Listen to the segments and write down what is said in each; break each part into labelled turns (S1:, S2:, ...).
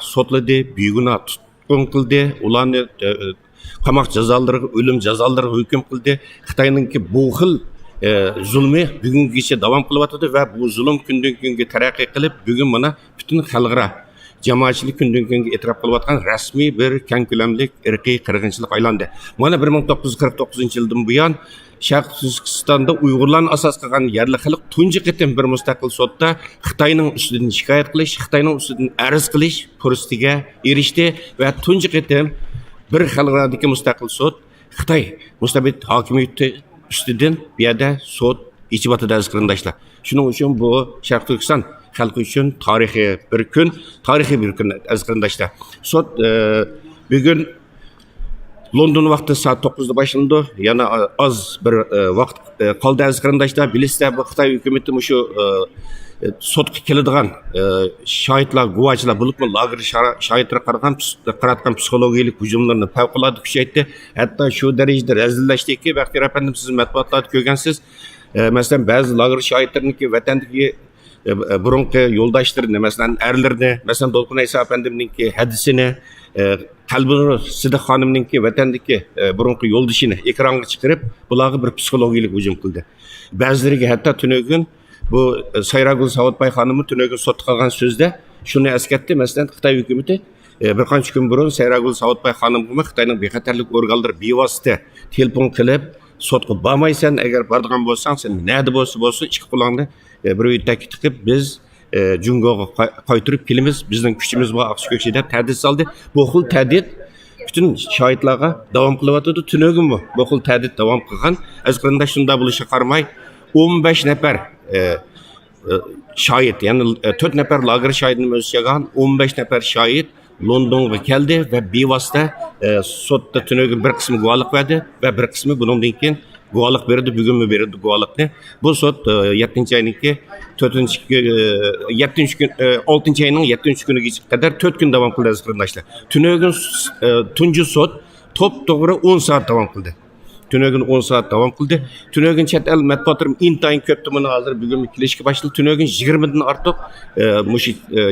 S1: sotladı, büyüğüne tutkun kıldı, ulanı qamoq jazolariga, o'lim jazolariga hukm qildi. Xitoyninki bu xil zulmi bugungacha davom qilyotdi va bu zulm kundan kunga taraqqiy qilib, bugun mana butun xalqaro jamoatchilik kundan kunga e'tirof qilayotgan rasmiy bir keng ko'lamli irqiy qirg'inchilik aylandi. Mana 1949-yildan buyon Sharq Turkistonda Uyg'urlarni asos qilgan yerli xalq tunji qitim bir mustaqil sotda Xitoyning ustidan shikoyat qilish, Xitoyning ustidan arz qilish fursatiga erishdi va tunji qitim bir xalqaradagi mustaqil sot Xitoy mustabid hokimiyati ustidan bu yerda sot ichibotida aziz qarindoshlar. Shuning uchun bu Sharq Turkiston xalqi uchun tarixiy bir kun aziz qarindoshlar. Sot bugun London vaqti soat 9'da başlandı. Yana az bir vaqt qoldi aziz qarindoshlar. Bilasizlar, bu Xitoy hukumati shu sotga keladigan shohidlar, guvohchilar bo'libmi lager shohidlar qaratgan psixologiyalik hujumlarni favqulodda kuchaytirdi. Hatto shu darajada razillashdiki, Baxtiyor afandim, siz matbuotlarda ko'rgansiz. Masalan, ba'zi lager shohidlarniki vatandagi burunqi yo'ldoshlarini, masalan, erlarni, masalan, Dolqin Aysa afandimninki hadisini, Qalbinur Sidiq xonimninki vatandagi burunqi yo'ldishini ekranga chiqarib, bularga bir psixologiyalik hujum qildi. Ba'zilariga hatto tunugin bu Sayragul Savodbay xonimi tunugin sotga qilgan so'zda shuni eslatdi. Masalan, Xitoy hukumati bir qancha kun burun Sayragul Savodbay xonimga Xitoyning bexatarlik organlari bevosita telefon qilib, sotga bormaysan, agar boradigan bo'lsang, sen nada bo'lsa ikki qo'lingni bir uytaki tiqib biz Jungo'ga qaytirib kelamiz, bizning kuchimiz bor, aqsh ko'kshi deb ta'did soldi. Bu xil ta'did bütün shohidlarga davom qilyotdi. Tunugin bu xil ta'did davom qilgan. Az qarindosh shunda bo'lishi qaramay 15 nafar shohid, ya'ni 4 nafar lager shohidni o'lchagan 15 nafar shohid Londonga keldi va bevosita sotda tunugin bir qismi guvohlik berdi va bir qismi bundan keyin guvohlik berdi. Bugunmi berdi guvohlikni. Bu sot 7-oyniki 6-oyning 7-kuniga qadar 4 kun davom qildi aziz qarindoshlar. Tunugin tunji sot to'p-to'g'ri 10 soat davom qildi. Tunugin 10 soat davom qildi. Tunugin chet el matbuotlarim intayin ko'pdi. Buni hozir bugun kelishga boshladi. Tunugin 20 dan ortiq mush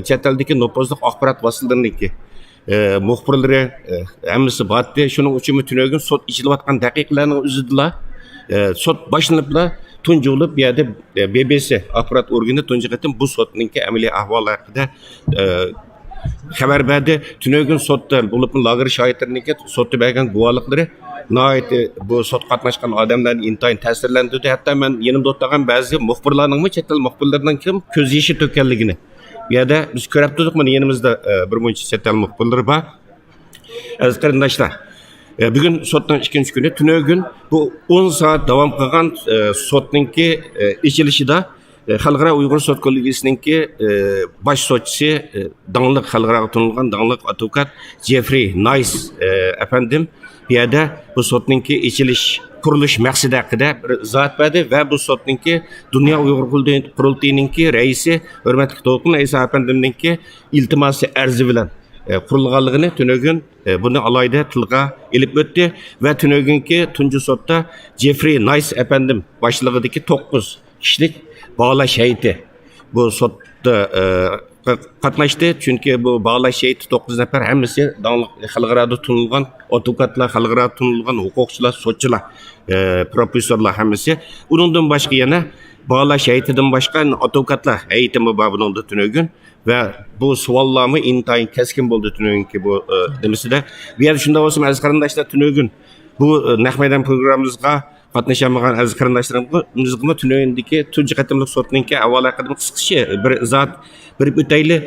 S1: chet eldagi nopozliq axborot vositalariniki muxbirlari hammasi bordi. Shuning uchun tunugin sot ichilayotgan daqiqalarning o'zida sot boshlanibla tunji bo'lib, bu yerda BBC axborot organi tunji qatim bu sotninki amaliy ahvoli haqida xabar berdi. Tunugin sotda bo'lib lager shohidlarniki sotda bergan guvohliklari nihoyat bu sot qatnashgan odamlarni intayin ta'sirlantirdi. Hatto men yanimda o'tirgan ba'zi muxbirlarning chet el muxbirlaridan kim ko'z yoshi to'kkanligini bu yerda biz ko'rib turdik. Mana yanimizda bir muncha chet el muxbirlari bor. Aziz qarindoshlar, bugün sotning 2-kuni tunugin bu 10 soat davom qilgan sotninki ichilishida xalqaro Uygur Sot Kollégiyesininki bosh sotchisi dangliq xalqaro tanilgan dangliq advokat Jeffrey Nice afandim bu yerda bu sotninki ichilish qurilish maqsadi haqida bir izoh berdi va bu sotninki Dunyo Uygur qurultayininki raisi hurmatli Dolqin Aysa afandimninki iltimosi arzi bilan qurilganligini tunugin buni alayda tilga ilib o'tdi va tunuginki tunji sotda Jeffrey Nice afandim boshlig'idagi 9 kishilik bağlash heyeti bu sotda qatnashdi. Chunki bu bağlash heyeti 9 nafar hammasi xalqaro tanilgan advokatlar, xalqaro tanilgan huquqchilar, sotchilar, professorlar hammasi. Undan boshqa yana bağlash heyetidan boshqa advokatlar heyetimi bor buningda tunugin ve bu savollarni intayin keskin bo'ldi tunuginki bu demisida. Bu yerda shunda bo'lsa aziz qarindoshlar, tunugin bu naq maydon programmamizga qatnashamagan aziz qarindoshlarimizga tunugindagi tunji qatimlik sotninki avval haqida qisqacha bir izoh berib o'tayli.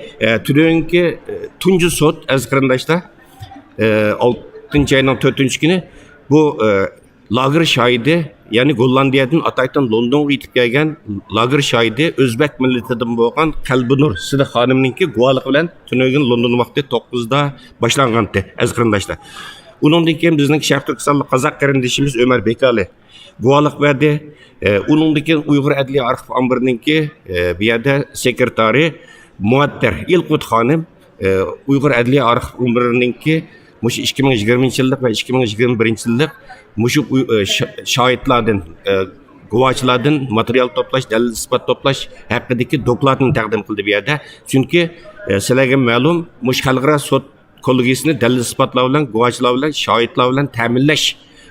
S1: Tunuginki tunji sot aziz qarindoshlar 6-oyning 4-kuni bu lager shohidi, ya'ni Gollandiyadan Ataydan Londonga yetib kelgan lager shohidi O'zbek millatidan bo'lgan Qalbinur Sidiq xonimninki guvohligi bilan tunugin London vaqti 9'da boshlangandi aziz qarindoshlar. Undan keyin bizning Sharq Turkistonlik qozoq qarindishimiz Ömer Bekali guvohlik berdi. Undan keyin Uyg'ur adliya arxiv ombirininki bu yerda sekretari Muattar Ilqut xonim Uyg'ur adliya arxiv ombirininki mush 2020-yillik va 2021-yillik mush shohidlardan guvohchilardan material to'plash, dalil isbot to'plash haqidagi dokladni taqdim qildi bu yerda. Chunki sizlarga ma'lum, mush xalqaro sud kollegiyasini dalil isbotlar bilan, guvohchilar bilan, shohidlar bilan ta'minlash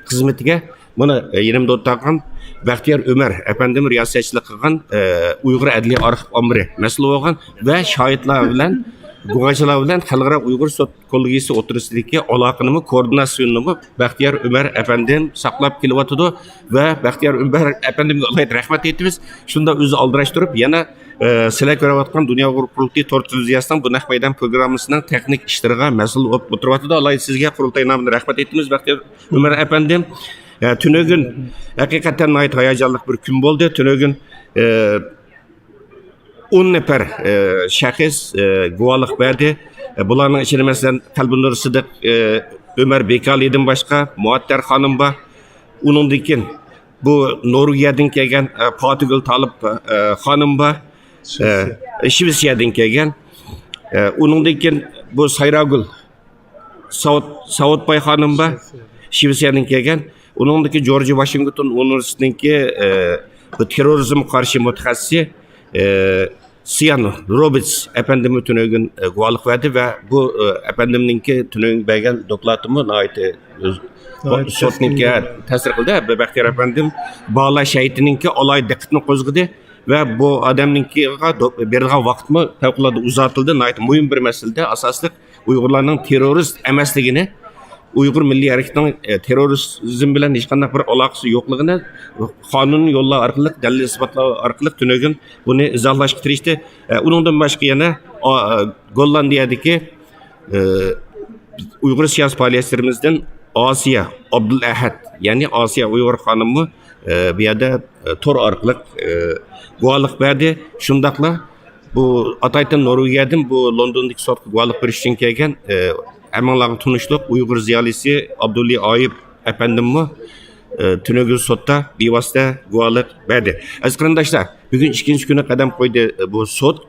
S1: xizmatiga buni yerimda o'tgan Baxtiyor Ömer efendim riyosatchilik qilgan Uygur adliya arxiv omiri mas'ul bo'lgan va shohidlar bilan guvohchilar bilan xalqaro Uygur Sot Kollégiyesi o'tirisidagi aloqani koordinatsiyonni Baxtiyor Ömer efendim saqlab kelyotdi va Baxtiyor Ömer efendimga rahmat aytamiz. Shunda o'zi aldirashtirib yana sizlar ko'rayotgan Dunyo Uygur qurultiyi to'rt televiziyasining bu naq maydon programmasining texnik ishlariga mas'ul bo'lib o'tiryapti. Alloh sizga qurultay nomidan rahmat aytamiz Baxtiyor Ömer efendim. Tünögün hakikaten ait hayacanlık bir gün oldu. Tünögün 10 nefer şahıs guvalık verdi. Bunların içinde mesela Kalbunur Sıdık, Ömer Bekali'den başka, Muattar Hanım var. Onun dikin bu Norveç'den gelen Portugal Talip Hanım var. Şivisiye'den gelen. Onun dikin bu Sayragül Savutbay Hanım var. Şivisiye'den gelen. Onundaki George Washington Üniversitesi'ndeki bu terörizm karşı mütehassisi Sian Roberts efendim tünögün guvalık verdi ve bu efendimninki tünögün belgel doklatımı ait sotninki tesir kıldı. Baxtiyor efendim bağla şehidininki olay dikkatini kozgıdı ve bu adamninki berdiği vaktimi fevkalade uzatıldı. Ait mühim bir meselede asaslık Uygurlarının terörist emesligini Uygur Milli Hareketi'nin terörizm bilen hiç qanday bir alakası yo'qligini qonun yo'llar orqali dalil isbotlar orqali tünögün bunu izohlashga tirishdi. Uningdan boshqa yana Gollandiyadagi Uygur siyosiy faoliyatlarimizdan Asiya Abdulahad, ya'ni Asiya Uygur xonimi bu yerda tor orqali guvohlik berdi. Shundaqla bu Ataytan Norvegiyadan bu Londondagi sotga guvohlik berish uchun kelgan Emanların tunuşluk Uygur ziyalisi Abdulli Ayıp efendim mi tünögün sotta bivasita guvalık verdi. Aziz qarindoshlar, bugün ikinci güne qadam qo'ydi bu sot.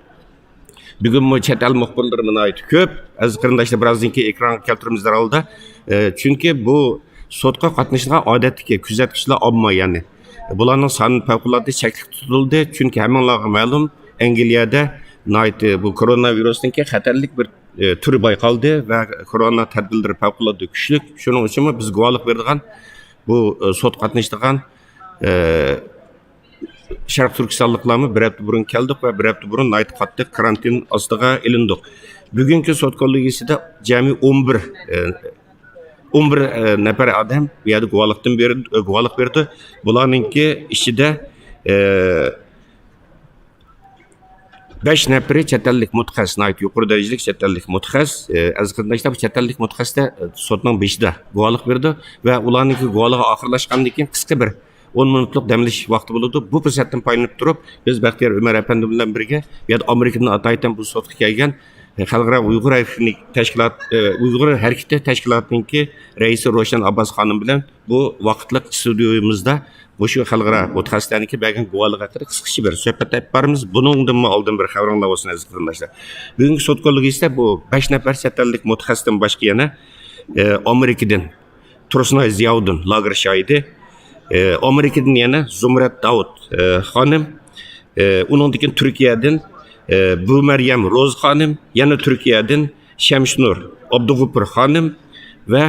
S1: Bugün bu chet el muxbirlariga ait ko'p. Aziz qarindoshlar, birozdan keyin ekran keltiramizlar alda. Chunki bu sotga qatnashgan odatdagi kuzatuvchilar omma, ya'ni bularning soni favqulodda cheklik tutildi. Chunki hammalarga ma'lum Angliyada bu koronavirusdan keyin xatarlik bir türü bayqaldı ve korona tedbirleri favqulodda kuchli. Shuning uchun biz guvohlik berdigan bu sot qatnashdigan Sharq Turkistonliklarni bir hafta burun keldik ve bir hafta burun ait qattiq karantin ostiga ilindik. Bugungi sot kollegiyasida jami 11 nafar adam bu yerda guvohlik berdi. Bularninki ichida 5 nafari chet ellik mutaxassis, yuqori darajalik chet ellik mutaxassis. Aziz qarindoshlar, bu chet ellik mutaxassisda sotning 5'ida guvohlik berdi va ularninki guvohligi oxirlashgandan keyin qisqa bir 10 minutlik damlash vaqti bo'ladi. Bu fursatdan foydalanib turib, biz Baxtiyor Ömer efendi bilan birga bu yerda Amerikadan Ataytan bu sotga kelgan xalqaro Uygur Uygur harakati tashkilotininki raisi Roshan Abbas xonim bilan bu vaqtlik studiyamizda bu shu xalqaro mutaxassislarniki bergan guvohlik haqida qisqacha bir suhbat olib boramiz. Buningdan oldin bir xabaringlar bo'lsin aziz qarindoshlar. Bugungi sot kollegiyasida bu 5 nafar chet ellik mutaxassisdan boshqa yana Amerikadan Tursunoy Ziyoddin lager shohidi, Amerikadan yana Zumrat Davud xonim, uningdan Turkiyadan bu Meryem Roz xonim, yana Turkiyadan Shamshnur Abdug'upur xonim va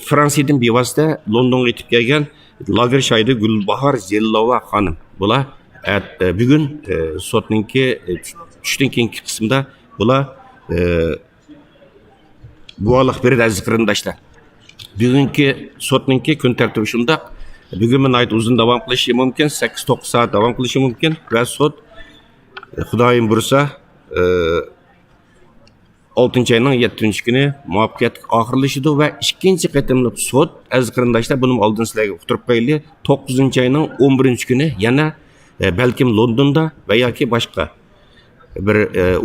S1: Fransiyadan bevosita Londonga yetib kelgan lager shohidi Gulbahor Zellova xonim. Bular bugun sotninki tushdan keyingi qismida bular guvohlik berdi aziz qarindoshlar. Bugungi sotninki kun tartibi shundaq. Bugun men ayt uzun davom qilishi mumkin, 8-9 soat davom qilishi mumkin va sot Xudoyim bursa 6-ayning 7-kuni muvaffaqiyatli oxirlashdi va ikkinchi qatimli sot aziz qarindoshlar, buni oldin sizlarga uqtirib qo'yaylik. 9-ayning 11-kuni yana balkim Londonda va yoki boshqa bir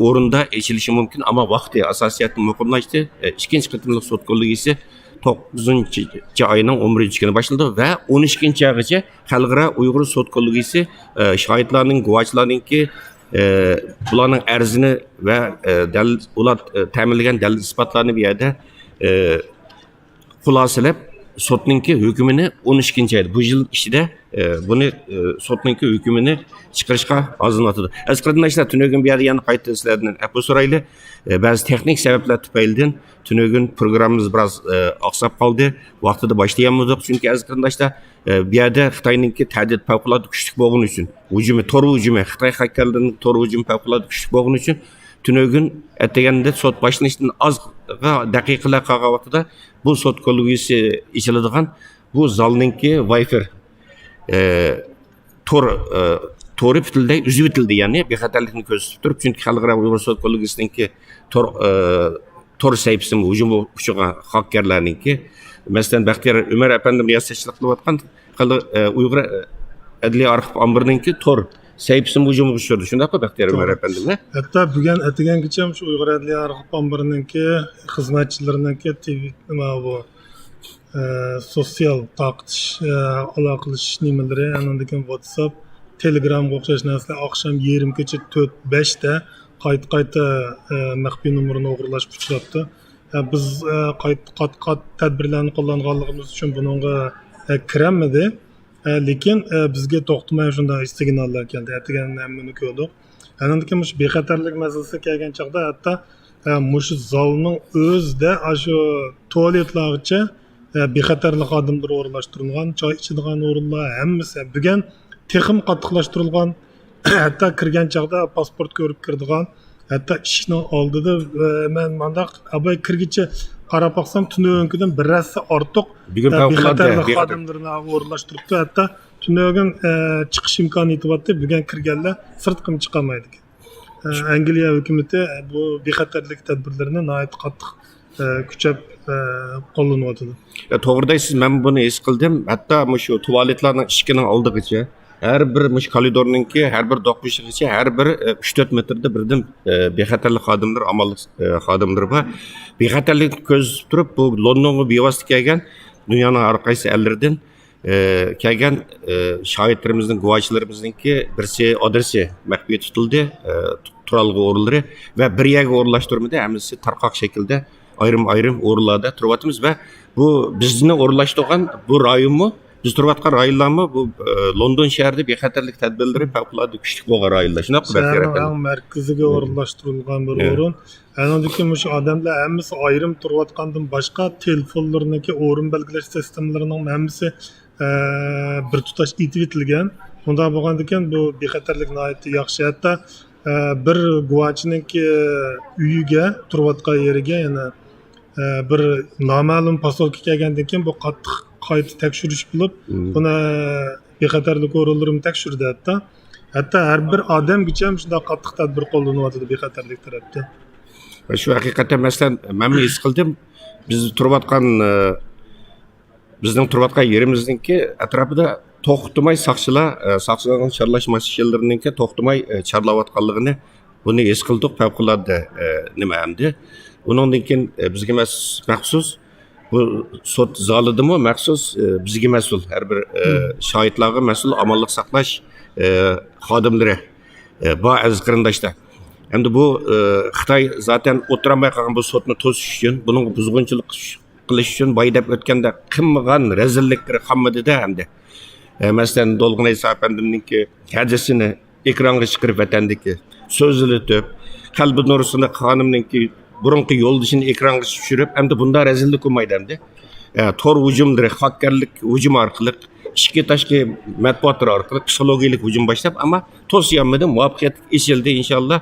S1: o'rinda echilishi mumkin, ammo vaqti asosiyatni muqimlashdi. Ikkinchi qatimli sot kollegiyasi 9-ayning 11-kuni boshlandi va 12-oygacha xalqaro Uygur Sot Kollégiyesi shohidlarning, guvohchilarningki bularning arzini va ular ta'minlagan dalil isbotlarni bu yerda xulosalab sotninki hükümünü 13. ayda bu yıl içinde bunu sotninki hükümünü çıkarışka azınlatıdı. Az kardeşler tünögün bir yerde yanı kayıt sizlerden bu sorayla bazı teknik sebepler tüpeyilden tünögün programımız biraz aksap kaldı. Vakti de başlayamadık çünkü az kardeşler bir yerde Xitay'ınki təhdid fevkalade güçlük boğun için hücumu, tor hücumu, Xitay hakerlerinin tor hücumu fevkalade güçlük boğun için tünögün ettegende sot başlanışından az dakikalar kağavatıda bu sot kollégiyesi içiladigan bu zalninki Wi-Fi to'ri bitildi, üzü bitildi yani bexatarlikni ko'rsatib turib, chunki xalqaro Uygur Sot Kollégiyesininki tor sayfasini hujum uchirgan hakkerlarninki, masalan Baxtiyor Umar apandim riyosatchilik qilayotgan Uygur adliya arxiv ombirininki tor sayfasini hujum uchirdi. Shundaymi Baxtiyor Umar apandim?
S2: Hatta bugun atgangacha shu Uygur adliya arxiv ombirininki xizmatchilarininki nima bu sosyal taqtish aloqalash nimalari, andan keyin WhatsApp, Telegram o'xshash narsalar oqshom 20gacha 4-5 da qayta maxfiy nomerini o'g'irlashib uchrabdi. Biz qat tadbirlarni qo'llanganligimiz uchun bunga kiramadi. Lekin bizga to'xtamay shunday signallar keldi. Atgandan buni ko'rdik. Andan keyin shu bexatarlik masalasi kelgan chaqda hatto shu zalning o'zida shu tualetlargacha bexatarlik xodimlari o'rnashtirilgan, choy ichadigan o'rinlar hammasi bugun texim qattiqlashtirilgan. Hatta kirgan chaqda pasport ko'rib kirdigan. Hatta ishning oldida men mandaq abay kirgicha qarab baqsam tunögünkidan bir rassa ortiq bexatarlik xodimlarini o'rnashtiribdi. Hatta tunögün chiqish imkoni yetyapti. Bugun kirganlar sirtqim chiqamaydi. Angliya hukumati bu bexatarlik tadbirlarini nihoyat qattiq kuchab qo'llanyapti.
S1: To'g'ridaysiz, men buni his qildim. Hatto shu tualetlarning ishkining oldigacha her bir koridorninki her bir dokbuşigacha her bir 3-4 metrda birdan bexatarlik xodimlar, amallik xodimlar bor. Bexatarlik ko'z turib bu Londonga bevosita kelgan dunyoning har qaysi ellaridan kelgan shohidlarimizning, guvohchilarimizninki birsi adresi maxfiy tutildi, turalg'i o'rinlari va bir yerga o'rinlashtirmadi, hammasi tarqoq shaklda ayrim o'rinlarda turyapmiz va bu bizni o'rinlashtirgan bu rayonmi, biz turayotgan rayonlarmi bu London shahrida bexatarlik tadbirlari favqulodda kuchli bo'lgan rayonlar. Shunaqa
S2: shaharning markaziga o'rinlashtirilgan bir o'rin. Anadagi shu odamlar hammasi ayrim turayotgandan boshqa telefonlarniki o'rin belgilash sistemlarining hammasi bir tutash etib etilgan. Bunda bo'lgandan keyin bu bexatarlik nihoyatda yaxshi. Hatto bir guvohchiniki uyiga, turayotgan yeriga yana bir noma'lum posolka kelgandan keyin bu qattiq qayta tekshirish bo'lib, buni bexatarlik o'rinlarini tekshirdi hatta. Hatto har bir odamgacha ham shunday qattiq tadbir qo'llanyapti bexatarlik tarafdan.
S1: Va shu haqiqatan masalan men his qildim, bizning turayotgan yerimizningki atrofida to'xtamay saqchilarning charlash mashinalarininki to'xtamay charlayotganligini buni his qildik. Favqulodda nima hamdi. Bundan keyin bizga maxsus bu sot zalidimi maxsus bizga mas'ul, har bir shohidlarga mas'ul amallik saqlash xodimlari bor aziz qarindoshlar. Endi bu Xitoy zaten o'tiramay qolgan bu sotni to'sish uchun, buning buzg'unchilik qilish uchun boydab o'tganda qilmagan rezilliklar qolmadida hamda. Masalan, Dolg'unay Sapandimninki hajasini ekranga chiqarib vatandiki so'zilitib, qalbi nurisini xonimninki burunqi yo'ldishini ekranga tushirib, hamda bunda rezillik bo'lmaydi hamda. Tor hujumlari, hakkerlik hujum orqali, ichki tashqi matbuotlar orqali psixologik hujum boshlab, ammo to'siyamidi muvaffaqiyat ishildi inshaalloh.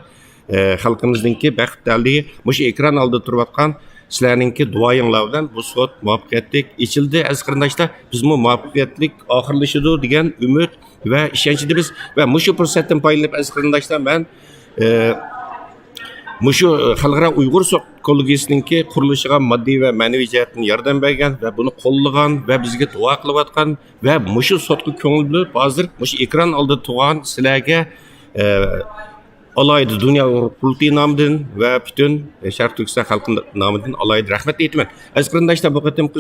S1: Xalqimizningki baxtdaligi mushu ekran oldida turayotgan sizlarningki duoyinglar bilan bu sot muvaffaqiyatli ichildi. Aziz qarindoshlar, biz bu muvaffaqiyatlik oxirlashadi degan umid va ishonchdamiz va mushu fursatdan foydalanib aziz qarindoshlar, men mushu xalqaro Uygur Sot Kollégiyesininki qurilishiga moddiy va ma'naviy jihatdan yordam bergan va buni qo'llagan va bizga duo qilayotgan va mushu sotga ko'ngil bilib hozir mushu ekran oldida turgan sizlarga alayda dünya qurultiyi nomidan va butun Sharq Turkiston xalqi nomidan alayda rahmat aytaman. Aziz qarindoshlar, bu qatimki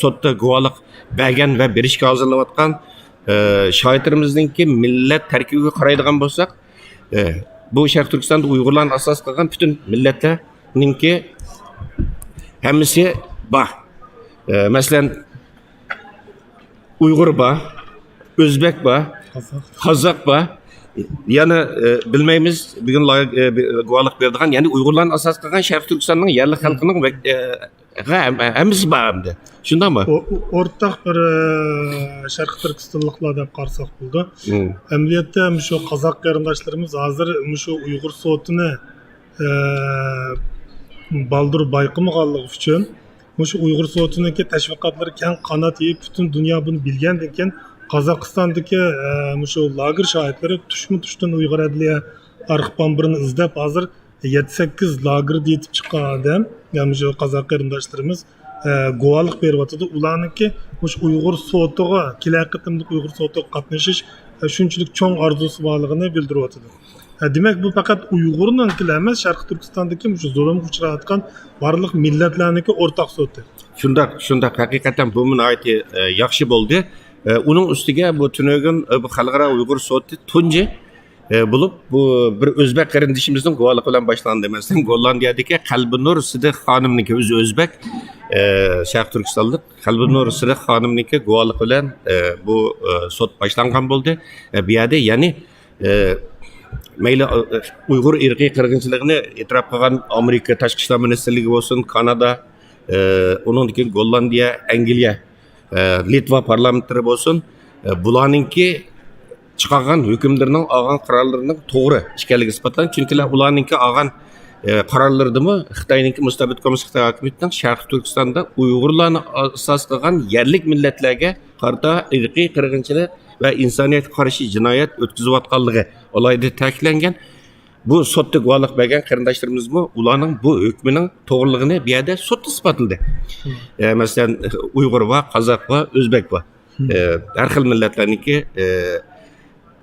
S1: sotda guvohlik bergan va berishga hozirlanayotgan shohidlarimizninki millat tarkibiga qaraydigan bo'lsak, bu Sharq Turkistonda Uyg'urlarni asos qilgan butun millatlarninki hammasi bor. Mesela Uygur ba, Özbek ba, Kazak ba. Yani bilmeyimiz bugün guvalık verdiğin yani Uygurların asas kılgan Şarkı Türkistan'ın yerli halkının hemisi bağımdı. Şundan mı?
S2: Ortak bir Şarkı Türkistanlıkla da karsak buldu. Emniyette şu Kazak yarındaşlarımız hazır şu Uygur Sot'unu baldır baykımıqallığı üçün şu Uygur Sot'undaki teşvikatları keng kanat yiyip bütün dünya bunu bilgendikken Kazakistan'daki şu lager şahitleri tuştan Uygur adliye arxip bambirini izlep hazır 7-8 lager deyitip çıkan adam yani şu Kazak yarındaşlarımız guvalık berwatıdı. Ulanınki Uygur Sot'uğa kila kıtımlık Uygur Sot'uğa katnaşış şunçilik çoğun arzusu bağlığını bildirwatıdı. Demek bu fakat Uygur'un emas, Şarkı Türkistan'daki şu zulüm uçrayotgan barliq milletlarniki ortak sotu.
S1: Şundak hakikaten bu münayeti yaxşı boldu. Onun üstüge bu tünögün bu xalqara Uygur Sot'u tunji bulup bu bir Özbek kardeşimizin guvalık bilen başlandı demezdim. Gollandiyadaki Kalbinur Sıdık Hanım'nınki özü Özbek Şarkı Türkistanlık Kalbinur Sıdık Hanım'nınki guvalık bilen bu sot başlangan boldu. Bir yerde yani Meyli Uygur irqi qirg'inchiligini e'tirof qilgan Amerika Tashqi ishlar ministrligi bo'lsin, Kanada, undan keyin Gollandiya, Angliya, Litva parlamentlari bo'lsin, bularningki chiqargan hukmlarining olgan qarorlarining to'g'ri ekanligi isbotlangan. Chunki ularningki olgan qarorlaridimi Xitoyninki mustabid komissar Xitoy hokimiyatining Sharq Turkistonda Uyg'urlarni asos qilgan yerlik millatlarga qarata irqiy qirg'inchilik ve insaniyet karşı cinayet ötküzüvatkanlığı olayda ta'kidlangan. Bu sotda guvalık bergen qarindoshlarimiz mı? Ularning bu hükmünün to'g'riliğini bir yerde sot ispatildi. Mesela Uygur var, Kazak var, Özbek var. Her xil milletlarniki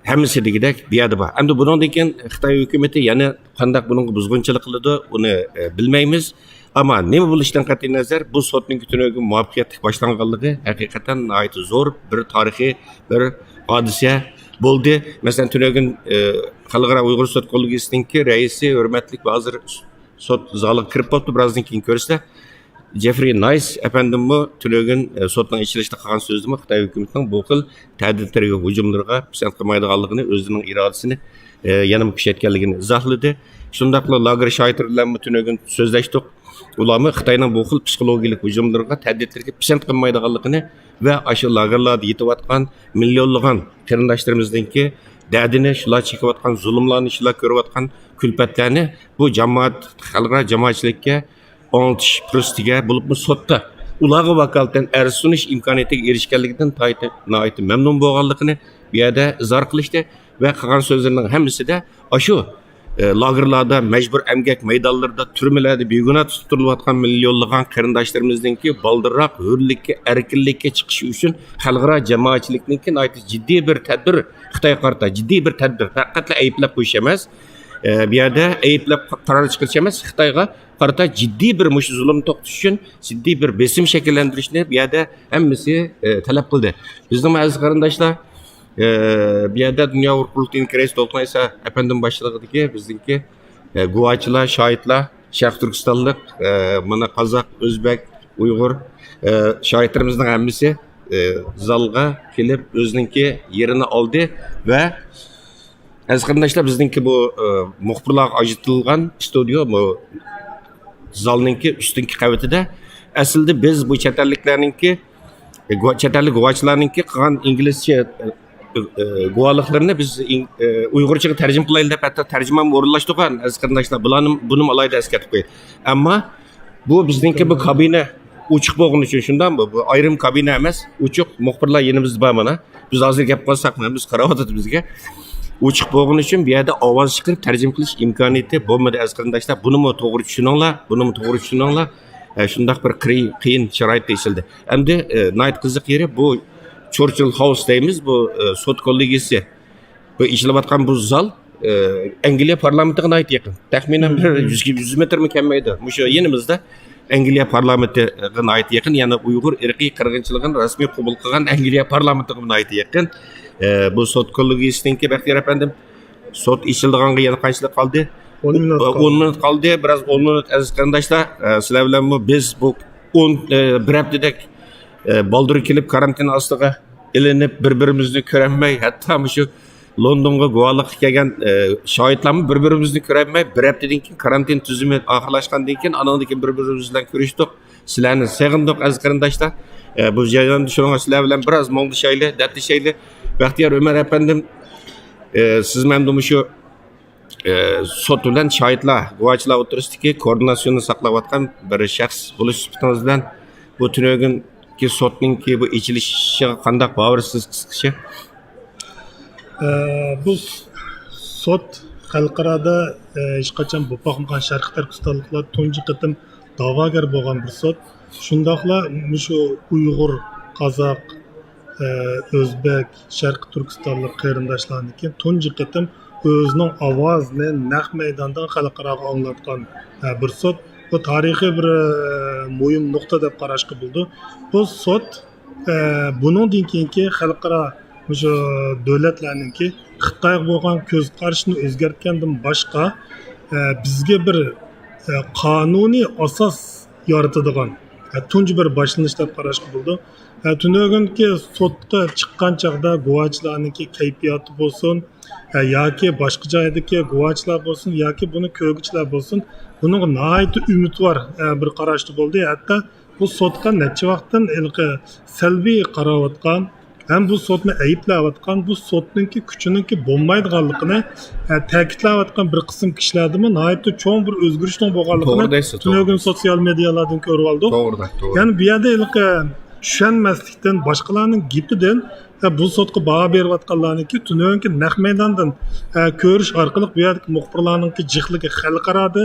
S1: hemmisidegidek bir yerde var. Hem de bundan keyin Xitoy hükümeti yani qanday bunun buzg'unchilik qiladi, uni bilmaymiz. Ama nima bo'lishidan qat'iy nazar bu sotning tünögün muvaffaqiyatli boshlanganligi haqiqatan ayeti zo'r bir tarixiy bir hodisa bo'ldi. Mesela tünögün xalqaro Uygur Sot Kollégiyesininki raisi hurmatli hozir sot zaliga kirib qolibdi. Birozdan keyin ko'rsa Jeffrey Nice efendim bu tünögün sotning ichilishida qilgan so'zimi Xitoy hukumatining bu xil ta'didlarga, hujumlarga pisand qilmaydiganligini, o'zining irodasini yana kuchaytganligini izohladi. Shundaqla lager shahidlar bilan tünögün so'zlashdik. Ularmı Xitoyning bu xil psixologik hujumlarga, ta'didlarga pisand qilmaydiganligini va aşı lagerlarda yetayotgan millionlagan qarindoshlarimizningki dardini, shular chekayotgan zulmlarni, shular ko'rayotgan kulfatlarni bu jamoat, xalqaro jamoatchilikka anglatish prostiga bo'libmi sotda ularga vakolatan arsunish imkoniyatiga erishganligidan nihoyat mamnun bo'lganligini bu yerda izhor qilishdi va qilgan so'zlarning hammasida shu lagerlarda, mecbur emgek meydanlarda, türmelerde beyguna tutuluvatkan milyonlagan qarindoshlarimizningki baldırrak, hürlikke, erkinlikke çıkışı üçün xalqaro jamoatchilikninki ciddi bir tedbir, Xitoy qarta ciddi bir tedbir. Faqat ayıplab qo'yish emas, bu yerda ayıplab qaror chiqarish emas, Xitoyga qarta ciddi bir mush zulm to'xtatish uchun ciddi bir besim shakllantirishni bu yerda hammasi talab qildi. Bizning aziz qarindoshlar bir yerde Dünya Urkultuğun Kreis Dolunaysa efendim başlıqdaki bizdeki guvaçılar, şahitler, Şarkı Türkistanlık, mana Kazak, Özbek, Uygur şahitlerimizin hemmisi zalga kelip özünki yerini aldı ve aziz qarindoshlar bizdeki bu muxbirlar ajıtılgan stüdyo bu zalninki üstünki qavatida aslida biz bu chet ellik guvaçlarninki qilgan inglizcha guvalıklarını biz Uygurçaga tercüme kılaylı dep hatta tercüman o'rinlashtirgan aziz qarindoshlar bunu alayda eslatib qo'ying. Ammo bu bizningki bu kabina uchiq bo'lgani uchun shundan bu ayrim kabina emas, uchiq muxbirlar yenimiz bor mana. Biz hozir gap qilsak, biz qarayotibmiz bizga. Uchiq bo'lgani uchun bu yerda ovoz chiqarib tercüme qilish imkoniyati bo'lmadi aziz qarindoshlar. Buni to'g'ri tushuninglar, shundaq bir qiyin sharoitda ishildi. Endi nihoyat qiziq yeri bu Churchill House deymiz bu Sot Kollégiyesi. Bu işlevatkan bu zal Angliya parlamentine ait yakın. Tahminen 100 metre mi kelmaydi. Şu yenimizde Angliya parlamentine ait yakın. Yani Uygur irqiy qirg'inchiligini rasmiy qabul qilgan Angliya parlamentine ait yakın. Bu Sot Kollégiyesininki Baxtiyor efendim sot ishildiğanga yana qanchalik qoldi? 10 minut qoldi. Biraz 10 minut aziz qarindoshlar. Sizlar bilan biz bu 10 bir haftadek baldır kelip karantin astıga ilinip bir-birimizni köremey, hatta şu Londonga guvalık kelgen şahitlarımı bir-birimizni köremey, bir haftadan keyin karantin tüzümü ahırlaşkandan keyin anandan keyin bir-birimizden görüştük. Sizlarni seg'indik aziz qarindoshlar. Bu jarayonda shunga sizlar bilan biroz mo'ng'lashayli, dardlashayli. Baxtiyor Ömer efendim, siz menda shu sot bilan shohidlar, guvohchilar o'tirishdagi koordinatsiyonni saqlayotgan bir shaxs bo'lish sifatingiz bilan bu tunugunki sotninki bu ichilishiga qanday bavrisiz qisqacha?
S2: Bu sot xalqarada hech qachon bo'lib boqmagan sharq turkistonliklar tunji qitim da'vogar bo'lgan bir sot. Shundoqla shu Uyg'ur, qozoq, o'zbek, sharq turkistonlik qarindoshlarniki tunji qitim o'zining ovozini naq maydonda xalqaroga anglatgan bir sot. Bu tarixiy bir muhim nuqta deb qarashga bo'ldi. Bu sot buningdan keyingi xalqaro shu davlatlarningki Xitoyga bo'lgan ko'z qarashini o'zgartgandan boshqa bizga bir qonuniy asos yaratadigan tunji bir boshlanish deb qarashga bo'ldi. Tunugunki sotga chiqqan chaqda guvohchilarniki kayfiyati bo'lsin yoki boshqa joydagi guvohchilar bo'lsin yoki buni ko'rguchilar bo'lsin, buning nihoyatda umidvor bir qarashda bo'ldi. Hatto bu sotga necha vaqtdan salbiy qarayotgan, hem bu sotni ayıplayotgan, bu sotninki kuchininki bo'lmaydiganligini ta'kidlayotgan bir qism kishilardimi nihoyatda cho'ng bir o'zgarishning bo'lganligini tunugun sotsial medialardan ko'rib oldik.
S1: To'g'ri.
S2: Ya'ni bu yerda tushunmaslikdan, boshqalarning gapidan bu sotga baho berayotganlarniki tunugunki naq maydondan ko'rish orqali bu yerdagi muxbirlarningki jihligi xalqarada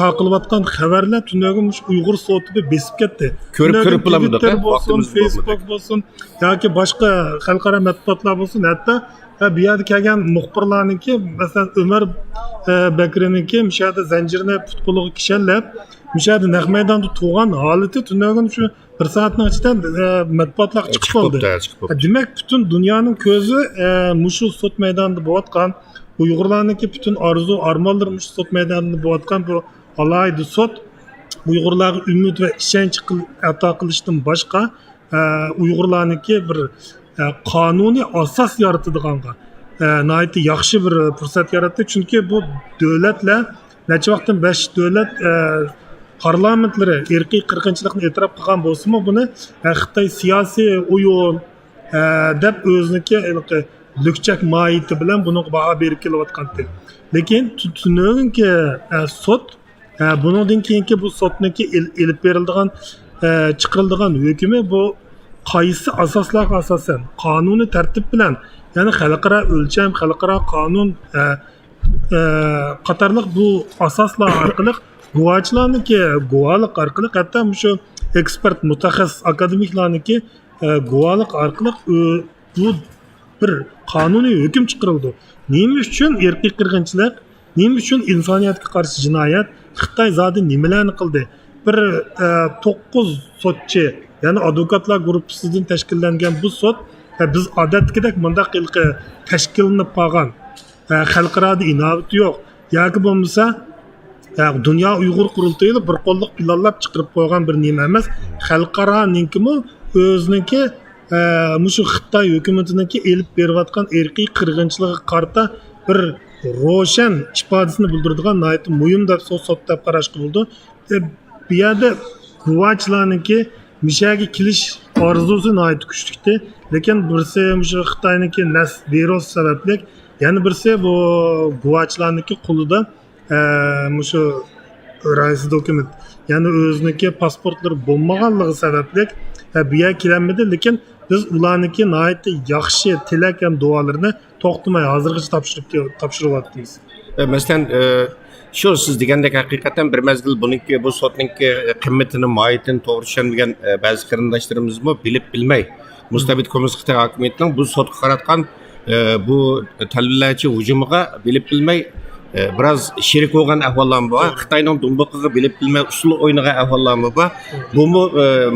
S2: taqilayotgan xabarlar tunugun Uygur Sot'ida besib ketdi.
S1: Ko'rib bilamiz,
S2: vaqtimiz Facebook bo'lsin yoki boshqa xalqaro matbuotlar bo'lsin, hatto bu yerda kelgan muxbirlarniki, masalan Ömer Bakriniki mishada zanjirni futboliga kishallab, mishada naq maydonda tug'an holati tunugun shu bir soatning ichida matbuotlar chiqib qoldi. Demak, butun dunyoning ko'zi mushu sot maydonida bo'layotgan, Uyg'urlarniki bütün arzu armonlar mush sot maydonida bo'layotgan bu alayda sot Uyg'urlarga umid va ishonch ato qilishdan boshqa Uyg'urlarniki bir qonuniy asos yaratadiganga nihoyatda yaxshi bir fursat yaratdi. Chunki bu davlatlar necha vaqtdan 5 davlat parlamentlari irqiy qirg'inchilikni e'tirof qilgan bo'lsa-mu, buni Xitoy siyosiy o'yin deb o'ziniki lükçek mahiyeti bilen bunu baha berip kelyotgandi. Lekin tunugunki sot bundan keyingi bu sotniki elib berildigan chiqarildigan hukmi bu qaysi asoslarga asosan qonuniy tartib bilan, ya'ni xalqaro o'lcham, xalqaro qonun qatorliq bu asoslar orqali guvohchilarniki guvohlik orqali, hatto shu ekspert mutaxassis akademiklarniki guvohlik orqali bu bir qonuniy hukm chiqarildi. Nima uchun irqiy qirg'inchilik, nima uchun insoniyatga qarshi jinoyat, Xitoy zodi nimalarni qildi? Bir 9 sotchi, ya'ni advokatlar guruhidan tashkillangan bu sot biz odatdagidek bundaq tashkillanib qolgan, xalqaroda inovati yo'q yoki bo'lmasa dunyo Uyg'ur qurultayida bir qo'lliq planlab chiqarib qo'ygan bir nima emas. Xalqaronikimi o'ziniki mushu Xitoy hukumatiniki elib berayotgan irqiy qirg'inchilikqa qarta bir ro'shan ifodasini bildiradigan nihoyatda muhim deb sot deb qarashga bo'ldi. Bu yerda guvohchilarniki mishaga kelish orzusi nihoyatda kuchlikdi. Lekin birsi mushu Xitoyniki nas virus sababli, yana birsi bu guvohchilarniki qo'lida mushu raisi dokument, ya'ni o'ziniki pasportlari bo'lmaganligi sababli bu yerga kelinmadi. Lekin biz ularniki nihoyatda yaxshi tilak ham duolarni to'xtamay hozirgacha topshiryapmiz.
S1: Masalan, shu siz degandek haqiqatan bir mezgil buniki bu sotninki qimmatini, mohiyatini to'g'ri tushunmagan ba'zi qarindoshlarimiz bilib bilmay mustabid kommunist Xitoy hokimiyatining bu sotga qaratgan bu talablarchi hujumiga bilib bilmay biraz sherik bo'lgan ahvollarmi bor. Xitoyning dumbuqiga bilib bilmay usul o'ynagan ahvollarmi bor. Bu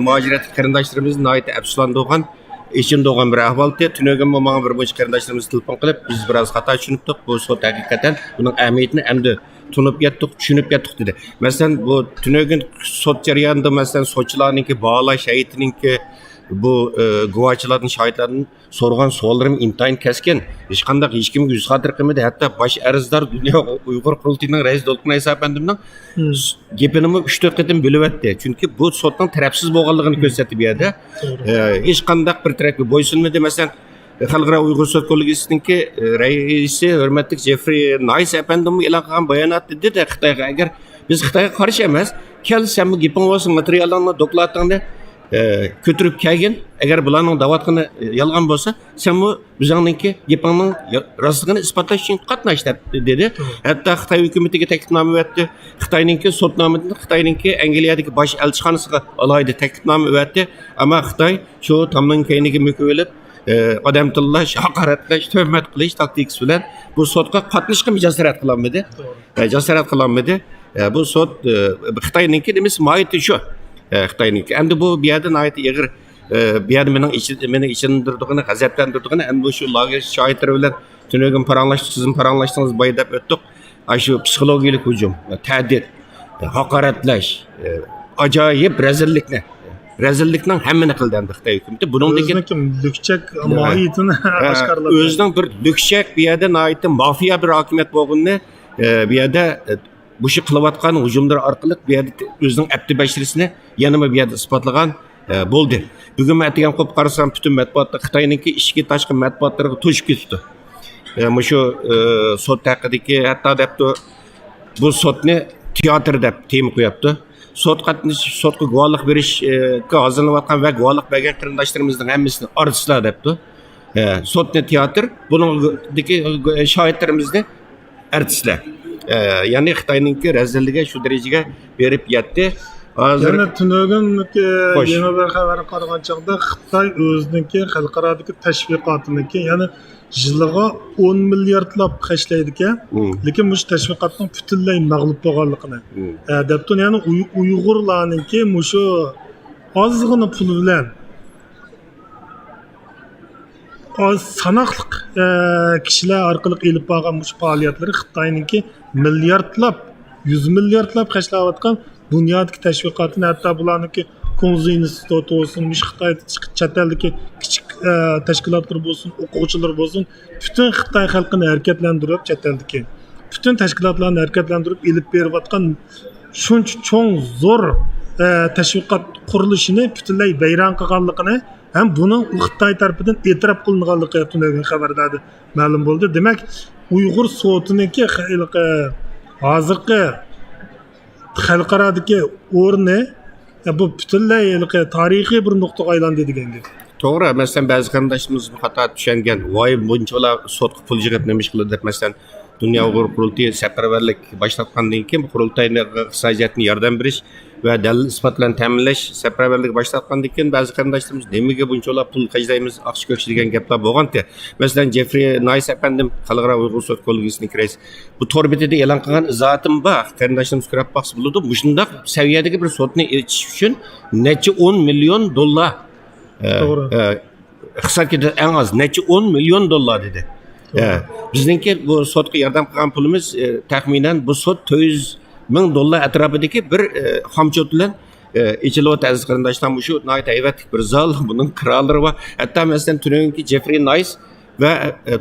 S1: muajirat qarindoshlarimiz nihoyatda afsuslandigan, içindoğan bir ahvalda tünögen momağın bir boş qarindoshlarimiz telefon qilib biz biraz xato tushunibdik. Bu sot haqiqatan buning ahamiyatini endi tunib yetdik, tushunib yetdik dedi. Masalan bu tünögen sot jarayonida masalan sotchilarningki baholash hayitininki bu guvohchilarning shohidlarning so'rgan savollarim intayin keskin. Hech qanday hech kimga yuz xotir qilmadi. Hatto bosh arzdor dunyo Uyg'ur qurultiyining raisi Dolqin Aysa apandimning gapini 3-4 qatim bo'lib o'tdi. Chunki bu sotning tarafsiz bo'lganligini ko'rsatdi bu yerda. Hech qanday bir tarafga bo'ysunmadi. Masalan, Xalqaro Uygur Sot Kollégiyesininki raisi hurmatli Jeffrey Nice apandim e'lon qilgan bayonot dedi Xitoyga agar biz Xitoyga qarshi emas, kel sen bu gaping bo'lsa materiallarni dokladingni ko'tirib kelgin. Agar bularning da'vatini yolg'on bo'lsa, sen bu bizning gapingning rostligini isbotlash uchun qatnash dedi. Hatto Xitoy hukumatiga taklifnoma berdi. Xitoyninki sotnomadan Xitoyninki Angliyadagi bosh elchixonasiga alohida taklifnoma berdi. Ammo Xitoy shu tomning keyniga mukilib odam tillash, haqoratlash, tuhmat qilish taktikasi bilan bu sotga qatnashga jasorat qilolmadi. Jasorat qilolmadi. Bu sot Xitoyninki nimasi moyiti shu. Xitoyninki. Endi bu bu yerda nihoyatda ig'ir bu yerda meni ichindirdigini, g'azablantirdigini endi bu shu lager shohidlari bilan tunogin paranglashdik, sizin paranglashtingiz boydab o'tdik. Shu psixologik hujum, ta'did, haqoratlash, ajoyib rezillikni rezillikning hammani qildi endi Xitoy hukumati. Buningdagi
S2: lükçek mohiyatini oshkorlab
S1: o'zining bir lükçek bu yerda nihoyatda mafiya bir hokimiyat bo'lganini bu yerda bu ish qilayotgan hujumlar orqali bu yerda o'zining abdi bashirisini yana bu yerda isbotlagan bo'ldi. Bugun aytgan qo'yib qarasam butun matbuotda Xitoyninki ichki tashqi matbuotlariga to'shib ketdi. Shu sot haqidagi hatto debdi bu sotni teatr deb tema qo'yapti. Sotga guvohlik berishga hozirlanayotgan va guvohlik bergan qarindoshlarimizning hammasini artistlar debdi. Sotni teatr, buningdagi shohidlarimizni artistlar. Ya'ni Xitoyninki rezilligiga shu darajaga berib yetdi. Hozir
S2: yana tunog'inki yana bir xabar qaragan chog'da Xitoy o'ziniki xalqarodagi tashviqotiniki, ya'ni yiliga 10 milliardlab xarjlaydi ekan, lekin bu tashviqotning butunlay mag'lub bo'lganligini. Debdi, ya'ni Uyg'urlarniki shu ozgina pul bilan sanoqli kishilar orqali ilib borgan bu faoliyatlari Xitoyninki milliardlab, 100 milliardlab xarjlayotgan dunyodagi tashviqotini, hatto bularniki Konzi instituti olsun, Xitoy chet eldagi kichik tashkilotlar bo'lsin, o'quvchilar bo'lsin, butun Xitoy xalqini harakatlantirib, chet eldagi butun tashkilotlarni harakatlantirib ilib berayotgan shuncha cho'ng zo'r tashviqot qurilishini butunlay vayron qilganligini ham buning Xitoy tarafidan e'tirof qilinganligi tunagi xabarlarda ma'lum bo'ldi. Demak, Uyg'ur sotiniki hozirgi xalqarodagi o'rni bu butunlay tarixiy bir nuqtaga aylandi degan gap.
S1: To'g'ri, masalan ba'zi qarindoshlarimiz bu xato tushungan. Voy, bunchalar sotga pul yig'ib nima ish qiladi deb masalan Dunyo Uyg'ur qurultiyi safarbarlik boshlatgandan keyin bu qurultayning iqtisodiyotini yordam berish va dalil isbot bilan ta'minlash safarbarlik boshlatgandan keyin ba'zi qarindoshlarimiz nimaga bunchalar pul qajlaymiz, aqsh ko'kshi degan gaplar bo'lgan-ku. Masalan Jeffrey Nice apandim Xalqaro Uygur Sot Kollégiyesining raisi. Bu torbetida e'lon qilgan izohatim bor. Qarindoshlarimiz ko'rib baqsa bo'ladi. Shundaq saviyadagi bir sotni ichish uchun necha 10 million dollar hisobga eng az necha 10 million dollar dedi. Bizningki bu sotga yordam qilgan pulimiz taxminan bu sot 400 ming dollar atrofidagi bir xomchot bilan ichilyapti aziz qarindoshlar. Shu nihoyat haybatli bir zal, buning qirolari va hatto masalan tunangi Jeffrey Nice va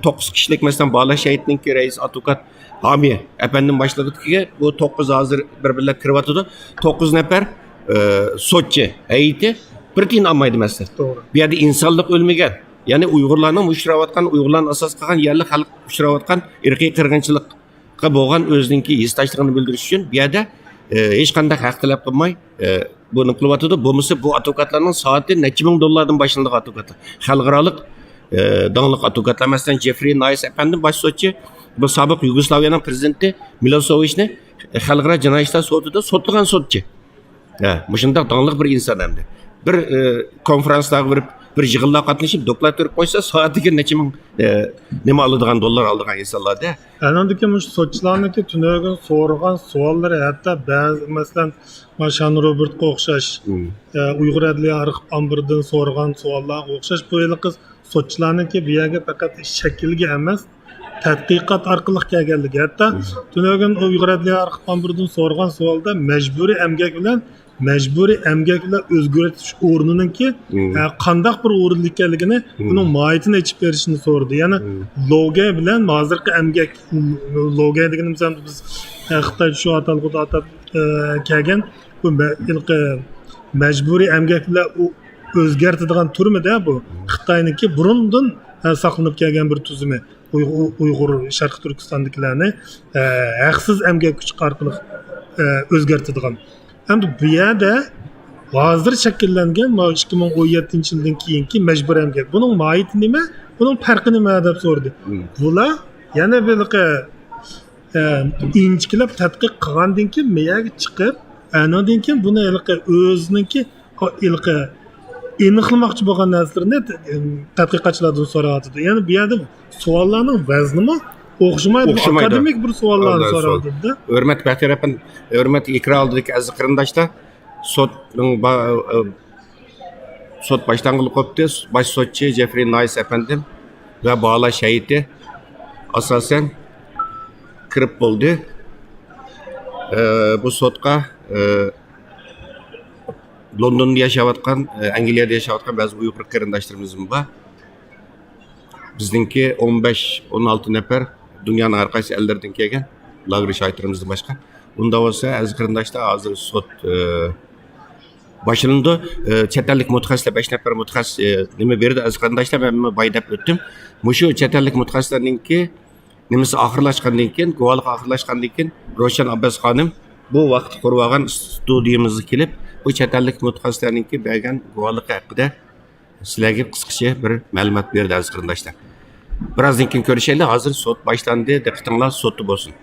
S1: 9 kishilik masalan Bala shahidninki rais advokat Hami apandim boshlig'iga bu 9 hozir bir-birlar kiryapti. 9 nafar sotchi hayiti bir tiyin olmaydi masalan. Bu yerda insonlik o'lmagan. Ya'ni Uyg'urlarning uchrayotgan, Uyg'urlarning asos qilgan yerli xalq uchrayotgan irqiy qirg'inchilikqa bo'lgan o'zininki hissdoshligini bildirish uchun bu yerda hech qanday haq talab qilmay buni qilyapti. Bo'lmasa bu advokatlarning soati necha ming dollardan boshlanadi advokatlar. Xalqaroliq donliq advokatlar masalan Jeffrey Nice apandim bosh sotchi bu sobiq Yugoslaviyaning prezidenti Milosevichni xalqaro jinoiy ishlar sudida sotlagan sotchi. Shunday donliq bir inson hamda. Bir konferanslarga berib bir yig'inlar qatnashib doklad berib qo'ysa soatiga necha ming nima oladigan dollar oladigan insonlarda.
S2: Anandaki mush sochlarniki tunogin so'rgan savollari hatto ba'zi masalan Mashan Robertga o'xshash Uyg'ur adliya arxiv ombiridan so'rgan savollarga o'xshash bu qiz sochlarniki bu yerga faqat shaklga emas tadqiqot orqali kelganligi. Hatto tunogin Uyg'ur adliya arxiv ombiridan so'rgan savolda majburiy emgak bilan mecburi emgek bilan o'zgartish o'rniniki qandaq bir o'rin ekanligini uning mohiyatini aytib berishini so'radi. Ya'ni loga bilan hozirgi emgak loga deganimiz biz Xitoy shu atalg'uda atab kelgan bu ilqi mecburi emgak bilan o'zgartiradigan turmida bu Xitoyniki burundan saqlanib kelgan bir tuzumi. Uygur Sharq Turkistondagilarni haqsiz emgak kuch orqali o'zgartiradigan. Endi bu yerda hozir shakllangan 2017-yildan keyingi majburiy emgak. Buning mohiyati nima? Buning farqi nima deb so'radi. Bular yana bir inchikilab tadqiq qilgandan keyin miyaga chiqib, andan keyin buni o'ziniki aniqlamoqchi bo'lgan narsalarni tadqiqotchilardan so'rayotdi. Ya'ni bu yerda savollarning vaznimi o'xshamaydi. Akademik bir savollarni so'rayotdi.
S1: Hurmat Batirapin, hurmat ekran oldidagi aziz qarindoshlar, sot başlanğılı koptu. Baş sotçu Jeffrey Nice efendim ve bağla şehidi asasen kirib bo'ldi. Bu sotqa Londonda yaşayotgan, Angliyada yaşayotgan bazı Uygur qarindoshlarimiz bor. Bizdinki 15-16 nefer dünyanın har qaysi ellerden kelgan lager şahitlerimizden başka. Bunda olsa aziz qarindoshlar hozir sot başlandı. Chet ellik mutaxassislar 5 nefer mutaxassis nima berdi aziz qarindoshlar, men baydab o'tdim. Mushu chet ellik mutaxassislarninki nimasi oxirlashgandan keyin, guvohlik oxirlashgandan keyin Roshan Abbas xonim bu vaqt qurib olgan studiyamizga kelib, bu chet ellik mutaxassislarninki bergan guvohligi haqida sizlarga qisqacha bir ma'lumot berdi aziz qarindoshlar. Birazdan keyin ko'rishaylik. Hozir sot boshlandi. Diqqatinglar sotda bo'lsin.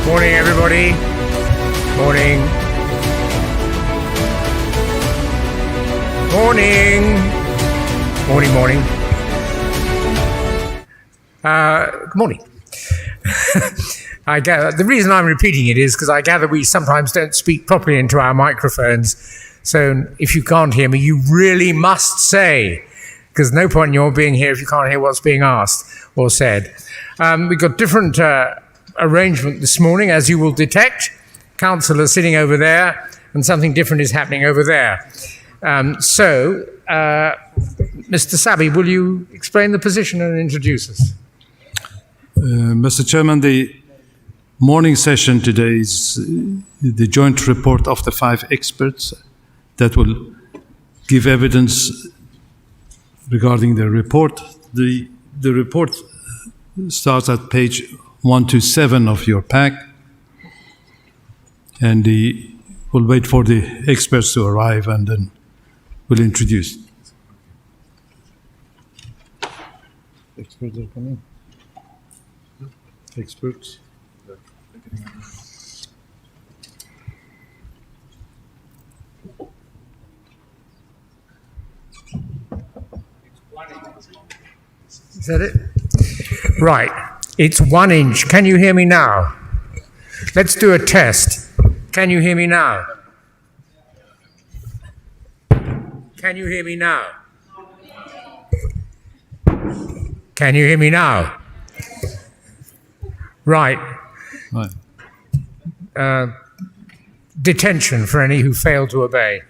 S3: Morning, everybody. Morning. Morning. Morning, morning. Good morning. I gather the reason I'm repeating it is because I gather we sometimes don't speak properly into our microphones. So if you can't hear me, you really must say, because no point in your being here if you can't hear what's being asked or said. We've got different arrangement this morning, as you will detect. Council are sitting over there, and something different is happening over there. Mr. Sabi, will you explain the position and introduce us?
S4: Mr. Chairman, the morning session today is the joint report of the 5 experts that will give evidence regarding the report. The report starts at page 127 of your pack, and we'll wait for the experts to arrive and then we'll introduce. Experts are coming. Experts.
S3: Is that it? Right. It's 1 inch. Can you hear me now? Let's do a test. Can you hear me now? Can you hear me now? Can you hear me now? Right.
S4: Right.
S3: Detention for any who fail to obey.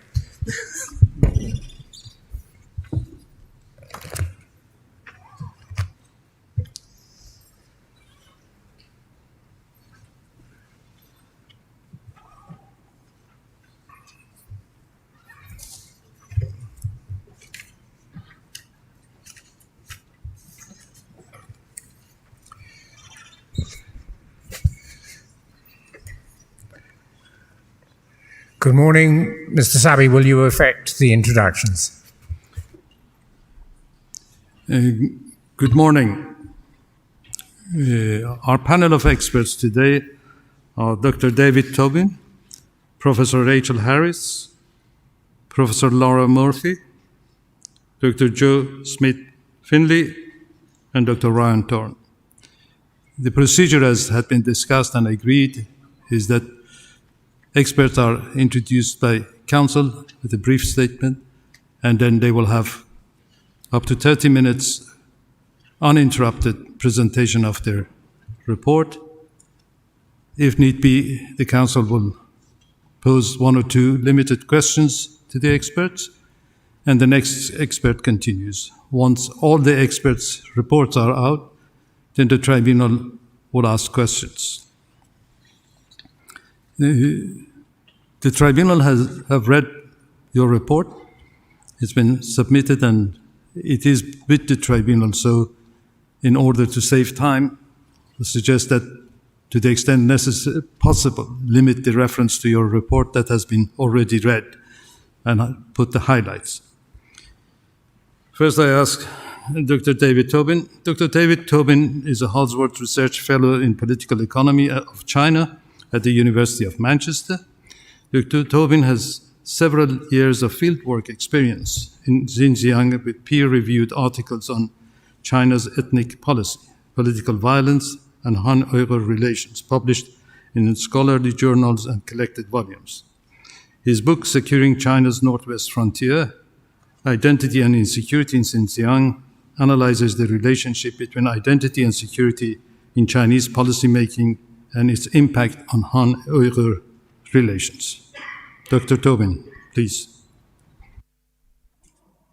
S3: Good morning. Mr. Sabi, will you effect the introductions?
S4: Good morning. Our panel of experts today are Dr. David Tobin, Professor Rachel Harris, Professor Laura Murphy, Dr. Joe Smith-Finley, and Dr. Ryan Thorne. The procedure, as had been discussed and agreed, is that experts are introduced by counsel with a brief statement, and then they will have up to 30 minutes uninterrupted presentation of their report. If need be, the counsel will pose one or two limited questions to the experts, and the next expert continues. Once all the experts' reports are out, then the tribunal will ask questions. The tribunal have read your report. It's been submitted and it is with the tribunal. So in order to save time, I suggest that to the extent necessary, possible, limit the reference to your report that has been already read and put the highlights. First, I ask Dr. David Tobin. Dr. David Tobin is a Halsworth Research Fellow in Political Economy of China at the University of Manchester. Dr. Tobin has several years of fieldwork experience in Xinjiang with peer-reviewed articles on China's ethnic policy, political violence, and Han-Uyghur relations, published in scholarly journals and collected volumes. His book, Securing China's Northwest Frontier, Identity and Insecurity in Xinjiang, analyzes the relationship between identity and security in Chinese policymaking and its impact on Han-Uyghur relations. Dr. Tobin, please.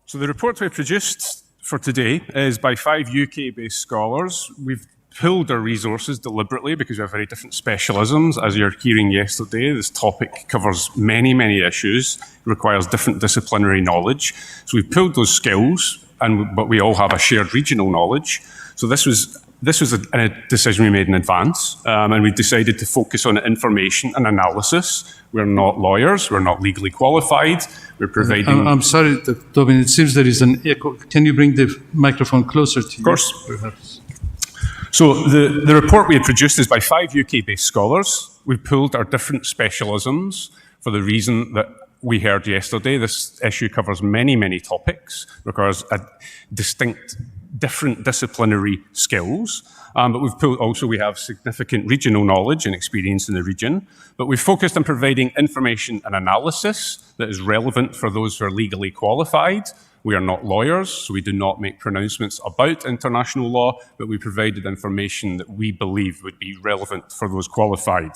S5: So the report we produced for today is by 5 UK-based scholars. We've pooled our resources deliberately because we have very different specialisms. As you're hearing yesterday, this topic covers many, many issues, requires different disciplinary knowledge. So we've pooled those skills, but we all have a shared regional knowledge. So this was a decision we made in advance, and we decided to focus on information and analysis. We're not lawyers, we're not legally qualified, we're providing...
S4: I'm sorry, Tobin, it seems there is an echo. Can you bring the microphone closer to you?
S5: Of course.
S4: Perhaps.
S5: So the report we had produced is by 5 UK-based scholars. We pooled our different specialisms for the reason that we heard yesterday. This issue covers many, many topics, requires a distinct, different disciplinary skills. But we have significant regional knowledge and experience in the region. But we've focused on providing information and analysis that is relevant for those who are legally qualified. We are not lawyers, so we do not make pronouncements about international law, but we provided information that we believe would be relevant for those qualified.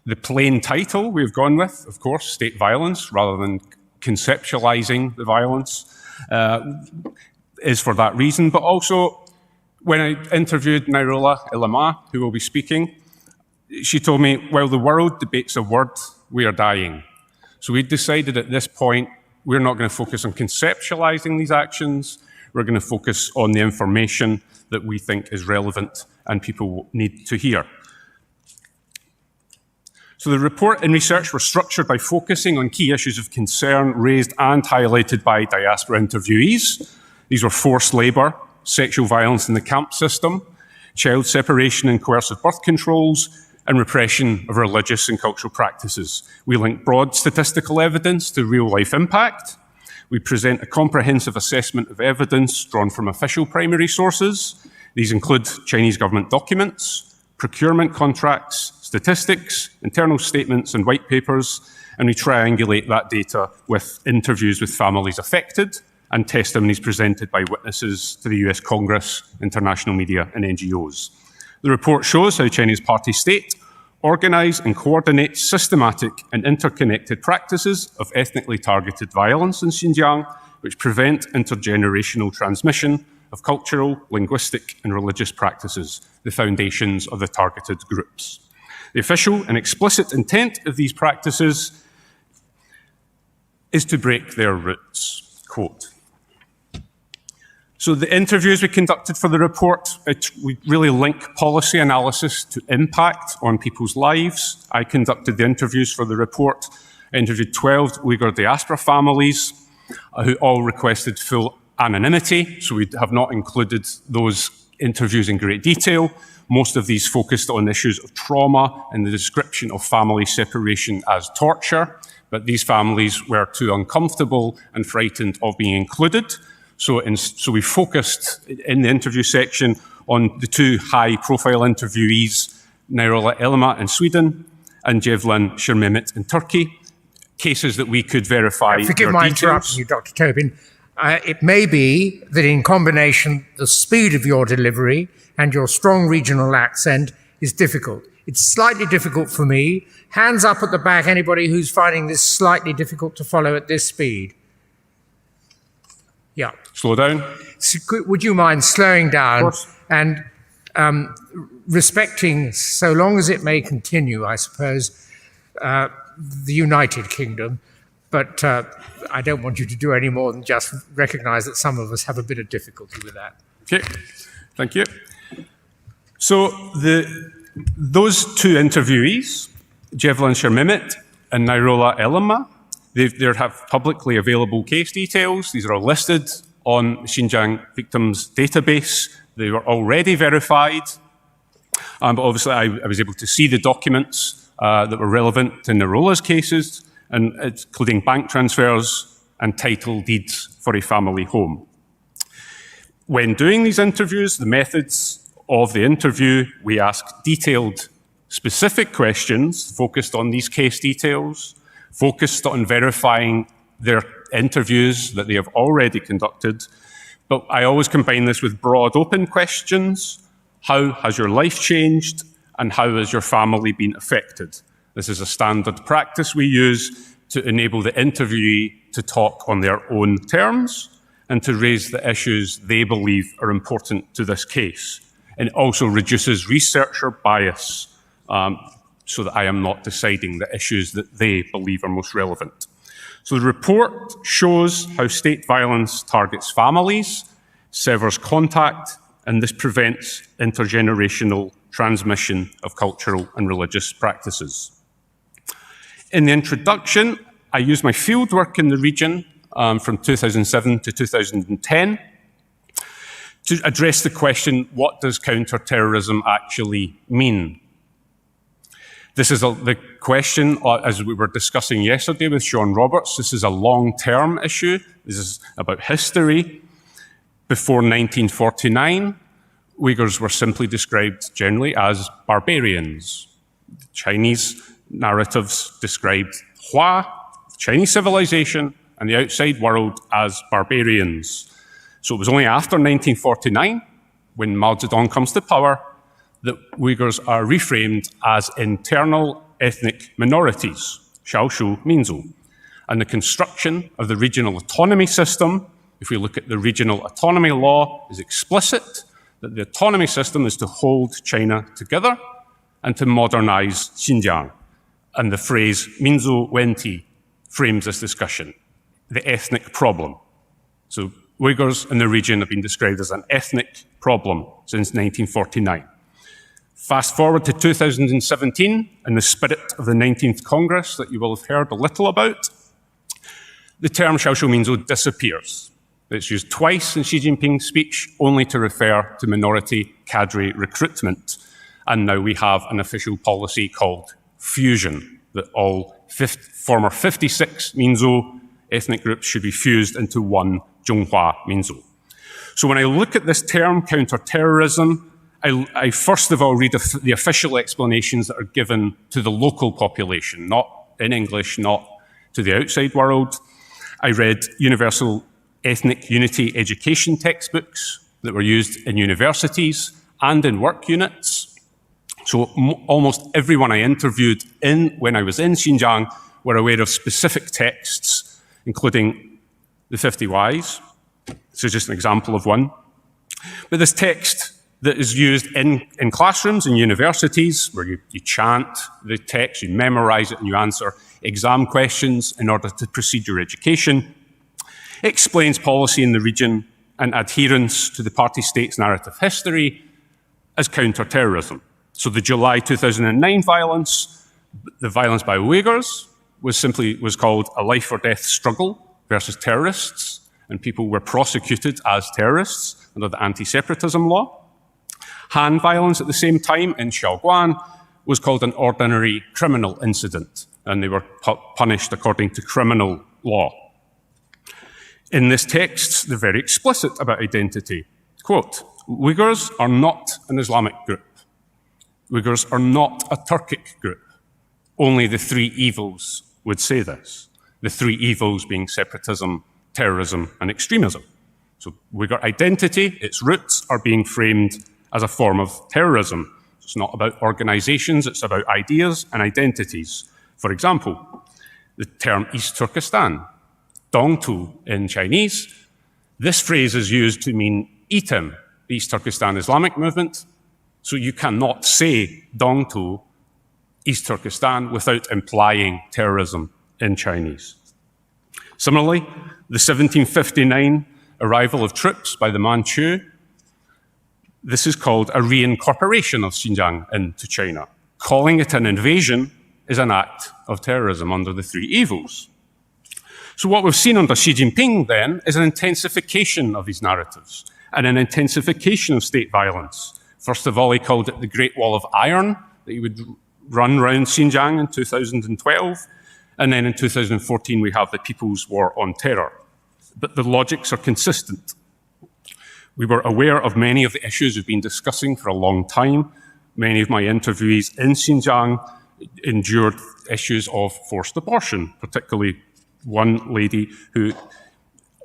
S5: The plain title we've gone with, of course, state violence, rather than conceptualizing the violence, is for that reason. But also, when I interviewed Nairola Ilama, who will be speaking, she told me, while the world debates a word, we are dying. So we decided at this point, we're not going to focus on conceptualizing these actions. We're going to focus on the information that we think is relevant and people need to hear. So the report and research were structured by focusing on key issues of concern raised and highlighted by diaspora interviewees. These were forced labour, sexual violence in the camp system, child separation and coercive birth controls, and repression of religious and cultural practices. We link broad statistical evidence to real-life impact. We present a comprehensive assessment of evidence drawn from official primary sources. These include Chinese government documents, procurement contracts, statistics, internal statements and white papers, and we triangulate that data with interviews with families affected and testimonies presented by witnesses to the US Congress, international media and NGOs. The report shows how China's party state organise and coordinate systematic and interconnected practices of ethnically targeted violence in Xinjiang, which prevent intergenerational transmission of cultural, linguistic and religious practices, the foundations of the targeted groups. The official and explicit intent of these practices is to break their roots. Quote. So the interviews we conducted for the report, we really link policy analysis to impact on people's lives. I conducted the interviews for the report I interviewed 12 Uyghur diaspora families who all requested full anonymity, so we have not included those interviews in great detail. Most of these focused on issues of trauma and the description of family separation as torture, but these families were too uncomfortable and frightened of being included. So we focused in the interview section on the two high-profile interviewees, Nairola Elma in Sweden and Cevlan Şirmemit in Turkey, cases that we could verify.
S3: Forgive my interrupting you, Dr. Tobin. It may be that in combination, the speed of your delivery and your strong regional accent is difficult. It's slightly difficult for me. Hands up at the back, anybody who's finding this slightly difficult to follow at this speed. Yeah.
S5: Slow down.
S3: So would you mind slowing down and respecting, so long as it may continue, I suppose, the United Kingdom, but I don't want you to do any more than just recognize that some of us have a bit of difficulty with that.
S5: Okay, thank you. So those two interviewees, Cevlan Şirmemit and Nairola Elma, they have publicly available case details. These are listed on Xinjiang Victims Database. They were already verified, but obviously I was able to see the documents that were relevant to Nairola's cases, and including bank transfers and title deeds for a family home. When doing these interviews, the methods of the interview, we asked detailed, specific questions focused on these case details, focused on verifying their interviews that they have already conducted. But I always combine this with broad, open questions. How has your life changed? And how has your family been affected? This is a standard practice we use to enable the interviewee to talk on their own terms and to raise the issues they believe are important to this case. And it also reduces researcher bias so that I am not deciding the issues that they believe are most relevant. So the report shows how state violence targets families, severs contact, and this prevents intergenerational transmission of cultural and religious practices. In the introduction, I used my fieldwork in the region from 2007 to 2010 to address the question, what does counter-terrorism actually mean? This is the question, as we were discussing yesterday with Sean Roberts, this is a long-term issue. This is about history. Before 1949, Uyghurs were simply described generally as barbarians. The Chinese narratives described Hua, Chinese civilization, and the outside world as barbarians. So it was only after 1949, when Mao Zedong comes to power, that Uyghurs are reframed as internal ethnic minorities, Xiaoshu Minzu. And the construction of the regional autonomy system, if we look at the regional autonomy law, is explicit that the autonomy system is to hold China together and to modernize Xinjiang. And the phrase Minzu Wenti frames this discussion, the ethnic problem. So Uyghurs in the region have been described as an ethnic problem since 1949. Fast forward to 2017, in the spirit of the 19th Congress that you will have heard a little about, the term Xiaoshu Minzu disappears. It's used twice in Xi Jinping's speech, only to refer to minority cadre recruitment. And now we have an official policy called fusion, that all former 56 Minzu ethnic groups should be fused into one Zhonghua Minzu. So when I look at this term, counter-terrorism, I first of all read the official explanations that are given to the local population, not in English, not to the outside world. I read universal ethnic unity education textbooks that were used in universities and in work units. So almost everyone I interviewed when I was in Xinjiang were aware of specific texts, including the 50 Whys. This is just an example of one. But this text that is used in classrooms and universities, where you chant the text, you memorize it, and you answer exam questions in order to proceed your education, explains policy in the region and adherence to the party state's narrative history as counter-terrorism. So the July 2009 violence, the violence by Uyghurs, was called a life or death struggle versus terrorists, and people were prosecuted as terrorists under the anti-separatism law. Han violence at the same time in Shaoguan was called an ordinary criminal incident, and they were punished according to criminal law. In this text, they're very explicit about identity. Quote, Uyghurs are not an Islamic group. Uyghurs are not a Turkic group. Only the three evils would say this. The three evils being separatism, terrorism, and extremism. So Uyghur identity, its roots, are being framed as a form of terrorism. It's not about organizations, it's about ideas and identities. For example, the term East Turkestan, Dongtu in Chinese, this phrase is used to mean ETIM, the East Turkestan Islamic Movement. So you cannot say Dongtu, East Turkestan, without implying terrorism in Chinese. Similarly, the 1759 arrival of troops by the Manchu, this is called a reincorporation of Xinjiang into China. Calling it an invasion is an act of terrorism under the three evils. So what we've seen under Xi Jinping then is an intensification of these narratives and an intensification of state violence. First of all, he called it the Great Wall of Iron that he would run round Xinjiang in 2012. And then in 2014, we have the People's War on Terror. But the logics are consistent. We were aware of many of the issues we've been discussing for a long time. Many of my interviewees in Xinjiang endured issues of forced abortion, particularly one lady who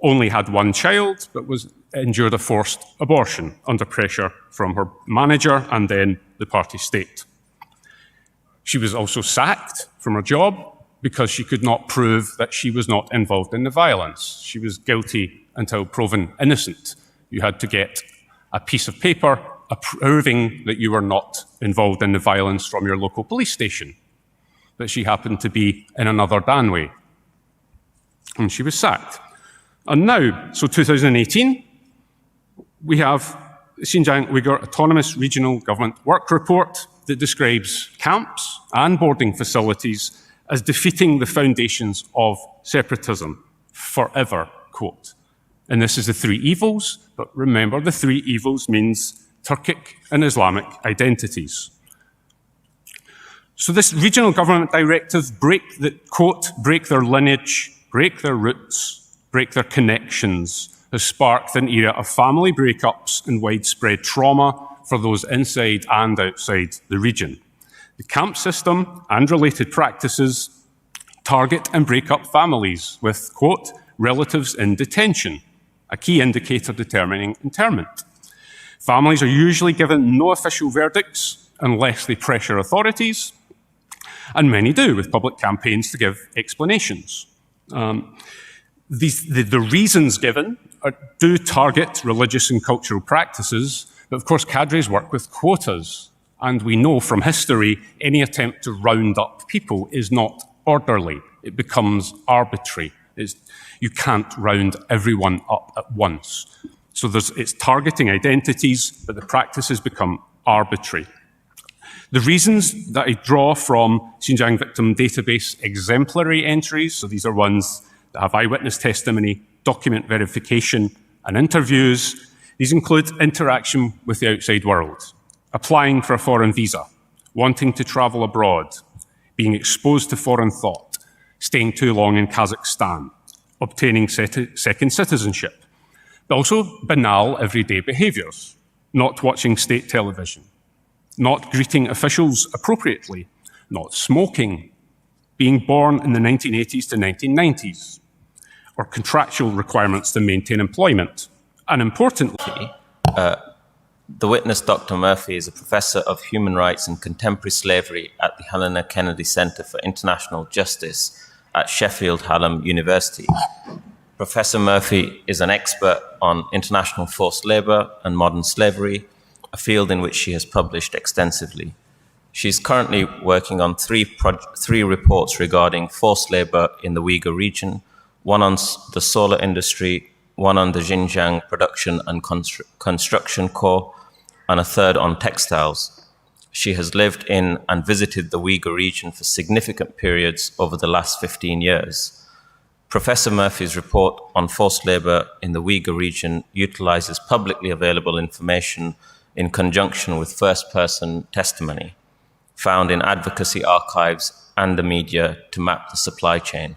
S5: only had one child, but endured a forced abortion under pressure from her manager and then the party state. She was also sacked from her job because she could not prove that she was not involved in the violence. She was guilty until proven innocent. You had to get a piece of paper proving that you were not involved in the violence from your local police station, that she happened to be in another Danwei. And she was sacked. And now, so 2018, we have the Xinjiang Uyghur Autonomous Regional Government Work Report that describes camps and boarding facilities as defeating the foundations of separatism forever, quote. And this is the three evils, but remember the three evils means Turkic and Islamic identities. So this regional government directive break their lineage, break their roots, break their connections, has sparked an era of family breakups and widespread trauma for those inside and outside the region. The camp system and related practices target and break up families with, quote, relatives in detention, a key indicator determining internment. Families are usually given no official verdicts unless they pressure authorities, and many do, with public campaigns to give explanations. The reasons given do target religious and cultural practices, but of course cadres work with quotas, and we know from history any attempt to round up people is not orderly. It becomes arbitrary. You can't round everyone up at once. So it's targeting identities, but the practices become arbitrary. The reasons that I draw from Xinjiang Victim Database exemplary entries, so these are ones that have eyewitness testimony, document verification, and interviews. These include interaction with the outside world, applying for a foreign visa, wanting to travel abroad, being exposed to foreign thought, staying too long in Kazakhstan, obtaining second citizenship, but also banal everyday behaviours, not watching state television, not greeting officials appropriately, not smoking, being born in the 1980s to 1990s, or contractual requirements to maintain employment. And importantly,
S6: the witness, Dr. Murphy, is a professor of human rights and contemporary slavery at the Helena Kennedy Center for International Justice at Sheffield Hallam University. Professor Murphy is an expert on international forced labor and modern slavery, a field in which she has published extensively. She's currently working on three reports regarding forced labor in the Uyghur region, one on the solar industry, one on the Xinjiang Production and Construction Corps, and a third on textiles. She has lived in and visited the Uyghur region for significant periods over the last 15 years. Professor Murphy's report on forced labor in the Uyghur region utilizes publicly available information in conjunction with first-person testimony found in advocacy archives and the media to map the supply chain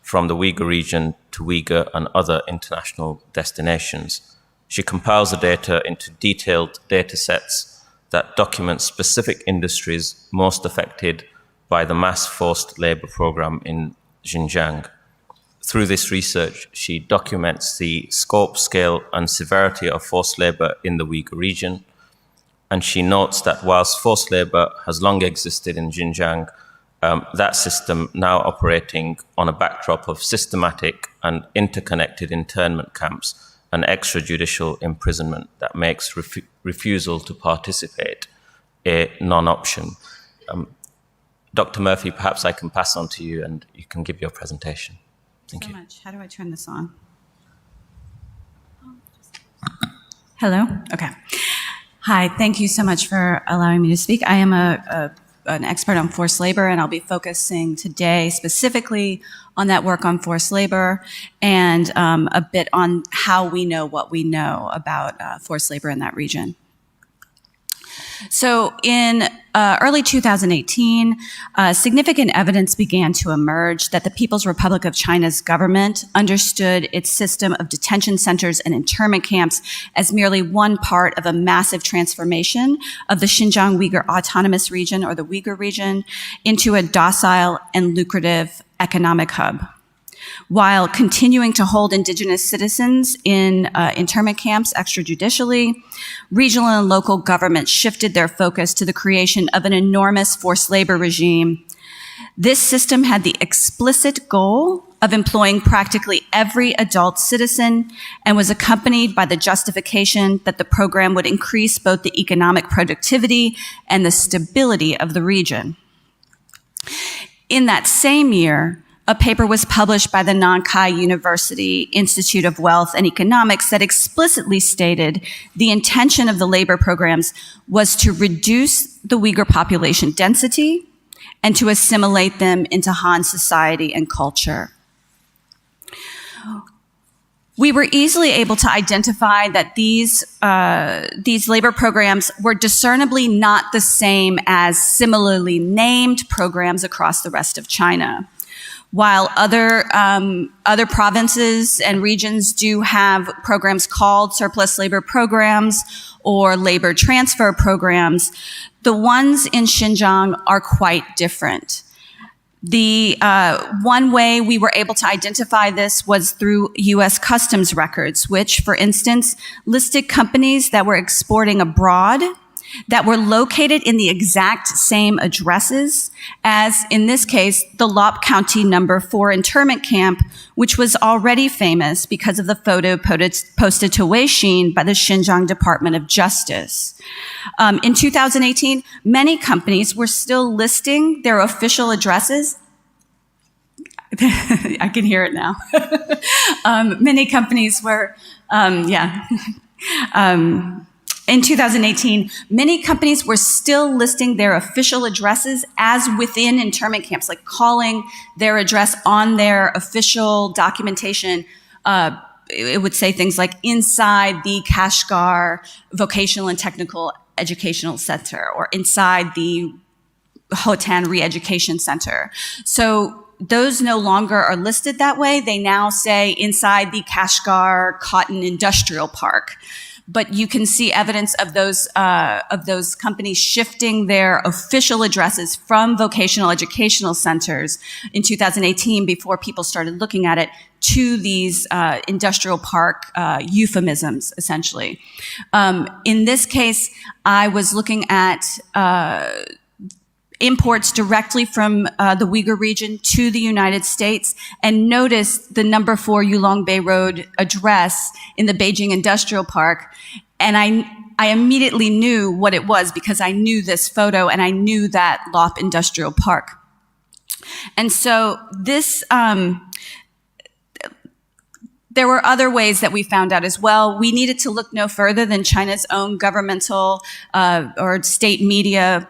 S6: from the Uyghur region to Uyghur and other international destinations. She compiles the data into detailed data sets that document specific industries most affected by the mass forced labor program in Xinjiang. Through this research, she documents the scope, scale, and severity of forced labor in the Uyghur region, and she notes that whilst forced labor has long existed in Xinjiang, that system now operating on a backdrop of systematic and interconnected internment camps and extrajudicial imprisonment that makes refusal to participate a non-option. Dr. Murphy, perhaps I can pass on to you and you can give your presentation. Thank you
S7: so much. How do I turn this on? Hello? Okay. Hi, thank you so much for allowing me to speak. I am an expert on forced labor, and I'll be focusing today specifically on that work on forced labor and a bit on how we know what we know about forced labor in that region. So in early 2018, significant evidence began to emerge that the People's Republic of China's government understood its system of detention centers and internment camps as merely one part of a massive transformation of the Xinjiang Uyghur Autonomous Region, or the Uyghur region, into a docile and lucrative economic hub, while continuing to hold indigenous citizens in internment camps extrajudicially. Regional and local governments shifted their focus to the creation of an enormous forced labor regime. This system had the explicit goal of employing practically every adult citizen and was accompanied by the justification that the program would increase both the economic productivity and the stability of the region. In that same year, a paper was published by the Nankai University Institute of Wealth and Economics that explicitly stated the intention of the labor programs was to reduce the Uyghur population density and to assimilate them into Han society and culture. We were easily able to identify that these labor programs were discernibly not the same as similarly named programs across the rest of China. While other provinces and regions do have programs called surplus labor programs or labor transfer programs, the ones in Xinjiang are quite different. The one way we were able to identify this was through U.S. customs records, which, for instance, listed companies that were exporting abroad that were located in the exact same addresses as, in this case, the Lop County No. 4 internment camp, which was already famous because of the photo posted to Weixin by the Xinjiang Department of Justice. In 2018, many companies were still listing their official addresses. I can hear it now. Many companies were, in 2018, many companies were still listing their official addresses as within internment camps, like calling their address on their official documentation. It would say things like inside the Kashgar Vocational and Technical Educational Center or inside the Hotan Re-Education Center. So those no longer are listed that way. They now say inside the Kashgar Cotton Industrial Park. But you can see evidence of those companies shifting their official addresses from vocational educational centers in 2018 before people started looking at it to these industrial park euphemisms, essentially. In this case, I was looking at imports directly from the Uyghur region to the United States and noticed the No. 4 Yulongbei Road address in the Beijing Industrial Park. And I immediately knew what it was because I knew this photo and I knew that Lop Industrial Park. And so this, there were other ways that we found out as well. We needed to look no further than China's own governmental or state media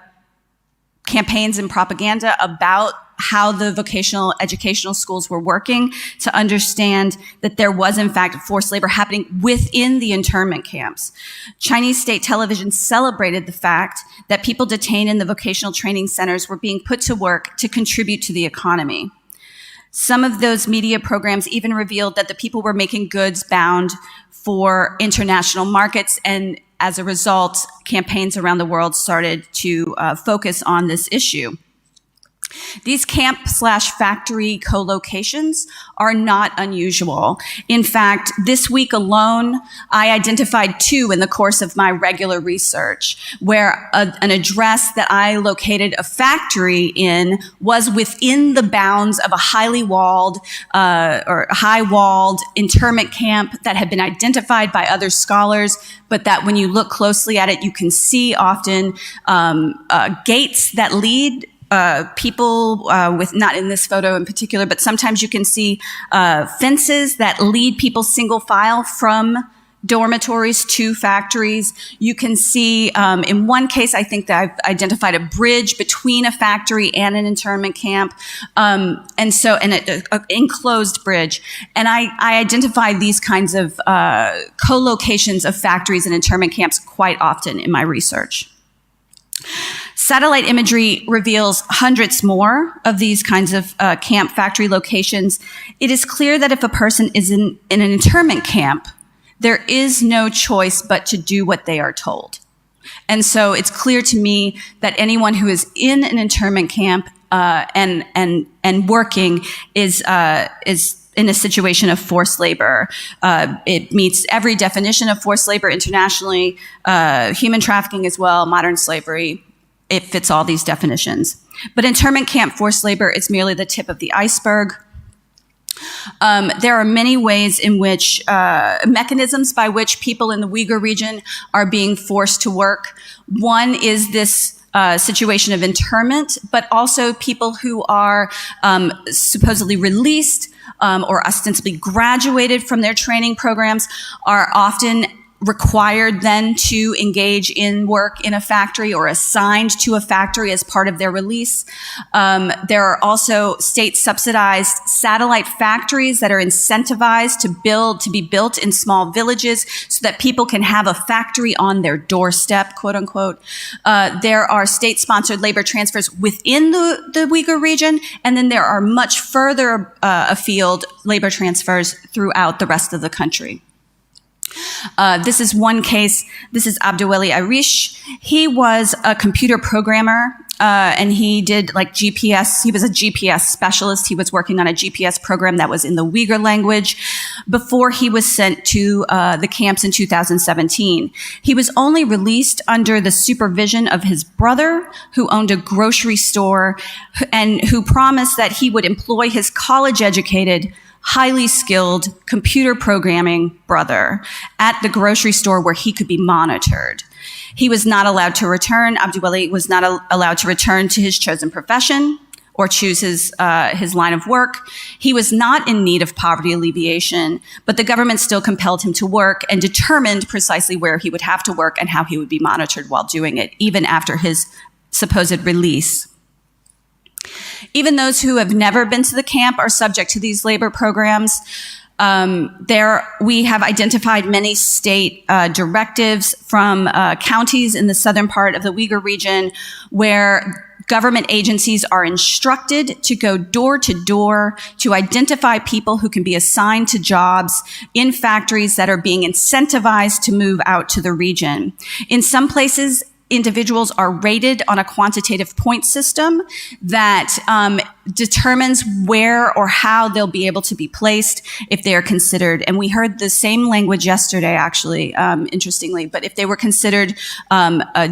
S7: campaigns and propaganda about how the vocational educational schools were working to understand that there was, in fact, forced labor happening within the internment camps. Chinese state television celebrated the fact that people detained in the vocational training centers were being put to work to contribute to the economy. Some of those media programs even revealed that the people were making goods bound for international markets, and as a result, campaigns around the world started to focus on this issue. These camp/factory co-locations are not unusual. In fact, this week alone, I identified 2 in the course of my regular research, where an address that I located a factory in was within the bounds of a highly walled or high-walled internment camp that had been identified by other scholars, but that when you look closely at it, you can see often gates that lead people with, not in this photo in particular, but sometimes you can see fences that lead people single file from dormitories to factories. You can see, in one case, I think that I've identified a bridge between a factory and an internment camp, and an enclosed bridge. And I identified these kinds of co-locations of factories and internment camps quite often in my research. Satellite imagery reveals hundreds more of these kinds of camp factory locations. It is clear that if a person is in an internment camp, there is no choice but to do what they are told. And so it's clear to me that anyone who is in an internment camp and working is in a situation of forced labor. It meets every definition of forced labor internationally, human trafficking as well, modern slavery. It fits all these definitions. But internment camp forced labor is merely the tip of the iceberg. There are many ways in which, mechanisms by which people in the Uyghur region are being forced to work. One is this situation of internment, but also people who are supposedly released or ostensibly graduated from their training programs are often required then to engage in work in a factory or assigned to a factory as part of their release. There are also state-subsidized satellite factories that are incentivized to be built in small villages so that people can have a factory on their doorstep, quote unquote. There are state-sponsored labor transfers within the Uyghur region, and then there are much further afield labor transfers throughout the rest of the country. This is one case. This is Abdoueli Arish. He was a computer programmer, and he did like GPS. He was a GPS specialist. He was working on a GPS program that was in the Uyghur language before he was sent to the camps in 2017. He was only released under the supervision of his brother, who owned a grocery store and who promised that he would employ his college-educated, highly skilled computer programming brother at the grocery store where he could be monitored. He was not allowed to return. Abdoueli was not allowed to return to his chosen profession or choose his line of work. He was not in need of poverty alleviation, but the government still compelled him to work and determined precisely where he would have to work and how he would be monitored while doing it, even after his supposed release. Even those who have never been to the camp are subject to these labor programs. We have identified many state directives from counties in the southern part of the Uyghur region where government agencies are instructed to go door to door to identify people who can be assigned to jobs in factories that are being incentivized to move out to the region. In some places, individuals are rated on a quantitative point system that determines where or how they'll be able to be placed if they are considered. And we heard the same language yesterday, actually, interestingly. But if they were considered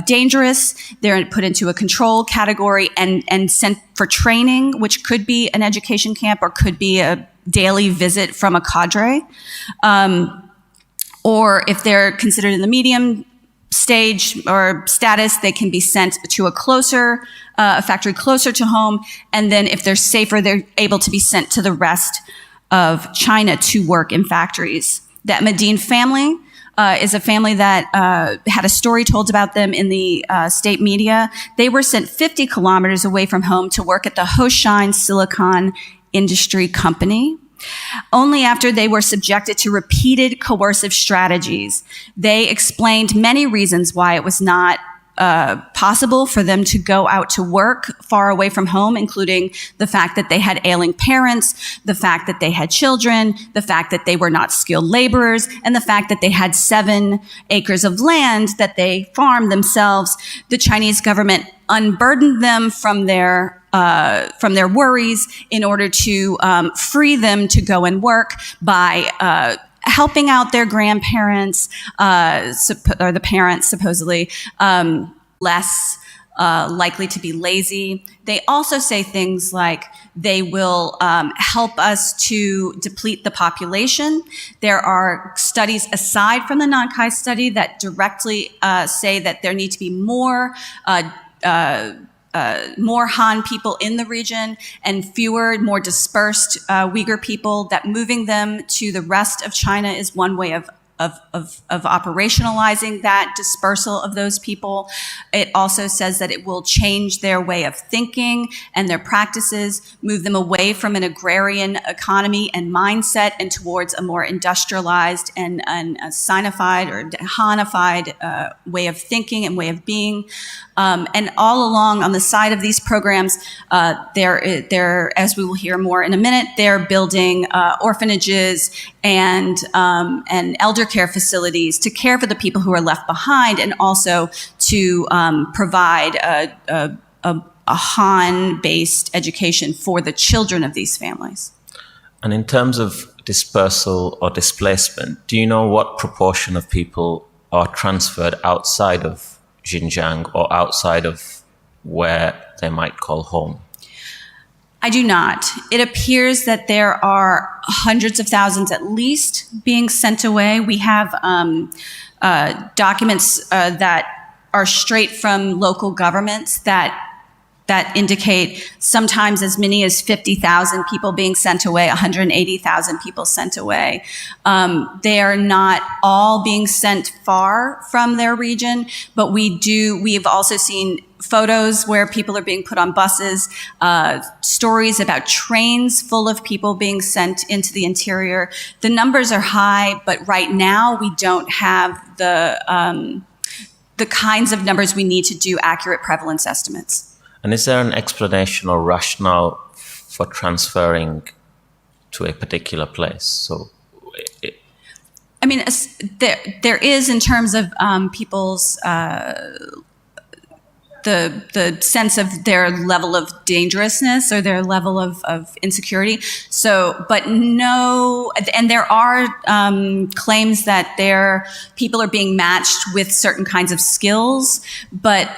S7: dangerous, they're put into a control category and sent for training, which could be an education camp or could be a daily visit from a cadre. Or if they're considered in the medium stage or status, they can be sent to a factory closer to home. And then if they're safer, they're able to be sent to the rest of China to work in factories. The Ahmadine family is a family that had a story told about them in the state media. They were sent 50 kilometers away from home to work at the Hoshine Silicon Industry Company. Only after they were subjected to repeated coercive strategies, they explained many reasons why it was not possible for them to go out to work far away from home, including the fact that they had ailing parents, the fact that they had children, the fact that they were not skilled laborers, and the fact that they had 7 acres of land that they farmed themselves. The Chinese government unburdened them from their worries in order to free them to go and work by helping out their grandparents, or the parents supposedly, less likely to be lazy. They also say things like they will help us to deplete the population. There are studies aside from the Nankai study that directly say that there need to be more Han people in the region and fewer, more dispersed Uyghur people, that moving them to the rest of China is one way of operationalizing that dispersal of those people. It also says that it will change their way of thinking and their practices, move them away from an agrarian economy and mindset and towards a more industrialized and a Sinified or Hanified way of thinking and way of being. And all along on the side of these programs, they're, as we will hear more in a minute, they're building orphanages and elder care facilities to care for the people who are left behind, and also to provide a Han-based education for the children of these families.
S6: And in terms of dispersal or displacement, do you know what proportion of people are transferred outside of Xinjiang or outside of where they might call home?
S7: I do not. It appears that there are hundreds of thousands at least being sent away. We have documents that are straight from local governments that indicate sometimes as many as 50,000 people being sent away, 180,000 people sent away. They are not all being sent far from their region, but we have also seen photos where people are being put on buses, stories about trains full of people being sent into the interior. The numbers are high, but right now we don't have the kinds of numbers we need to do accurate prevalence estimates.
S6: And is there an explanation or rationale for transferring to a particular place? So,
S7: I mean, there is, in terms of people's the sense of their level of dangerousness or their level of insecurity. So, but no, and there are claims that people are being matched with certain kinds of skills, but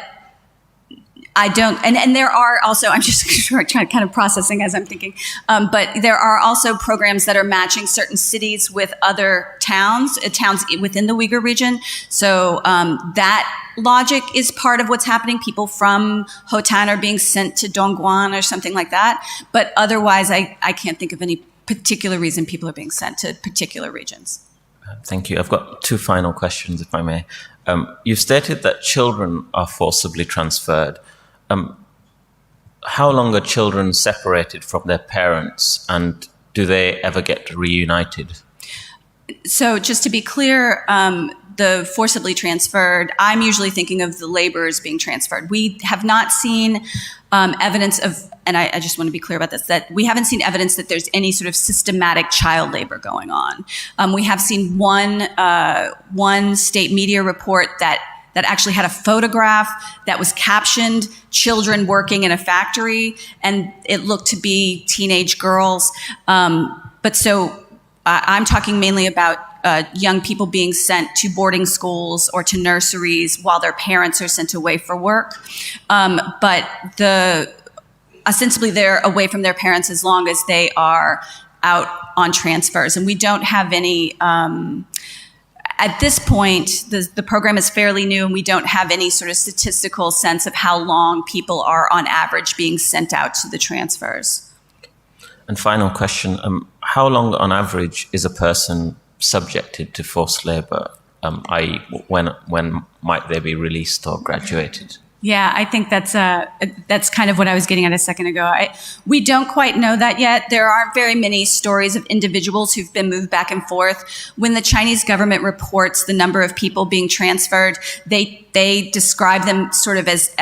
S7: I don't, and there are also, I'm just trying to kind of processing as I'm thinking, but there are also programs that are matching certain cities with other towns within the Uyghur region. So that logic is part of what's happening. People from Hotan are being sent to Dongguan or something like that. But otherwise, I can't think of any particular reason people are being sent to particular regions.
S6: Thank you. I've got 2 final questions, if I may. You've stated that children are forcibly transferred. How long are children separated from their parents, and do they ever get reunited?
S7: So just to be clear, the forcibly transferred, I'm usually thinking of the laborers being transferred. We have not seen evidence of, and I just want to be clear about this, that we haven't seen evidence that there's any sort of systematic child labor going on. We have seen one state media report that actually had a photograph that was captioned children working in a factory, and it looked to be teenage girls. But so I'm talking mainly about young people being sent to boarding schools or to nurseries while their parents are sent away for work. But ostensibly they're away from their parents as long as they are out on transfers. And we don't have any, at this point, the program is fairly new, and we don't have any sort of statistical sense of how long people are on average being sent out to the transfers.
S6: And final question, how long on average is a person subjected to forced labor i.e., when might they be released or graduated?
S7: Yeah, I think that's kind of what I was getting at a second ago. We don't quite know that yet. There aren't very many stories of individuals who've been moved back and forth. When the Chinese government reports the number of people being transferred, they describe them sort of as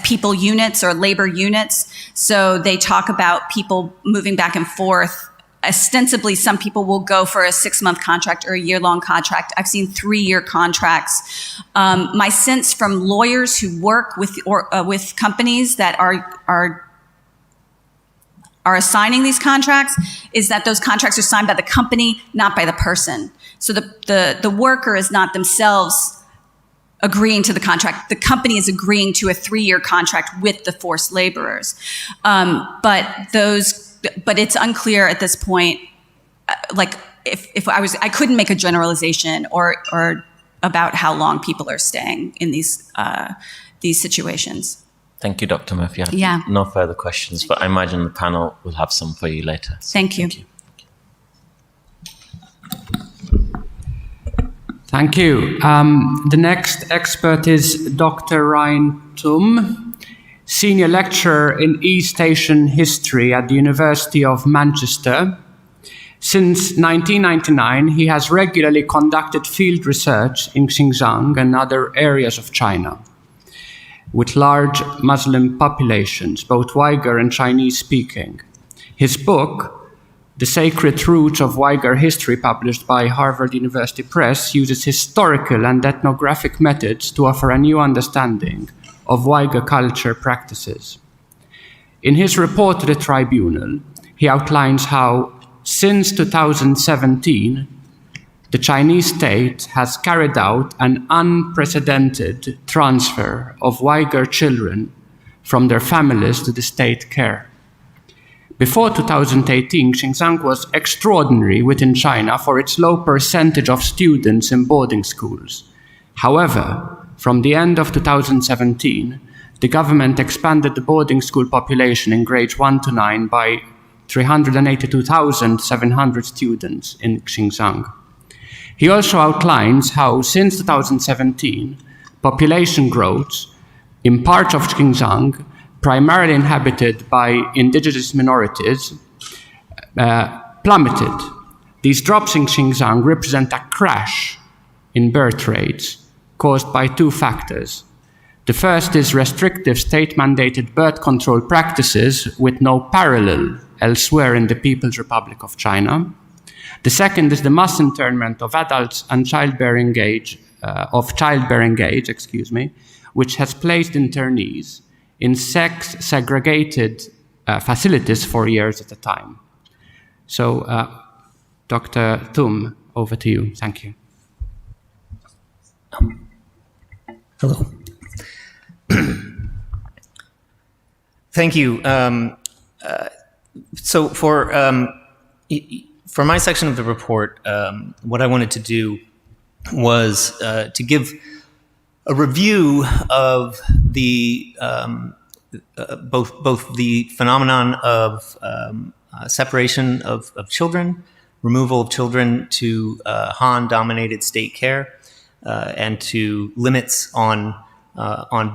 S7: people units or labor units. So they talk about people moving back and forth. Ostensibly, some people will go for a 6-month contract or a year-long contract. I've seen 3-year contracts. My sense from lawyers who work with companies that are assigning these contracts is that those contracts are signed by the company, not by the person. So the worker is not themselves agreeing to the contract. The company is agreeing to a 3-year contract with the forced laborers. But it's unclear at this point, like if I couldn't make a generalization or about how long people are staying in these situations.
S6: Thank you, Dr. Murphy. I have
S7: Yeah.
S6: no further questions, but I imagine the panel will have some for you later. So
S7: Thank you.
S8: Thank you. The next expert is Dr. Ryan Tum, Senior Lecturer in East Asian History at the University of Manchester. Since 1999, he has regularly conducted field research in Xinjiang and other areas of China with large Muslim populations, both Uyghur and Chinese-speaking. His book, The Sacred Roots of Uyghur History, published by Harvard University Press, uses historical and ethnographic methods to offer a new understanding of Uyghur culture practices. In his report to the tribunal, he outlines how, since 2017, the Chinese state has carried out an unprecedented transfer of Uyghur children from their families to the state care. Before 2018, Xinjiang was extraordinary within China for its low percentage of students in boarding schools. However, from the end of 2017, the government expanded the boarding school population in grades 1 to 9 by 382,700 students in Xinjiang. He also outlines how, since 2017, population growth in parts of Xinjiang, primarily inhabited by indigenous minorities, plummeted. These drops in Xinjiang represent a crash in birth rates caused by 2 factors. The first is restrictive state-mandated birth control practices with no parallel elsewhere in the People's Republic of China. The second is the mass internment of adults and childbearing age, which has placed internees in sex-segregated facilities for years at a time. So, Dr. Tum, over to you. Thank you.
S9: Hello. Thank you. So for my section of the report, what I wanted to do was to give a review of the both the phenomenon of separation of children, removal of children to Han-dominated state care, and to limits on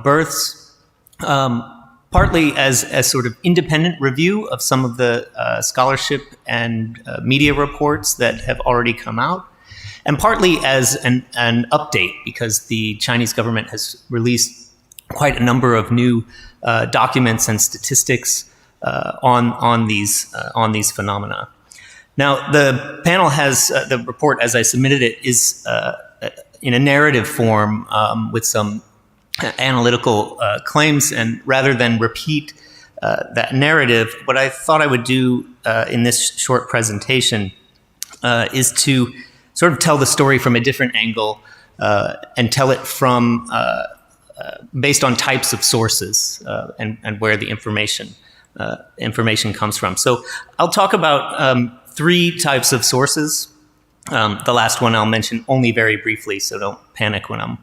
S9: births, partly as sort of independent review of some of the scholarship and media reports that have already come out, and partly as an update, because the Chinese government has released quite a number of new documents and statistics on these phenomena. Now, the panel has the report, as I submitted it, is in a narrative form with some analytical claims, and rather than repeat that narrative, what I thought I would do in this short presentation is to sort of tell the story from a different angle and tell it from based on types of sources and where the information comes from. So I'll talk about 3 types of sources. The last one I'll mention only very briefly, so don't panic when I'm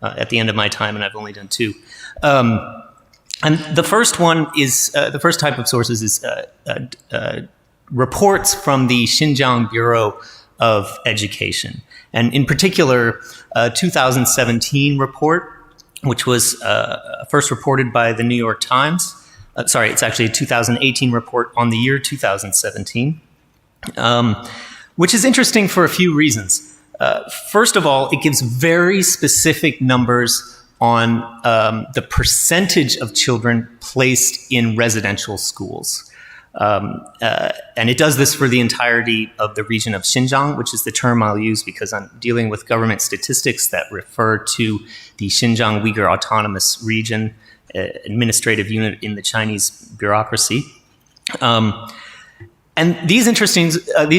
S9: at the end of my time and I've only done 2. And the first one is, the first type of sources is reports from the Xinjiang Bureau of education. And in particular, a 2017 report, which was first reported by the New York Times. Sorry, it's actually a 2018 report on the year 2017, which is interesting for a few reasons. First of all, it gives very specific numbers on the percentage of children placed in residential schools. And it does this for the entirety of the region of Xinjiang, which is the term I'll use because I'm dealing with government statistics that refer to the Xinjiang Uyghur Autonomous Region, administrative unit in the Chinese bureaucracy. And these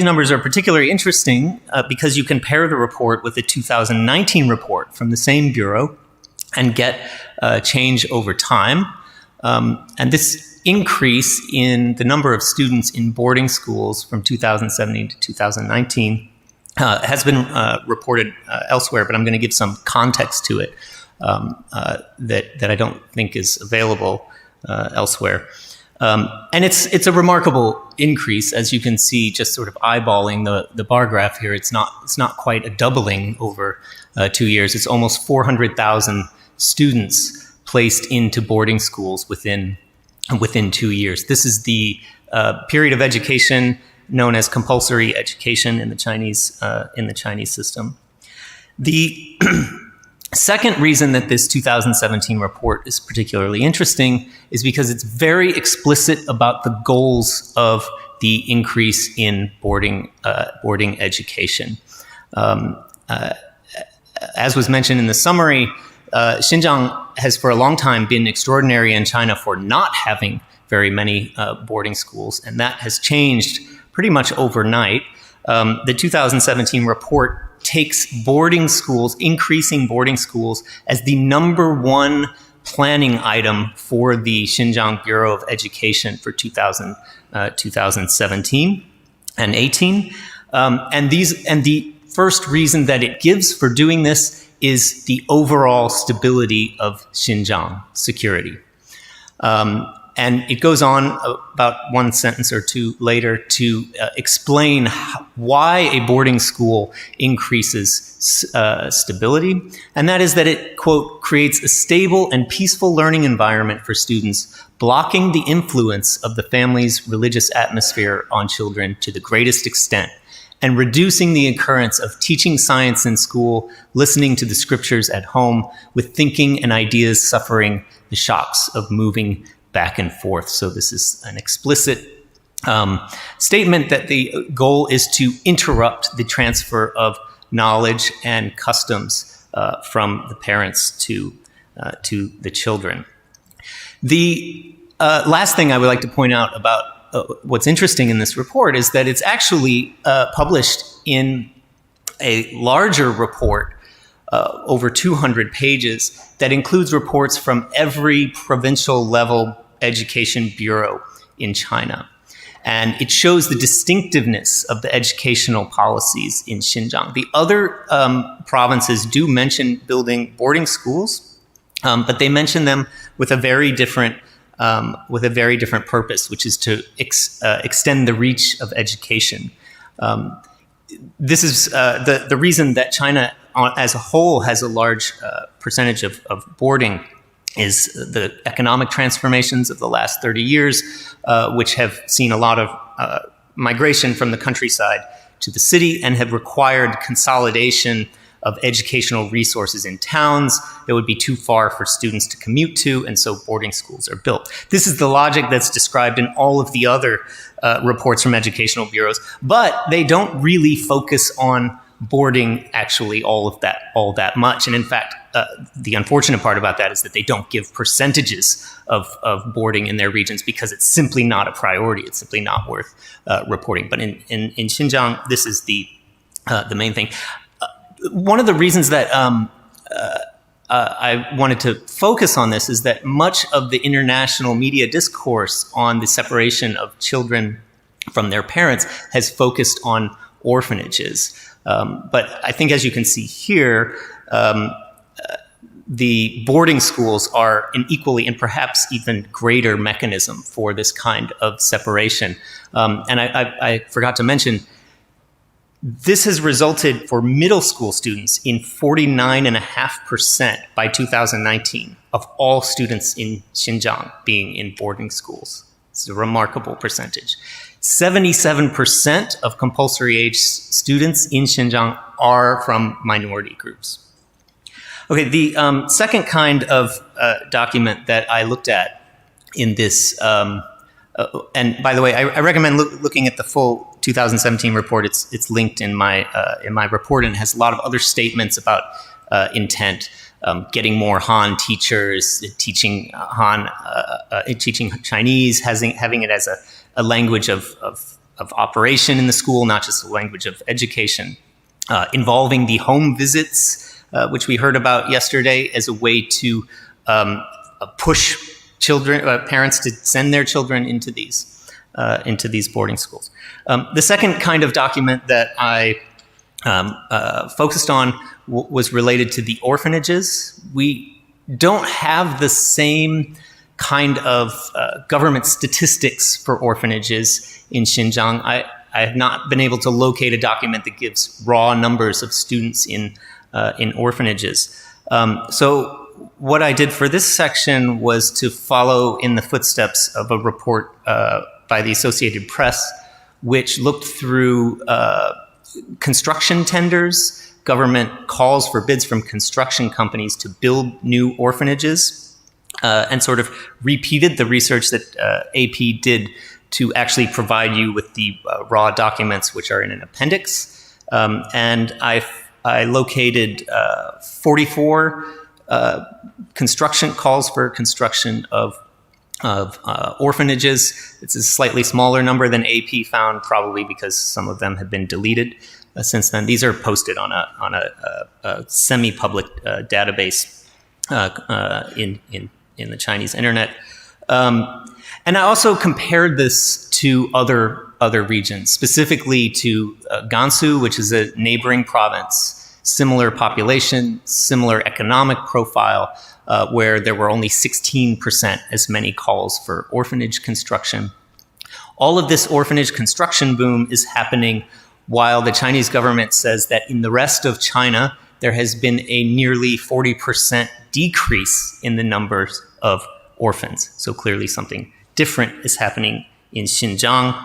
S9: numbers are particularly interesting because you compare the report with the 2019 report from the same bureau and get change over time. And this increase in the number of students in boarding schools from 2017 to 2019 has been reported elsewhere, but I'm going to give some context to it that I don't think is available elsewhere. And it's a remarkable increase, as you can see, just sort of eyeballing the bar graph here. It's not quite a doubling over 2 years. It's almost 400,000 students placed into boarding schools within 2 years. This is the period of education known as compulsory education in the Chinese system. The second reason that this 2017 report is particularly interesting is because it's very explicit about the goals of the increase in boarding education. As was mentioned in the summary, Xinjiang has for a long time been extraordinary in China for not having very many boarding schools, and that has changed pretty much overnight. The 2017 report takes boarding schools, increasing boarding schools, as the number one planning item for the Xinjiang Bureau of Education for 2017 and 18. And the first reason that it gives for doing this is the overall stability of Xinjiang security. And it goes on about one sentence or two later to explain why a boarding school increases stability. And that is that it, quote, creates a stable and peaceful learning environment for students, blocking the influence of the family's religious atmosphere on children to the greatest extent, and reducing the occurrence of teaching science in school, listening to the scriptures at home, with thinking and ideas suffering the shocks of moving back and forth. So this is an explicit statement that the goal is to interrupt the transfer of knowledge and customs from the parents to the children. The last thing I would like to point out about what's interesting in this report is that it's actually published in a larger report, over 200 pages, that includes reports from every provincial level education bureau in China. And it shows the distinctiveness of the educational policies in Xinjiang. The other provinces do mention building boarding schools, but they mention them with a very different purpose, which is to extend the reach of education. This is the reason that China as a whole has a large percentage of boarding is the economic transformations of the last 30 years, which have seen a lot of migration from the countryside to the city and have required consolidation of educational resources in towns that would be too far for students to commute to, and so boarding schools are built. This is the logic that's described in all of the other reports from educational bureaus, but they don't really focus on boarding actually all that much. And in fact, the unfortunate part about that is that they don't give percentages of boarding in their regions because it's simply not a priority. It's simply not worth reporting. But in Xinjiang, this is the main thing. One of the reasons that I wanted to focus on this is that much of the international media discourse on the separation of children from their parents has focused on orphanages. But I think, as you can see here, the boarding schools are an equally and perhaps even greater mechanism for this kind of separation. And I forgot to mention, This has resulted for middle school students in 49.5% by 2019 of all students in Xinjiang being in boarding schools. It's a remarkable percentage. 77% of compulsory age students in Xinjiang are from minority groups. Okay, the second kind of document that I looked at in this, and by the way, I recommend looking at the full 2017 report. It's linked in my report, and it has a lot of other statements about intent, getting more Han teachers, teaching teaching Chinese, having it as a language of operation in the school, not just a language of education, involving the home visits, which we heard about yesterday, as a way to push parents to send their children into these boarding schools. The second kind of document that I focused on was related to the orphanages. We don't have the same kind of government statistics for orphanages in Xinjiang. I have not been able to locate a document that gives raw numbers of students in orphanages. So what I did for this section was to follow in the footsteps of a report by the Associated Press, which looked through construction tenders, government calls for bids from construction companies to build new orphanages, and sort of repeated the research that AP did to actually provide you with the raw documents, which are in an appendix. And I located 44 construction calls for construction of orphanages. It's a slightly smaller number than AP found, probably because some of them have been deleted since then. These are posted on a semi-public database in the Chinese internet. And I also compared this to other regions, specifically to Gansu, which is a neighboring province. Similar population, similar economic profile, where there were only 16% as many calls for orphanage construction. All of this orphanage construction boom is happening while the Chinese government says that in the rest of China, there has been a nearly 40% decrease in the numbers of orphans. So clearly something different is happening in Xinjiang.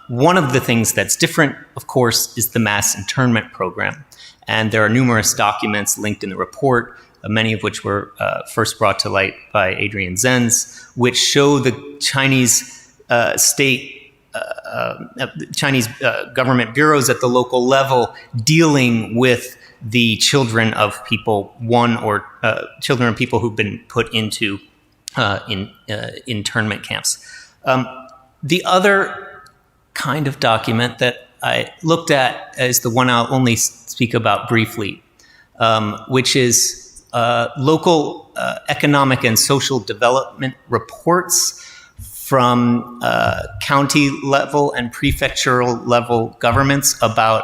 S9: One of the things that's different, of course, is the mass internment program. And there are numerous documents linked in the report, many of which were first brought to light by Adrian Zenz, which show the Chinese Chinese government bureaus at the local level dealing with the children of people, children of people who've been put into internment camps. The other kind of document that I looked at is the one I'll only speak about briefly, which is local economic and social development reports from county level and prefectural level governments about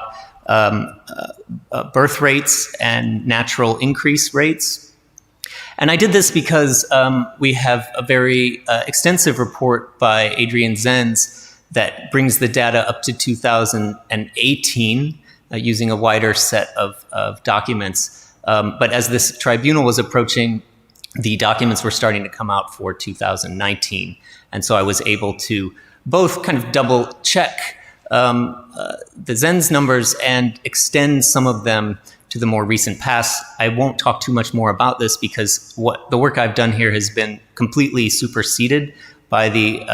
S9: birth rates and natural increase rates. And I did this because we have a very extensive report by Adrian Zenz that brings the data up to 2018 using a wider set of documents. But as this tribunal was approaching, the documents were starting to come out for 2019. And so I was able to both kind of double check the Zenz numbers and extend some of them to the more recent past. I won't talk too much more about this because the work I've done here has been completely superseded by the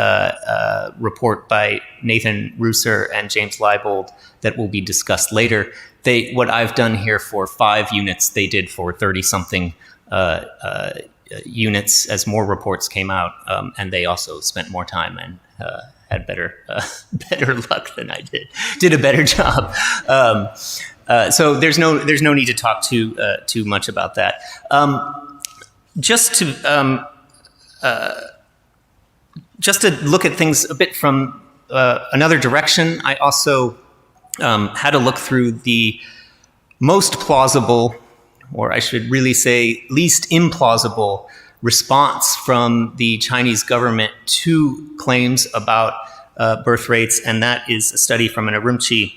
S9: report by Nathan Ruser and James Leibold that will be discussed later. What I've done here for 5 units, they did for 30-something units as more reports came out, and they also spent more time and had better luck than I did. Did a better job. So there's no need to talk too much about that. Just to look at things a bit from another direction, I also had to look through the most plausible, or I should really say least implausible, response from the Chinese government to claims about birth rates, and that is a study from an Urumqi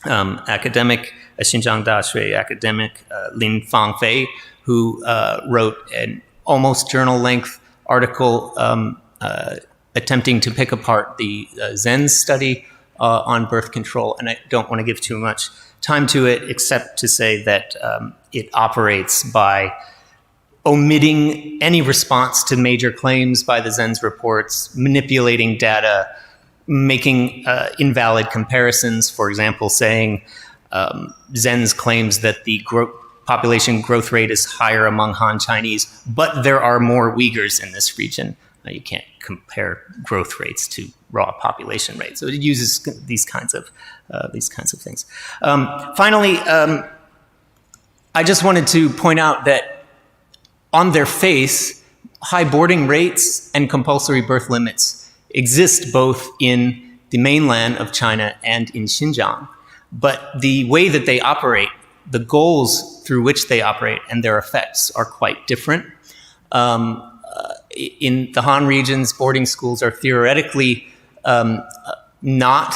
S9: academic, a Xinjiang Daxue academic, Lin Fangfei, who wrote an almost journal-length article attempting to pick apart the Zen's study on birth control. And I don't want to give too much time to it, except to say that it operates by omitting any response to major claims by the Zen's reports, manipulating data, making invalid comparisons, for example, saying Zen's claims that the population growth rate is higher among Han Chinese, but there are more Uyghurs in this region. Now, you can't compare growth rates to raw population rates. So it uses these kinds of things. Finally, I just wanted to point out that on their face, high boarding rates and compulsory birth limits exist both in the mainland of China and in Xinjiang. But the way that they operate, the goals through which they operate, and their effects are quite different. In the Han regions, boarding schools are theoretically not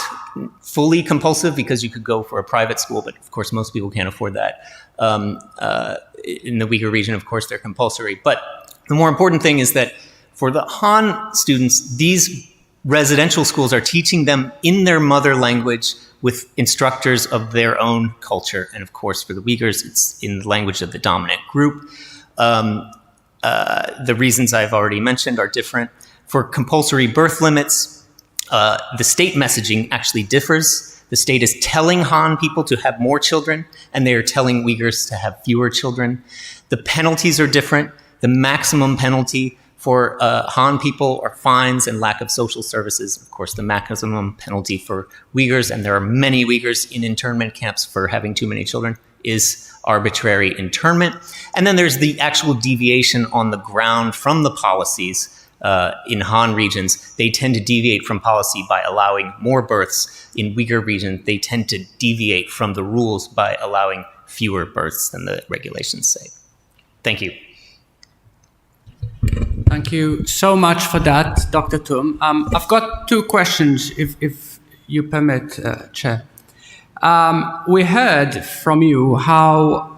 S9: fully compulsive because you could go for a private school, but of course most people can't afford that. In the Uyghur region, of course, they're compulsory. But the more important thing is that for the Han students, these residential schools are teaching them in their mother language with instructors of their own culture. And of course, for the Uyghurs, it's in the language of the dominant group. The reasons I've already mentioned are different. For compulsory birth limits, the state messaging actually differs. The state is telling Han people to have more children, and they are telling Uyghurs to have fewer children. The penalties are different. The maximum penalty for Han people are fines and lack of social services. Of course, the maximum penalty for Uyghurs, and there are many Uyghurs in internment camps for having too many children, is arbitrary internment. And then there's the actual deviation on the ground from the policies. In Han regions, they tend to deviate from policy by allowing more births. In Uyghur region, they tend to deviate from the rules by allowing fewer births than the regulations say. Thank you.
S8: Thank you so much for that, Dr. Tum. I've got two questions, if you permit, Chair. We heard from you how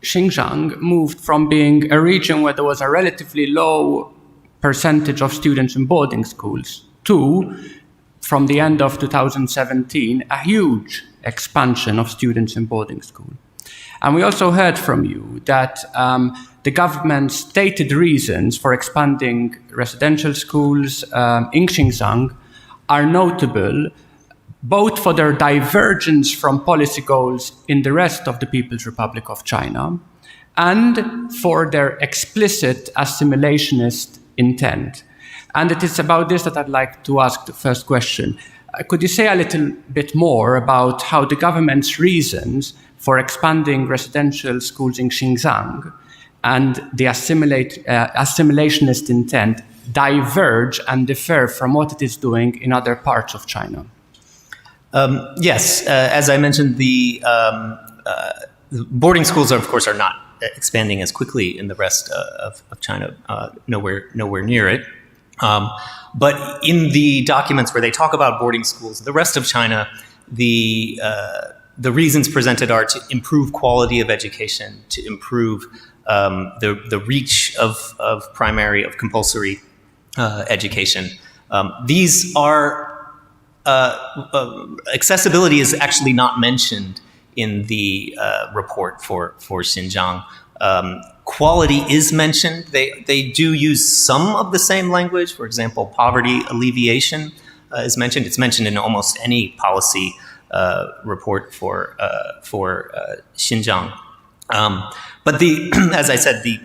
S8: Xinjiang moved from being a region where there was a relatively low percentage of students in boarding schools to, from the end of 2017, a huge expansion of students in boarding school. And we also heard from you that the government's stated reasons for expanding residential schools in Xinjiang are notable both for their divergence from policy goals in the rest of the People's Republic of China and for their explicit assimilationist intent. And it is about this that I'd like to ask the first question. Could you say a little bit more about how the government's reasons for expanding residential schools in Xinjiang and the assimilationist intent diverge and differ from what it is doing in other parts of China?
S9: Yes, as I mentioned, the boarding schools, of course, are not expanding as quickly in the rest of China, nowhere near it. But in the documents where they talk about boarding schools, the rest of China, the reasons presented are to improve quality of education, to improve the reach of compulsory education. These are accessibility is actually not mentioned in the report for Xinjiang. Quality is mentioned. They do use some of the same language. For example, poverty alleviation is mentioned. It's mentioned in almost any policy report for Xinjiang. But as I said, the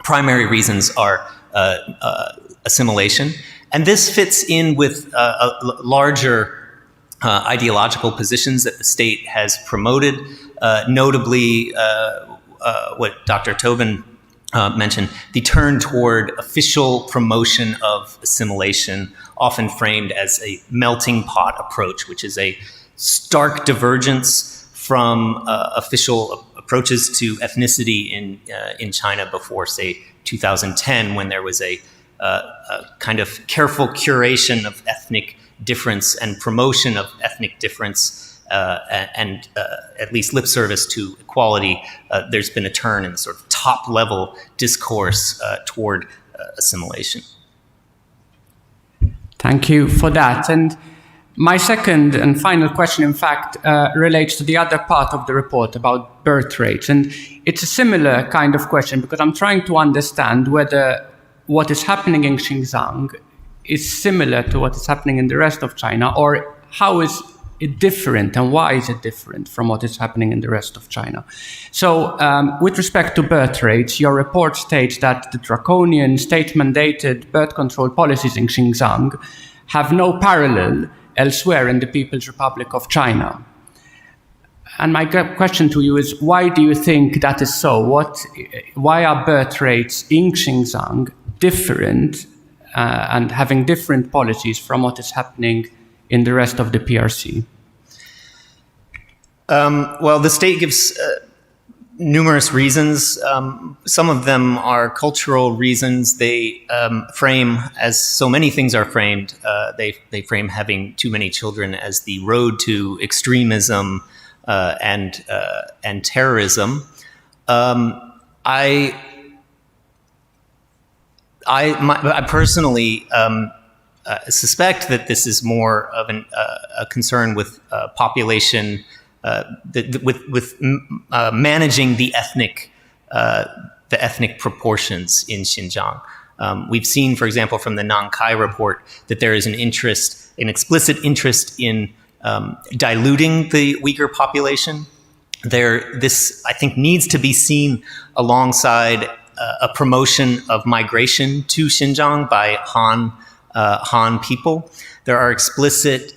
S9: primary reasons are assimilation. And this fits in with larger ideological positions that the state has promoted, notably what Dr. Tobin mentioned, the turn toward official promotion of assimilation, often framed as a melting pot approach, which is a stark divergence from official approaches to ethnicity in China before, say, 2010, when there was a kind of careful curation of ethnic difference and promotion of ethnic difference and at least lip service to equality, there's been a turn in the sort of top-level discourse toward assimilation.
S8: Thank you for that. And my second and final question, in fact, relates to the other part of the report about birth rates. And it's a similar kind of question because I'm trying to understand whether what is happening in Xinjiang is similar to what is happening in the rest of China, or how is it different and why is it different from what is happening in the rest of China? So with respect to birth rates, your report states that the draconian state-mandated birth control policies in Xinjiang have no parallel elsewhere in the People's Republic of China. And my question to you is, why do you think that is so? Why are birth rates in Xinjiang different and having different policies from what is happening in the rest of the PRC?
S9: Well, the state gives numerous reasons. Some of them are cultural reasons. They frame, as so many things are framed, they frame having too many children as the road to extremism and terrorism. I personally suspect that this is more of a concern with population, with managing the ethnic proportions in Xinjiang. We've seen, for example, from the Nankai report, that there is an explicit interest in diluting the Uyghur population. This, I think, needs to be seen alongside a promotion of migration to Xinjiang by Han people. There are explicit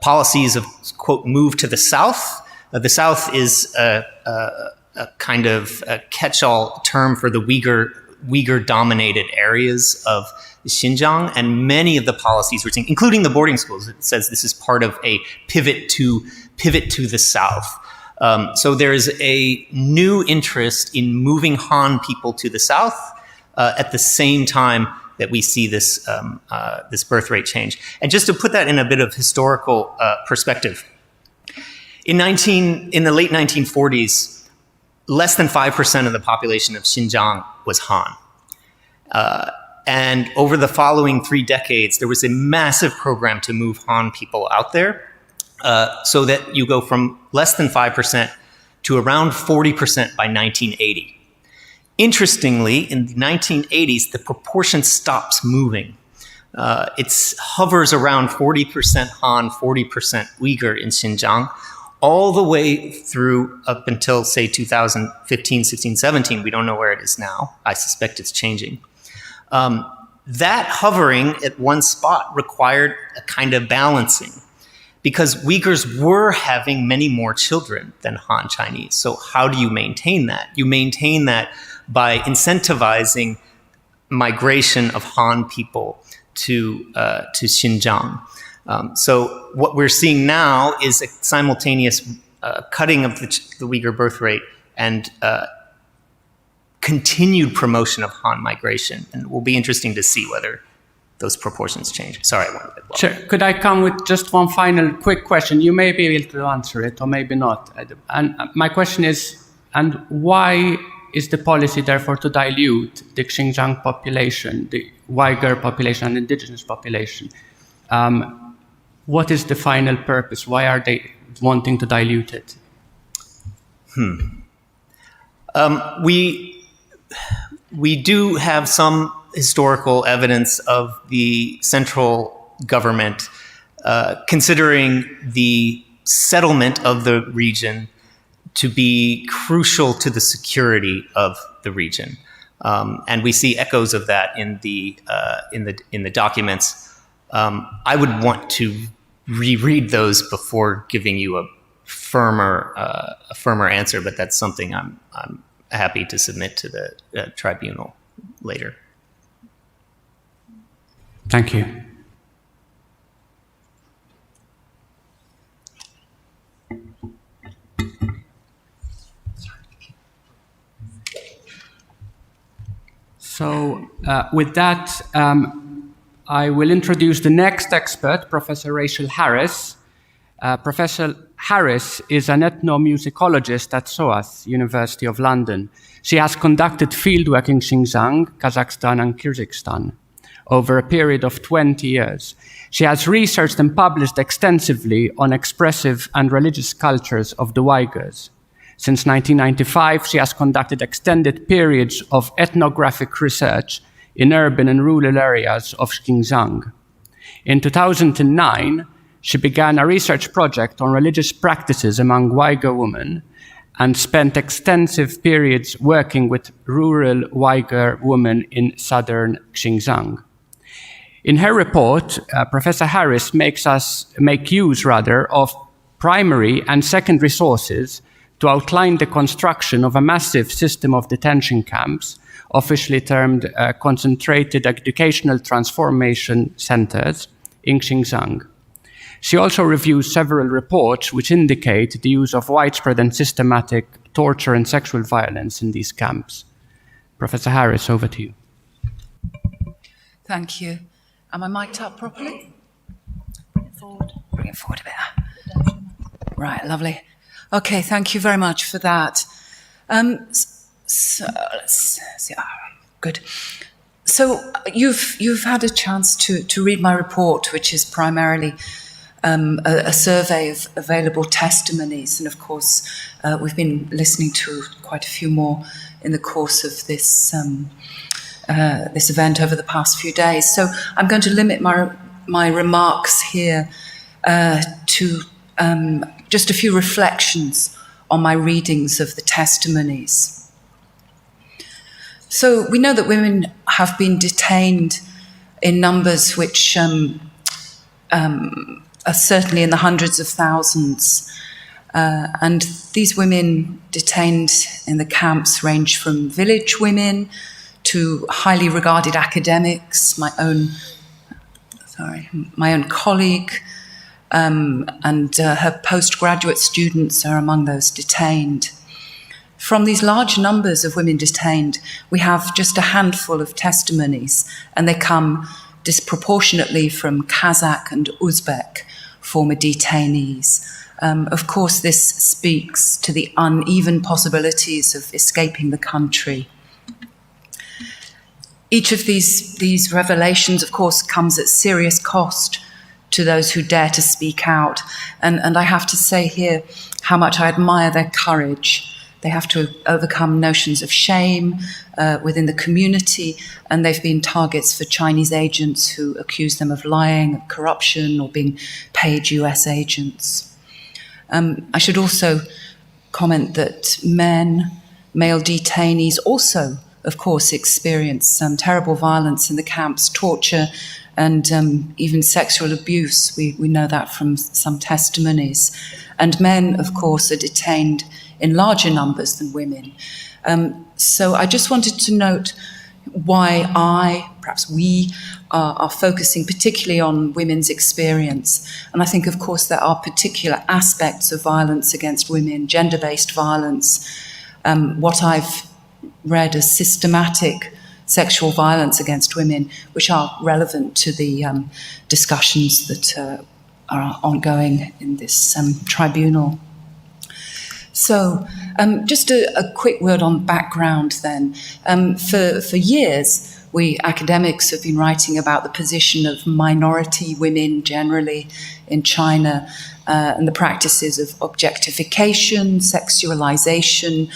S9: policies of, quote, move to the south. The south is a kind of a catch-all term for the Uyghur-dominated areas of Xinjiang, and many of the policies we're seeing, including the boarding schools, it says this is part of a pivot to the south. So there is a new interest in moving Han people to the south at the same time that we see this birth rate change. And just to put that in a bit of historical perspective, in the late 1940s, less than 5% of the population of Xinjiang was Han. And over the following 3 decades, there was a massive program to move Han people out there, so that you go from less than 5% to around 40% by 1980. Interestingly, in the 1980s, the proportion stops moving. It hovers around 40% Han, 40% Uyghur in Xinjiang, all the way through up until, say, 2015, 16, 17. We don't know where it is now. I suspect it's changing. That hovering at one spot required a kind of balancing, because Uyghurs were having many more children than Han Chinese. So how do you maintain that? You maintain that by incentivizing migration of Han people to Xinjiang. So what we're seeing now is a simultaneous cutting of the Uyghur birth rate and continued promotion of Han migration. And it will be interesting to see whether those proportions change. Sorry, I went a bit long.
S8: Sure. Could I come with just one final quick question? You may be able to answer it or maybe not. And my question is, and why is the policy therefore to dilute the Xinjiang population, the Uyghur population and indigenous population? What is the final purpose? Why are they wanting to dilute it?
S9: We do have some historical evidence of the central government considering the settlement of the region to be crucial to the security of the region, and we see echoes of that in the documents. I would want to reread those before giving you a firmer answer, but that's something I'm happy to submit to the tribunal later.
S8: Thank you. So with that, I will introduce the next expert, Professor Rachel Harris. Professor Harris is an ethnomusicologist at SOAS, University of London. She has conducted fieldwork in Xinjiang, Kazakhstan, and Kyrgyzstan over a period of 20 years. She has researched and published extensively on expressive and religious cultures of the Uyghurs. Since 1995, she has conducted extended periods of ethnographic research in urban and rural areas of Xinjiang. In 2009, she began a research project on religious practices among Uyghur women and spent extensive periods working with rural Uyghur women in southern Xinjiang. In her report, Professor Harris makes make use of primary and secondary sources to outline the construction of a massive system of detention camps, officially termed concentrated educational transformation centers in Xinjiang. She also reviews several reports which indicate the use of widespread and systematic torture and sexual violence in these camps. Professor Harris, over to you.
S10: Thank you. Am I mic'd up properly? Bring it forward. Bring it forward a bit. Right, lovely. Okay, thank you very much for that. So let's see. Good. So you've had a chance to read my report, which is primarily a survey of available testimonies, and of course we've been listening to quite a few more in the course of this this event over the past few days. So I'm going to limit my remarks here to just a few reflections on my readings of the testimonies. So we know that women have been detained in numbers which are certainly in the hundreds of thousands. And these women detained in the camps range from village women to highly regarded academics, my own colleague, and her postgraduate students are among those detained. From these large numbers of women detained, we have just a handful of testimonies, and they come disproportionately from Kazakh and Uzbek former detainees. Of course, this speaks to the uneven possibilities of escaping the country. Each of these revelations, of course, comes at serious cost to those who dare to speak out. And I have to say here how much I admire their courage. They have to overcome notions of shame within the community, and they've been targets for Chinese agents who accuse them of lying, corruption, or being paid US agents. I should also comment that male detainees also, of course, experience some terrible violence in the camps, torture, and even sexual abuse. We know that from some testimonies. And men, of course, are detained in larger numbers than women. So I just wanted to note why perhaps we, are focusing particularly on women's experience. And I think, of course, there are particular aspects of violence against women, gender-based violence, what I've read as systematic sexual violence against women, which are relevant to the discussions that are ongoing in this tribunal. So just a quick word on background then. For years, we academics have been writing about the position of minority women generally in China and the practices of objectification, sexualization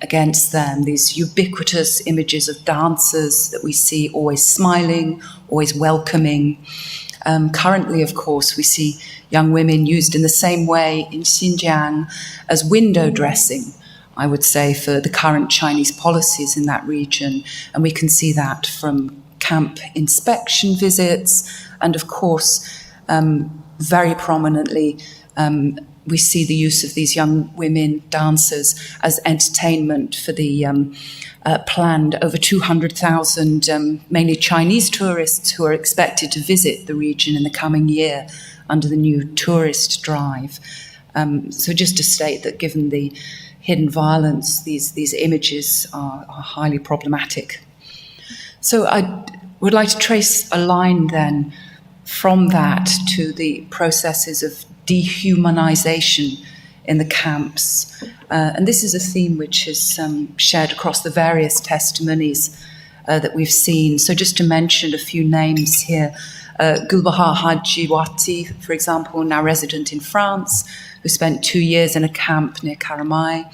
S10: against them, these ubiquitous images of dancers that we see always smiling, always welcoming. Currently, of course, we see young women used in the same way in Xinjiang as window dressing, I would say, for the current Chinese policies in that region. And we can see that from camp inspection visits. And of course, very prominently, we see the use of these young women dancers as entertainment for the planned over 200,000 mainly Chinese tourists who are expected to visit the region in the coming year under the new tourist drive. So just to state that given the hidden violence, these images are highly problematic. So I would like to trace a line then from that to the processes of dehumanization in the camps. And this is a theme which is shared across the various testimonies that we've seen. So just to mention a few names here, Gulbahar Hajiwati, for example, now resident in France, who spent 2 years in a camp near Karamai.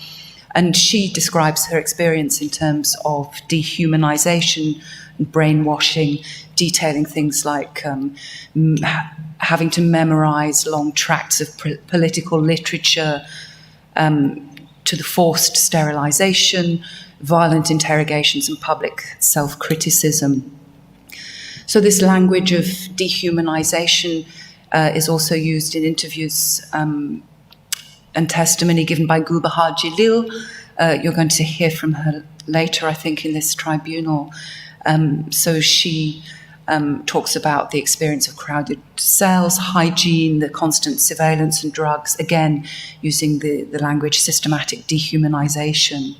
S10: And she describes her experience in terms of dehumanization and brainwashing, detailing things like having to memorize long tracts of political literature, to the forced sterilization, violent interrogations, and public self-criticism. So this language of dehumanization is also used in interviews and testimony given by Gulbahar Jalil. You're going to hear from her later, I think, in this tribunal. So she talks about the experience of crowded cells, hygiene, the constant surveillance and drugs, again, using the language systematic dehumanization.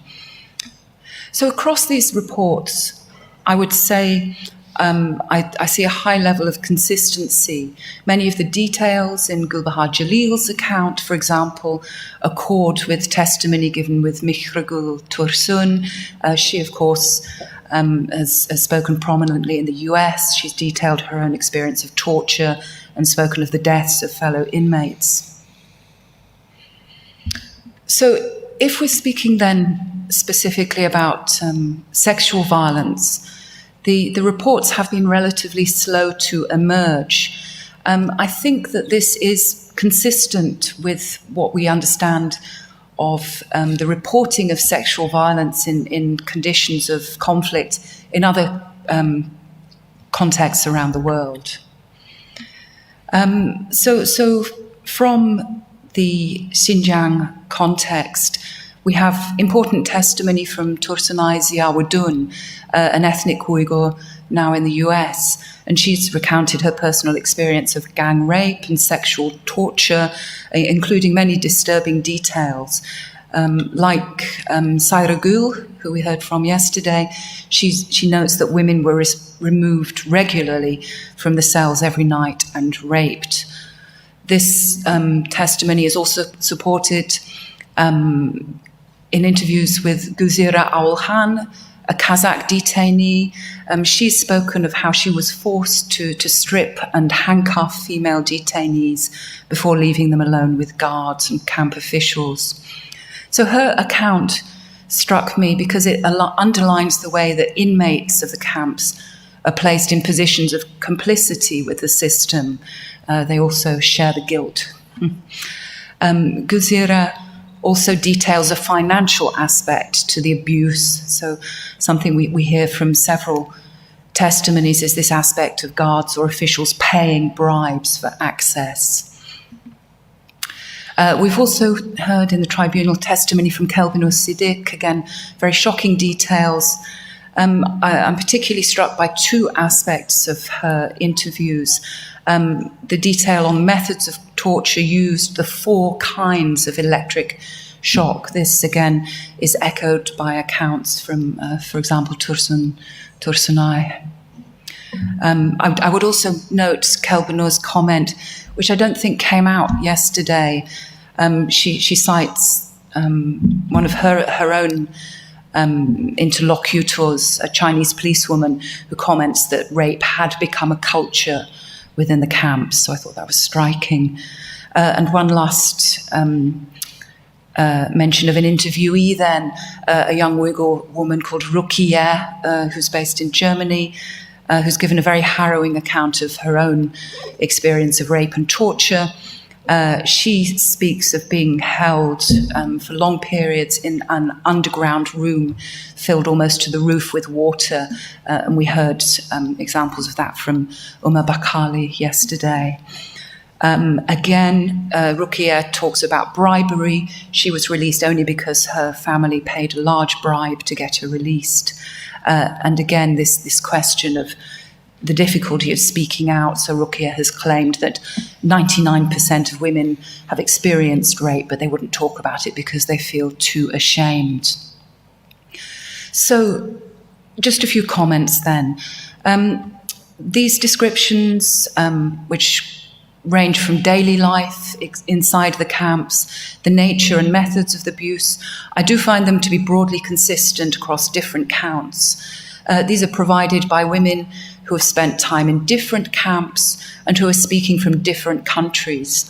S10: So across these reports, I would say I see a high level of consistency. Many of the details in Gulbahar Jalil's account, for example, accord with testimony given with Mihragul Tursun. She, of course, has spoken prominently in the US. She's detailed her own experience of torture and spoken of the deaths of fellow inmates. So if we're speaking then specifically about sexual violence, the reports have been relatively slow to emerge. I think that this is consistent with what we understand of the reporting of sexual violence in conditions of conflict in other contexts around the world. So from the Xinjiang context, we have important testimony from Tursunay Ziawudun, an ethnic Uyghur now in the US, and she's recounted her personal experience of gang rape and sexual torture, including many disturbing details. Like Saira Gul, who we heard from yesterday, she notes that women were removed regularly from the cells every night and raped. This testimony is also supported in interviews with Guzira Aulhan, a Kazakh detainee. She's spoken of how she was forced to strip and handcuff female detainees before leaving them alone with guards and camp officials. So her account struck me because it underlines the way that inmates of the camps are placed in positions of complicity with the system. They also share the guilt. Guzira also details a financial aspect to the abuse. So something we hear from several testimonies is this aspect of guards or officials paying bribes for access. We've also heard in the tribunal testimony from Kelbinur Siddiq, again, very shocking details. I'm particularly struck by two aspects of her interviews. The detail on methods of torture used, the 4 kinds of electric shock. This, again, is echoed by accounts from, for example, Tursunay. I would also note Kelbinur's comment, which I don't think came out yesterday. She cites one of her own interlocutors, a Chinese policewoman, who comments that rape had become a culture within the camps. So I thought that was striking. And one last mention of an interviewee then, a young Uyghur woman called Rukiye, who's based in Germany, who's given a very harrowing account of her own experience of rape and torture. She speaks of being held for long periods in an underground room filled almost to the roof with water. And we heard examples of that from Umar Bakali yesterday. Again, Rukiya talks about bribery. She was released only because her family paid a large bribe to get her released. And again, this question of the difficulty of speaking out. So Rukiya has claimed that 99% of women have experienced rape, but they wouldn't talk about it because they feel too ashamed. So just a few comments then. These descriptions, which range from daily life inside the camps, the nature and methods of the abuse. I do find them to be broadly consistent across different counts. These are provided by women who have spent time in different camps and who are speaking from different countries.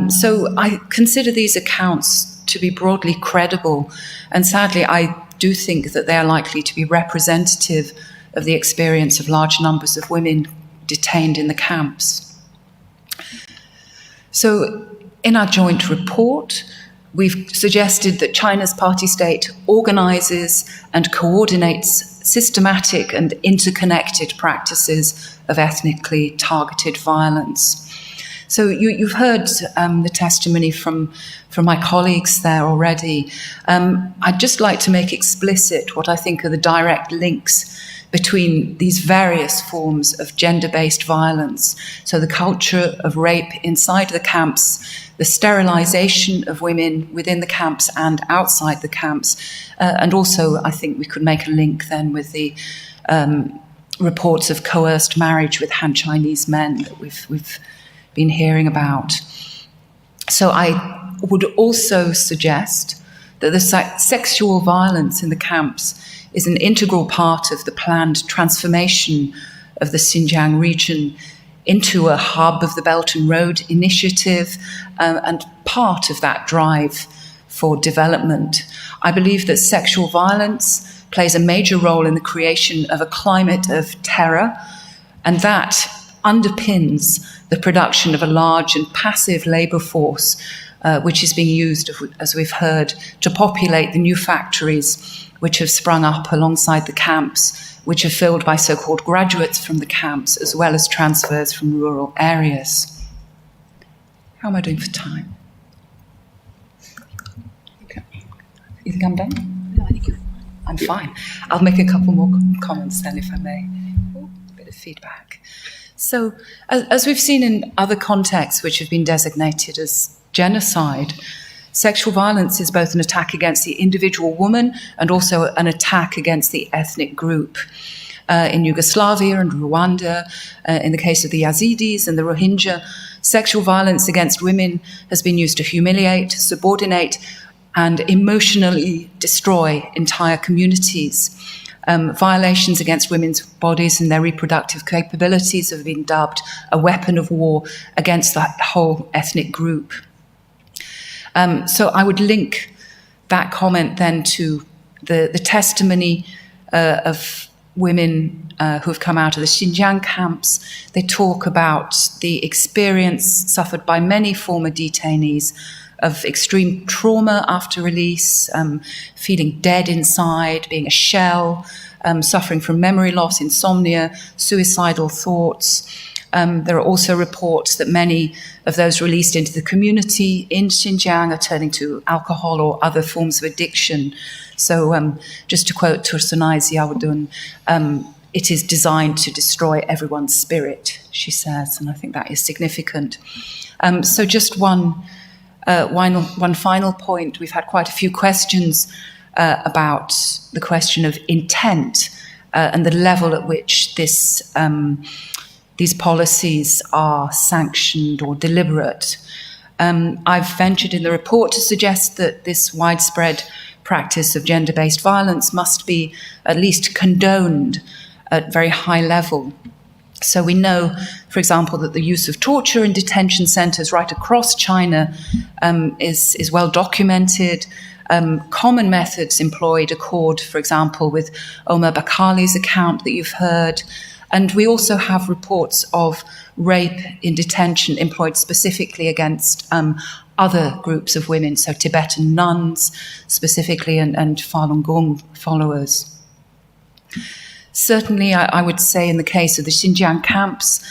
S10: So I consider these accounts to be broadly credible, and sadly I do think that they are likely to be representative of the experience of large numbers of women detained in the camps. So in our joint report, we've suggested that China's party state organizes and coordinates systematic and interconnected practices of ethnically targeted violence. So you've heard the testimony from my colleagues there already. I'd just like to make explicit what I think are the direct links between these various forms of gender-based violence. So the culture of rape inside the camps, the sterilization of women within the camps and outside the camps, and also I think we could make a link then with the reports of coerced marriage with Han Chinese men that we've been hearing about. So I would also suggest that the sexual violence in the camps is an integral part of the planned transformation of the Xinjiang region into a hub of the Belt and Road Initiative, and part of that drive for development. I believe that sexual violence plays a major role in the creation of a climate of terror, and that underpins the production of a large and passive labour force, which is being used, as we've heard, to populate the new factories which have sprung up alongside the camps, which are filled by so-called graduates from the camps, as well as transfers from rural areas. How am I doing for time? Okay. You think I'm done? No, I think I'm fine. I'll make a couple more comments then, if I may. Ooh, a bit of feedback. So, as we've seen in other contexts which have been designated as genocide, sexual violence is both an attack against the individual woman and also an attack against the ethnic group. In Yugoslavia and Rwanda, in the case of the Yazidis and the Rohingya, sexual violence against women has been used to humiliate, subordinate, and emotionally destroy entire communities. Violations against women's bodies and their reproductive capabilities have been dubbed a weapon of war against the whole ethnic group. So I would link that comment then to the testimony of women who have come out of the Xinjiang camps. They talk about the experience suffered by many former detainees of extreme trauma after release, feeling dead inside, being a shell, suffering from memory loss, insomnia, suicidal thoughts. There are also reports that many of those released into the community in Xinjiang are turning to alcohol or other forms of addiction. So just to quote Tursunay Ziauddin, it is designed to destroy everyone's spirit, she says, and I think that is significant. So just one final point. We've had quite a few questions about the question of intent and the level at which these policies are sanctioned or deliberate. I've ventured in the report to suggest that this widespread practice of gender-based violence must be at least condoned at very high level. So we know, for example, that the use of torture in detention centres right across China is well documented. Common methods employed accord, for example, with Omar Bakali's account that you've heard. And we also have reports of rape in detention employed specifically against other groups of women, so Tibetan nuns specifically and Falun Gong followers. Certainly, I would say in the case of the Xinjiang camps,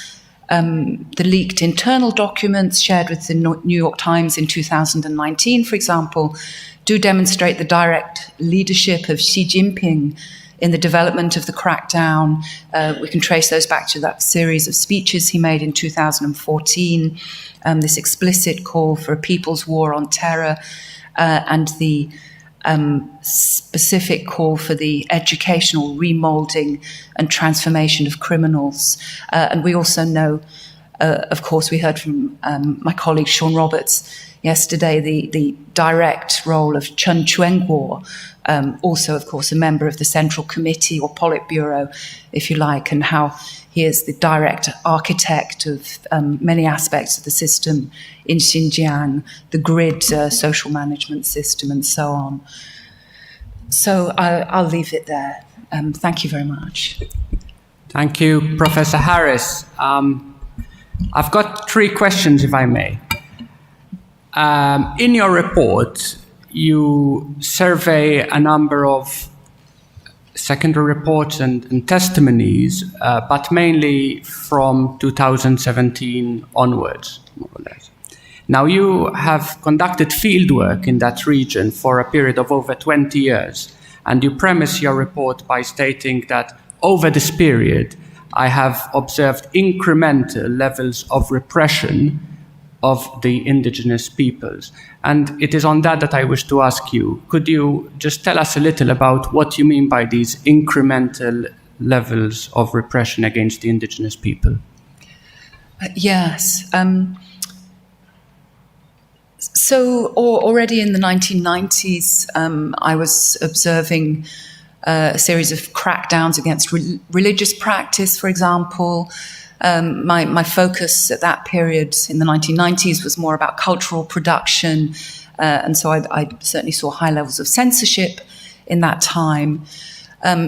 S10: the leaked internal documents shared with the New York Times in 2019, for example, do demonstrate the direct leadership of Xi Jinping in the development of the crackdown. We can trace those back to that series of speeches he made in 2014, this explicit call for a people's war on terror, and the specific call for the educational remoulding and transformation of criminals. And we also know Of course, we heard from my colleague Sean Roberts yesterday the direct role of Chen Chuanguo, also, of course, a member of the Central Committee or Politburo, if you like, and how he is the direct architect of many aspects of the system in Xinjiang, the grid social management system, and so on. So I'll leave it there. Thank you very much.
S8: Thank you, Professor Harris. I've got 3 questions, if I may. In your report, you survey a number of secondary reports and testimonies, but mainly from 2017 onwards, more or less. Now, you have conducted fieldwork in that region for a period of over 20 years, and you premise your report by stating that over this period, I have observed incremental levels of repression of the indigenous peoples. And it is on that I wish to ask you, could you just tell us a little about what you mean by these incremental levels of repression against the indigenous people?
S10: Yes. So already in the 1990s, I was observing a series of crackdowns against religious practice, for example. My focus at that period in the 1990s was more about cultural production, and so I certainly saw high levels of censorship in that time.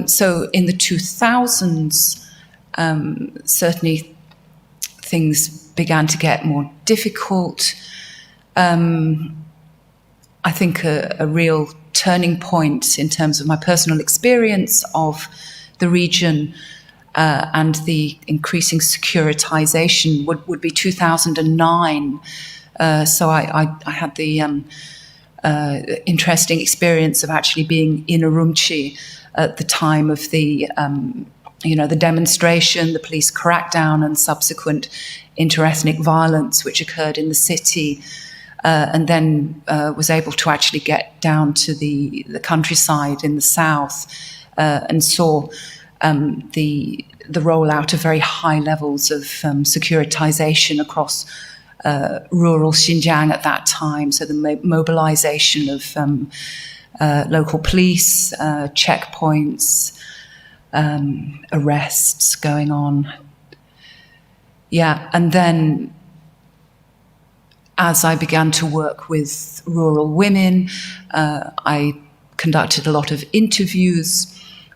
S10: So in the 2000s, certainly things began to get more difficult. I think a real turning point in terms of my personal experience of the region and the increasing securitization would be 2009. So I had the interesting experience of actually being in Urumqi at the time of the demonstration, the police crackdown, and subsequent interethnic violence which occurred in the city. And then was able to actually get down to the countryside in the south and saw the rollout of very high levels of securitization across rural Xinjiang at that time. So the mobilization of local police, checkpoints, arrests going on. Yeah, and then as I began to work with rural women, I conducted a lot of interviews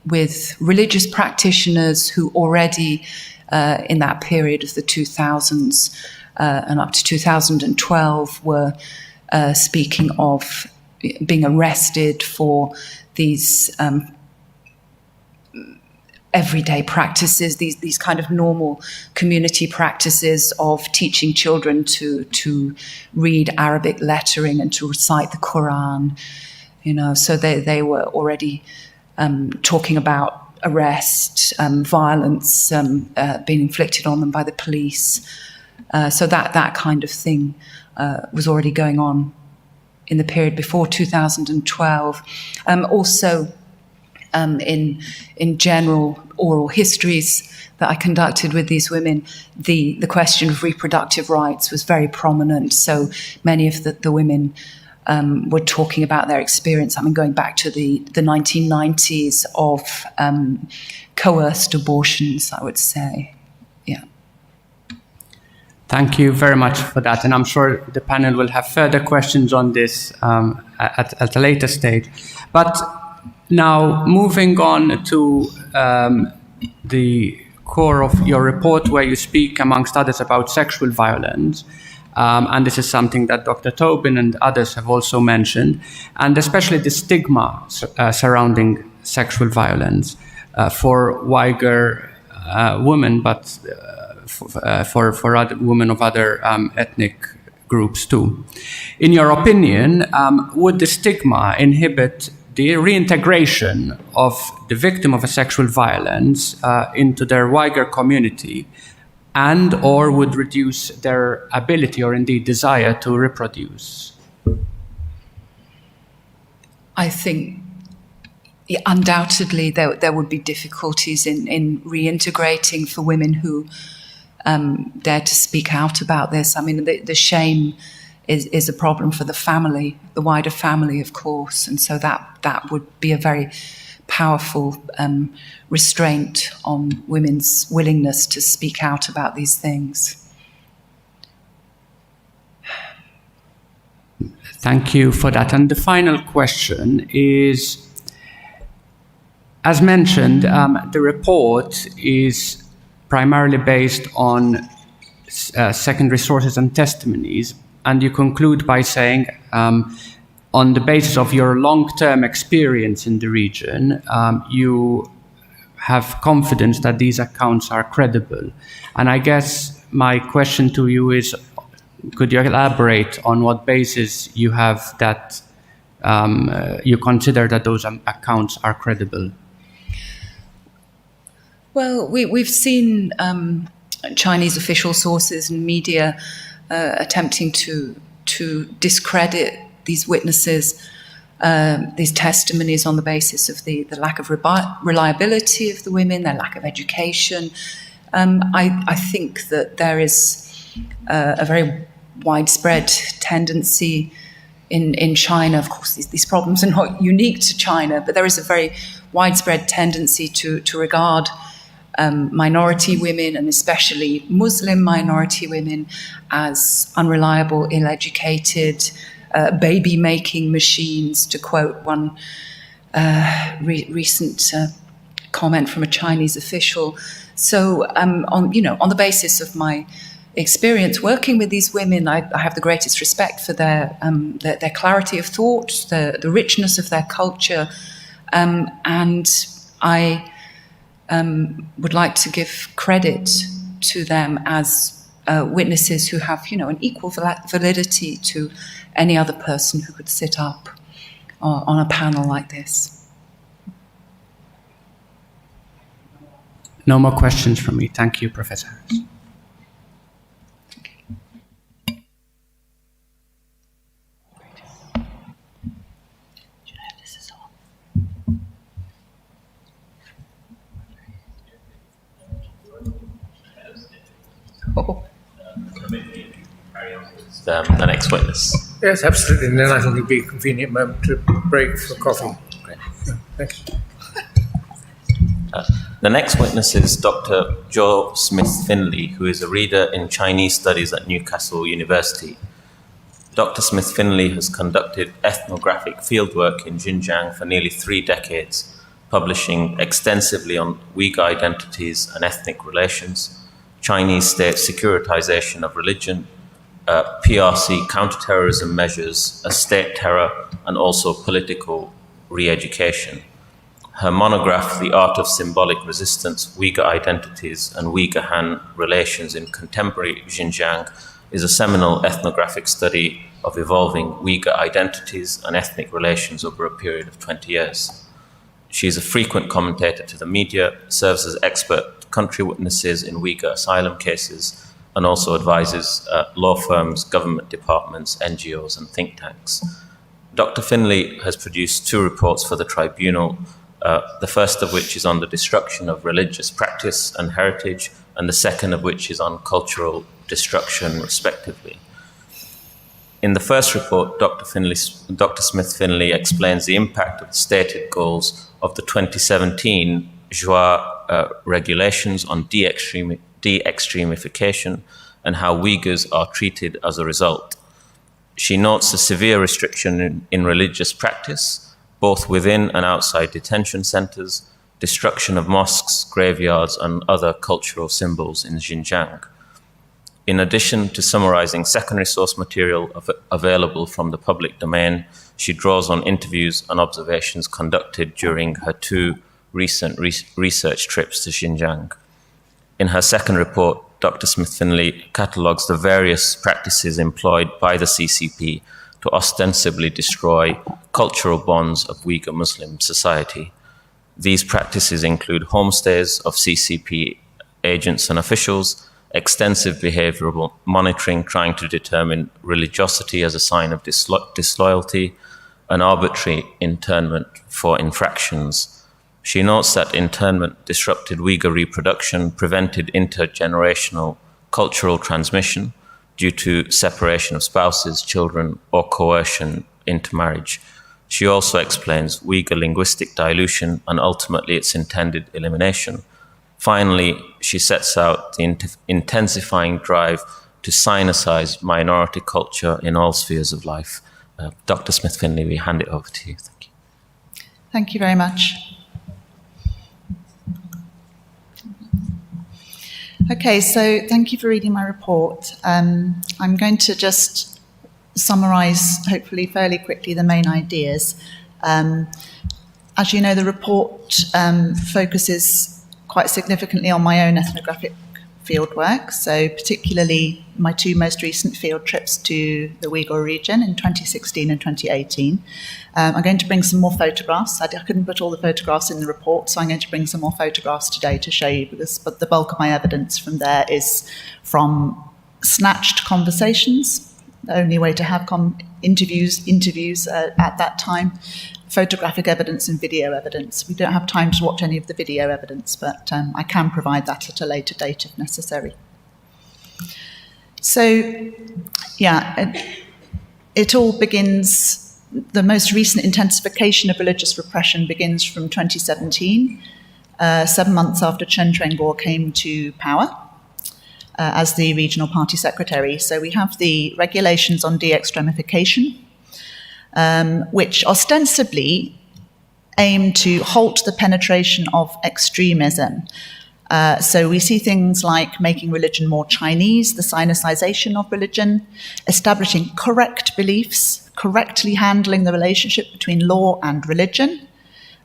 S10: with religious practitioners who already, in that period of the 2000s and up to 2012, were speaking of being arrested for these everyday practices, these kind of normal community practices of teaching children to read Arabic lettering and to recite the Quran. So they were already talking about arrest, violence being inflicted on them by the police. So that kind of thing was already going on in the period before 2012. Also, in general oral histories that I conducted with these women, the question of reproductive rights was very prominent. So many of the women were talking about their experience, going back to the 1990s of coerced abortions, I would say. Yeah.
S8: Thank you very much for that. And I'm sure the panel will have further questions on this at a later stage. But now, moving on to the core of your report, where you speak, amongst others, about sexual violence. And this is something that Dr. Tobin and others have also mentioned, and especially the stigma surrounding sexual violence for Uyghur women, but for other women of other ethnic groups too. In your opinion, would the stigma inhibit the reintegration of the victim of a sexual violence into their Uyghur community, and or would reduce their ability or indeed desire to reproduce?
S10: I think undoubtedly there would be difficulties in reintegrating for women who dare to speak out about this. I mean, the shame is a problem for the family, the wider family, of course, and so that would be a very powerful restraint on women's willingness to speak out about these things.
S8: Thank you for that. And the final question is, as mentioned, the report is primarily based on secondary sources and testimonies, and you conclude by saying, on the basis of your long-term experience in the region, you have confidence that these accounts are credible. And I guess my question to you is, could you elaborate on what basis you have that you consider that those accounts are credible?
S10: Well, we've seen Chinese official sources and media attempting to discredit these witnesses, these testimonies on the basis of the lack of reliability of the women, their lack of education. I think that there is a very widespread tendency in China. Of course, these problems are not unique to China, but there is a very widespread tendency to regard minority women, and especially Muslim minority women, as unreliable, ill-educated, baby-making machines, to quote one recent comment from a Chinese official. So, on the basis of my experience working with these women, I have the greatest respect for their clarity of thought, the richness of their culture, and I would like to give credit to them as witnesses who have, an equal validity to any other person who could sit up on a panel like this.
S8: No more questions from me. Thank you, Professor Harris.
S6: The next witness.
S3: Yes, absolutely. And then I think it'd be a convenient moment to break for coffee.
S6: Great.
S3: Thanks.
S6: The next witness is Dr. Jo Smith-Finley, who is a reader in Chinese studies at Newcastle University. Dr. Smith-Finley has conducted ethnographic fieldwork in Xinjiang for nearly 3 decades, publishing extensively on Uyghur identities and ethnic relations, Chinese state securitization of religion, PRC counterterrorism measures, state terror, and also political re-education. Her monograph, The Art of Symbolic Resistance, Uyghur Identities and Uyghur-Han Relations in Contemporary Xinjiang, is a seminal ethnographic study of evolving Uyghur identities and ethnic relations over a period of 20 years. She is a frequent commentator to the media, serves as expert country witnesses in Uyghur asylum cases, and also advises law firms, government departments, NGOs, and think tanks. Dr. Finley has produced 2 reports for the tribunal, the first of which is on the destruction of religious practice and heritage, and the second of which is on cultural destruction, respectively. In the first report, Dr. Smith-Finley explains the impact of the stated goals of the 2017 JOA regulations on de-extremification and how Uyghurs are treated as a result. She notes the severe restriction in religious practice, both within and outside detention centers, destruction of mosques, graveyards, and other cultural symbols in Xinjiang. In addition to summarizing secondary source material available from the public domain, she draws on interviews and observations conducted during her 2 recent research trips to Xinjiang. In her second report, Dr. Smith-Finley catalogues the various practices employed by the CCP to ostensibly destroy cultural bonds of Uyghur Muslim society. These practices include homestays of CCP agents and officials, extensive behavioral monitoring trying to determine religiosity as a sign of disloyalty, and arbitrary internment for infractions. She notes that internment disrupted Uyghur reproduction, prevented intergenerational cultural transmission due to separation of spouses, children, or coercion into marriage. She also explains Uyghur linguistic dilution and ultimately its intended elimination. Finally, she sets out the intensifying drive to sinicize minority culture in all spheres of life. Dr. Smith-Finlay, we hand it over to you. Thank you.
S11: Thank you very much. Okay, so thank you for reading my report. I'm going to just summarise, hopefully fairly quickly, the main ideas. As you know, the report focuses quite significantly on my own ethnographic fieldwork, so particularly my two most recent field trips to the Uyghur region in 2016 and 2018. I'm going to bring some more photographs. I couldn't put all the photographs in the report, so I'm going to bring some more photographs today to show you, but the bulk of my evidence from there is from snatched conversations, the only way to have interviews at that time, photographic evidence and video evidence. We don't have time to watch any of the video evidence, but I can provide that at a later date if necessary. So, yeah, it all begins, the most recent intensification of religious repression begins from 2017, 7 months after Chen Quanguo came to power as the regional party secretary. So we have the regulations on de-extremification, which ostensibly aim to halt the penetration of extremism. So we see things like making religion more Chinese, the sinicization of religion, establishing correct beliefs, correctly handling the relationship between law and religion.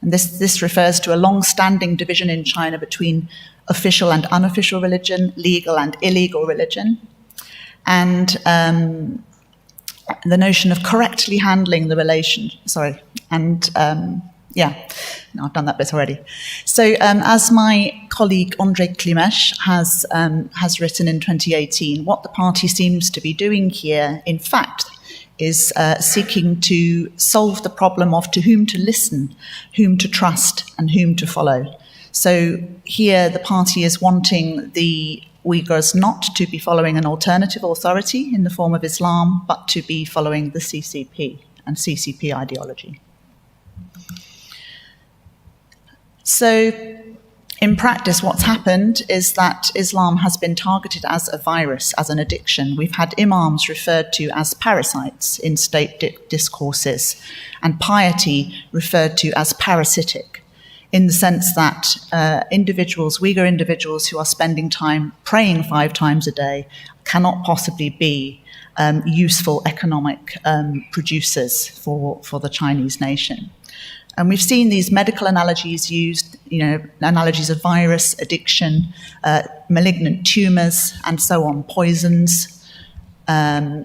S11: And this refers to a long-standing division in China between official and unofficial religion, legal and illegal religion. And the notion of correctly handling the relation, no, I've done that bit already. So as my colleague André Klimesh has written in 2018, what the party seems to be doing here, in fact, is seeking to solve the problem of to whom to listen, whom to trust, and whom to follow. So here the party is wanting the Uyghurs not to be following an alternative authority in the form of Islam, but to be following the CCP and CCP ideology. So in practice, what's happened is that Islam has been targeted as a virus, as an addiction. We've had imams referred to as parasites in state discourses, and piety referred to as parasitic, in the sense that Uyghur individuals who are spending time praying 5 times a day cannot possibly be useful economic producers for the Chinese nation. And we've seen these medical analogies used, analogies of virus, addiction, malignant tumors, and so on, poisons,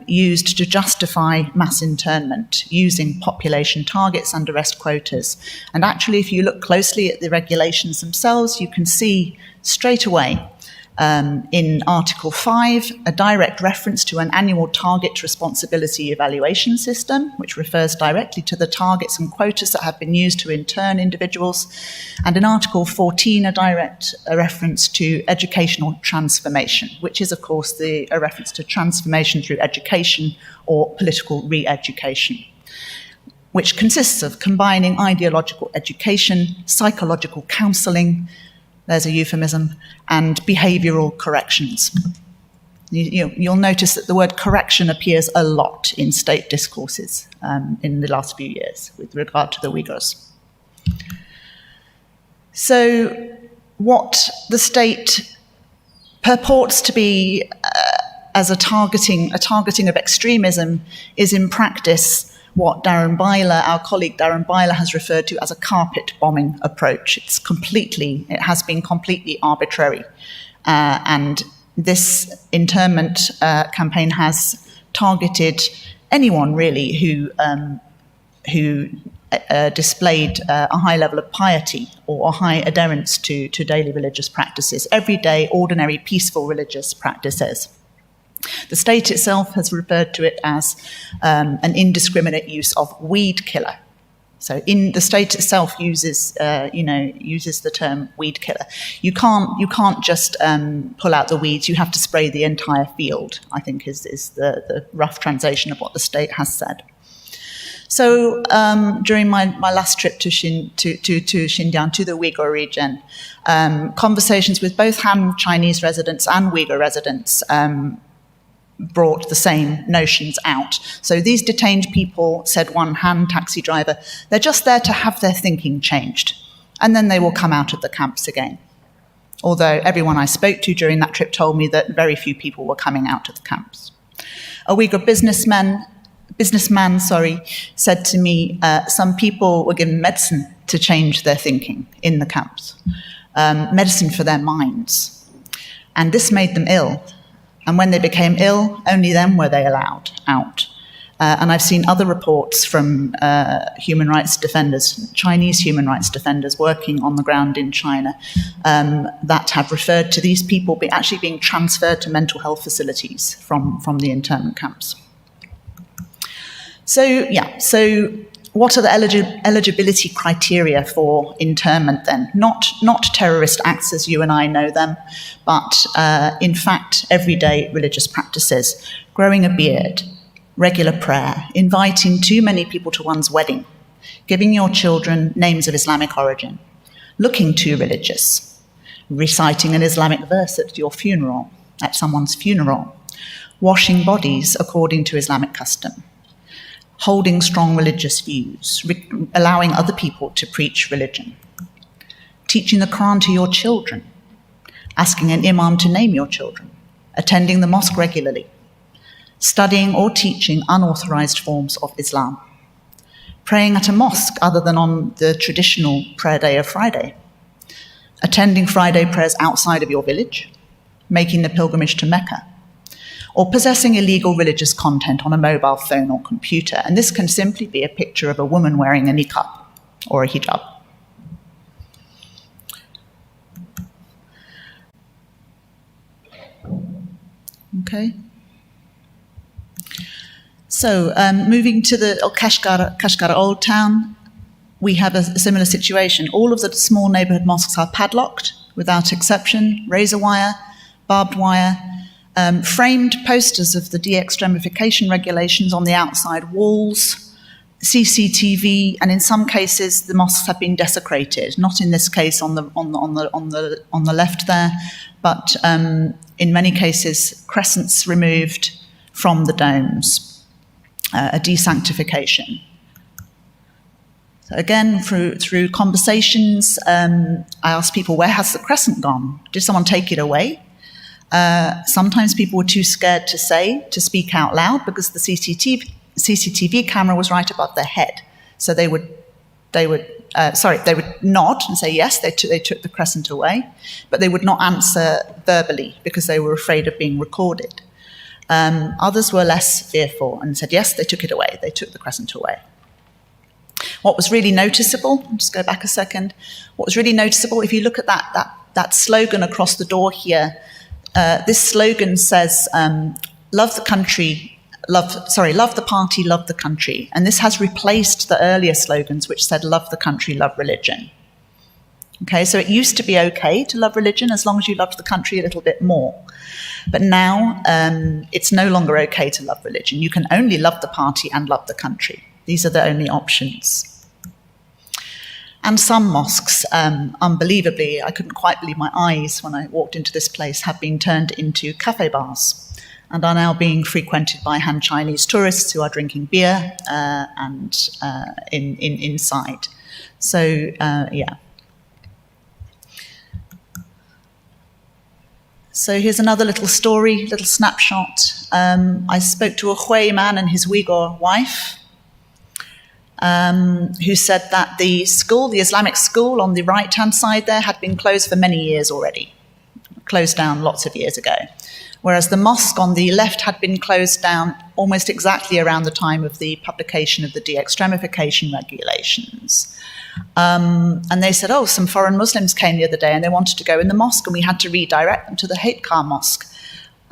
S11: used to justify mass internment using population targets and arrest quotas. And actually, if you look closely at the regulations themselves, you can see straight away in Article 5, a direct reference to an annual target responsibility evaluation system, which refers directly to the targets and quotas that have been used to intern individuals. And in Article 14, a direct reference to educational transformation, which is, of course, a reference to transformation through education or political re-education, which consists of combining ideological education, psychological counselling, there's a euphemism, and behavioural corrections. You'll notice that the word correction appears a lot in state discourses in the last few years with regard to the Uyghurs. So what the state purports to be as a targeting of extremism is in practice what our colleague Darren Byler has referred to as a carpet bombing approach. It has been completely arbitrary. And this internment campaign has targeted anyone really who displayed a high level of piety or a high adherence to daily religious practices, everyday, ordinary, peaceful religious practices. The state itself has referred to it as an indiscriminate use of weed killer. So the state itself uses the term weed killer. You can't just pull out the weeds. You have to spray the entire field, I think is the rough translation of what the state has said. So during my last trip to Xinjiang, to the Uyghur region, conversations with both Han Chinese residents and Uyghur residents brought the same notions out. So these detained people, said one Han taxi driver, they're just there to have their thinking changed, and then they will come out of the camps again. Although everyone I spoke to during that trip told me that very few people were coming out of the camps. A Uyghur businessman, said to me, some people were given medicine to change their thinking in the camps, medicine for their minds. And this made them ill. And when they became ill, only then were they allowed out. And I've seen other reports from human rights defenders, Chinese human rights defenders working on the ground in China, that have referred to these people actually being transferred to mental health facilities from the internment camps. So what are the eligibility criteria for internment then? Not terrorist acts as you and I know them, but in fact everyday religious practices, growing a beard, regular prayer, inviting too many people to one's wedding, giving your children names of Islamic origin, looking too religious, reciting an Islamic verse at your funeral, at someone's funeral, washing bodies according to Islamic custom, holding strong religious views, allowing other people to preach religion, teaching the Quran to your children, asking an imam to name your children, attending the mosque regularly, studying or teaching unauthorized forms of Islam, praying at a mosque other than on the traditional prayer day of Friday, attending Friday prayers outside of your village, making the pilgrimage to Mecca, or possessing illegal religious content on a mobile phone or computer. And this can simply be a picture of a woman wearing a niqab or a hijab. Okay. So moving to the Kashgar Old Town, we have a similar situation. All of the small neighborhood mosques are padlocked without exception, razor wire, barbed wire, framed posters of the de-extremification regulations on the outside walls, CCTV, and in some cases the mosques have been desecrated. Not in this case on the left there, but in many cases crescents removed from the domes, a desanctification. So again, through conversations, I asked people, where has the crescent gone? Did someone take it away? Sometimes people were too scared to speak out loud because the CCTV camera was right above their head. So they would nod and say yes, they took the crescent away, but they would not answer verbally because they were afraid of being recorded. Others were less fearful and said yes, they took it away, they took the crescent away. What was really noticeable, I'll just go back a second, what was really noticeable, if you look at that slogan across the door here, this slogan says, love the country, love the party, love the country. And this has replaced the earlier slogans which said, love the country, love religion. Okay, so it used to be okay to love religion as long as you loved the country a little bit more. But now it's no longer okay to love religion. You can only love the party and love the country. These are the only options. And some mosques, unbelievably, I couldn't quite believe my eyes when I walked into this place, have been turned into cafe bars and are now being frequented by Han Chinese tourists who are drinking beer and inside. So, yeah. So here's another little story, little snapshot. I spoke to a Hui man and his Uyghur wife, who said that the Islamic school on the right-hand side there had been closed for many years already, closed down lots of years ago, whereas the mosque on the left had been closed down almost exactly around the time of the publication of the de-extremification regulations. And they said, oh, some foreign Muslims came the other day and they wanted to go in the mosque and we had to redirect them to the Haitkar Mosque.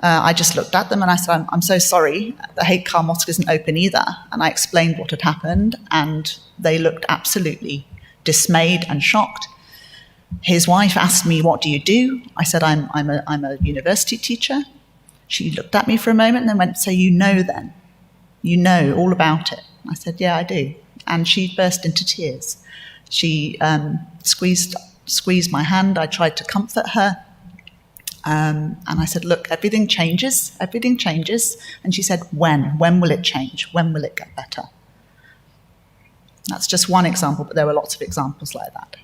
S11: I just looked at them and I said, I'm so sorry, the Haikal Mosque isn't open either. And I explained what had happened, and they looked absolutely dismayed and shocked. His wife asked me, what do you do? I said, I'm a university teacher. She looked at me for a moment and then went, so you know then? You know all about it? I said, yeah, I do. And she burst into tears. She squeezed my hand. I tried to comfort her. And I said, look, everything changes. And she said, when? When will it change? When will it get better? That's just one example, but there were lots of examples like that.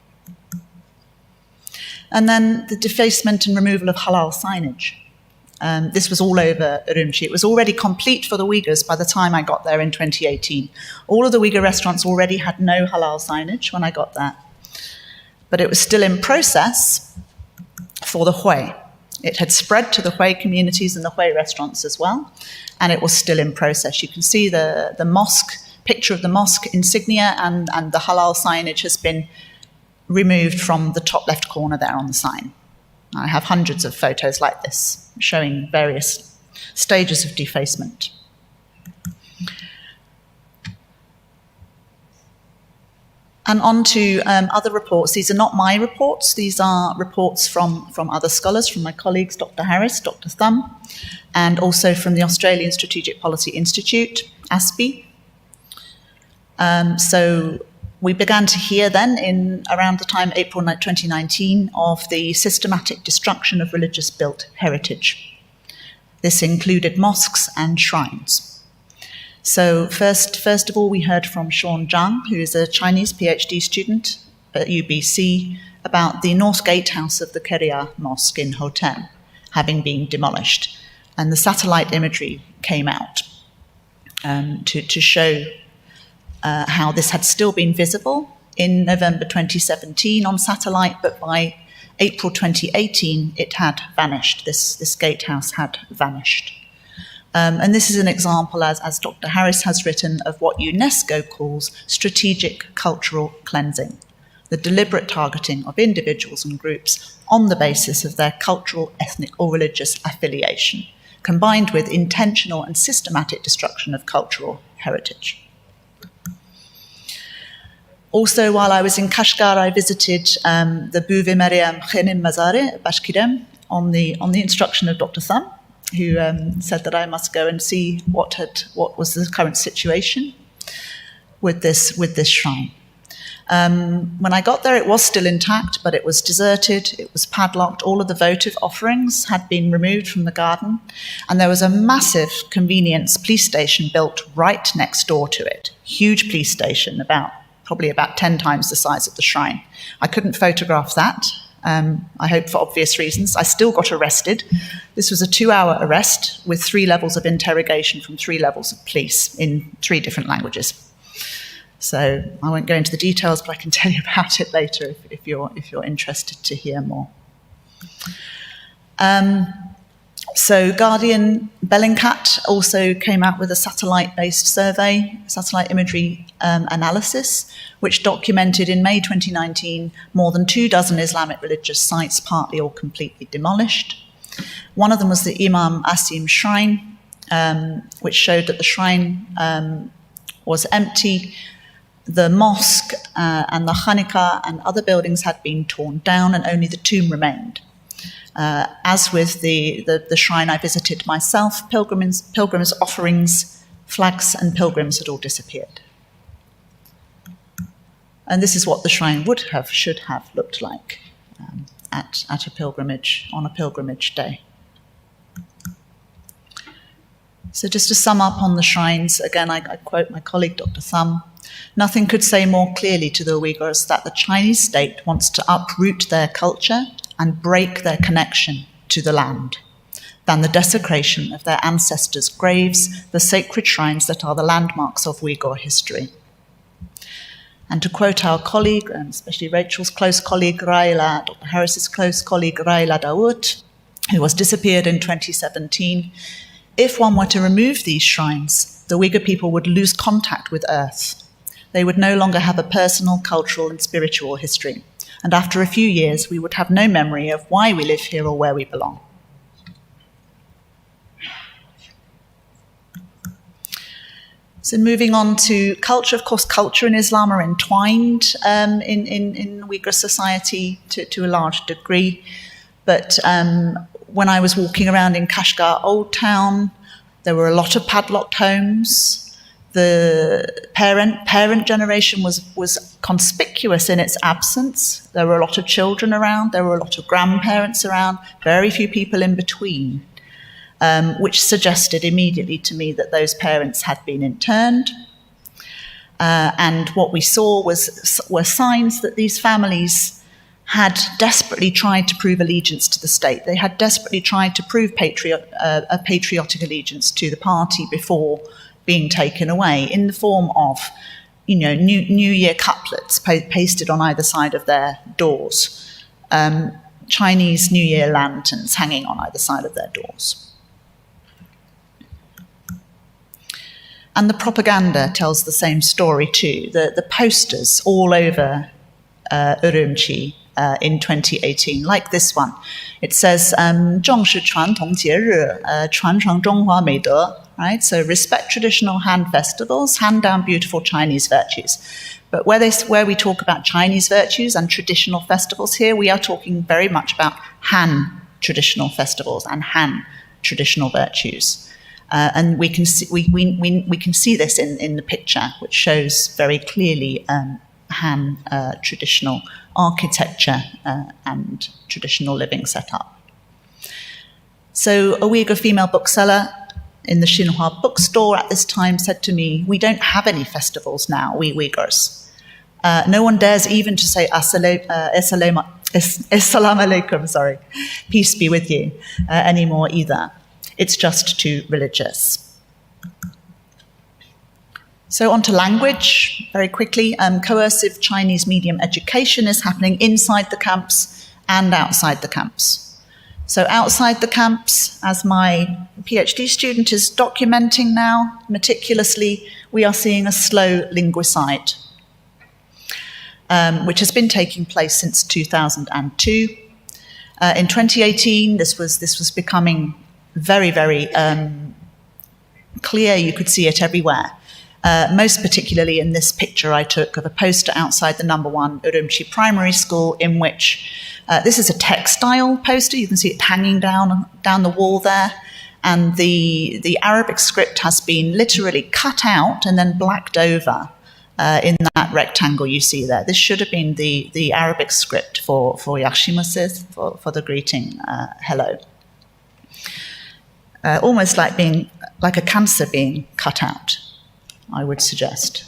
S11: And then the defacement and removal of halal signage. This was all over Urumqi. It was already complete for the Uyghurs by the time I got there in 2018. All of the Uyghur restaurants already had no halal signage when I got there. But it was still in process for the Hui. It had spread to the Hui communities and the Hui restaurants as well, and it was still in process. You can see the mosque, picture of the mosque insignia, and the halal signage has been removed from the top left corner there on the sign. I have hundreds of photos like this, showing various stages of defacement. And on to other reports. These are not my reports. These are reports from other scholars, from my colleagues, Dr. Harris, Dr. Thum, and also from the Australian Strategic Policy Institute, ASPI. So we began to hear then, in around the time April 2019, of the systematic destruction of religious-built heritage. This included mosques and shrines. So first of all, we heard from Sean Zhang, who is a Chinese PhD student at UBC, about the North Gatehouse of the Keria Mosque in Hotem having been demolished. And the satellite imagery came out to show how this had still been visible in November 2017 on satellite, but by April 2018, it had vanished. This gatehouse had vanished. And this is an example, as Dr. Harris has written, of what UNESCO calls strategic cultural cleansing, the deliberate targeting of individuals and groups on the basis of their cultural, ethnic, or religious affiliation, combined with intentional and systematic destruction of cultural heritage. Also, while I was in Kashgar, I visited the Buve Meryem Khenim Mazare, Bashkirem, on the instruction of Dr. Thum, who said that I must go and see what was the current situation with this shrine. When I got there, it was still intact, but it was deserted, it was padlocked, all of the votive offerings had been removed from the garden, and there was a massive convenience police station built right next door to it. Huge police station, probably about 10 times the size of the shrine. I couldn't photograph that. I hope for obvious reasons. I still got arrested. This was a 2-hour arrest with 3 levels of interrogation from 3 levels of police in 3 different languages. So I won't go into the details, but I can tell you about it later if you're interested to hear more. So Guardian Bellingcat also came out with a satellite-based survey, satellite imagery analysis, which documented in May 2019 more than 24 Islamic religious sites, partly or completely demolished. One of them was the Imam Asim Shrine, which showed that the shrine was empty. The mosque and the Hanukkah and other buildings had been torn down, and only the tomb remained. As with the shrine I visited myself, pilgrims' offerings, flags and pilgrims had all disappeared. And this is what the shrine should have looked like at a pilgrimage, on a pilgrimage day. So just to sum up on the shrines, again, I quote my colleague, Dr. Thum, nothing could say more clearly to the Uyghurs that the Chinese state wants to uproot their culture and break their connection to the land than the desecration of their ancestors' graves, the sacred shrines that are the landmarks of Uyghur history. And to quote our colleague, and especially Rachel's close colleague, Dr. Harris's close colleague, Raila Dawood, who was disappeared in 2017, if one were to remove these shrines, the Uyghur people would lose contact with earth. They would no longer have a personal, cultural, and spiritual history. And after a few years, we would have no memory of why we live here or where we belong. So moving on to culture, of course, culture and Islam are entwined in Uyghur society to a large degree. But when I was walking around in Kashgar Old Town, there were a lot of padlocked homes. The parent generation was conspicuous in its absence. There were a lot of children around. There were a lot of grandparents around. Very few people in between. Which suggested immediately to me that those parents had been interned. And what we saw were signs that these families had desperately tried to prove allegiance to the state. They had desperately tried to prove a patriotic allegiance to the party before being taken away in the form of, New Year couplets pasted on either side of their doors, Chinese New Year lanterns hanging on either side of their doors. And the propaganda tells the same story too. The posters all over Urumqi in 2018, like this one. It says, 重视传统节日, 传承中华美德, right? So respect traditional Han festivals, hand down beautiful Chinese virtues. But where we talk about Chinese virtues and traditional festivals here, we are talking very much about Han traditional festivals and Han traditional virtues. And we can see this in the picture, which shows very clearly Han traditional architecture and traditional living setup. So a Uyghur female bookseller in the Xinhua bookstore at this time said to me, "We don't have any festivals now, we Uyghurs. No one dares even to say Assalamu alaikum, sorry, peace be with you, anymore either. It's just too religious." So on to language, very quickly. Coercive Chinese medium education is happening inside the camps and outside the camps. So outside the camps, as my PhD student is documenting now meticulously, we are seeing a slow linguicide, which has been taking place since 2002. In 2018, this was becoming very, very clear. You could see it everywhere. Most particularly in this picture I took of a poster outside the number 1 Urumqi primary school, in which this is a textile poster. You can see it hanging down the wall there. And the Arabic script has been literally cut out and then blacked over in that rectangle you see there. This should have been the Arabic script for Yaxhimusiz, for the greeting, hello. Almost like a cancer being cut out, I would suggest.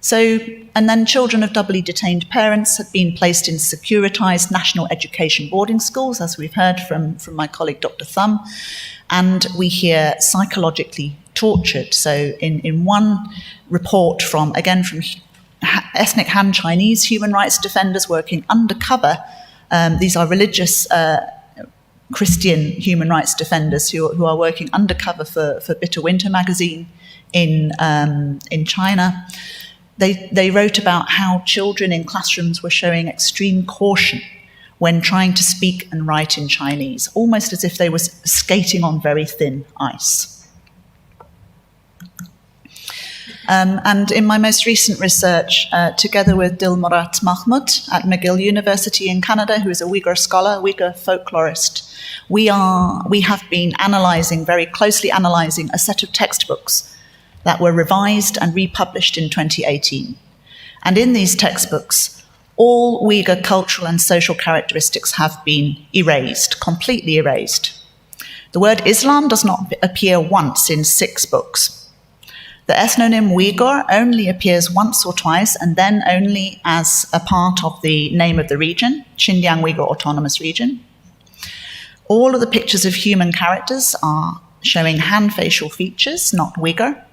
S11: So, and then children of doubly detained parents have been placed in securitized national education boarding schools, as we've heard from my colleague Dr. Thum, and we hear psychologically tortured. So in one report from ethnic Han Chinese human rights defenders working undercover, these are religious Christian human rights defenders who are working undercover for Bitter Winter magazine in China. They wrote about how children in classrooms were showing extreme caution when trying to speak and write in Chinese, almost as if they were skating on very thin ice. And in my most recent research, together with Dilmurat Mahmud at McGill University in Canada, who is a Uyghur scholar, Uyghur folklorist, we have been very closely analysing a set of textbooks that were revised and republished in 2018. And in these textbooks, all Uyghur cultural and social characteristics have been erased, completely erased. The word Islam does not appear once in 6 books. The ethnonym Uyghur only appears once or twice, and then only as a part of the name of the region, Xinjiang Uyghur Autonomous Region. All of the pictures of human characters are showing Han facial features, not Uyghur.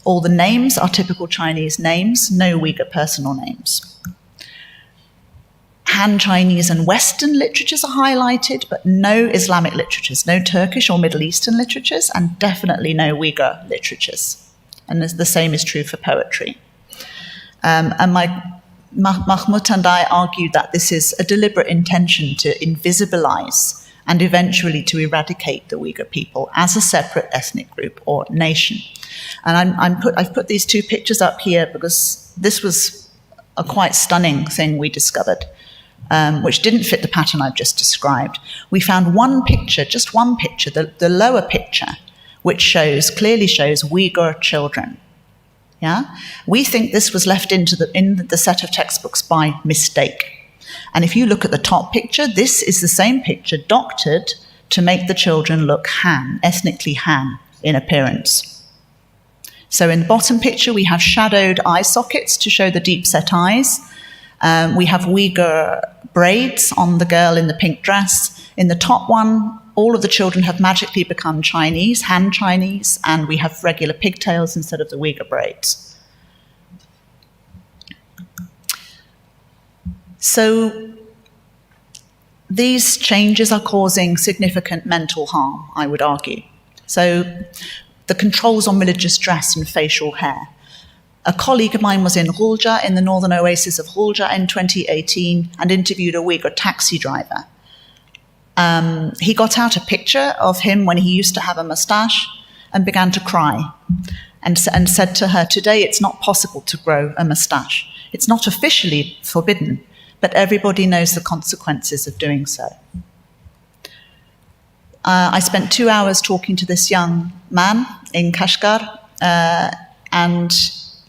S11: All the names are typical Chinese names, no Uyghur personal names. Han Chinese and Western literatures are highlighted, but no Islamic literatures, no Turkish or Middle Eastern literatures, and definitely no Uyghur literatures. And the same is true for poetry. And Mahmoud and I argued that this is a deliberate intention to invisibilize and eventually to eradicate the Uyghur people as a separate ethnic group or nation. And I've put these two pictures up here because this was a quite stunning thing we discovered, which didn't fit the pattern I've just described. We found one picture, just one picture, the lower picture, which clearly shows Uyghur children. Yeah, we think this was left in the set of textbooks by mistake. And if you look at the top picture, this is the same picture doctored to make the children look Han, ethnically Han in appearance. So in the bottom picture, we have shadowed eye sockets to show the deep-set eyes. We have Uyghur braids on the girl in the pink dress. In the top one, all of the children have magically become Chinese, Han Chinese, and we have regular pigtails instead of the Uyghur braids. So these changes are causing significant mental harm, I would argue. So the controls on religious dress and facial hair. A colleague of mine was in Ghulja, in the northern oasis of Ghulja in 2018, and interviewed a Uyghur taxi driver. He got out a picture of him when he used to have a moustache and began to cry and said to her, "Today it's not possible to grow a moustache. It's not officially forbidden, but everybody knows the consequences of doing so." I spent 2 hours talking to this young man in Kashgar, and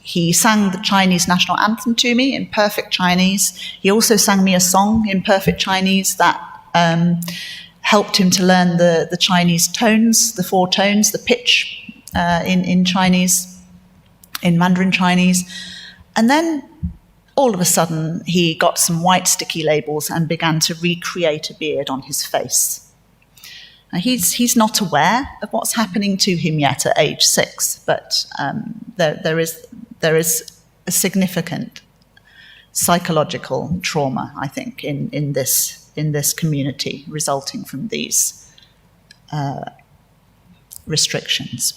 S11: he sang the Chinese national anthem to me in perfect Chinese. He also sang me a song in perfect Chinese that helped him to learn the Chinese tones, the 4 tones, the pitch in Chinese, in Mandarin Chinese. And then all of a sudden, he got some white sticky labels and began to recreate a beard on his face. Now, he's not aware of what's happening to him yet at age 6, but there is a significant psychological trauma, I think, in this community resulting from these restrictions.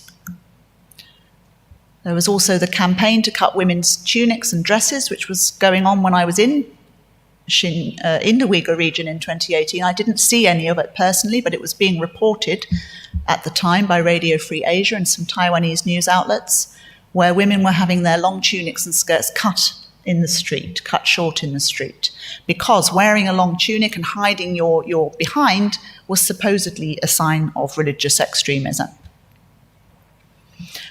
S11: There was also the campaign to cut women's tunics and dresses, which was going on when I was in the Uyghur region in 2018. I didn't see any of it personally, but it was being reported at the time by Radio Free Asia and some Taiwanese news outlets, where women were having their long tunics and skirts cut short in the street, because wearing a long tunic and hiding your behind was supposedly a sign of religious extremism.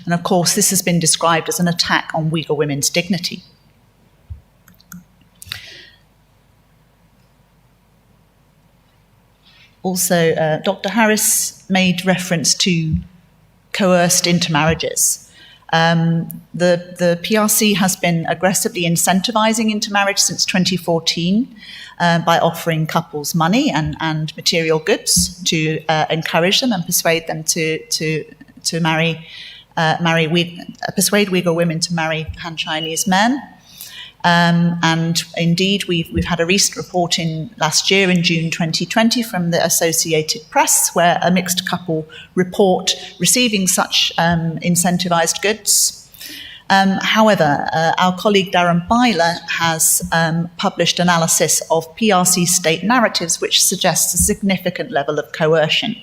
S11: And of course, this has been described as an attack on Uyghur women's dignity. Also, Dr. Harris made reference to coerced intermarriages. The PRC has been aggressively incentivizing intermarriage since 2014 by offering couples money and material goods to encourage them and persuade them to marry persuade Uyghur women to marry Han Chinese men. And indeed, we've had a recent report last year in June 2020 from the Associated Press, where a mixed couple report receiving such incentivized goods. However, our colleague Darren Byler has published analysis of PRC state narratives, which suggests a significant level of coercion.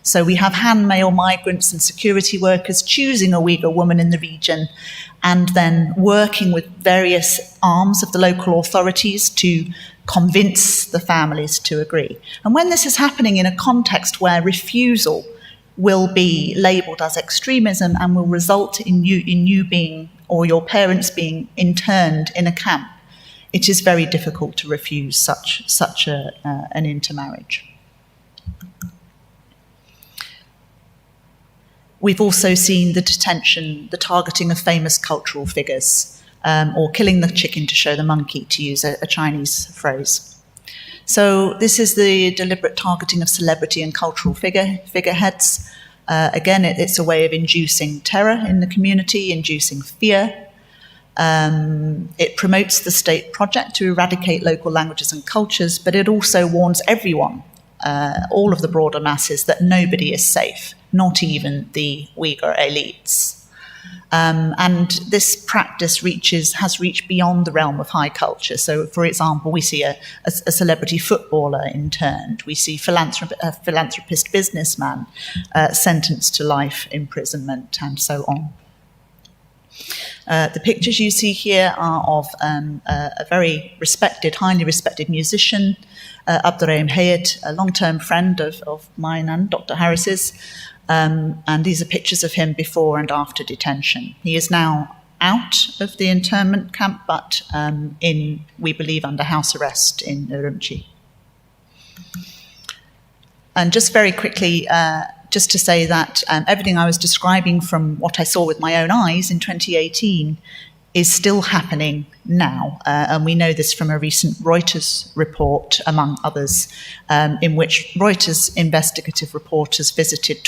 S11: So we have Han male migrants and security workers choosing a Uyghur woman in the region and then working with various arms of the local authorities to convince the families to agree. And when this is happening in a context where refusal will be labelled as extremism and will result in you being, or your parents being, interned in a camp, it is very difficult to refuse such an intermarriage. We've also seen the detention, the targeting of famous cultural figures, or killing the chicken to show the monkey, to use a Chinese phrase. So this is the deliberate targeting of celebrity and cultural figureheads. Again, it's a way of inducing terror in the community, inducing fear. It promotes the state project to eradicate local languages and cultures, but it also warns everyone, all of the broader masses, that nobody is safe, not even the Uyghur elites. And this practice has reached beyond the realm of high culture. So, for example, we see a celebrity footballer interned. We see a philanthropist businessman sentenced to life imprisonment, and so on. The pictures you see here are of a very highly respected musician, Abdurrahim Hayat, a long-term friend of mine and Dr. Harris's. And these are pictures of him before and after detention. He is now out of the internment camp, but we believe, under house arrest in Urumqi. And just very quickly, just to say that everything I was describing from what I saw with my own eyes in 2018 is still happening now. And we know this from a recent Reuters report, among others, in which Reuters investigative reporters visited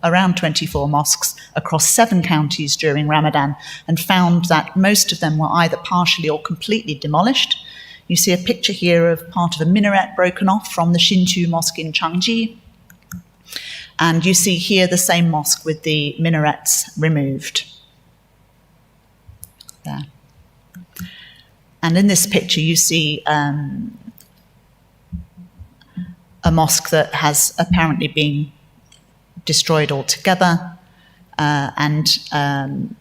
S11: around 24 mosques across 7 counties during Ramadan and found that most of them were either partially or completely demolished. You see a picture here of part of a minaret broken off from the Shinchu Mosque in Changji. And you see here the same mosque with the minarets removed. There. And in this picture, you see a mosque that has apparently been destroyed altogether, and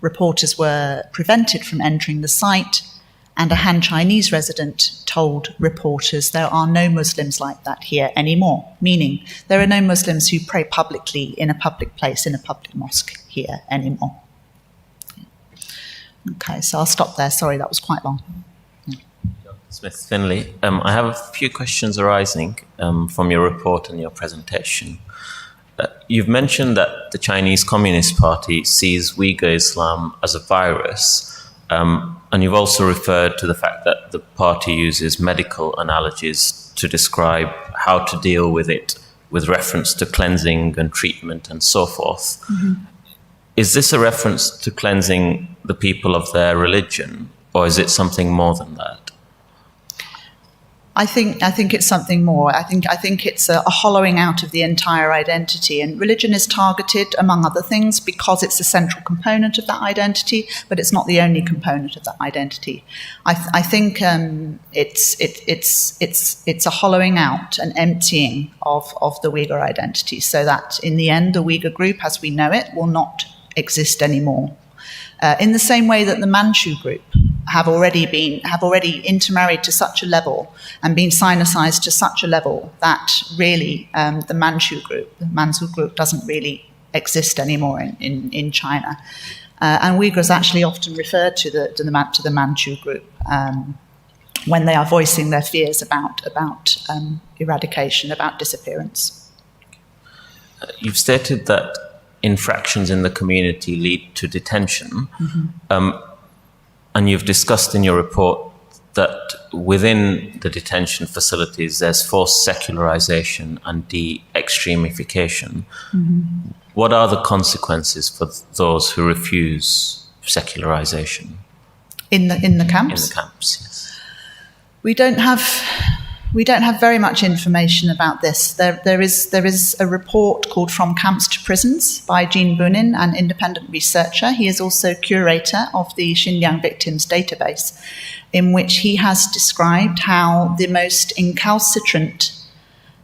S11: reporters were prevented from entering the site, and a Han Chinese resident told reporters there are no Muslims like that here anymore, meaning there are no Muslims who pray publicly in a public place, in a public mosque here anymore. Okay, so I'll stop there. Sorry, that was quite long.
S6: Smith-Finlay, I have a few questions arising from your report and your presentation. You've mentioned that the Chinese Communist Party sees Uyghur Islam as a virus, and you've also referred to the fact that the party uses medical analogies to describe how to deal with it, with reference to cleansing and treatment and so forth. Mm-hmm. Is this a reference to cleansing the people of their religion, or is it something more than that?
S11: I think it's something more. I think it's a hollowing out of the entire identity, and religion is targeted, among other things, because it's a central component of that identity, but it's not the only component of that identity. I think it's a hollowing out, an emptying of the Uyghur identity, so that in the end, the Uyghur group, as we know it, will not exist anymore. In the same way that the Manchu group have already intermarried to such a level and been Sinicized to such a level that really the Manchu group doesn't really exist anymore in China. And Uyghurs actually often refer to the Manchu group when they are voicing their fears about eradication, about disappearance.
S6: You've stated that infractions in the community lead to detention. Mm-hmm. And you've discussed in your report that within the detention facilities there's forced secularization and de-extremification. Mm-hmm. What are the consequences for those who refuse secularization?
S11: In the camps?
S6: In the camps, yes.
S11: We don't have very much information about this. There is a report called From Camps to Prisons by Jean Bunin, an independent researcher. He is also curator of the Xinjiang Victims Database, in which he has described how the most incalcitrant,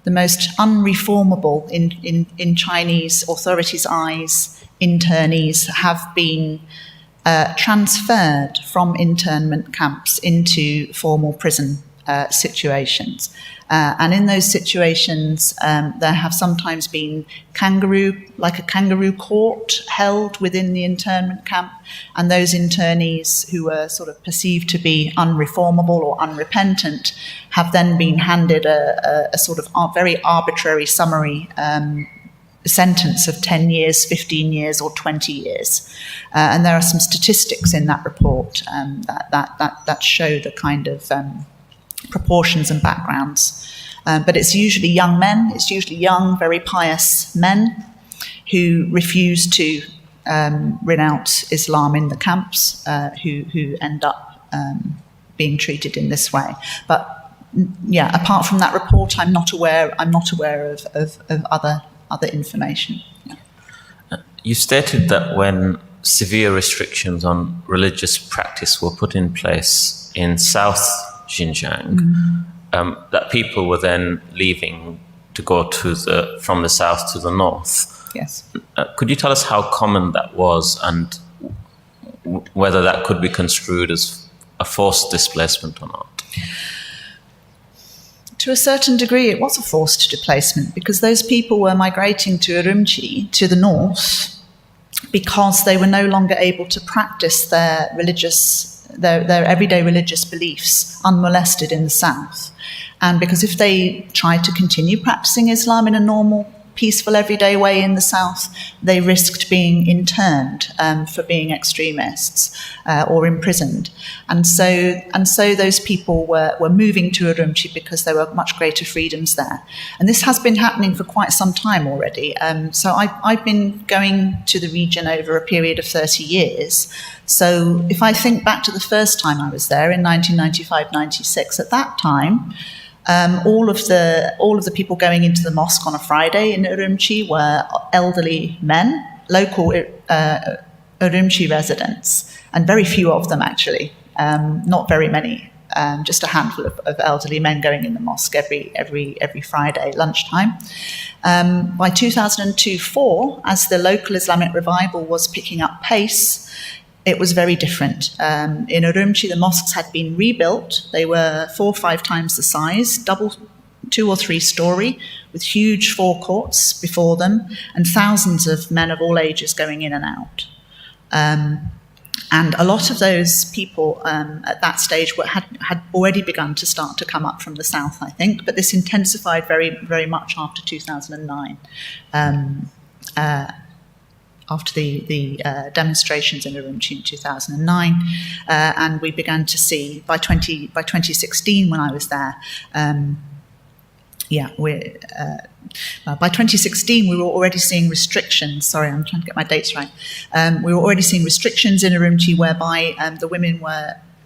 S11: the most unreformable in Chinese authorities' eyes, internees have been transferred from internment camps into formal prison situations. And in those situations, there have sometimes been a kangaroo court held within the internment camp, and those internees who were sort of perceived to be unreformable or unrepentant have then been handed a sort of very arbitrary summary sentence of 10 years, 15 years, or 20 years. And there are some statistics in that report that show the kind of proportions and backgrounds. But it's usually young men, it's usually young, very pious men who refuse to renounce Islam in the camps, who end up being treated in this way. But yeah, apart from that report, I'm not aware of other information. Yeah.
S6: You stated that when severe restrictions on religious practice were put in place in South Xinjiang, that people were then leaving to go from the south to the north.
S11: Yes.
S6: Could you tell us how common that was and whether that could be construed as a forced displacement or not?
S11: To a certain degree, it was a forced displacement because those people were migrating to Urumqi, to the north, because they were no longer able to practice their everyday religious beliefs unmolested in the south. And because if they tried to continue practicing Islam in a normal, peaceful, everyday way in the south, they risked being interned for being extremists or imprisoned. And so those people were moving to Urumqi because there were much greater freedoms there. And this has been happening for quite some time already. So I've been going to the region over a period of 30 years. So if I think back to the first time I was there in 1995-96, at that time, all of the people going into the mosque on a Friday in Urumqi were elderly men, local Urumqi residents, and very few of them actually, not very many, just a handful of elderly men going in the mosque every Friday lunchtime. By 2002-04, as the local Islamic revival was picking up pace, it was very different. In Urumqi, the mosques had been rebuilt. They were 4 or 5 times the size, 2 or 3 story, with huge forecourts before them, and thousands of men of all ages going in and out. And a lot of those people at that stage had already begun to start to come up from the south, I think, but this intensified very, very much after 2009. After the demonstrations in Urumqi in 2009, and we began to see by 2016 when I was there. By 2016 we were already seeing restrictions. Sorry, I'm trying to get my dates right. We were already seeing restrictions in Urumqi whereby the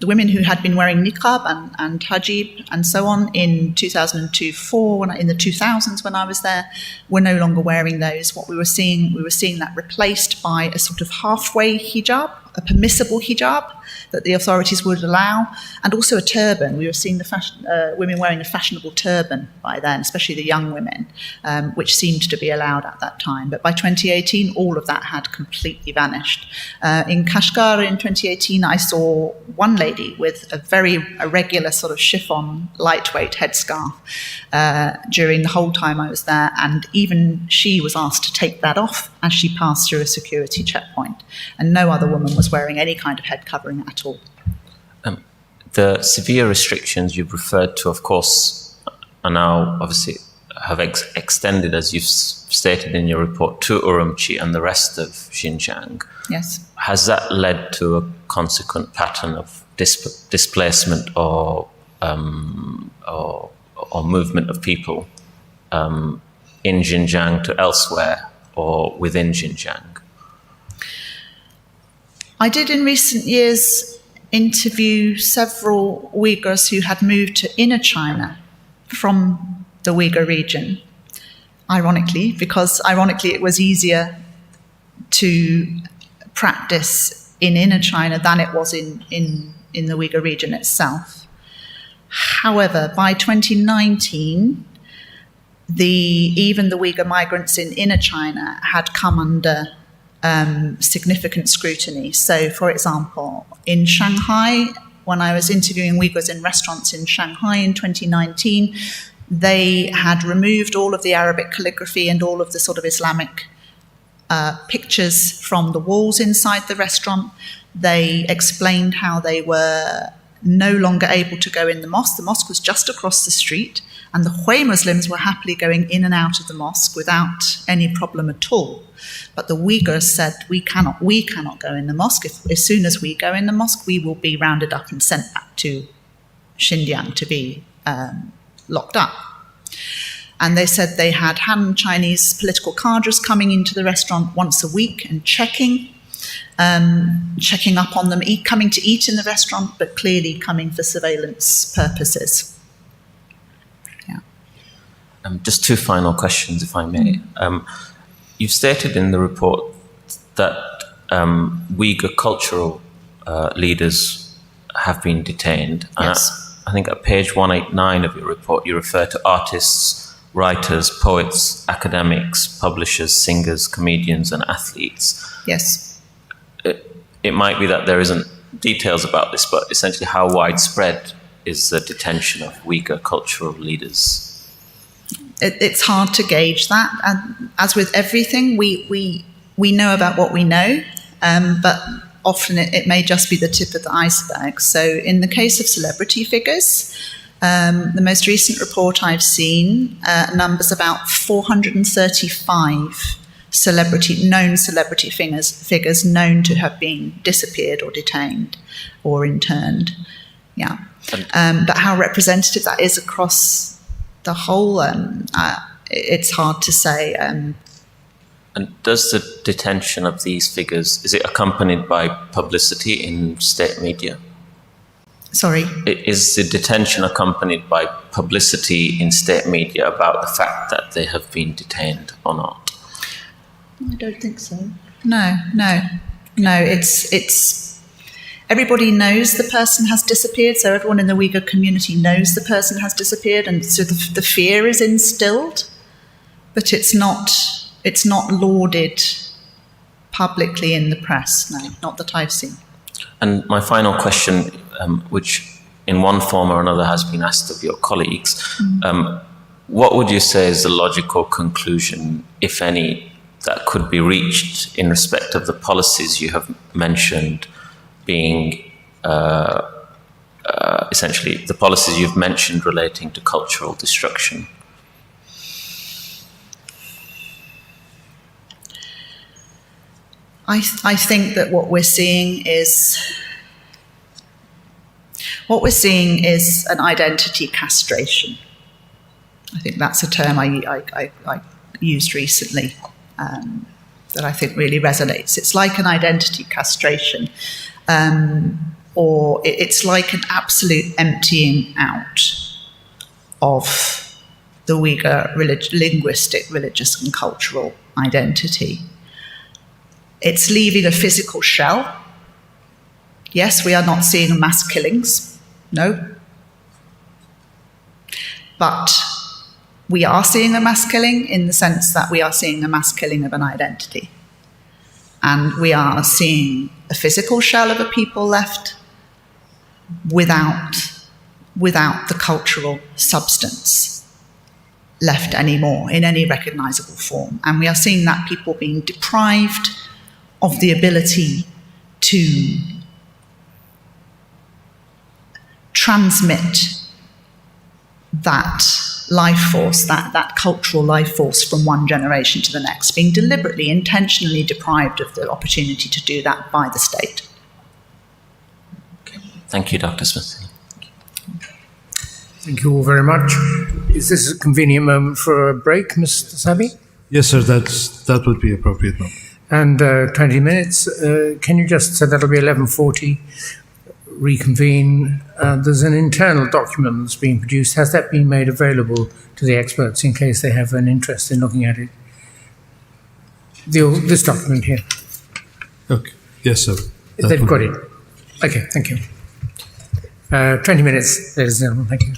S11: women who had been wearing niqab and hijab and so on in 2002-04, in the 2000s when I was there, were no longer wearing those. What we were seeing that replaced by a sort of halfway hijab, a permissible hijab that the authorities would allow, and also a turban. We were seeing the women wearing a fashionable turban by then, especially the young women, which seemed to be allowed at that time. But by 2018, all of that had completely vanished. In Kashgar in 2018, I saw one lady with a very irregular sort of chiffon, lightweight headscarf during the whole time I was there, and even she was asked to take that off as she passed through a security checkpoint, and no other woman was wearing any kind of head covering at all.
S6: The severe restrictions you've referred to, of course, are now obviously have extended, as you've stated in your report, to Urumqi and the rest of Xinjiang.
S11: Yes.
S6: Has that led to a consequent pattern of displacement or movement of people in Xinjiang to elsewhere or within Xinjiang?
S11: I did in recent years interview several Uyghurs who had moved to inner China from the Uyghur region, ironically, because it was easier to practice in inner China than it was in the Uyghur region itself. However, by 2019, even the Uyghur migrants in inner China had come under significant scrutiny. So, for example, in Shanghai, when I was interviewing Uyghurs in restaurants in Shanghai in 2019, they had removed all of the Arabic calligraphy and all of the sort of Islamic pictures from the walls inside the restaurant. They explained how they were no longer able to go in the mosque. The mosque was just across the street, and the Hui Muslims were happily going in and out of the mosque without any problem at all. But the Uyghurs said, we cannot go in the mosque. As soon as we go in the mosque, we will be rounded up and sent back to Xinjiang to be locked up. And they said they had Han Chinese political cadres coming into the restaurant once a week and checking up on them, coming to eat in the restaurant, but clearly coming for surveillance purposes. Yeah.
S6: Just 2 final questions, if I may. You've stated in the report that Uyghur cultural leaders have been detained.
S11: Yes.
S6: I think at page 189 of your report, you refer to artists, writers, poets, academics, publishers, singers, comedians, and athletes.
S11: Yes.
S6: It might be that there isn't details about this, but essentially how widespread is the detention of Uyghur cultural leaders?
S11: It's hard to gauge that. And as with everything, we know about what we know, but often it may just be the tip of the iceberg. So in the case of celebrity figures, the most recent report I've seen numbers about 435 known celebrity figures known to have been disappeared or detained or interned. Yeah. But how representative that is across the whole, it's hard to say.
S6: And does the detention of these figures, is it accompanied by publicity in state media?
S11: Sorry?
S6: Is the detention accompanied by publicity in state media about the fact that they have been detained or not?
S11: I don't think so. No. It's everybody knows the person has disappeared, so everyone in the Uyghur community knows the person has disappeared, and so the fear is instilled, but it's not lauded publicly in the press. No, not that I've seen.
S6: And my final question, which in one form or another has been asked of your colleagues, what would you say is the logical conclusion, if any, that could be reached in respect of the policies you have mentioned being essentially the policies you've mentioned relating to cultural destruction?
S11: I think that what we're seeing is an identity castration. I think that's a term I used recently that I think really resonates. It's like an identity castration, or it's like an absolute emptying out of the Uyghur linguistic, religious, and cultural identity. It's leaving a physical shell. Yes, we are not seeing mass killings, no. But we are seeing a mass killing in the sense that we are seeing a mass killing of an identity. And we are seeing a physical shell of a people left without the cultural substance left anymore in any recognizable form. And we are seeing that people being deprived of the ability to transmit that life force, that cultural life force from one generation to the next, being deliberately, intentionally deprived of the opportunity to do that by the state.
S6: Okay. Thank you, Dr. Smith.
S3: Thank you all very much. Is this a convenient moment for a break, Mr. Sabi?
S4: Yes, sir, that would be appropriate moment.
S3: And 20 minutes. Can you just, so that'll be 11:40, reconvene. There's an internal document that's being produced. Has that been made available to the experts in case they have an interest in looking at it? This document here.
S4: Okay. Yes, sir.
S3: They've got it. Okay, thank you. 20 minutes, ladies and gentlemen. Thank you.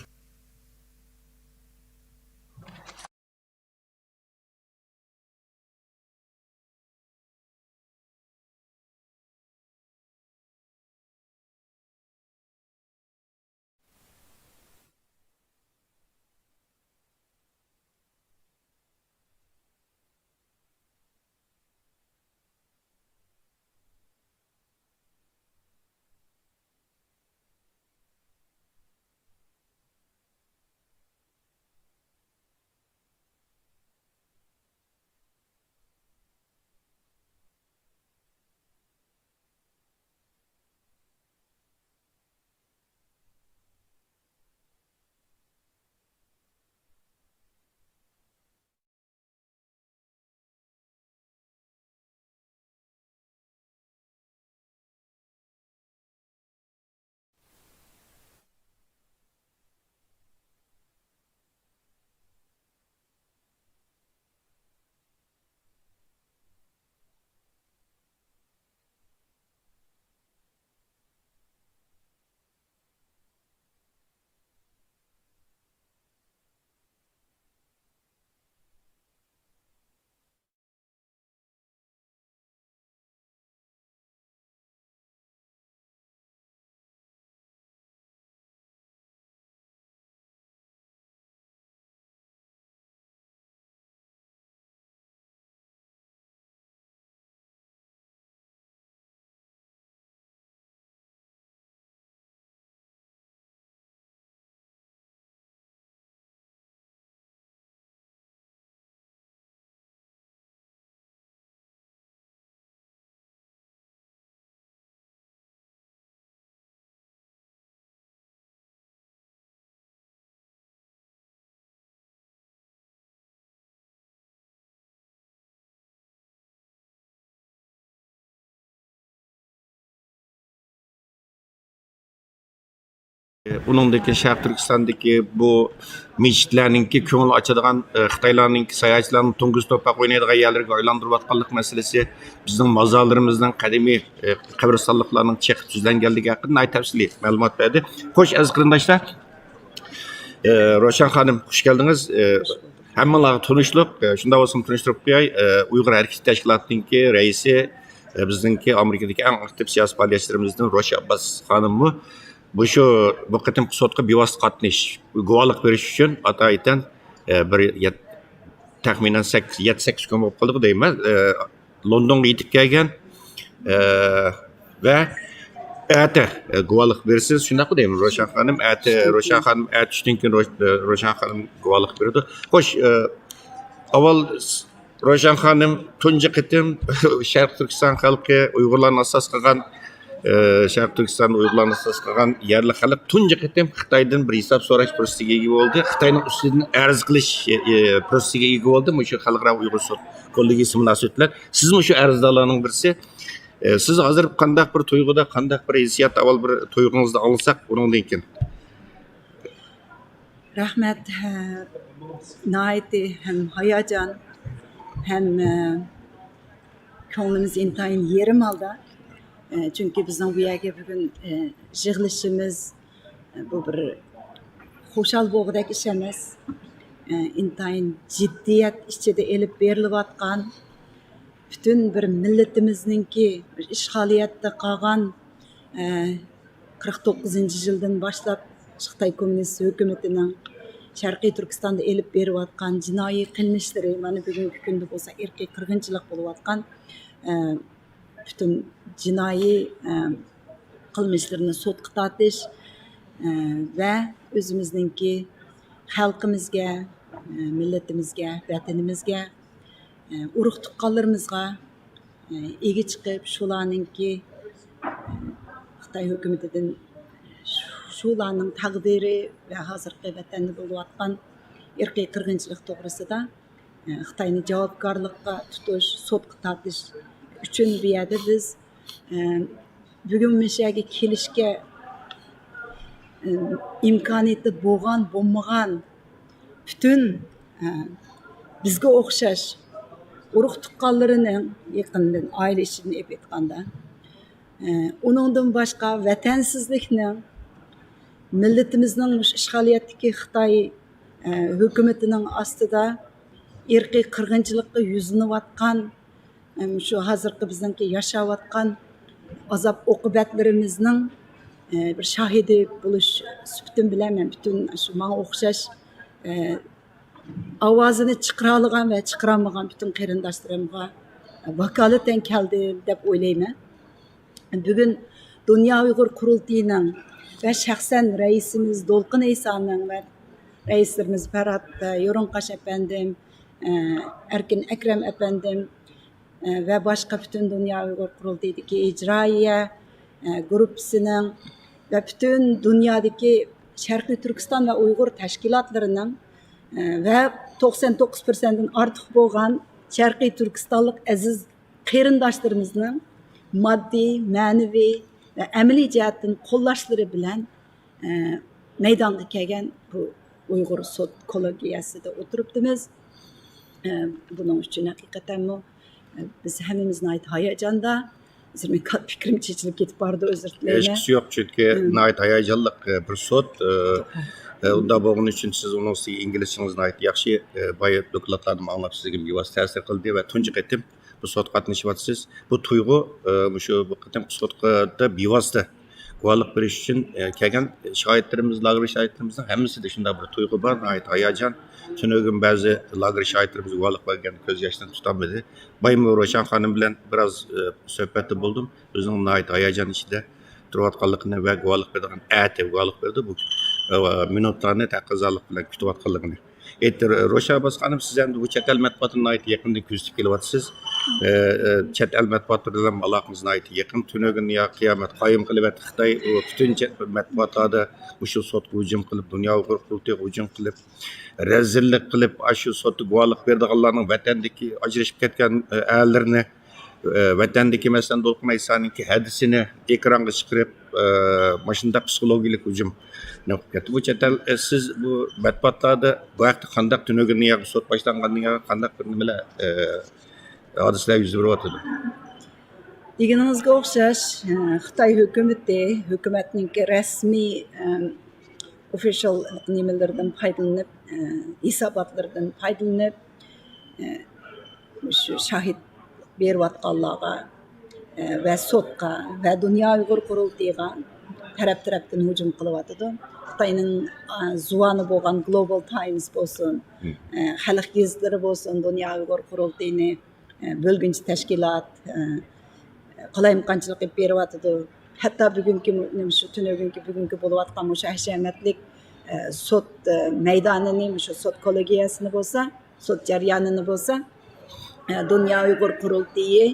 S1: Uningdagi Sharq Turkistondagi bu mechitlarninki ko'ngil ochadigan Xitoylarninki sayohatchilarning tungi to'paq o'ynaydigan yerlarga aylantirayotganlik masalasi bizning mozorlarimizning qadimiy qabristonliqlarning chiqib tuzlanganligi haqida tafsili ma'lumot berdi. Xo'sh, aziz qarindoshlar, Roshan xonim, xush keldingiz. Hammalarga tunishlik, shunda bo'lsin tunishtirib qo'yay. Uyg'ur harakaat tashkilotininki raisi, bizningki Amerikadagi eng aktiv siyosiy faoliyatchilarimizdan Roshan Abbas xonim bu shu bu qitimki sotga bevosita qatnash, guvohlik berish uchun atoydan bir taxminan 7-8 kun bo'lib qoldi deyman. Londonga yetib kelgan va ata guvohlik bersiz, shunday deyman. Roshan xonim tushdan keyin Roshan xonim guvohlik berdi. Xo'sh, avval Roshan xonim tunji qitim Sharq Turkiston xalqi Uyg'urlarni asos qilgan Sharq Turkiston Uyg'urlarni asos qilgan yerli xalq tunji qitim Xitoydan bir hisob so'rash fursatiga ega bo'ldi. Xitoyning ustidan arz qilish fursatiga ega bo'ldi. Shu xalqaro Uygur Sot Kollégiyesi munosabat bilan siz shu arzlarning birisi. Siz hozir qanday bir tuyg'uda, qanday bir hissiyat avval bir tuyg'ungizni olsak, undan keyin.
S12: Rahmat, naiti hem hayacan hem ko'nglimiz intayin yerim aldı. Çünkü bizning bu yerga bugun yig'ilishimiz bu bir xo'shal bo'g'dak ish emas. Intayin jiddiyat ichida elib berilayotgan bütün bir milletimizningki ishg'oliyatda qolgan 49 yildan boshlab Xitoy kommunist hukumatining Sharqiy Turkistonda elib berayotgan jinoiy qilmishlari, mana bugungi kunda bo'lsa irqiy qirg'inchilik bo'layotgan bütün jinoiy qilmishlarini sotga tortish va o'zimizningki xalqimizga, millatimizga, vatanimizga, urug' tuqqanlarimizga ega chiqib, shularningki Xitoy hukumatidan shularning taqdiri va hozirgi vatanda bo'layotgan irqiy qirg'inchilik to'g'risida Xitoyni javobgarlikka tutish, sotga tortish uchun bu yerda biz bugun mishaga kelishga imkoniyati bo'lmagan bütün bizga o'xshash urug' tuqqanlarining yaqindan oila ishini ep etganda uningdan boshqa vatansizlikning millatimizning ishg'oliyatdagi Xitoy hukumatining ostida irqiy qirg'inchilikqa yuzinayotgan shu hozirgi bizningki yashayotgan azob oqibatlarimizning bir shohidi bo'lish suhbatim bilan men bütün shu menga o'xshash ovozini chiqara olgan va chiqara olmagan bütün qarindoshlarimga vakolatan keldim deb o'ylayman. Bugun Dunyo Uyg'ur qurultiyining va shaxsan raisimiz Dolqin Isoning va raislarimiz Farhod Yo'rinqash apandim, Erkin Akram apandim ve başka bütün Dünya Uygur Kurultayı'daki icraiye grupsinin ve bütün dünyadaki Şarkı Türkistan ve Uygur teşkilatlarının ve 99%'den artık boğan Şarkı Türkistanlık aziz qeyrindaşlarımızın maddi, manevi ve ameli cihetten kollaşları bilen meydanda kelgan bu Uygur Sot Kollégiyesida o'tiribdimiz. Bunun için hakikaten bu biz hemimizin ait hayajanda. Bizim fikrim çeşitli ketip bardı, özür dilerim.
S1: Eşkisi yok çünkü ait hayajanlık bir sot. Onda bunun için siz onun İngilizceniz ait yaxşı bayat dokladlarını anlap sizge gibi vasıtasır kıldı ve tunji qitim bu sot qatnışıvatsız. Bu tuygu bu qitim sotda bivasıta guvohlik berish uchun kelgan shohidlarimiz, lager shohidlarimizning hammasida shunday bir tuyg'u bor, ait hayajon. Tunugin ba'zi lager shohidlarimiz guvohlik bergan ko'z yoshdan tutolmadi. Bayim Roshan xonim bilan biroz suhbatda bo'ldim. O'zining ait hayajon ichida turayotganligini va guvohlik bergan guvohlik berdi. Bu minutlarni taqozolik bilan kutayotganligini. Roshan Abbas xonim, siz ham bu chet el matbuotini ait yaqindan kuzatib kelyapsiz. Chet el matbuoti bilan aloqangizni ait yaqin. Tunugin yo qiyomat qoyim qilib Xitoy butun chet matbuotlarda shu sotga hujum qilib, Dunyo Uygur qurultiyiga hujum qilib, rezillik qilib, shu sotga guvohlik berdiganlarning vatandagi ajrashib ketgan ayollarni vatandagi masalan Dolqin Aysaniki hadisini ekranga chiqarib mashunda psixologik hujum bu chatal siz bu matbuotlarda bu vaqtda qandaq tunogini yo'q sud boshlangandan qandaq nimalar hadislar yuz beryapti
S12: Deganingizga o'xshash Xitoy hukumatning rasmiy official nimalardan foydalanib hisobotlardan foydalanib shu shahid berayotganlarga va sudga va dunyo Uyg'ur qurultiyiga tarafdan hujum qilyotdi. Xitoyning zuvani bo'lgan Global Times bo'lsin, xalq gazetlari bo'lsin, dunyo Uyg'ur qurultiyini bölgünçü tashkilot qalayimqanchilik qilib beryotdi. Hatto bugungi bo'layotgan shu hashamatlik sud maydonini, shu sot kollegiyasini bo'lsa, sud jarayonini bo'lsa, dunyo Uyg'ur qurultiyi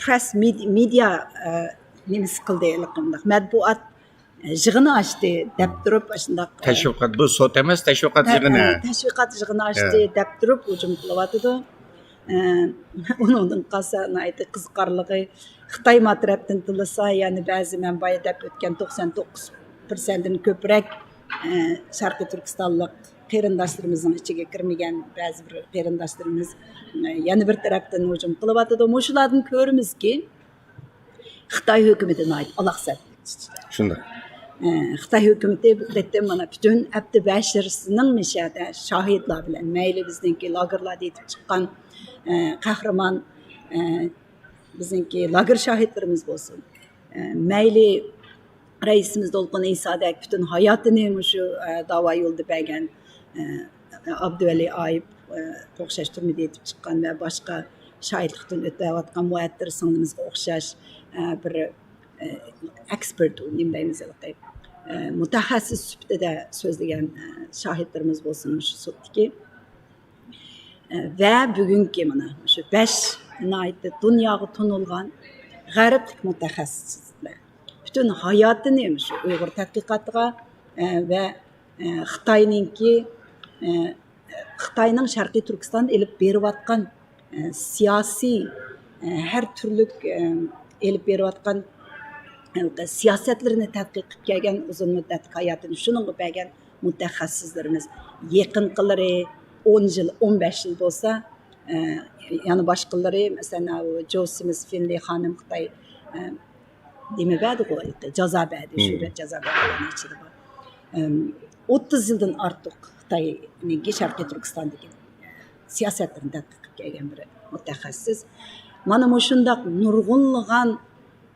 S12: press media nimasi qildi, matbuot yig'ini ochdi deb turib shundoq
S1: tashviqot bu sot emas, tashviqot yig'ini
S12: ochdi deb turib hujum qilyotdi. Uningdan qolsa qiziqarligi Xitoy tarafdan tilasa, ya'ni ba'zi manbaga deb o'tgan 99%dan ko'proq Sharqiy Turkistonlik qarindoshlarımızın ichiga kirmagan ba'zi bir qarindoshlarimiz yana bir tarafdan hujum qilyotdi. Shulardan ko'ramizki, Xitoy hukumatining aloqasi.
S1: Shunday.
S12: Xitoy hukumati bu yerda mana butun abdi bashirsining mishada shohidlar bilan mayli bizningki lagerlarda yetib chiqqan qahramon bizningki lager shohidlarimiz bo'lsin. Mayli raisimiz Dolqin Aysadek butun hayotini shu da'vo yo'lida bergan Abduvali Ayib o'xshash turmada yetib chiqqan va boshqa shohidlikdan o'tayotgan muattir singlimizga o'xshash bir expert deymiz, mutaxassis sifatida so'zlagan shohidlarimiz bo'lsin shu sudniki va bugungi mana shu 5 dunyoga tunilgan g'arblik mutaxassislar bütün hayotini shu Uyg'ur tadqiqotiga va Xitoyning Sharqiy Turkiston elib berayotgan siyosiy har turli elib berayotgan siyosatlarini tadqiq qilib kelgan uzun muddat hayotini shuningga bergan mutaxassislarimiz yaqinqilari 10 yil 15 yil bo'lsa yana boshqalari masalan Josimiz Finley xonim Xitoy demebadi qo'ydi jazo berdi shu jazo bergan ichida 30 yildan ortiq Xitoyning Sharqiy Turkistondagi siyosatlarini tadqiq qilib kelgan bir mutaxassis mana shundoq nurg'unlagan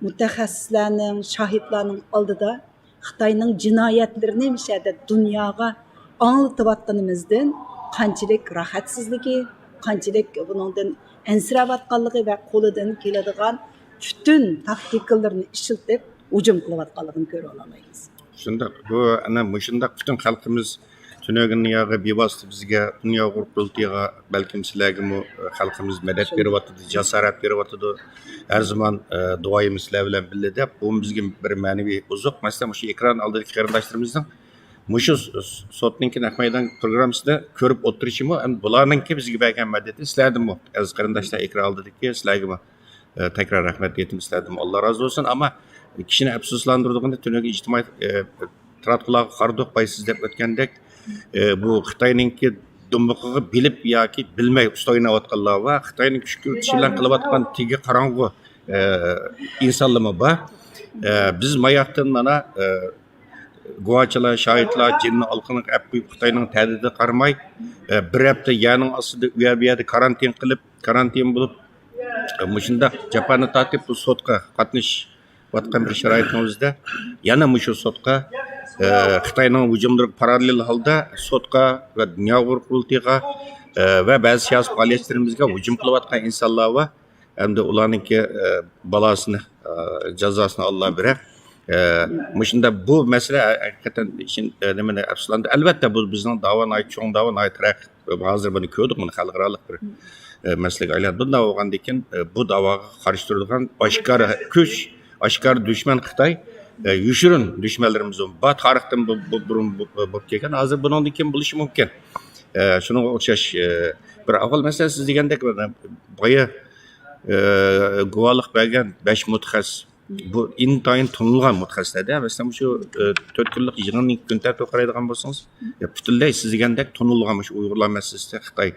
S12: mutaxassislarning shohidlarning oldida Xitoyning jinoyatlarini mishada dunyoga anglatayotganimizdan qanchalik rohatsizligi, qanchalik buningdan ansirayotganligi va qo'lidan keladigan bütün taktikalarni ishlatib hujum qilayotganligini ko'ra olamiz.
S1: Shundoq bu ana shundoq butun xalqimiz tunogini yog'i bevosita bizga dunyo qurultiyiga balkim sizlarga xalqimiz madad beryapti, jasorat beryapti. Har zaman duoyimiz sizlar bilan birga deb bu bizga bir ma'naviy uzuq. Masalan, shu ekran oldidagi qarindoshlarimizning shu sotninki naqmaydan programmasida ko'rib o'tirishimi, bularninki bizga bergan madadi sizlardan aziz qarindoshlar ekran oldidagi sizlarga tekrar rahmet yetim istedim. Allah razı olsun ama kişini afsuslandırdığında tünöge ictimai taratqularga qardoq baysiz deb o'tgandek bu Xitoyninki dumbuqiga bilib yoki bilmay ustoynayotganlar va Xitoyning kuchli bilan qilayotgan tigi qarong'u insonlarmi bor. Biz mayaqdan mana guvohchilar, shohidlar jinni alqini olib qo'yib Xitoyning ta'didi qaramay bir hafta yaning ostida u yerda karantin bo'lib Muşunda Japan'ı tatip bu sotka katmış vatkan bir şaraitimizde yana muşu sotka Xitay'nın hücumları paralel halde sotka ve dünya qurultiyiga ve bazı siyasi faaliyetlerimizge hücum kılavatkan insanlar var. Hem de ulanınki balasını, cezasını Allah birer. Muşunda bu mesele hakikaten için demene afsulandı. Elbette bu bizden davan ait, çoğun davan ait rak. Hazır bunu köydük, bunu halkaralık bir meslek aylar. Bunda oğandayken bu davaga qarshi turadigan oshkor kuch, oshkor dushman Xitoy yushirin dushmanlarimiz bor. Tarixdan burun bo'lib kelgan. Hozir bundan keyin bo'lishi mumkin. Shunga o'xshash bir avval masalan siz degandek boya guvohlik bergan 5 mutaxassis bu intayin tanilgan mutaxassislarda masalan shu 4 kunlik yig'inning kun tartibi qaraydigan bo'lsangiz butunlay siz degandek tanilgan shu Uyg'urlar masalasida Xitoy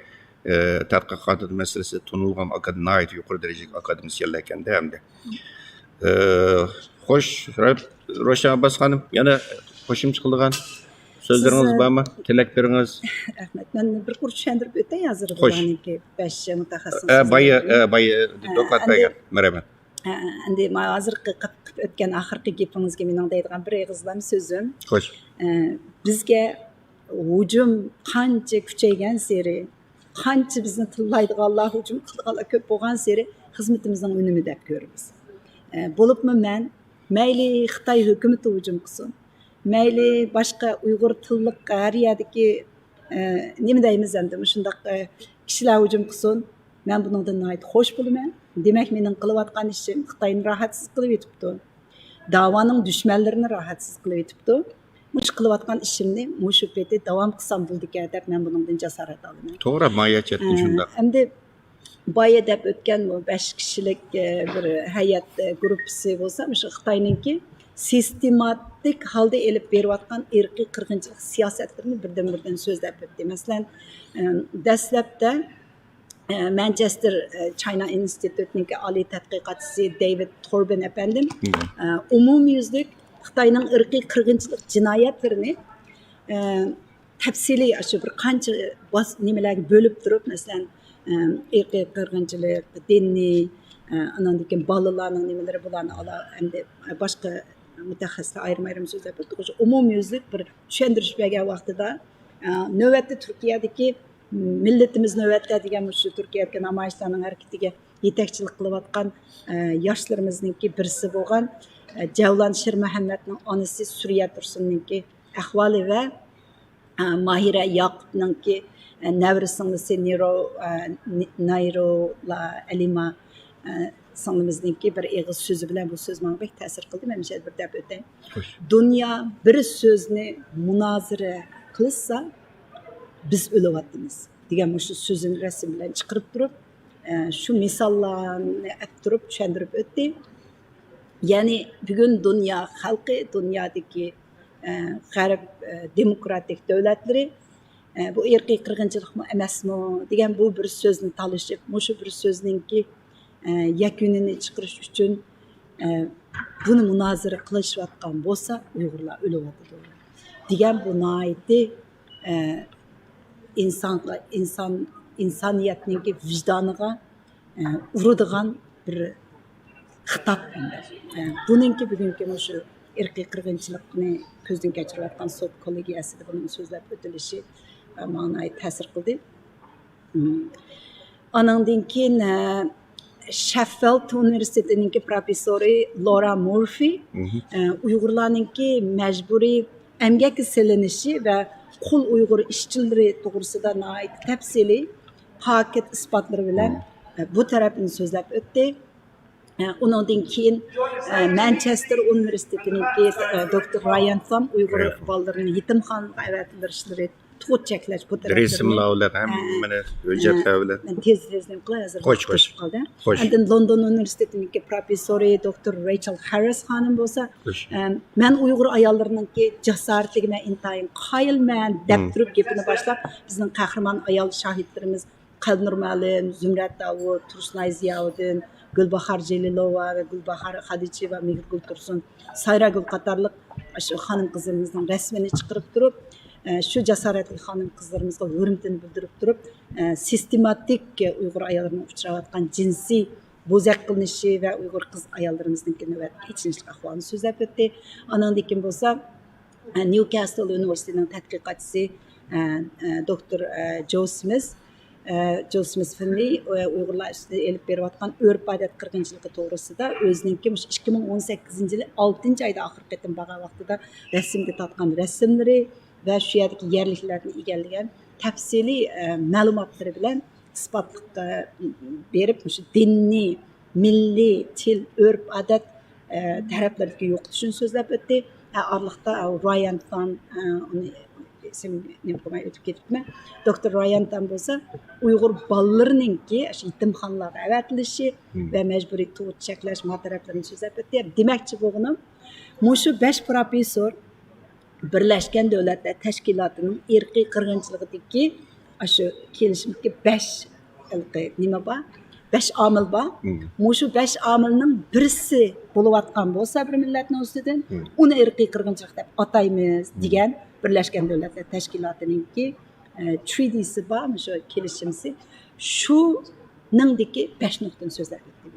S1: tadqiqoti masalasida tanilgan nihoyat yuqori darajadagi akademisyenlar ekanda hamda xo'sh Ro'shan Abbas xonim yana qo'shimcha qilgan sözleriniz bormi? Tilaklarınız?
S12: Rahmet. Ben bir kuruş şendirip ötey hazır bulaniki 5 mutaxassis.
S1: Bayı doklat bergen. Merhaba.
S12: Endi ma hazır qıp ötken axırkı gepingizge mening deydigan bir egizlam sözüm.
S1: Xo'sh.
S12: Bizge hujum qancha kuchaygan seri, qancha bizni tillaydiganlar hujum qilganlar ko'p bo'lgan seri xizmatimizning unumi deb ko'ramiz. Bo'libmi men mayli Xitoy hukumati hujum qilsin, mayli boshqa Uyg'ur tillik har yerdagi nima deymiz endi shundaq kishilar hujum qilsin, men buningdan nihoyat xush bo'laman. Demak, mening qilayotgan ishim Xitoyni rohatsiz qilib yetibdi. Davoning dushmanlarini rohatsiz qilib yetibdi. Mush qilayotgan ishimni mushu paytda davom qilsam bo'ldi-ku deb men buningdan jasorat olaman.
S1: To'g'ri, mayachatni shundaq.
S12: Endi boya deb o'tgan bu 5 kishilik bir hay'at guruhi bo'lsa, o'sha Xitoyninki sistematik holda elib berayotgan irqiy qirg'inchilik siyosatlarini birdan so'zlab o'tdi. Masalan, dastlabda Manchester China Institute'ning oliy tadqiqotchisi David Torben efendim umumyuzlik Xitoyning irqiy qirg'inchilik jinoyatlarini tafsiliy shu bir qancha nimalarga bo'lib turib, masalan, irqiy qirg'inchilik, diniy, andan keyin bolalarning nimalari bularni endi boshqa mutaxassislar ayrim so'zlab o'tdi. O'sha umumyuzlik bir tushuntirish bergan vaqtida navbatda Turkiyadagi millatimiz navbatda degan shu Turkiyadagi namoyishlarning harakatiga yetakchilik qilayotgan yoshlarimizningki birisi bo'lgan Javlon Shirmuhammadning onasi Suriya Tursunninki ahvoli va Mahira Yoqubninki navrisinglisi Nayrola Alima singlimizningki bir eg'iz so'zi bilan bu so'z menga bek ta'sir qildi. Men o'sha bir deb o'tay. Dunyo bir so'zni munozara qilsa biz o'lyapmiz degan shu so'zini rasm bilan chiqarib turib, shu misollarni aytib tushuntirib o'tdi. Ya'ni bugun dunyo xalqi, dunyodagi g'arb demokratik davlatlari bu irqiy qirg'inchilikmi emasmi degan bu bir so'zni talashib, shu bir so'zningki yakunini chiqarish uchun buni munozara qilishayotgan bo'lsa, Uyg'urlar o'lyapti degan bu nihoyatda insoniyatning vijdoniga uradigan bir xitob. Buningki bugungi shu irqiy qirg'inchilikni ko'zdan kechirayotgan Sot Kollégiyasida buning so'zlab o'tilishi menga ta'sir qildi. Anandan keyin Sheffield Universitetininki professori Laura Murphy Uyg'urlarninki majburiy emgakka silinishi va qul Uyg'ur ishchilari to'g'risida nihoyat tafsiliy paket isbotlari bilan bu tarafini so'zlab o'tdi. Undan keyin Manchester Universitetininki Dr. Ryan Thom Uyg'ur bolalarini yetimxonaga avatilishleri tug'ut cheklash bu tarafda
S1: resimlar hammani hujjatlar bilan
S12: tez-tezdan qilib qo'shib qoldi. Endi London Universitetininki professori Dr. Rachel Harris xonim bo'lsa, men Uyg'ur ayollarininki jasoratiga men intayin qoyilman deb turib gapini boshlab, bizning qahramon ayol shohidlarimiz Qalnur Ma'lim, Zumrat Davud, Tursunay Ziyoddin, Gulbahor Jelilova va Gulbahor Xadicheva, Mehrgul Tursun, Sayragul qatorliq shu xonim qizlarimizning rasmini chiqarib turib, shu jasoratli xonim qizlarimizga hurmatini bildirib turib, sistematik Uyg'ur ayollarining uchrayotgan jinsiy bo'zaq qilinishi va Uyg'ur qiz ayollarimizning kechinishlik ahvolini so'zlab o'tdi. Andan keyin bo'lsa, Newcastle Universitetining tadqiqotchisi Dr. Joe Smith Finley Uyg'urlar ustida elib berayotgan urf-odat qirg'inchiligi to'g'risida o'zininki 2018-yil 6-oyda oxirgi qitim bo'lgan vaqtida rasmga tortgan rasmlari va shu yerdagi yerliklarni egallagan tafsiliy ma'lumotlari bilan isbotliqqa berib, shu diniy, milliy, til, urf-odat taraflaridagi yo'qotishni so'zlab o'tdi. Orliqda Ryan Thom ismini qo'ymay o'tib ketibman. Doktor Ryandan bo'lsa, Uyg'ur ballarınınki shu yetimxonalarga avatilishi va majburiy tug'ut cheklash taraflarini so'zlab o'tdi. Demakchi bo'lganim, mushu 5 professor Birleşken Devletler Teşkilatı'nın irqiy qirg'inchiligidagi shu kelishimga 5 nima bor? 5 omil bor. Mushu 5 omilning birisi bo'layotgan bo'lsa bir millatning ustidan, uni irqiy qirg'inchilik deb ataymiz degan Birleşken Devletler Teşkilatı'nınki treaty'si bor, shu kelishimsi. Shu ningdagi 5 nuqtani so'zlab o'tdi.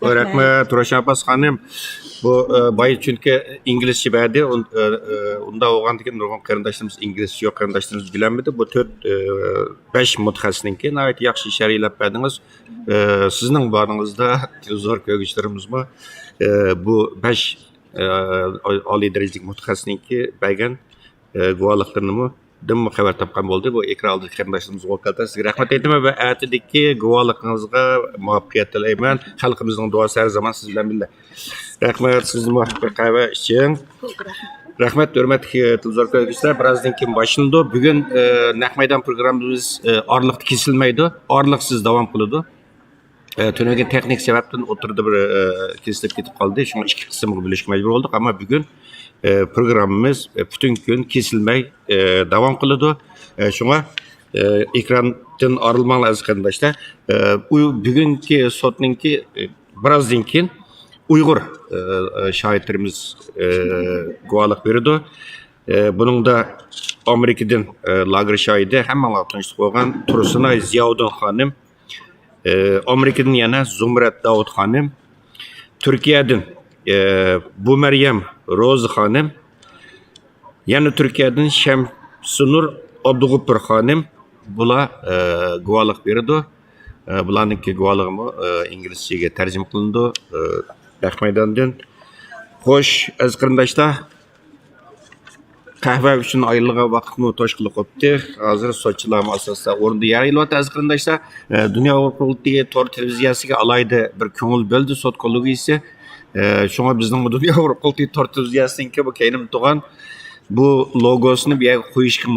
S1: Rahmat, Roşan Abbas xanım. Bu bayı çünkü İngilizce bədi, onda oğandakı nurgun qarindaşlarımız İngilizce yok, qarindaşlarımız bilenmedi. Bu 4-5 mutaxassisninki nəhayət yaxşı şəriləb bədiniz. Sizin barınızda zor köygüçlərimiz mi? Bu 5 ali dərəcəlik mutaxassisninki bəgən guvalıqlarını mı? Dim xəbər tapqan oldu. Bu ekraldı qarindaşlarımız olqalda. Sizə rəhmət etmə və ətidiki guvalıqınızға muvaffəqiyyət diləyəm. Xalqımızın duası hər zaman siz bilan birlə. Rahmet sizin muhabbet kahve için. Rahmet, hürmetli televizyon köylüler. Birazdan kim başında. Bugün Nakmaydan programımız ağırlıkta kesilmeydi. Ağırlıksız devam kılıyordu. Tünögen teknik sebepten oturdu bir kesilip gidip kaldı. Şuna iki kısımı birleşik mecbur olduk ama bugün programımız bütün gün kesilmey devam kılıyordu. Şuna ekrandan ayrılmalı az arkadaşlar. Bugünkü sotninki birazdan kim Uygur şahitlerimiz guvalık verdi. Bunun da Amerika'dan lager şahidi hemen tanıştık olan Tursunay Ziyaudun Hanım, Amerika'dan yana Zumrat Davut Hanım, Türkiye'den Bu Meryem Roz Hanım, yana Türkiye'den Şemsunur Abdugupur Hanım, bula guvalık verdi. Bularınki guvalığımı İngilizceye tercüme kılındı. Nakmaydandan. Xo'sh, aziz qarindoshlar, qahva uchun ayrilgan vaqtni to'shqili qopdi. Hozir sochilar asosida o'rinda yaralyapti aziz qarindoshlar. Dunyo qurultiyi tor televiziyasiga alayda bir ko'ngil bo'ldi Sot Kollégiyesi. Shunga bizning Dunyo qurultiyi tor televiziyasiniki bu keynim tug'an bu logosini bir yerga qo'yishga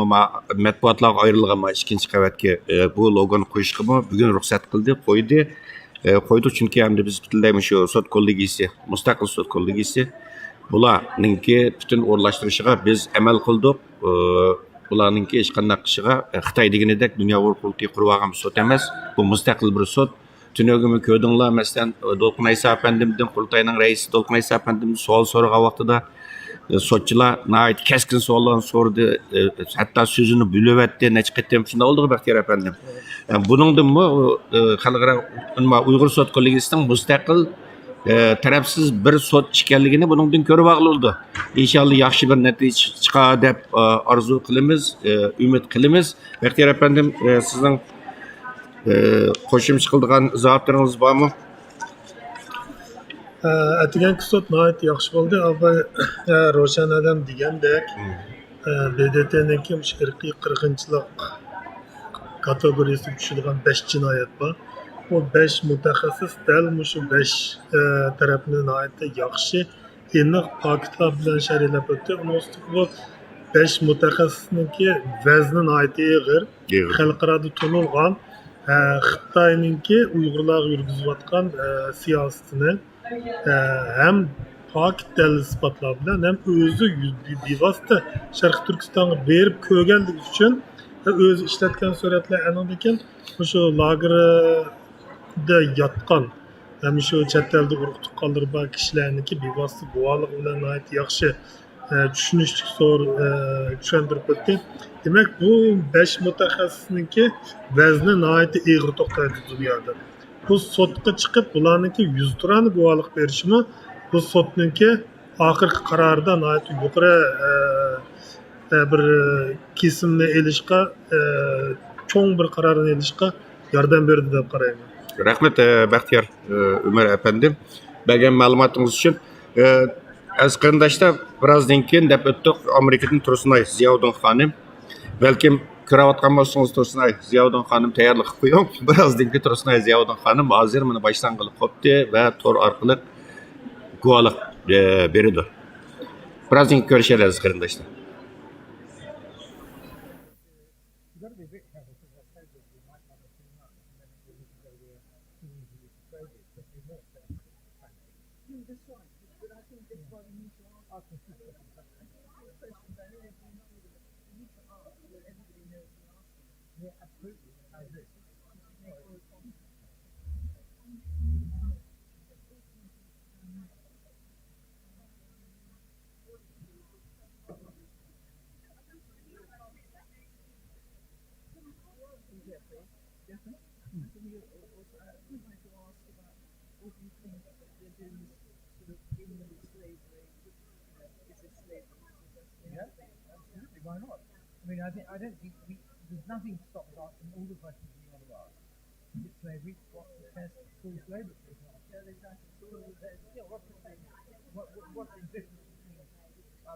S1: matbuotlarga ayrilgan ikkinchi qavatga bu logoni qo'yishga bugun ruxsat qildi, qo'ydi. Koydu çünkü hem de biz bütünleymiş şu Sot Kollégiyesi, müstakil Sot Kollégiyesi. Bularınki bütün uğurlaştırışıga biz emel kıldık. Bularınki hiç qanday qilishig'a Xitoy deganidek dunyo qurultiyi qurib olgan bir sot emas. Bu müstakil bir sot. Tünögümü ko'rdinglar, masalan, Dolqin Aysa apandimdan qurultayning raisi Dolqin Aysa apandimdan savol so'ragan vaqtida sotchilar nəhayət keskin so'rlarni so'rdi, hatto so'zini bo'lib o'tdi, necha qatam shunday oldi Baxtiyor apandim. Buningdan xalqaro Uygur Sot Kollégiyesining mustaqil tarafsiz bir sot ekanligini buningdan ko'rib oldi. İnşallah yaxshi bir natija chiqar deb orzu qilamiz, umid qilamiz. Baxtiyor apandim, sizning qo'shimcha qiladigan izohatlaringiz bormi?
S2: Atigan sot nəhayət yaxşı oldu. Ama Roşan adam degandek BDT'ninki irqiy qirg'inchilik kategoriyasiga tushadigan 5 jinoyat bor. O 5 mutaxassis dal shu 5 tarafni nəhayət yaxshi aniq faktlar bilan sharhlab o'tdi. Bu 5 mutaxassisniki vazni nəhayət ig'ir, xalqaro tanilgan Xitoyninki Uyg'urlarga yurgizayotgan siyosatini hem fakit delil ispatlar bilan hem o'zi bevosita Sharq Turkistonga berib ko'rganligi uchun o'zi ishlatgan suratlar aniqlikan shu lagerda yotgan hem shu chet elda urug' tuqqanlar bor kishilarniki bevosita guvohlik bilan yaxshi tushunishlik tushuntirib o'tdi. Demak bu 5 mutaxassisniki vazni ig'ir to'xtaydi dunyoda. Bu sotga chiqib bularniki 100 turani guvohlik berishimi bu sotninki oxirgi qarorida yuqori bir kesimni elishga cho'ng bir qarorni elishga yordam berdi deb qarayman.
S1: Rahmat Baxtiyor Umar apandim. Bergan ma'lumotingiz uchun. Aziz qarindoshlar, birozdan keyin deb o'tdik Amerikadan Tursunay Ziyaudun xonim. Balkim ko'rayotgan bo'lsangiz Tursunay Ziyaudun xonim tayyorlik qilib qo'ying. Birozdan keyin Tursunay Ziyaudun xonim hozir mana boshdan qilib qo'yibdi va tor orqali guvohlik berdi. Birozdan keyin ko'rishamiz qarindoshlar.
S3: Why not? I mean, I don't think there's nothing stops us asking all the questions we want to ask. Is it slavery? What's the test for slavery? What's the difference between I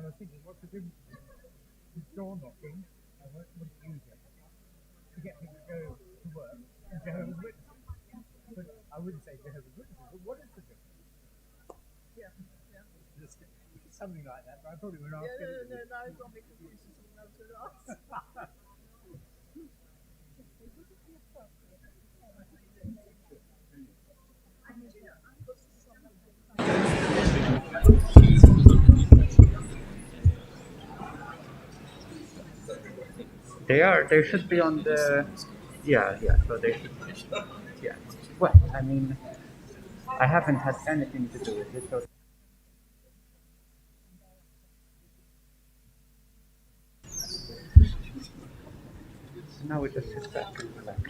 S3: was thinking, what's the difference between door knocking and what do you do to get people to go to work and Jehovah's Witnesses? But I wouldn't say Jehovah's Witnesses, but what is the difference? Something like that, but I thought it would ask. No, I don't make confused with something else to ask.
S8: They should be on the, so they should, Well, I mean, I haven't had anything to do with it, so. Now we just sit back and relax.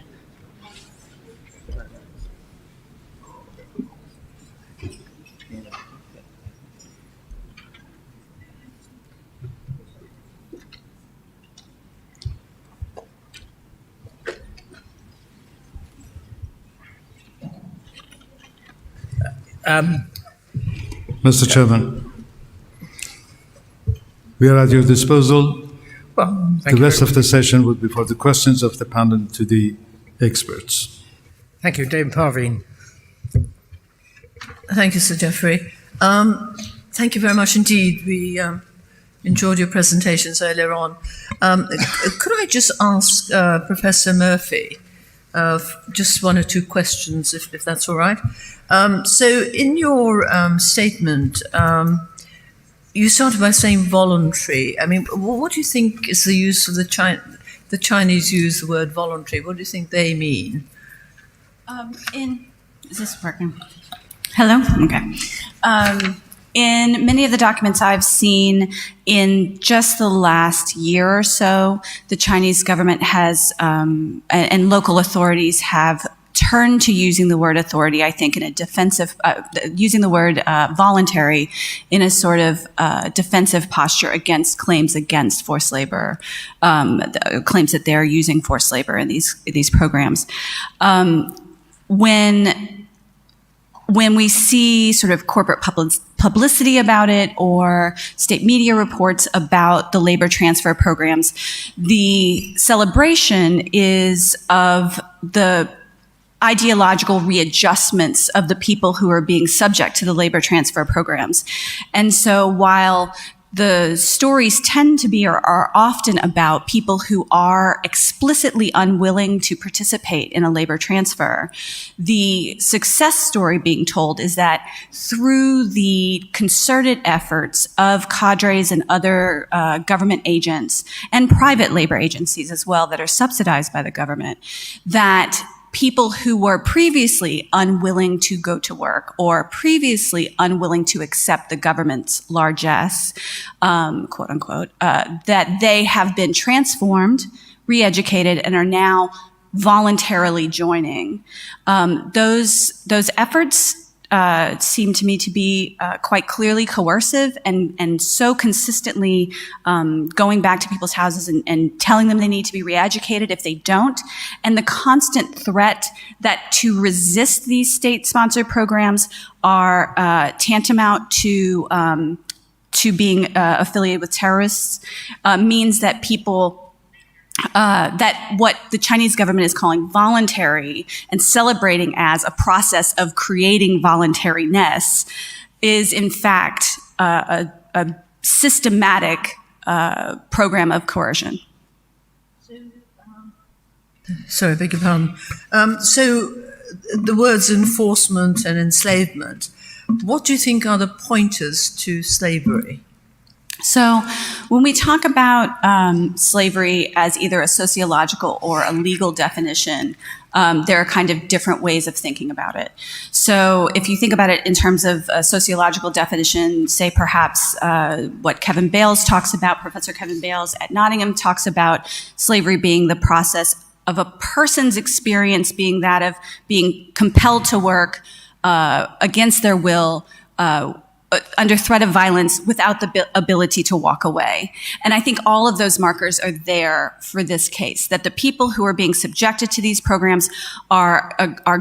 S4: Mr. Chairman, we are at your disposal.
S3: Well,
S4: The rest of the session would be for the questions of the panel to the experts.
S3: Thank you, Dame Parveen.
S13: Thank you, Sir Geoffrey. Thank you very much indeed. We enjoyed your presentations earlier on. Could I just ask Professor Murphy just one or two questions, if that's all right? So in your statement, you started by saying voluntary. I mean, what do you think is the use of the Chinese use the word voluntary? What do you think they mean?
S7: Is this working? Hello? Okay. In many of the documents I've seen in just the last year or so, the Chinese government has, and local authorities have turned to using the word authority, I think, in a defensive, using the word voluntary in a sort of defensive posture against claims against forced labor, claims that they're using forced labor in these programs. When we see sort of corporate publicity about it or state media reports about the labor transfer programs, the celebration is of the ideological readjustments of the people who are being subject to the labor transfer programs. And so while the stories tend to be or are often about people who are explicitly unwilling to participate in a labor transfer, the success story being told is that through the concerted efforts of cadres and other government agents and private labor agencies as well that are subsidized by the government, that people who were previously unwilling to go to work or previously unwilling to accept the government's largesse, quote unquote, that they have been transformed, re-educated, and are now voluntarily joining. Those efforts seem to me to be quite clearly coercive and so consistently going back to people's houses and telling them they need to be re-educated if they don't, and the constant threat that to resist these state-sponsored programs are tantamount to being affiliated with terrorists means that people that what the Chinese government is calling voluntary and celebrating as a process of creating voluntariness is in fact a systematic program of coercion.
S13: Sorry, I beg your pardon. So the words enforcement and enslavement, what do you think are the pointers to slavery?
S7: So when we talk about slavery as either a sociological or a legal definition, there are kind of different ways of thinking about it. So if you think about it in terms of a sociological definition, say perhaps what Kevin Bales talks about, Professor Kevin Bales at Nottingham talks about slavery being the process of a person's experience being that of being compelled to work against their will, under threat of violence without the ability to walk away. And I think all of those markers are there for this case, that the people who are being subjected to these programs are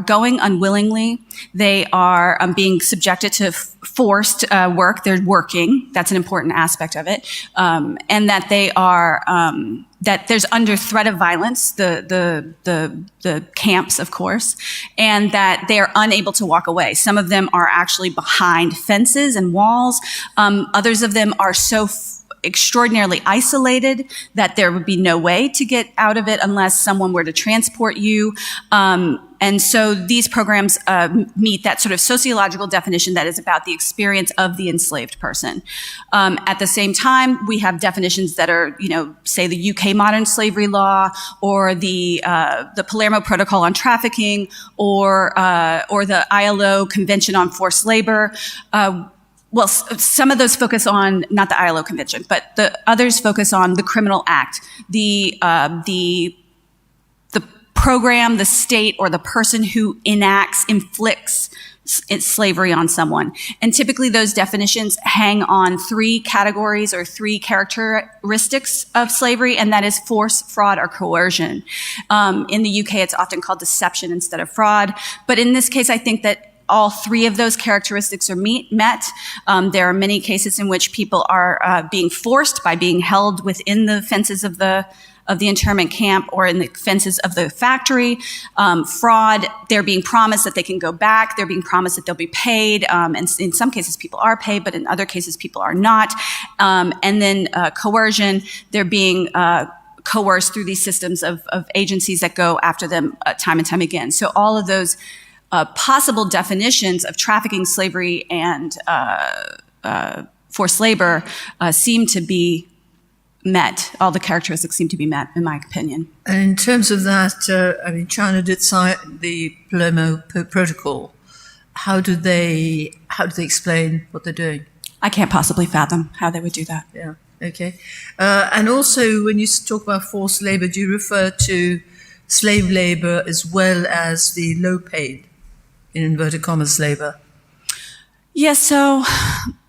S7: going unwillingly. They are being subjected to forced work. They're working. That's an important aspect of it. And that they are, that there's under threat of violence, the camps, of course, and that they are unable to walk away. Some of them are actually behind fences and walls. Others of them are so extraordinarily isolated that there would be no way to get out of it unless someone were to transport you. And so these programs meet that sort of sociological definition that is about the experience of the enslaved person. At the same time, we have definitions that are, say the UK modern slavery law, or the Palermo Protocol on Trafficking, or the ILO Convention on Forced Labor. Well, some of those focus on, not the ILO Convention, but the others focus on the criminal act, the program, the state, or the person who inflicts slavery on someone. And typically those definitions hang on three categories or three characteristics of slavery, and that is force, fraud, or coercion. In the UK, it's often called deception instead of fraud. But in this case, I think that all three of those characteristics are met. There are many cases in which people are being forced by being held within the fences of the internment camp or in the fences of the factory. Fraud, they're being promised that they can go back. They're being promised that they'll be paid. And in some cases, people are paid, but in other cases, people are not. And then coercion, they're being coerced through these systems of agencies that go after them time and time again. So all of those possible definitions of trafficking, slavery, and forced labor seem to be met. All the characteristics seem to be met, in my opinion.
S13: And in terms of that, China did sign the Palermo Protocol. How do they explain what they're doing?
S7: I can't possibly fathom how they would do that.
S13: Yeah. Okay. And also, when you talk about forced labor, do you refer to slave labor as well as the low-paid, in inverted commas, labor?
S7: Yes, so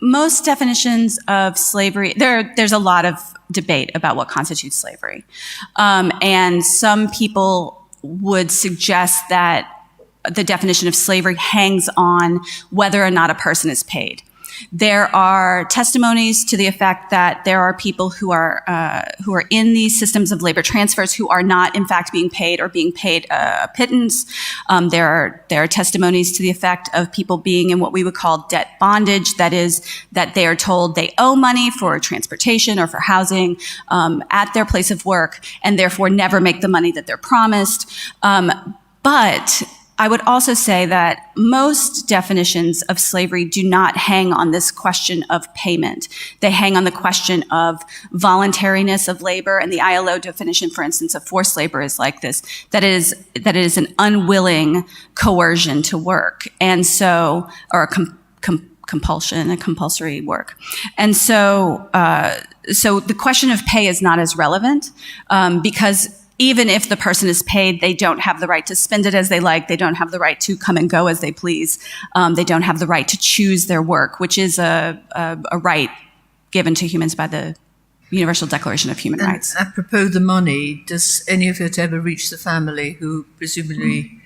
S7: most definitions of slavery, there's a lot of debate about what constitutes slavery. And some people would suggest that the definition of slavery hangs on whether or not a person is paid. There are testimonies to the effect that there are people who are in these systems of labor transfers who are not, in fact, being paid or being paid a pittance. There are testimonies to the effect of people being in what we would call debt bondage. That is, that they are told they owe money for transportation or for housing at their place of work, and therefore never make the money that they're promised. But I would also say that most definitions of slavery do not hang on this question of payment. They hang on the question of voluntariness of labor, and the ILO definition, for instance, of forced labor is like this, that it is an unwilling coercion to work, and so, or a compulsion, a compulsory work. And so, so the question of pay is not as relevant, because even if the person is paid, they don't have the right to spend it as they like. They don't have the right to come and go as they please. They don't have the right to choose their work, which is a right given to humans by the Universal Declaration of Human Rights.
S13: Apropos the money, does any of it ever reach the family who presumably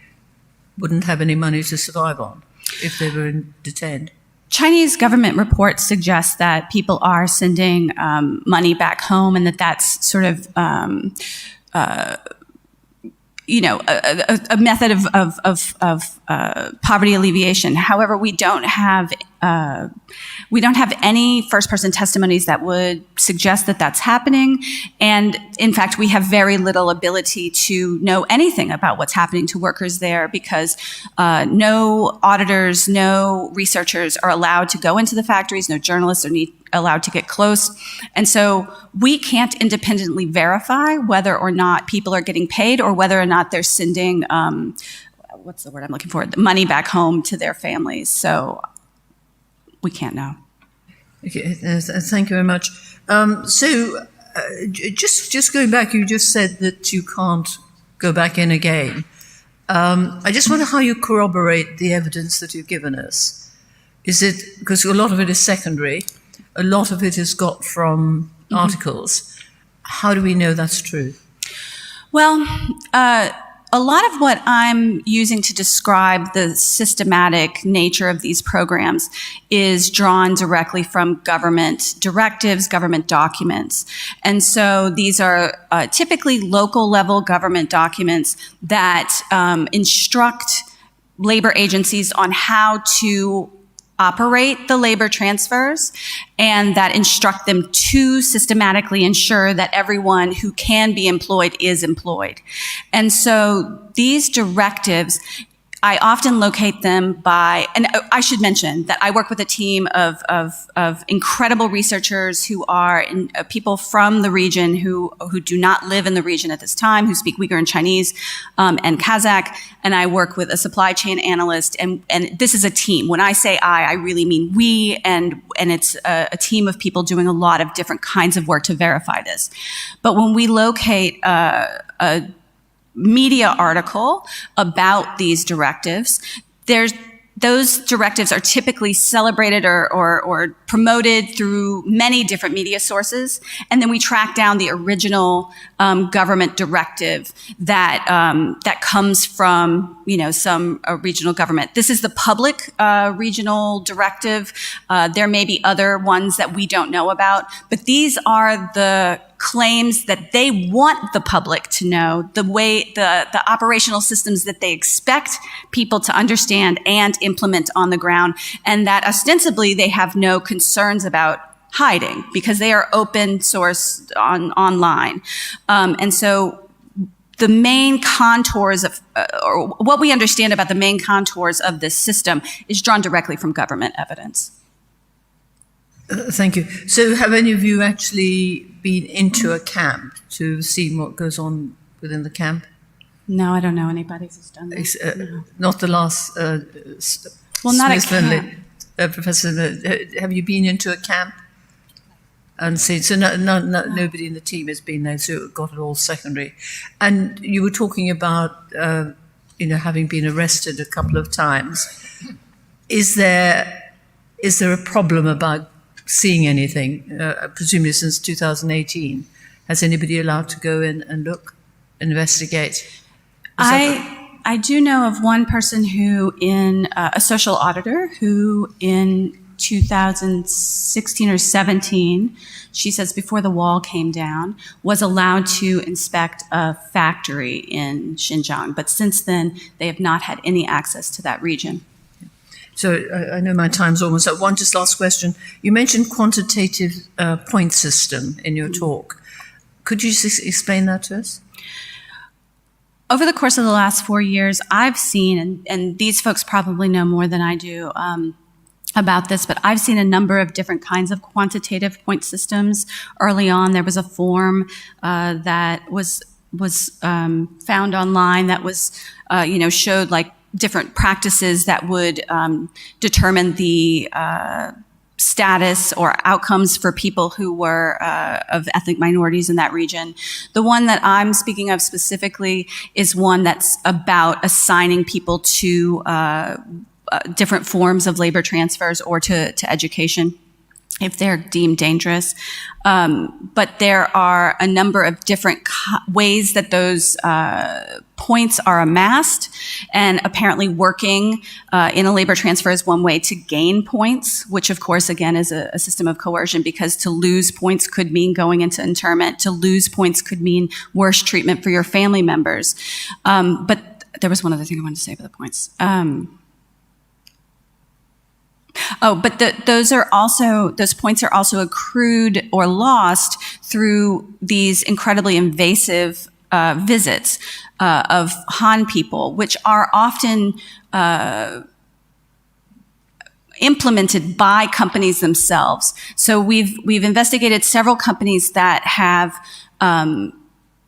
S13: wouldn't have any money to survive on if they were detained?
S7: Chinese government reports suggest that people are sending money back home, and that's sort of a method of poverty alleviation. However, we don't have we don't have any first-person testimonies that would suggest that that's happening. And in fact, we have very little ability to know anything about what's happening to workers there because no auditors, no researchers are allowed to go into the factories, no journalists are allowed to get close. And so we can't independently verify whether or not people are getting paid or whether or not they're sending, what's the word I'm looking for, the money back home to their families. So we can't know.
S13: Okay, thank you very much. Just going back, you just said that you can't go back in again. I just wonder how you corroborate the evidence that you've given us. Is it, because a lot of it is secondary, a lot of it is got from articles. How do we know that's true?
S7: Well, a lot of what I'm using to describe the systematic nature of these programs is drawn directly from government directives, government documents. And so these are typically local level government documents that instruct labor agencies on how to operate the labor transfers and that instruct them to systematically ensure that everyone who can be employed is employed. And so these directives, I often locate them by, and I should mention that I work with a team of incredible researchers who are people from the region who do not live in the region at this time, who speak Uyghur and Chinese and Kazakh, and I work with a supply chain analyst, and this is a team. When I say I really mean we, and it's a team of people doing a lot of different kinds of work to verify this. But when we locate a media article about these directives, those directives are typically celebrated or promoted through many different media sources, and then we track down the original government directive that comes from some regional government. This is the public regional directive. There may be other ones that we don't know about, but these are the claims that they want the public to know, the way the operational systems that they expect people to understand and implement on the ground, and that ostensibly they have no concerns about hiding because they are open source online. And so the main contours of, or what we understand about the main contours of this system is drawn directly from government evidence.
S13: Thank you. So have any of you actually been into a camp to see what goes on within the camp?
S7: No, I don't know anybody who's done this. No.
S13: Not the last
S7: not a camp.
S13: Professor, have you been into a camp? And see, so nobody in the team has been there, so it got it all secondary. And you were talking about, having been arrested a couple of times. Is there a problem about seeing anything, presumably since 2018? Has anybody allowed to go in and look, investigate?
S7: I do know of one person who, a social auditor, who in 2016 or 17, she says before the wall came down, was allowed to inspect a factory in Xinjiang. But since then, they have not had any access to that region.
S13: So I know my time's almost up. One just last question. You mentioned quantitative point system in your talk. Could you just explain that to us?
S7: Over the course of the last 4 years, I've seen, and these folks probably know more than I do about this, but I've seen a number of different kinds of quantitative point systems. Early on, there was a form that was found online that was, showed like different practices that would determine the status or outcomes for people who were of ethnic minorities in that region. The one that I'm speaking of specifically is one that's about assigning people to different forms of labor transfers or to education if they're deemed dangerous. But there are a number of different ways that those points are amassed, and apparently working in a labor transfer is one way to gain points, which of course, again, is a system of coercion, because to lose points could mean going into internment. To lose points could mean worse treatment for your family members. But there was one other thing I wanted to say about the points. Oh, but those points are also accrued or lost through these incredibly invasive visits of Han people, which are often implemented by companies themselves. So we've investigated several companies that have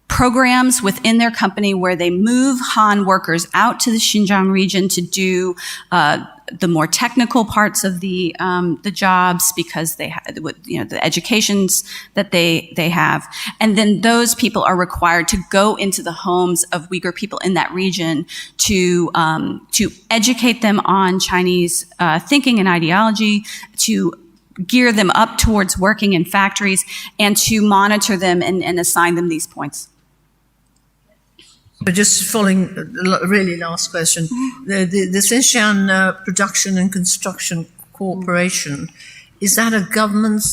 S7: programs within their company where they move Han workers out to the Xinjiang region to do the more technical parts of the jobs because they have, the educations that they have, and then those people are required to go into the homes of Uyghur people in that region to educate them on Chinese thinking and ideology, to gear them up towards working in factories, and to monitor them and assign them these points.
S13: But just following a really last question, the Xinjiang Production and Construction Corporation, is that a government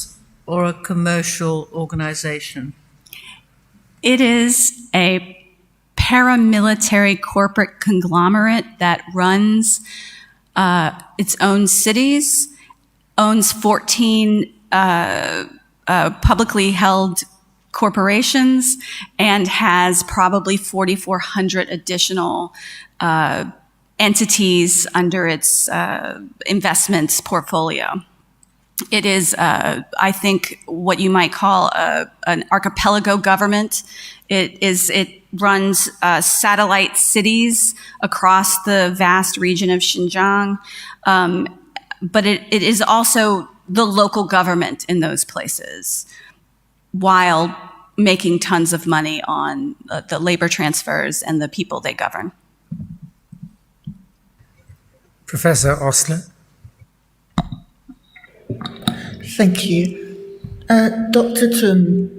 S13: or a commercial organization?
S7: It is a paramilitary corporate conglomerate that runs its own cities, owns 14 publicly held corporations, and has probably 4,400 additional entities under its investments portfolio. It is, I think, what you might call an archipelago government. It runs satellite cities across the vast region of Xinjiang, but it is also the local government in those places, while making tons of money on the labor transfers and the people they govern.
S3: Professor Osler.
S11: Thank you. Dr. Tum,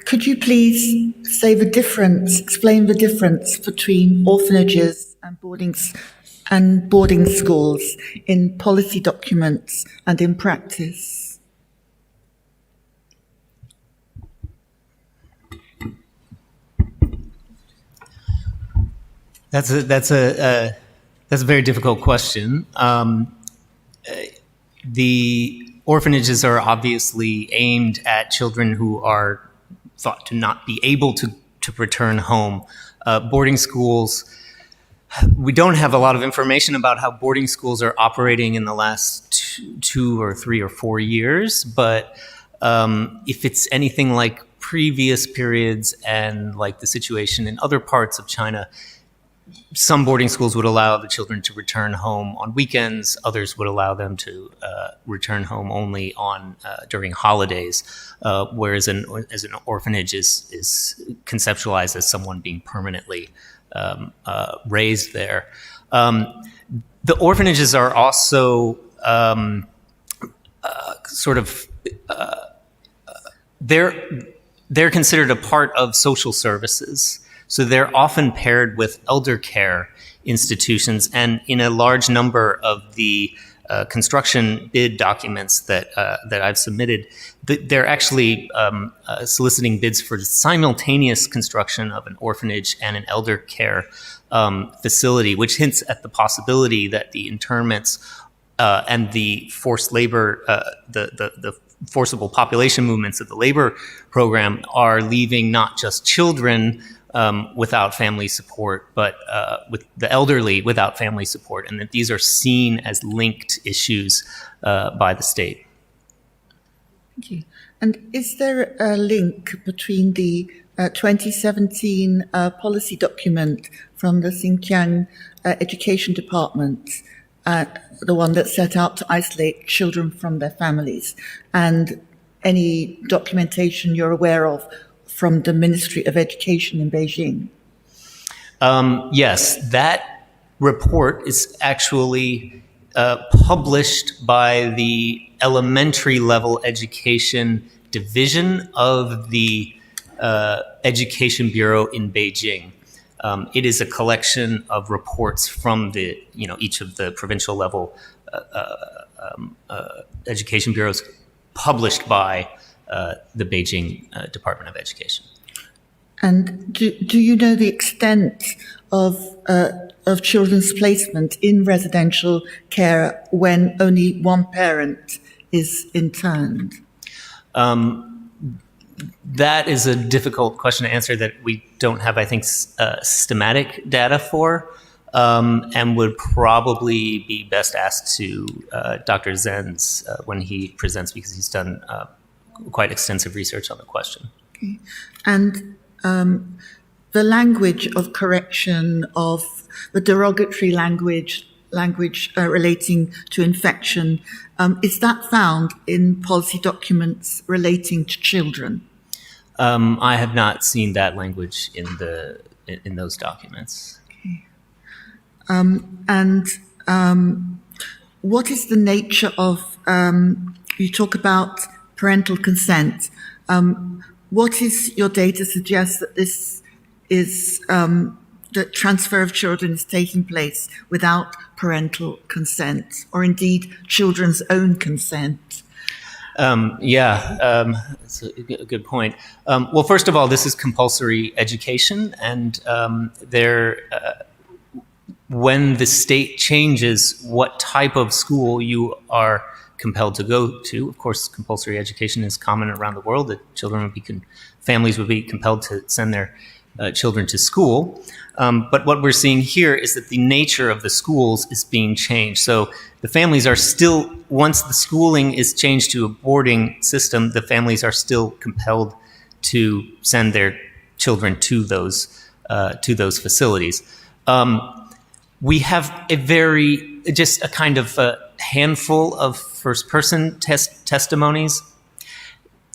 S11: could you please explain the difference between orphanages and boarding schools in policy documents and in practice?
S9: That's a very difficult question. The orphanages are obviously aimed at children who are thought to not be able to return home. Boarding schools, we don't have a lot of information about how boarding schools are operating in the last 2 or 3 or 4 years, but if it's anything like previous periods and like the situation in other parts of China, some boarding schools would allow the children to return home on weekends. Others would allow them to return home only on during holidays, whereas an orphanage is conceptualized as someone being permanently raised there. The orphanages are also they're considered a part of social services. So they're often paired with elder care institutions, and in a large number of the construction bid documents that I've submitted, they're actually soliciting bids for simultaneous construction of an orphanage and an elder care facility, which hints at the possibility that the internments and the forced labor, the forcible population movements of the labor program are leaving not just children without family support, but with the elderly without family support, and that these are seen as linked issues by the state.
S11: Thank you. And is there a link between the 2017 policy document from the Xinjiang Education Department, the one that set out to isolate children from their families, and any documentation you're aware of from the Ministry of Education in Beijing?
S9: Yes, that report is actually published by the elementary level education division of the Education Bureau in Beijing. It is a collection of reports from each of the provincial level education bureaus published by the Beijing Department of Education.
S11: And do you know the extent of children's placement in residential care when only one parent is interned?
S9: That is a difficult question to answer that we don't have, I think, systematic data for, and would probably be best asked to Dr. Zenz when he presents, because he's done quite extensive research on the question.
S11: Okay. And the language of correction, of the derogatory language relating to infection, is that found in policy documents relating to children?
S9: I have not seen that language in those documents.
S11: Okay. What is the nature of, you talk about parental consent. What is your data suggests that this is, that transfer of children is taking place without parental consent, or indeed children's own consent?
S9: That's a good point. Well, first of all, this is compulsory education, and when the state changes what type of school you are compelled to go to, of course, compulsory education is common around the world, that families would be compelled to send their children to school. But what we're seeing here is that the nature of the schools is being changed. So the families are still, once the schooling is changed to a boarding system, the families are still compelled to send their children to those facilities. We have just a kind of a handful of first-person testimonies.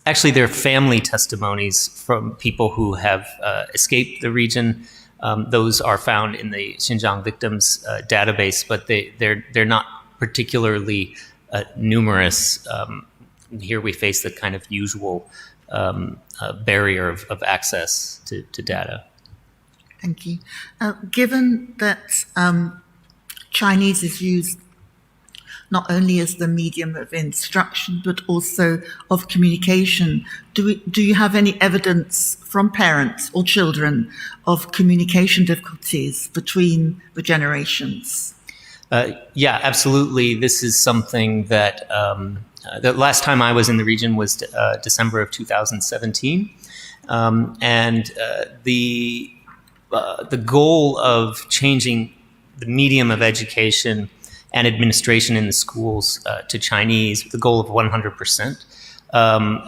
S9: Actually, they're family testimonies from people who have escaped the region. Those are found in the Xinjiang victims database, but they're not particularly numerous. Here we face the kind of usual barrier of access to data.
S11: Thank you. Given that Chinese is used not only as the medium of instruction, but also of communication, do you have any evidence from parents or children of communication difficulties between the generations?
S9: Yeah, absolutely. This is something that the last time I was in the region was December of 2017. And the goal of changing the medium of education and administration in the schools to Chinese, the goal of 100%,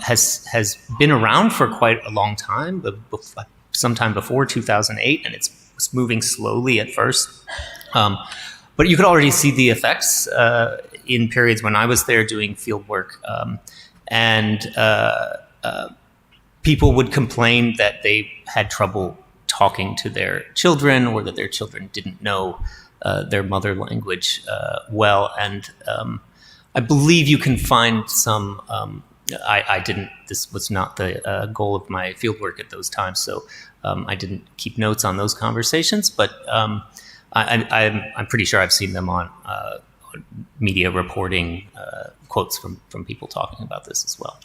S9: has been around for quite a long time, sometime before 2008, and it's moving slowly at first. But you could already see the effects in periods when I was there doing field work. People would complain that they had trouble talking to their children, or that their children didn't know their mother language well. And I believe you can find some, this was not the goal of my fieldwork at those times, so I didn't keep notes on those conversations, but I'm pretty sure I've seen them on media reporting, quotes from people talking about this as well.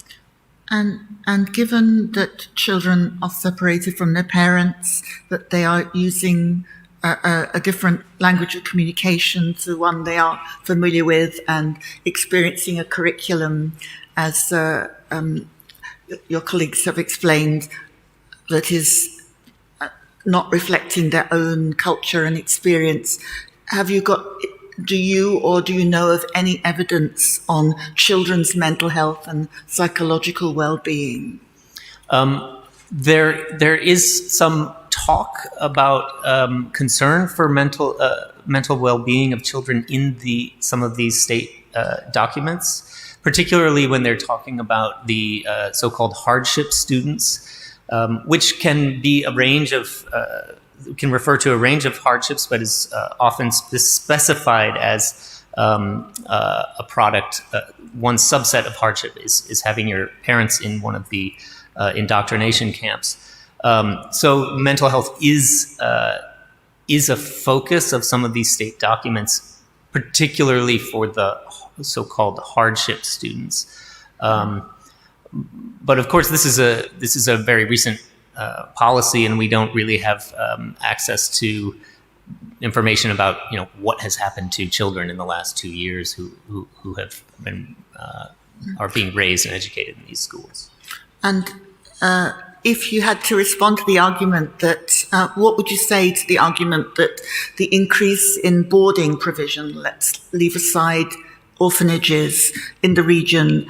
S11: And given that children are separated from their parents, that they are using a different language of communication to one they are familiar with, and experiencing a curriculum, as your colleagues have explained, that is not reflecting their own culture and experience, do you know of any evidence on children's mental health and psychological well-being?
S9: There is some talk about concern for mental well-being of children in some of these state documents, particularly when they're talking about the so-called hardship students, which can be a range of can refer to a range of hardships, but is often specified as a product. One subset of hardship is having your parents in one of the indoctrination camps. So mental health is a focus of some of these state documents, particularly for the so-called hardship students. But of course, this is a very recent policy, and we don't really have access to information about what has happened to children in the last 2 years who have been are being raised and educated in these schools.
S14: And if you had to respond to the argument that, what would you say to the argument that the increase in boarding provision, let's leave aside orphanages in the region,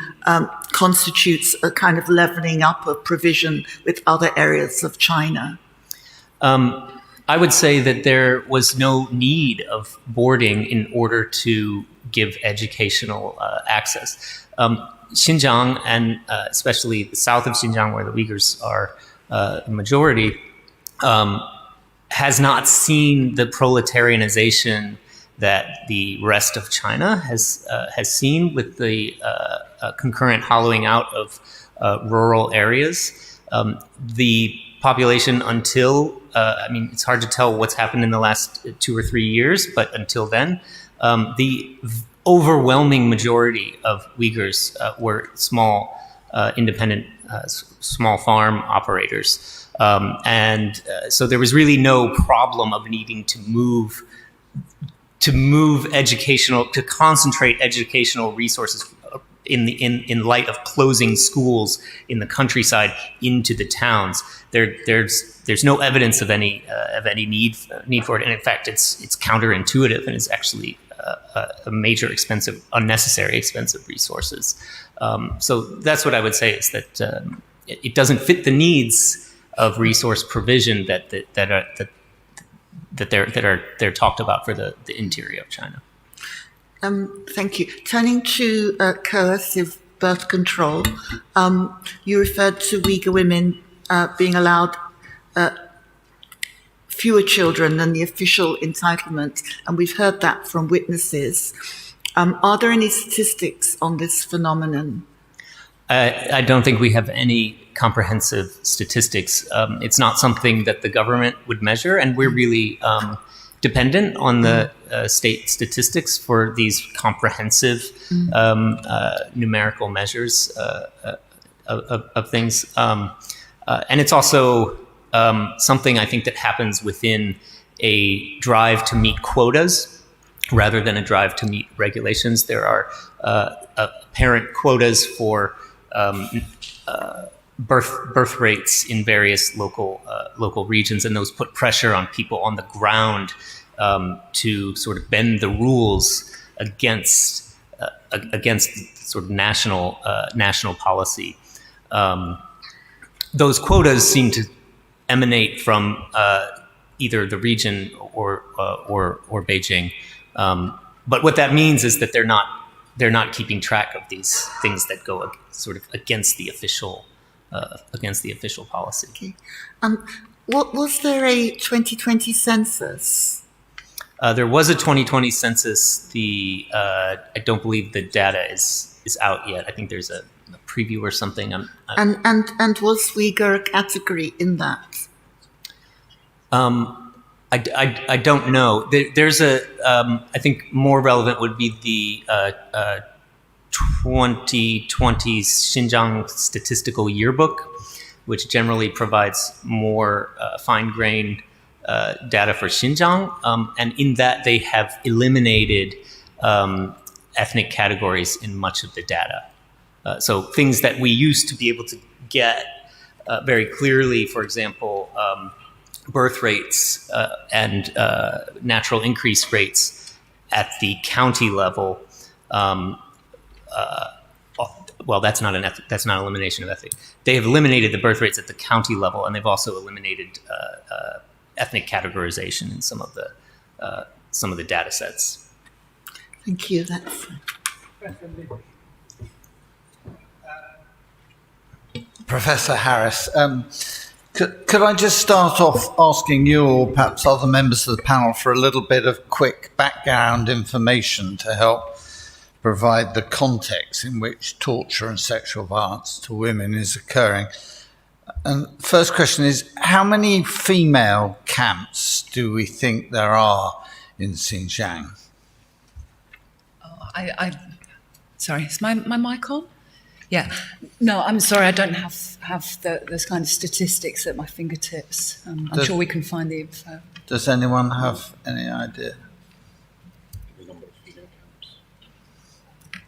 S14: constitutes a kind of leveling up of provision with other areas of China?
S9: I would say that there was no need of boarding in order to give educational access. Xinjiang, and especially the south of Xinjiang, where the Uyghurs are the majority, has not seen the proletarianization that the rest of China has seen with the concurrent hollowing out of rural areas. The population until, it's hard to tell what's happened in the last 2 or 3 years, but until then, the overwhelming majority of Uyghurs were small, independent, small farm operators. So there was really no problem of needing to concentrate educational resources in light of closing schools in the countryside into the towns. There's no evidence of any need for it, and in fact, it's counterintuitive, and it's actually a major unnecessary expensive resources. So that's what I would say, is that it doesn't fit the needs of resource provision that they're talked about for the interior of China.
S14: Thank you. Turning to coercive birth control, you referred to Uyghur women being allowed fewer children than the official entitlement, and we've heard that from witnesses. Are there any statistics on this phenomenon?
S9: I don't think we have any comprehensive statistics. It's not something that the government would measure, and we're really dependent on the state statistics for these comprehensive numerical measures of things. And it's also something I think that happens within a drive to meet quotas rather than a drive to meet regulations. There are apparent quotas for birth rates in various local regions, and those put pressure on people on the ground to sort of bend the rules against sort of national policy. Those quotas seem to emanate from either the region or Beijing, but what that means is that they're not keeping track of these things that go sort of against the official policy.
S14: Okay. Was there a 2020 census?
S9: There was a 2020 census. I don't believe the data is out yet. I think there's a preview or something.
S14: And was Uyghur a category in that?
S9: I don't know. There's I think more relevant would be the 2020 Xinjiang Statistical Yearbook, which generally provides more fine-grained data for Xinjiang. And in that, they have eliminated ethnic categories in much of the data. So things that we used to be able to get very clearly, for example, birth rates and natural increase rates at the county level. Well, that's not elimination of ethnic. They have eliminated the birth rates at the county level, and they've also eliminated ethnic categorization in some of the data sets.
S14: Thank you.
S15: Professor Harris, could I just start off asking you, or perhaps other members of the panel, for a little bit of quick background information to help provide the context in which torture and sexual violence to women is occurring? And first question is, how many female camps do we think there are in Xinjiang?
S10: Sorry, is my mic on? Yeah. No, I'm sorry, I don't have those kind of statistics at my fingertips. I'm sure we can find the info.
S15: Does anyone have any idea?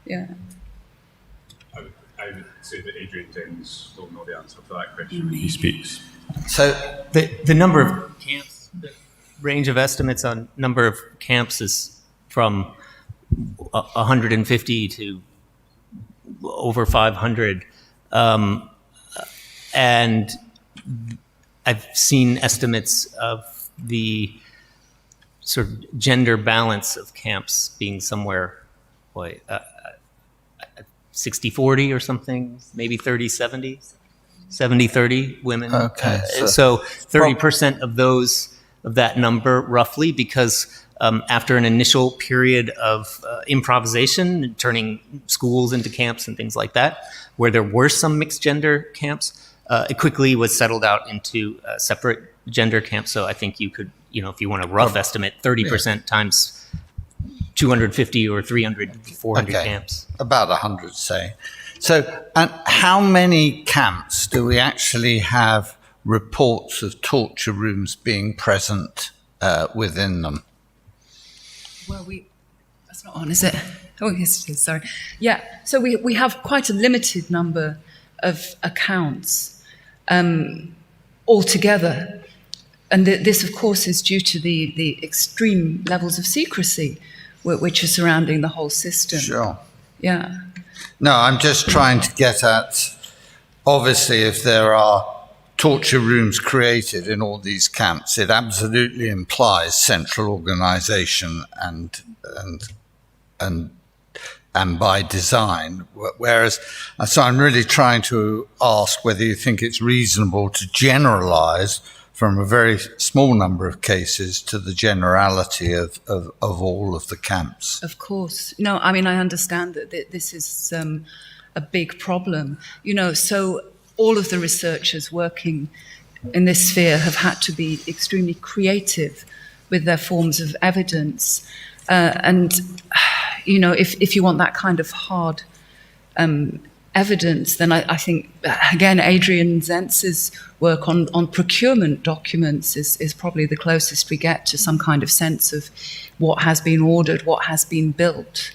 S10: Yeah.
S5: I would say that Adrian Dings will know the answer to that question when he speaks.
S9: So the number of camps, the range of estimates on number of camps is from 150 to over 500. And I've seen estimates of the sort of gender balance of camps being somewhere, 60-40 or something, maybe 30-70, 70-30 women.
S15: Okay.
S9: So 30% of that number, roughly, because after an initial period of improvisation, turning schools into camps and things like that, where there were some mixed gender camps, it quickly was settled out into separate gender camps. So I think you could, if you want a rough estimate, 30% times 250 or 300, 400 camps.
S15: About 100, say. So, and how many camps do we actually have reports of torture rooms being present within them?
S10: Well, that's not on, is it? Oh, yes, it is, sorry. Yeah, so we have quite a limited number of accounts altogether. And this, of course, is due to the extreme levels of secrecy which are surrounding the whole system.
S15: Sure.
S10: Yeah.
S15: No, I'm just trying to get at, obviously, if there are torture rooms created in all these camps, it absolutely implies central organization and by design. Whereas, so I'm really trying to ask whether you think it's reasonable to generalize from a very small number of cases to the generality of all of the camps.
S10: Of course. No, I mean, I understand that this is a big problem. So all of the researchers working in this sphere have had to be extremely creative with their forms of evidence. If you want that kind of hard evidence, then I think, again, Adrian Zentz's work on procurement documents is probably the closest we get to some kind of sense of what has been ordered, what has been built.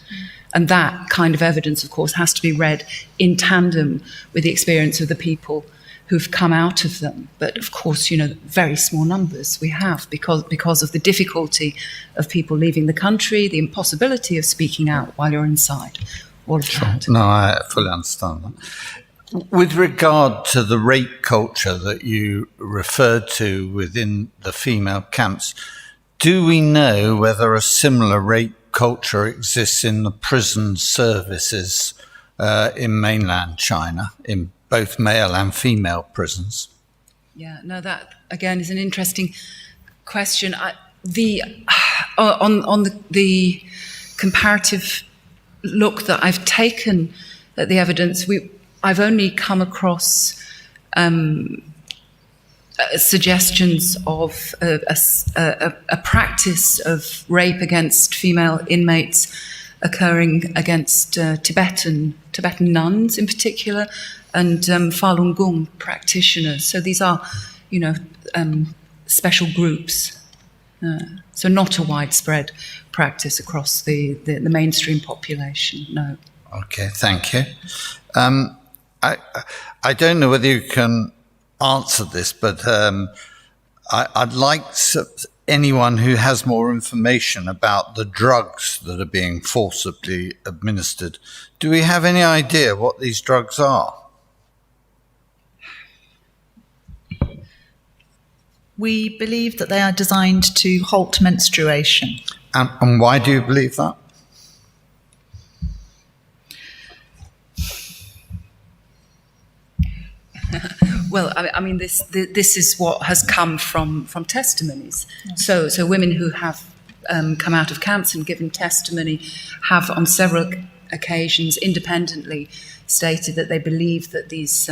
S10: And that kind of evidence, of course, has to be read in tandem with the experience of the people who've come out of them. But of course, very small numbers we have because of the difficulty of people leaving the country, the impossibility of speaking out while you're inside. All of that.
S15: No, I fully understand that. With regard to the rape culture that you referred to within the female camps, do we know whether a similar rape culture exists in the prison services in mainland China, in both male and female prisons?
S10: Yeah, no, that again is an interesting question. On the comparative look that I've taken at the evidence, I've only come across suggestions of a practice of rape against female inmates occurring against Tibetan nuns in particular, and Falun Gong practitioners. So these are, special groups. So not a widespread practice across the mainstream population, no.
S15: Okay, thank you. I don't know whether you can answer this, but I'd like anyone who has more information about the drugs that are being forcibly administered. Do we have any idea what these drugs are?
S11: We believe that they are designed to halt menstruation.
S15: And why do you believe that?
S10: Well, I mean, this is what has come from testimonies. So women who have come out of camps and given testimony have, on several occasions, independently stated that they believe that these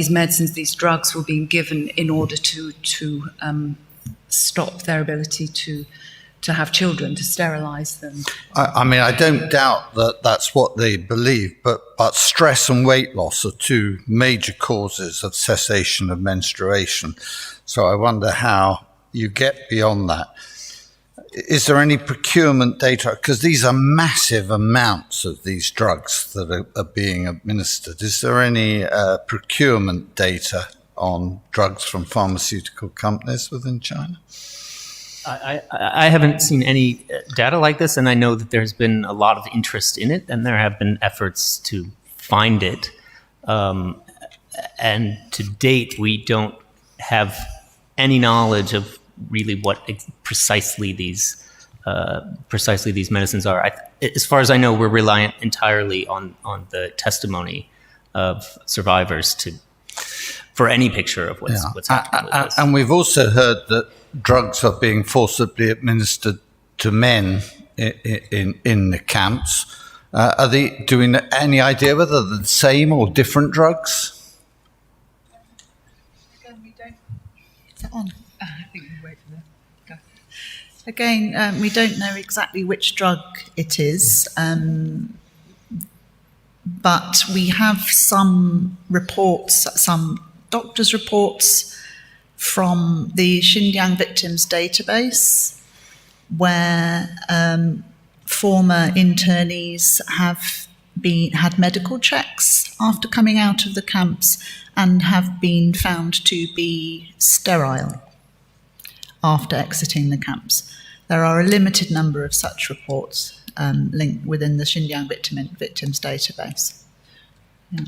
S10: medicines, these drugs, were being given in order to stop their ability to to have children, to sterilize them.
S15: I mean, I don't doubt that that's what they believe, but stress and weight loss are two major causes of cessation of menstruation. So I wonder how you get beyond that. Is there any procurement data? Because these are massive amounts of these drugs that are being administered. Is there any procurement data on drugs from pharmaceutical companies within China?
S9: I haven't seen any data like this, and I know that there's been a lot of interest in it, and there have been efforts to find it. And to date, we don't have any knowledge of really what precisely these medicines are. As far as I know, we're reliant entirely on the testimony of survivors for any picture of what's happening with this.
S15: And we've also heard that drugs are being forcibly administered to men in the camps. Are they doing any idea whether they're the same or different drugs?
S11: Again, we don't know exactly which drug it is, but we have some reports, some doctors' reports from the Xinjiang Victims Database, where former internees have had medical checks after coming out of the camps and have been found to be sterile after exiting the camps. There are a limited number of such reports linked within the Xinjiang Victims Database. Yeah.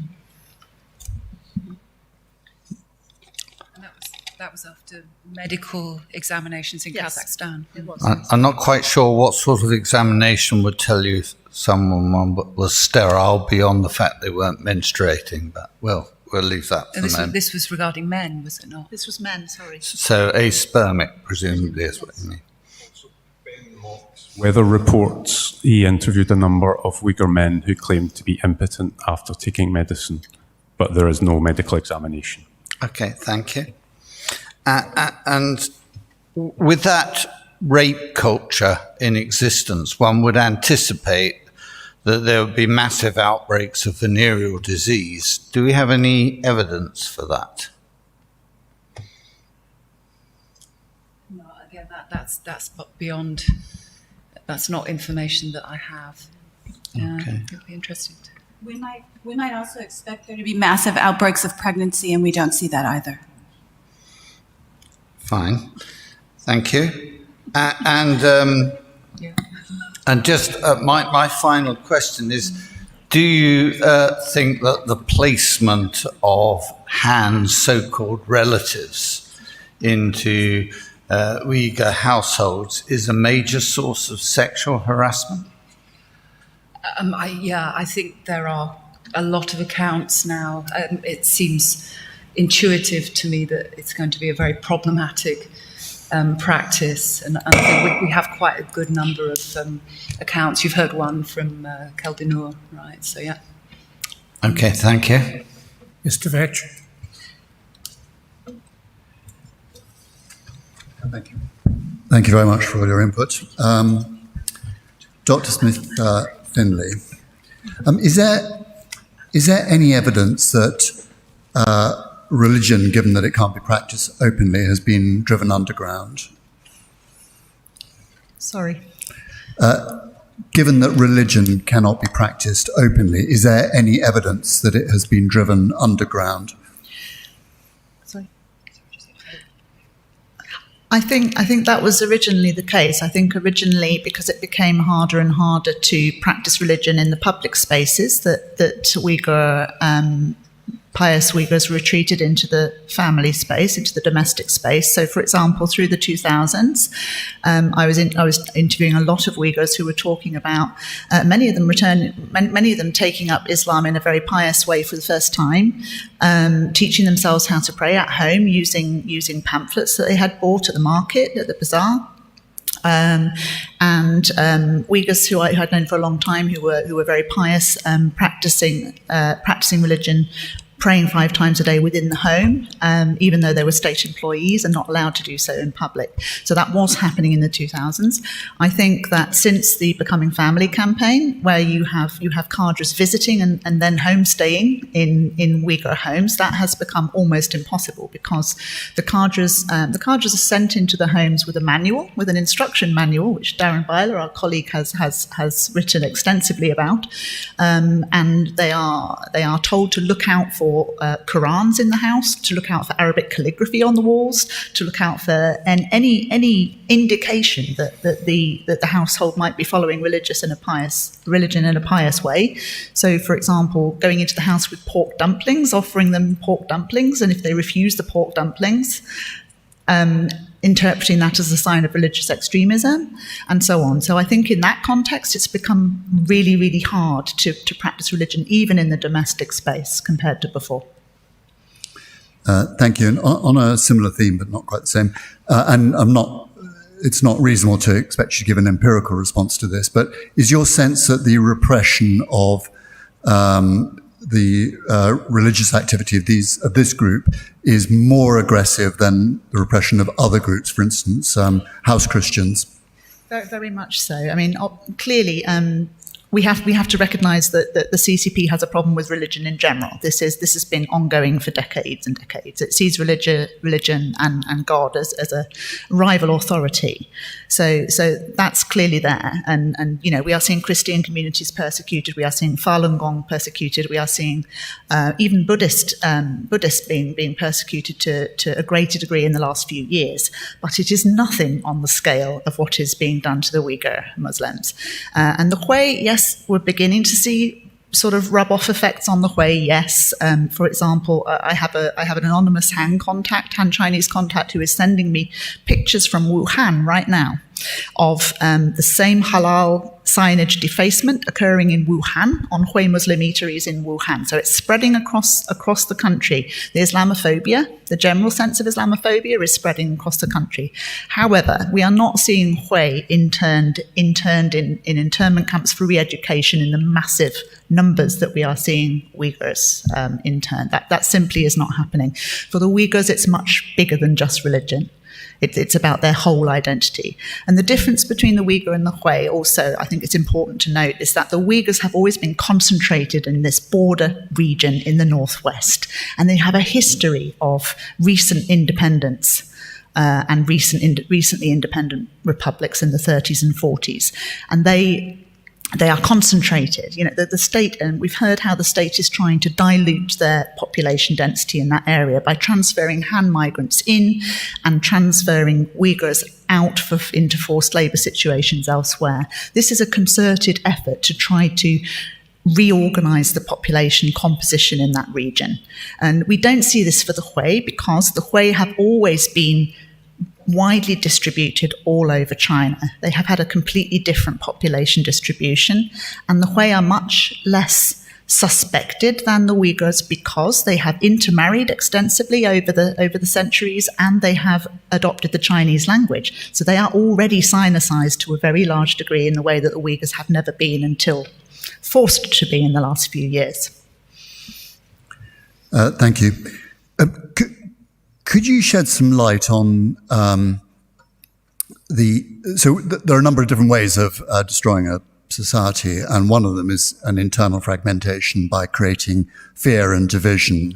S10: That was after medical examinations in Kazakhstan. It was.
S15: I'm not quite sure what sort of examination would tell you someone was sterile beyond the fact they weren't menstruating, but we'll leave that for a moment.
S10: This was regarding men, was it not?
S11: This was men, sorry.
S15: So aspermic, presumably, is what you mean.
S5: Weather reports he interviewed a number of Uyghur men who claimed to be impotent after taking medicine, but there is no medical examination.
S15: Okay, thank you. And with that rape culture in existence, one would anticipate that there would be massive outbreaks of venereal disease. Do we have any evidence for that?
S10: No, again, that's beyond. That's not information that I have.
S15: Okay.
S10: It'll be interesting.
S7: We might also expect there to be massive outbreaks of pregnancy, and we don't see that either.
S15: Fine, thank you. And just my final question is: do you think that the placement of Han's so-called relatives into Uyghur households is a major source of sexual harassment?
S10: I think there are a lot of accounts now. It seems intuitive to me that it's going to be a very problematic practice, and I think we have quite a good number of accounts. You've heard one from Keldinur, right? So yeah.
S15: Okay, thank you.
S3: Mr. Vetch.
S16: Thank you. Thank you very much for all your input. Dr. Smith-Finlay, is there any evidence that religion, given that it can't be practiced openly, has been driven underground?
S11: Sorry?
S16: Given that religion cannot be practiced openly, is there any evidence that it has been driven underground?
S11: I think that was originally the case. I think originally, because it became harder and harder to practice religion in the public spaces, that pious Uyghurs retreated into the family space, into the domestic space. So, for example, through the 2000s, I was interviewing a lot of Uyghurs who were talking about many of them taking up Islam in a very pious way for the first time, teaching themselves how to pray at home using pamphlets that they had bought at the market, at the bazaar. And Uyghurs who I had known for a long time who were very pious, practicing religion praying 5 times a day within the home, even though they were state employees and not allowed to do so in public. So that was happening in the 2000s. I think that since the Becoming Family campaign, where you have cadres visiting and then homestaying in Uyghur homes, that has become almost impossible, because the cadres are sent into the homes with a manual, with an instruction manual, which Darren Byler, our colleague, has written extensively about, and they are told to look out for Qurans in the house, to look out for Arabic calligraphy on the walls, to look out for any indication that the household might be following religion in a pious way. So, for example, going into the house with pork dumplings, offering them pork dumplings, and if they refuse the pork dumplings, interpreting that as a sign of religious extremism, and so on. So I think in that context, it's become really, really hard to practice religion, even in the domestic space, compared to before.
S16: Thank you. And on a similar theme, but not quite the same, and it's not reasonable to expect you to give an empirical response to this, but is your sense that the repression of the religious activity of this group is more aggressive than the repression of other groups, for instance, house Christians?
S11: Very, very much so. I mean, clearly, we have to recognise that the CCP has a problem with religion in general. This has been ongoing for decades and decades. It sees religion and God as a rival authority. So that's clearly there. And we are seeing Christian communities persecuted. We are seeing Falun Gong persecuted. We are seeing even Buddhists being persecuted to a greater degree in the last few years. But it is nothing on the scale of what is being done to the Uyghur Muslims. And the Hui, yes, we're beginning to see sort of rub-off effects on the Hui, yes. For example, I have an anonymous Han Chinese contact, who is sending me pictures from Wuhan right now of the same halal signage defacement occurring in Wuhan on Hui Muslim eateries in Wuhan. So it's spreading across the country. The Islamophobia, the general sense of Islamophobia, is spreading across the country. However, we are not seeing Hui interned in internment camps for re-education in the massive numbers that we are seeing Uyghurs interned. That simply is not happening. For the Uyghurs, it's much bigger than just religion. It's about their whole identity. And the difference between the Uyghur and the Hui, also, I think it's important to note, is that the Uyghurs have always been concentrated in this border region in the northwest. And they have a history of recent independence and recently independent republics in the 30s and 40s. And they are concentrated. The state, and we've heard how the state is trying to dilute their population density in that area by transferring Han migrants in and transferring Uyghurs out into forced labour situations elsewhere. This is a concerted effort to try to reorganise the population composition in that region. And we don't see this for the Hui, because the Hui have always been widely distributed all over China. They have had a completely different population distribution, and the Hui are much less suspected than the Uyghurs because they have intermarried extensively over the centuries, and they have adopted the Chinese language. So they are already Sinicized to a very large degree in the way that the Uyghurs have never been until forced to be in the last few years.
S16: Thank you. Could you shed some light on there are a number of different ways of destroying a society, and one of them is an internal fragmentation by creating fear and division,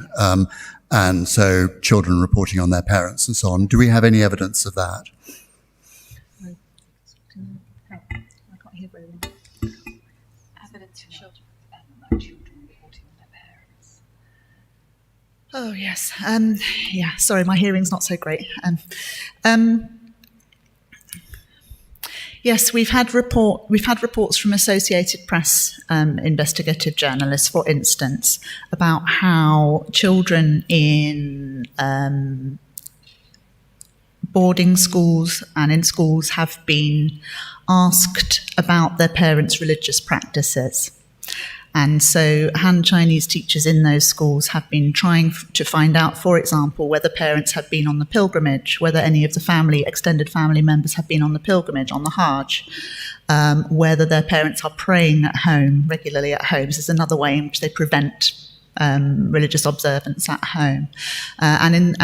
S16: and so children reporting on their parents and so on. Do we have any evidence of that?
S11: I can't hear very well. Evidence for children reporting on their parents. Oh yes. Sorry, my hearing's not so great. Yes, we've had reports from Associated Press investigative journalists, for instance, about how children in boarding schools and in schools have been asked about their parents' religious practices. And so Han Chinese teachers in those schools have been trying to find out, for example, whether parents have been on the pilgrimage, whether any of the extended family members have been on the pilgrimage, on the Hajj, whether their parents are praying at home, regularly at home. This is another way in which they prevent religious observance at home. And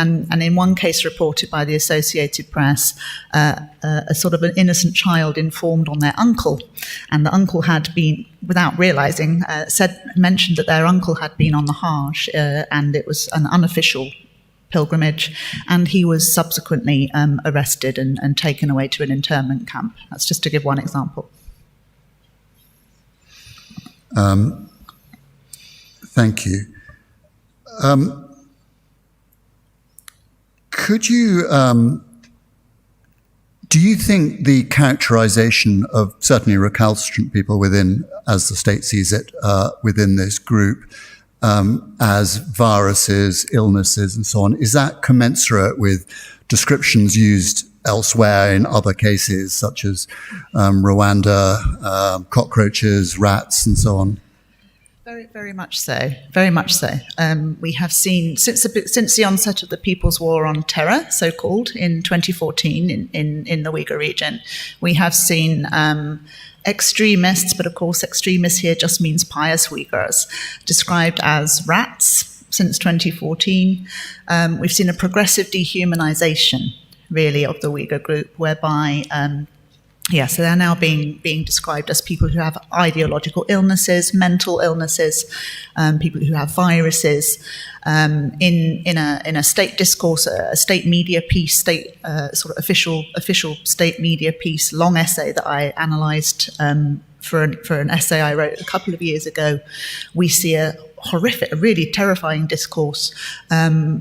S11: in one case reported by the Associated Press, a sort of an innocent child informed on their uncle, and the uncle had been, without realizing, mentioned that their uncle had been on the Hajj, and it was an unofficial pilgrimage, and he was subsequently arrested and taken away to an internment camp. That's just to give one example.
S16: Thank you. Could you, do you think the characterization of certainly recalcitrant people within, as the state sees it, within this group, as viruses, illnesses, and so on, is that commensurate with descriptions used elsewhere in other cases, such as Rwanda, cockroaches, rats, and so on?
S11: Very, very much so. Very much so. We have seen, since the onset of the People's War on Terror, so-called, in 2014 in the Uyghur region, we have seen extremists, but of course extremists here just means pious Uyghurs, described as rats since 2014. We've seen a progressive dehumanization, really, of the Uyghur group, whereby so they're now being described as people who have ideological illnesses, mental illnesses, people who have viruses. In a state discourse, a state media piece, sort of official state media piece, long essay that I analysed for an essay I wrote a couple of years ago, we see a really terrifying discourse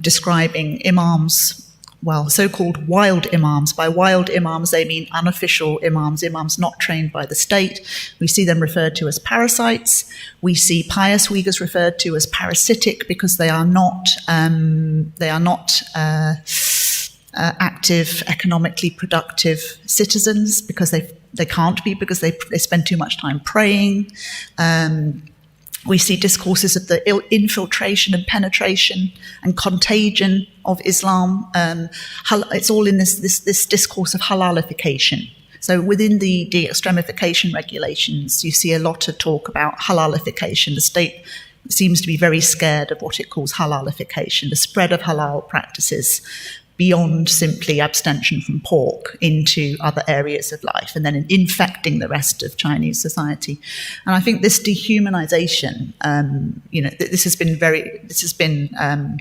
S11: describing imams. Well, so-called wild imams. By wild imams, they mean unofficial imams, imams not trained by the state. We see them referred to as parasites. We see pious Uyghurs referred to as parasitic because they are not active, economically productive citizens, because they can't be, because they spend too much time praying. We see discourses of the infiltration and penetration and contagion of Islam. It's all in this discourse of halalification. So within the de-extremification regulations, you see a lot of talk about halalification. The state seems to be very scared of what it calls halalification, the spread of halal practices beyond simply abstention from pork into other areas of life, and then infecting the rest of Chinese society. And I think this dehumanization, this has been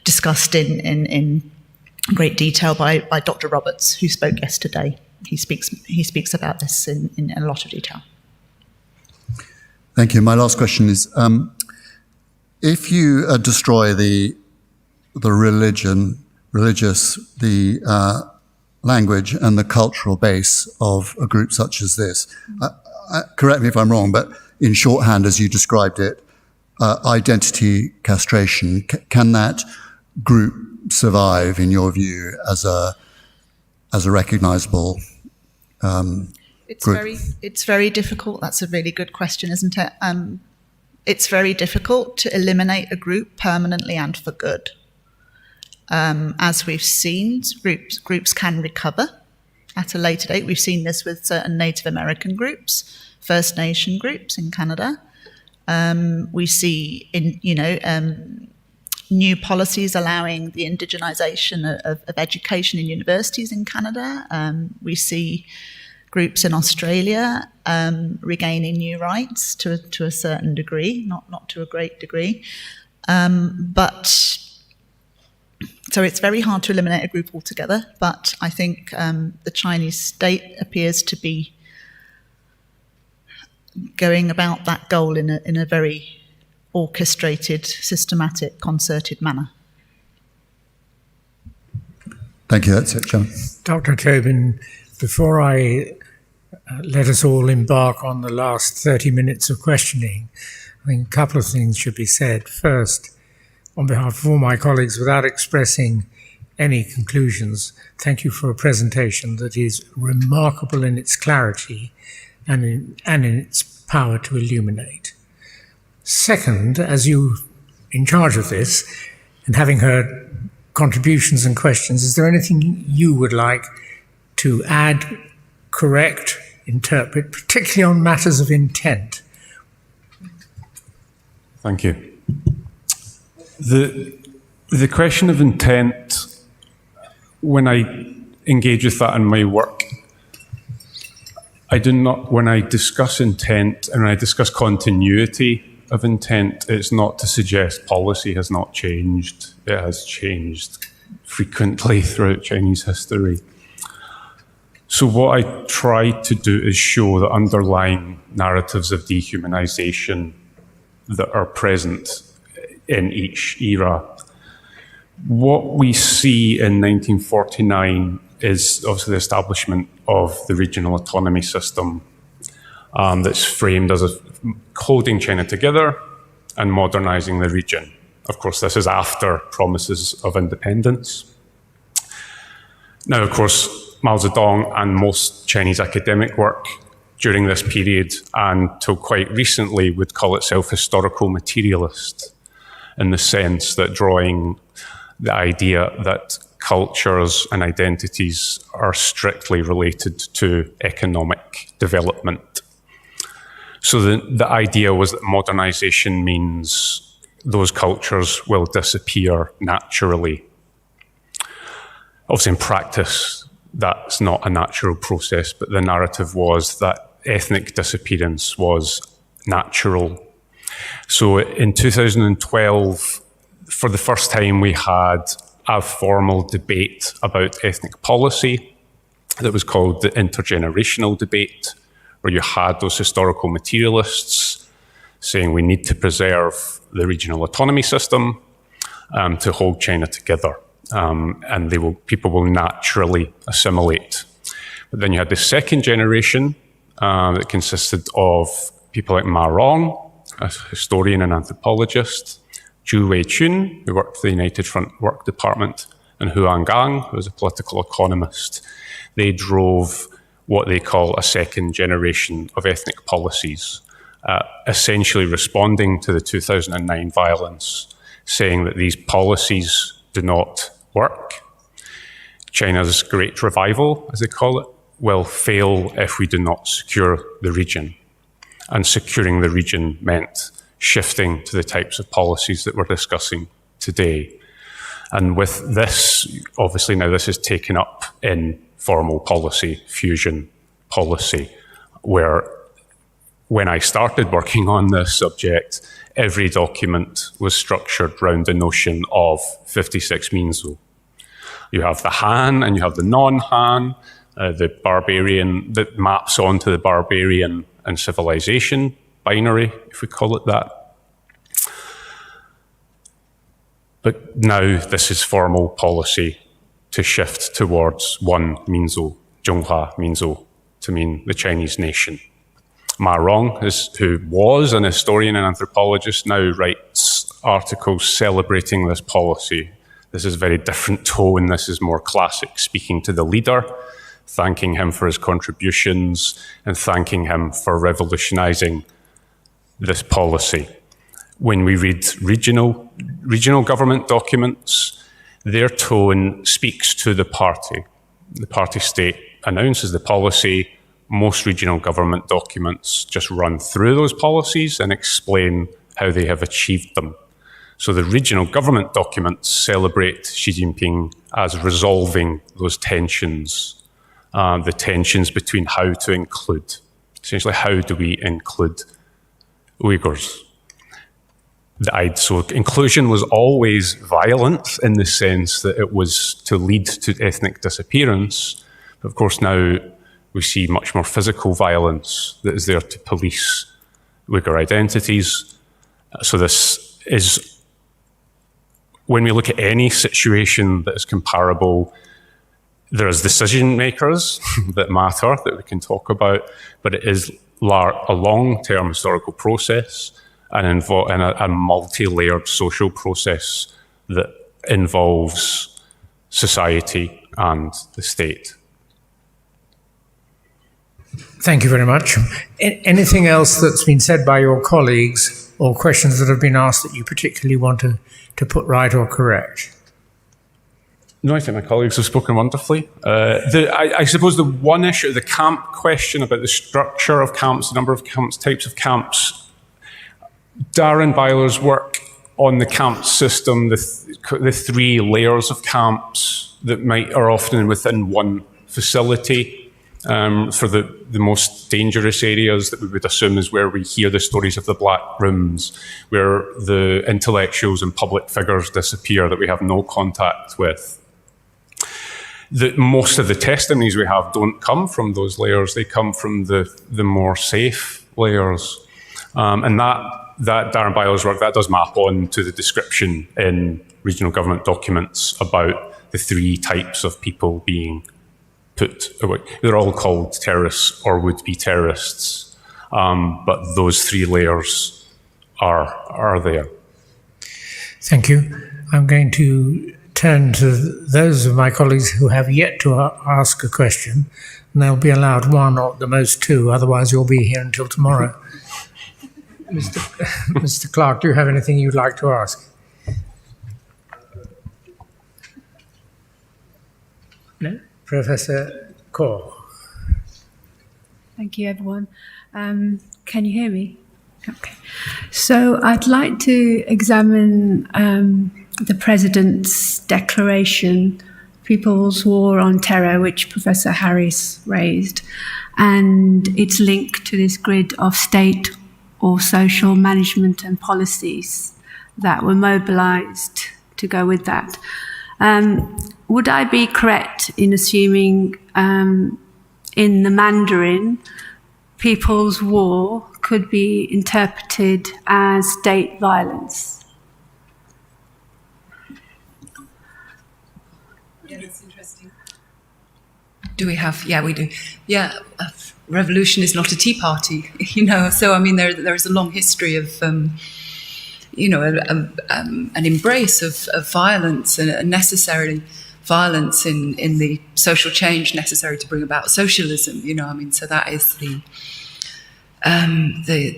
S11: discussed in great detail by Dr. Roberts, who spoke yesterday. He speaks about this in a lot of detail.
S16: Thank you. My last question is, if you destroy the language and the cultural base of a group such as this, correct me if I'm wrong, but in shorthand, as you described it, identity castration, can that group survive, in your view, as a recognizable group?
S11: It's very difficult. That's a really good question, isn't it? It's very difficult to eliminate a group permanently and for good. As we've seen, groups can recover at a later date. We've seen this with certain Native American groups, First Nation groups in Canada. We see new policies allowing the indigenization of education in universities in Canada. We see groups in Australia regaining new rights to a certain degree, not to a great degree, so it's very hard to eliminate a group altogether, but I think the Chinese state appears to be going about that goal in a very orchestrated, systematic, concerted manner.
S16: Thank you. That's it, Chairman.
S3: Dr. Tobin, before I let us all embark on the last 30 minutes of questioning, I think a couple of things should be said. First, on behalf of all my colleagues, without expressing any conclusions, thank you for a presentation that is remarkable in its clarity and in its power to illuminate. Second, as you in charge of this, and having heard contributions and questions, is there anything you would like to add, correct, interpret, particularly on matters of intent?
S5: Thank you. The question of intent, when I engage with that in my work, I do not, when I discuss intent and when I discuss continuity of intent, it's not to suggest policy has not changed. It has changed frequently throughout Chinese history. So what I try to do is show the underlying narratives of dehumanization that are present in each era. What we see in 1949 is obviously the establishment of the regional autonomy system that's framed as holding China together and modernizing the region. Of course, this is after promises of independence. Now, of course, Mao Zedong and most Chinese academic work during this period and till quite recently would call itself historical materialist, in the sense that drawing the idea that cultures and identities are strictly related to economic development. So the idea was that modernization means those cultures will disappear naturally. Obviously, in practice, that's not a natural process, but the narrative was that ethnic disappearance was natural. So in 2012, for the first time, we had a formal debate about ethnic policy that was called the intergenerational debate, where you had those historical materialists saying we need to preserve the regional autonomy system to hold China together, and people will naturally assimilate. But then you had the second generation that consisted of people like Ma Rong, a historian and anthropologist, Zhu Weichun, who worked for the United Front Work Department, and Huang Gang, who was a political economist. They drove what they call a second generation of ethnic policies, essentially responding to the 2009 violence, saying that these policies do not work. China's Great Revival, as they call it, will fail if we do not secure the region. And securing the region meant shifting to the types of policies that we're discussing today. And with this, obviously now this is taken up in formal policy, fusion policy, where when I started working on this subject, every document was structured around the notion of 56 Minzu. You have the Han and you have the non-Han, the barbarian that maps onto the barbarian and civilization binary, if we call it that. But now this is formal policy to shift towards one Minzu, Zhonghua Minzu, to mean the Chinese nation. Ma Rong, who was an historian and anthropologist, now writes articles celebrating this policy. This is a very different tone. This is more classic, speaking to the leader, thanking him for his contributions and thanking him for revolutionizing this policy. When we read regional government documents, their tone speaks to the party. The party state announces the policy. Most regional government documents just run through those policies and explain how they have achieved them. So the regional government documents celebrate Xi Jinping as resolving those tensions, the tensions between how to include. Essentially, how do we include Uyghurs? So inclusion was always violent in the sense that it was to lead to ethnic disappearance. But of course, now we see much more physical violence that is there to police Uyghur identities. So this is, when we look at any situation that is comparable, there is decision makers that matter that we can talk about, but it is a long-term historical process and a multi-layered social process that involves society and the state.
S3: Thank you very much. Anything else that's been said by your colleagues or questions that have been asked that you particularly want to put right or correct?
S5: No, I think my colleagues have spoken wonderfully. I suppose the one issue, the camp question about the structure of camps, the number of camps, types of camps, Darren Byler's work on the camp system, the three layers of camps that are often within one facility. For the most dangerous areas that we would assume is where we hear the stories of the black rooms, where the intellectuals and public figures disappear that we have no contact with. Most of the testimonies we have don't come from those layers, they come from the more safe layers. And that Darren Byler's work, that does map on to the description in regional government documents about the three types of people being put away. They're all called terrorists or would-be terrorists, but those three layers are there.
S3: Thank you. I'm going to turn to those of my colleagues who have yet to ask a question, and they'll be allowed one or at the most two, otherwise you'll be here until tomorrow. Mr. Clark, do you have anything you'd like to ask? No? Professor Kaur.
S17: Thank you, everyone. Can you hear me? Okay. So I'd like to examine the President's declaration, People's War on Terror, which Professor Harris raised, and its link to this grid of state or social management and policies that were mobilized to go with that. Would I be correct in assuming in the Mandarin, People's War could be interpreted as state violence?
S10: Yeah, that's interesting. Do we have? Yeah, we do. Yeah, revolution is not a tea party, you know. So I mean, there is a long history of, you know, an embrace of violence and necessarily violence in the social change necessary to bring about socialism. You know, I mean, so that is the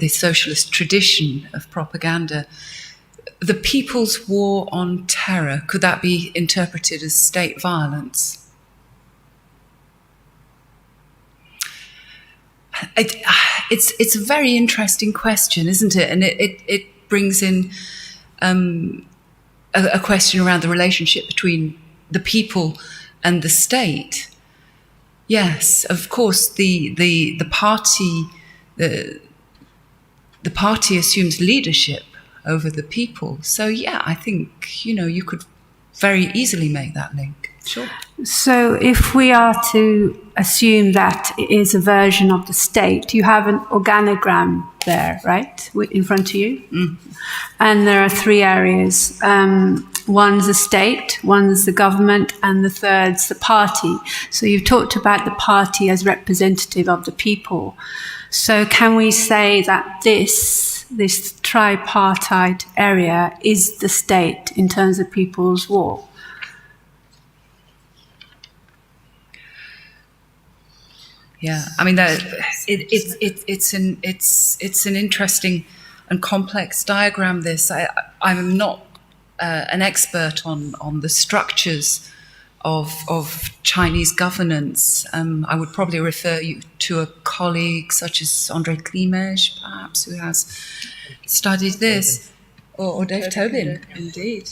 S10: socialist tradition of propaganda. The People's War on Terror, could that be interpreted as state violence? It's a very interesting question, isn't it? And it brings in a question around the relationship between the people and the state. Yes, of course, the party assumes leadership over the people. So yeah, I think, you know, you could very easily make that link. Sure.
S17: So if we are to assume that it is a version of the state, you have an organogram there, right, in front of you? Mm. And there are three areas. One's the state, one's the government, and the third's the party. So you've talked about the party as representative of the people. So can we say that this tripartite area is the state in terms of People's War?
S10: Yeah, I mean, it's an interesting and complex diagram. This I'm not an expert on the structures of Chinese governance. I would probably refer you to a colleague such as Andre Klimesh, perhaps, who has studied this, or Dave Tobin, indeed.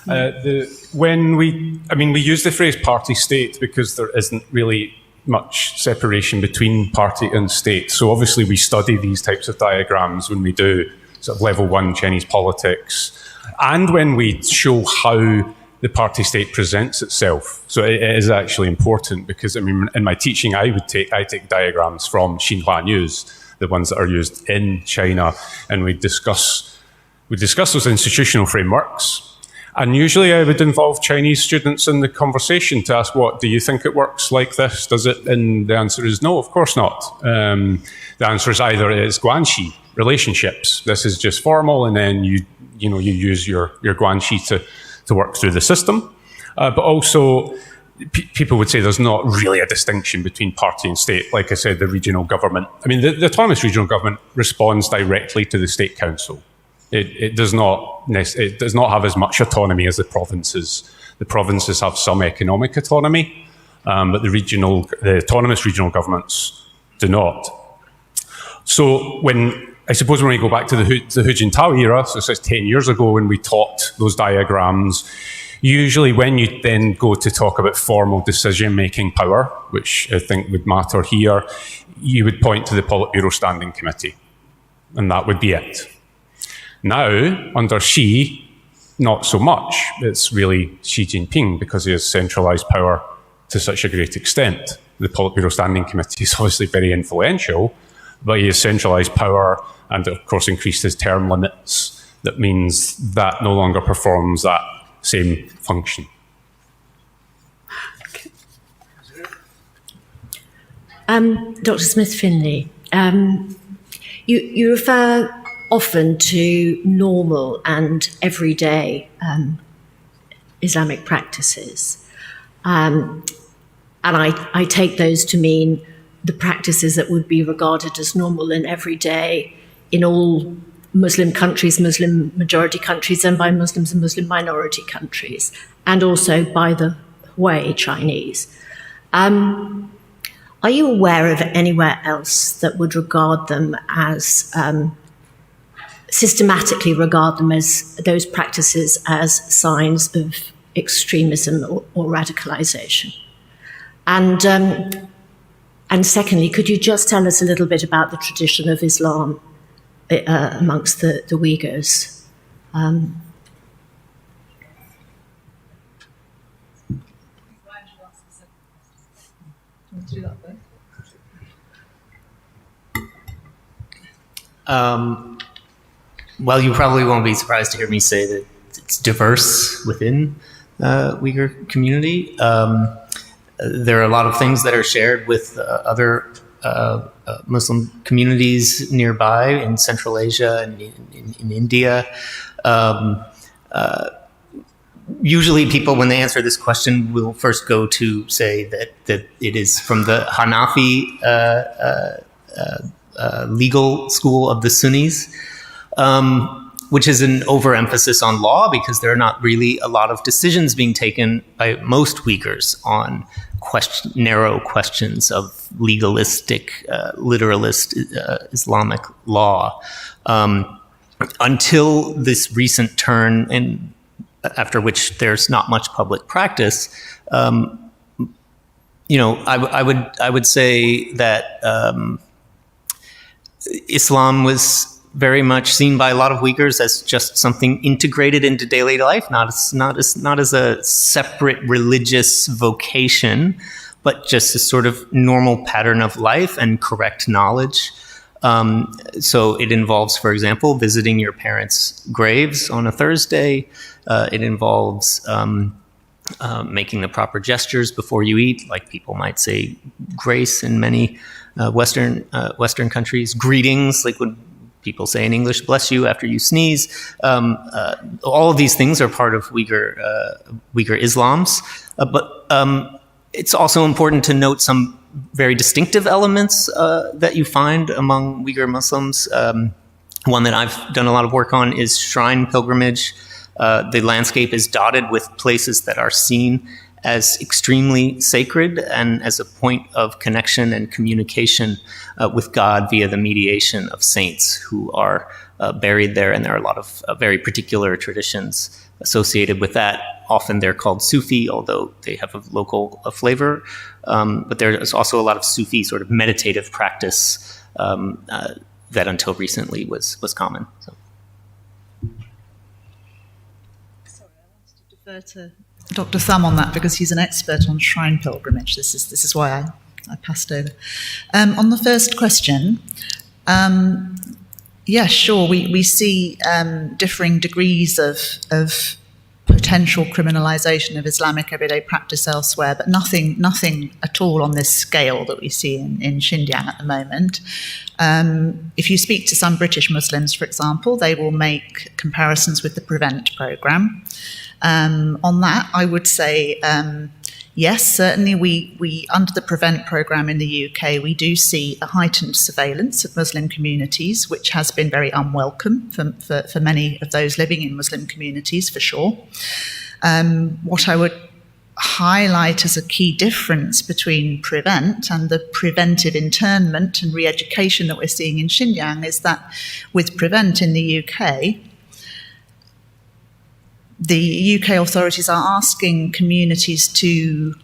S5: We use the phrase party state because there isn't really much separation between party and state. So obviously we study these types of diagrams when we do sort of level 1 Chinese politics, and when we show how the party state presents itself. So it is actually important because, I mean, in my teaching, I take diagrams from Xinhua News, the ones that are used in China, and we discuss those institutional frameworks. And usually I would involve Chinese students in the conversation to ask, what, do you think it works like this? Does it? And the answer is no, of course not. The answer is either it's guanxi, relationships. This is just formal, and then you use your guanxi to work through the system. But also, people would say there's not really a distinction between party and state. Like I said, the regional government, I mean, the autonomous regional government responds directly to the state council. It does not have as much autonomy as the provinces. The provinces have some economic autonomy, but the autonomous regional governments do not. So when I suppose when we go back to the Hu Jintao era, so it's 10 years ago when we taught those diagrams, usually when you then go to talk about formal decision-making power, which I think would matter here, you would point to the Politburo Standing Committee, and that would be it. Now, under Xi, not so much. It's really Xi Jinping because he has centralized power to such a great extent. The Politburo Standing Committee is obviously very influential, but he has centralized power and, of course, increased his term limits. That means that no longer performs that same function.
S18: Dr. Smith-Finlay, you refer often to normal and everyday Islamic practices. And I take those to mean the practices that would be regarded as normal and everyday in all Muslim countries, Muslim majority countries, and by Muslims and Muslim minority countries, and also by the Hui Chinese. Are you aware of anywhere else that would regard them as, systematically regard them as those practices as signs of extremism or radicalization? And secondly, could you just tell us a little bit about the tradition of Islam amongst the Uyghurs?
S9: Well, you probably won't be surprised to hear me say that it's diverse within Uyghur community. There are a lot of things that are shared with other Muslim communities nearby in Central Asia and in India. Usually people, when they answer this question, will first go to say that it is from the Hanafi legal school of the Sunnis, which is an overemphasis on law because there are not really a lot of decisions being taken by most Uyghurs on narrow questions of legalistic, literalist Islamic law. Until this recent turn, after which there's not much public practice, I would say that Islam was very much seen by a lot of Uyghurs as just something integrated into daily life, not as a separate religious vocation, but just a sort of normal pattern of life and correct knowledge. So it involves, for example, visiting your parents' graves on a Thursday. It involves making the proper gestures before you eat, like people might say grace in many Western countries. Greetings, like when people say in English, bless you after you sneeze. All of these things are part of Uyghur Islams. But it's also important to note some very distinctive elements that you find among Uyghur Muslims. One that I've done a lot of work on is shrine pilgrimage. The landscape is dotted with places that are seen as extremely sacred and as a point of connection and communication with God via the mediation of saints who are buried there. And there are a lot of very particular traditions associated with that. Often they're called Sufi, although they have a local flavor. But there's also a lot of Sufi sort of meditative practice that until recently was common. So.
S11: Sorry, I wanted to defer to Dr. Thumb on that because he's an expert on shrine pilgrimage. This is why I passed over. On the first question, yeah, sure, we see differing degrees of potential criminalization of Islamic everyday practice elsewhere, but nothing at all on this scale that we see in Xinjiang at the moment. If you speak to some British Muslims, for example, they will make comparisons with the PREVENT programme. On that, I would say, yes, certainly we under the PREVENT programme in the UK, we do see a heightened surveillance of Muslim communities, which has been very unwelcome for many of those living in Muslim communities, for sure. What I would highlight as a key difference between PREVENT and the preventive internment and re-education that we're seeing in Xinjiang is that with PREVENT in the UK authorities are asking communities to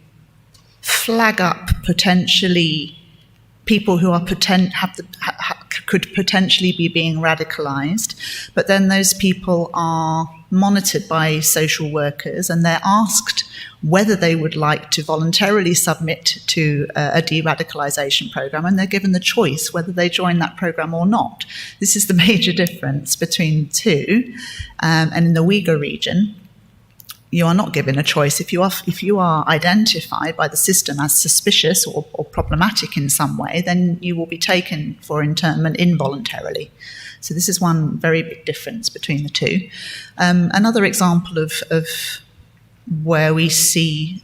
S11: flag up potentially people who are could potentially be being radicalized, but then those people are monitored by social workers and they're asked whether they would like to voluntarily submit to a de-radicalization program, and they're given the choice whether they join that program or not. This is the major difference between the two. And in the Uyghur region, you are not given a choice. If you are identified by the system as suspicious or problematic in some way, then you will be taken for internment involuntarily. So this is one very big difference between the two. Another example of where we see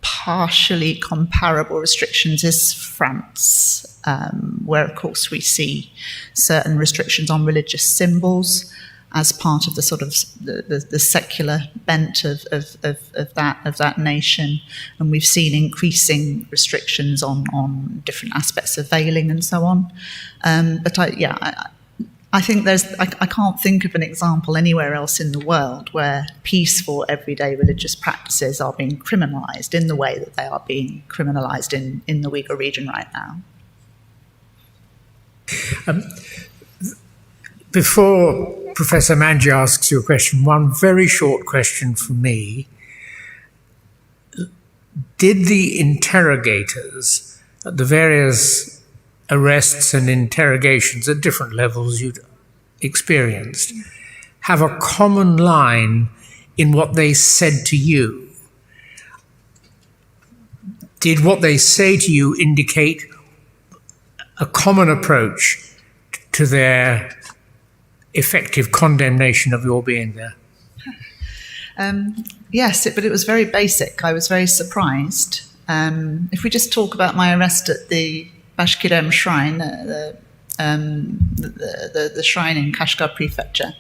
S11: partially comparable restrictions is France, where of course we see certain restrictions on religious symbols as part of the sort of the secular bent of that nation, and we've seen increasing restrictions on different aspects of veiling and so on. But I think I can't think of an example anywhere else in the world where peaceful everyday religious practices are being criminalised in the way that they are being criminalised in the Uyghur region right now.
S3: Before Professor Manji asks you a question, one very short question from me. Did the interrogators at the various arrests and interrogations at different levels you'd experienced have a common line in what they said to you? Did what they say to you indicate a common approach to their effective condemnation of your being there?
S11: Yes, but it was very basic. I was very surprised. If we just talk about my arrest at the Bashkirem shrine, the shrine in Kashgar prefecture,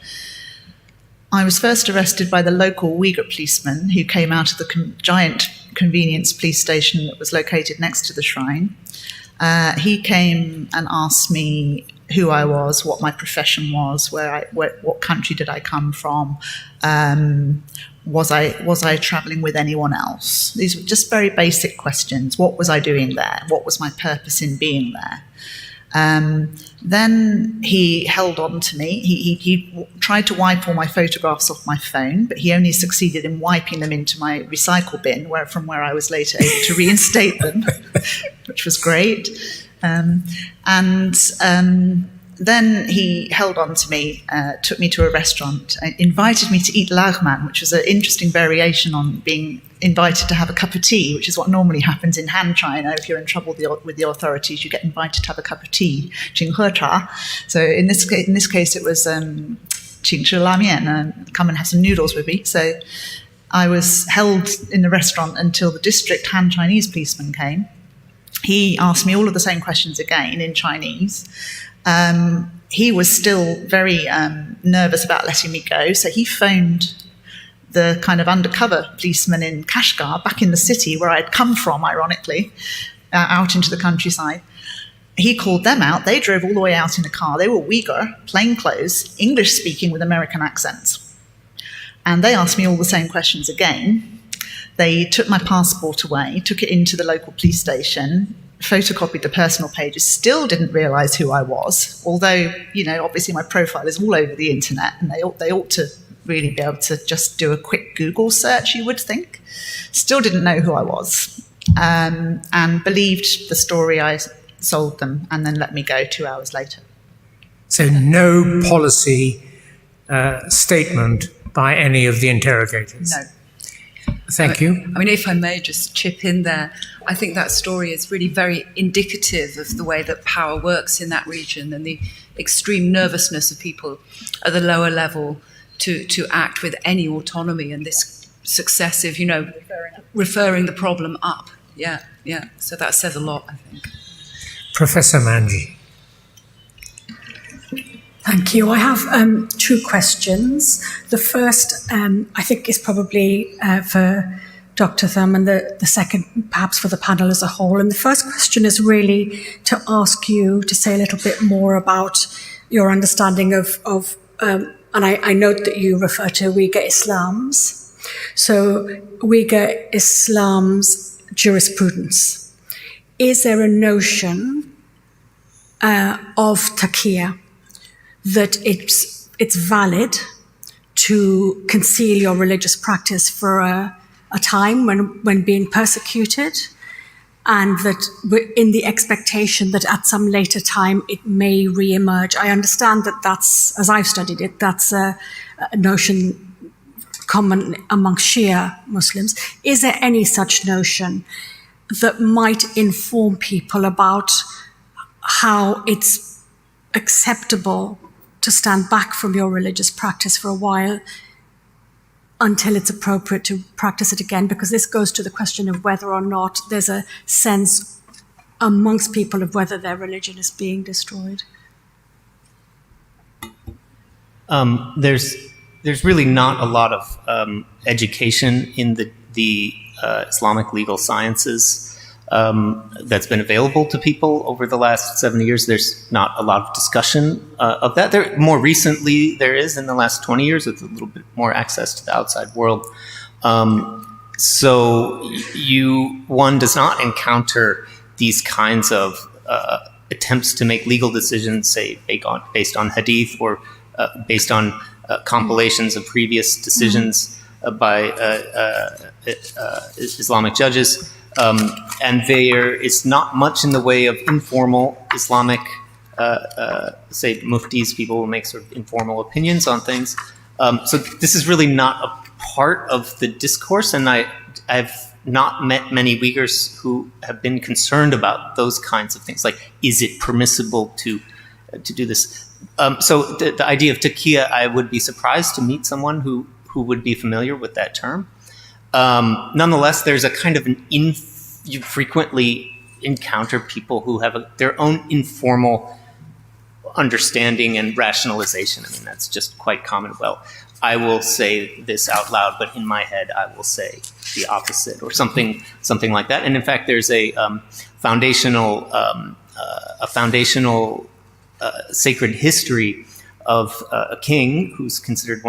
S11: I was first arrested by the local Uyghur policeman who came out of the giant convenience police station that was located next to the shrine. He came and asked me who I was, what my profession was, what country did I come from, was I traveling with anyone else? These were just very basic questions. What was I doing there? What was my purpose in being there? Then he held on to me. He tried to wipe all my photographs off my phone, but he only succeeded in wiping them into my recycle bin, from where I was later able to reinstate them, which was great. Then he held on to me, took me to a restaurant, invited me to eat lagman, which was an interesting variation on being invited to have a cup of tea, which is what normally happens in Han China. If you're in trouble with the authorities, you get invited to have a cup of tea, 请喝茶. So in this case, it was 请吃拉面, come and have some noodles with me. So I was held in the restaurant until the district Han Chinese policeman came. He asked me all of the same questions again in Chinese. He was still very nervous about letting me go, so he phoned the kind of undercover policeman in Kashgar, back in the city where I'd come from, ironically, out into the countryside. He called them out. They drove all the way out in a car. They were Uyghur, plain clothes, English speaking with American accents. And they asked me all the same questions again. They took my passport away, took it into the local police station, photocopied the personal pages, still didn't realise who I was, although, obviously my profile is all over the internet, and they ought to really be able to just do a quick Google search, you would think. Still didn't know who I was, and believed the story I sold them, and then let me go 2 hours later.
S3: So no policy statement by any of the interrogators?
S10: No.
S3: Thank you.
S10: I mean, if I may just chip in there, I think that story is really very indicative of the way that power works in that region and the extreme nervousness of people at the lower level to act with any autonomy, and this successive, referring the problem up. Yeah. So that says a lot, I think.
S3: Professor Manji.
S17: Thank you. I have 2 questions. The first, I think, is probably for
S19: Dr. Thum, and the second perhaps for the panel as a whole. And the first question is really to ask you to say a little bit more about your understanding of and I note that you refer to Uyghur Islams. So Uyghur Islam's jurisprudence. Is there a notion of taqiyya that it's valid to conceal your religious practice for a time when being persecuted, and that we're in the expectation that at some later time it may re-emerge? I understand that that's, as I've studied it, that's a notion common among Shia Muslims. Is there any such notion that might inform people about how it's acceptable to stand back from your religious practice for a while until it's appropriate to practice it again? Because this goes to the question of whether or not there's a sense amongst people of whether their religion is being destroyed.
S9: There's really not a lot of education in the Islamic legal sciences that's been available to people over the last 70 years. There's not a lot of discussion of that. More recently, there is in the last 20 years with a little bit more access to the outside world. So one does not encounter these kinds of attempts to make legal decisions, say, based on hadith or based on compilations of previous decisions by Islamic judges. And there is not much in the way of informal Islamic, say, muftis, people will make sort of informal opinions on things. So this is really not a part of the discourse, and I've not met many Uyghurs who have been concerned about those kinds of things, like, is it permissible to do this? So the idea of taqiyya, I would be surprised to meet someone who would be familiar with that term. Nonetheless, there's a kind of you frequently encounter people who have their own informal understanding and rationalization. I mean, that's just quite common. Well, I will say this out loud, but in my head, I will say the opposite, or something like that. And in fact, there's a foundational sacred history of a king who's considered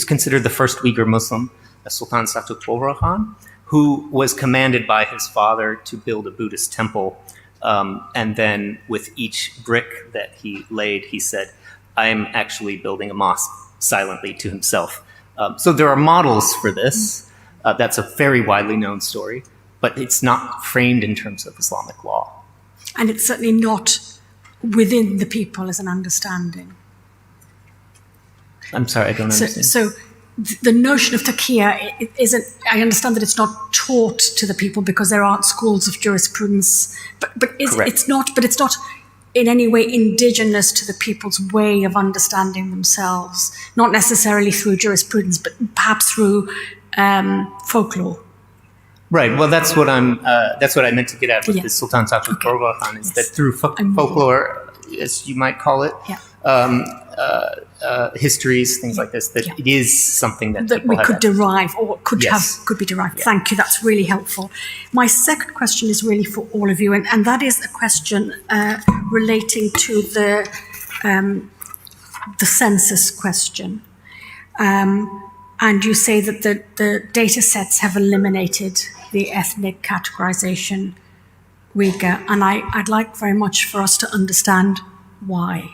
S9: considered the first Uyghur Muslim, Sultan Satuk Khan, who was commanded by his father to build a Buddhist temple. And then with each brick that he laid, he said, I am actually building a mosque, silently to himself. So there are models for this. That's a very widely known story, but it's not framed in terms of Islamic law.
S19: And it's certainly not within the people as an understanding.
S9: I'm sorry, I don't understand.
S19: So the notion of taqiyya isn't, I understand that it's not taught to the people because there aren't schools of jurisprudence, but it's not in any way indigenous to the people's way of understanding themselves, not necessarily through jurisprudence, but perhaps through folklore.
S9: Right. Well, that's what I meant to get at with the Sultan Satuk Khan, is that through folklore, as you might call it, histories, things like this, that it is something that
S19: we could derive or could be derived.
S9: Yeah.
S19: Thank you. That's really helpful. My second question is really for all of you, and that is a question relating to the census question. And you say that the data sets have eliminated the ethnic categorization Uyghur, and I'd like very much for us to understand why.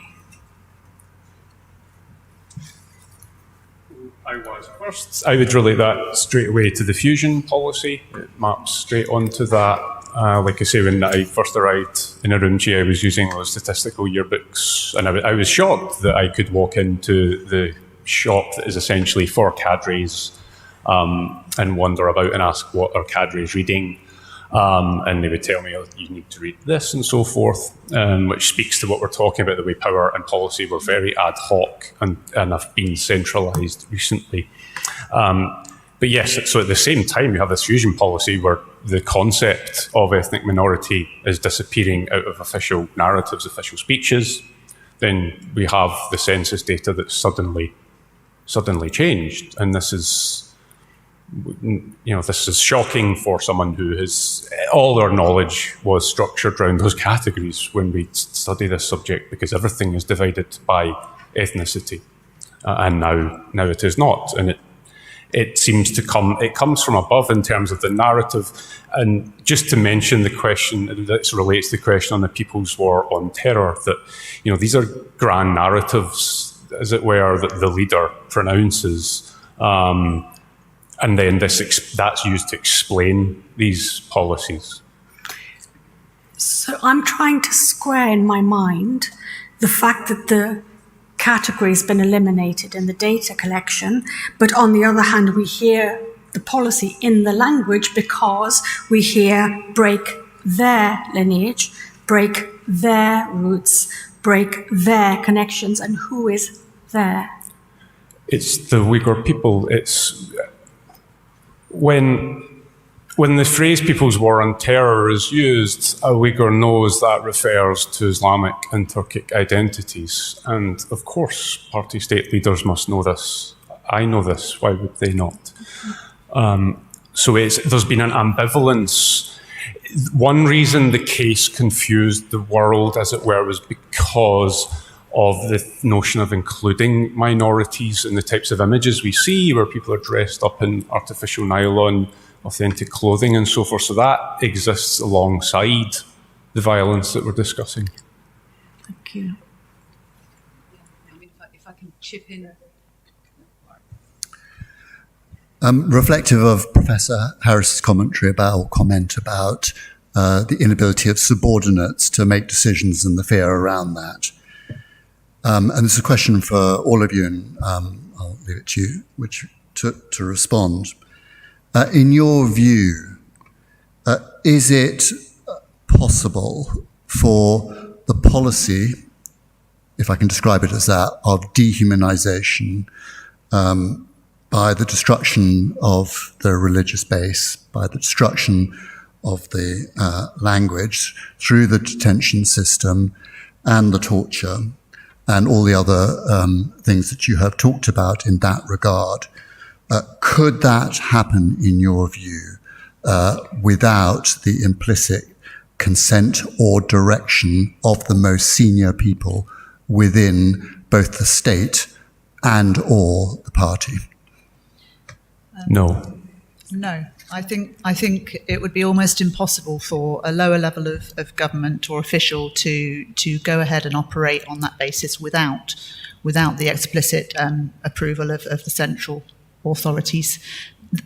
S5: I would relate that straight away to the fusion policy. It maps straight onto that. Like I say, when I first arrived in Urumqi, I was using those statistical yearbooks, and I was shocked that I could walk into the shop that is essentially for cadres and wander about and ask what are cadres reading. And they would tell me, oh, you need to read this and so forth, which speaks to what we're talking about, the way power and policy were very ad hoc and have been centralised recently. But yes, so at the same time, you have this fusion policy where the concept of ethnic minority is disappearing out of official narratives, official speeches. Then we have the census data that's suddenly changed. And this is this is shocking for someone who has all their knowledge was structured around those categories when we study this subject, because everything is divided by ethnicity, and now it is not, and it seems to comes from above in terms of the narrative. And just to mention the question that relates to the question on the People's War on Terror, that these are grand narratives, as it were, that the leader pronounces. And then that's used to explain these policies.
S19: So I'm trying to square in my mind the fact that the category has been eliminated in the data collection, but on the other hand, we hear the policy in the language because we hear break their lineage, break their roots, break their connections, and who is there?
S5: It's the Uyghur people. It's when the phrase People's War on Terror is used, a Uyghur knows that refers to Islamic and Turkic identities. And of course, party state leaders must know this. I know this, why would they not? So there's been an ambivalence. One reason the case confused the world, as it were, was because of the notion of including minorities in the types of images we see, where people are dressed up in artificial nylon, authentic clothing and so forth. So that exists alongside the violence that we're discussing.
S19: Thank you.
S10: If I can chip in.
S16: Reflective of Professor Harris's comment about the inability of subordinates to make decisions and the fear around that. And this is a question for all of you, and I'll leave it to you to respond. In your view, is it possible for the policy, if I can describe it as that, of dehumanization by the destruction of the religious base, by the destruction of the language, through the detention system and the torture, and all the other things that you have talked about in that regard? Could that happen, in your view, without the implicit consent or direction of the most senior people within both the state and or the party?
S5: No.
S11: No. I think it would be almost impossible for a lower level of government or official to go ahead and operate on that basis without the explicit approval of the central authorities.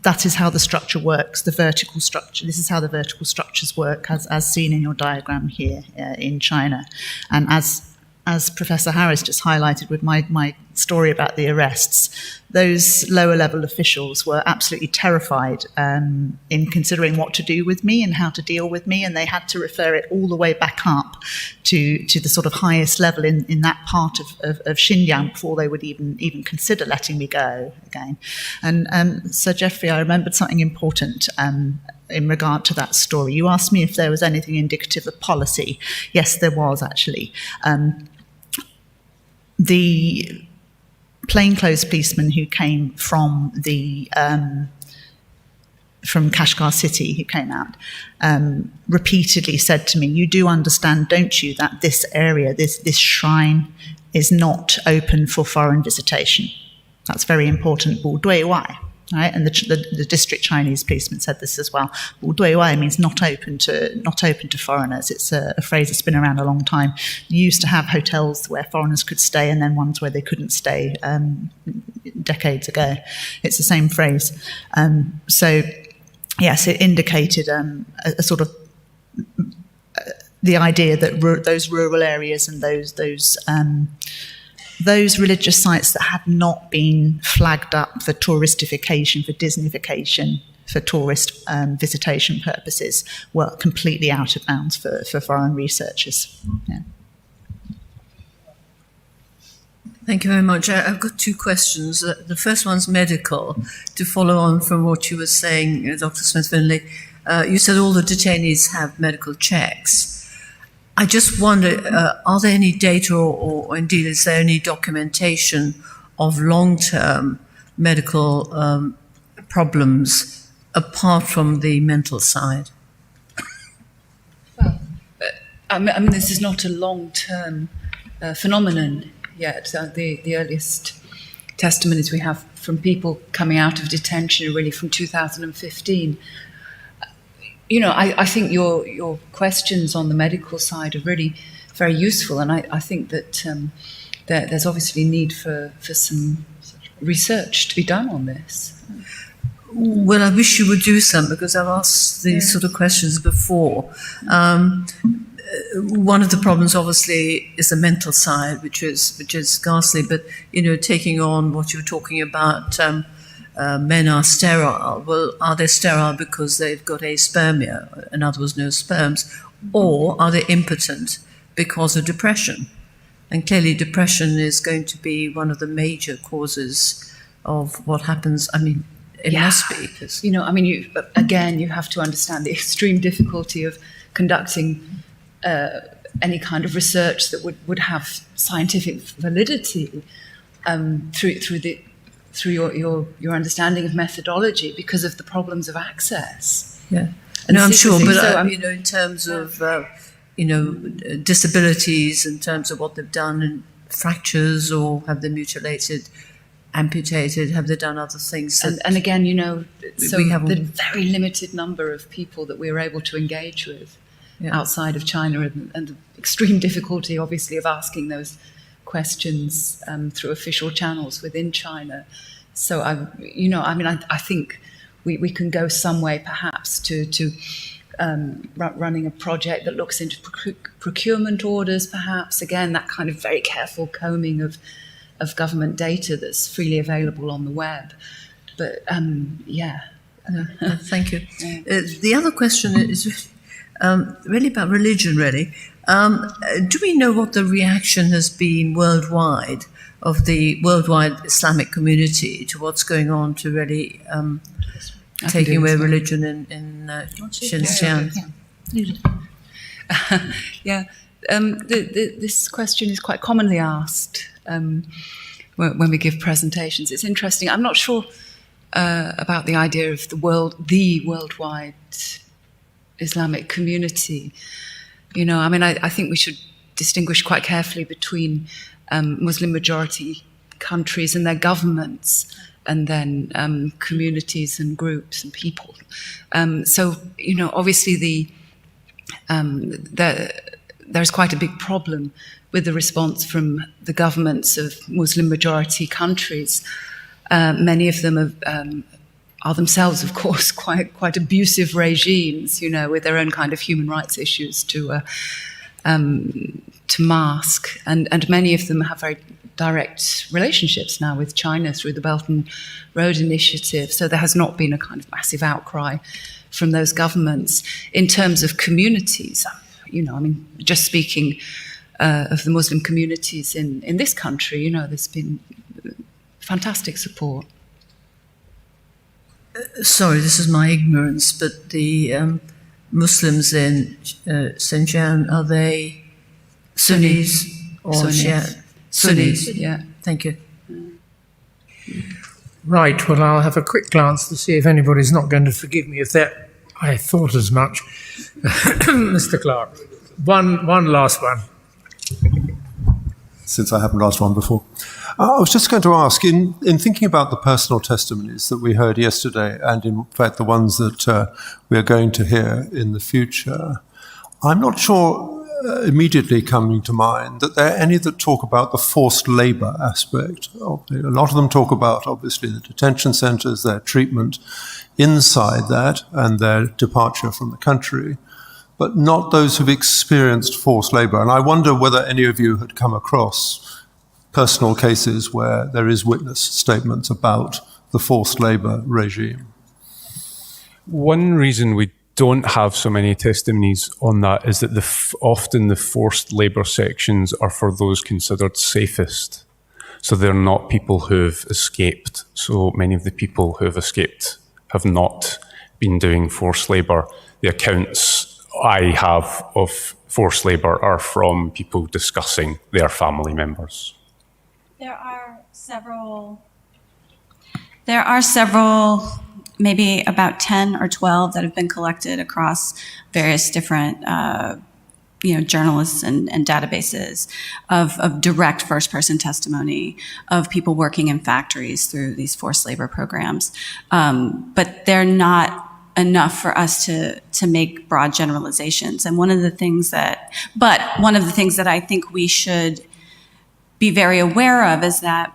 S11: That is how the structure works, the vertical structure. This is how the vertical structures work, as seen in your diagram here in China. And as Professor Harris just highlighted with my story about the arrests, those lower level officials were absolutely terrified in considering what to do with me and how to deal with me, and they had to refer it all the way back up to the sort of highest level in that part of Xinjiang before they would even consider letting me go again. And Sir Geoffrey, I remembered something important in regard to that story. You asked me if there was anything indicative of policy. Yes, there was actually. The plainclothes policeman who came from Kashgar city, who came out, repeatedly said to me, "You do understand, don't you, that this area, this shrine, is not open for foreign visitation? That's very important. 不对外." Right? And the district Chinese policeman said this as well. 不对外 means not open to foreigners. It's a phrase that's been around a long time. You used to have hotels where foreigners could stay and then ones where they couldn't stay decades ago. It's the same phrase. So yes, it indicated a sort of the idea that those rural areas and those religious sites that had not been flagged up for touristification, for Disneyfication, for tourist visitation purposes, were completely out of bounds for foreign researchers. Yeah.
S13: Thank you very much. I've got two questions. The first one's medical. To follow on from what you were saying, Dr. Smith-Finlay, you said all the detainees have medical checks. I just wonder, are there any data or indeed is there any documentation of long-term medical problems apart from the mental side?
S10: I mean, this is not a long-term phenomenon yet. The earliest testimonies we have from people coming out of detention are really from 2015. I think your questions on the medical side are really very useful, and I think that there's obviously need for some research to be done on this.
S13: Well, I wish you would do some, because I've asked these sort of questions before. One of the problems, obviously, is the mental side, which is ghastly. But taking on what you were talking about, men are sterile. Well, are they sterile because they've got aspermia, in other words, no sperms, or are they impotent because of depression? And clearly, depression is going to be one of the major causes of what happens. I mean, it must be. Cause
S10: you have to understand the extreme difficulty of conducting any kind of research that would have scientific validity through your understanding of methodology, because of the problems of access.
S13: Yeah, no, I'm sure, but in terms of disabilities, in terms of what they've done, and fractures, or have they mutilated, amputated, have they done other things?
S10: And again, so we have the very limited number of people that we're able to engage with outside of China, and the extreme difficulty, obviously, of asking those questions through official channels within China. So I think we can go some way, perhaps, to running a project that looks into procurement orders, perhaps, again, that kind of very careful combing of government data that's freely available on the web. But
S13: thank you. The other question is really about religion, really. Do we know what the reaction has been worldwide of the worldwide Islamic community to what's going on to really taking away religion in Xinjiang?
S10: This question is quite commonly asked when we give presentations. It's interesting. I'm not sure about the idea of the worldwide Islamic community. I think we should distinguish quite carefully between Muslim majority countries and their governments, and then communities and groups and people. Obviously there's quite a big problem with the response from the governments of Muslim majority countries. Many of them are themselves, of course, quite abusive regimes, with their own kind of human rights issues to mask, and many of them have very direct relationships now with China through the Belt and Road Initiative. So there has not been a kind of massive outcry from those governments. In terms of communities, just speaking of the Muslim communities in this country, there's been fantastic support.
S13: Sorry, this is my ignorance, but the Muslims in Xinjiang, are they Sunnis or Shia? Sunnis,
S10: yeah.
S13: Thank you.
S3: Right, well, I'll have a quick glance to see if anybody's not going to forgive me if that I thought as much. Mr. Clark, one last one.
S20: Since I haven't asked one before. I was just going to ask, in thinking about the personal testimonies that we heard yesterday, and in fact the ones that we are going to hear in the future, I'm not sure immediately coming to mind that there are any that talk about the forced labour aspect. A lot of them talk about, obviously, the detention centres, their treatment inside that, and their departure from the country, but not those who've experienced forced labour. And I wonder whether any of you had come across personal cases where there is witness statements about the forced labour regime.
S5: One reason we don't have so many testimonies on that is that often the forced labour sections are for those considered safest. So they're not people who've escaped. So many of the people who have escaped have not been doing forced labour. The accounts I have of forced labour are from people discussing their family members.
S7: There are several maybe about 10 or 12 that have been collected across various different journalists and databases of direct first-person testimony of people working in factories through these forced labor programs. But they're not enough for us to make broad generalizations. And one of the things that I think we should be very aware of is that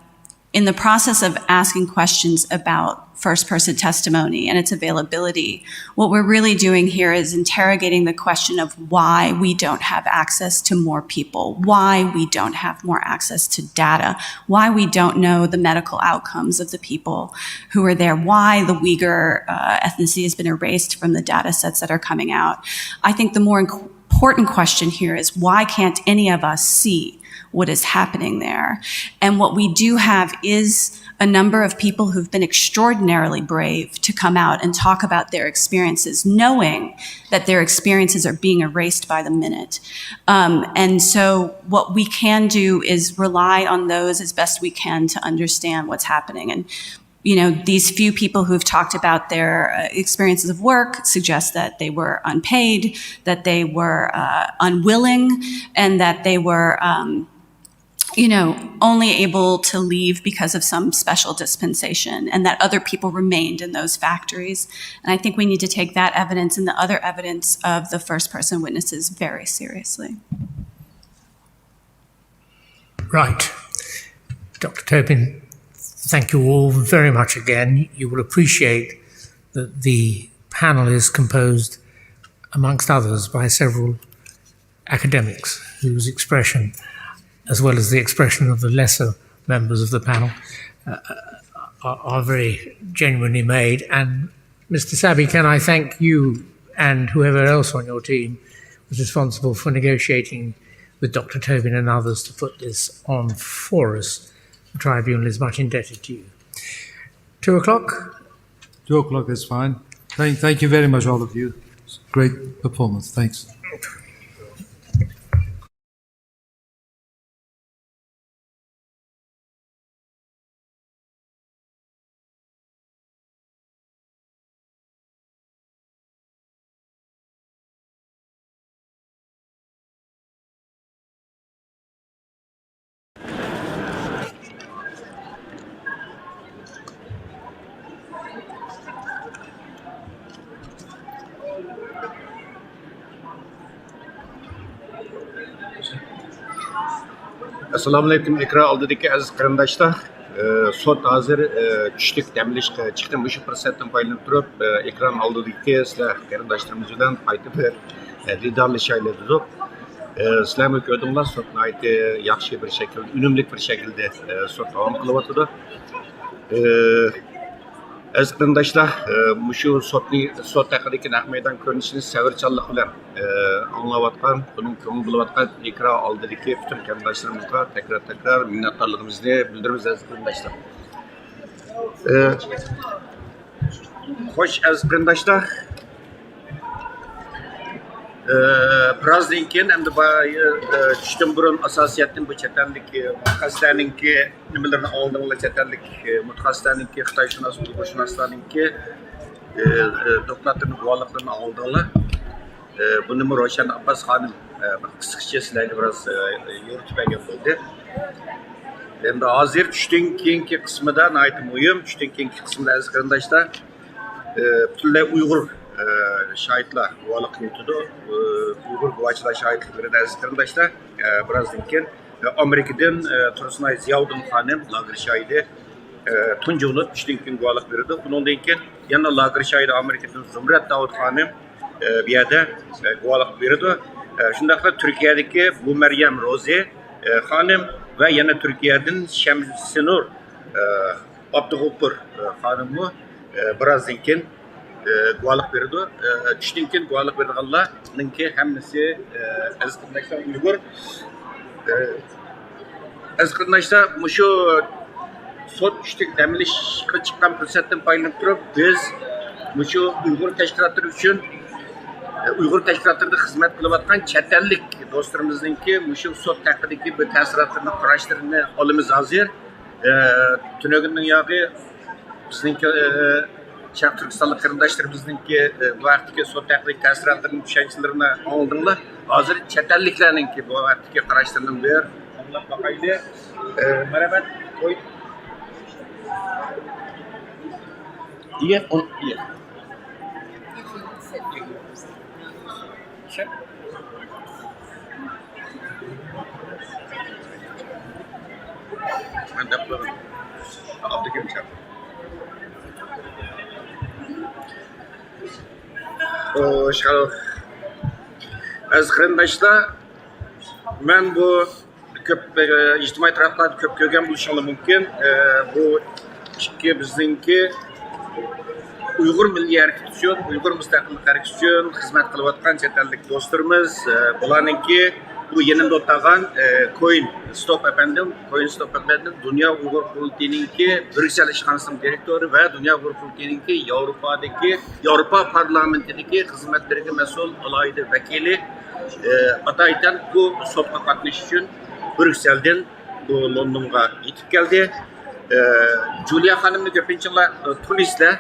S7: in the process of asking questions about first-person testimony and its availability, what we're really doing here is interrogating the question of why we don't have access to more people, why we don't have more access to data, why we don't know the medical outcomes of the people who are there, why the Uyghur ethnicity has been erased from the data sets that are coming out. I think the more important question here is why can't any of us see what is happening there? And what we do have is a number of people who've been extraordinarily brave to come out and talk about their experiences, knowing that their experiences are being erased by the minute. And so what we can do is rely on those as best we can to understand what's happening. And these few people who've talked about their experiences of work suggest that they were unpaid, that they were unwilling, and that they were only able to leave because of some special dispensation, and that other people remained in those factories. And I think we need to take that evidence and the other evidence of the first-person witnesses very seriously.
S3: Right. Dr. Tobin, thank you all very much again. You will appreciate that the panel is composed, amongst others, by several academics whose expression, as well as the expression of the lesser members of the panel, are very genuinely made. And Mr. Sabi, can I thank you and whoever else on your team was responsible for negotiating with Dr. Tobin and others to put this on for us. The tribunal is much indebted to you. 2 o'clock?
S4: 2 o'clock is fine. Thank you very much, all of you. Great performance. Thanks.
S1: Assalamu alaikum ekran oldidagi aziz qarindoshlar. Sot hozir tushlik dam olishga chiqdi. Shu fursatdan foydalanib turib, ekran oldidagi sizlar qarindoshlarimiz bilan qaytib didorlashaylik. Sizlarni ko'rdinglar, sotni yaxshi bir shaklda, unumli bir shaklda sot davom qilyapti. Aziz qarindoshlar, shu sot haqidagi naq maydon ko'rinishini savrchanlik bilan anglayotgan, buning ko'ngil bo'layotgan ekran oldidagi butun qarindoshlarimizga takrar minnatdorligimizni bildiramiz aziz qarindoshlar. Xo'sh aziz qarindoshlar, birazdan keyin endi tushdan burun asosiyatdan bu chet-ellik mutaxassislarningki nimalarni oldinglar, chet-ellik mutaxassislarningki xitoyshunos, uyg'urshunoslarningki doktorlarning guvohliklarini oldinglar. Buni Ro'shan Abbas xonim qisqacha sizlarga biroz yo'ritib bergan bo'ldi. Endi hozir tushdan keyingi qismida nihoyat muhim, tushdan keyingi qismida aziz qarindoshlar butunlay Uyg'ur şahitler guvohlik qildi. Uygur guvohchilar şahitlik berdi aziz qarindoshlar. Birazdan keyin Amerikadan Tursunay Ziyoddin xonim lager shahidi tunji unut tushdan keyin guvohlik berdi. Bundan keyin yana lager shahidi Amerikadan Zumrat Davud xonim bu yerda guvohlik berdi. Shundaqla Turkiyadagi bu Maryam Rozi xonim va yana Turkiyadan Shamsinur Abdug'ofur xonimni birazdan keyin guvohlik berdi. Tushdan keyin guvohlik berganlarninki hammasi aziz qarindoshlar Uygur. Aziz qarindoshlar, shu sot tushlik dam olishga chiqqan fursatdan foydalanib turib, biz shu Uygur tashkilotlari uchun Uygur tashkilotlarida xizmat qilayotgan chet-ellik do'stlarimizninki shu sot haqidagi bir ta'sirotlarini, qarashlarini olamiz hozir. Tunagunning yog'i bizningki Şarkı Türkistanlı kırındaşlarımızınki bu vaktiki sot tahqiq təsiratlarının düşençilerini aldığında hazır çetelliklerinki bu vaktiki karıştırının bir anlap bakaylı. Merhaba. Koy. İyi. İyi. Şey. Ben de yapıyorum. Aldık imkan. Az kırındaşlar, ben bu köp ictimai taraflarda köp görgen buluşanlar mümkün. Bu iki bizimki Uygur Milli Hareketi, Uygur Müstakillik Hareketi hizmet kılıvatkan çetellik dostlarımız. Bularınki bu yenimde otagan Coin Stop efendim, Dünya Uygur Kurultayı'nınki Brüksel İşhanası'nın direktörü ve Dünya Uygur Kurultayı'nınki Avrupa Parlamento'daki hizmetlerine mesul olaydı vekili adaydan bu sotqa katılış için Brüksel'den bu London'a gidip geldi. Julia Hanım'la köpünçüler turistler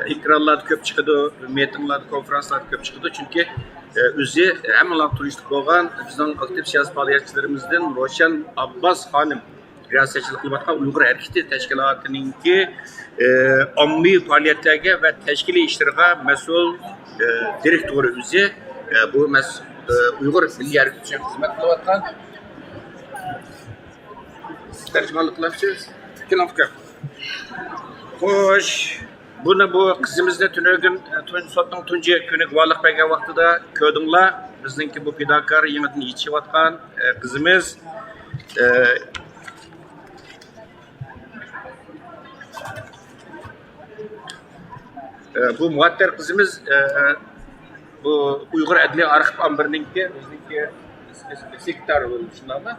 S1: ikrarlar köp çıkıdı, meetingler, konferanslar köp çıkıdı çünkü özü hemen turistik olan bizden aktif siyasi faaliyetçilerimizden Roşan Abbas Hanım riyasetçilik kılmakta Uygur Hareketi Teşkilatı'nınki ammi faaliyetlerine ve teşkili işlerine mesul direktörü özü bu Uygur Milli Hareketi hizmet kılmakta tercümanlıklar yapacağız. Kelam fikir. Hoş. Bu kızımızda tünögün sotun tunji günü guvalık payga vaxtıda ködünler. Bizdenki bu fidakar yemeğini içivatkan kızımız. Bu muhattar kızımız bu Uygur Adli Arxip Ambırınki bizdenki sekreter olmuşlar ama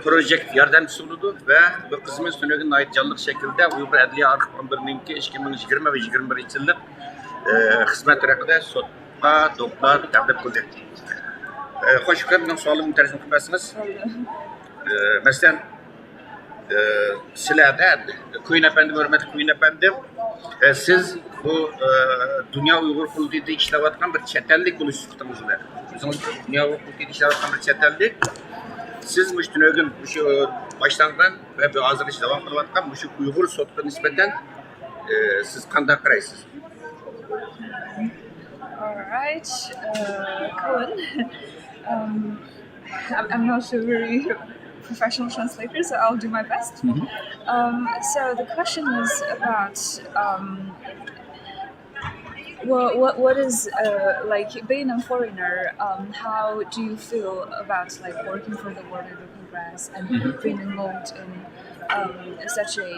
S1: proje yardımcısı oldu ve bu kızımız tünögün ait canlı şekilde Uygur Adliye Arxip Ambırınki 2020 ve 2021 yıllık hizmet rakıda sotqa doklar tabi kıldı. Hoş geldiniz. Sualımı tercüme etmezsiniz. Mesela silahda Kuyun Efendim, hürmetli Kuyun Efendim, siz bu Dünya Uygur Kurultayı'da işlevatkan bir çetellik oluşturdunuz da. Dünya Uygur Kurultayı'da işlevatkan bir çetellik. Siz müştünögün başlangan ve bir hazırlık devam kılvatkan müştü Uygur Sot'ta nispeten siz kanda karaysınız.
S21: Alright, Cohen. I'm not a very professional translator, so I'll do my best. So the question is about what is like being a foreigner. How do you feel about like working for the World Uyghur Congress and being involved in such a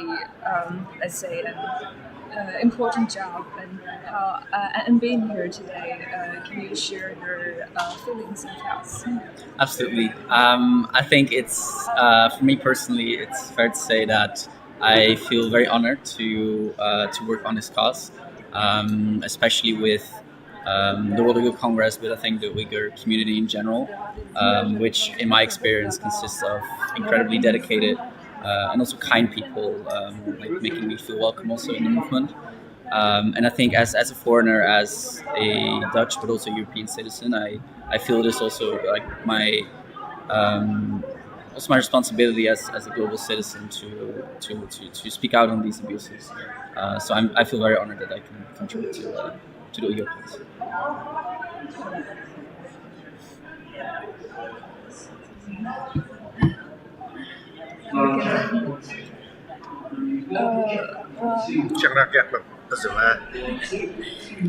S21: let's say an important job, and how and being here today? Can you share your feelings and thoughts?
S22: Absolutely. I think it's for me personally, it's fair to say that I feel very honored to work on this cause, especially with the World Uyghur Congress, but I think the Uyghur community in general, which in my experience consists of incredibly dedicated and also kind people, like making me feel welcome also in the movement. And I think as a foreigner, as a Dutch but also European citizen, I feel it is also like my responsibility as a global citizen to speak out on these abuses. So I feel very honored that I can contribute to the Uyghur cause.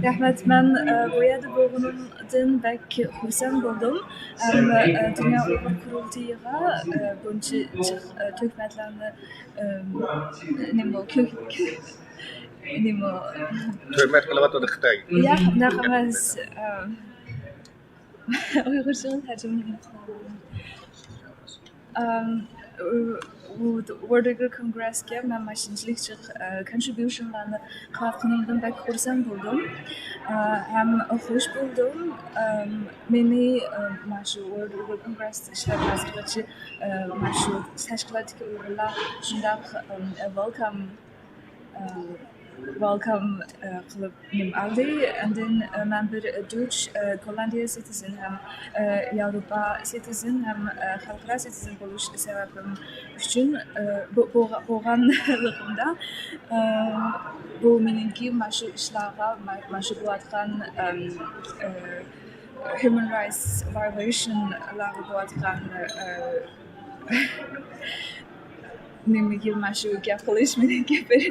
S21: Rahmet, ben bu yerda bo'lganimdan bak xursand bo'ldim. Dünya Uyghur Kurultayı'ga buncha töhmatlarni
S1: Töhmet qilyapti Xitoy.
S21: Ya, bunaqa emas. Uyg'urcha tarjima World Uyghur Congress'ga men mashinchilik contributionlarni qilganimdan bak xursand bo'ldim. Ham xush bo'ldim. Meni mana shu World Uyghur Congress ishlab chiqaruvchi mana shu tashkilotga Uyg'urlar shundoq welcome welcome qilib nim aldi, and then men bir Dutch Gollandiya citizen ham Yevropa citizen ham xalqaro citizen bo'lish sababim uchun bo'lganligimda bu meniki mana shu ishlarga mana shu bo'layotgan human rights violationlar bo'layotgan nimaga mana shu gap qilish menga bir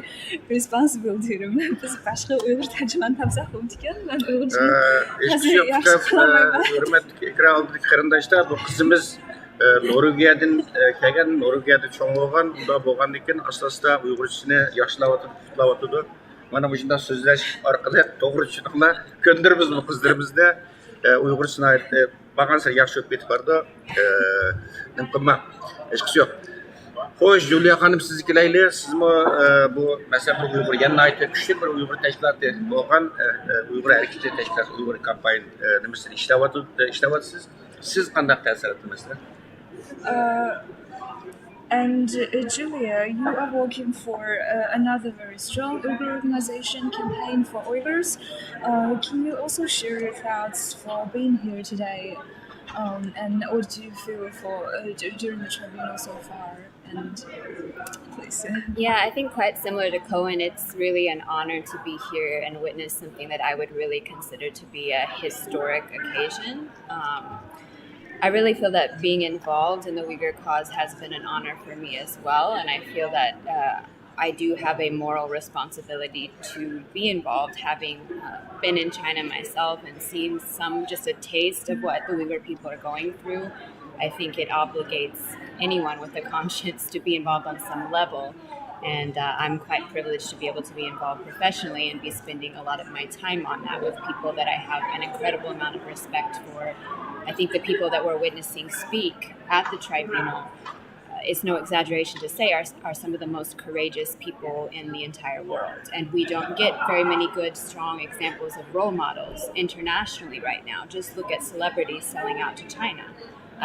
S21: responsible derim. Biz boshqa Uyg'ur tarjimon topsak bo'larkan. Men Uyg'urchani yaxshi qilolmayman.
S1: Hurmatli ekran oldidagi qarindoshlar, bu qizimiz Norvegiyadan kelgan, Norvegiyada cho'ng bo'lgan, unda bo'lgandan keyin asosda Uyg'urchani yaxshilayotdi. Mana bu shunday so'zlash orqali to'g'ri tushuninglar. Ko'ndirimiz bu qizlarimizni Uyg'urchani bag'an sari yaxshi o'tib ketib bordi. Nima qilma, hech qisi yo'q. Xo'sh, Juliya xonim, sizniki layli, sizmi bu masalan Uyg'ur yana aytib kuchli bir Uyg'ur tashkiloti bo'lgan Uyg'ur harakati tashkiloti Uyg'ur kampayn nimasini ishlayapsiz. Siz qanday ta'sir etdingizlar?
S21: And Julia, you are working for another very strong Uyghur organization, Campaign for Uyghurs. Can you also share your thoughts for being here today? And what do you feel for during the tribunal so far? And please.
S6: Yeah, I think quite similar to Cohen, it's really an honor to be here and witness something that I would really consider to be a historic occasion. I really feel that being involved in the Uyghur cause has been an honor for me as well, and I feel that I do have a moral responsibility to be involved, having been in China myself and seen just a taste of what the Uyghur people are going through. I think it obligates anyone with a conscience to be involved on some level. And I'm quite privileged to be able to be involved professionally and be spending a lot of my time on that with people that I have an incredible amount of respect for. I think the people that we're witnessing speak at the tribunal, it's no exaggeration to say, are some of the most courageous people in the entire world. And we don't get very many good, strong examples of role models internationally right now. Just look at celebrities selling out to China.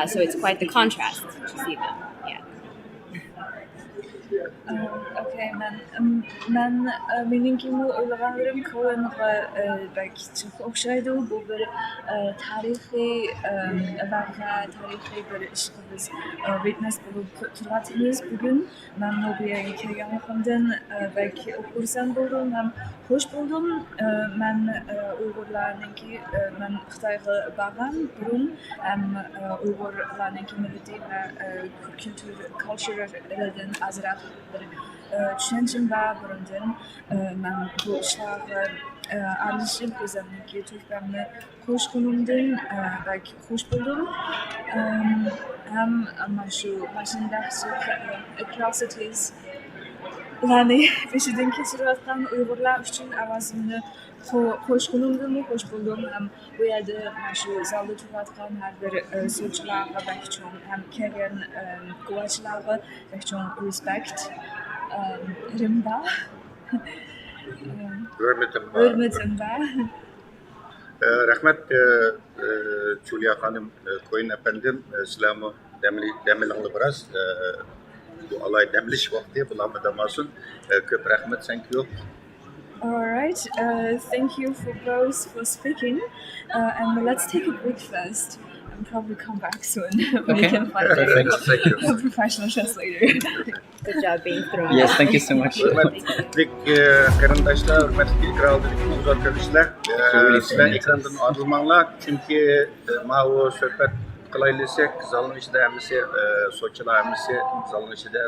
S6: So it's quite the contrast to see them. Yeah.
S21: Okay, men meningimi o'ylaganlarim Cohen'ga belki çok o'xshaydi. Bu bir tarixiy voqea, tarixiy bir ishga biz witness bo'lib turibmiz bugun. Men bu yerga kelganligimdan belki xursand bo'ldim, ham xush bo'ldim. Men Uyg'urlarningki men Xitoyga borgan burun ham Uyg'urlarningki milliy va culture'dan azroq bir tushunchim bor burundan. Men bu ishlarga aralashib o'zimniki tuhfamni qo'shganimdan belki xush bo'ldim. Ham mana shunday atrocities ularni peshidan kechirayotgan Uyg'urlar uchun ovozimni qo'shganimdan xush bo'ldim. Ham bu yerda mana shu zalda turayotgan har bir sudchilarga belki ham kelgan guvohchilarga belki respect rimba hurmatim bor.
S1: Rahmat Juliya xonim, Cohen efendim, sizlarni damilinglar biroz bu alay damlish vaqti bularni damasin. Ko'p rahmat, thank you.
S21: All right, thank you for both for speaking, and let's take a break first and probably come back soon. We can find a professional translator.
S6: Good job being thrown.
S22: Yes, thank you so much.
S1: Hurmatli qarindoshlar, hurmatli ekran oldidagi muzokarachilar, sizlar ekrandan ayrılmanglar, chunki mana bu suhbat qilaylik, zalning ichida hammasi so'tchilar hammasi zalning ichida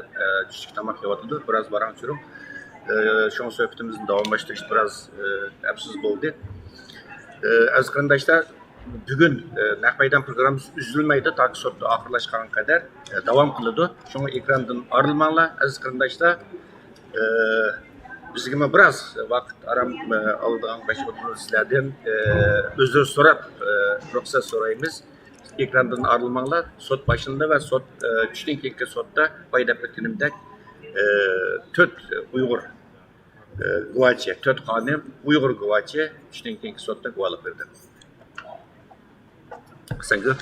S1: tushlik tomoq yeyotdi. Biroz barang turum. Şu sohbetimizni davomlashtirish biroz afsus bo'ldi. Aziz qarindoshlar, bugun naq maydon programmamiz uzilmaydi, toki sotda oxirlashgan qadar davom qiladi. Shunga ekrandan ayrilmanglar aziz qarindoshlar. Bizga biroz vaqt aram oldigan sizlardan uzr so'rab ruxsat so'raymiz. Ekrandan ayrilmanglar. Sot başında ve sot tushdan keyingi sotda foyda etganimdek 4 Uygur guvochi, 4 xonim Uygur guvochi tushdan keyingi sotda guvohlik berdi. Thank you.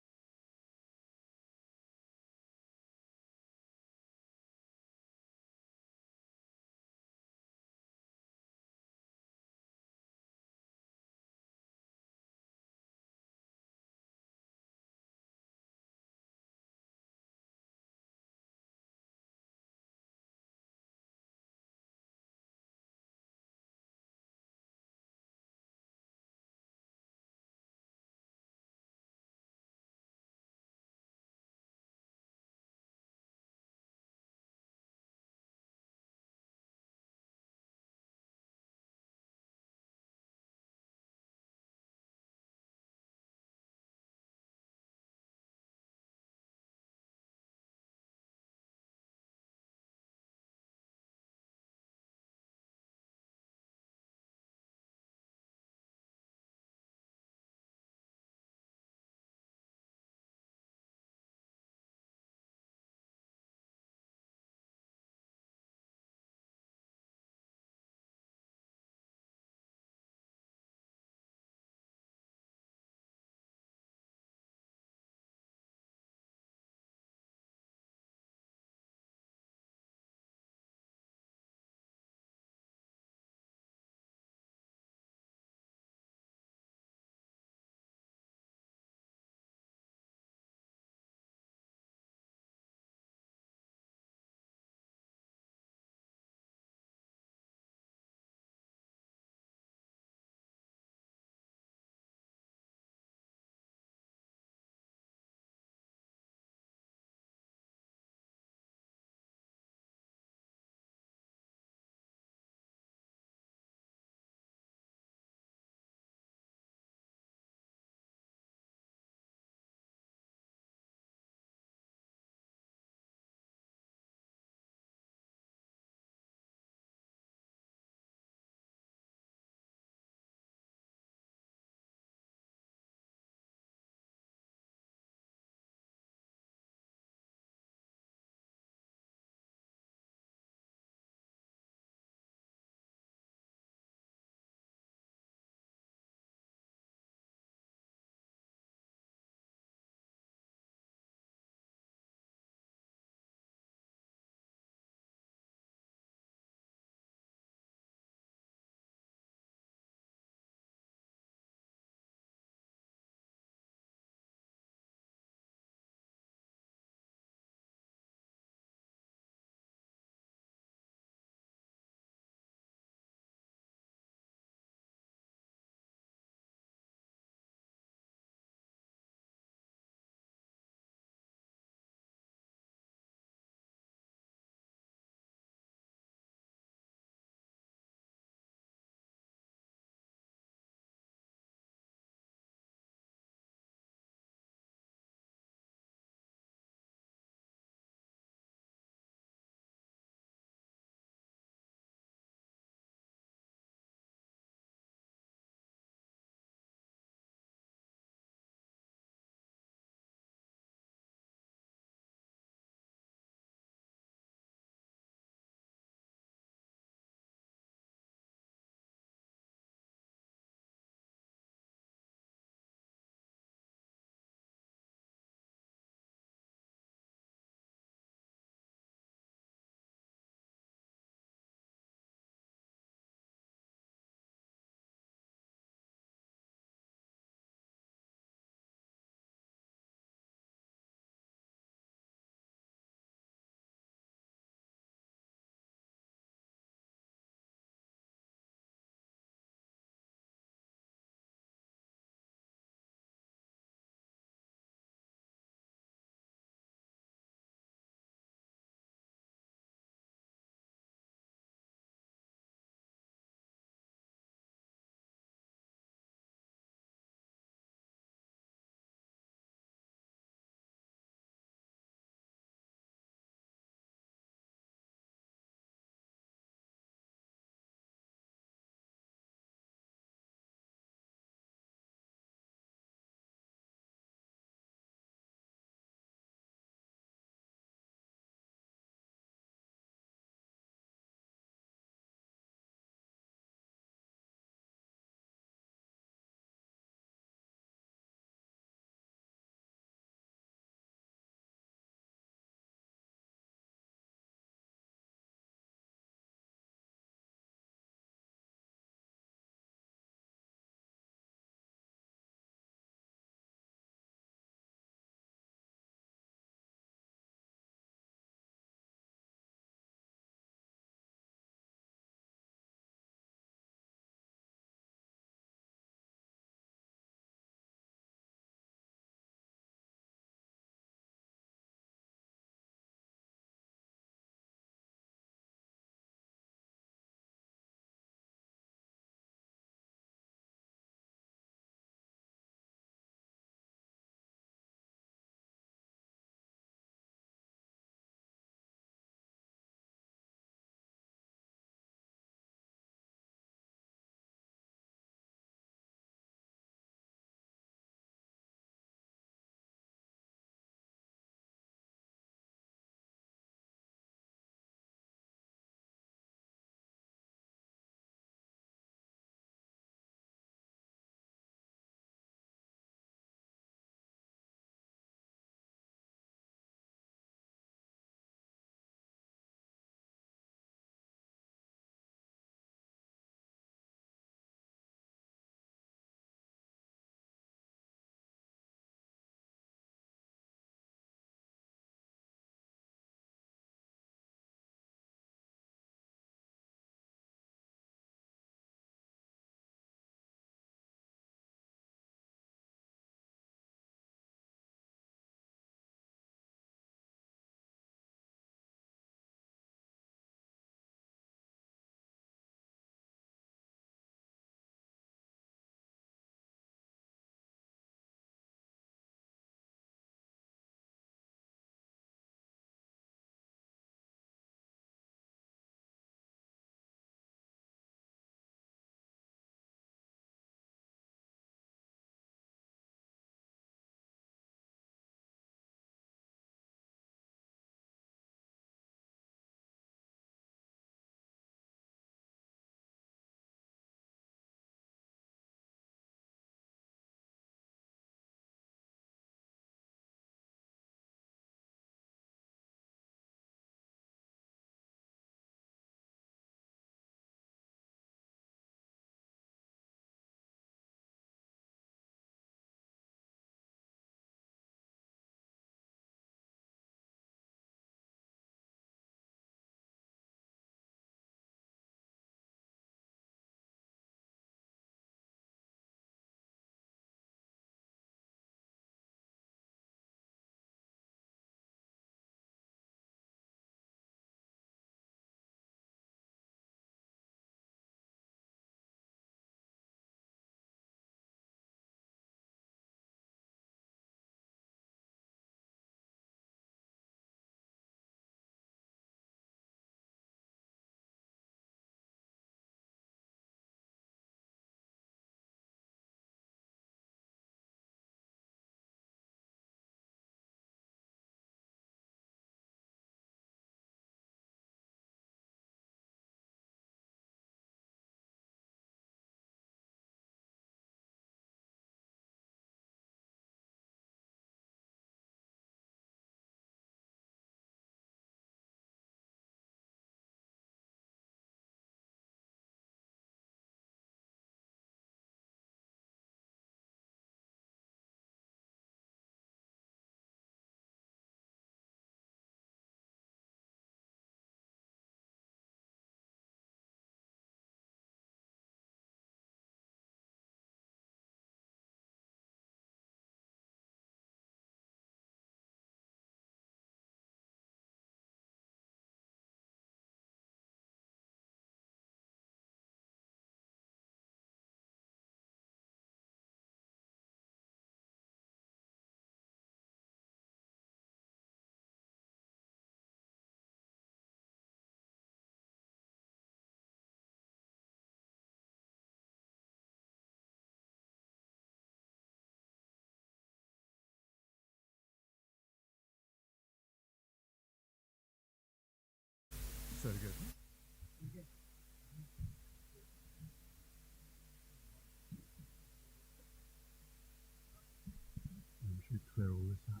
S4: clear all this out.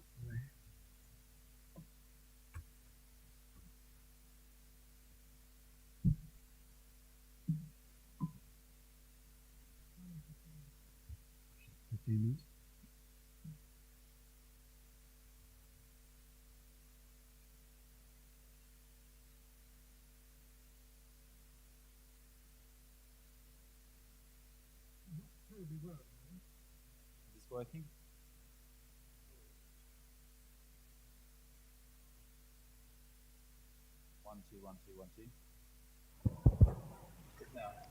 S2: Is this working? One, two, one, two, one, two.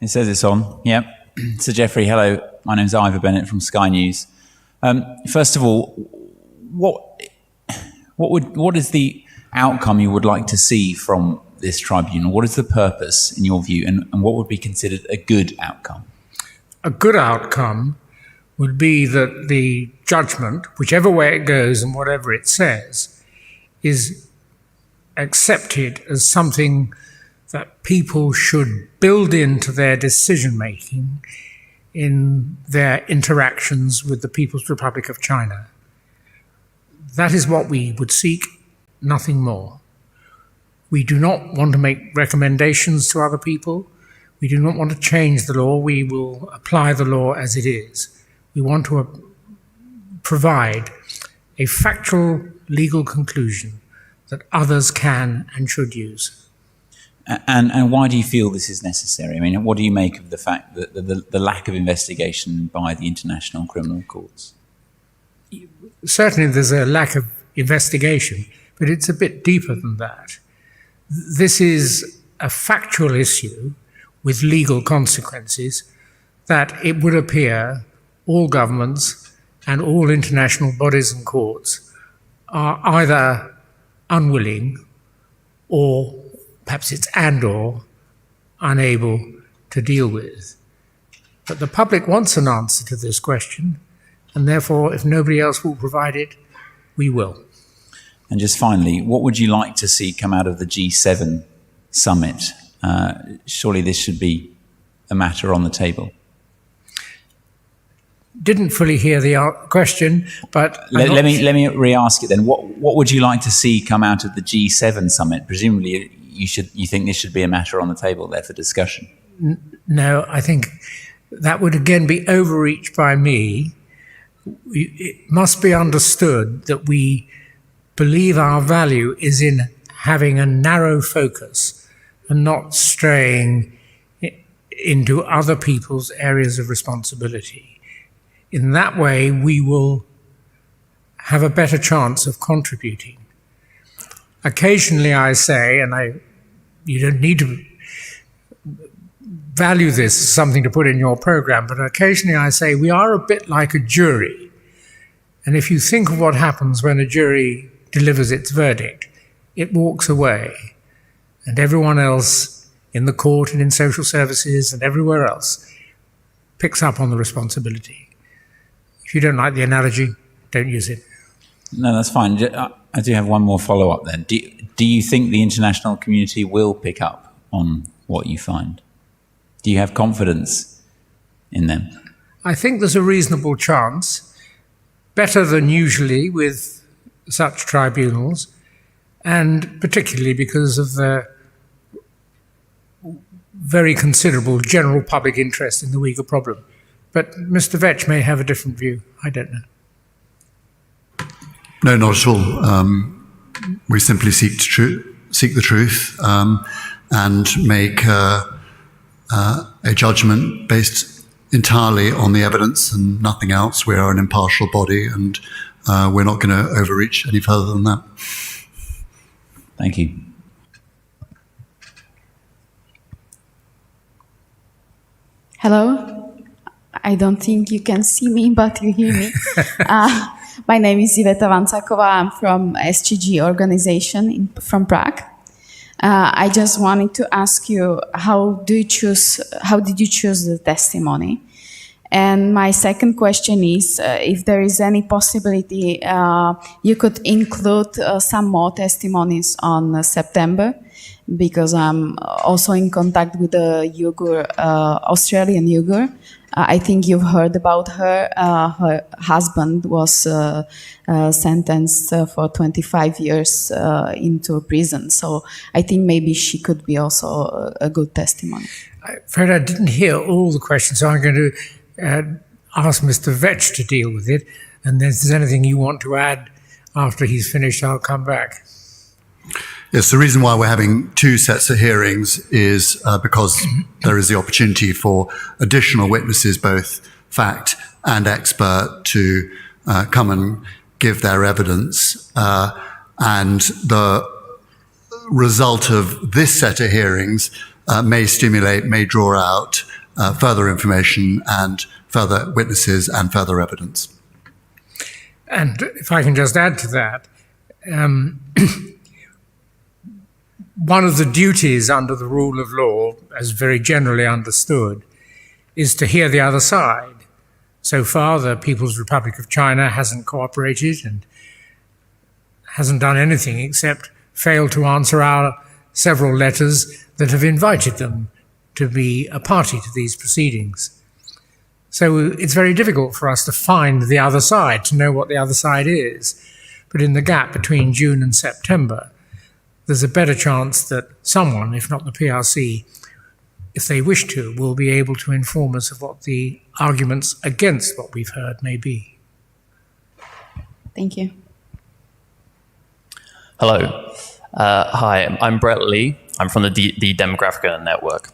S2: It says it's on. Yep. So Jeffrey, hello. My name's Ivor Bennett from Sky News. First of all, what is the outcome you would like to see from this tribunal? What is the purpose, in your view, and what would be considered a good outcome?
S3: A good outcome would be that the judgment, whichever way it goes and whatever it says, is accepted as something that people should build into their decision-making in their interactions with the People's Republic of China. That is what we would seek, nothing more. We do not want to make recommendations to other people. We do not want to change the law. We will apply the law as it is. We want to provide a factual legal conclusion that others can and should use.
S2: And why do you feel this is necessary? I mean, what do you make of the fact that the lack of investigation by the international criminal courts?
S3: Certainly there's a lack of investigation, but it's a bit deeper than that. This is a factual issue with legal consequences that it would appear all governments and all international bodies and courts are either unwilling or perhaps it's and/or unable to deal with. But the public wants an answer to this question, and therefore, if nobody else will provide it, we will.
S2: And just finally, what would you like to see come out of the G7 summit? Surely this should be a matter on the table.
S3: Didn't fully hear the question, but
S2: let me re-ask it then. What would you like to see come out of the G7 summit? Presumably, you think this should be a matter on the table there for discussion.
S3: No, I think that would again be overreach by me. It must be understood that we believe our value is in having a narrow focus and not straying into other people's areas of responsibility. In that way, we will have a better chance of contributing. Occasionally I say, and you don't need to value this as something to put in your program, but occasionally I say we are a bit like a jury. And if you think of what happens when a jury delivers its verdict, it walks away. And everyone else in the court and in social services and everywhere else picks up on the responsibility. If you don't like the analogy, don't use it.
S2: No, that's fine. I do have one more follow-up then. Do you think the international community will pick up on what you find? Do you have confidence in them?
S3: I think there's a reasonable chance, better than usually with such tribunals, and particularly because of the very considerable general public interest in the Uyghur problem. But Mr. Vetch may have a different view. I don't know.
S16: No, not at all. We simply seek the truth and make a judgment based entirely on the evidence and nothing else. We are an impartial body, and we're not going to overreach any further than that.
S2: Thank you.
S12: Hello. I don't think you can see me, but you hear me. My name is Iveta Vancakova. I'm from SGG organization from Prague. I just wanted to ask you, how did you choose the testimony? And my second question is if there is any possibility you could include some more testimonies on September, because I'm also in contact with the Uyghur, Australian Uyghur. I think you've heard about her. Her husband was sentenced for 25 years into prison. So I think maybe she could be also a good testimony.
S3: I'm afraid I didn't hear all the questions, so I'm going to ask Mr. Vetch to deal with it. And if there's anything you want to add after he's finished, I'll come back.
S16: Yes, the reason why we're having two sets of hearings is because there is the opportunity for additional witnesses, both fact and expert, to come and give their evidence. And the result of this set of hearings may stimulate, may draw out further information and further witnesses and further evidence.
S3: And if I can just add to that, one of the duties under the rule of law, as very generally understood, is to hear the other side. So far, the People's Republic of China hasn't cooperated and hasn't done anything except fail to answer our several letters that have invited them to be a party to these proceedings. So it's very difficult for us to find the other side, to know what the other side is. But in the gap between June and September, there's a better chance that someone, if not the PRC, if they wish to, will be able to inform us of what the arguments against what we've heard may be.
S12: Thank you.
S8: Hello. Hi, I'm Brett Lee. I'm from the Demographica Network.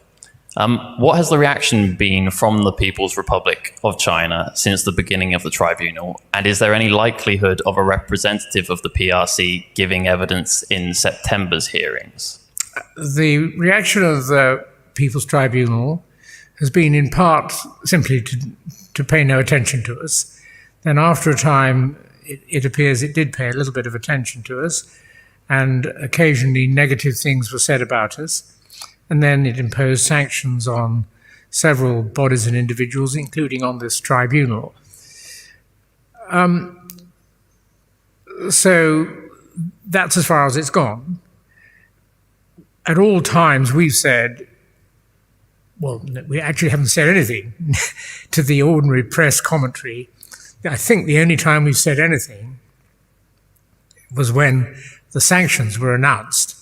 S8: What has the reaction been from the People's Republic of China since the beginning of the tribunal? And is there any likelihood of a representative of the PRC giving evidence in September's hearings?
S3: The reaction of the People's Tribunal has been in part simply to pay no attention to us. Then after a time, it appears it did pay a little bit of attention to us, and occasionally negative things were said about us. And then it imposed sanctions on several bodies and individuals, including on this tribunal. So that's as far as it's gone. At all times we've said, well, we actually haven't said anything to the ordinary press commentary. I think the only time we've said anything was when the sanctions were announced.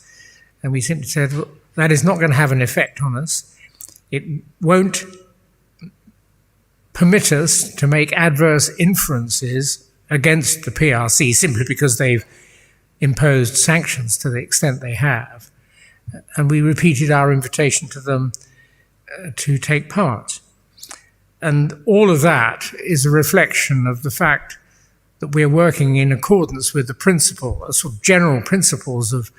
S3: And we simply said, well, that is not going to have an effect on us. It won't permit us to make adverse inferences against the PRC simply because they've imposed sanctions to the extent they have. And we repeated our invitation to them to take part. And all of that is a reflection of the fact that we're working in accordance with the principle, sort of general principles of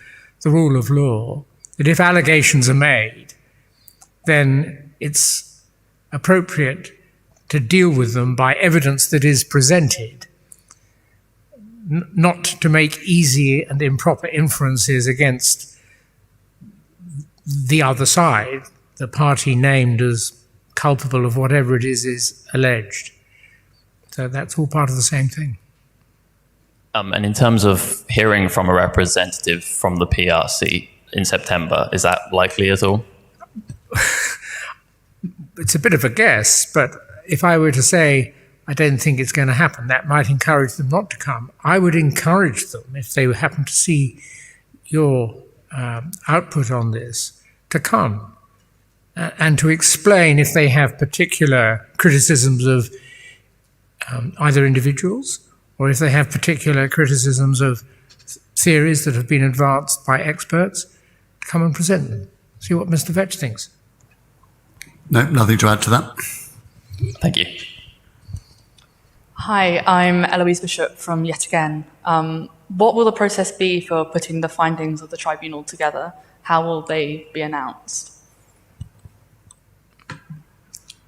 S3: the rule of law, that if allegations are made, then it's appropriate to deal with them by evidence that is presented, not to make easy and improper inferences against the other side, the party named as culpable of whatever it is alleged. So that's all part of the same thing.
S8: And in terms of hearing from a representative from the PRC in September, is that likely at all?
S3: It's a bit of a guess, but if I were to say, I don't think it's going to happen, that might encourage them not to come. I would encourage them, if they happen to see your output on this, to come and to explain if they have particular criticisms of either individuals or if they have particular criticisms of theories that have been advanced by experts, come and present them. See what Mr. Vetch thinks.
S16: No, nothing to add to that.
S8: Thank you.
S14: Hi, I'm Eloise Bishop from Yet Again. What will the process be for putting the findings of the tribunal together? How will they be announced?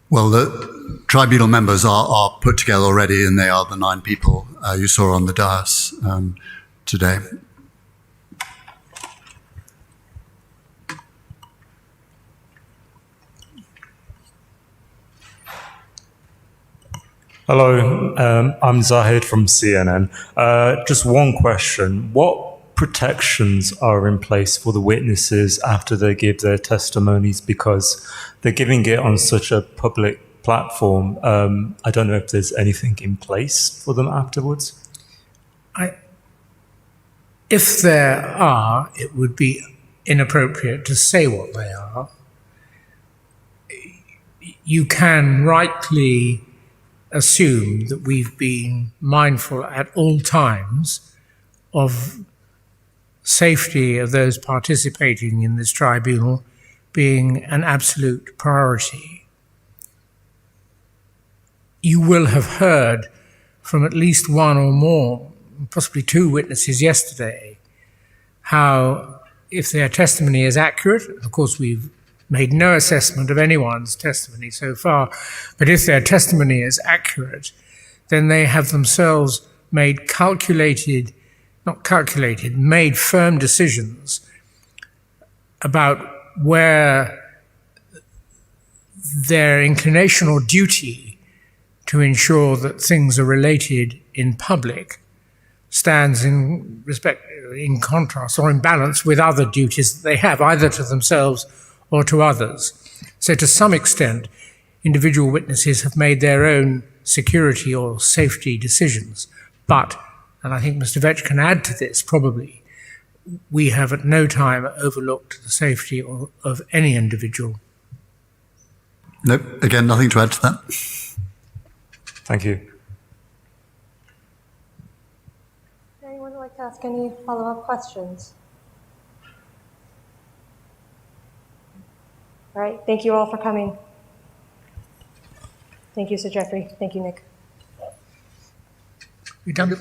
S16: Well, the tribunal members are put together already, and they are the 9 people you saw on the dais today.
S15: Hello, I'm Zahid from CNN. Just one question. What protections are in place for the witnesses after they give their testimonies? Because they're giving it on such a public platform. I don't know if there's anything in place for them afterwards.
S3: If there are, it would be inappropriate to say what they are. You can rightly assume that we've been mindful at all times of safety of those participating in this tribunal being an absolute priority. You will have heard from at least one or more, possibly two witnesses yesterday, how if their testimony is accurate, of course we've made no assessment of anyone's testimony so far, but if their testimony is accurate, then they have themselves made made firm decisions about where their inclination or duty to ensure that things are related in public stands in contrast or in balance with other duties that they have, either to themselves or to others. So to some extent, individual witnesses have made their own security or safety decisions. But, and I think Mr. Vetch can add to this probably, we have at no time overlooked the safety of any individual.
S16: Nope, again, nothing to add to that.
S15: Thank you.
S18: Would anyone like to ask any follow-up questions? All right, thank you all for coming. Thank you, Sir Jeffrey. Thank you, Nick.
S3: You done?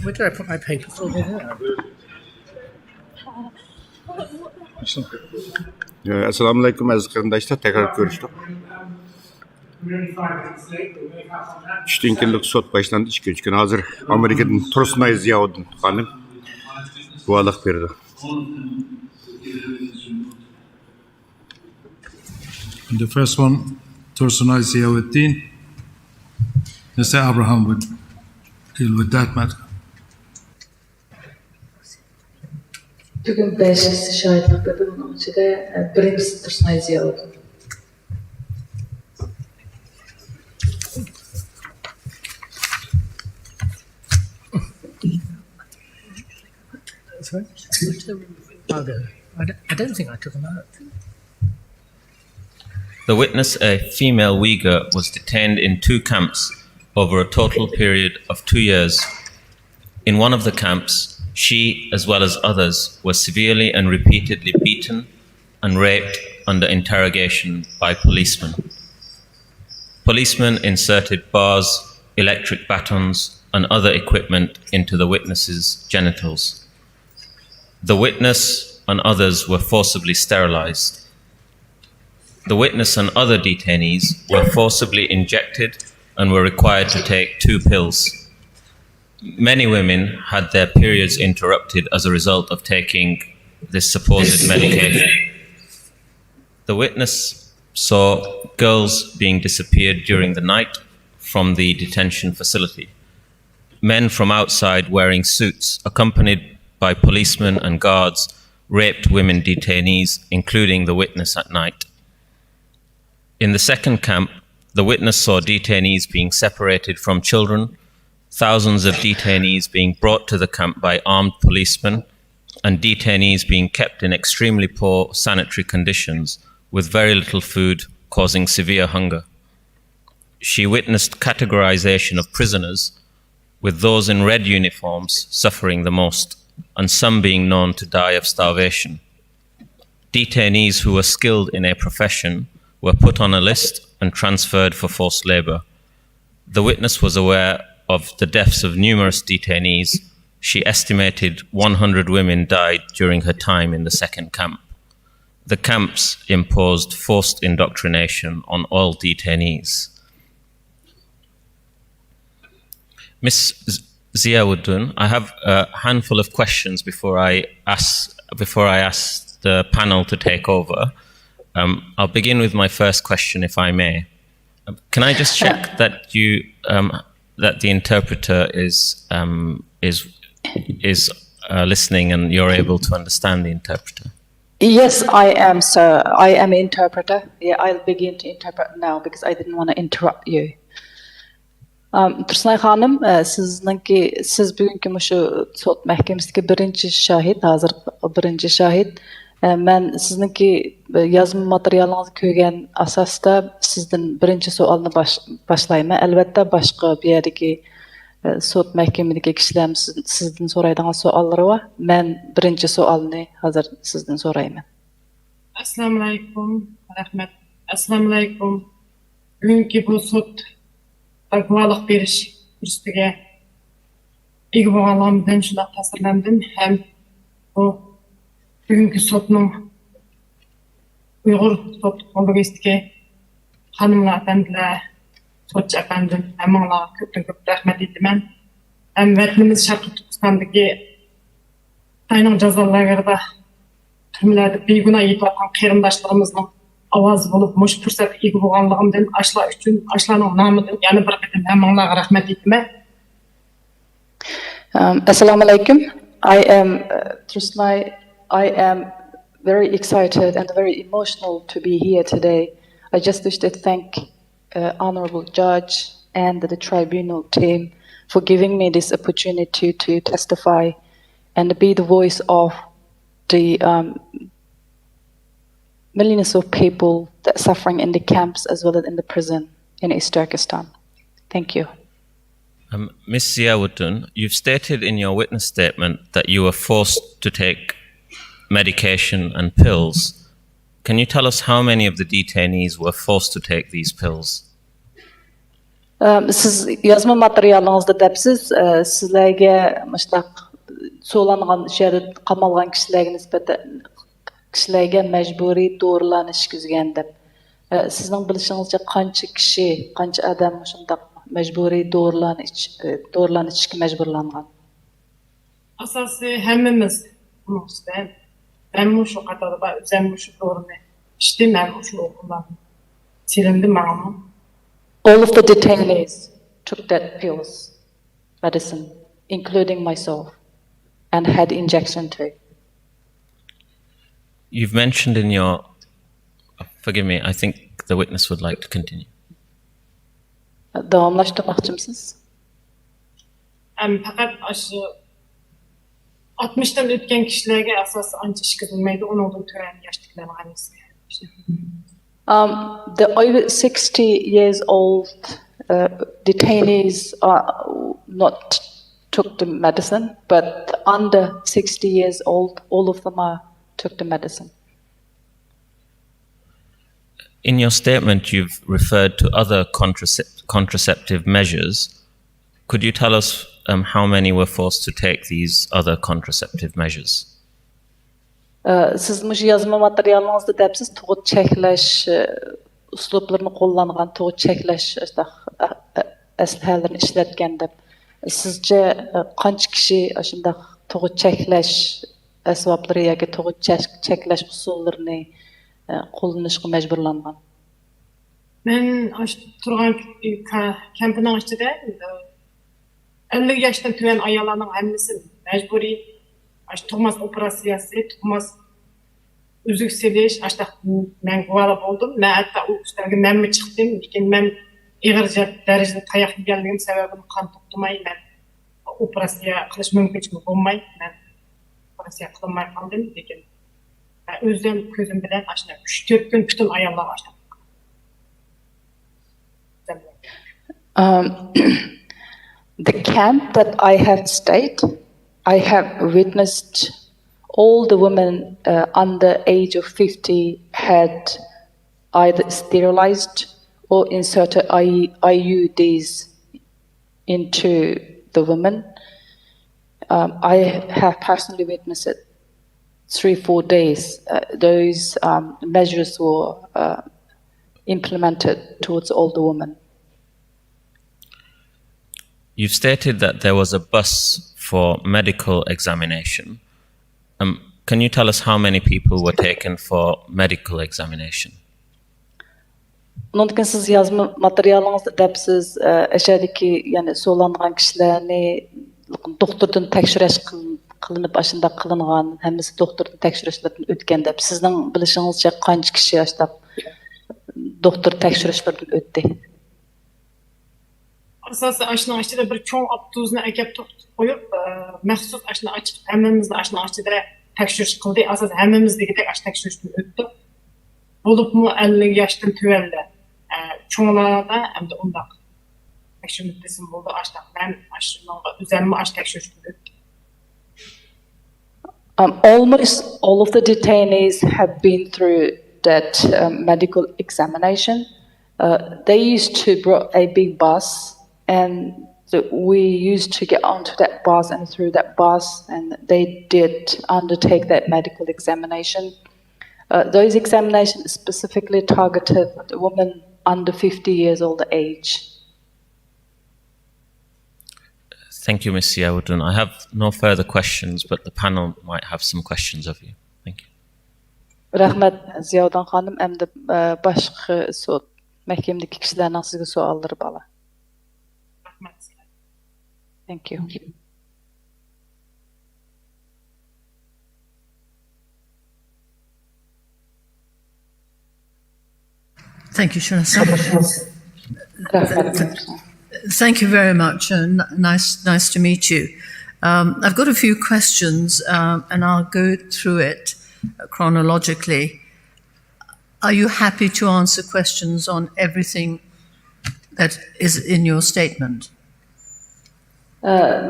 S3: Where did I put my papers over there?
S1: Assalamu alaikum aziz qarindoshlar, tekrar ko'rishdik. 3 kunlik sot başlandı 2 gün. Hazır Amerika'dan Tursunay Ziyavuddin hanım guvalıq verdi.
S4: The first one, Tursunay Ziyavuddin. Mr. Abraham would deal with that matter.
S9: Bugün 5 şahitlik dedi, bunun içinde birincisi Tursunay Ziyavuddin.
S3: Sorry? I don't think I took them out.
S17: The witness, a female Uyghur, was detained in 2 camps over a total period of 2 years. In one of the camps, she, as well as others, was severely and repeatedly beaten and raped under interrogation by policemen. Policemen inserted bars, electric batons, and other equipment into the witness's genitals. The witness and others were forcibly sterilized. The witness and other detainees were forcibly injected and were required to take 2 pills. Many women had their periods interrupted as a result of taking this supposed medication. The witness saw girls being disappeared during the night from the detention facility. Men from outside wearing suits, accompanied by policemen and guards, raped women detainees, including the witness at night. In the second camp, the witness saw detainees being separated from children, thousands of detainees being brought to the camp by armed policemen, and detainees being kept in extremely poor sanitary conditions with very little food, causing severe hunger. She witnessed categorization of prisoners, with those in red uniforms suffering the most, and some being known to die of starvation. Detainees who were skilled in a profession were put on a list and transferred for forced labor. The witness was aware of the deaths of numerous detainees. She estimated 100 women died during her time in the second camp. The camps imposed forced indoctrination on all detainees. Ms. Ziyavuddin, I have a handful of questions before I ask the panel to take over. I'll begin with my first question, if I may. Can I just check that that the interpreter is listening and you're able to understand the interpreter?
S9: Yes, I am, sir. I am an interpreter. Yeah, I'll begin to interpret now because I didn't want to interrupt you. Tursunay Hanım, siz bugünkü şu sot mahkemesideki birinci şahit, hazır birinci şahit. Ben sizinki yazma materyalınızı koygan asasda sizden birinci sualını başlayman. Elbette başka bir yerdeki sot mahkemedeki kişiler sizden soraydigan sualları var. Ben birinci sualını hazır sizden sorayman.
S23: Assalamu alaikum, rahmet. Assalamu alaikum. Bugünkü bu sot guvalıq beriş üstüge iyi boğalamdan şuna tasarlandım. Hem bu bugünkü sotun Uygur Sot Kollégiyesi'ne hanımlar, efendiler, sotçu efendim, hem ona köp rahmet etdim. Hem vatanımız Şarkı Türkistan'daki tayının cezalarında türmelerde bir günah yetatan kıyırımdaşlarımızın avazı bulup muş fırsat iyi boğanlığımdan aşla üçün, aşlanın namıdan yani bir dedim hem ona rahmet etdim.
S9: Assalamu alaikum. I am Tursunay. I am very excited and very emotional to be here today. I just wish to thank Honorable Judge and the tribunal team for giving me this opportunity to testify and be the voice of the millions of people that are suffering in the camps as well as in the prison in East Turkestan. Thank you.
S17: Ms. Ziyavuddin, you've stated in your witness statement that you were forced to take medication and pills. Can you tell us how many of the detainees were forced to take these pills?
S9: Siz yazma materialınızda depsiz, sizlerge müştaq soğlanğan şerde qamalğan kişilerge nisbeten kişilerge mecburi doğrulan işgüzgen dep. Sizin bilişinizce qancha kişi, qancha adam şundaq mecburi doğrulan içki mecburlanğan?
S23: Asası hemmimiz bunun üstüne. Ben bu şu kadar da üzerine şu doğru ne? İşte ben şu okuldan. Silindim ama.
S9: All of the detainees took that pills, medicine, including myself, and had injection too.
S17: You've mentioned in your, forgive me, I think the witness would like to continue.
S9: Davamlaştırmakçı mısınız?
S23: Fakat aşı 60'tan ötken kişilerge asası anca iş kızılmaydı. Onun olduğu tören yaşlıklarına annesi.
S9: The over 60 years old detainees are not took the medicine, but under 60 years old, all of them took the medicine.
S17: In your statement, you've referred to other contraceptive measures. Could you tell us how many were forced to take these other contraceptive measures?
S9: Siz muş yazma materyalınızda depsiz tuğut çekleş usluplarını kullanğan tuğut çekleş eslihelerini işletken dep. Sizce qancha kişi aşındaq tuğut çekleş esvapları yoki tuğut çekleş usullarini kullanışqa mecburlanğan?
S23: Ben turgan kampının içinde 50 yaştan tüven ayağlarının hemmisi mecburi Thomas operasyası, Thomas üzük seliş, ben kuvala buldum. Ben hatta o üstlerge ben mi çıktım, lekin ben iğirce derecede tayak yiyenliğim sebebini kan tutmayı ben operasya kılış mümkün olmayı ben operasya kılmay kaldım. Lekin özüm közüm bilen 3-4 gün bütün ayağlar açtım.
S9: The camp that I have stayed, I have witnessed all the women under age of 50 had either sterilized or inserted IUDs into the women. I have personally witnessed it 3-4 days. Those measures were implemented towards all the women.
S17: You've stated that there was a bus for medical examination. Can you tell us how many people were taken for medical examination?
S9: Ondan siz yazma materyalınızda depsiz eşedeki yani soğlanğan kişilerini doktordan tekşiriş kılınıp aşında kılınğan hemisi doktordan tekşirişlerden ötken dep. Sizden bilişinizce qancha kişi aşda doktor tekşirişlerden ötdi?
S23: Asası aşına açıda bir çoğun aptuzunu ekip koyup məxsus aşına açıp hemmimizde aşına açıda tekşiriş kıldı. Asası hemmimizdeki tek aşı tekşirişten öttü. Olup mu 50 yaştan tüvelde çoğunlarda hem de ondak tekşir müddesim oldu aşda. Ben aşının üzerime aşı tekşirişten öttü.
S9: Almost all of the detainees have been through that medical examination. They used to brought a big bus, and we used to get onto that bus and through that bus, and they did undertake that medical examination. Those examinations specifically targeted the women under 50 years old age.
S17: Thank you, Ms. Ziawuddin. I have no further questions, but the panel might have some questions of you. Thank you.
S9: Rahmet Ziyavuddin hanım, hem de başka sot mahkemedeki kişilerden sizge sualları bala. Thank you.
S13: Thank you, Shirasa. Thank you very much. Nice to meet you. I've got a few questions, and I'll go through it chronologically. Are you happy to answer questions on everything that is in your statement?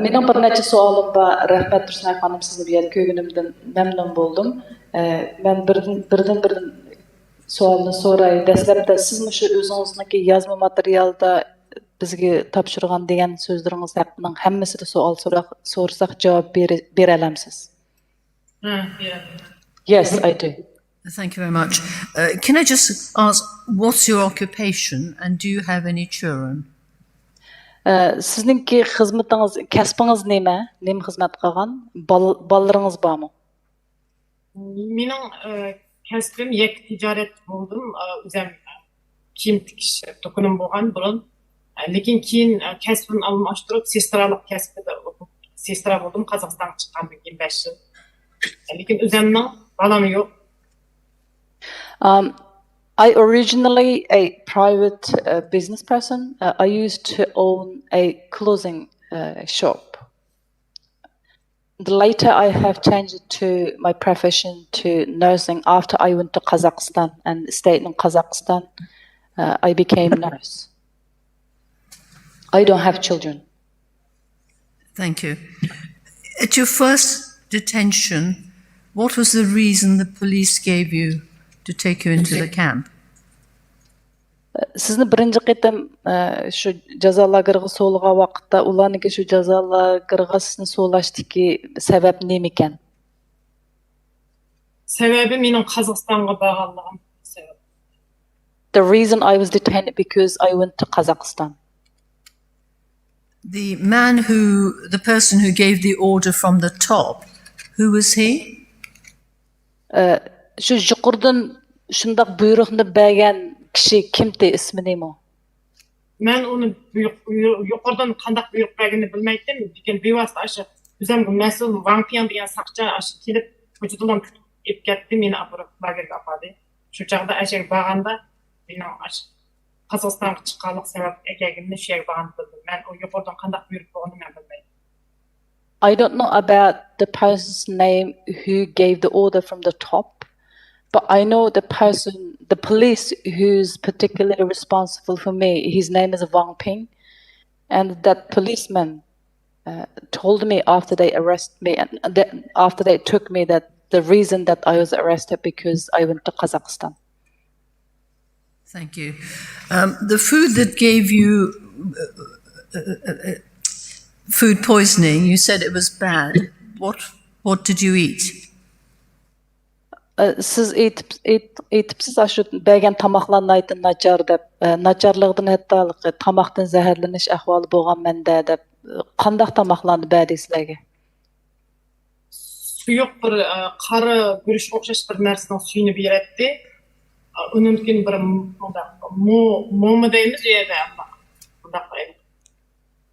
S9: Mening bir necha sualim bor. Rahmat Tursunay xonim, sizni bu yerga ko'rganimdan mamnun bo'ldim. Men birdan sualni so'ray. Dastlabda siz shu o'zingizniki yozma materialda bizge tapşırgan degan sözleriňiz hakkının hemmesine sual sorsak cevap bere alamsiz. Yes, I do.
S13: Thank you very much. Can I just ask, what's your occupation and do you have any children?
S9: Sizningki xizmetiňiz, kasbingiz neme? Neme xizmet qilgan? Ballaryňyz barmy?
S23: Mening kasbim yek ticaret boldum. Özüm kiyim tikiş dokunim bolgan burun. Lekin keyin kasbim almashtirib sestralık kasbida sestra boldum. Qozog'istonga chiqqandan keyin 5 yil. Lekin özümning balam yo'q.
S9: I originally a private business person. I used to own a clothing shop. Later, I have changed to my profession to nursing. After I went to Kazakhstan and stayed in Kazakhstan, I became a nurse. I don't have children.
S13: Thank you. At your first detention, what was the reason the police gave you to take you into the camp?
S9: Sizni birinci qitim şu jazalarga so'lgan vaqtda ularniki şu jazalarga sizni so'lashdiki sebep nima ekan?
S23: Sebebi mening Qozog'istonga borganligim.
S9: The reason I was detained because I went to Kazakhstan.
S13: The person who gave the order from the top, who was he?
S9: Şu yuqurdan shundaq buyruqni bergan kishi kimdi, ismi nima?
S23: Men uni yuqordan qandaq buyruq berganini bilmaydim. Lekin bevosita aşı o'zim mas'ul Wang Pian degan saqchi aşı kelib hujudidan kutib ketdi, meni apirib lagerga apadi. Shu chaqda aşaga borganda meni aşı Qozog'istonga chiqqanlik sabab ekanligini shu yerga borganda bildim. Men u yuqordan qandaq buyruq berganini men bilmaydim.
S9: I don't know about the person's name who gave the order from the top, but I know the police who's particularly responsible for me. His name is Wang Ping, and that policeman told me after they arrested me and after they took me that the reason that I was arrested because I went to Kazakhstan.
S13: Thank you. The food that gave you food poisoning, you said it was bad. What did you eat?
S9: Siz aytibsiz shu bergan tamoqlarni aytib nachar deb, nacharlikdan hatto tamoqdan zaharlanish ahvoli bo'lgan menda deb qandaq tamoqlarni berdi sizlarga?
S23: Suyuq bir qari guruch o'xshash bir narsadan suyini beradi. Unimkin bir mo'ma deymiz yerda. Bundaq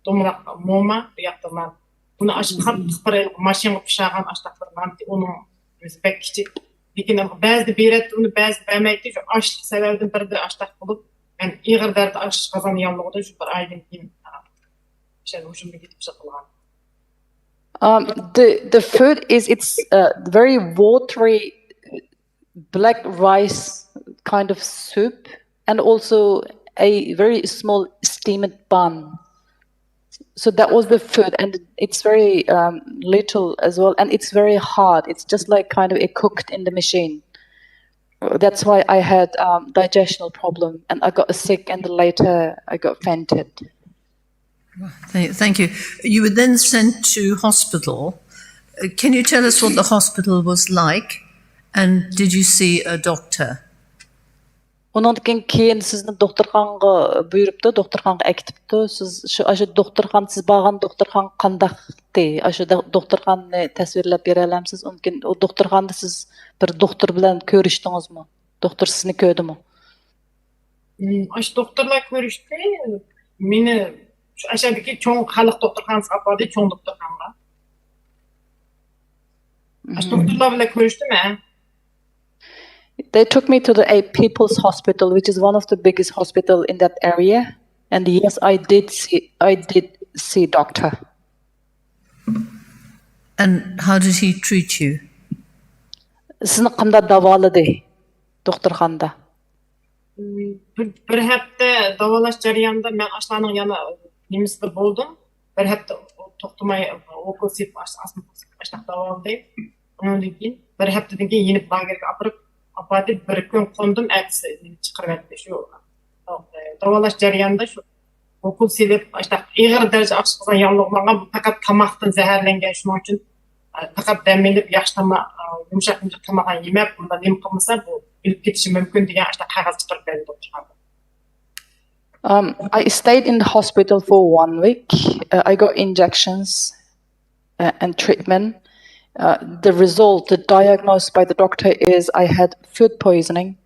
S23: tomraq mo'ma yoqtirman. Buni ash qattiq bir mashina pishagan ashtaq bir manti uning o'zi pek kichik. Lekin ba'zida beradi, uni ba'zida bermaydi. Shu ochlik sababidan birida ashtaq bo'lib, men ig'ir dard ash qozon yonlig'ida shu bir oydan keyin o'shimga ketib chiqilgan.
S9: The food it's very watery black rice kind of soup and also a very small steamed bun. So that was the food, and it's very little as well, and it's very hard. It's just like kind of cooked in the machine. That's why I had digestional problem, and I got sick, and later I got fainted.
S13: Thank you. You were then sent to hospital. Can you tell us what the hospital was like, and did you see a doctor?
S9: Ondan keyin sizni doktorxonaga buyuribdi, doktorxonaga akitibdi. Siz shu doktorxona, siz borgan doktorxona qandaqdi? Shu doktorxonani tasvirlab bera olamsiz? Mumkin o doktorxonada siz bir doktor bilan ko'rishdingizmi? Doktor sizni ko'rdimi?
S23: Shu doktorlar ko'rishdi. Meni shu ashadagi cho'ng xalq doktorxonasiga olib bordi, cho'ng doktorxonaga. Shu doktorlar bilan ko'rishdimi?
S9: They took me to a people's hospital, which is one of the biggest hospital in that area. And yes, I did see doctor.
S13: And how did he treat you?
S9: Sizni qanday davoladi doktorxonada?
S23: Bir hafta davolash jarayonida men ashlarning yana nemisda bo'ldim. Bir hafta to'xtamay okosip ashlar davoladi. Undan keyin bir haftadan keyin yeni lagerga olib apatib bir kun qondim, ertasi chiqarib etdi. Shu davolash jarayonida shu okul silip, işte iğir derece açlıktan yalnızlanan bu fakat tamaktan zehirlengen şunun için fakat demelip yaşlama yumuşak tamaktan yemek bunda nem kılmasa bu bilip ketişi mümkün diye işte kağıt çıkarıp belli olacak.
S9: I stayed in the hospital for 1 week. I got injections and treatment. The result, the diagnosis by the doctor is I had food poisoning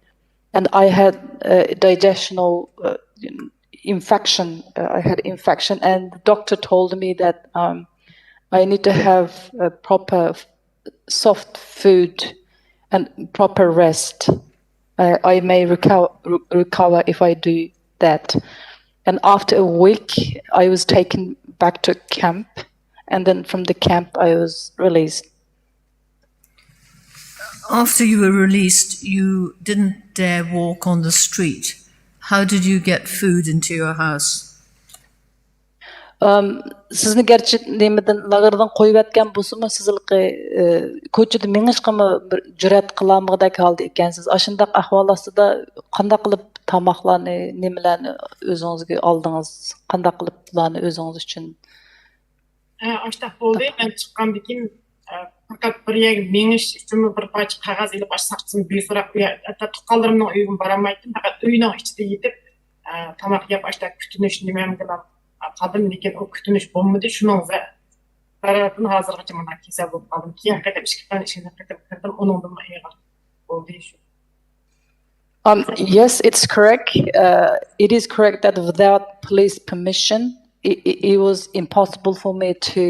S9: and I had digestional infection. I had infection and the doctor told me that I need to have a proper soft food and proper rest. I may recover if I do that. And after a week, I was taken back to camp. And then from the camp, I was released.
S13: After you were released, you didn't dare walk on the street. How did you get food into your house?
S9: Sizni gerçi nemeden lagardan koyup etken busuma sizilki köçüde meňişgimi bir jüret kılamyda kaldy ekensiz. Aşındaq ahwal astyda kanda kılıp tamaklarny, nemelerni özüňizge aldyňız? Kanda kılıp bularny özüňiz üçin?
S23: Aştaq boldy. Ben çıkkandan keyin fakat bir ýer meňiş üçin bir paç kagaz ile baş sakçyny bir sorak hatta tukallarymyň öýüne baramaydım. Fakat öýüniň içinde ýetip tamak ýap aştaq kütünüş nimem bilen kaldım lekin o kütünüş bolmady. Şunuň zararatyny hazırgacha mana kesel bolup kaldım. Keyin hakykatdan işgitden işine kirdim. Onundan eýer boldy şu.
S9: Yes, it's correct. It is correct that without police permission, it was impossible for me to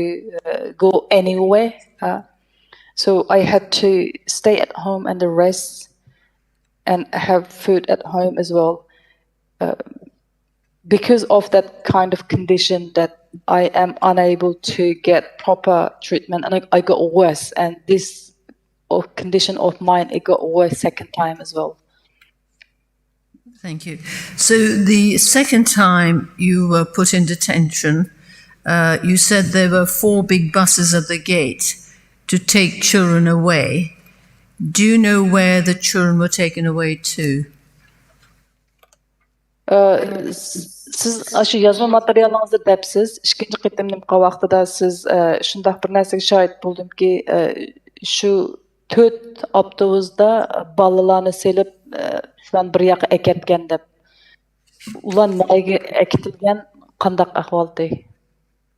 S9: go anywhere. So I had to stay at home and rest and have food at home as well. Because of that kind of condition that I am unable to get proper treatment and I got worse. And this condition of mine, it got worse second time as well.
S13: Thank you. So the second time you were put in detention, you said there were 4 big buses at the gate to take children away. Do you know where the children were taken away to?
S9: Siz aşı yazma materialınızı depsiz. İkinci qitimnim qavaqtıda siz şundaq bir näsege şahit boldum ki şu 4 avtobusda balalarni selip şulan bir ýaqa eketgen dep. Ulan näge eketilgen qandaq ahwaldy?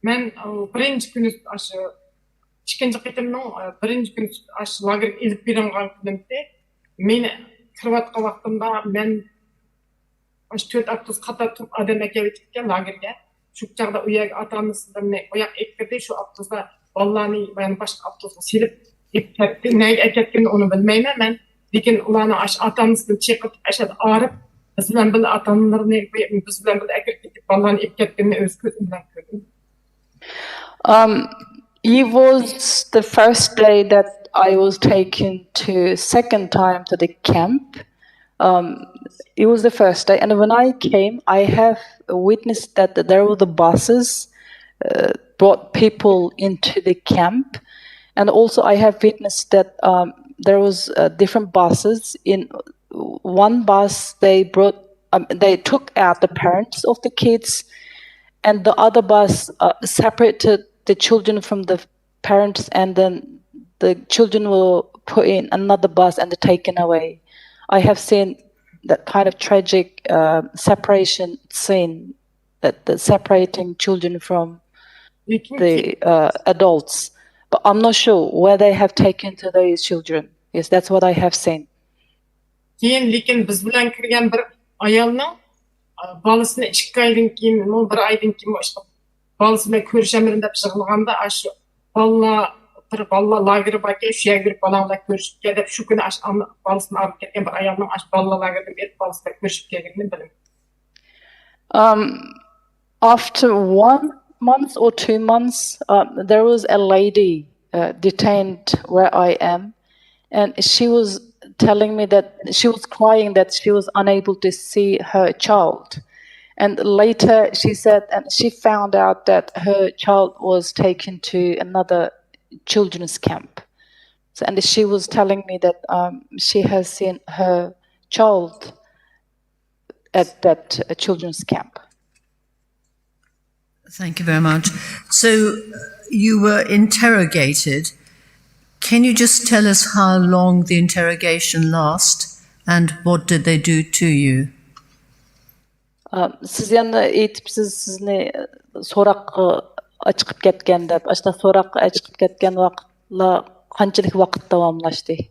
S23: Men birinci günü aşı ikinci qitimning birinci günü aşı lager ilip bilingan günümde meni kirwatgan wagtymda men aşı 4 avtobus kata turup adam ekebetken lagerge. Şu çagda uýag ata-anasından oýak ektirdi. Şu avtobusda balalarny bayan başga avtobusga silip eketdi. Näge eketkenini onu bilmeýmen men. Lekin ularny ata-anasından çykyp aşağı arıp biz bilen bir ata-analarny biz bilen bir eketip balalarny eketkenini öz gözüm bilen gördüm.
S9: It was the first day that I was taken to second time to the camp. It was the first day, and when I came, I have witnessed that there were the buses brought people into the camp, and also I have witnessed that there was different buses. In one bus, they took out the parents of the kids, and the other bus separated the children from the parents, and then the children were put in another bus and taken away. I have seen that kind of tragic separation scene, that separating children from the adults. But I'm not sure where they have taken to those children. Yes, that's what I have seen.
S23: Keyin lekin biz bilan kirgen bir ayalnyň balasyny 2 aýdan keyin, 1 aýdan keyin balasy bilen görüşemedim dep jygylganda aşı balla lageri baki şu ýerde balalar görüşüp gelip şu güni balasyny alıp ketken bir ayalnyň balla lagerden berip balasy görüşüp geldiğini bilim.
S9: After 1 month or 2 months, there was a lady detained where I am, and she was telling me that she was crying that she was unable to see her child. And later she said, and she found out that her child was taken to another children's camp. So, and she was telling me that she has seen her child at that children's camp.
S13: Thank you very much. So you were interrogated. Can you just tell us how long the interrogation lasted and what did they do to you?
S9: Siz yani aytibsiz sizni so'roqqa chiqib ketgan deb. Ashta so'roqqa chiqib ketgan vaqtlar qanchalik vaqt davomlashdi?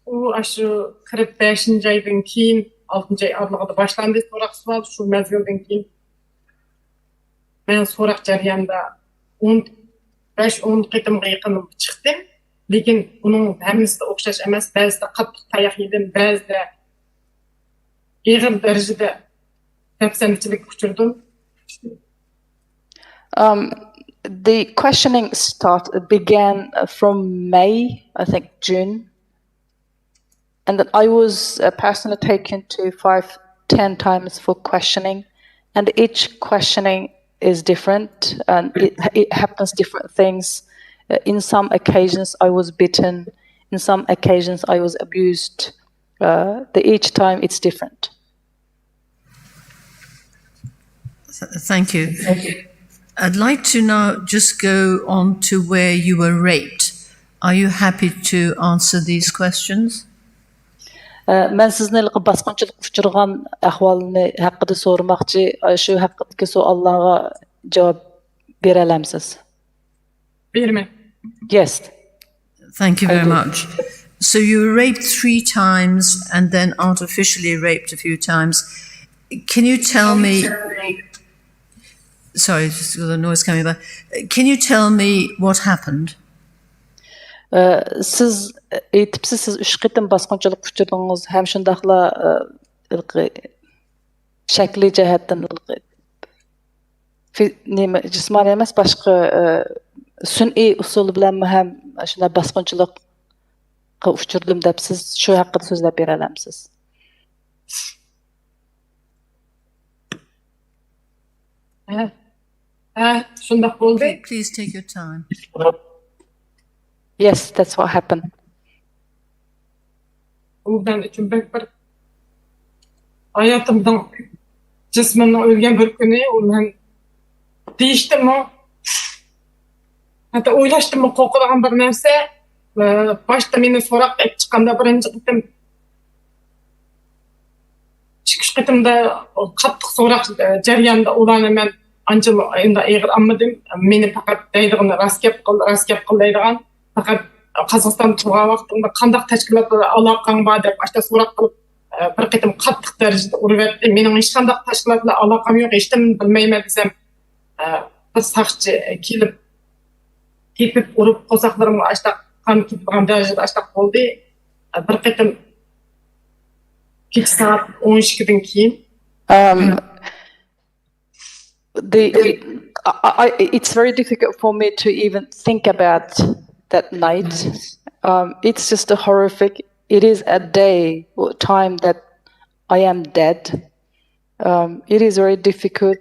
S23: U aşı 45. aydan keyin 6. ay aralığında başlandı sorak sual şu mezgilden keyin. Ben sorak jarayonida 15-10 qitimga yaqin chiqdim. Lekin bunun hammasi o'xshash emas. Ba'zida qattiq tayoq yedim, ba'zida ig'ir darajada dafsanchilik uchirdim.
S9: The questioning began from May, I think June. And then I was personally taken to 5-10 times for questioning, and each questioning is different, and it happens different things. In some occasions, I was beaten. In some occasions, I was abused. Each time, it's different.
S13: Thank you. I'd like to now just go on to where you were raped. Are you happy to answer these questions?
S9: Ben sizni basqınçılık uçurgan ahvalını hakkında sormakçı, şu hakkındaki so'allarga cevap berelemsiz?
S23: Berme.
S9: Yes.
S13: Thank you very much. So you were raped 3 times and then artificially raped a few times. Can you tell me... Sorry, just the noise coming by. Can you tell me what happened?
S9: Siz aytibsiz, siz 3 qitim basqınçılık uçurdunuz, hem shundaqla shakliy jihatdan jismoniy emas, boshqa sun'iy usul bilan ham shunday basqınçılıkqa uchirdim deb siz shu haqida so'zlab bera olamsiz?
S23: Shundaq bo'ldi.
S13: Please take your time.
S9: Yes, that's what happened.
S23: Ben için bir hayatımdan cismen ölgen bir günü ben değiştim o. Hatta oylaştım o kokulan bir nerse başta beni sorak çıkanda birinci gittim. Çıkış gittimde kattık sorak jarayonda ulan hemen ançıl ayında eğer anmadım. Meni fakat deydiğini rast kep kıl deydiğin. Fakat Қазақстан turgan vaqtında qandaq tashkilotlarga aloqang bor deb ashta so'roq qilib bir qitim qattiq darajada urib etdi. Mening hech qanday tashkilot bilan aloqam yo'q, hech nimani bilmayman desam, bir saqchi kelib tepib urib qo'saqlarimga ashta qon ketgan darajada ashta bo'ldi. Bir qitim kech soat 12dan keyin
S9: it's very difficult for me to even think about that night. It's just a horrific. It is a day or time that I am dead. It is very difficult.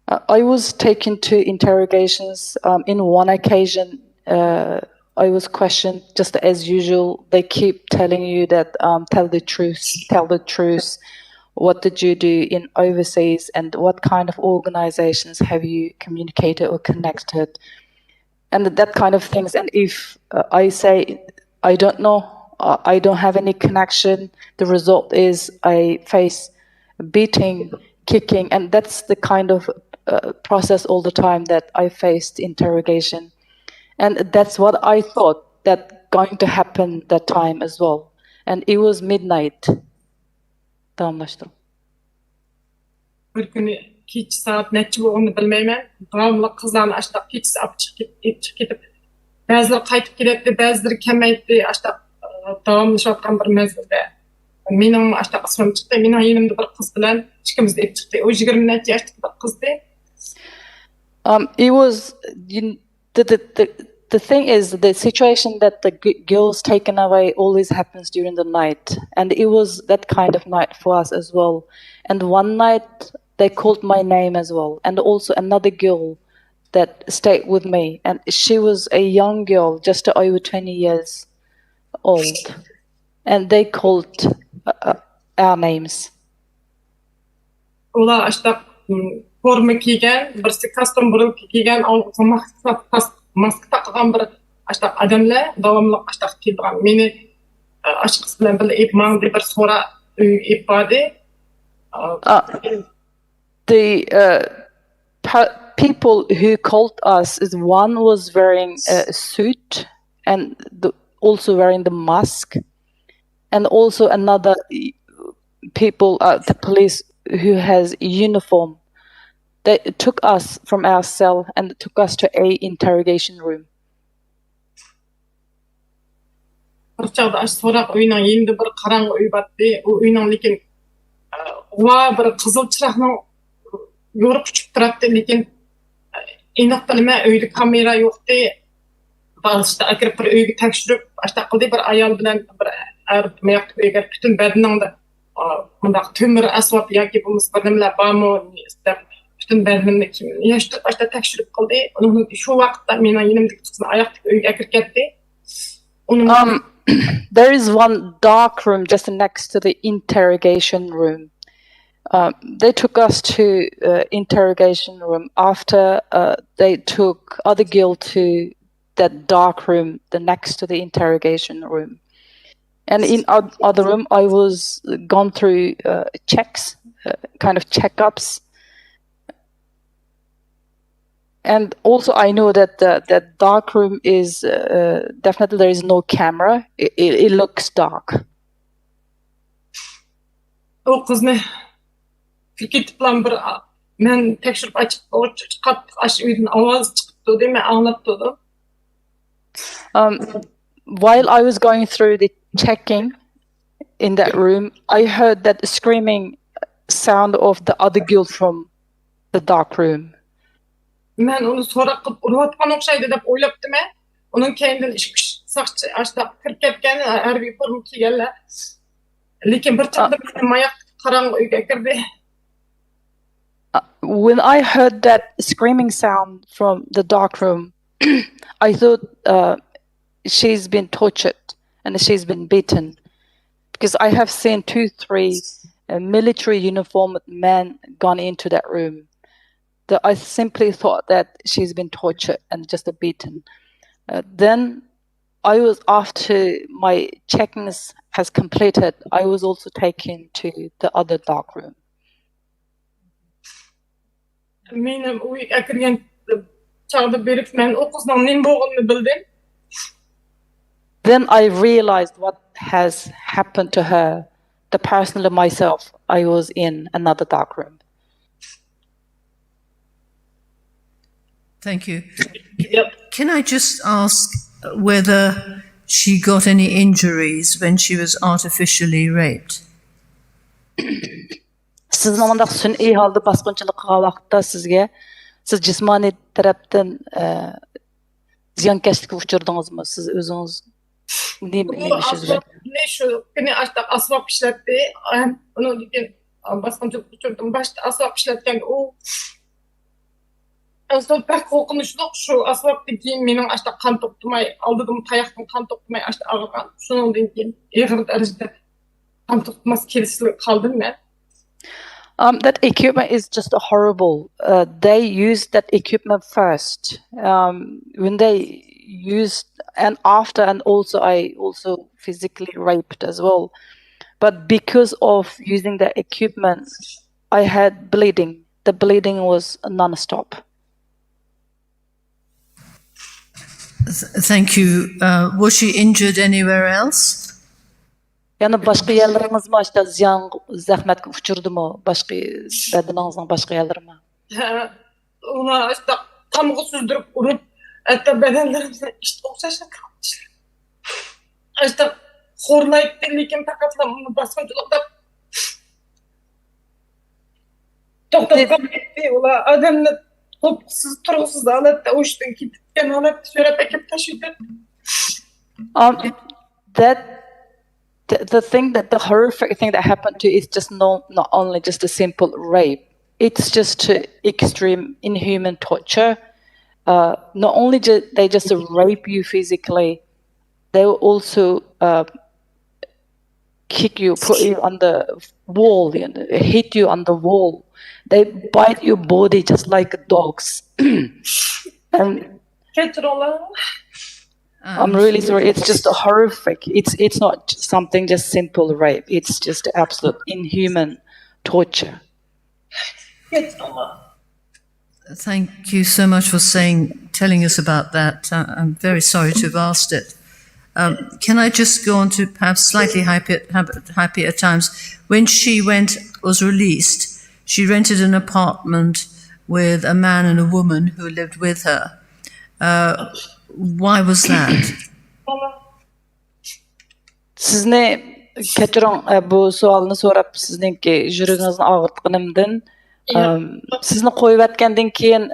S9: I was taken to interrogations. In one occasion, I was questioned just as usual. They keep telling you that tell the truth. What did you do in overseas, and what kind of organizations have you communicated or connected? And that kind of things. And if I say, I don't know, I don't have any connection, the result is I face beating, kicking, and that's the kind of process all the time that I faced interrogation. And that's what I thought that going to happen that time as well. And it was midnight. Tamamlaştım.
S23: Bir günü keç saat neçe olduğunu bilmeymen. Devamlı kızlarını açtı, keç saat çıkıp gidip. Bazıları kayıtıp gidetti, bazıları kemeyti, açtı devamlı şatkan bir mezgilde. Benim açtı kısmım çıktı, benim yanımda bir kız bilen çıkımızda ip çıktı. O 20 yaşlı bir kızdı.
S9: It was the thing is the situation that the girls taken away always happens during the night, and it was that kind of night for us as well. And one night they called my name as well, and also another girl that stayed with me, and she was a young girl, just over 20 years old, and they called our names.
S23: Ola açtı forma kiygan, birisi kostyum buril kiygan, og'ziga maska taqgan bir ashta odamlar davomli ashta kelgan. Meni aşkısı bilan birga ep mangdi bir so'ra ep bordi.
S9: People who called us is one was wearing a suit and also wearing the mask, and also another people, the police who has uniform. They took us from our cell and took us to a interrogation room.
S23: Bir çağda aş so'raq uyning endi bir qarang uy batdi. U uyning lekin va bir qizil chiroqni yo'riq uçib turibdi, lekin aniq bilma uyda kamera yo'qdi. Balışda akirib bir uyga tekshirib, ashta qildi bir ayol bilan bir mayaq uyga butun badaningda bundaq temir asfalt yoki bo'lmasa bir nimalar bormi istab butun badanimni yashtirib ashta tekshirib qildi. Uni shu vaqtda meni yonimdagi qizni oyoqdagi uyga kirib ketdi.
S9: There is one dark room just next to the interrogation room. They took us to interrogation room after they took other girl to that dark room, the next to the interrogation room. And in other room, I was gone through checks, kind of checkups. And also, I know that that dark room is definitely there is no camera. It looks dark.
S23: O kızını fikir plan bir men tekşirip açıp çıkıp aş uydan avaz çıktı değil mi? Anlattı.
S9: While I was going through the checking in that room, I heard that screaming sound of the other girl from the dark room.
S23: Men onu so'raq qilib urayotgan o'xshaydi deb o'ylabdim. Uning keyindan saqchi ashta kirib ketgan harbiy forma kiyganlar. Lekin bir chaqda mayoq qarang uyga kirdi.
S9: When I heard that screaming sound from the dark room, I thought she's been tortured and she's been beaten, because I have seen 2-3 military uniformed men gone into that room. I simply thought that she's been tortured and just beaten. Then I was, after my checkings has completed, I was also taken to the other dark room.
S23: Menim uyga kirgan chaqda berib men o qizning nim bo'lganini bildim.
S9: Then I realized what has happened to her. The personally myself, I was in another dark room.
S13: Thank you. Can I just ask whether she got any injuries when she was artificially raped?
S9: Siz mındaq sun'iy holda basqınçılıq qilgan vaqtda siz jismoniy tarafdan ziyonkashlikka uchradingizmi? Siz o'zingiz
S23: ne şu kuni ashta asbob ishlatdi. Uni lekin basqınçılıq uchirdim. Boshda asbob ishlatgan u asbob pek qo'rqinchli shu asbobdan keyin mening ashta qon to'xtamay, oldidim tayoqdan qon to'xtamay ashta og'rigan. Shundan keyin ig'ir darajada qon to'xtamas kelishli qoldim men.
S9: That equipment is just horrible. They used that equipment first. When they used, and after, and also I also physically raped as well. But because of using the equipment, I had bleeding. The bleeding was non-stop.
S13: Thank you. Was she injured anywhere else?
S9: Yani başka yerlerimiz mi işte ziyan, zahmet uçurdu mu? Başka bedenimizin başka yerleri mi?
S23: Ona işte tamgı süzdürüp urup hatta bedenlerimizden işte okşaşan kalmışlar. İşte horlayıp lekin takatla bunu basıncılıkta to'xtab qoldi. Ular odamni qo'rqsiz turg'usiz holatda o'shdan ketgan holatda so'rab akib tashlaydi.
S9: The thing that the horrific thing that happened to is just not only just a simple rape. It's just extreme inhuman torture. Not only they just rape you physically, they will also kick you, put you on the wall, you know, hit you on the wall. They bite your body just like dogs. And I'm really sorry. It's just horrific. It's not something just simple rape. It's just absolute inhuman torture.
S13: Thank you so much for telling us about that. I'm very sorry to have asked it. Can I just go on to perhaps slightly happier times? When she was released, she rented an apartment with a man and a woman who lived with her. Why was that?
S9: Sizni kechiring, bu savolni so'rab sizningki yuragingizning og'ritganimdan sizni qo'yib atgandan keyin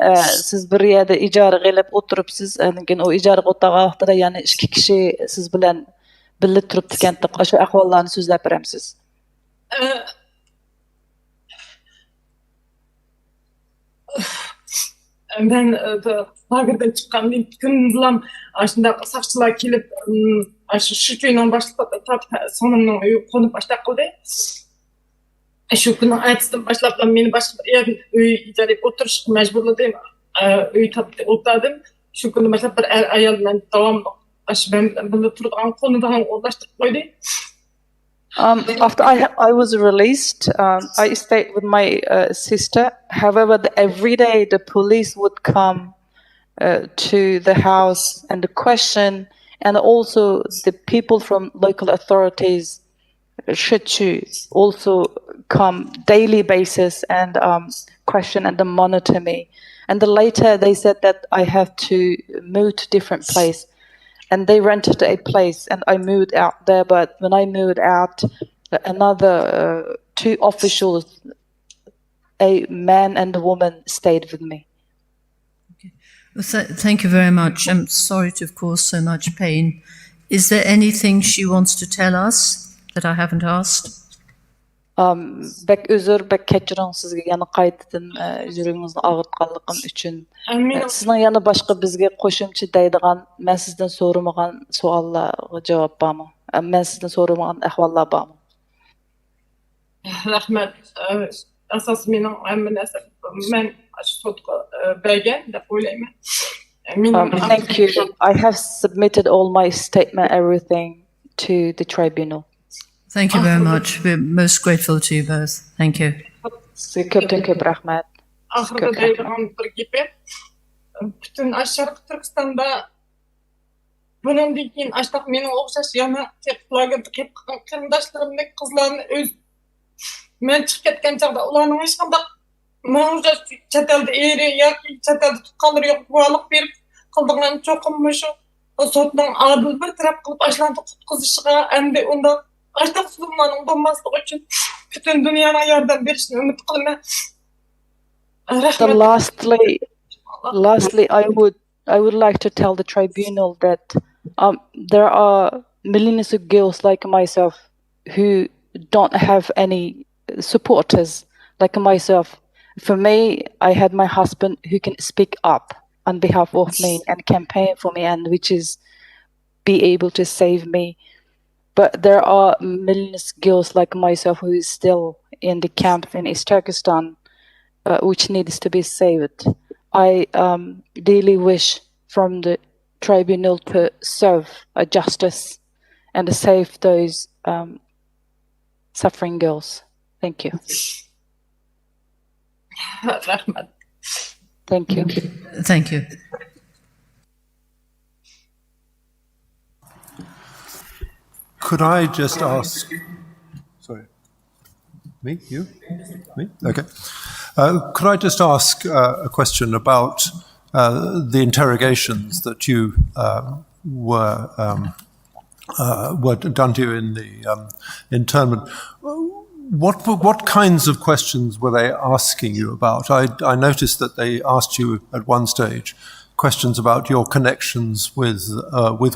S9: siz bir yerda ijara qilib o'tiribsiz, keyin u ijara o'tirgan vaqtida yana ikki kishi siz bilan birga turibdi ekan deb o'sha ahvollarni so'zlab beramiz.
S23: Ben lagerden çıkan bir gün bulam aslında sakçılar gelip şu köyden başladı sonundan konup başladı kıldı. Şu günün ayetsin başladı beni başka bir yer icari oturuş mecburladım. Uy taptı oturdum. Şu günün başladı bir ayarla devam. Ben bunu turdan konudan ulaştık koydu.
S9: After I was released, I stayed with my sister. However, every day the police would come to the house and the question, and also the people from local authorities should also come daily basis and question and monitor me. And later they said that I have to move to different place. And they rented a place, and I moved out there. But when I moved out, another two officials, a man and a woman, stayed with me.
S13: Okay. Well, thank you very much. I'm sorry to have caused so much pain. Is there anything she wants to tell us that I haven't asked?
S9: Bek özür, bek kechiring sizga yana qaytadan yuragingizni og'ritganligim uchun. Sizning yana boshqa bizga qo'shimcha deydigan, men sizdan so'ramagan savollarga javob bormi? Men sizdan so'ramagan ahvollar bormi?
S23: Rahmat. Asas mening men sotga bergan deb o'ylayman.
S9: Thank you. I have submitted all my statement, everything to the tribunal.
S13: Thank you very much. We're most grateful to you both. Thank you.
S9: Ko'p rahmat.
S23: Ahırda deydigan bir gepi. Bütün aşağı Türkistan'da bunun deyin aşağıda mening o'xshash yana lagerda kelib qolgan qarindoshlarımdek qizlarni o'z men chiqib ketgan chog'da ularning hech qanday ma'ruza chet elda eri yoki chet elda tuqqanlari yo'q guvohlik berib qildigan cho'qim shu sotning adil bir taraf qilib ashlarni qutqizishiga endi unda açlık zulmlarının bulmaslığı için bütün dünyana yardım verişini ümit kılma.
S9: Lastly, I would like to tell the tribunal that there are millions of girls like myself who don't have any supporters like myself. For me, I had my husband who can speak up on behalf of me and campaign for me, and which is be able to save me. But there are millions of girls like myself who is still in the camp in East Turkestan, which needs to be saved. I really wish from the tribunal to serve a justice and to save those suffering girls. Thank you. Thank you.
S13: Thank you.
S20: Could I just ask? Sorry, me, you, me. Okay. Could I just ask a question about the interrogations that you were done to you in the internment? What kinds of questions were they asking you about? I noticed that they asked you at one stage questions about your connections with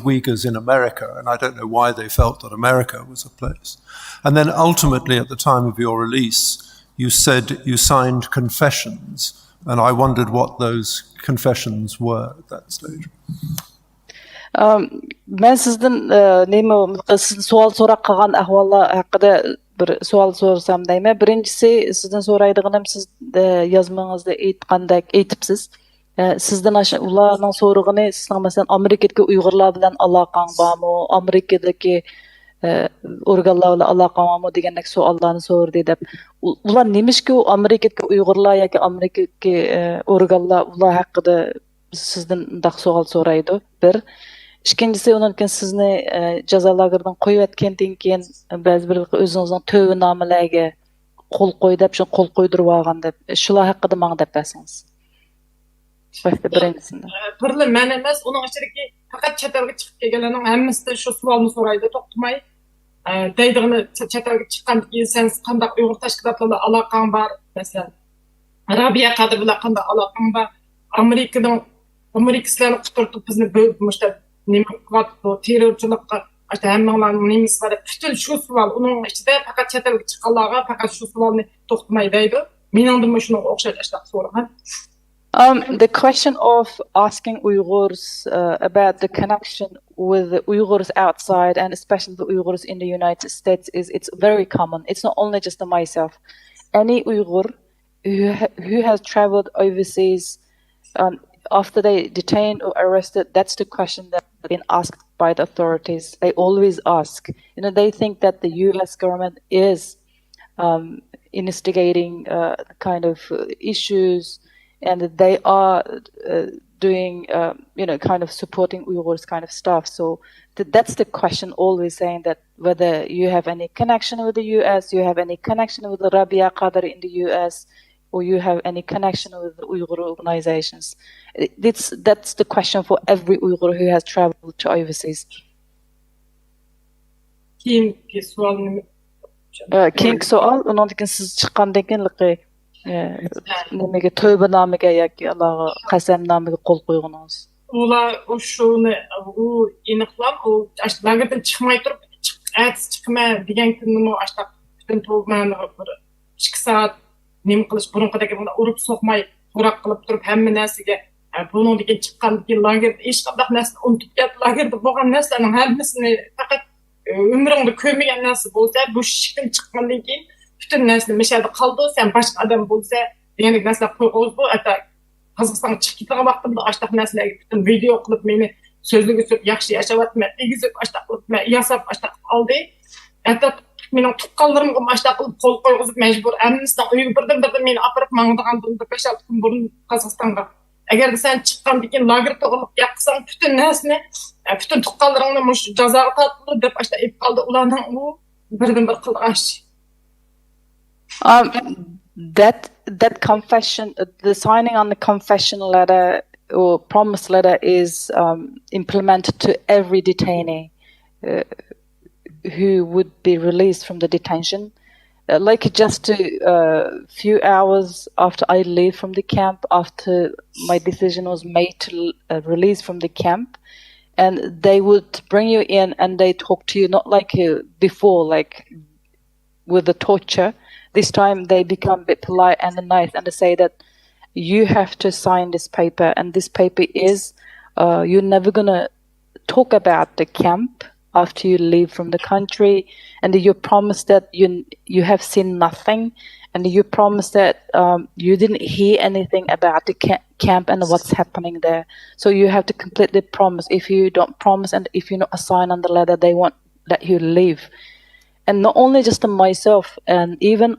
S20: Uyghurs in America, and I don't know why they felt that America was a place. And then ultimately, at the time of your release, you said you signed confessions, and I wondered what those confessions were at that stage.
S9: Men sizden sizden sual sorak kılgan ahvallar hakkında bir sual sorsam deyme. Birincisi sizden soraydıgınım siz yazmanızda aytıpsiz. Sizden ularning so'rig'ini sizning masalan Amerikadagi Uyg'urlar bilan aloqang bormi, Amerikadagi organlar bilan aloqang bormi degandek savollarni so'rdi deb. Ular nemishki Amerikadagi Uyg'urlar yoki Amerikadagi organlar ular haqida sizden undaq savol so'raydi. Bir. İkincisi onunkin sizni jazo lagerdan qo'yib etgandan keyin ba'zi bir o'zingizning tövbenamelarga qo'l qo'y deb, shu qo'l qo'ydirib olgan deb. Shular haqida menga deb bersangiz. Başta birincisinde.
S23: Birli men emas, onun içindeki fakat chet elga chiqib kelganlarning hammasi shu savolni so'raydi, to'xtamay. Deydigini chet elga chiqqandan keyin sen qanday Uyg'ur tashkilotlarga aloqang bor? Masalan, Arabiya Qadir bilan qanday aloqang bor? Amerika sizlarni quturtib bizni bo'lmishda nima qilyapti? Terrorchilikqa hammalarning nimasi bor? Bütün shu savol, uning ichida faqat chet elga chiqqanlarga faqat shu savolni to'xtamay deydi. Meningdim shuni o'xshash so'ragan.
S9: The question of asking Uyghurs about the connection with the Uyghurs outside and especially the Uyghurs in the United States it's very common. It's not only just myself. Any Uyghur who has traveled overseas after they detained or arrested, that's the question that's been asked by the authorities. They always ask. They think that the U.S. government is instigating kind of issues, and they are doing, kind of supporting Uyghurs kind of stuff. So that's the question, always saying that whether you have any connection with the U.S., you have any connection with the Rabia Qadr in the U.S., or you have any connection with the Uyghur organizations. That's the question for every Uyghur who has traveled to overseas.
S23: Keyingi sual
S9: undan keyin siz chiqqandan keyin nimaga tövbenamega yoki Allohga qasamnomaga qo'l qo'yganingiz?
S23: Ular shuni aniqlab, lagerdan chiqmay turib, chiqma degan kunni butun tövbani bir 2 soat nima qilish burunqidagi buni urib so'qmay so'roq qilib turib hamma narsaga bundan keyin chiqqandan keyin lagerda hech qanday narsani unutib ketdi. Lagerda bo'lgan narsalarning hammasini faqat umringda ko'rmagan narsa bo'lsa, bu shikdan chiqqandan keyin bütün narsa mishada qoldi, sen boshqa odam bo'lsa degan narsalar qo'yib bu ata Qozog'istonga chiqib ketgan vaqtimda ashtaq narsalarga bütün video qilib meni so'zliga so'p yaxshi yashayapman, egizib ashtaq qilib yasab ashtaq oldi. Ata mening tuqqanlarimga ashtaq qilib qo'l qo'yg'izib majbur amnisdan uyga birdan meni apirib mangdigandim 5-6 kun burun Qozog'istonga. Agar sen chiqqandan keyin lager to'g'rilib yaqsang bütün narsani, bütün tuqqanlaringni mush jazoga tortildi deb ashtaq aytib qoldi. Ularning u birdan bir qilg'ash.
S9: That confession, the signing on the confession letter or promise letter is implemented to every detainee who would be released from the detention. Like just a few hours after I leave from the camp, after my decision was made to release from the camp, and they would bring you in and they talk to you, not like before, like with the torture. This time they become a bit polite and nice, and they say that you have to sign this paper, and this paper is you're never gonna talk about the camp after you leave from the country, and you promise that you have seen nothing, and you promise that you didn't hear anything about the camp and what's happening there. So you have to completely promise. If you don't promise and if you not sign on the letter, they won't let you leave. And not only just myself, and even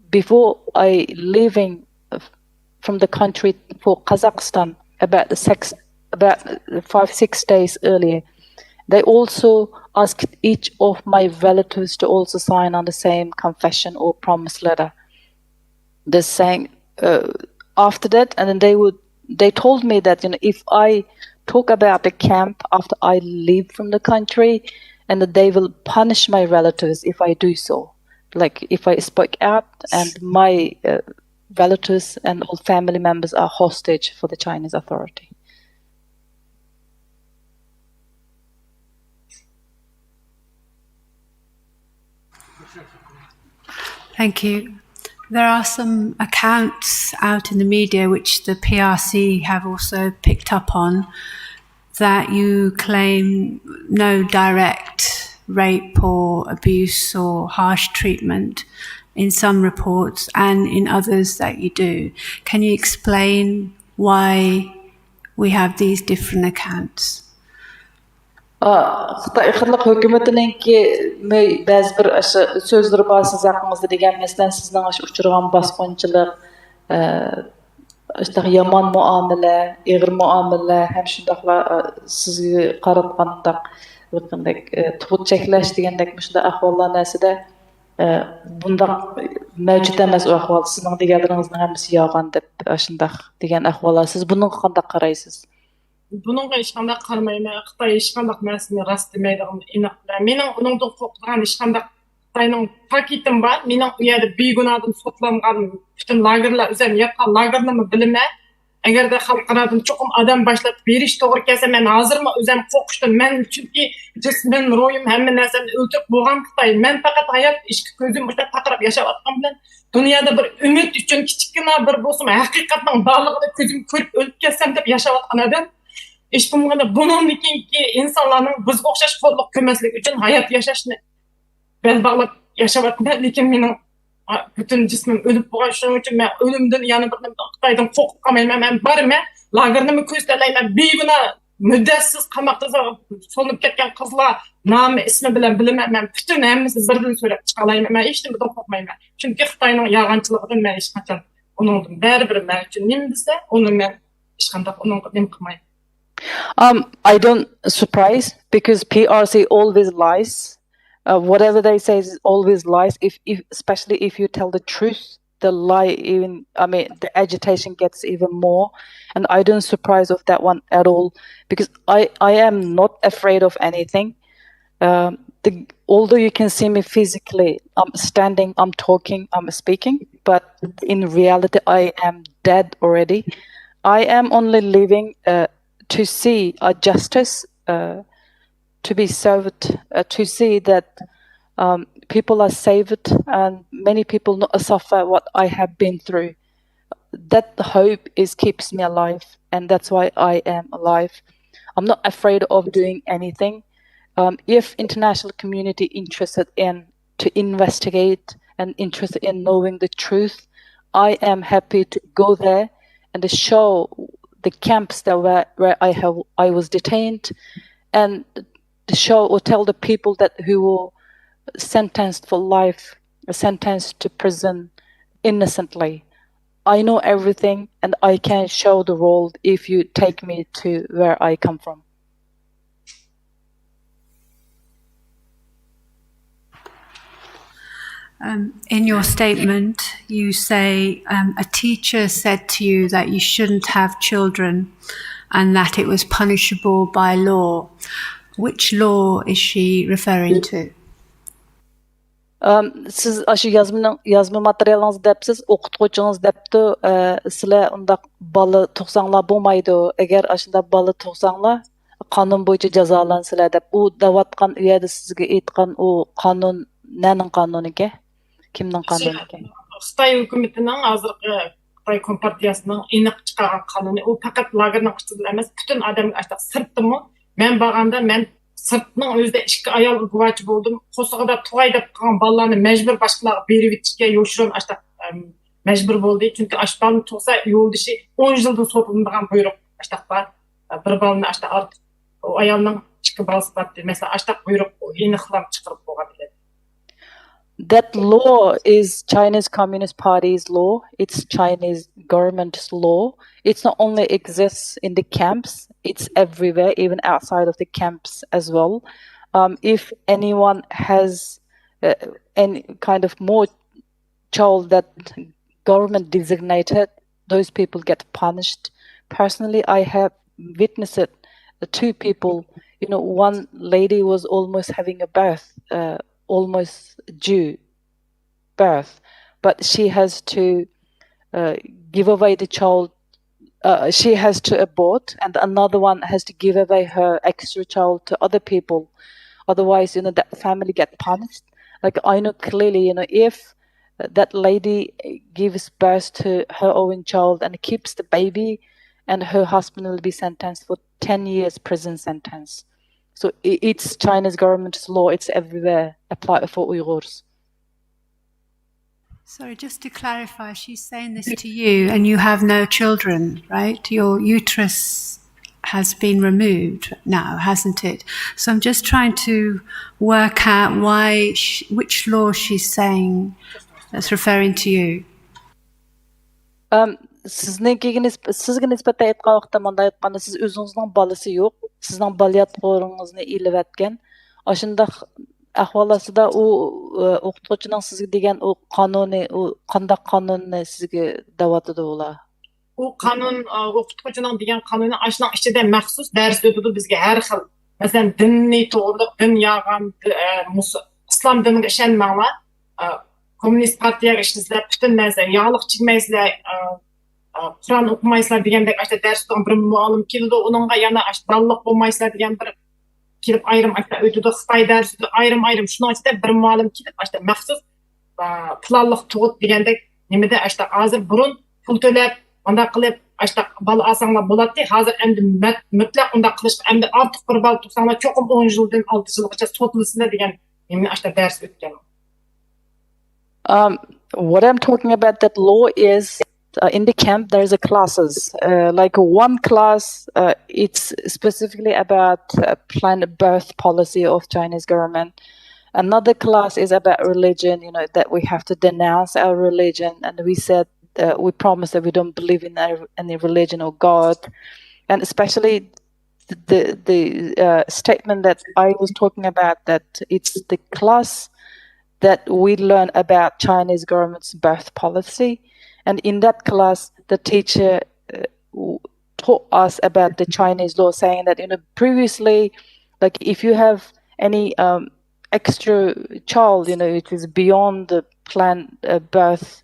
S9: before I leaving from the country for Kazakhstan about 5-6 days earlier, they also asked each of my relatives to also sign on the same confession or promise letter. They're saying after that, and then they told me that if I talk about the camp after I leave from the country, and that they will punish my relatives if I do so. Like if I spoke out, and my relatives and all family members are hostage for the Chinese authority.
S10: Thank you. There are some accounts out in the media which the PRC have also picked up on that you claim no direct rape or abuse or harsh treatment in some reports and in others that you do. Can you explain why we have these different accounts?
S9: Xitoy Xalq hökumətininki bəzi bir sözləri var siz haqqınızda degan məsələn sizning uchragan basqınçılıq, yaman muomala, ağır muomala, ham shundaqla sizga qaratgandaq tug'ut cheklash degandek shunday ahvollar narsada bundaq mavjud emas u ahvol sizning deganlaringizning hammasi yolg'on deb shundaq degan ahvollar siz bunga qanday qaraysiz?
S23: Bununla hech qanday qarmayman. Xitoy hech qanday narsani rost demaydigan aniq. Mening uningdan qo'rqadigan hech qanday Xitoyning paketim bor. Mening u yerda begunohdan sotlangan butun lagerlar o'zim yotgan lagerni bilaman. Agarda xalqaradan cho'qim odam boshlab berish to'g'ri kelsa, men hozirmi o'zim qo'rqishdim. Men chunki jismim, ruhim hamma narsani o'ltirib bo'lgan Xitoy. Men faqat hayot ishga ko'zim bo'shab taqirab yashayotgan bilan dunyoda bir umid uchun kichkina bir bo'lsa haqiqatning borlig'ini ko'zim ko'rib o'lib ketsam deb yashayotgan odam. İş bundan bununki insanların bizga o'xshash qo'lliq ko'maslik uchun hayot yashashni bel bog'lab yashayapman, lekin mening butun jismim o'lib bo'lgan shuning uchun men o'limdan yana bir Xitoydan qo'rqib qolmayman. Men borman, lagerni ko'zlayman, begunoh muddatsiz qamoqda so'nib ketgan qizlar nomi ismi bilan bilaman. Men butun hammasini birdan so'rab chiqa olaman. Men hech nimadan qo'rqmayman. Chunki Xitoyning yolg'onchiligidan men hech qachon uningdan baribir men uchun nima desa, uni men hech qanday uningga nima qilmayman.
S9: I don't surprise because PRC always lies. Whatever they say is always lies. If especially if you tell the truth, the lie the agitation gets even more. And I don't surprise of that one at all because I am not afraid of anything. Although you can see me physically, I'm standing, I'm talking, I'm speaking, but in reality I am dead already. I am only living to see a justice to be served, to see that people are saved and many people not suffer what I have been through. That hope keeps me alive, and that's why I am alive. I'm not afraid of doing anything. If international community interested in to investigate and interested in knowing the truth, I am happy to go there and to show the camps that where I was detained, and to show or tell the people that who were sentenced for life, sentenced to prison innocently. I know everything, and I can show the world if you take me to where I come from.
S10: In your statement, you say a teacher said to you that you shouldn't have children and that it was punishable by law. Which law is she referring to?
S9: Siz aşı yazma materialınız depsiz, o'qituvchingiz depti, sizlar undaq bola tug'sanglar bo'lmaydi. Agar ashunda bola tug'sanglar, qonun bo'yicha jazolansizlar deb. U davatgan u yerda sizga aytgan u qonun nening qonuniga? Kimning qonuniga?
S23: Xitoy hukumatining hozirgi Xitoy kompartiyasining aniq chiqargan qonuni u faqat lagerning ichida emas, butun odamga sirtdimi? Men borganda men sirtning o'zida ikki ayolga guvochi bo'ldim. Qo'sig'ida tug'ay deb qolgan bolalarni majbur boshqalarga berib etishga yo'shirin majbur bo'ldi. Chunki ashbalni tug'sa yo'ldishi 10 yildan sotlanadigan buyruq bor. Bir bolani ortiq o ayolning ikki bolasi bor. Masalan, buyruq aniqlab chiqarib qo'ygan edi.
S9: That law is Chinese Communist Party's law. It's Chinese government's law. It's not only exists in the camps, it's everywhere, even outside of the camps as well. If anyone has any kind of more child that government designated, those people get punished. Personally, I have witnessed it. The two people, one lady was almost having a birth, almost due birth, but she has to give away the child. She has to abort, and another one has to give away her extra child to other people. Otherwise, that family get punished. Like I know clearly, if that lady gives birth to her own child and keeps the baby, and her husband will be sentenced for 10 years prison sentence. So it's China's government's law. It's everywhere applied for Uyghurs.
S10: Sorry, just to clarify, she's saying this to you and you have no children, right? Your uterus has been removed now, hasn't it? So I'm just trying to work out which law she's saying that's referring to you.
S9: Sizga nisbatan aytgan vaqtda manda aytganda siz o'zingizning bolasi yo'q, sizning bolayotganingizni ilib ashundaq ahvolasida u o'qituvchining sizga degan u qonuniy u qandaq qonunni sizga davatidi ular.
S23: U qonun o'qituvchining degan qonuni ashning ichida maxsus dars o'tadi bizga har xil. Masalan, dinni to'g'riliq, din yog'an, islom diniga ishonmanglar. Kommunist partiyaga ishlaysizlar, butun narsa yog'liq chekmaysizlar, Qur'on o'qimaysizlar degandek ashta darsdan bir muallim keldi, uningga yana ballaq bo'lmaysizlar degan bir kelib ayrim o'tadi. Xitoy darsida ayrim shuning ichida bir muallim kelib ashta maxsus planliq tug'ut degandek nimada ashta hozir burun pul to'lab unda qilib ashta bola olsanglar bo'ladi. Hozir endi mutlaq unda qilishga endi ortiq bir bola tursanglar cho'qim 10 yildan 6 yilgacha sotlasizlar degan nimani ashta dars o'tgan.
S9: What I'm talking about, that law is in the camp there's a classes. Like one class, it's specifically about planned birth policy of Chinese government. Another class is about religion. You know that we have to denounce our religion, and we said we promise that we don't believe in any religion or God, and especially the statement that I was talking about, that it's the class that we learn about Chinese government's birth policy. And in that class, the teacher taught us about the Chinese law, saying that, previously, like if you have any extra child, it is beyond the planned birth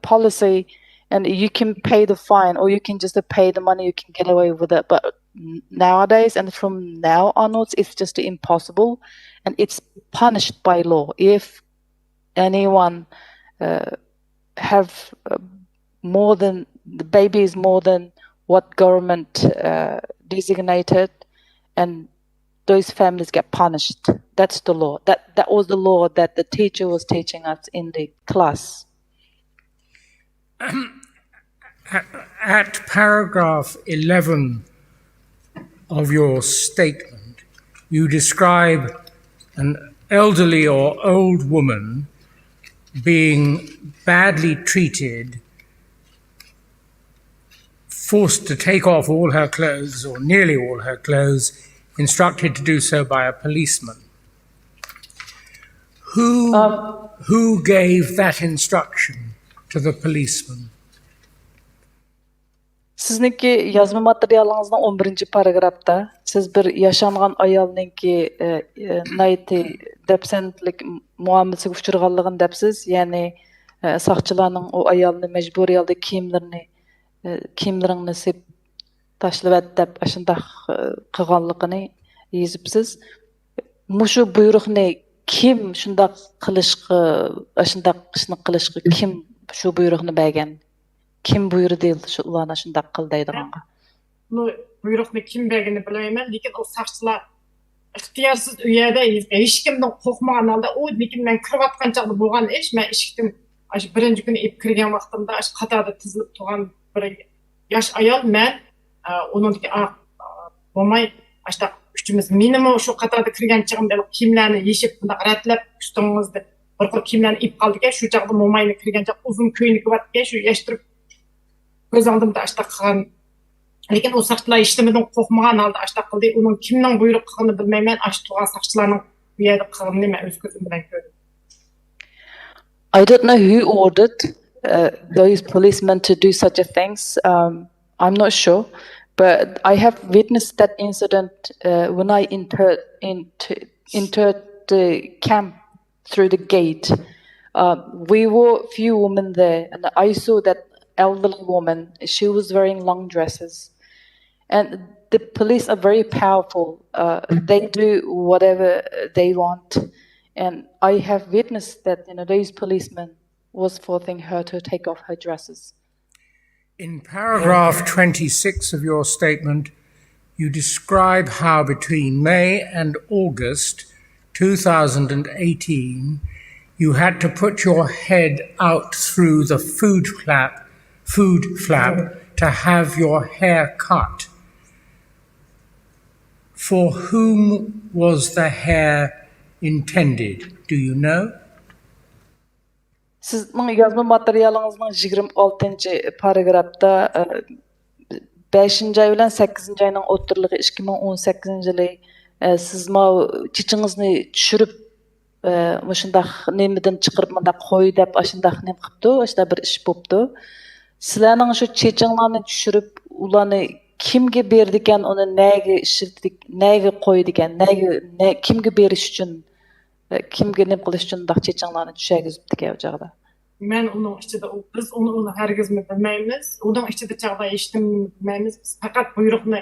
S9: policy, and you can pay the fine or you can just pay the money, you can get away with it. But nowadays and from now onwards, it's just impossible, and it's punished by law. If anyone have more than the baby is more than what government designated, and those families get punished. That's the law. That was the law that the teacher was teaching us in the class.
S3: At paragraph 11 of your statement, you describe an elderly or old woman being badly treated, forced to take off all her clothes or nearly all her clothes, instructed to do so by a policeman. Who gave that instruction to the policeman?
S9: Sizniki yazma materialingizning 11 paragrafda siz bir yaşangan ayolninki nayti depsentlik muamelesiga uchirganligini depsiz, ya'ni saqchilarning o ayolni majburiy holda kiyimlarini sep tashlab deb ashundaq qilganligini yozibsiz. Mushu buyruqni kim shundaq qilishga, ashundaq ishni qilishga kim shu buyruqni bergan? Kim buyurdu ularni shundaq qil deydiganga?
S23: Bu buyruqni kim berganini bilmayman, lekin o saqchilar ixtiyorsiz u yerda hech kimning qo'rqmagan holda, lekin men kirayotgan chog'da bo'lgan ish, men eshikdan birinchi kuni ib kirgan vaqtimda qatorda tizilib turgan bir yosh ayol, men uningki bo'lmay ashta uchimiz minimum shu qatorda kirgan chog'imda kiyimlarni yechib bundaq ratlab ustingizda bir qo'l kiyimlarni ib qoldi-ku, shu chog'da mo'mayni kirgan chog' uzun ko'ylak bor-ku, shu yashtirib ko'z oldimda ashta qilgan. Lekin o saqchilar ishlamidan qo'rqmagan holda ashta qildi. Uning kimning buyruq qilganini bilmayman. Ashta turgan saqchilarning bu yerda qilganini men o'z ko'zim bilan ko'rdim.
S9: I don't know who ordered those policemen to do such a things. I'm not sure, but I have witnessed that incident when I entered the camp through the gate. We were few women there, and I saw that elderly woman. She was wearing long dresses, and the police are very powerful. They do whatever they want, and I have witnessed that those policemen was forcing her to take off her dresses.
S3: In paragraph 26 of your statement, you describe how between May and August 2018 you had to put your head out through the food flap to have your hair cut. For whom was the hair intended? Do you know?
S9: Sizning yazma materialingizning 26 paragrafda 5 ay bilan 8 ayning o'rtaligi 2018 yili siz chichingizni tushirib shundaq nemidan chiqirib mundaq qo'y deb ashundaq nem qilibdi, ashda bir ish bo'pti. Sizlarning shu chechinglarni tushirib ularni kimga berdi ekan, uni nega ishlatdik, nega qo'ydi ekan, kimga berish uchun, kimga nem qilish uchun undaq chechinglarni tushagizibdi ekan o chog'da.
S23: Men onun içinde biz onu herkes mi bilmeyimiz. Onun içinde çağda iştim bilmeyimiz. Biz fakat buyruğunu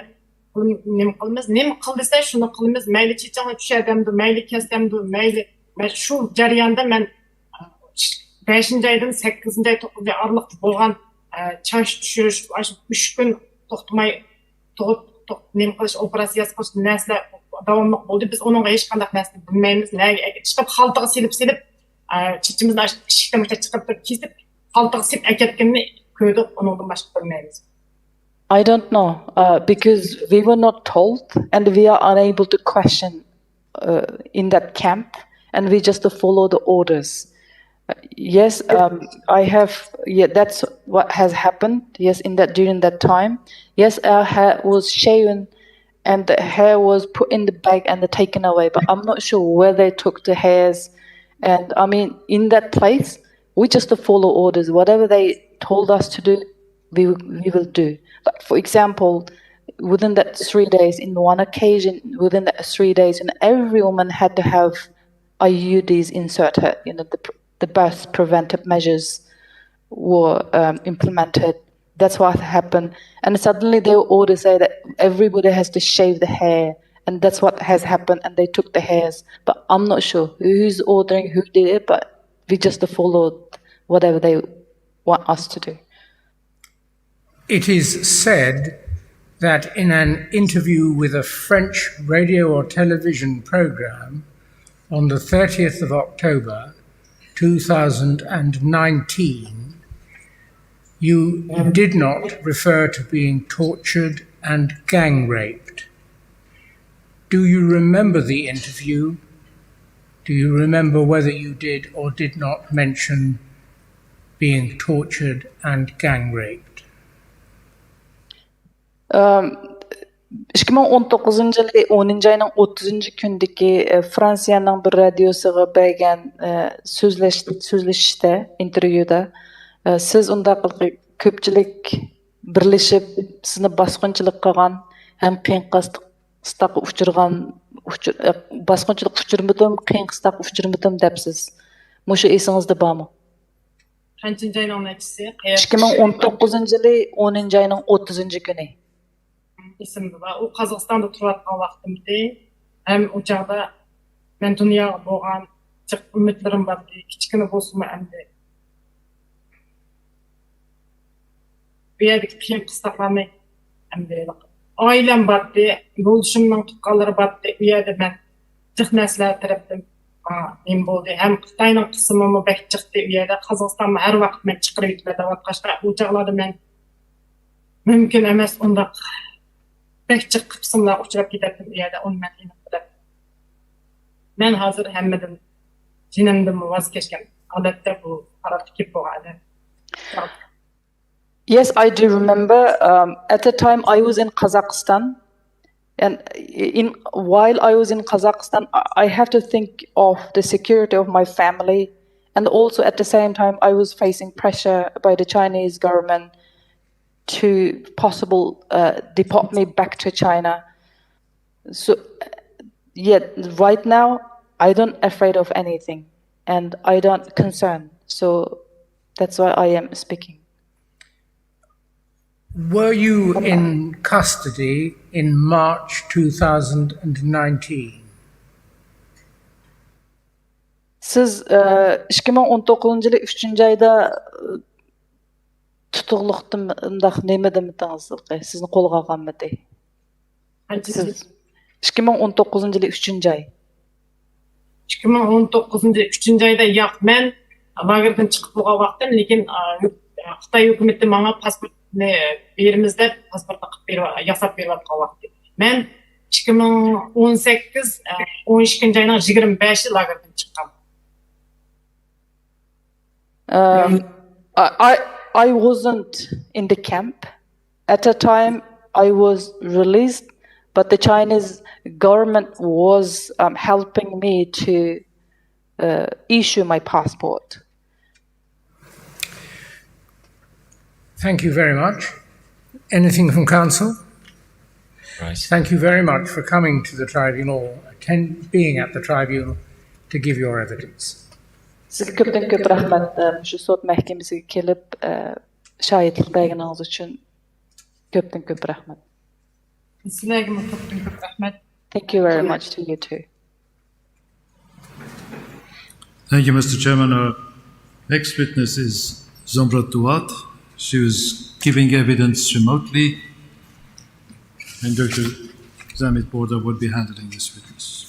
S23: nem kılmaz. Nem kıldıysa şunu kılmaz. Meyli çiçeğine düşerdemdi, meyli kestemdi, meyli. Ben şu jarayanda men 5. aydan 8. ay 9. ay aralıkta bolgan çaş düşürüş, 3 gün toxtumay nem kılış operasiyası kılış nesle davamlıq oldu. Biz onunla hiç kandak nesle bilmeyimiz. Çıkıp haltığı silip çiçimizni eshikdan chiqib turib kesib qaltiq silib aketganini ko'rdik, undan boshqa bilmaymiz.
S9: I don't know because we were not told and we are unable to question in that camp and we just follow the orders. Yes, I have. Yeah, that's what has happened. Yes, during that time. Yes, our hair was shaven and the hair was put in the bag and taken away. But I'm not sure where they took the hairs. And I mean, in that place, we just follow orders. Whatever they told us to do, we will do. But for example, within that 3 days, in one occasion, within that 3 days, and every woman had to have IUDs inserted. You know, the birth preventive measures were implemented. That's what happened. And suddenly they would order say that everybody has to shave the hair. And that's what has happened, and they took the hairs. But I'm not sure who's ordering, who did it, but we just followed whatever they want us to do.
S3: It is said that in an interview with a French radio or television program on the 30th of October 2019, you did not refer to being tortured and gang raped. Do you remember the interview? Do you remember whether you did or did not mention being tortured and gang raped?
S9: 2019 yılı 10. ayının 30. gündeki Fransa'nın bir radyosuga bergen sözleşişte, intervyuda siz unda köpçülük birleşip sizni basqınçılık qilgan hem qiyinqastıqqa uchirgan basqınçılık uchirmadim, qiyinqastıqqa uchirmadim depsiz. Mushu esingizda bormi?
S23: Kanchinchi ayning nechisi?
S9: 2019 yılı 10. ayının 30. günü.
S23: Esimda bor. U Qozog'istonda turayotgan vaqtimda ham u chog'da men dunyoga bo'lgan jiq umidlarim bor, kichkina bo'lsinmi endi. Bu yerda qiyin qisqarlarni endi oilam bor, yo'ldoshimning tuqqanlari bor. Bu yerda men jiq narsalar tarafdan men bo'ldi. Ham Xitoyning qismimi bak chiqdi. Bu yerda Qozog'istonni har vaqt men chiqarib yetmayotgan u chog'larda men mumkin emas undaq Bekçik kısımlar uçurap giderdim bir yerde onu ben inanmadım. Ben hazır hemmedim cinimden vazgeçken adette bu paratikip bu halde.
S9: Yes, I do remember. At the time I was in Kazakhstan, and while I was in Kazakhstan, I have to think of the security of my family, and also at the same time I was facing pressure by the Chinese government to deport me back to China. So, right now, I don't afraid of anything, and I don't concern. So, that's why I am speaking.
S3: Were you in custody in March 2019?
S9: Siz 2019 yılı 3. ayda tutuqliqdim undaq nima demitdingiz? Sizni qo'lga olganmidi? Siz 2019 yılı 3. ay.
S23: 2019 3. ayda yo'q, men lagerdan chiqib bo'lgan vaqtda lekin Xitoy hukumati menga pasportni beramiz deb pasportni qilib yasab berayotgan vaqt. Men 2018 12 ayning 25 lagerdan chiqqan.
S9: I wasn't in the camp. At a time I was released, but the Chinese government was helping me to issue my passport.
S3: Thank you very much. Anything from council?
S17: Right.
S3: Thank you very much for coming to the tribunal, being at the tribunal to give your evidence.
S9: Sizga köpden köp rahmat şu sot mahkemesiga kelib şahitlik berganingiz uchun köpden köp rahmat.
S23: Sizlarga köpden köp rahmat.
S9: Thank you very much to you too.
S4: Thank you, Mr. Chairman. Our next witness is Zomrat Duat. She was giving evidence remotely, and Dr. Zamit Borda would be handling this witness.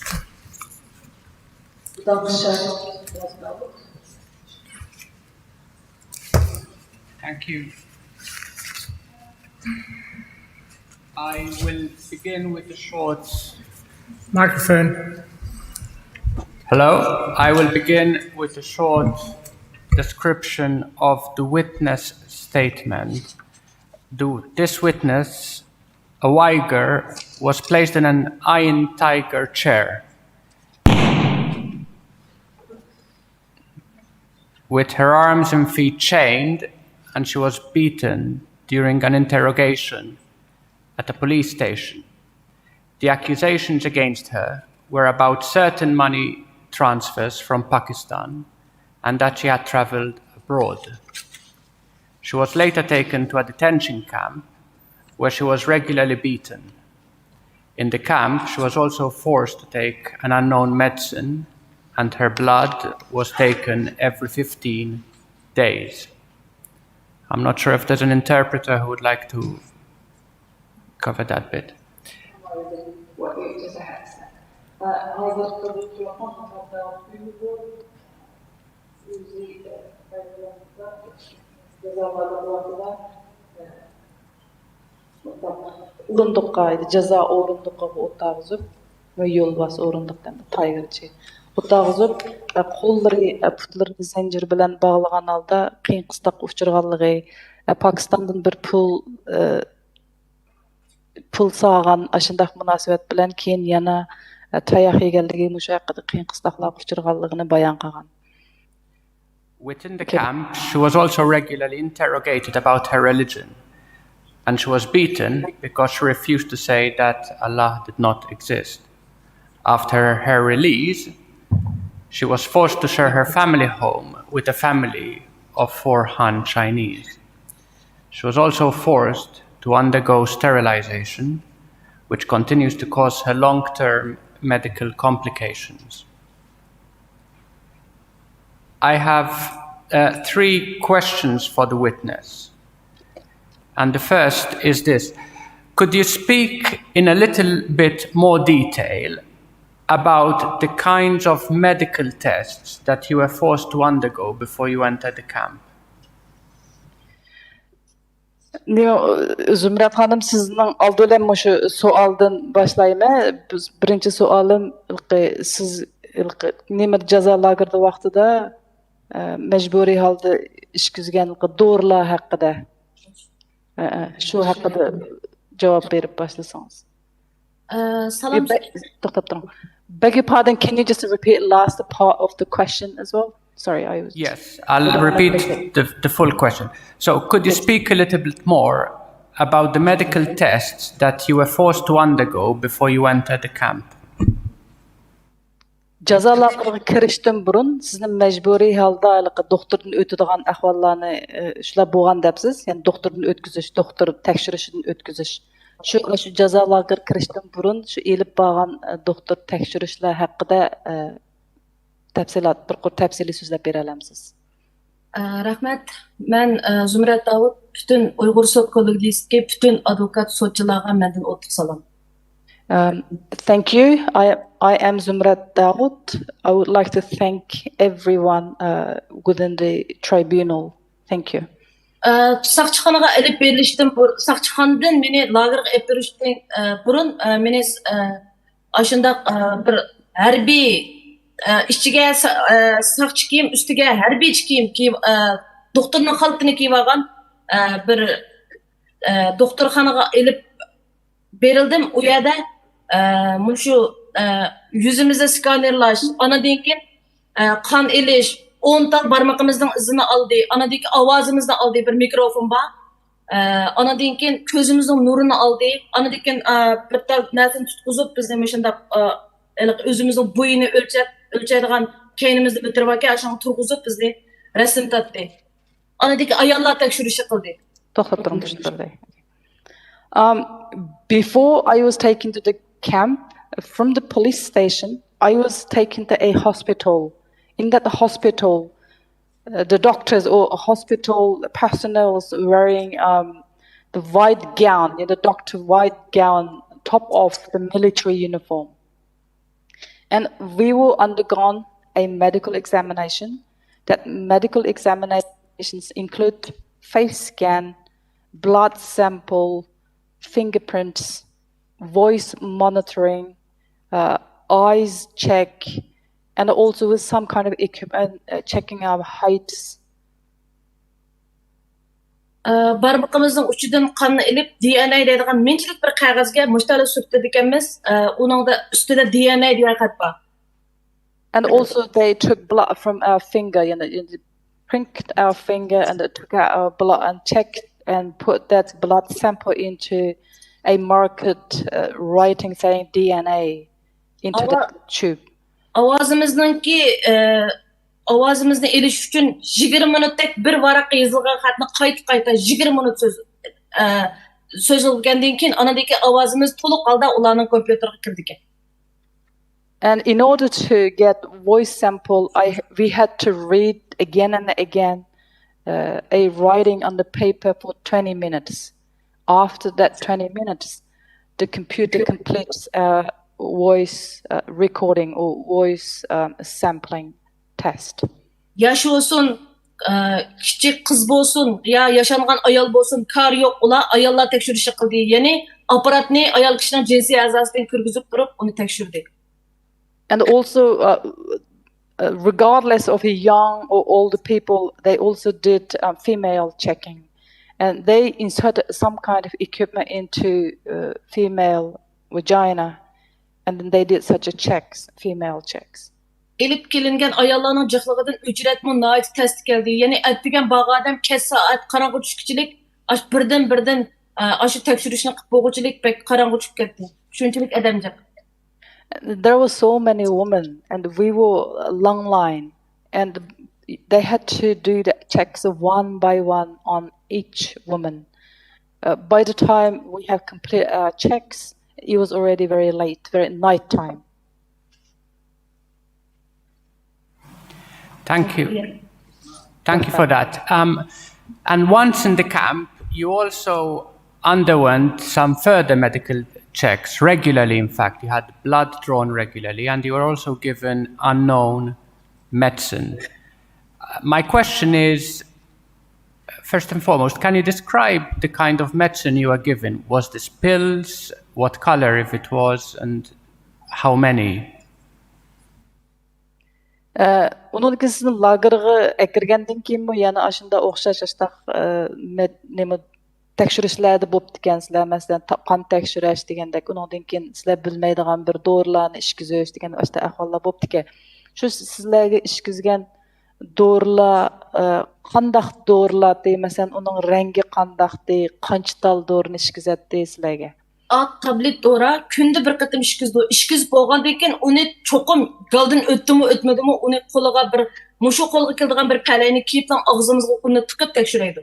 S5: Thank you. I will begin with a short
S3: microphone.
S5: Hello. I will begin with a short description of the witness statement. This witness, a Uyghur, was placed in an iron tiger chair with her arms and feet chained, and she was beaten during an interrogation at a police station. The accusations against her were about certain money transfers from Pakistan and that she had traveled abroad. She was later taken to a detention camp where she was regularly beaten. In the camp, she was also forced to take an unknown medicine, and her blood was taken every 15 days. I'm not sure if there's an interpreter who would like to cover that bit.
S9: Urundukka, ceza orundukka otağızıp ve yolbas orunduktan taygırçı. Otağızıp kolları, putlarını zincir bilen bağlagan alda kıyın kıstak uçurganlığı, Pakistan'dan bir pul sağan aşındak münasebet bilen keyin yana tayak yegenligi muşu hakkında kıyın kıstaklar uçurganlığını bayan kılgan.
S5: Within the camp, she was also regularly interrogated about her religion, and she was beaten because she refused to say that Allah did not exist. After her release, she was forced to share her family home with a family of 4 Han Chinese. She was also forced to undergo sterilization, which continues to cause her long-term medical complications. I have 3 questions for the witness. And the first is this. Could you speak in a little bit more detail about the kinds of medical tests that you were forced to undergo before you entered the camp?
S9: Zümrət xanım, sizin aldığım şu sualdan başlayayım. Birinci sualım, siz neme ceza lagerda vaxtıda mecburi halda iş güzgen doğrular hakkında şu hakkında cevap verip başlasanız.
S11: Salam.
S9: Beg your pardon, can you just repeat last part of the question as well? Sorry, I was...
S5: Yes, I'll repeat the full question. So could you speak a little bit more about the medical tests that you were forced to undergo before you entered the camp?
S9: Jazalarga kirishdan burun sizni majburiy holda doktordan o'tadigan ahvollarni shular bo'lgan debsiz, ya'ni doktordan o'tkazish, doktor tekshirishidan o'tkazish. Shu jazalarga kirishdan burun shu elib borgan doktor tekshirishlar haqida tafsiliy so'zlab bera olamsiz?
S11: Rahmat. Men Zumrat Davud, bütün Uygur Sot Kollégiyesiga bütün advokat sotchilarga mendan o'tib salam.
S9: Thank you. I am Zumrat Daoud. I would like to thank everyone within the tribunal. Thank you.
S11: Сақчықанаға іліп беріліштен сақчықандан мені лагерға іліп беріліштен бұрын мені ашындақ бір әрби ішчіге сақчы киім, үстіге әрби киім киіп, doktorның қалпыны киіп алған бір doktorxanaga іліп berildim. O yerda şu yüzümüzde skanerlaş, anadan keyin kan elish, 10 ta barmog'imizning izini oldi, anadagi ovozimizni oldi, bir mikrofon bor. Anadan keyin ko'zimizning nurini oldi, anadan keyin bir ta narsani tutqizib bizni mashunda o'zimizning bo'yini o'lchaydigan keynimizni bitirib olgan, shuni turg'izib bizni rasm tatdi. Anadagi ayollar tekshirishi qildi.
S9: To'xtab turing. Before I was taken to the camp, from the police station, I was taken to a hospital. In that hospital, the doctors or hospital personnel was wearing the white gown, the doctor white gown, top of the military uniform. And we were undergone a medical examination. That medical examinations include face scan, blood sample, fingerprints, voice monitoring, eyes check, and also with some kind of equipment checking our heights.
S11: Barmog'imizning uchidan qonni ilib DNA deydigan menchilik bir qog'ozga mushtala surtdi ekanmiz. Uningda ustida DNA degan xat bor.
S9: And also they took blood from our finger, pricked our finger and they took out our blood and checked and put that blood sample into a market writing saying DNA into the tube.
S11: Ovozimizni elish uchun 20 minutlik bir varaqqa yozilgan xatni qayta 20 minut so'zilgandan keyin anadagi ovozimiz to'liq holda ularning kompyuteriga kirdi ekan.
S9: And in order to get voice sample, we had to read again and again a writing on the paper for 20 minutes. After that 20 minutes, the computer completes a voice recording or voice sampling test.
S11: Yaş olsun, kichik qiz bo'lsin, ya yaşangan ayol bo'lsin, kar yo'q, ular ayollar tekshirishi qildi. Ya'ni apparatni ayol kishining jinsiy a'zosidan kirgizib turib, uni tekshirdi.
S9: And also, regardless of young or older people, they also did female checking. And they inserted some kind of equipment into female vagina. And then they did such a checks, female checks.
S11: Elip kelingan ayollarning jiqlig'idan ücretmi nait test keldi. Yani aytgan bağ adam kes saat qarang'i tushkichilik, birdan aşı tekshirishni qilib bo'g'uchilik pek qarang'i tushib ketdi. Shunchalik adamjiq.
S9: There were so many women and we were a long line and they had to do the checks one by one on each woman. By the time we have completed our checks, it was already very late, very night time.
S5: Thank you. Thank you for that. And once in the camp, you also underwent some further medical checks regularly. In fact, you had blood drawn regularly, and you were also given unknown medicine. My question is, first and foremost, can you describe the kind of medicine you were given? Was this pills? What color, if it was, and how many?
S9: Onun sizin lagerga ekirgenden keyin bu yana aşında o'xshash nima tekshirishlarda bo'lib ekansizlar, masalan qon tekshirish degandek, undan keyin sizlar bilmaydigan bir dorilarni ishkizish degan boshqa ahvollar bo'lib ekan. Shu sizlarga ishkizgan dorilar qandaq dorilar deymasan, uning rangi qandaq dey, qancha tal dorini ishkizatdi sizlarga?
S11: Tablet dora kunda bir qatim ishkiz bo'lgandan keyin uni cho'qim galdan o'tdimi o'tmadimi, uni qo'liga bir mushu qo'lga keladigan bir palayni kiyib og'zimizga uni tiqib tekshiraydi.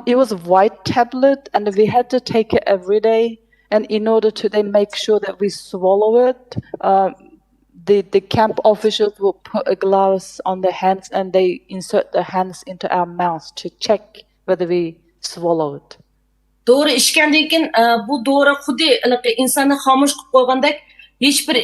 S9: It was a white tablet and we had to take it every day, and in order to they make sure that we swallow it, the camp officials will put a gloves on their hands and they insert their hands into our mouths to check whether we swallow it.
S11: Doğru işkendiğin keyin bu doğru xuddi insanı xamosh qilib qo'ygandek hech bir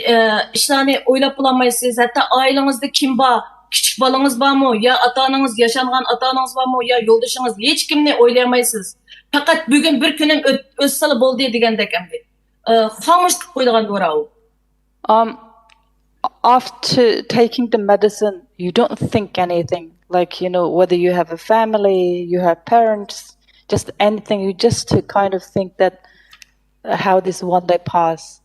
S11: ishlarni o'ylab bo'lolmaysiz. Hatto oilangizda kim bor, kichik bolangiz bormi, yo ota-onangiz, yashangan ota-onangiz bormi, yo yo'ldoshingiz, hech kimni o'ylamaysiz. Faqat bugun bir kunim o'tsala bo'ldi degandek endi. Xamosh qilib qo'ygan doğru u.
S9: After taking the medicine, you don't think anything. Like, you know, whether you have a family, you have parents, just anything. You just to kind of think that how this one day pass,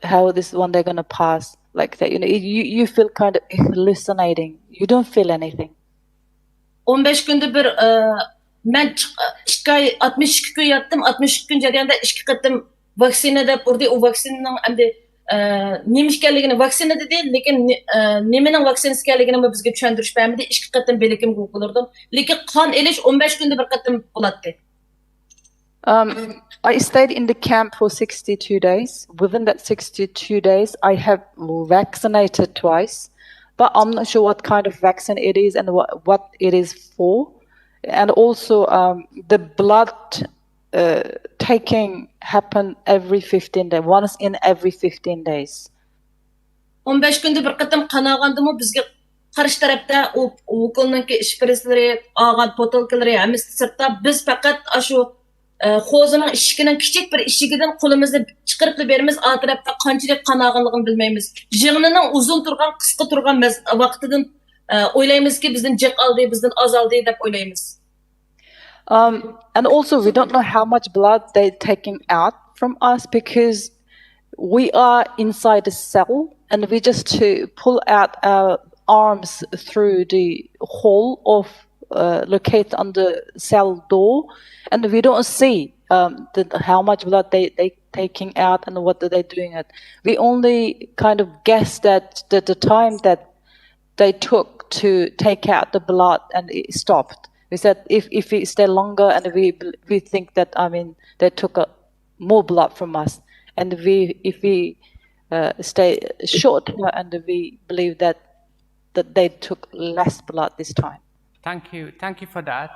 S9: how this one day gonna pass, like that. You know, you feel kind of hallucinating. You don't feel anything.
S11: 15 günde bir ben 2 ay 62 gün yattım. 62 gün jarayonida 2 qatim vaksina deb urdi. O vaksinaning endi nima ekanligini vaksina dedi, lekin nimaning vaksinasi ekanligini bizga tushuntirishmadi. 2 qatim belikim qo'yildim. Lekin qon elish 15 kunda bir qatim bo'ladi.
S9: I stayed in the camp for 62 days. Within that 62 days, I have vaccinated twice, but I'm not sure what kind of vaccine it is and what it is for. And also, the blood taking happen every 15 days, once in every 15 days.
S11: 15 günde bir qatim qon olgandimi bizga qarshi tarafda u ukolniki shpritslari, olgan potolkalari hammasi sirtda biz faqat shu xo'zining ishigining kichik bir ishigidan qo'limizni chiqarib beramiz, o tarafda qanchalik qon olganligini bilmaymiz. Jig'nining uzun turgan, qisqa turgan vaqtidan o'ylaymizki bizdan jiq oldi, bizdan oz oldi deb o'ylaymiz.
S9: And also, we don't know how much blood they're taking out from us because we are inside a cell and we just to pull out our arms through the hole of located on the cell door, and we don't see how much blood they taking out and what are they doing it. We only kind of guess that the time that they took to take out the blood and it stopped. We said if we stay longer and we think that they took more blood from us, and if we stay short and we believe that they took less blood this time.
S5: Thank you for that.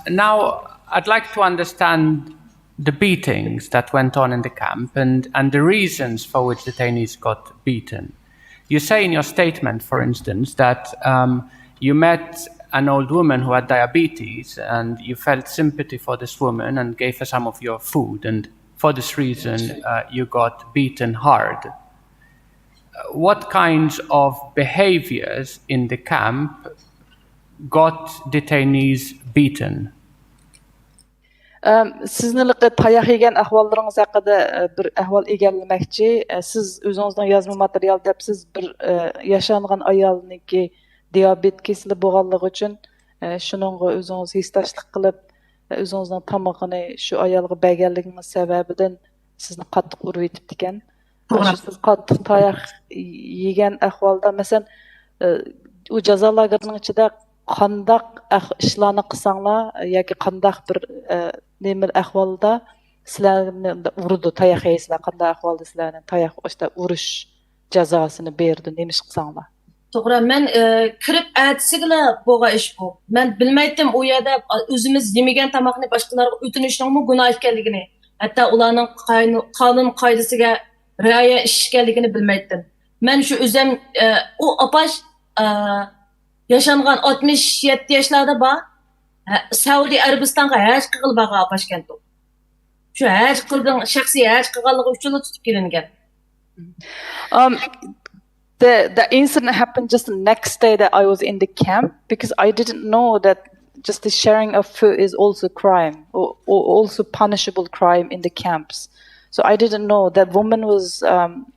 S5: Now I'd like to understand the beatings that went on in the camp and the reasons for which detainees got beaten. You say in your statement, for instance, that you met an old woman who had diabetes and you felt sympathy for this woman and gave her some of your food, and for this reason you got beaten hard. What kinds of behaviors in the camp got detainees beaten?
S9: Sizni tayoq yegan ahvollaringiz haqida bir ahvol egallamoqchi. Siz o'zingizning yozma material debsiz bir yashangan ayolniki diabet kesili bo'lganligi uchun shuningga o'zingiz hissdoshlik qilib o'zingizning tomog'ini shu ayolga berganligingiz sababidan sizni qattiq urib yetibdi ekan. Siz qattiq tayoq yegan ahvolda masalan u jazo lagerining ichida qandaq ishlarni qilsanglar yoki qandaq bir nima ahvolda sizlarni urdi, tayoq yeysizlar, qanday ahvolda sizlarni tayoq urish jazosini berdi, nima ish qilsanglar.
S11: To'g'ri, men kirib aytsiglar bo'lgan ish bu. Men bilmaydim u yerda o'zimiz yemagan tomoqni boshqalarga o'tinishning gunoh ekanligini, hatto ularning qonun qoidasiga rioya ish ekanligini bilmaydim. Men shu o'zim u opash yaşangan 67 yaşlarda bor. Saudi Arabistonga haj qilib borgan opashgan. Shu haj qilgan shaxsiy haj qilganligi uchun tutib kelingan.
S9: The incident happened just the next day that I was in the camp because I didn't know that just the sharing of food is also crime or also punishable crime in the camps. So I didn't know that woman was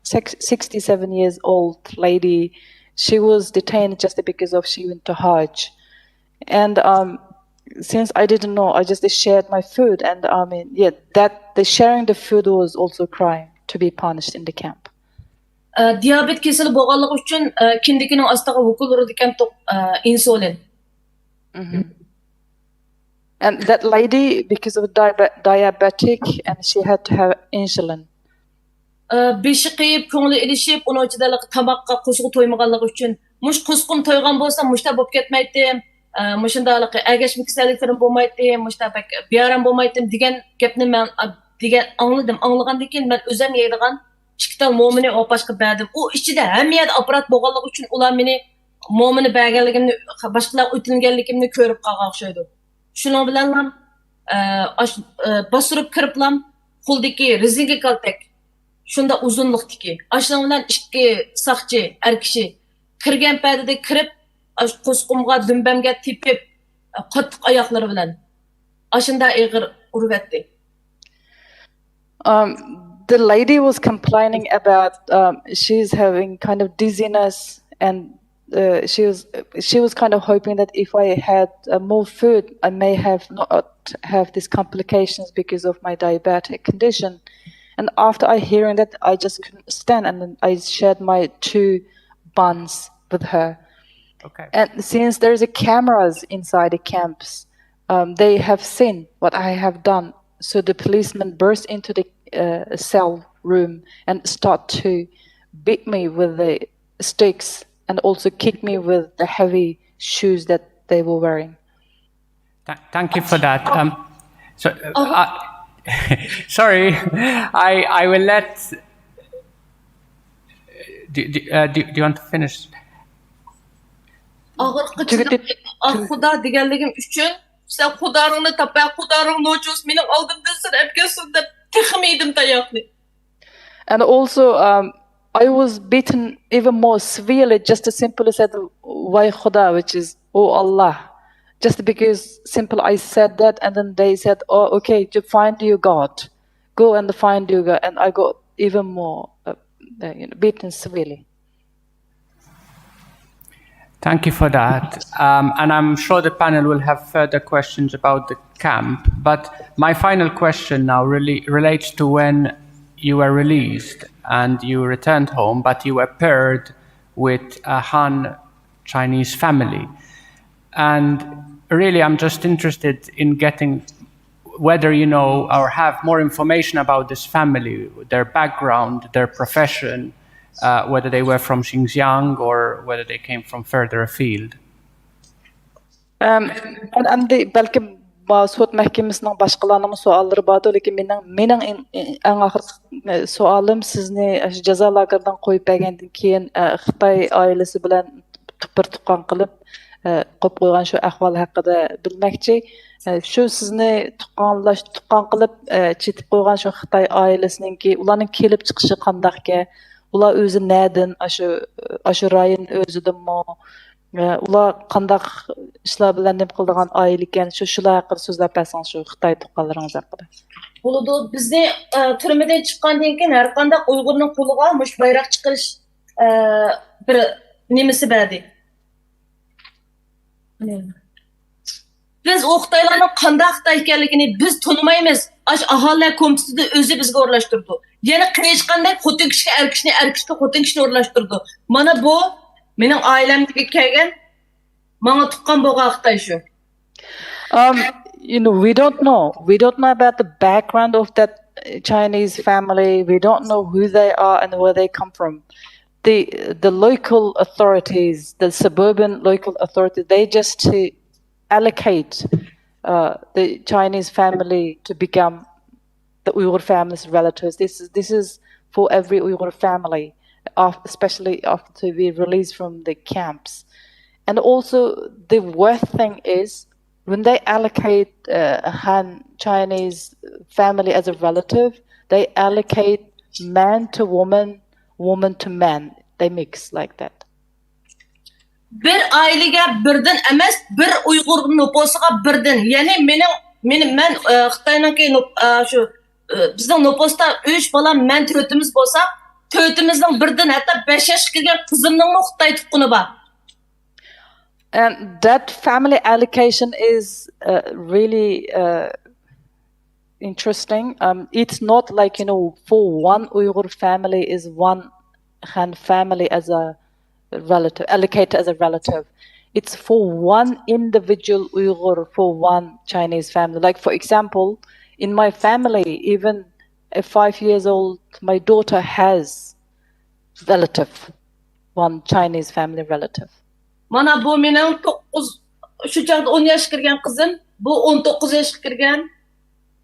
S9: 67 years old lady. She was detained just because of she went to Hajj. And since I didn't know, I just shared my food. And that the sharing the food was also crime to be punished in the camp.
S11: Diyabet kesili bo'lganligi uchun kindikining ostiga vukul urilgan insulin.
S9: And that lady, because of diabetic, and she had to have insulin.
S11: Beshi qiyib, ko'ngli ilishib, uning ichida tamoqqa quzg'u to'ymaganligi uchun, mush quzg'um to'ygan bo'lsa, mushta bo'lib ketmaydi. Muşundaqlıqı əgəşmi kasalliklərim bolmaydı, muştabak biyaram bolmaydı degan gapni men degan anglağandan keyin men özüm yeydigan ikkital mo'mini opashqa berdim. U ichida hamma yerda aparat bo'lganligi uchun ular meni mo'mini berganligimni, boshqalar o'tilganligimni ko'rib qolgan o'xshaydi. Shuning bilan ham bostirib kiriblam qo'ldagi rezinka kaltak shunda uzunlikdagi. Ashning bilan ikki saqchi erkishi kirgan paytida kirib qo'squmga dumbamga tepib qattiq oyoqlari bilan ashunda ig'ir urvatdi.
S9: The lady was complaining about she's having kind of dizziness, and she was kind of hoping that if I had more food, I may have not have these complications because of my diabetic condition. And after I hearing that, I just couldn't stand, and then I shared my 2 buns with her.
S5: Okay.
S9: And since there's a cameras inside the camps, they have seen what I have done. So the policeman burst into the cell room and start to beat me with the sticks and also kick me with the heavy shoes that they were wearing.
S5: Thank you for that. Sorry, I will let. Do you want to finish?
S11: Xudo deganligim uchun sen xudoringni topay, xudoring nochus mening oldimda sirab kelsin deb texmeydim tayoqni.
S9: And also I was beaten even more severely, just as simple as said Why Khuda, which is oh Allah. Just because simple I said that, and then they said, oh okay, to find your God, go and find your God, and I got even more beaten severely.
S5: Thank you for that. And I'm sure the panel will have further questions about the camp. But my final question now really relates to when you were released and you returned home, but you were paired with a Han Chinese family. And really, I'm just interested in getting whether you know or have more information about this family, their background, their profession, whether they were from Xinjiang or whether they came from further afield.
S9: And balki sud mahkamasining boshqalarning suollari bor, lekin mening eng oxirgi suolim sizni jazo lageridan qo'yib bergandan keyin Xitoy oilasi bilan tupir tuqqan qilib qo'yib qo'ygan shu ahvol haqida bilmoqchi. Shu sizni tuqqan qilib chetib qo'ygan shu Xitoy oilasininki ularning kelib chiqishi qandaqga, ular o'zi nerdan, shu rayon o'zidanmi, ular qandaq ishlar bilan nima qiladigan oila ekan, shular haqida so'zlab bersangiz shu Xitoy tuqqanlaringiz haqida.
S11: Bo'ladi. Bizni turmadan chiqqandan keyin har qanday Uyg'urning qo'liga mush bayroq chiqarish bir nimasi berdi. Biz Xitoylarning qandaq Xitoy ekanligini biz tonimaymiz. Aholilar komiteti o'zi bizga o'rlashtirdi. Yana qilishqanday xotin kishiga erkishni, erkishga xotin kishini o'rlashtirdi. Mana bu mening oilamga kelgan, menga tuqqan bo'lgan Xitoy shu.
S9: We don't know. We don't know about the background of that Chinese family. We don't know who they are and where they come from. The local authorities, the suburban local authorities, they just allocate the Chinese family to become the Uyghur family's relatives. This is for every Uyghur family, especially after we released from the camps. And also the worst thing is when they allocate a Han Chinese family as a relative, they allocate man to woman, woman to man. They mix like that.
S11: Bir ailege birden emas, bir Uyghur nüfusuga birden. Yani men Xitoyniki şu bizning nüfusta 3 bola, men 4'imiz bolsa, 4'imizning birden hatta 5 yosh kirgan qizimning Xitoy tuqquni bor.
S9: And that family allocation is really interesting. It's not like, for one Uyghur family is one Han family as a relative, allocated as a relative. It's for one individual Uyghur, for one Chinese family. Like, for example, in my family, even at 5 years old, my daughter has relative, one Chinese family relative.
S11: Mana bu mening 9 şu çağda 10 yaş kirgen kızım, bu 19 yaş kirgen,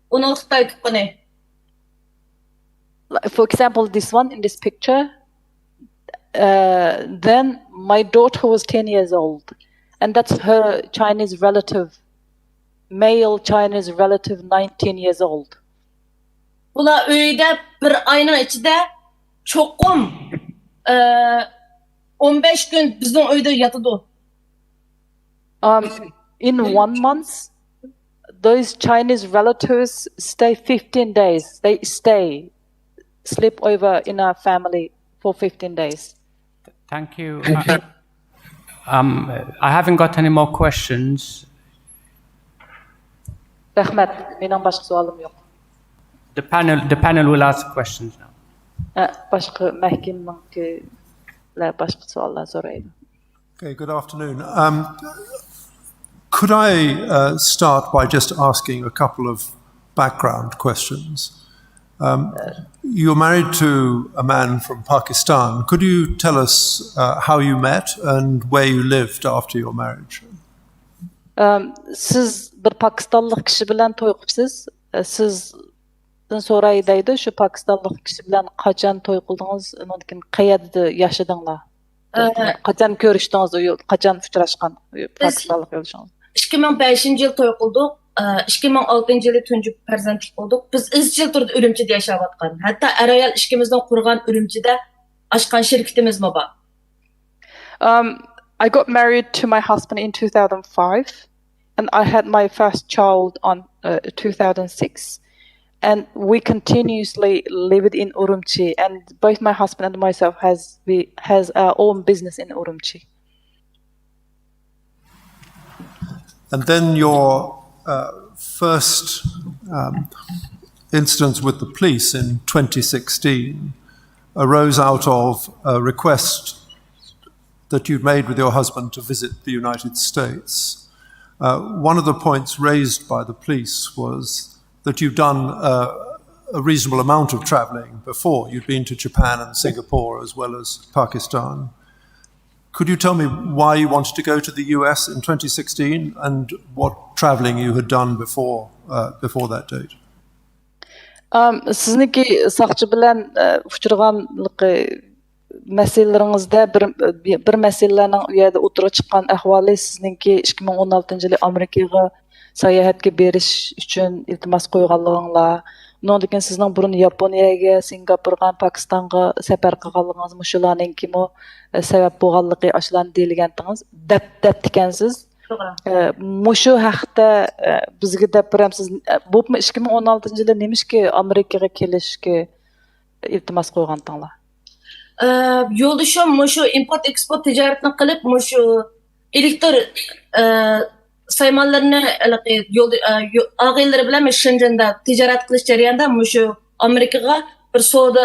S11: onun Xitay tutkunu.
S9: For example, this one in this picture, then my daughter was 10 years old, and that's her Chinese relative, male Chinese relative, 19 years old.
S11: Bula öyde bir ayının içinde çokum 15 gün bizim öyde yatıdı.
S9: In 1 month, those Chinese relatives stay 15 days. They sleep over in our family for 15 days.
S5: Thank you. I haven't got any more questions.
S9: Rahmet, benim başka sualım yok.
S5: The panel will ask questions now.
S9: Başka mahkemeler başka suallar soraydı.
S20: Okay, good afternoon. Could I start by just asking a couple of background questions? You're married to a man from Pakistan. Could you tell us how you met and where you lived after your marriage?
S9: Siz bir Pakistanlı kişi bilen toyqupsiz. Sizden soraydaydı, şu Pakistanlı kişi bilen qachon toy qildingiz, ondan qayerda yaşadinglar? Qachon ko'rishdingiz, qachon uchrashgan Pakistanlı yo'lishingiz?
S11: 2005 yıl toy qildik. 2006 yılı tunji farzandlik olduk. Biz izchil turda Urumchida yaşayotgan. Hatta er-ayol ikkimizdan qurgan Urumchida ochgan shirkatimiz mi bor.
S9: I got married to my husband in 2005, and I had my first child on 2006. And we continuously lived in Urumqi, and both my husband and myself has our own business in Urumqi.
S20: And then your first incident with the police in 2016 arose out of a request that you'd made with your husband to visit the United States. One of the points raised by the police was that you've done a reasonable amount of traveling before. You'd been to Japan and Singapore as well as Pakistan. Could you tell me why you wanted to go to the US in 2016 and what traveling you had done before that date?
S9: Sizniki saqchi bilan uchirganligi meseleleringizde bir meselelerning u yerda o'tirib chiqqan ahvoli sizniki 2016-yili Amerikaga sayohatga berish uchun iltimos qo'yganliginglar, undan keyin sizning burun Yaponiyaga, Singapurga, Pokistonga safar qilganligingiz mushularninkimi sabab bo'lganligi ashlan deyilgandingiz deb ekansiz. Mushu haqda bizga deb beramsiz. Bu 2016-yili nemishki Amerikaga kelishga iltimos qo'ygandinglar?
S11: Yo'lishim mushu import eksport tijoratini qilib mushu elektr saymanlarni og'aylari bilan Shenzhenda tijorat qilish jarayonida mushu Amerikaga bir savdo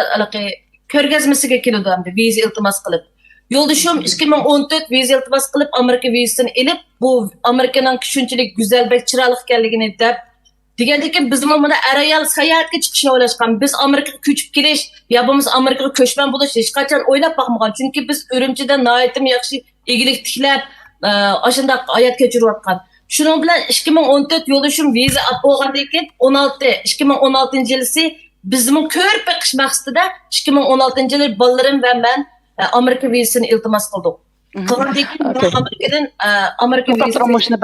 S11: ko'rgazmasiga keldi hamda viza iltimos qilib. Yo'lishim 2014 viza iltimos qilib Amerika vizasini olib, bu Amerikaning shunchalik go'zal, bek chiroyli ekanligini deb degandan biz mana er-ayol sayohatga chiqishni o'ylashgan. Biz Amerikaga ko'chib kelish, yo bo'lmasa Amerikaga ko'chman bo'lish hech qachon o'ylab boqmagan. Chunki biz Urumchida nihoyatim yaxshi egilik tiklab, ashunda hayot kechirayotgan. Shuning bilan 2014 yo'lishim viza olgandan keyin 2016-yilisi bizning ko'rib beqish maqsadida 2016-yili bolalarim va men Amerika vizasini iltimos qildik. Amerika vizasini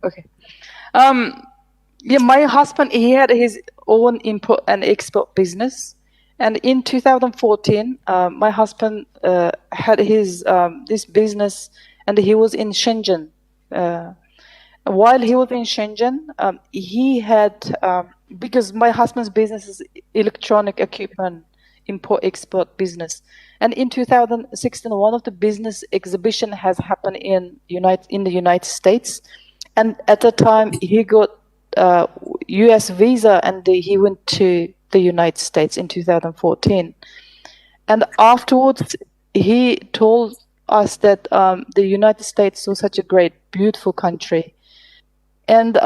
S9: Okay. Yeah, my husband, he had his own import and export business, and in 2014, my husband had his this business, and he was in Shenzhen. While he was in Shenzhen, he had because my husband's business is electronic equipment import-export business, and in 2016, one of the business exhibition has happened in the United States, and at the time he got U.S. visa, and he went to the United States in 2014. And afterwards, he told us that the United States was such a great, beautiful country. And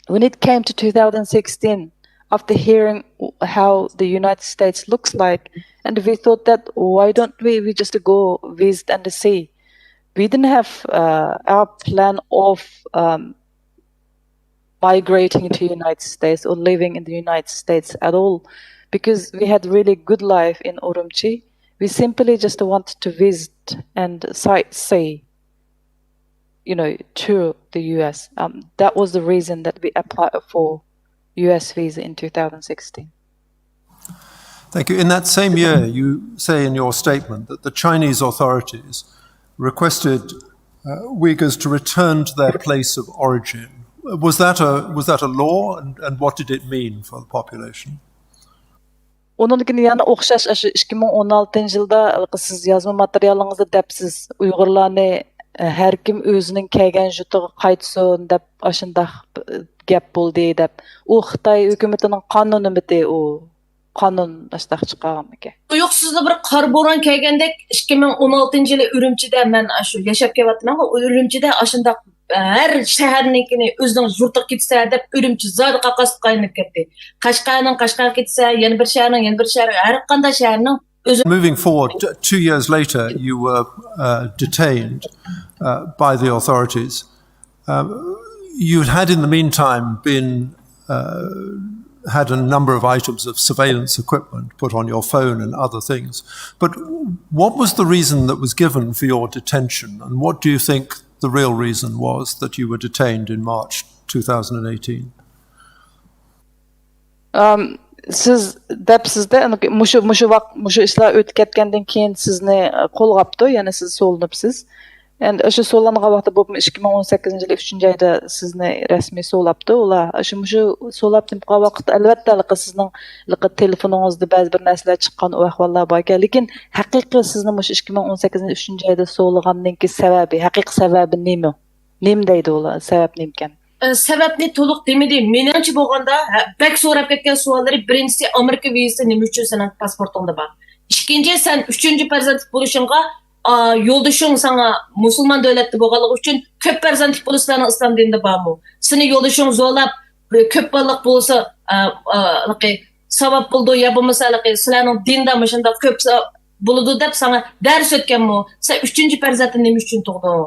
S9: when it came to 2016, after hearing how the United States looks like, and we thought that why don't we just go visit and see? we didn't have our plan of migrating to the United States or living in the United States at all, because we had really good life in Urumqi. We simply just wanted to visit and sightsee, to the US. That was the reason that we applied for US visa in 2016.
S20: Thank you. In that same year, you say in your statement that the Chinese authorities requested Uyghurs to return to their place of origin. Was that a law, and what did it mean for the population?
S9: Onun için yani o'xshash 2016-yılda siz yazma materialingizda depsiz Uyg'urlarni har kim o'zining kelgan yurtiga qaytsin deb ashundaq gap bo'ldi deb. U Xitoy hukumatining qonunimidi u qonun ashtaq chiqqanmiki.
S11: Uyuqsuzda bir qor bo'ron kelgandek 2016-yılı Ürümçide men shu yashab kelyapman. Ürümçide ashundaq her shaharnikini o'zining yurtiga ketsa deb Ürümçi zodi qaqasib qaynab ketdi. Qashqarga ketsa, yana bir shahar, har qanday shaharning o'zi.
S20: Moving forward, 2 years later, you were detained by the authorities. You had in the meantime had a number of items of surveillance equipment put on your phone and other things. But what was the reason that was given for your detention, and what do you think the real reason was that you were detained in March 2018?
S9: Siz depsizde mushu ishlar o'tib ketgandan keyin sizni qo'lg'apti, ya'ni siz so'linibsiz. Endi o'sha so'langan vaqtda bu 2018-yil 3-oyda sizni rasmiy so'labdi. Ular mushu so'labdi bu vaqtda albatta sizning telefoningizda ba'zi bir narsalar chiqqan u ahvollar bor ekan, lekin haqiqiy sizni mushu 2018-yil 3-oyda so'lgandan keyin sababi, haqiqiy sababi nima? Nima deydi ular? Sabab nima ekan?
S11: Sababni to'liq demadi. Menimcha bo'lganda bak so'rab ketgan savollari birinchisi Amerika vizasi nima uchun sening pasportingda bor? Ikkinchi sen 3-chi farzandlik bo'lishingga yo'ldoshing sana musulmon davlatda bo'lganligi uchun ko'p farzandlik bo'lishlarning islom dinida bormi? Seni yo'ldoshing zo'lab ko'p balliq bo'lsa sabab bo'ldi yo bo'lmasa sizlarning dinda shunda ko'p bo'ladi deb sana dars o'tganmi? Sen 3-chi farzandni nima uchun tug'ding?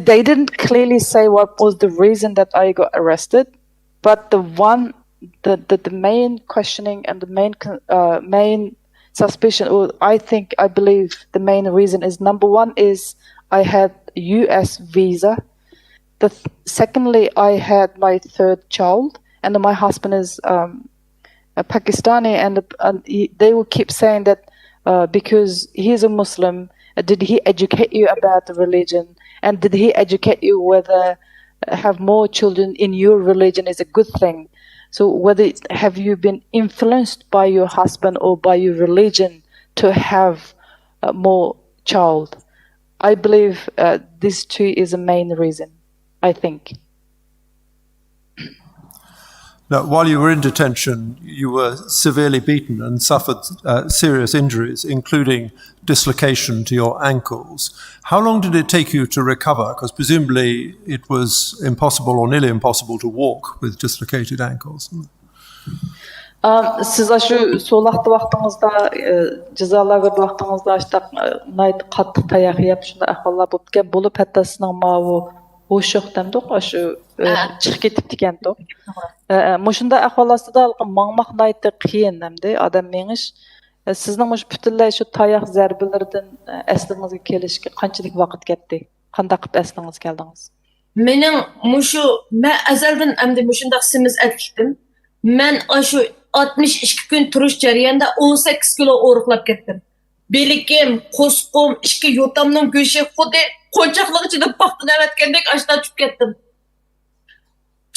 S9: They didn't clearly say what was the reason that I got arrested, but the main questioning and the main suspicion, or I believe the main reason is, number one is I had US visa. Secondly, I had my third child, and my husband is a Pakistani, and they will keep saying that because he's a Muslim, did he educate you about the religion? And did he educate you whether have more children in your religion is a good thing? So whether have you been influenced by your husband or by your religion to have more child? I believe this too is a main reason, I think.
S20: Now, while you were in detention, you were severely beaten and suffered serious injuries, including dislocation to your ankles. How long did it take you to recover? Because presumably it was impossible or nearly impossible to walk with dislocated ankles.
S9: Siz shu so'laqti vaqtingizda jazolarga vaqtingizda qattiq tayoq yeb shunday ahvollar bo'lib hatto sizning mavu ho'sh yo'q demdiq shu chiqib ketibdi ekan-da. Mushunda ahvollarda mangmoq naytda qiyin hamda odam mengish. Sizning mush butunlay shu tayoq zarbalaridan aslingizga kelishga qanchalik vaqt ketdi? Qanday qilib aslingizga keldingiz?
S11: Mening men azaldan endi mushundaq simiz atlikdim. Men shu 62 kun turish jarayonida 18 kilo o'riqlab ketdim. Belikim, qo'sqim, ikki yotamning go'shi xuddi qo'nchoqliq ichida paxta avatgandek ashdan tushib ketdim.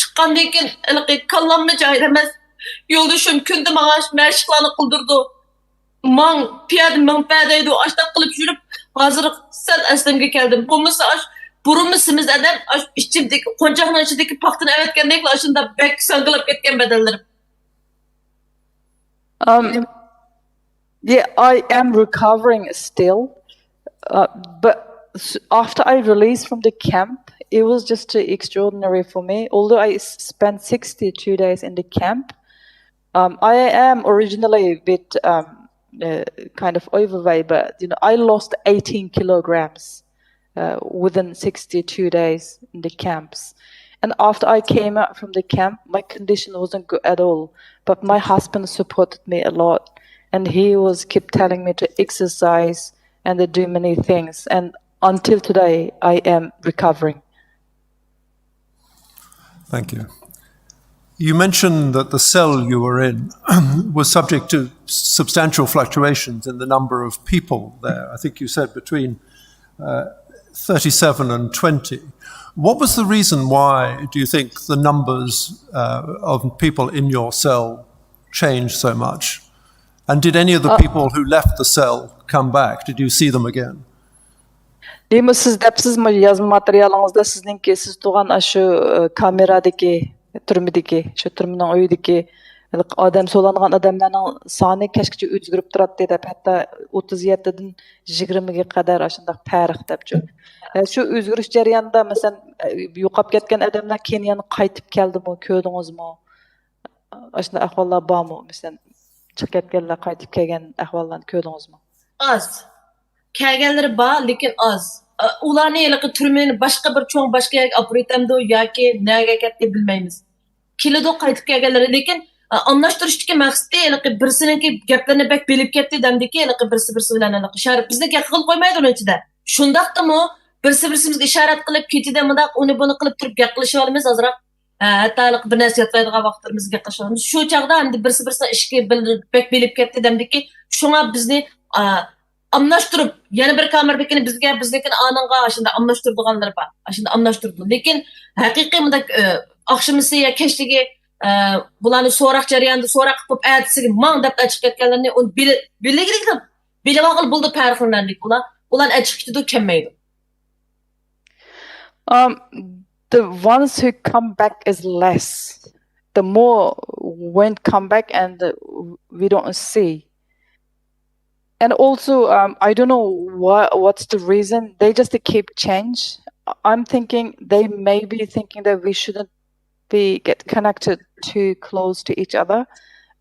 S11: Chiqqandan keyin kallamni joyida emas. Yo'ldoshim kunda menga mashqlarni qildirdi. Piyada deydi, ashdan qilib yurib, hozir sal aslimga keldim. Bo'lmasa burunmisimiz adam ichimdagi qo'nchoqning ichidagi paxtani avatgandek ashunda bek sangilib ketgan badallarim.
S9: Yeah, I am recovering still, but after I released from the camp, it was just extraordinary for me. Although I spent 62 days in the camp, I am originally a bit kind of overweight, but I lost 18 kilograms within 62 days in the camps. And after I came out from the camp, my condition wasn't good at all. But my husband supported me a lot, and he kept telling me to exercise and to do many things. And until today, I am recovering.
S20: Thank you. You mentioned that the cell you were in was subject to substantial fluctuations in the number of people there. I think you said between 37 and 20. What was the reason why, do you think, the numbers of people in your cell changed so much? And did any of the people who left the cell come back? Did you see them again?
S9: Deymi siz depsizmi yazma materialingizda sizningki siz turgan shu kameradagi turmidagi shu turmaning uyidagi odam so'langan odamlarning soni kashkicha o'zgarib turadi deb hatto 37 dan 20 ga qadar shunday farq debchi. Shu o'zgarish jarayonida masalan yo'qolib ketgan odamlar keyin yana qaytib keldimi, ko'rdingizmi? Shunday ahvollar bormi? Masalan chiqib ketganlar qaytib kelgan ahvollarni ko'rdingizmi?
S11: Az. Kelganlari bor, lekin az. Ularni turmani boshqa bir cho'ng boshqa yerga olib o'tamdi yoki nega ketdi bilmaymiz. Keladi qaytib kelganlari, lekin anglashtirishdagi maqsadi birsiniki gaplarini bak bilib ketdi demdiki, birsi bilan ishorat bizniki qilib qo'ymaydi uning ichida. Shundaqdimi birsimizga ishorat qilib ketdi, bundaq uni buni qilib turib gap qilishib olamiz azroq. Hatto bir narsa yotmaydigan vaqtlarimizga qilishib olamiz. Shu chaqda endi birsidan ishga bak bilib ketdi demdiki, shunga bizni amlashtirib yana bir kamera biznikini anınğa aşında amlashtirdiganlar bor. Aşında amlashtirdi. Lekin haqiqiy bunda oqshimisi ya keshligi bularni so'roq jarayonida so'roq qilib atisiga mang deb chiqib ketganlarni uni bilib aql bo'ldi farqlandik. Ular chiqib ketdi kelmaydi.
S9: The ones who come back is less. The more won't come back and we don't see. And also, I don't know what's the reason. They just keep change. I'm thinking they may be thinking that we shouldn't get connected too close to each other,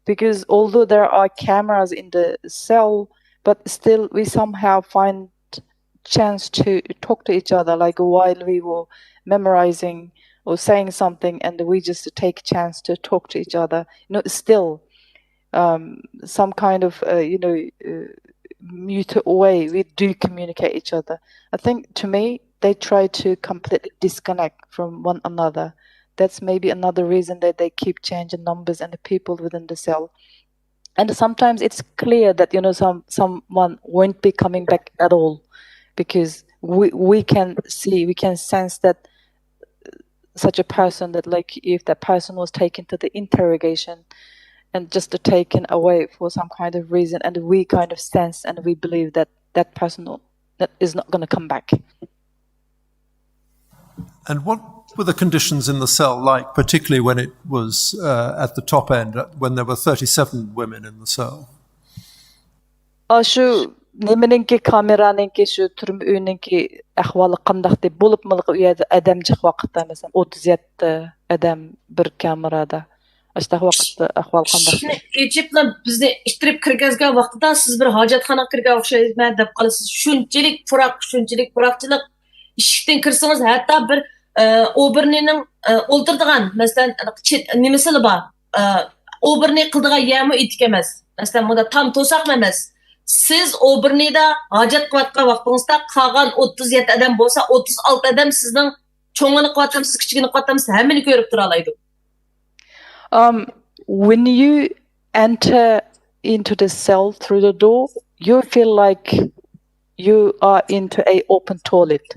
S9: because although there are cameras in the cell, but still we somehow find chance to talk to each other, like while we were memorizing or saying something, and we just take chance to talk to each other. Still. Some kind of muted way we do communicate each other. I think to me they try to completely disconnect from one another. That's maybe another reason that they keep changing numbers and the people within the cell. And sometimes it's clear that someone won't be coming back at all, because we can sense that such a person, that like if that person was taken to the interrogation and just taken away for some kind of reason, and we kind of sense and we believe that that person is not going to come back.
S20: And what were the conditions in the cell like, particularly when it was at the top end, when there were 37 women in the cell?
S9: Shu nimaninki kameraninki shu turm uyninki ahvoli qandaq deb bo'libmi u yerda odam jiq vaqtda masalan 37 odam bir kamerada. Ashta vaqtda ahvol qanday?
S11: Ejiptlar bizni ishtirib kirgazgan vaqtida siz bir hojatxonaga kirgan o'xshayman deb qolasiz. Shunchalik puroqchilik eshikdan kirsangiz hatto bir o'birnining o'ltirdigan masalan nimasi bor. O'birni qildigan yami etik emas. Masalan bunda tam to'saq emas. Siz o'birnida hojat qilayotgan vaqtingizda qolgan 37 odam bo'lsa 36 odam sizning cho'ngini qilyapsiz, kichigini qilyapsiz, hammani ko'rib tura oladi.
S9: When you enter into the cell through the door, you feel like you are into an open toilet.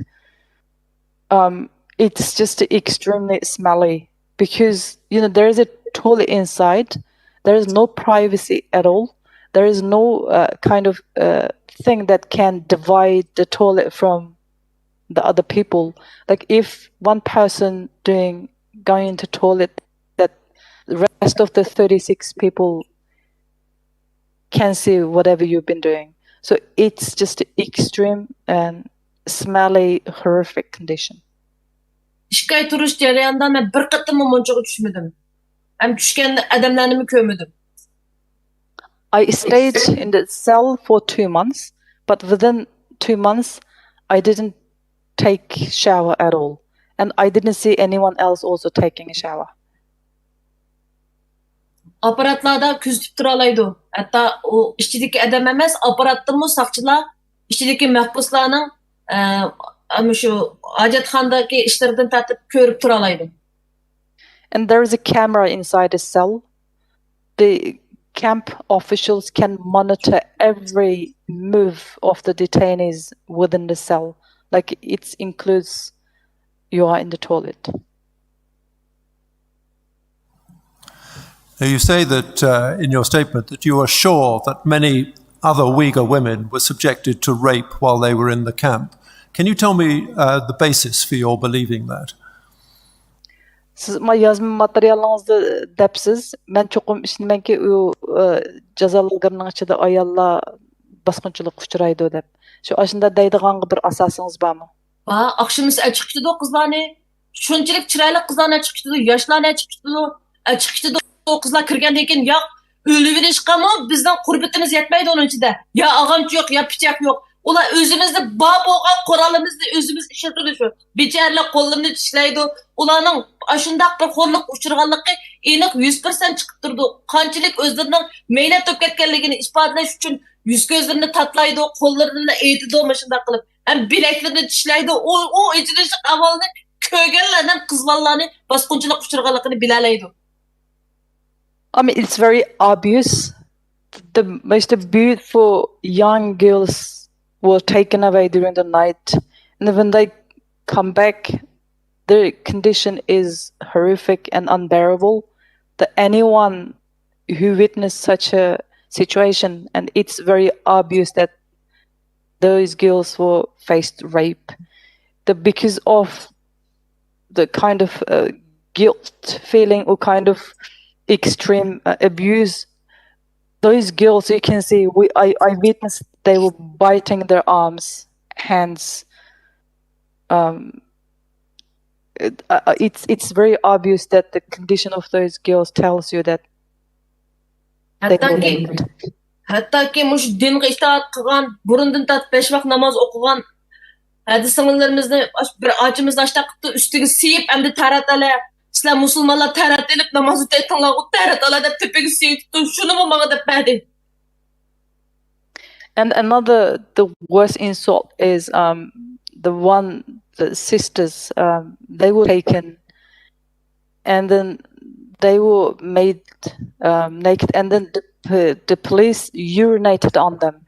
S9: It's just extremely smelly because there is a toilet inside. There is no privacy at all. There is no kind of thing that can divide the toilet from the other people. Like if one person going into toilet, the rest of the 36 people can see whatever you've been doing. So it's just extreme and smelly, horrific condition.
S11: İşkay turuş jarayonida men bir qatim munchaga tushmadim. Ham tushgan odamlarni ko'rmadim.
S9: I stayed in the cell for 2 months, but within 2 months, I didn't take shower at all. And I didn't see anyone else also taking a shower.
S11: Aparatlarda küzüp turalaydı. Hatta o işçideki adam emas, aparatta mı sakçılar, işçideki mahpuslarının şu hacetxandaki işlerden tatip körüp turalaydı.
S9: And there is a camera inside the cell. The camp officials can monitor every move of the detainees within the cell. Like it includes you are in the toilet.
S20: Now you say that in your statement that you are sure that many other Uyghur women were subjected to rape while they were in the camp. Can you tell me the basis for your believing that?
S9: Siz yazma materyalınızda depsiz. Ben çokum işinmen ki o cazalığının içinde ayalla baskınçılık uçuraydı dep. Şu aşında deydiğen bir asasınız var mı?
S11: Akşamız çıktı da kızlarını. Şunçilik çıraylı kızlarına çıktı. Yaşlarına çıktı. Çıktı da o kızlar kirgenden keyin ya ölüveriş qamı bizden qurbetimiz yetmeydi onun içinde. Ya ağamç yok, ya pichak yok. Ular özümüzde bağ bo'lgan quralımızda özümüz işletidi şu. Bejarlar qo'llarini tishlaydi. Ularning ashundaq bir xo'rliq uchirganligi aniq 100% chiqib turdi. Qanchalik o'zlarining mehnat to'p ketganligini isbotlash uchun yuz ko'zlarini tatlaydi, qo'llarini aytidi shunday qilib. Ham bilaklarini tishlaydi. O ijrishli amalni ko'rganlardan qiz bolalarni bosqinchilik uchirganligini bilalaydi.
S9: I mean, it's very obvious. The most beautiful young girls were taken away during the night. And when they come back, their condition is horrific and unbearable. That anyone who witnessed such a situation, and it's very obvious that those girls were faced rape. Because of the kind of guilt feeling or kind of extreme abuse, those girls, you can see, I witnessed they were biting their arms, hands. It's very obvious that the condition of those girls tells you that they were raped.
S11: Hatta mush dinga itaat qilgan, burundan tatib 5 vaqt namoz o'qigan hadis singillarimizni bir ochimizni ashta qilib ustiga siyib endi taratala sizlar musulmonlar tarat elib namoz o'qiyotganlar taratala deb tepaga siyib shuni menga deb berdi.
S9: And the worst insult is the sisters, they were taken and then they were made naked, and then the police urinated on them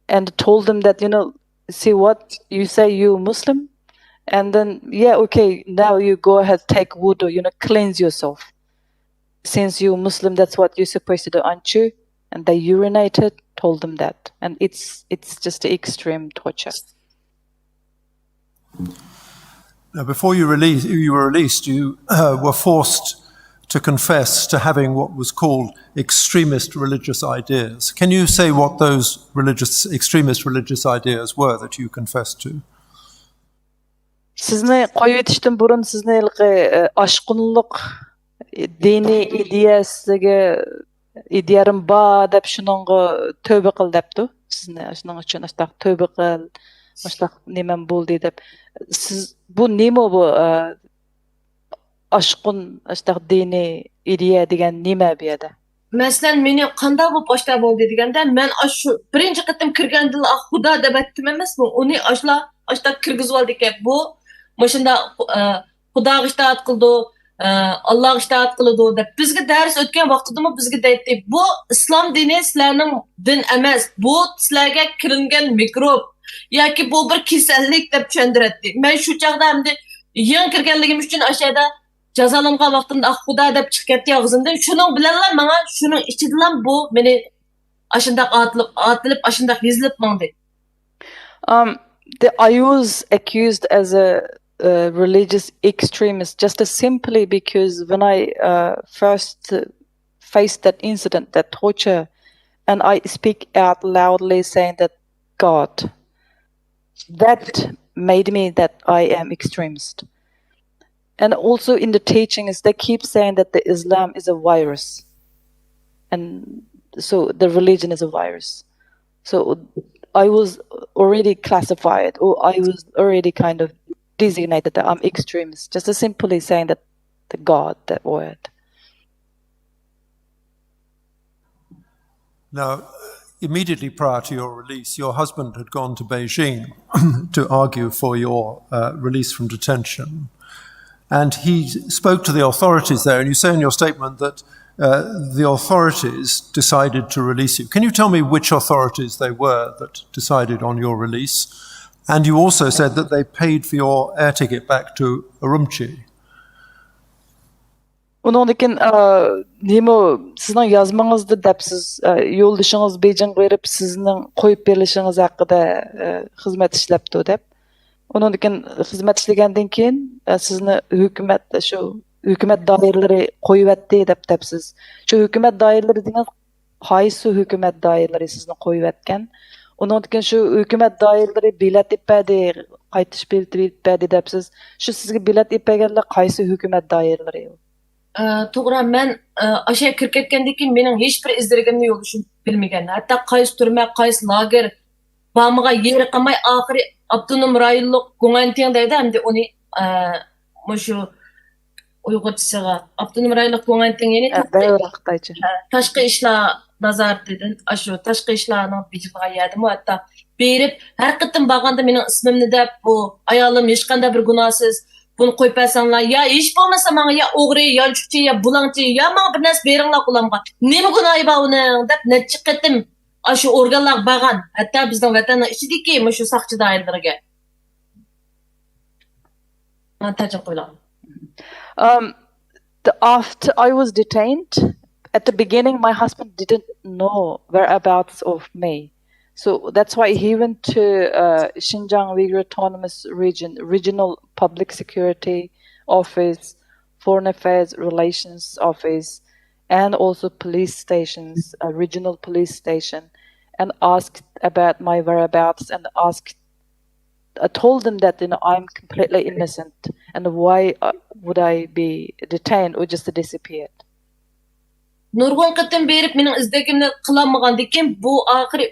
S9: and told them that, see what, you say you're Muslim, and then, yeah, okay, now you go ahead, take wudu, cleanse yourself. Since you're Muslim, that's what you're supposed to do, aren't you? And they urinated, told them that. And it's just extreme torture.
S20: Now, before you were released, you were forced to confess to having what was called extremist religious ideas. Can you say what those extremist religious ideas were that you confessed to?
S9: Sizni qo'yib etishdan burun sizni oshqunliq diniy ideyarim bor deb shuningga tövbe qil debdi. Sizni shuning uchun ashtaq tövbe qil, ashtaq nimam bo'ldi deb. Siz bu nima bu oshqun ashtaq diniy ideya degan nima bu yerda?
S11: Masalan, meni qanday bo'lib boshqa bo'ldi deganda, men shu birinchi qatim kirganda Xudo deb aytdim emasmi? Uni ashta kirgizib oldik bu. Mashunda Xudoga itoat qildi, Allohga itoat qildi deb bizga dars o'tgan vaqtida bizga aytdi, bu islom dini sizlarning din emas, bu sizlarga kirilgan mikrob yoki bu bir kasallik deb tushuntirdi. Men shu chaqda hamda yangi kirganligim uchun ashada jazolangan vaqtimda Xudo deb chiqib ketdi og'zimdan. Shuning bilanlar menga shuning ichidan bu meni ashunda atilib ashunda yezilib mangdi.
S9: I was accused as a religious extremist just as simply because when I first faced that incident, that torture, and I speak out loudly saying that God, that made me that I am extremist. And also in the teachings, they keep saying that the Islam is a virus. And so the religion is a virus. So I was already classified, or I was already kind of designated that I'm extremist, just as simply saying that the God, that word.
S20: Now, immediately prior to your release, your husband had gone to Beijing to argue for your release from detention. And he spoke to the authorities there, and you say in your statement that the authorities decided to release you. Can you tell me which authorities they were that decided on your release? And you also said that they paid for your air ticket back to Urumqi.
S9: Ondan keyin nima sizning yozmangizda deb siz yo'ldoshingiz Beijing berib sizning qo'yib berilishingiz haqida xizmat ishlabdi deb. Ondan keyin xizmat ishlagandan keyin sizni hukumat doiralari qo'yibdi deb siz. Shu hukumat doiralari degan qaysi hukumat doiralari sizni qo'yibotgan? Ondan keyin shu hukumat doiralari bilet ipadi, qaytish bileti ipadi deb siz. Shu sizga bilet ipaganlar qaysi hukumat doiralari?
S11: To'g'ri, men o'sha kirib ketgandan keyin mening hech bir izdirganimni yo'lishim bilmagan. Hatto qaysi turma, qaysi lager bamiga yeri qilmay oxiri avtonom rayonlik Guanganteng deydi, hamda uni shu Uyg'urchasiga avtonom rayonlik Guanganteng ya'ni tashqi ishlar nazoratidan shu tashqi ishlarning bijilga yadimi hatto berib har qatim borganda mening ismimni deb bu ayolim hech qanday bir gunohsiz bunu qo'yib bersanglar, ya hech bo'lmasa menga ya o'g'ri, ya chuqchi, ya bulangchi, ya menga bir narsa beringlar qo'limga. Nima gunohi bor uning deb necha qatim shu organlar borgan. Hatto bizning vatanning ichidagi shu soqchi doiralariga.
S9: After I was detained, at the beginning my husband didn't know whereabouts of me. So that's why he went to Xinjiang Uyghur Autonomous Regional Public Security Office, Foreign Affairs Relations Office, and also police stations, a regional police station, and asked about my whereabouts and I told them that I'm completely innocent and why would I be detained or just disappeared.
S11: Nurg'un qatim berib mening izdagimni qilolmagandan keyin bu oxiri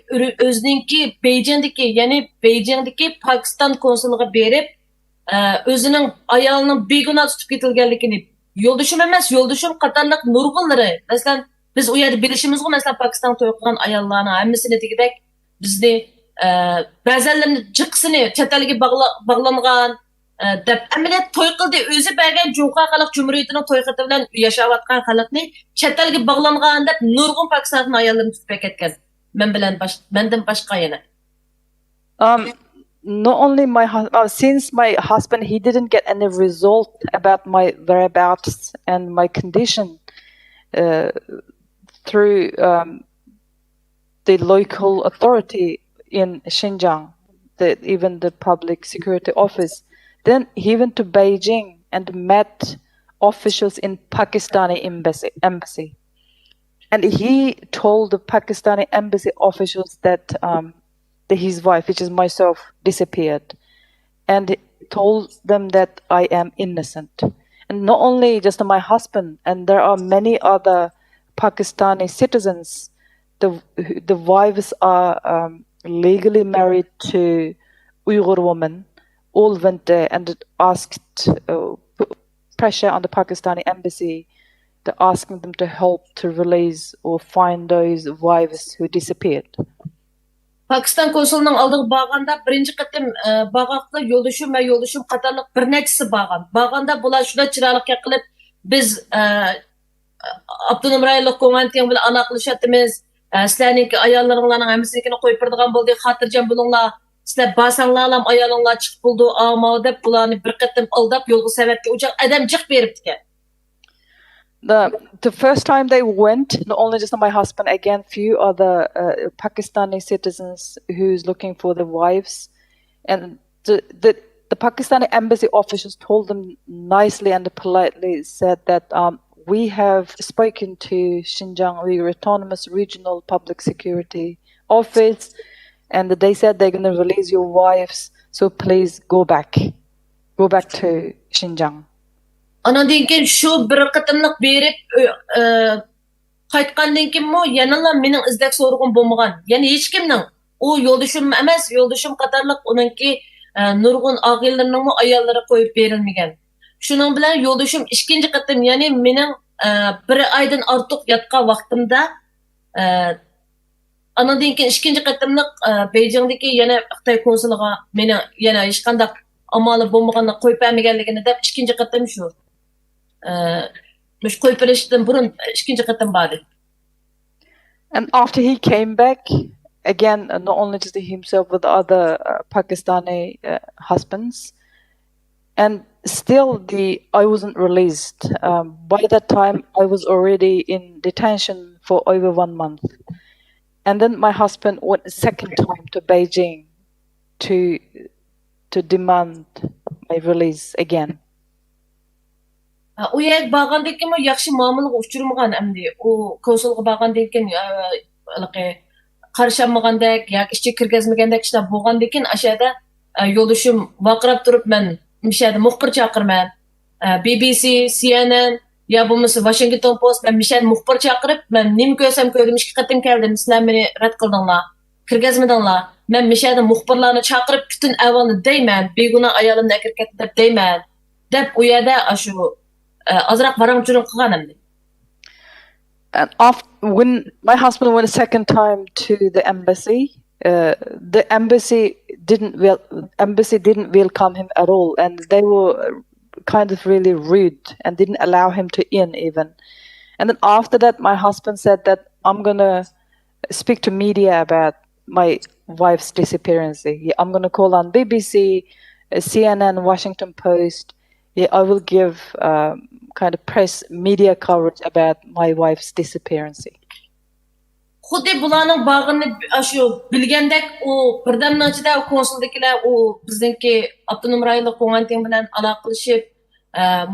S11: o'zininki Beijingdagi, ya'ni Beijingdagi Pokiston konsuliga berib o'zining ayolining begunoh tutib ketilganligini yo'ldoshim emas, yo'ldoshim qatorliq nurg'unlari. Masalan, biz u yerda bilishimizga, masalan, Pokiston to'y qilgan ayollarning hammasini degidek bizni ba'zanlarni jiqsini chet elga bog'langan deb amaliyot to'y qildi, o'zi bergan Junqa xalq jumhuriyatining to'y qildi bilan yashayotgan xalqni chet elga bog'langan deb nurg'un Pokiston ayollarni tutib ketgan. Mendan boshqa yana.
S9: Not only since my husband, he didn't get any result about my whereabouts and my condition through the local authority in Xinjiang, even the public security office. Then he went to Beijing and met officials in Pakistani embassy. And he told the Pakistani embassy officials that his wife, which is myself, disappeared. And told them that I am innocent. And not only just my husband, and there are many other Pakistani citizens. The wives are legally married to Uyghur women. All went there and asked, pressure on the Pakistani embassy, to asking them to help to release or find those wives who disappeared.
S11: Pakistan konsulining oldiga borganda birinchi qatim borganda yo'ldoshim va yo'ldoshim qatorliq bir nechasi borgan. Borganda bular shunday chiroyli qilib biz avtonom rayonlik Guanganteng bilan aloqalashyapmiz. Sizlarning ayollaringlarning hammasini qo'yib beradigan bo'ldik. Xotirjam bo'linglar. Sizlar borsanglar ham ayolinglar chiqib bo'ldi, ammo deb bularni bir qatim aldab yo'lga sababga o'chaq adam jiq beribdi.
S9: The first time they went, not only just my husband, again few other Pakistani citizens who's looking for the wives, and the Pakistani embassy officials told them nicely and politely said that we have spoken to Xinjiang Uyghur Autonomous Regional Public Security Office, and they said they're going to release your wives, so please go back to Xinjiang.
S11: Ondan keyin shu bir qatimliq berib Qaytqandan keyin yanala mening izdak so'rg'im bo'lmagan. Ya'ni hech kimning u yo'ldoshim emas, yo'ldoshim qatorliq uningki nurg'un og'illarning ayollari qo'yib berilmagan. Shuning bilan yo'ldoshim ikkinchi qatim, ya'ni mening bir oydan ortiq yotgan vaqtimda anandan keyin ikkinchi qatimliq Beijingdagi yana Xitoy konsuliga meni yana hech qanday amali bo'lmaganini qo'yib bermaganligini deb ikkinchi qatim shu qo'yib berishdan burun ikkinchi qatim bordi.
S9: And after he came back, again, not only just himself with other Pakistani husbands, and still I wasn't released. By that time, I was already in detention for over 1 month. And then my husband went a second time to Beijing to demand my release again.
S11: U yer borgandan keyin yaxshi muomalaga uchirmagan endi u konsulga borgandan keyin qarashamagandek yoki ichga kirgazmagandek ishlar bo'lgandan keyin ashada yo'ldoshim vaqirab turib men mishada muxbir chaqirman. BBC, CNN ya bo'lmasa Washington Post men mishada muxbir chaqirib men nima ko'rsam ko'rdim, ikki qatim keldim, sizlar meni rad qildinglar, kirgazmadinglar. Men mishada muxbirlarni chaqirib butun ahvolni deyman, begunoh ayolimni akirkatdi deb deyman. Deb u yerda shu azraq varangchilik qilgan endi.
S9: And after, when my husband went a second time to the embassy didn't welcome him at all, and they were kind of really rude and didn't allow him to in even. And then after that, my husband said that I'm gonna speak to media about my wife's disappearance. I'm gonna call on BBC, CNN, Washington Post. I will give kind of press media coverage about my wife's disappearance.
S11: Xuddi bularning bag'ini shu bilgandek u birdamning ichida konsuldagilar u bizningki avtonom rayonlik qo'ng'anting bilan aloqa qilishib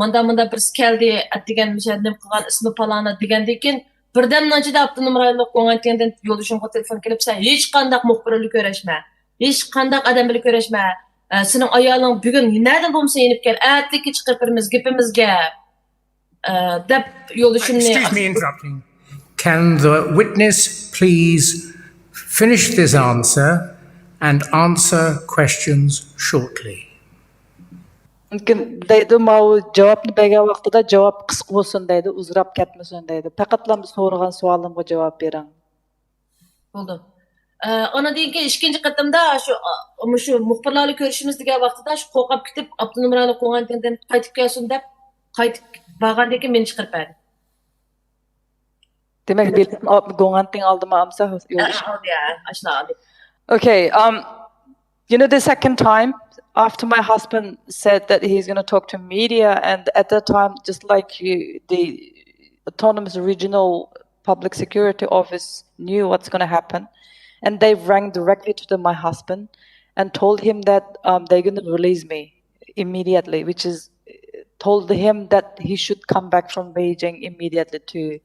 S11: manda birisi keldi degan mishadim qilgan ismi palana degandan keyin birdamning ichida avtonom rayonlik qo'ng'antingdan yo'ldoshimga telefon kelib sen hech qanday muxbirlik ko'rashma, hech qanday odam bilan ko'rashma, sening ayoling bugun nerdan bo'lsa yenib kel, atlikka chiqirimiz gapimizga deb yo'ldoshimni.
S3: Excuse me interrupting. Can the witness please finish this answer and answer questions shortly?
S9: Mümkün deydi, mau cevapni bergan vaqtida javob qisqa bo'lsin deydi, uzrab ketmasin deydi. Faqatlam so'ragan savolimga javob bering.
S11: Bo'ldi. Ona deyinki ikkinchi qatimda shu muxbirlarni ko'rishimiz degan vaqtida shu qo'rqib ketib, avtonom rayonlik qo'ng'antingdan qaytib kelsin deb qaytib borgandan keyin meni chiqarib berdi.
S9: Demek bildim qo'ng'anting oldima amsa Okay, the second time after my husband said that he's going to talk to media, and at that time, just like the autonomous regional public security office knew what's going to happen, and they rang directly to my husband and told him that they're going to release me immediately, which is told him that he should come back from Beijing immediately to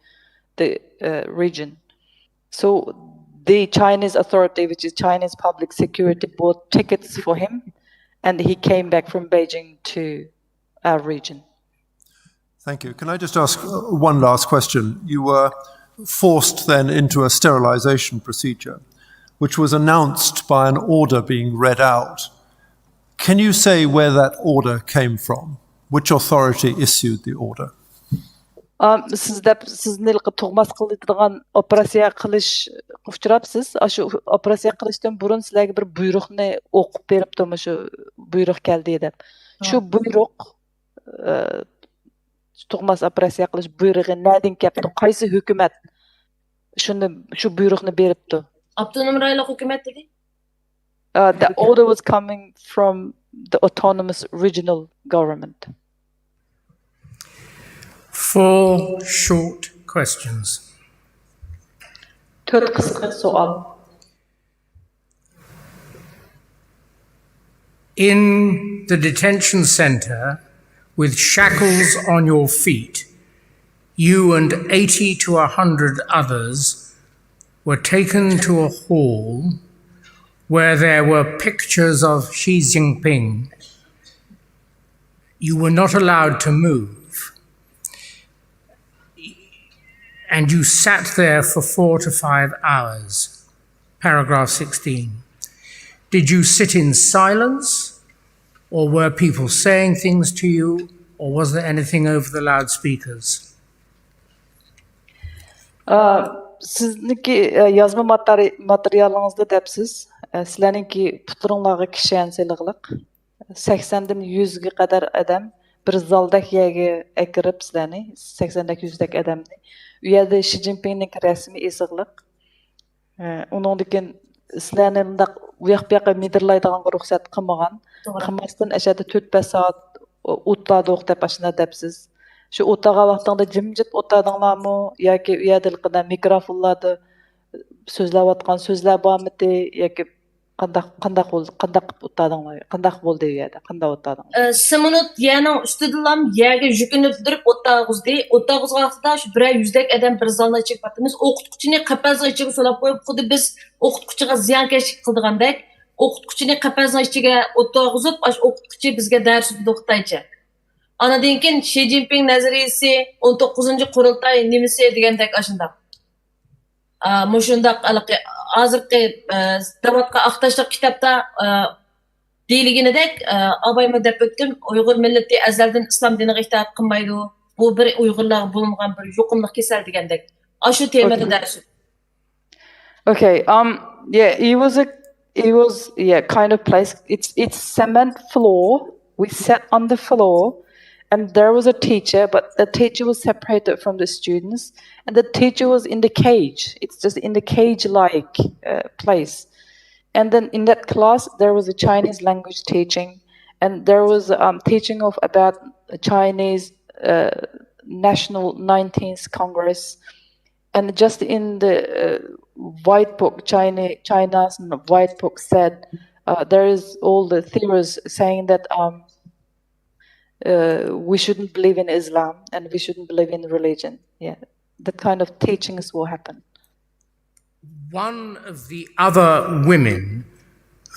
S9: the region. So the Chinese authority, which is Chinese public security, bought tickets for him, and he came back from Beijing to our region.
S20: Thank you. Can I just ask one last question? You were forced then into a sterilization procedure, which was announced by an order being read out. Can you say where that order came from? Which authority issued the order?
S9: Sizni tug'mas qiladigan operatsiya qilish uchrabsiz. Shu operatsiya qilishdan burun sizlarga bir buyruqni o'qib beribdimi, shu buyruq keldi deb. Shu buyruq tug'mas operatsiya qilish buyrug'i nerdan keldi? Qaysi hukumat shu buyruqni beribdi?
S11: Avtonom rayonlik hukumat dedi.
S9: The order was coming from the autonomous regional government.
S3: 4 short questions.
S9: 4 qisqa savol.
S3: In the detention center, with shackles on your feet, you and 80 to 100 others were taken to a hall where there were pictures of Xi Jinping. You were not allowed to move. and you sat there for 4 to 5 hours. Paragraph 16. Did you sit in silence, or were people saying things to you, or was there anything over the loudspeakers?
S9: Sizniki yazma materialingizda depsiz. Sizlarniki puturinglarga kishanchiliqliq. 80dan 100 ga qadar adam bir zaldak yerga akirib sizlarni 80dak 100dak adamni. U yerda Xi Jinpingning rasmi esiqliq. Uningdan sizlarni bundaq u yoq-bu yoqqa midirlaydigan ruxsat qilmagan. Qilmasdan ashada 4-5 soat o'tladik deb ashuna depsiz. Şu o'taga vaqtingda jimjit o'tadinglarmi yoki u yerda mikrofonlarda so'zlayotgan so'zlar bormidi yoki qandaq o'tadinglar, qandaq bo'ldi u yerda, qandaq o'tadinglar?
S11: Simonot yerning ustidan yerga yukinib turib o'tag'izdi. O'tag'izganda shu 100dak odam bir zalda chiqyapmiz. O'qituvchini qapazga ichiga solib qo'yib, xuddi biz o'qituvchiga ziyonkashlik qildigandek, o'qituvchini qapazga ichiga o'tag'izib, o'qituvchi bizga dars o'qitaychi. Anadan keyin Xi Jinping nazariyasi 19-qurultay nimasi degandek ashundaq. Mushundaq hozirgi davatga aqtashliq kitobda deyilganidek abayma deb o'tdim. Uyg'ur millati azaldan islom diniga itoat qilmaydi. Bu bir Uyg'urlarga bo'lingan bir yuqumli kasal degandek. Ashu temada dars.
S9: Okay, yeah, it was kind of place. It's cement floor. We sat on the floor. And there was a teacher, but the teacher was separated from the students. And the teacher was in the cage. It's just in the cage-like place. And then in that class, there was a Chinese language teaching. And there was teaching of about Chinese National 19th Congress. And just in the white book, China's white book said, there is all the theories saying that we shouldn't believe in Islam and we shouldn't believe in religion. Yeah, that kind of teachings will happen.
S3: One of the other women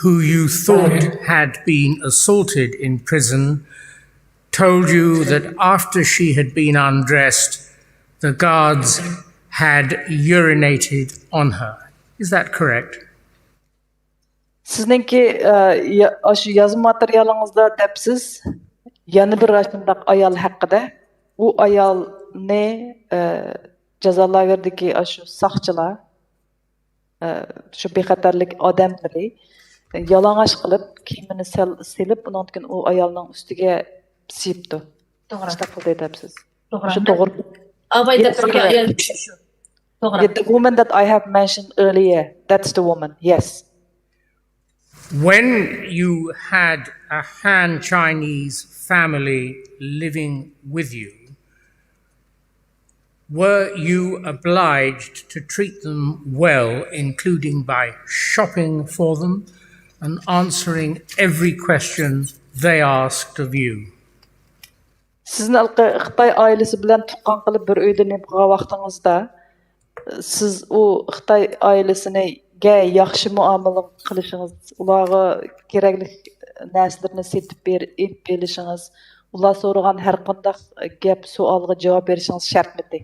S3: who you thought had been assaulted in prison told you that after she had been undressed, the guards had urinated on her. Is that correct?
S9: Sizningki shu yozma materialingizda depsiz. Yana bir raqamdaq ayol haqida. U ayolni jazolagerdiki shu saqchilar, shu bexatarlik odamlari yalang'och qilib, kiyimini silib, undan keyin u ayolning ustiga siyibdi. To'g'ri. Shunday qildi debsiz. Shu to'g'ri.
S11: Abayda turgan ayol shu. To'g'ri.
S9: The woman that I have mentioned earlier, that's the woman. Yes.
S3: When you had a Han Chinese family living with you, were you obliged to treat them well, including by shopping for them and answering every question they asked of you?
S9: Sizni Xitoy oilasi bilan tuqqan qilib bir uyda nima qilgan vaqtingizda siz u Xitoy oilasini yaxshi muomala qilishingiz, ularga kerakli narsalarni setib berishingiz, ular so'ragan har qanday gap savolga javob berishingiz shartmidi?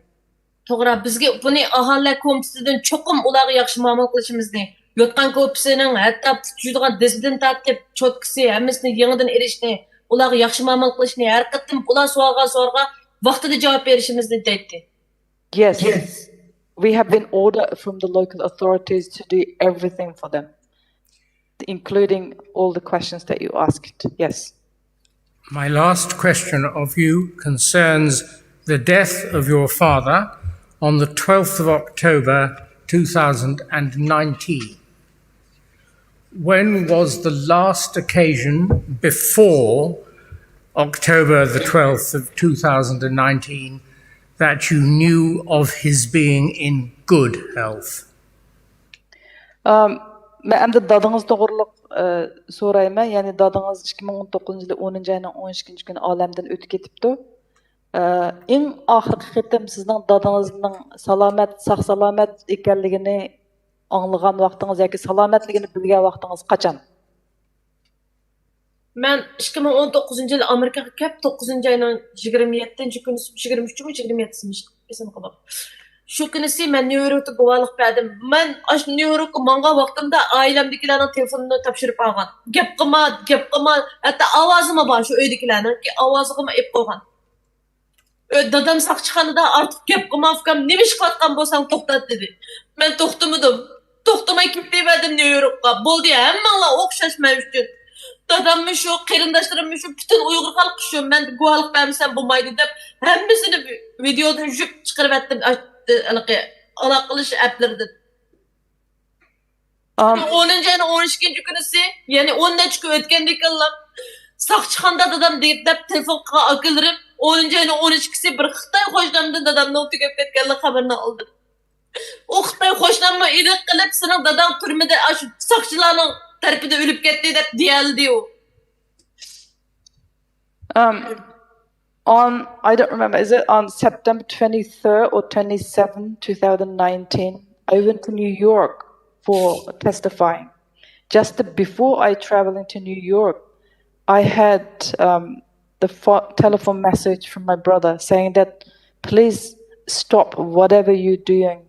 S11: To'g'ri, bizga buni aholilar komitetidan cho'qim ularga yaxshi muomala qilishimizni, yotgan ko'pisining hatto tutadigan dizdan tortib cho'tkisi hammasini yangidan erishni, ularga yaxshi muomala qilishni, har qattim ular so'rag'a vaqtida javob berishimizni aytdi.
S9: Yes. We have been ordered from the local authorities to do everything for them, including all the questions that you asked. Yes.
S3: My last question of you concerns the death of your father on the 12th of October 2019. When was the last occasion before October the 12th of 2019 that you knew of his being in good health?
S9: Men dadınız doğruluq so'rayman. Ya'ni dadınız 2019-yil 10-ayning 12-kunchi kuni olamdan o'tib ketibdi. Eng oxirgi qitim sizning dadingizning sog' salomat ekanligini anglagan vaqtingiz yoki salomatligini bilgan vaqtingiz qachon?
S11: Men 2019-yil Amerikaga kelib 9-ayning 27-kunisi 23-mi 27-simi esim qolib. Şu günüsü ben New York'ta guvalık verdim. Ben aş New York'a manga vaktımda ailemdekilerin telefonunu tapşırıp algan. Gep kıma, hatta avazıma var şu öydekilerin ki avazıma ep koygan. Dadam sakçıxanada artık gep kıma fikam ne iş kılatkan bolsam toxtat dedi. Ben toxtamadım. Toxtamay kettiverdim New York'a. Boldu ya hemmanla okşaşma üçün. Dadamın şu, qeyrindaşlarımın şu, bütün Uygur halkı şu, ben guvalık vermişsem bulmaydı dep, hemmisini videodan jüp çıkarıp ettim, alaqılış applerden. 10. ayın 12. günüsü, yani 10 neçki ötkendeki Allah'ım, saqçıxanda dadam deyip telefonga akılırım, 10. ayın 12'si bir Xitay hoşlandı dadamdan tükep ketkenli haberini aldım. O Xitay hoşlanma ilik qilib, senin dadam türmede saqçılarının tarafında ölüp gitti dep diyeldi o.
S9: I don't remember, is it on September 23rd or 27th, 2019, I went to New York for testifying. Just before I traveled to New York, I had the telephone message from my brother saying that please stop whatever you're doing,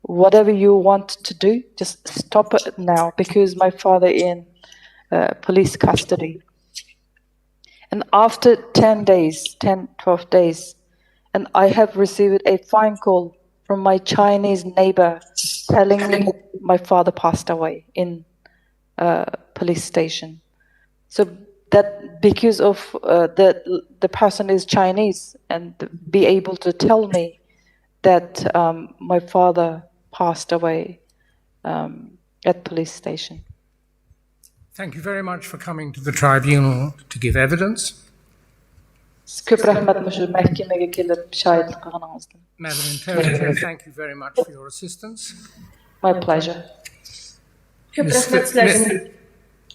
S9: whatever you want to do, just stop it now because my father in police custody. And after 10 days, 12 days, and I have received a phone call from my Chinese neighbor telling me my father passed away in a police station. So that because of the person is Chinese and be able to tell me that my father passed away at police station.
S3: Thank you very much for coming to the tribunal to give evidence.
S9: Köp rahmet şu mahkemeye gelip şahitlik kılganыңızdan.
S3: Madam Interpreter, thank you very much for your assistance.
S9: My pleasure.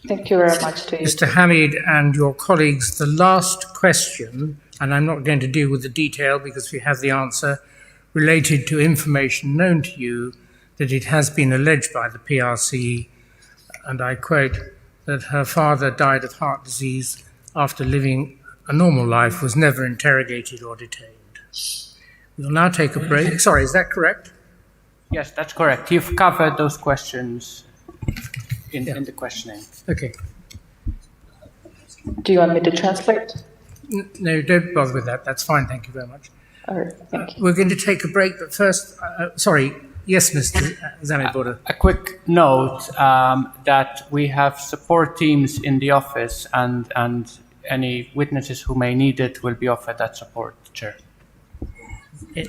S9: Thank you very much to you.
S3: Mr. Hamid and your colleagues, the last question, and I'm not going to deal with the detail because we have the answer, related to information known to you that it has been alleged by the PRC, and I quote, that her father died of heart disease after living a normal life, was never interrogated or detained. We'll now take a break. Sorry, is that correct?
S5: Yes, that's correct. You've covered those questions in the questioning.
S3: Okay.
S9: Do you want me to translate?
S3: No, don't bother with that. That's fine. Thank you very much.
S9: All right, thank you.
S3: We're going to take a break, but first, sorry. Yes, Mr. Zamibora.
S5: A quick note that we have support teams in the office and any witnesses who may need it will be offered that support, Chair.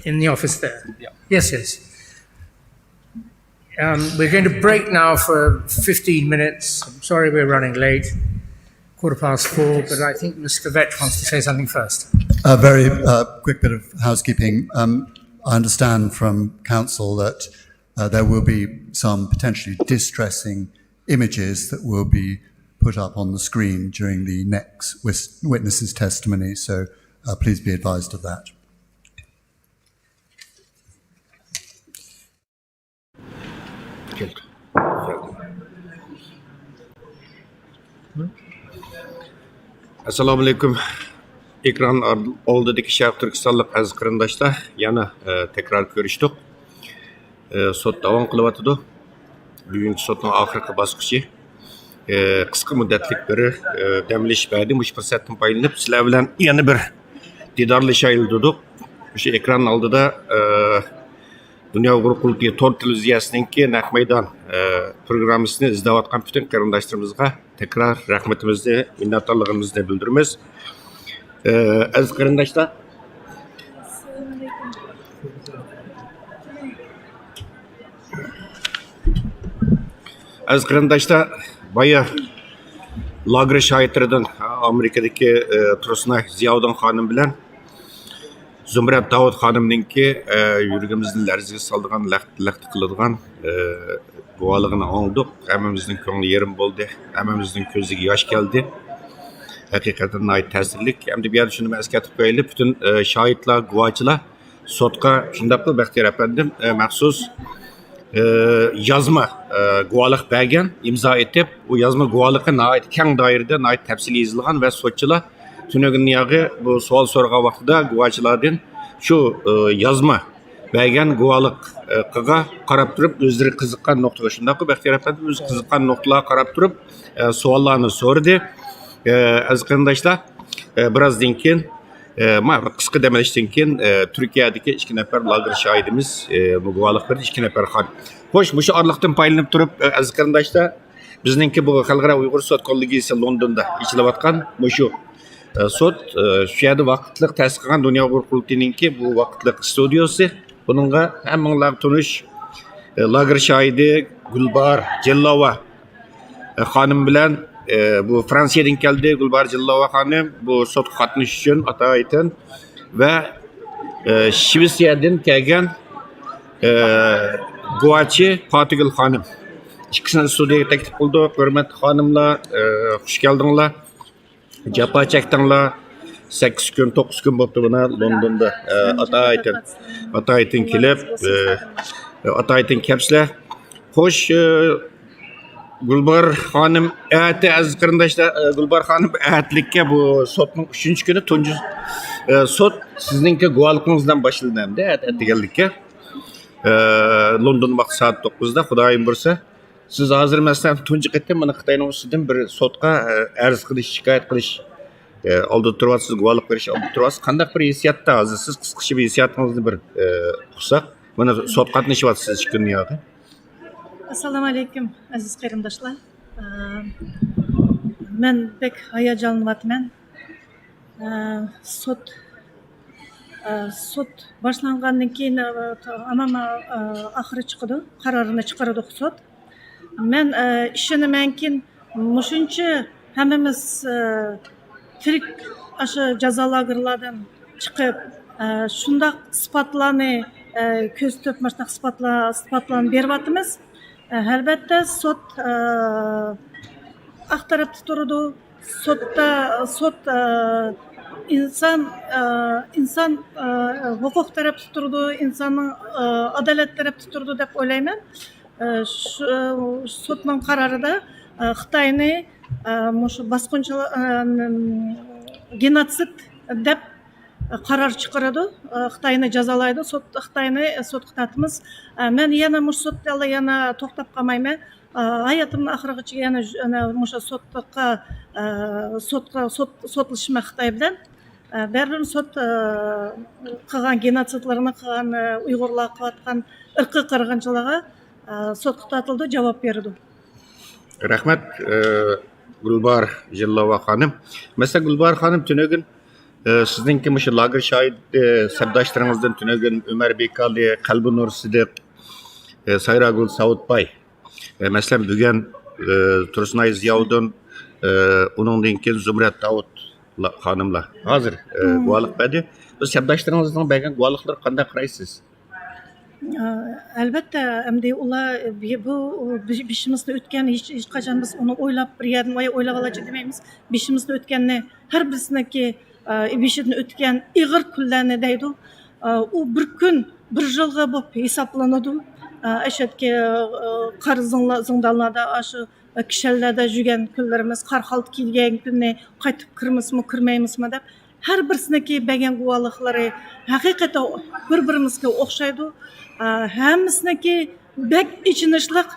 S3: In the office there?
S5: Yeah.
S3: Yes, yes. We're going to break now for 15 minutes. I'm sorry we're running late, 4:15, but I think Mr. Vetch wants to say something first.
S16: A very quick bit of housekeeping. I understand from counsel that there will be some potentially distressing images that will be put up on the screen during the next witness's testimony, so please be advised of that.
S1: Assalamu alaikum. Ekran oldidagi Sharq Turkistonlik aziz qarindoshlar, yana tekrar ko'rishdik. Sot davom qilyapti. Bugungi sotning oxirgi bosqichi. Qisqa muddatlik bir dam olish berdi. Mush fursatdan foydalanib sizlar bilan yana bir didorlashaylik. O'sha ekran oldida Dünya Uygur Sot Kollégiyesi to'rt televiziyasininki naq maydon programmasini izlayotgan bütün qarindoshlarimizga tekrar rahmatimizni, minnatdorligimizni bildiramiz. Aziz qarindoshlar, boya lager shoirlaridan Amerikadagi Tursunay Ziyodin xonim bilan Zumrat Davud xonimninki yuragimizni larzaga soladigan, laqti qiladigan guvohligini oldik. Hammamizning ko'ngli yerim bo'ldi, hammamizning ko'ziga yosh keldi. Haqiqatan ta'sirli. Hamda bu yerda shuni eslatib qo'yaylik, bütün shohidlar, guvohchilar sotqa shunday qilib Baxtiyor afandim maxsus yozma guvohlik bergan, imzo etib, u yozma guvohligi nihoyat keng doirada, nihoyat tafsiliy yozilgan va sotchilar tunugun yog'i bu savol so'ragan vaqtida guvohchilardan shu yozma bergan guvohliqqa qarab turib o'zlari qiziqqan nuqtaga shundoq Baxtiyor apandi o'zi qiziqqan nuqtalarga qarab turib savollarni so'radi. Aziz qarindoshlar, birozdan keyin qisqa dam olishdan keyin Turkiyadagi 2 nafar lager shohidimiz bu guvohlik berdi, 2 nafar xon. Xo'sh, bu orliqdan foydalanib turib aziz qarindoshlar, bizningki bu xalqaro Uygur Sot Kollégiyesi Londonda ichilayotgan shu sot shu yerda vaqtliq ta'sis qilgan Dunyo Uygur qurultayiningki bu vaqtliq studiyasi. Buningga hammanglar tunish lager shohidi Gulbar Jellova xonim bilan bu Fransiyadan keldi. Gulbar Jellova xonim bu sot qatnashish uchun ata-aytin va Shvetsiyadan kelgan guvohchi Fatigull xonim. İkisini studiyaga taklif qildik. Hurmatli xonimlar, xush keldinglar. Japa chekdinglar. 8 kun, 9 kun bo'ldi buni Londonda ata-aytin kelib, ata-aytin kelibsizlar. Xo'sh, Gulbar xonim, aziz qarindoshlar, Gulbar xonim atlikka bu sotning 3-kuni tunji sot sizningki guvohligingizdan boshlanadi, deganlikka. London vaqti soat 9da, xudoyim bo'lsa. Siz hozir masalan tunji qetdim mana Xitoyning ustidan bir sotga arz qilish, shikoyat qilish oldi turyapsiz, guvohlik berish oldi turyapsiz. Qanday bir hissiyatda hozir siz qisqacha bir hissiyotingizni bir qilsak, mana sot qatnashyapsiz 2 kun yo'q.
S7: Assalomu alaykum aziz qarindoshlar. Men bek hayajonlanyapman. Sot boshlangandan keyin amama oxiri chiqdi, qarorini chiqardi sot. Men ishonamanki, mushuncha hammamiz tirik ashu jazo lagerlardan chiqib, shundaq isbotlarni ko'z to'pmasdan isbotlarni beryapmiz. Albatta sot axtaribdi turdi. Sot inson huquq tarafda turdi, insonning adolat tarafda turdi deb o'ylayman. Sotning qarorida Xitoyni shu bosqinchilik genotsid deb qaror chiqaradi. Xitoyni jazolaydi. Xitoyni sotga tortamiz. Men yana mush sotda yana to'xtab qolmayman. Hayotimning oxirigacha yana mush sotlashma Xitoy bilan. Baribir sot qilgan genotsidlarni qilgan Uyg'urlar qilayotgan irqiy qirg'inchilikga sotga tortildi, javob berdi.
S1: Rahmat Gulbar Jellova xonim. Masalan Gulbar xonim tunugin sizningki shu lager shohid sabdoshlaringizdan tunugin Umar Bekali, Qalbi Nur Sidiq, Sayragul Savutbay. Masalan bugun Tursunay Ziyovdin, uningdan keyin Zumrat Davud xonimlar. Hozir guvohlik berdi. Bu sabdoshlaringizning bergan guvohliklari qanday qaraysiz?
S7: Albatta, endi ular bu beshimizda o'tgan hech qachon biz uni o'ylab bir yerdan o'ylab olajak demaymiz. Beshimizda o'tganni har birisniki beshidan o'tgan ig'ir kunlarni deydi. U bir kun bir yilga bo'lib hisoblanadi. Ashadki qor zindonlarda shu kishanlarda yurgan kunlarimiz, qor halt kelgan kunni qaytib kirmaymizmi deb har birisiniki bergan guvohliklari haqiqatan bir-birimizga o'xshaydi. Hammasınki bek içinişlik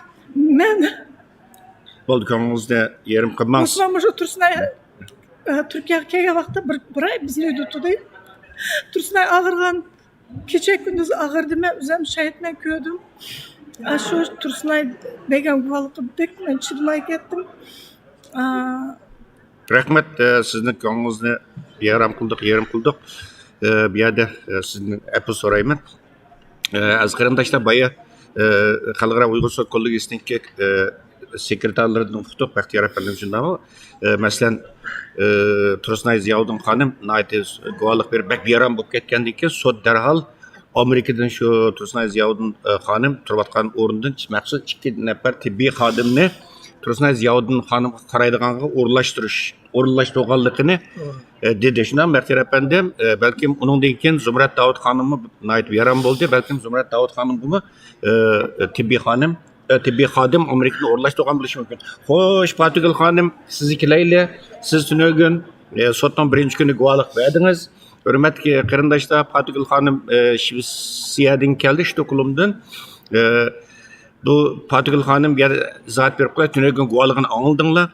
S7: men
S1: bo'ldi ko'ngilingizda yerim qilmas.
S7: Osman shu Tursunay Turkiyaga kelgan vaqtda bir oy bizni uyda turdi. Tursunay og'irgan, kecha kunduz og'irdi, men o'zim shahidman ko'rdim. Shu Tursunay bergan guvohlikka bek men chidamay ketdim.
S1: Rahmat, sizning ko'nglingizni yerim qildik. Bu yerda sizning apil so'rayman. Aziz qarindoshlar, boya xalqaro Uygur Sot Kollégiyesining sekretarlaridan o'qitib Baxtiyor apandim shundami? Masalan, Tursunay Ziyovdin xonim naytiz guvohlik berib beram bo'lib ketgandan keyin sot darhol Amerikadan shu Tursunay Ziyovdin xonim turayotgan o'rindan maxsus 2 nafar tibbiy xodimni Tursunay Ziyovdin xonimga qaraydiganga o'rinlashtirganligini dedi. Shundan Baxtiyor apandim balkim uningdan keyin Zumrat Davud xonimni nayt yaram bo'ldi. Balkim Zumrat Davud xonim buni tibbiy xodim Amerikada o'rinlashtirgan bo'lishi mumkin. Xo'sh, Fatigull xonim, siznikilayli, siz tunugin sotning birinchi kuni guvohlik berdingiz. Hürmetli qarindoshlar, Patigul xonim Shvetsiyadan keldi, Stockholmdan. Bu Patigul xonim zat berib qo'ydi, tunagan guvohligini angladinglar.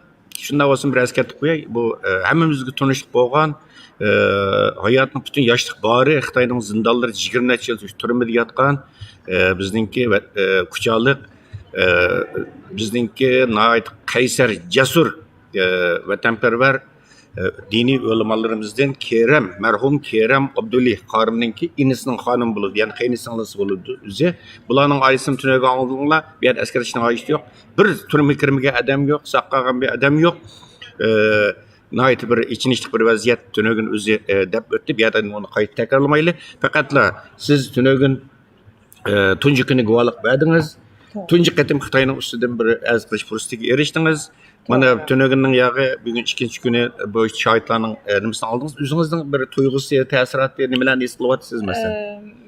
S1: Shunda bo'lsin bir eskartib qo'yay. Bu hammamizga tunishlik bo'lgan, hayotning butun yoshlik bori, Xitoyning zindonlari 20 necha yil turmada yotgan, bizningki kuchalik, bizningki nihoyat qaysar, jasur, vatanparvar diniy o'limalarımızdan merhum Kerem Abdullah Karim'ninki inisinin hanım bulundu. Yani kaynisinlisi bulundu. Bularning ailesini tüneğe aldığında bir yer asker içine ait yok. Bir turmi kirmige adam yok. Saqqagan bir adam yok. Nihayet bir içinişlik bir vaziyet tüneğin özü dep öttü. Bir yerden onu kayıt tekrarlamaylı. Fakatla siz tüneğin tunji günü guvalık verdiniz. Tunji qatim Xitoyning ustidan bir az qilish fursatiga erishdingiz. Mana tüneğinin yağı bugün ikinci günü bu şahitlarning nimasini aldingiz? O'zingizning bir tuyg'usi, ta'siroti nimalarni his qilyapsiz masalan?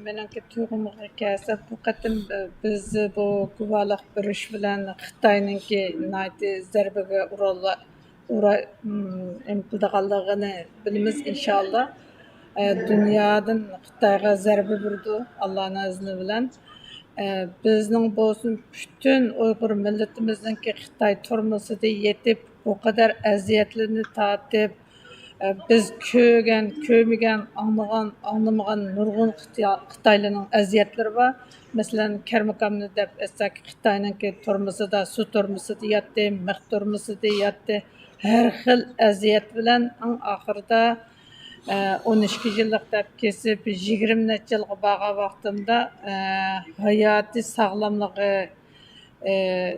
S6: Menimki tuyg'umga kelsa, bu qatim biz bu guvohlik berish bilan Xitoyninki zarbaga urilganligini bilamiz inshaalloh. Dunyodan Xitoyga zarba berdi Allohning izni bilan. Bizning bo'lsin bütün Uygur milletimizningki Xitoy turmusida yetib, bu qadar aziyatlarni tatib, biz ko'rmagan, anglamagan nurg'un Xitoylarning aziyatlari bor. Masalan, Karmakamni deb aytsak, Xitoyningki turmusida, suv turmusida yotdi, mix turmusida yotdi. Har xil aziyat bilan eng oxirida 12 yıllık deb kesip 20 neçe yılga bağlı vaqtimda hayati sağlamlığı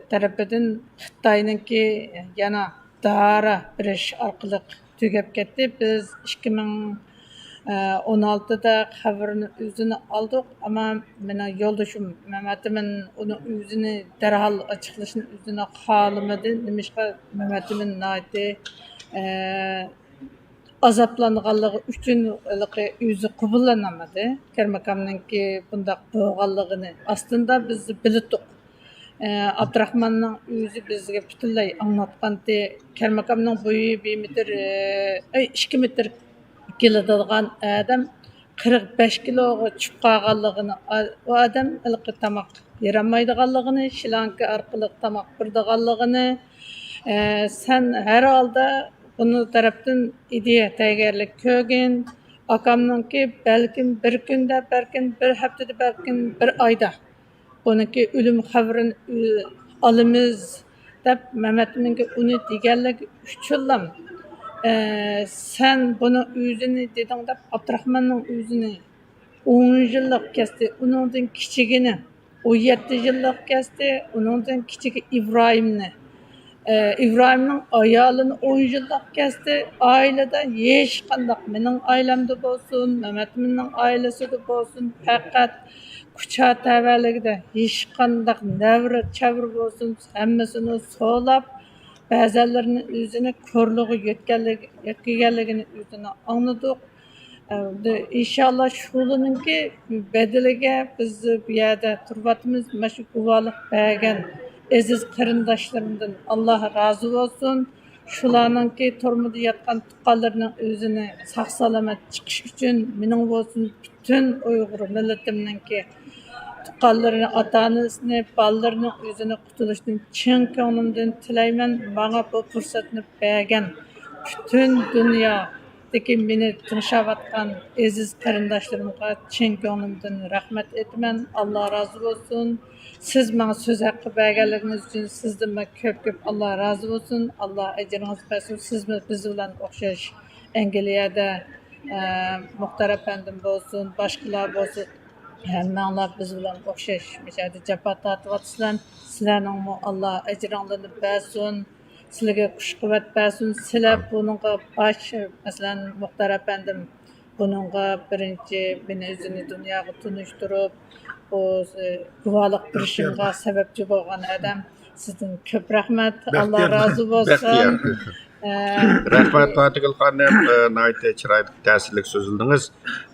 S6: tarafından Xitoyninki yana dara birish orqali tugab ketdi. Biz 2016'da xabarini o'zini oldik, ama meni yo'ldoshim Mehmetimin uni o'zini darhol açıqlashni o'zini xohlamadi. Nimishqa Mehmetimin naydi azaplanğanlığı üçün özü qubullanamadı. Kermakamninki bundaq bo'lganligini aslında biz bildik. Abdurahmanning o'zi bizga butunlay anlatqandi. Kermakamning bo'yi 2 metr keladigan adam 45 kiloga chiqib qolganligini, o adam ilqi tamoq yeramaydiganligini, shilanka orqali tamoq birdiganligini, sen her holda bunu tarafdan ideya tayyorlik ko'rgan. Akamninki balkim bir kunda, balkim bir haftada, balkim bir oyda buniki o'lim xabarini olamiz deb Mehmetminga uni deganlik uchunlam. Sen bunu o'zini deding deb Abdurahmanning o'zini 10 yillik kesdi, uningdan kichigini 17 yillik kesdi, uningdan kichigi İbrahimni. İbrahimning ayolini 10 yillik kesdi. Ailada hech qanday mening ailemde bo'lsin, Mehmetminning ailesida bo'lsin, faqat kucha tavaligida hech qanday navra chavr bo'lsin, hammasini so'lab, ba'zilarini o'zini ko'rlig'i yetganligini o'zini angladik. İnşallah şularninki bedeliga biz bu yerda turibmiz. Mana shu guvohlik bergan aziz qarindoshlarımdan Allah razı olsun. Shularninki turmada yotgan tuqqanlarning o'zini sog' salomat chiqish uchun mening bo'lsin bütün Uygur millatimninki tuqqanlarini, ota-onasini, balalarini o'zini qutulishdan chin ko'nglimdan tilayman. Bana bu fursatni bergan bütün dünyadaki beni tinchayotgan aziz qarindoshlarımga chin ko'nglimdan rahmat aytaman. Allah razı olsun. Siz bana söz hakkı berganligingiz uchun sizdan ko'p Allah razı olsun. Allah ecringizni bersin. Siz biz bilan o'xshash Angliyada muhtar efendim bo'lsin, boshqalar bo'lsin, hammalar biz bilan o'xshash mishada jafo tortyapsizlar. Sizlarning Allah ecringizni bersin. Sizlarga kuch-quvvat bersin. Sizlar buningga masalan muhtar efendim buningga birinchi meni o'zini dunyoga tunishtirib, o guvohlik berishimga sababchi bo'lgan adam. Sizdan ko'p rahmat. Allah razı olsun.
S1: Rahmat Patigul xonim, nayte chiroyli ta'sirli so'zildingiz.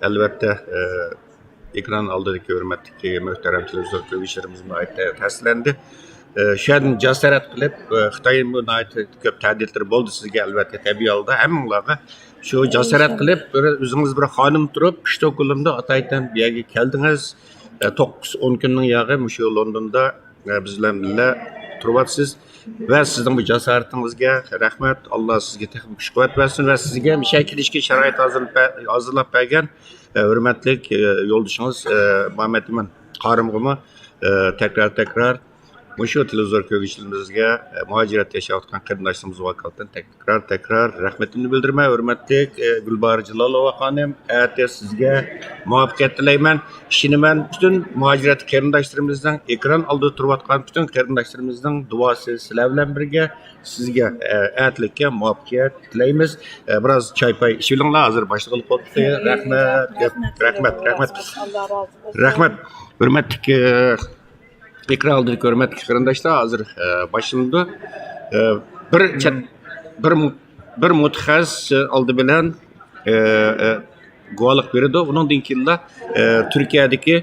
S1: Albatta ekran oldidagi hurmatli muhtaram televizor ko'ruvchilarimiz nayte ta'sirlandi. Şöyle cesaret kılıp Xitay'ın bu köp tədilleri boldu sizge elbette tabii oldu. Hemme'laga şu cesaret kılıp özünüz bir hanım durup Stockholm'da Atay'dan bir yerge geldiniz. 9-10 günün yağı şu London'da bizlerle turbatsız ve sizin bu cesaretinizge rahmet. Allah sizge teknik güç kuvvet versin ve sizge bir şekilde işki şerait hazırlap bergen hürmetlik yoldaşınız Muhammed İman Qarımğımı tekrar Muşu televizyon köygüçlerimizge muhacirat yaşayotgan qarindoshlarimiz vakolatdan tekrar rahmetimni bildirmay, hurmatli Gulbar Jalolova xonim, ate sizga muvaffaqiyat tilayman. Ishini men butun muhacirat qarindoshlarimizdan ekran oldida turayotgan butun qarindoshlarimizdan duosi sizlar bilan birga sizga atlikka muvaffaqiyat tilaymiz. Biroz choy-poy ichinglar hozir boshlig'lik bo'libdi. Rahmat. Hurmatli ekran oldidagi hurmatli qarindoshlar, hozir boshimda bir mutaxassis oldi bilan guvohlik berdi. Undan keyin Turkiyadagi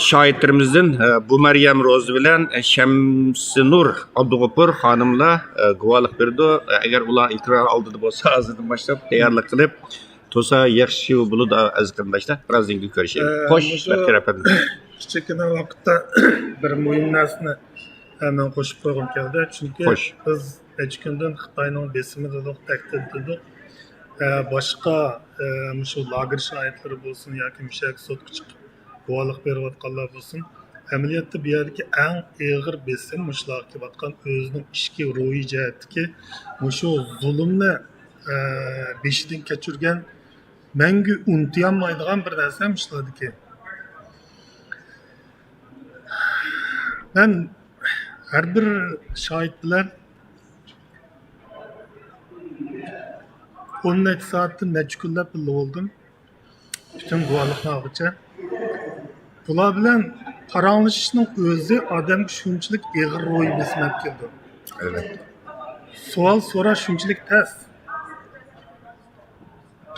S1: shohidlarimizdan bu Maryam Ro'zi bilan Shamsinur Abdug'ofur xonimlar guvohlik berdi. Agar ular ekran oldida bo'lsa, hozirdan boshlab tayyorlik qilib to'sa yaxshi bo'ladi aziz qarindoshlar. Birozdan keyin ko'rishamiz. Xo'sh, rahmat.
S19: Kichikina vaqtda bir muhim narsani men qo'shib qo'ygim keldi, chunki biz hech kundan Xitoyning besimida tahdid qildik. Boshqa shu lager shohidlari bo'lsin yoki mishak sotga chiqib guvohlik berayotganlar bo'lsin, amaliyotda bu yerdagi eng og'ir besim shular kelayotgan o'zining ichki ruhiy jihatdagi shu zulmni beshidan kechirgan mangu unutolmaydigan bir narsa shulardiki. Ben her bir şahit bilen 10 saatte neçe günler birlikte oldum. Bütün guvalıklarıca. Bular bilen paranlaşışının özü adam şunçilik ağır royu besmek geldi.
S1: Evet.
S19: Sual sorar şunçilik ters.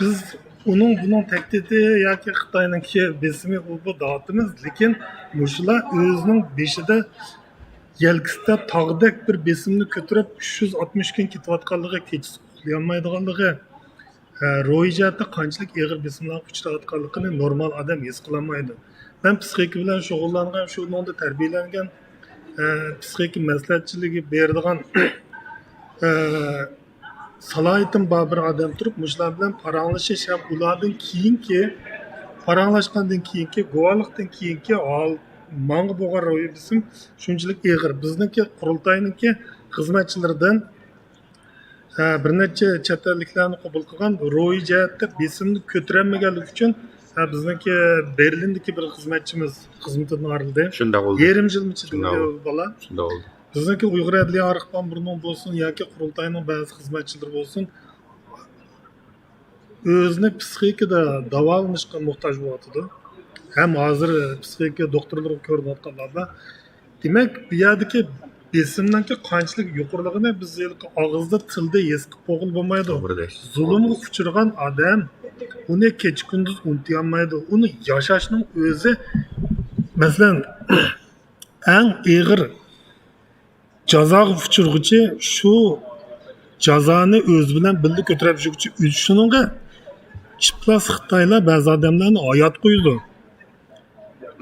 S19: Biz bunun tehdidi yoki Xitoyninki besimi bu dağıtımız, lekin muşular özünün beşide yelkisida tağdek bir besimni ko'tarib 360 kun ketayotganligi, kechasi uxlayolmaydiganligi, ro'yi jihatda qanchalik og'ir besimlarga uchrayotganligini normal odam his qilolmaydi. Men psixika bilan shug'ullangan, shu nonda tarbiyalangan, psixika maslahatchiligi beradigan salohiyatim bor bir odam turib mushlar bilan paranlashish ham ulardan keyingi paranglashgandan keyingi guvohlikdan keyingi manga bo'lgan ro'yi besim shunchalik og'ir. Bizniki qurultoyniki xizmatchilaridan bir necha chet elliklarni qabul qilgan ro'yi jihatda besimni ko'tarolmaganligi uchun bizniki Berlindagi bir xizmatchimiz xizmatidan ayrildi.
S1: Shunday bo'ldi.
S19: Yarim yilmicha bola.
S1: Shunday bo'ldi.
S19: Bizniki Uygur adliya arxiv burun bo'lsin yoki qurultoyning ba'zi xizmatchilari bo'lsin, o'zini psixikada davolanishga muhtoj bo'lyapti. Ham hozir psixika doktorlar ko'rayotganlarda, demak, bu yerdagi besimninki qanchalik yuqoriligini biz og'izda, tilda his qilib qo'yib bo'lmaydi. Zulmga uchragan odam uni kecha kunduz unutolmaydi. Uni yashashning o'zi, masalan, eng og'ir jazoga uchirg'uchi shu jazoni o'z bilan birga ko'tarib yuruvchi shuningga chiplas Xitoylar ba'zi odamlarni hayot qo'ydi.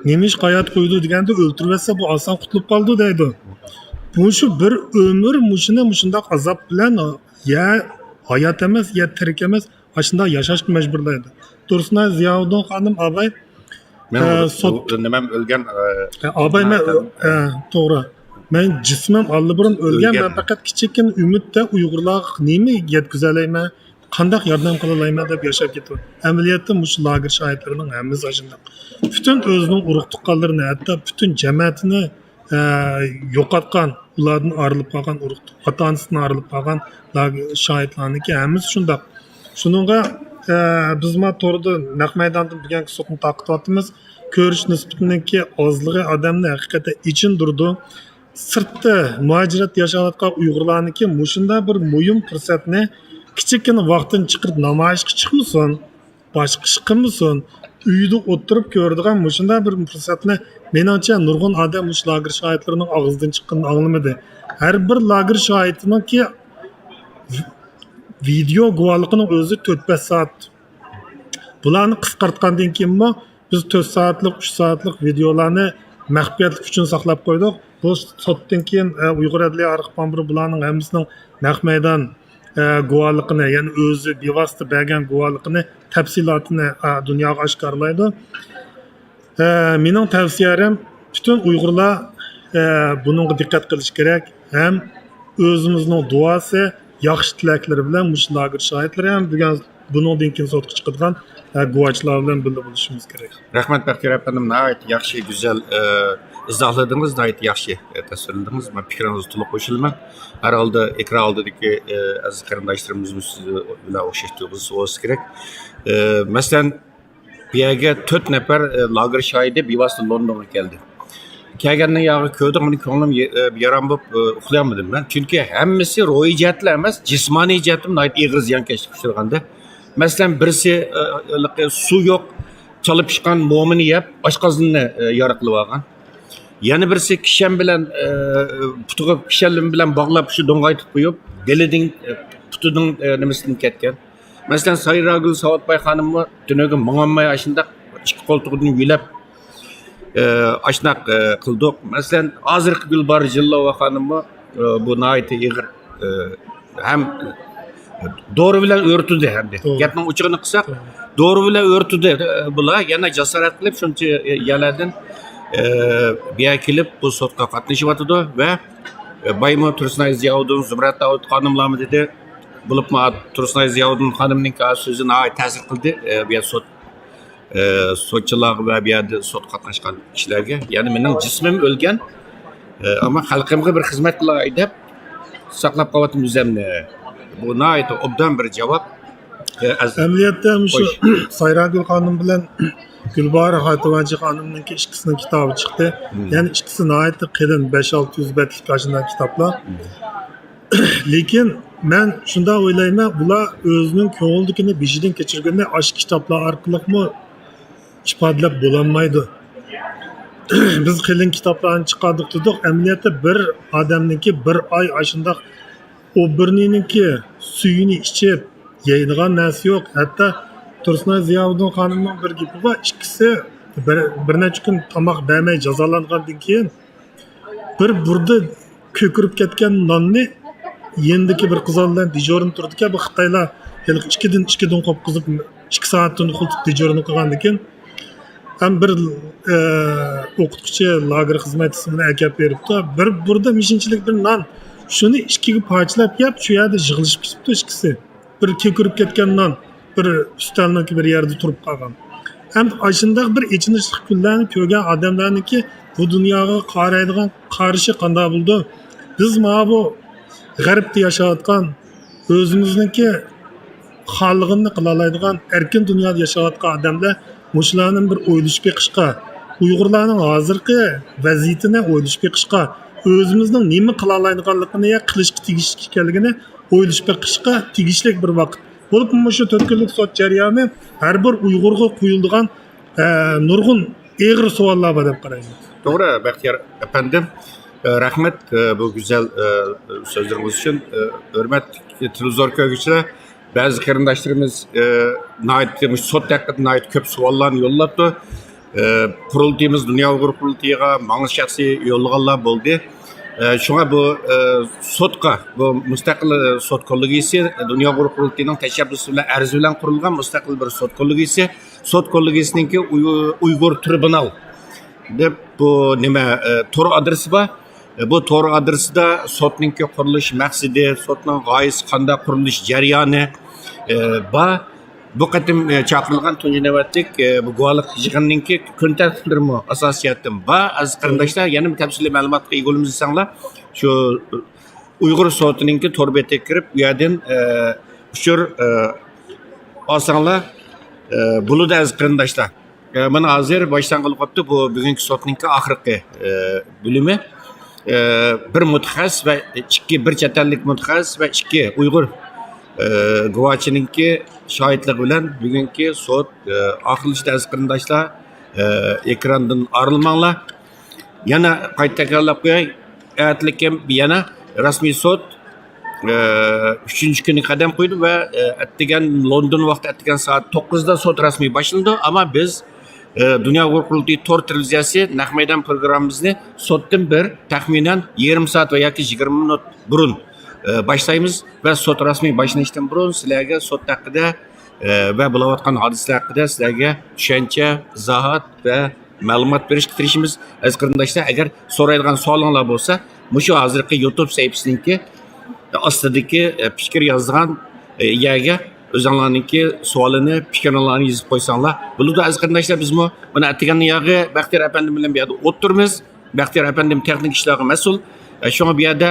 S19: Nima ish hayot qo'ydi deganda o'ltirmasa bu oson qutulib qoldi deydi. Bu shu bir umr shundoq azob bilan ya hayot emas, ya tirik emas, shundoq yashashga majburlaydi. Tursunay Ziyovuddin xonim abay
S1: nimam o'lgan
S19: abay to'g'ri. Men jismim allburun o'lgan, men faqat kichikkin umidda Uyg'urlar nima yetkazayman, qanday yordam qila olayman deb yashab ketdim. Amaliyotda shu lager shohidlarining hammasi shunday. Butun o'zining urug' tuqqanlarini, hatto butun jamoatini yo'qotgan, ulardan ayrilib qolgan urug' ota-onasidan ayrilib qolgan lager shohidlarniki hammasi shunday. Shuningga biz to'g'rida naq maydondan degan sutni taqityapmiz. Ko'rish nisbatiniki ozligi odamni haqiqatda ichindirdi. Sirtda muhacirat yashayotgan Uyg'urlarniki mushunda bir muhim fursatni kichikina vaqtdan chiqarib namoyishga chiqmasin, boshqa ish qilmasin, uyda o'tirib ko'radigan mushunday bir fursatni menimcha nurg'un odam mush lager shohidlarining og'zidan chiqqanini anglamadi. Har bir lager shohidiningki video guvohligining o'zi 4-5 soat. Bularni qisqartgandan keyinmi biz 4 soatlik, 3 soatlik videolarni maxfiyatlik uchun saqlab qo'ydik. Bu sotdan keyin Uyg'ur adliya arxivi bularning hammasining naq maydon guvohligini, ya'ni o'zi bevosita bergan guvohligini, tafsilotini dunyoga oshkorlaydi. Mening tavsiyalarim butun Uyg'urlar bunga diqqat qilish kerak. Ham o'zimizning duosi, yaxshi tilaklari bilan mush lager shohidlari ham bundan keyin sotga chiqadigan guvohchilar bilan birga bo'lishimiz kerak.
S1: Rahmat Baxtiyor efendim, nəhayət yaxşı, güzel izahladınız, nəhayət yaxşı təsvirlediniz. Ben fikrinize to'liq qo'shilaman. Her halda ekran oldidagi aziz qarindoshlarimiz bilan o'xshashtirib olsa kerak. Masalan, bu yerga 4 nafar lager shohidi bevosita Londonga keldi. Kelgandan yağı ko'rdim, meni ko'nglim yaram bo'lib uxlayolmadim ben. Chunki hammasi ro'yi jihatlar emas, jismoniy jihatdan nəhayət ig'ir ziyonkashlikka uchraganda. Masalan, birisi su yo'q, chalib chiqqan mo'mini yeb, oshqozonni yara qilib olgan. Yana birisi kishan bilan putiga kishanlim bilan bog'lab shu do'ng'aytib qo'yib, belining putining nimasidan ketgan. Masalan, Sayragul Savatbay xonimni tunuga mong'olmay ashunda ikki qo'ltig'idan yulab ashnaq qildik. Masalan, hozirgi Gulbar Jillova xonimni bu nihoyatda ig'ir ham doğru bilan o'rtudi hamda. Gapning o'chig'ini qilsak, doğru bilan o'rtudi. Bular yana jasorat qilib shuncha yaladin bu yerga kelib bu sotga qatnashyapti va Baymo Tursunay Ziyoddin, Zumrat Davud xonimlarmi dedi. Bo'libmi Tursunay Ziyoddin xonimning so'zi nihoyat ta'sir qildi bu yer sotchilar va bu yerda sot qatnashgan kishilarga. Ya'ni mening jismim o'lgan, ammo xalqimga bir xizmat qilay deb saqlab qolyaptim o'zimni. Bu nihoyat obdan bir javob.
S19: Amaliyotda shu Sayragul xonim bilan Gulbar Xotavachi xonimning ikkisining kitobi chiqdi. Ya'ni ikkisi nihoyat qalin 5-600 betlik qashina kitoblar. Lekin men shunda o'ylayman, bular o'zining ko'ngildagini beshidan kechirganda ash kitoblar orqali ifodalab bo'lolmaydi. Biz qalin kitoblarni chiqardik dedik. Amaliyotda bir odamniki bir oy ashundoq o birninki suyini ichib yeydigan narsa yo'q. Hatto Tursunay Ziyoddin xonimning bir gapi bor, ikkisi bir necha kun tomoq bermay jazolangandan keyin bir burda ko'kirib ketgan nonni yendiki bir qizlar bilan dijorin turdi-ku, bu Xitoylar 2dan qo'yib qizib 2 soatdan qilib dijorini qilgandan keyin ham bir o'qituvchi lager xizmatchisi bilan akab beribdi. Bir burda mishinchilik bir non shuni ikkiga parchalab yeb, shu yerda yig'ilishib ketibdi ikkisi. Bir ko'kirib ketgan non bir ustalniki bir yerda turib qolgan. Ham ashundoq bir ichinishli kunlarni ko'rgan odamlarniki bu dunyoga qaraydigan qarashi qanday bo'ldi? Biz mana bu g'arbda yashayotgan o'zimizniki xalqini qila oladigan erkin dunyoda yashayotgan odamlar mushlarning bir o'ylash beqishqa, Uyg'urlarning hozirgi vaziyatini o'ylash beqishqa, o'zimizning nima qila oladiganligini ya qilishga tegishli ekanligini o'ylash beqishqa tegishli bir vaqt. Bo'lib shu 4 kunlik sot jarayoni har bir Uyg'urga qo'yilgan nurg'un eg'ir savollar bor deb qarayman.
S1: To'g'ri, Baxtiyor efendim. Rahmat bu güzel sözleriniz için. Hürmetli televizyon köylüler, bazı qarindoshlarimiz nəhayət sot haqqında nəhayət ko'p savollarni yo'llabdi. Qurultayimiz Dünya Uygur qurultayiga ma'lum shaxsiy yo'llaganlar bo'ldi. Shunga bu sotqa, bu mustaqil sot kollégiyesi Dünya Uygur qurultayining tashabbusi bilan arz bilan qurilgan mustaqil bir sot kollégiyesi. Sot kollegiyesiningki Uygur tribunal deb bu nima tor adresi bor. Bu tor adresida sotninki qurilish maqsadi, sotning g'oyasi qanday qurilish jarayoni va bu qatim chaqirilgan tunji navbatlik bu guvohlik yig'inininki kun tartiblari asosiyatdan va aziz qarindoshlar, yana tafsiliy ma'lumotga ega bo'lamiz desanglar, shu Uyg'ur sotininki tor betiga kirib, u yerdan ushur olsanglar bo'ladi aziz qarindoshlar. Mana hozir boshdan qilib qo'yibdi bu bugungi sotninki oxirgi bo'limi. Bir mutaxassis va bir chet ellik mutaxassis va 2 Uyg'ur guvochininki shohidligi bilan bugungi sud oxirlashda aziz qarindoshlar ekrandan ayrilmanglar. Yana qayta takrorlab qo'yay, atlikim yana rasmiy sud 3. kuni qadam qo'ydi va attigan London vaqti attigan soat 9 da sud rasmiy boshlandi, ammo biz Dünya Uygur Qurultayı Tor televiziyasi naq maydon programmamizni sotdan bir taxminan 20 soat va yoki 20 minut burun boshlaymiz va sot rasmiy boshlanishdan burun sizlarga sot haqida va bo'layotgan hodisalar haqida sizlarga tushuncha, izohat va ma'lumot berishga tirishimiz. Aziz qarindoshlar, agar so'raydigan savolinglar bo'lsa, mushu hozirgi YouTube sahifasiniki ostidagi fikr yozgan yerga o'zinglarningki savolini, fikrlarini yozib qo'ysanglar. Bo'ladi aziz qarindoshlar, biz buni attigan yog'i Baxtiyor apandim bilan bu yerda o'tirmiz. Baxtiyor apandim texnik ishlarga mas'ul. Şuna bir yerda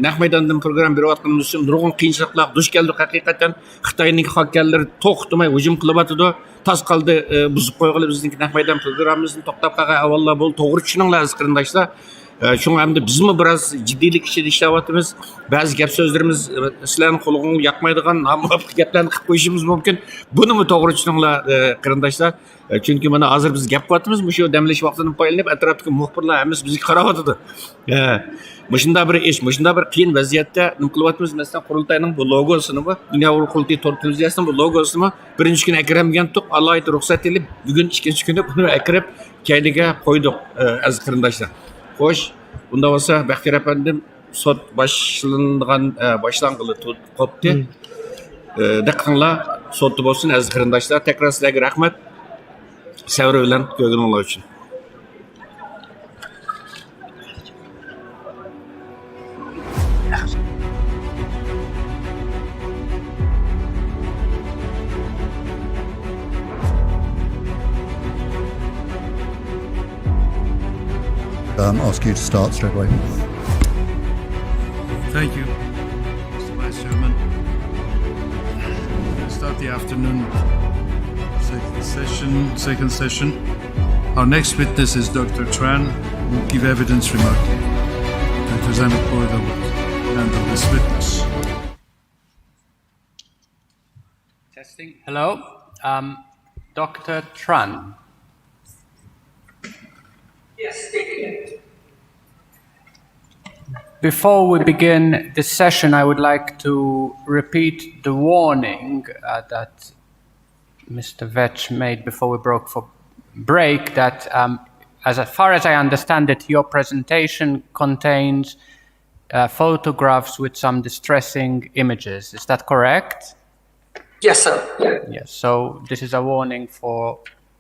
S1: naq maydondan program berayotganimiz uchun nurg'un qiyinchiliklar duch keldik haqiqatan. Xitoyning hakkerlari to'xtamay hujum qilyapti. Tas qoldi buzib qo'yg'ili bizning naq maydon programmamizni to'xtab qolgan avvallar bo'ldi. To'g'ri tushuninglar aziz qarindoshlar. Şuna hamda bizmi biroz jiddiylik ichida ishlayapmiz. Ba'zi gap so'zlarimiz sizlarning qo'lingizga yoqmaydigan nomuvofiq gaplarni qilib qo'yishimiz mumkin. Bunimi to'g'ri tushuninglar qarindoshlar. Chunki mana hozir biz gap qilyapmiz, shu damlash vaqtini foydalanib atrofdagi muxbirlar hammasi bizga qarayotdi. Mushunda bir ish, mushunda bir qiyin vaziyatda nima qilyapmiz? Masalan, qurultayning bu logosini, Dünya Uygur Qurultayı Tor televiziyasining bu logosini birinchi kuni akramgan tuq, Allohga ruxsat etib, bugun ikkinchi kuni buni akrab kayniga qo'ydik aziz qarindoshlar. Xo'sh, bunda bo'lsa Baxtiyor apandim sot boshlang'ili qopti. Diqqatinglar, sotdi bo'lsin aziz qarindoshlar. Tekrar sizlarga rahmat. Sabr bilan ko'rganinglar uchun.
S16: Ask you to start straight away.
S4: Thank you, Mr. Vice Chairman. We'll start the afternoon second session. Our next witness is Dr. Tran, who will give evidence remotely. Dr. Zanetboyda will handle this witness.
S5: Testing. Hello, Dr. Tran.
S2: Yes, thank you.
S5: Before we begin this session, I would like to repeat the warning that Mr. Vetch made before we broke for break, that as far as I understand it, your presentation contains photographs with some distressing images. Is that correct?
S2: Yes, sir.
S5: Yes, so this is a warning for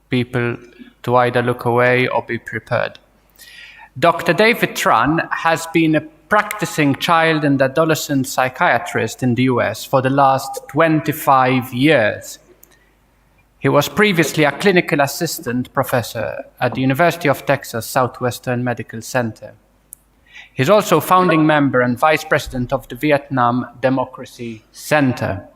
S5: people to either look away or be prepared. Dr. David Tran has been a practicing child and adolescent psychiatrist in the US for the last 25 years. He was previously a clinical assistant professor at the University of Texas Southwestern Medical Center. He's also founding member and vice president of the Vietnam Democracy Center.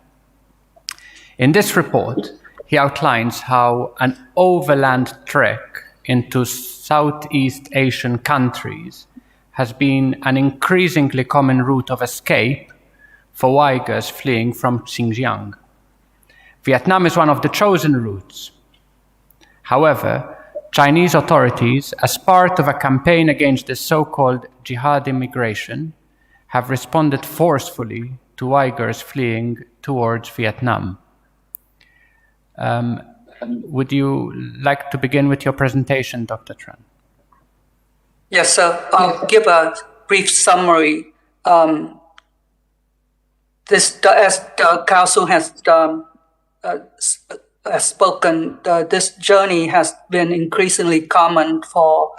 S5: In this report, he outlines how an overland trek into Southeast Asian countries has been an increasingly common route of escape for Uyghurs fleeing from Xinjiang. Vietnam is one of the chosen routes. However, Chinese authorities, as part of a campaign against the so-called jihad immigration, have responded forcefully to Uyghurs fleeing towards Vietnam. Would you like to begin with your presentation, Dr. Tran?
S2: Yes, sir. I'll give a brief summary. As the council has spoken, this journey has been increasingly common for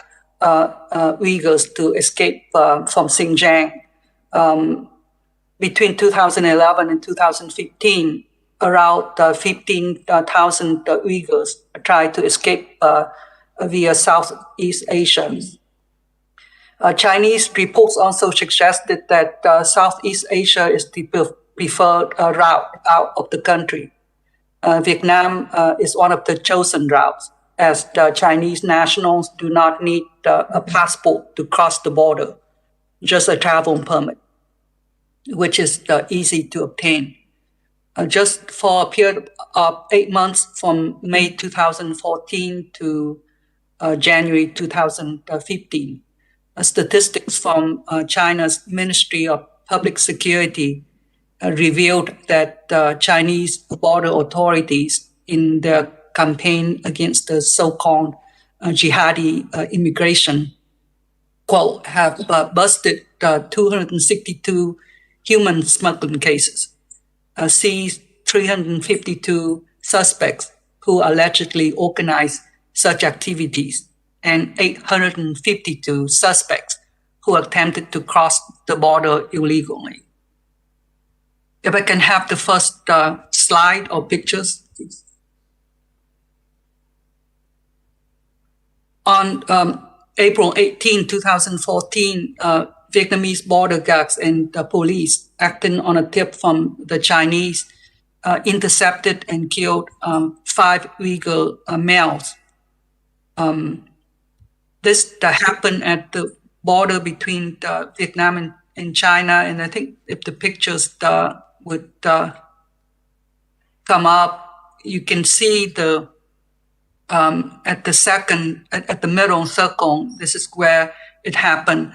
S2: Uyghurs to escape from Xinjiang. Between 2011 and 2015, around 15,000 Uyghurs tried to escape via Southeast Asia. Chinese reports also suggested that Southeast Asia is the preferred route out of the country. Vietnam is one of the chosen routes, as the Chinese nationals do not need a passport to cross the border, just a travel permit, which is easy to obtain. just for a period of 8 months from May 2014 to January 2015. Statistics from China's Ministry of Public Security revealed that Chinese border authorities in their campaign against the so-called jihadi immigration, quote, have busted 262 human smuggling cases, seized 352 suspects who allegedly organized such activities, and 852 suspects who attempted to cross the border illegally. If I can have the first slide or pictures, please. On April 18, 2014, Vietnamese border guards and the police, acting on a tip from the Chinese, intercepted and killed 5 Uyghur males. This happened at the border between Vietnam and China, and I think if the pictures would come up, you can see the at the middle circle. This is where it happened.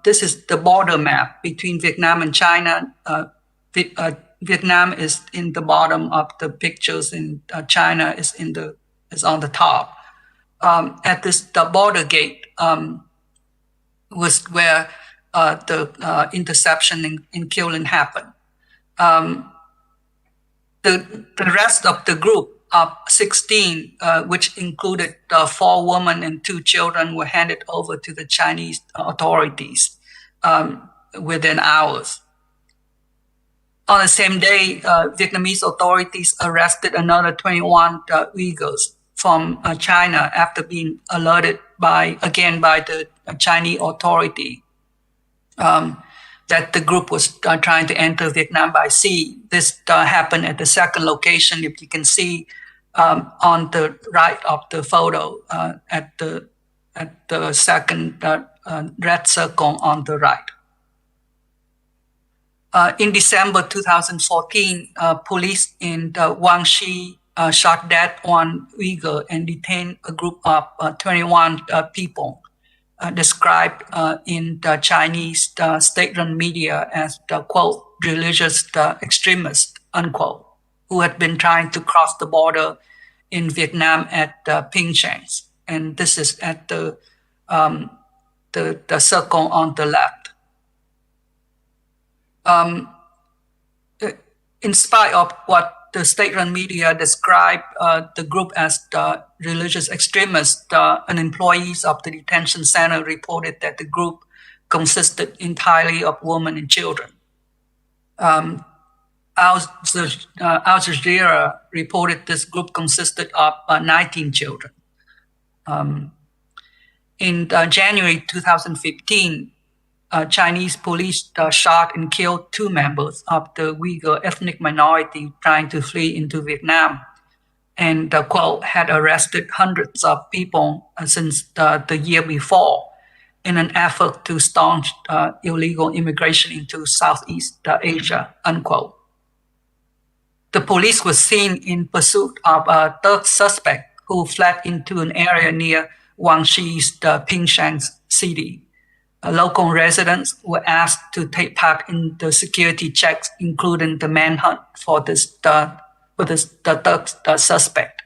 S2: This is the border map between Vietnam and China. Vietnam is in the bottom of the pictures, and China is on the top. At the border gate was where the interception and killing happened. The rest of the group of 16, which included 4 women and 2 children, were handed over to the Chinese authorities within hours. On the same day, Vietnamese authorities arrested another 21 Uyghurs from China after being alerted by the Chinese authority that the group was trying to enter Vietnam by sea. This happened at the second location, if you can see on the right of the photo, at the second red circle on the right. In December 2014, police in Guangxi shot dead 1 Uyghur and detained a group of 21 people, described in the Chinese state-run media as the, quote, religious extremists, unquote, who had been trying to cross the border in Vietnam at Pingshangs. And this is at the circle on the left. In spite of what the state-run media described the group as the religious extremists, and employees of the detention center reported that the group consisted entirely of women and children. Al Jazeera reported this group consisted of 19 children. In January 2015, Chinese police shot and killed 2 members of the Uyghur ethnic minority trying to flee into Vietnam, and quote, had arrested hundreds of people since the year before in an effort to staunch illegal immigration into Southeast Asia, unquote. The police was seen in pursuit of a 3rd suspect who fled into an area near Guangxi's Pingshan city. Local residents were asked to take part in the security checks, including the manhunt for the third suspect.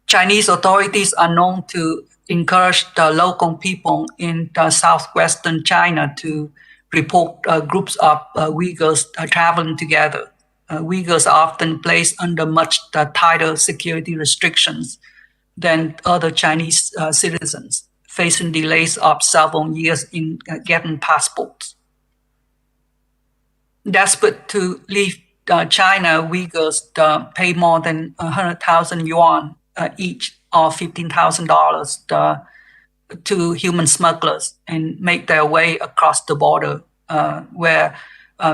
S2: Chinese authorities are known to encourage the local people in southwestern China to report groups of Uyghurs traveling together. Uyghurs are often placed under much tighter security restrictions than other Chinese citizens, facing delays of several years in getting passports. Desperate to leave China, Uyghurs pay more than 100,000 yuan each, or $15,000 to human smugglers, and make their way across the border, where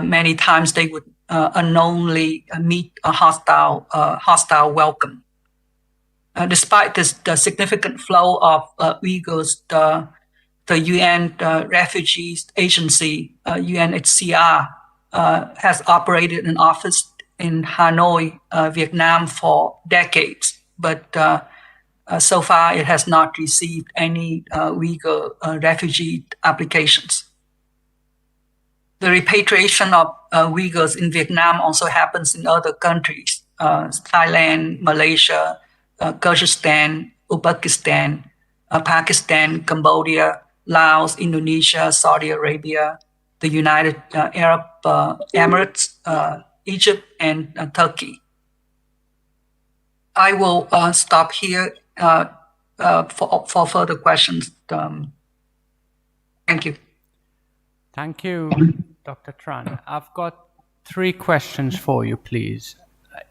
S2: many times they would unknowingly meet a hostile welcome. Despite the significant flow of Uyghurs, the UN Refugees Agency, UNHCR, has operated an office in Hanoi, Vietnam for decades, but so far it has not received any Uyghur refugee applications. The repatriation of Uyghurs in Vietnam also happens in other countries, Thailand, Malaysia, Kyrgyzstan, Uzbekistan, Pakistan, Cambodia, Laos, Indonesia, Saudi Arabia, the United Arab Emirates, Egypt, and Turkey. I will stop here for further questions. Thank you.
S5: Thank you, Dr. Tran. I've got 3 questions for you, please.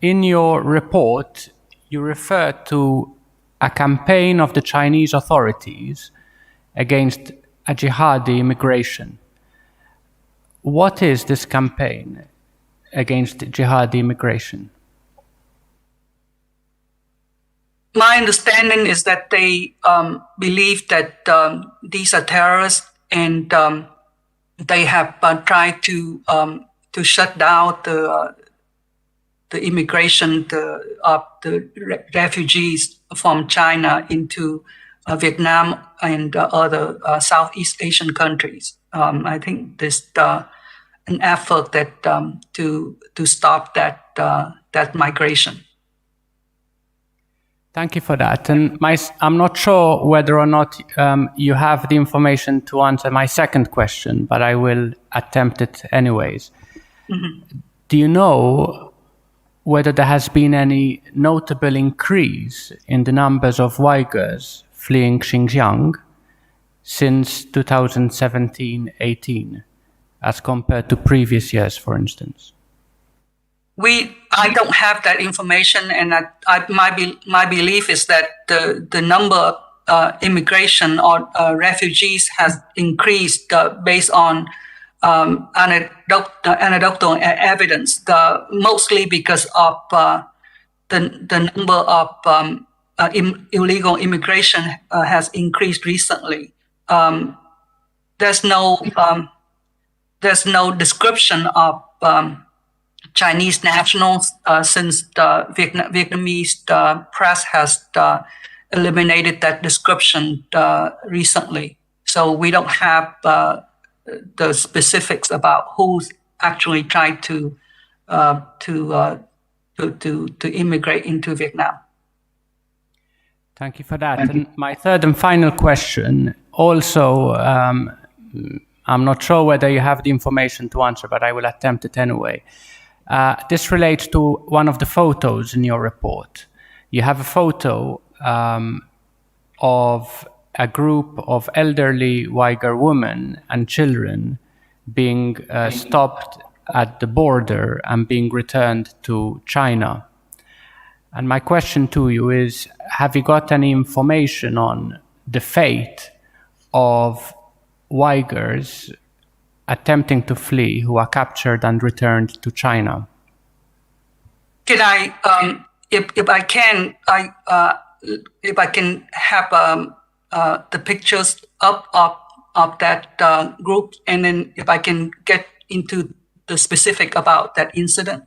S5: In your report, you refer to a campaign of the Chinese authorities against a jihadi immigration. What is this campaign against jihadi immigration?
S2: My understanding is that they believe that these are terrorists, and they have tried to shut down the immigration of the refugees from China into Vietnam and other Southeast Asian countries. I think this an effort that to stop that migration.
S5: Thank you for that. And I'm not sure whether or not you have the information to answer my second question, but I will attempt it anyways. Mm-hmm. Do you know whether there has been any notable increase in the numbers of Uyghurs fleeing Xinjiang since 2017-18 as compared to previous years, for instance?
S2: I don't have that information, and my belief is that the number of immigration or refugees has increased based on anecdotal evidence, mostly because of the number of illegal immigration has increased recently. There's no description of Chinese nationals since the Vietnamese press has eliminated that description recently. So we don't have the specifics about who's actually tried to immigrate into Vietnam.
S5: Thank you for that. And my third and final question, also, I'm not sure whether you have the information to answer, but I will attempt it anyway. This relates to one of the photos in your report. You have a photo of a group of elderly Uyghur women and children being stopped at the border and being returned to China. And my question to you is, have you got any information on the fate of Uyghurs attempting to flee who are captured and returned to China?
S2: Can I, if I can have the pictures up of that group, and then if I can get into the specific about that incident.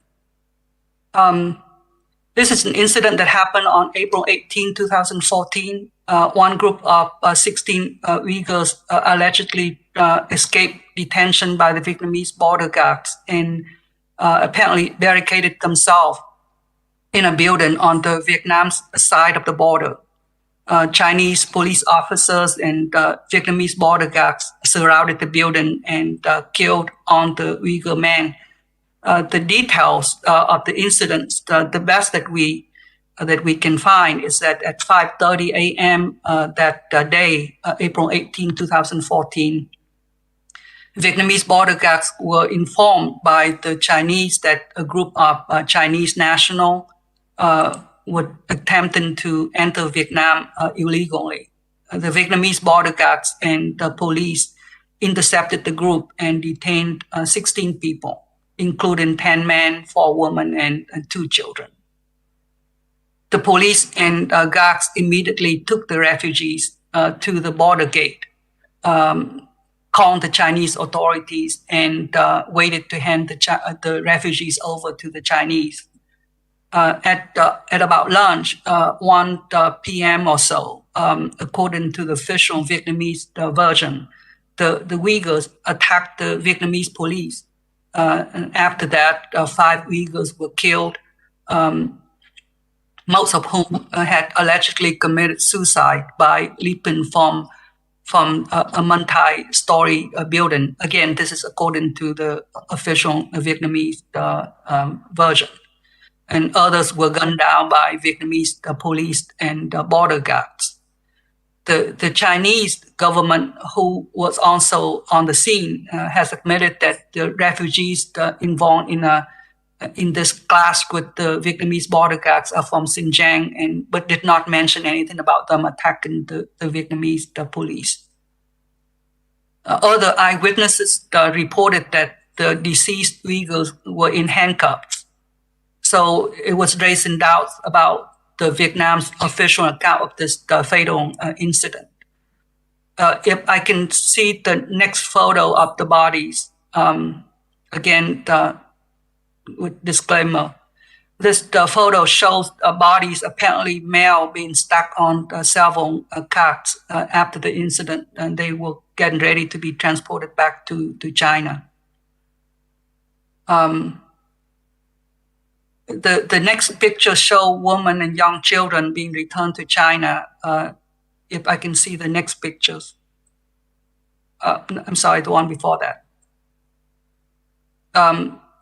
S2: This is an incident that happened on April 18, 2014. One group of 16 Uyghurs allegedly escaped detention by the Vietnamese border guards and apparently barricaded themselves in a building on the Vietnam's side of the border. Chinese police officers and Vietnamese border guards surrounded the building and killed on the Uyghur men. The details of the incidents, the best that we can find is that at 5:30 a.m. that day, April 18, 2014, Vietnamese border guards were informed by the Chinese that a group of Chinese nationals were attempting to enter Vietnam illegally. The Vietnamese border guards and the police intercepted the group and detained 16 people, including 10 men, 4 women, and 2 children. The police and guards immediately took the refugees to the border gate. called the Chinese authorities and waited to hand the refugees over to the Chinese. At about lunch, 1 p.m. or so, according to the official Vietnamese version, the Uyghurs attacked the Vietnamese police. And after that, 5 Uyghurs were killed, most of whom had allegedly committed suicide by leaping from a multi-story building. Again, this is according to the official Vietnamese version. And others were gunned down by Vietnamese police and border guards. The Chinese government, who was also on the scene, has admitted that the refugees involved in this clash with the Vietnamese border guards are from Xinjiang, but did not mention anything about them attacking the Vietnamese police. Other eyewitnesses reported that the deceased Uyghurs were in handcuffs. So it was raising doubts about the Vietnam's official account of this fatal incident. If I can see the next photo of the bodies, again, with disclaimer, this photo shows bodies, apparently male, being stacked on several carts after the incident, and they were getting ready to be transported back to China. The next picture show women and young children being returned to China. If I can see the next pictures. I'm sorry, the one before that.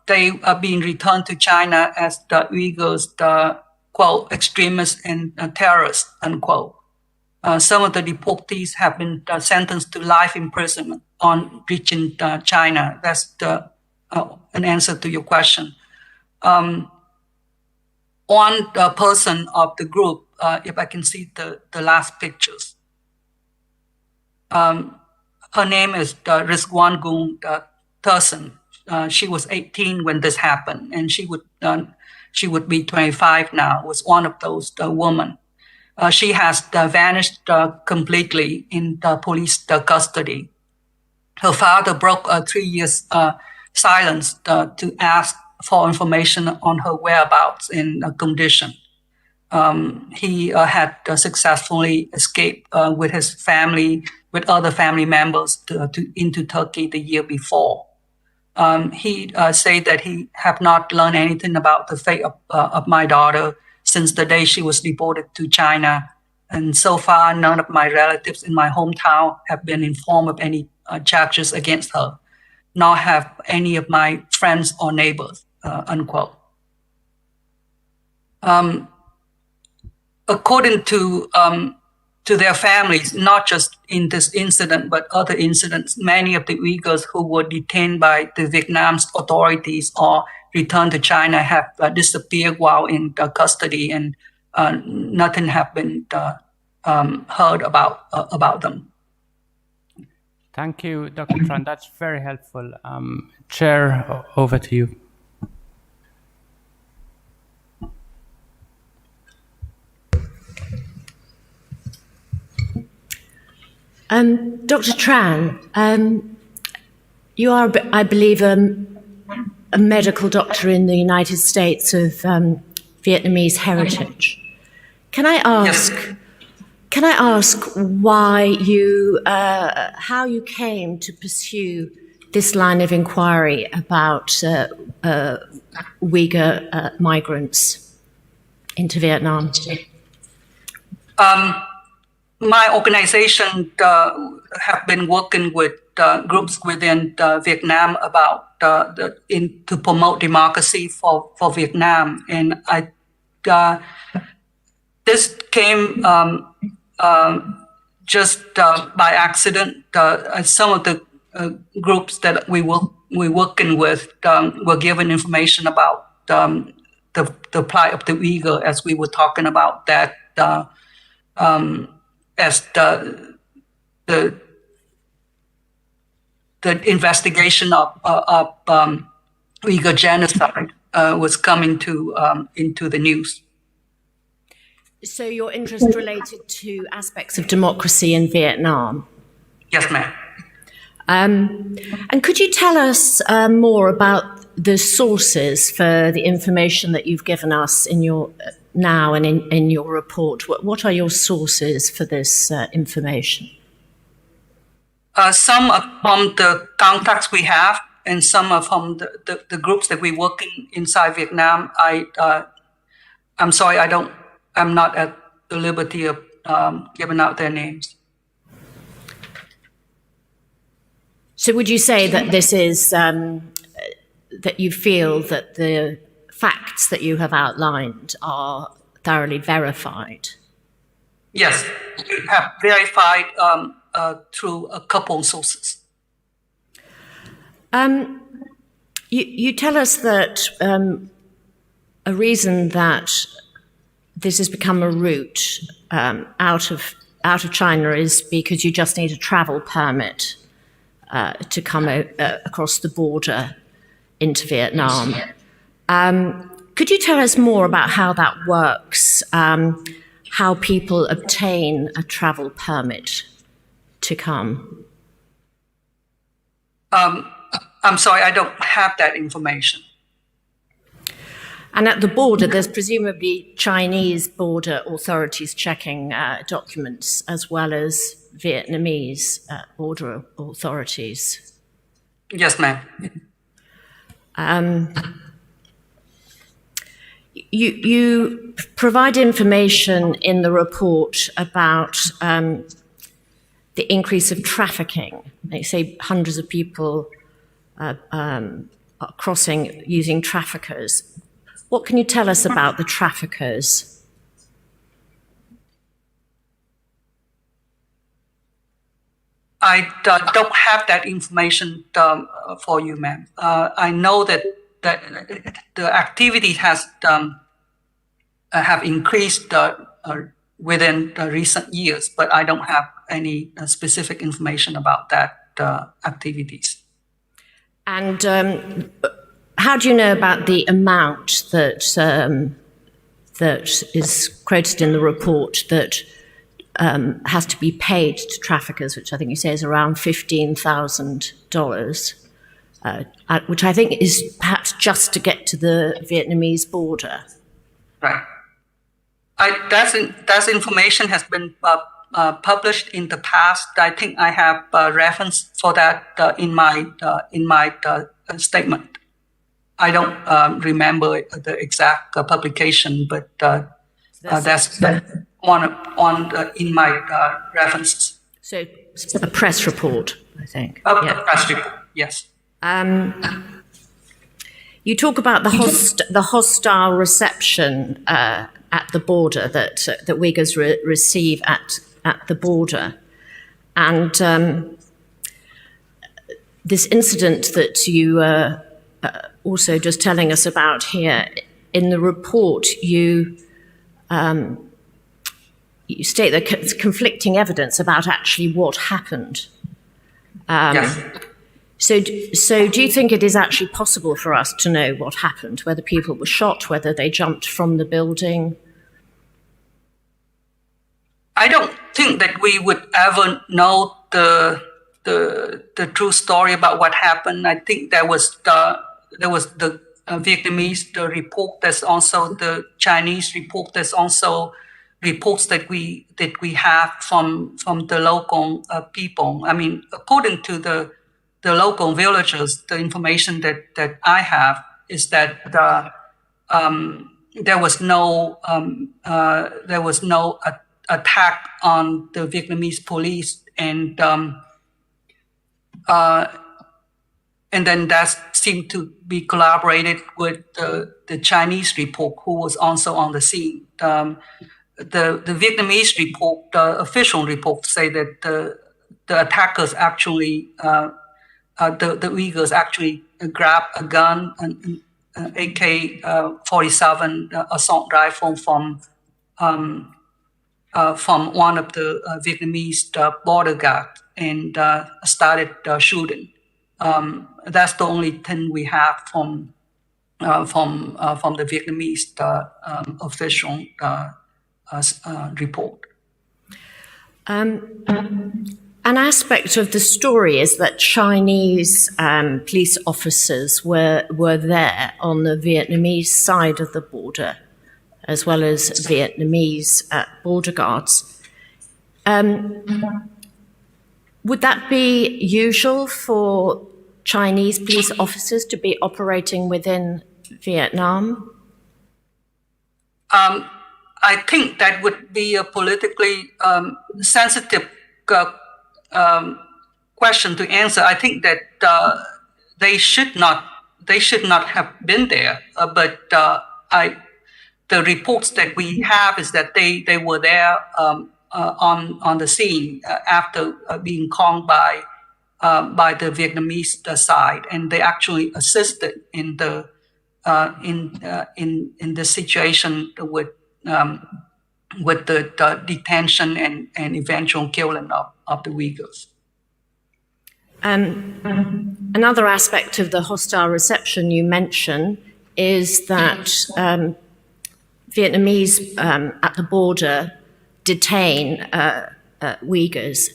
S2: They are being returned to China as the Uyghurs, quote, extremists and terrorists, unquote. Some of the deportees have been sentenced to life imprisonment on reaching China. That's an answer to your question. One person of the group, if I can see the last pictures. Her name is Rizwangun Tursun. She was 18 when this happened, and she would be 25 now. Was one of those women. She has vanished completely in the police custody. Her father broke 3 years silence to ask for information on her whereabouts and condition. He had successfully escaped with his family, with other family members into Turkey the year before. He said that he have not learned anything about the fate of my daughter since the day she was deported to China. And so far, none of my relatives in my hometown have been informed of any charges against her, nor have any of my friends or neighbors, unquote. According to their families, not just in this incident, but other incidents, many of the Uyghurs who were detained by the Vietnam's authorities or returned to China have disappeared while in custody, and nothing have been heard about them.
S5: Thank you, Dr. Tran. That's very helpful. Chair, over to you.
S12: Dr. Tran, you are, I believe, a medical doctor in the United States of Vietnamese heritage. Can I ask? Yes. Can I ask why you, how you came to pursue this line of inquiry about Uyghur migrants into Vietnam?
S2: My organization have been working with groups within Vietnam about to promote democracy for Vietnam, and this came just by accident. Some of the groups that we're working with were given information about the plight of the Uyghur, as we were talking about that. As the investigation of Uyghur genocide was coming into the news.
S12: So your interest related to aspects of democracy in Vietnam?
S2: Yes, ma'am.
S12: And could you tell us more about the sources for the information that you've given us in your now and in your report? What are your sources for this information?
S2: Some are from the contacts we have, and some are from the groups that we're working inside Vietnam. I'm sorry, I'm not at the liberty of giving out their names.
S12: So would you say that this is, that you feel that the facts that you have outlined are thoroughly verified?
S2: Yes, we have verified through a couple sources.
S12: You tell us that a reason that this has become a route out of China is because you just need a travel permit to come across the border into Vietnam. Could you tell us more about how that works, how people obtain a travel permit to come?
S2: I'm sorry, I don't have that information.
S12: And at the border, there's presumably Chinese border authorities checking documents as well as Vietnamese border authorities.
S2: Yes, ma'am.
S12: You provide information in the report about the increase of trafficking. They say hundreds of people are crossing using traffickers. What can you tell us about the traffickers?
S2: I don't have that information for you, ma'am. I know that the activity has have increased within the recent years, but I don't have any specific information about that activities.
S12: And how do you know about the amount that that is quoted in the report that has to be paid to traffickers, which I think you say is around $15,000, which I think is perhaps just to get to the Vietnamese border?
S2: Right. That information has been published in the past. I think I have reference for that in my statement. I don't remember the exact publication, but that's one in my references.
S12: So a press report, I think.
S2: A press report, yes.
S12: You talk about the hostile reception at the border that Uyghurs receive at the border, and this incident that you also just telling us about here in the report, you state that it's conflicting evidence about actually what happened.
S2: Yes.
S12: So do you think it is actually possible for us to know what happened, whether people were shot, whether they jumped from the building?
S2: I don't think that we would ever know the true story about what happened. I think there was the Vietnamese report. There's also the Chinese report. There's also reports that we have from the local people. I mean, according to the local villagers, the information that I have is that there was no attack on the Vietnamese police, and then that seemed to be collaborated with the Chinese report, who was also on the scene. The Vietnamese report, the official report, say that the attackers actually, the Uyghurs actually grabbed a gun, an AK-47 assault rifle from one of the Vietnamese border guards and started shooting. That's the only thing we have from the Vietnamese official report.
S12: An aspect of the story is that Chinese police officers were there on the Vietnamese side of the border, as well as Vietnamese border guards. Would that be usual for Chinese police officers to be operating within Vietnam?
S2: I think that would be a politically sensitive question to answer. I think that they should not have been there. But the reports that we have is that they were there on the scene after being called by the Vietnamese side, and they actually assisted in the situation with the detention and eventual killing of the Uyghurs.
S12: Another aspect of the hostile reception you mention is that Vietnamese at the border detain Uyghurs.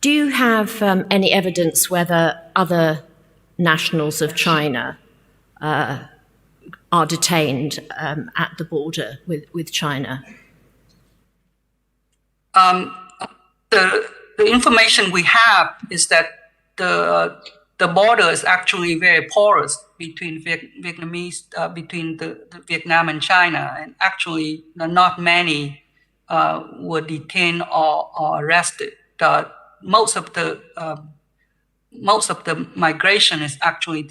S12: Do you have any evidence whether other nationals of China are detained at the border with China?
S2: The information we have is that the border is actually very porous between Vietnamese, between the Vietnam and China, and actually not many were detained or arrested. Most of the migration is actually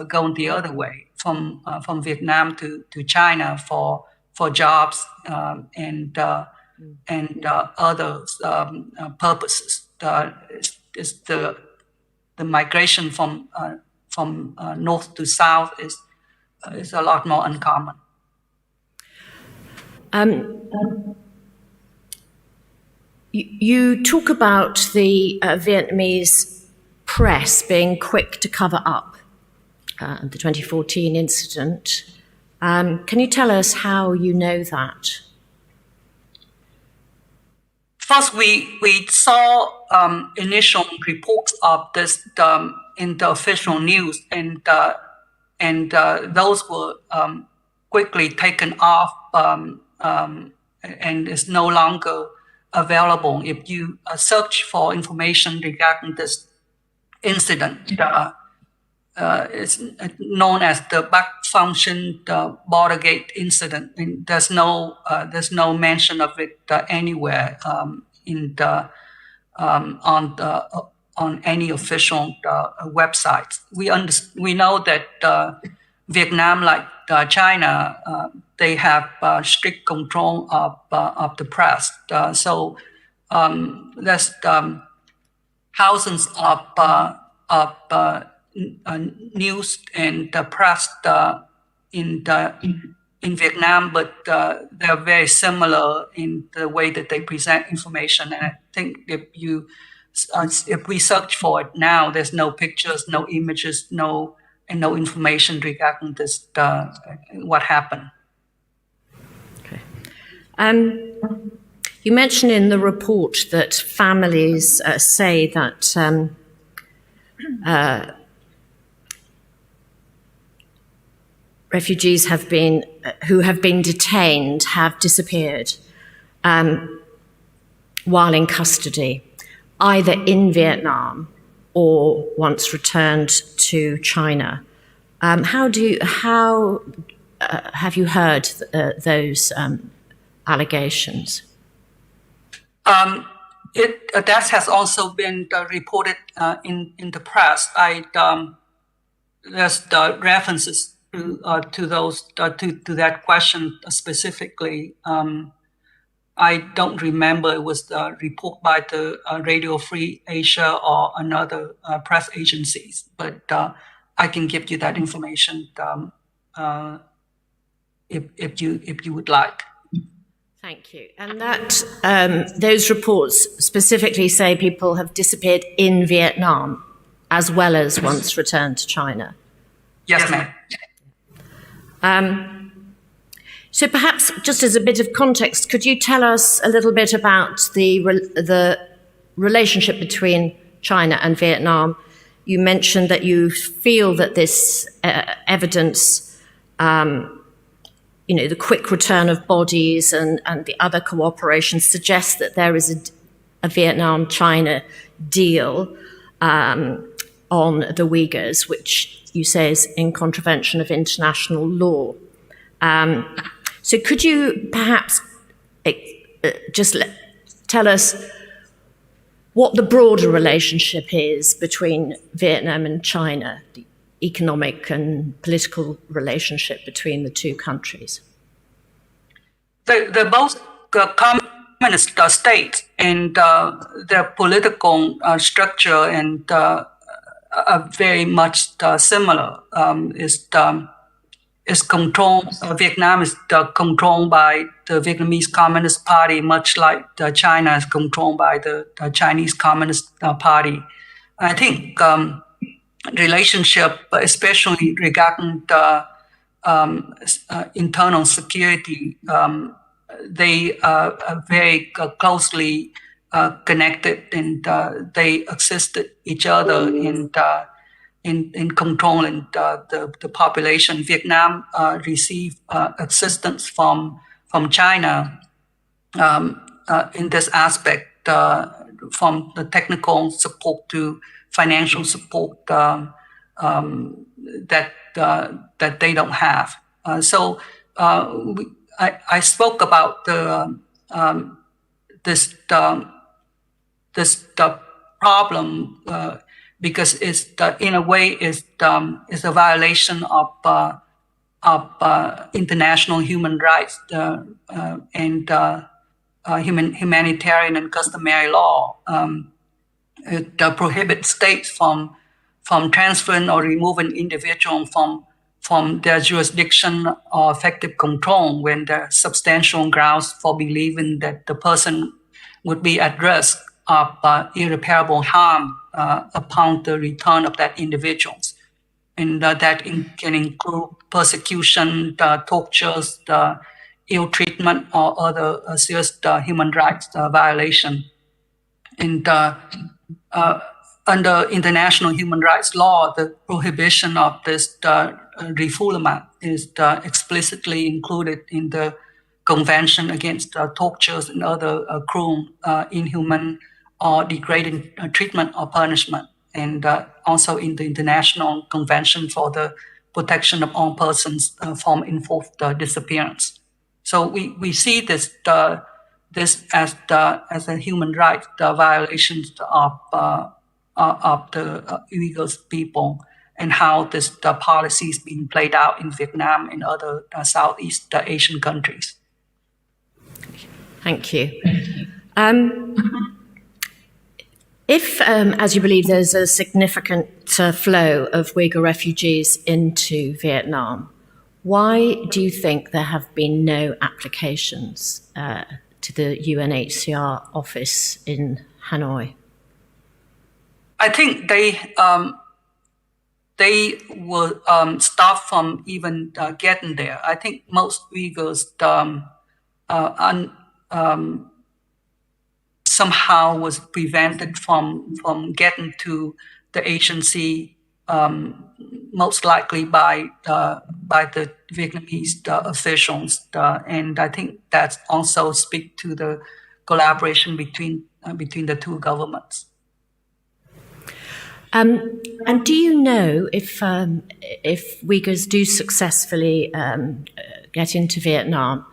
S2: going the other way from Vietnam to China for jobs and other purposes. It's the migration from north to south is a lot more uncommon.
S12: You talk about the Vietnamese press being quick to cover up the 2014 incident. Can you tell us how you know that?
S2: First, we saw initial reports of this in the official news, and those were quickly taken off and is no longer available. If you search for information regarding this incident, it's known as the back function border gate incident. And there's no mention of it anywhere on any official websites. We know that Vietnam, like China, they have strict control of the press. So there's thousands of news and press in Vietnam, but they're very similar in the way that they present information. And I think if we search for it now, there's no pictures, no images, no information regarding this what happened.
S12: Okay. You mentioned in the report that families say that refugees who have been detained have disappeared while in custody, either in Vietnam or once returned to China. How have you heard those allegations?
S2: That has also been reported in the press. There's the references to those to that question specifically. I don't remember it was the report by the Radio Free Asia or another press agencies, but I can give you that information if you would like.
S12: Thank you. And that those reports specifically say people have disappeared in Vietnam as well as once returned to China.
S2: Yes, ma'am.
S12: So perhaps just as a bit of context, could you tell us a little bit about the relationship between China and Vietnam. You mentioned that you feel that this evidence, the quick return of bodies and the other cooperation suggests that there is a Vietnam-China deal on the Uyghurs, which you say is in contravention of international law. So could you perhaps tell us what the broader relationship is between Vietnam and China, the economic and political relationship between the two countries?
S2: They're both communist states, and their political structure and are very much similar. Is controlled. Vietnam is controlled by the Vietnamese Communist Party, much like China is controlled by the Chinese Communist Party. I think relationship, especially regarding the internal security, they are very closely connected, and they assisted each other in controlling the population. Vietnam received assistance from China in this aspect, from the technical support to financial support that they don't have. So I spoke about this problem because it's in a way is a violation of international human rights and humanitarian and customary law. It prohibits states from transferring or removing individuals from their jurisdiction or effective control when there are substantial grounds for believing that the person would be at risk of irreparable harm upon the return of that individuals. And that can include persecution, tortures, ill treatment, or other serious human rights violation. And under international human rights law, the prohibition of this refoulement is explicitly included in the Convention Against Tortures and Other Cruel, Inhuman, or Degrading Treatment or Punishment, and also in the International Convention for the Protection of All Persons from Enforced Disappearance. So we see this as a human rights violations of the Uyghur people, and how this policy is being played out in Vietnam and other Southeast Asian countries.
S12: Thank you. If, as you believe, there's a significant flow of Uyghur refugees into Vietnam, why do you think there have been no applications to the UNHCR office in Hanoi?
S2: I think they were stopped from even getting there. I think most Uyghurs somehow was prevented from getting to the agency, most likely by the Vietnamese officials, and I think that also speaks to the collaboration between the two governments.
S12: And do you know if Uyghurs do successfully get into Vietnam,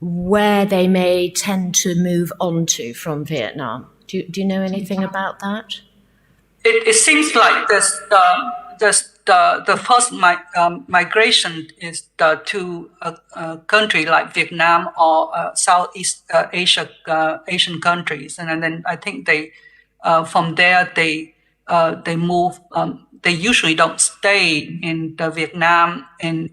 S12: where they may tend to move on to from Vietnam? Do you know anything about that?
S2: It seems like the first migration is to a country like Vietnam or Southeast Asian countries, and then I think they from there they move. They usually don't stay in Vietnam, and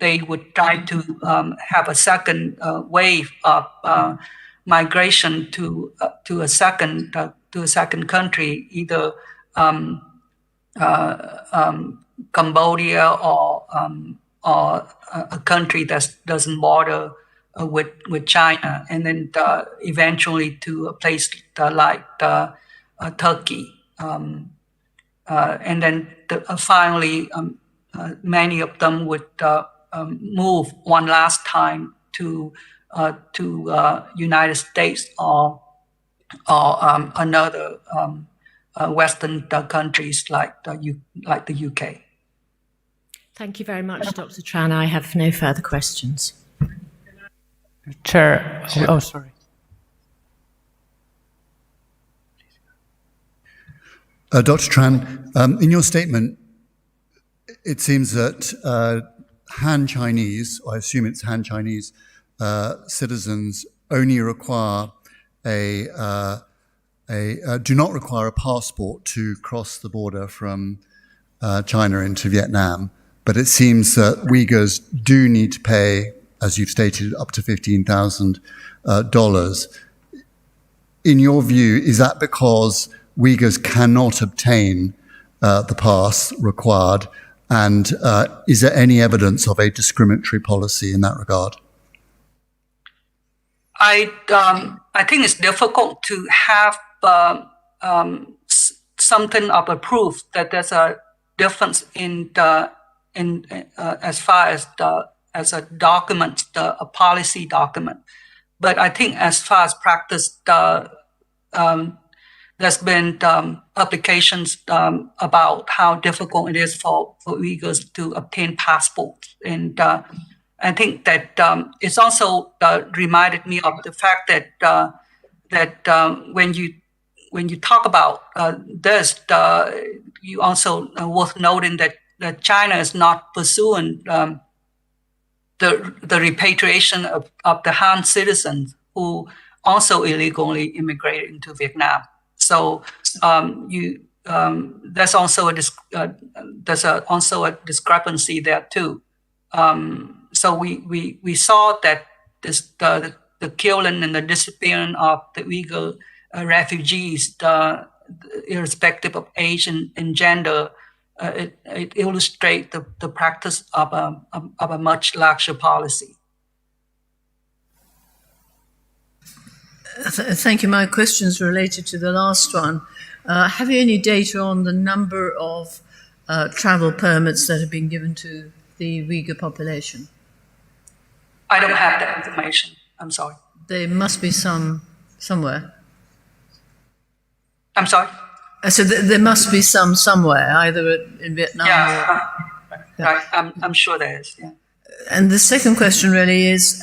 S2: they would try to have a second wave of migration to a second country, either Cambodia or a country that doesn't border with China, and then eventually to a place like Turkey, and then finally many of them would move one last time to United States or another Western countries like the UK.
S12: Thank you very much, Dr. Tran. I have no further questions.
S5: Chair. Oh, sorry.
S16: Dr. Tran, in your statement, it seems that Han Chinese, or I assume it's Han Chinese citizens, only require do not require a passport to cross the border from China into Vietnam. But it seems that Uyghurs do need to pay, as you've stated, up to $15,000. In your view, is that because Uyghurs cannot obtain the pass required? And is there any evidence of a discriminatory policy in that regard?
S2: I think it's difficult to have something of a proof that there's a difference in as far as a document, a policy document. But I think as far as practice, there's been publications about how difficult it is for Uyghurs to obtain passports. And I think that it's also reminded me of the fact that when you talk about this, you also worth noting that China is not pursuing the repatriation of the Han citizens who also illegally immigrated into Vietnam. So there's also a discrepancy there too. So we saw that the killing and the disappearance of the Uyghur refugees, irrespective of age and gender, it illustrates the practice of a much larger policy.
S13: Thank you. My question is related to the last one. Have you any data on the number of travel permits that have been given to the Uyghur population?
S2: I don't have that information. I'm sorry.
S13: There must be some somewhere.
S2: I'm sorry?
S13: So there must be some somewhere, either in Vietnam or...
S2: Right. I'm sure there is, yeah.
S13: And the second question really is,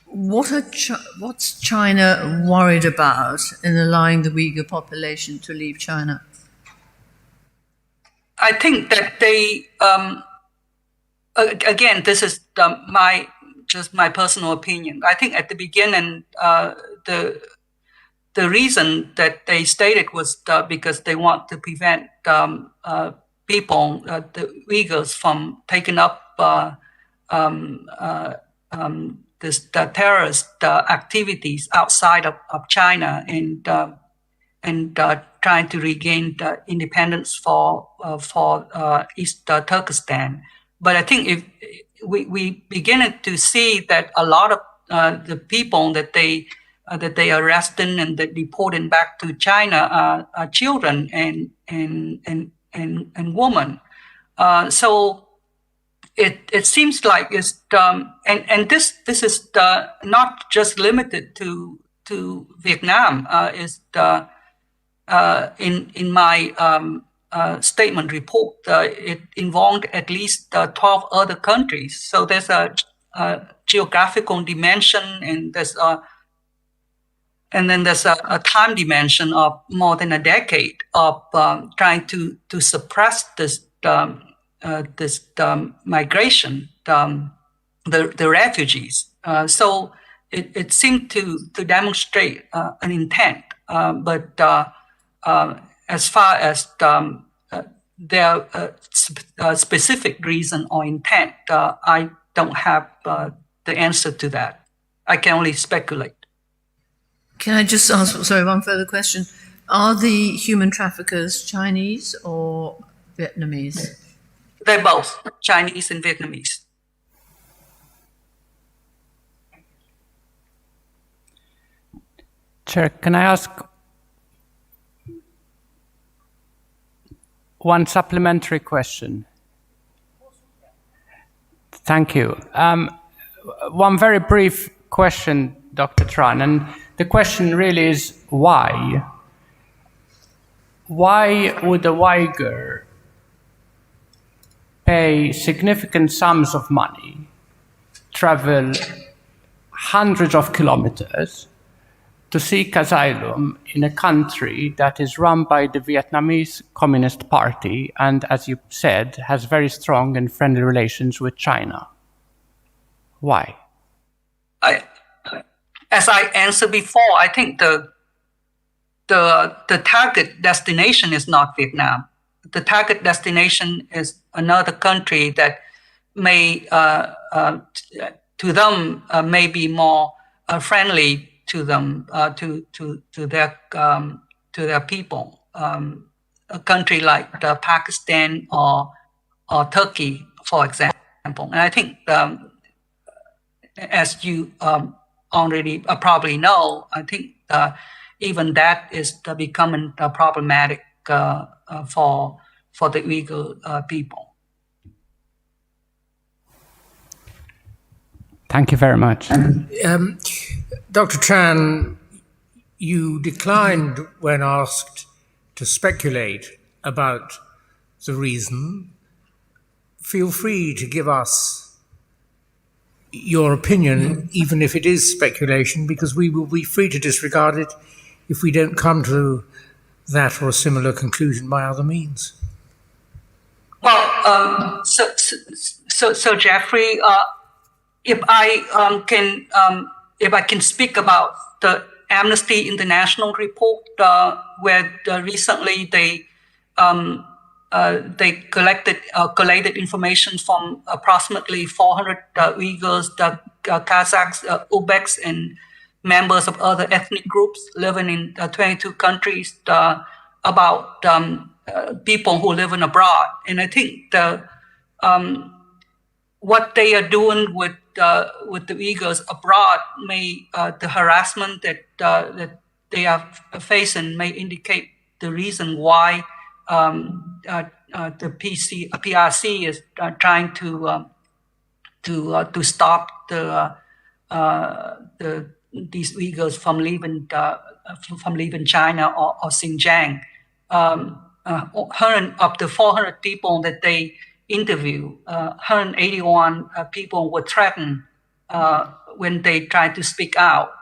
S13: what's China worried about in allowing the Uyghur population to leave China?
S2: I think that they, again, this is just my personal opinion. I think at the beginning, the reason that they stated was because they want to prevent people, the Uyghurs, from taking up the terrorist activities outside of China and trying to regain the independence for East Turkestan. But I think if we begin to see that a lot of the people that they arresting and that deporting back to China are children and women. So it seems like it's and this is not just limited to Vietnam. Is in my statement report, it involved at least 12 other countries. So there's a geographical dimension, and there's a time dimension of more than a decade of trying to suppress this migration, the refugees. So it seemed to demonstrate an intent, but as far as their specific reason or intent, I don't have the answer to that. I can only speculate.
S13: Can I just ask, sorry, one further question? Are the human traffickers Chinese or Vietnamese?
S2: They're both Chinese and Vietnamese.
S5: Chair, can I ask one supplementary question? Thank you. One very brief question, Dr. Tran, and the question really is why? Why would a Uyghur pay significant sums of money, travel hundreds of kilometers to seek asylum in a country that is run by the Vietnamese Communist Party and, as you said, has very strong and friendly relations with China? Why?
S2: As I answered before, I think the target destination is not Vietnam. The target destination is another country that may, to them, may be more friendly to them, to their people. A country like Pakistan or Turkey, for example. And I think, as you already probably know, I think even that is becoming problematic for the Uyghur people.
S5: Thank you very much.
S3: Dr. Tran, you declined when asked to speculate about the reason. Feel free to give us your opinion, even if it is speculation, because we will be free to disregard it if we don't come to that or a similar conclusion by other means.
S2: Well, so Jeffrey, if I can speak about the Amnesty International report, where recently they collated information from approximately 400 Uyghurs, the Kazakhs, Uzbeks, and members of other ethnic groups living in 22 countries about people who live in abroad. And I think what they are doing with the Uyghurs abroad the harassment that they are facing may indicate the reason why the PRC is trying to stop these Uyghurs from leaving China or Xinjiang. Up to 400 people that they interviewed, 181 people were threatened when they tried to speak out.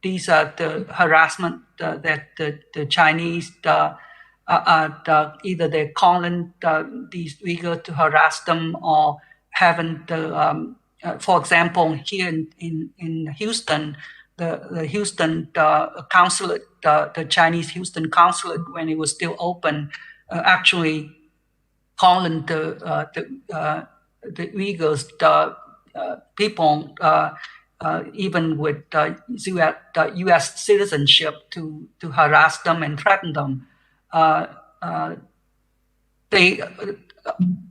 S2: These are the harassment that the Chinese either they're calling these Uyghurs to harass them or having the, for example, here in Houston, the Houston consulate, the Chinese Houston consulate, when it was still open, actually calling the Uyghurs, people, even with U.S. citizenship, to harass them and threaten them.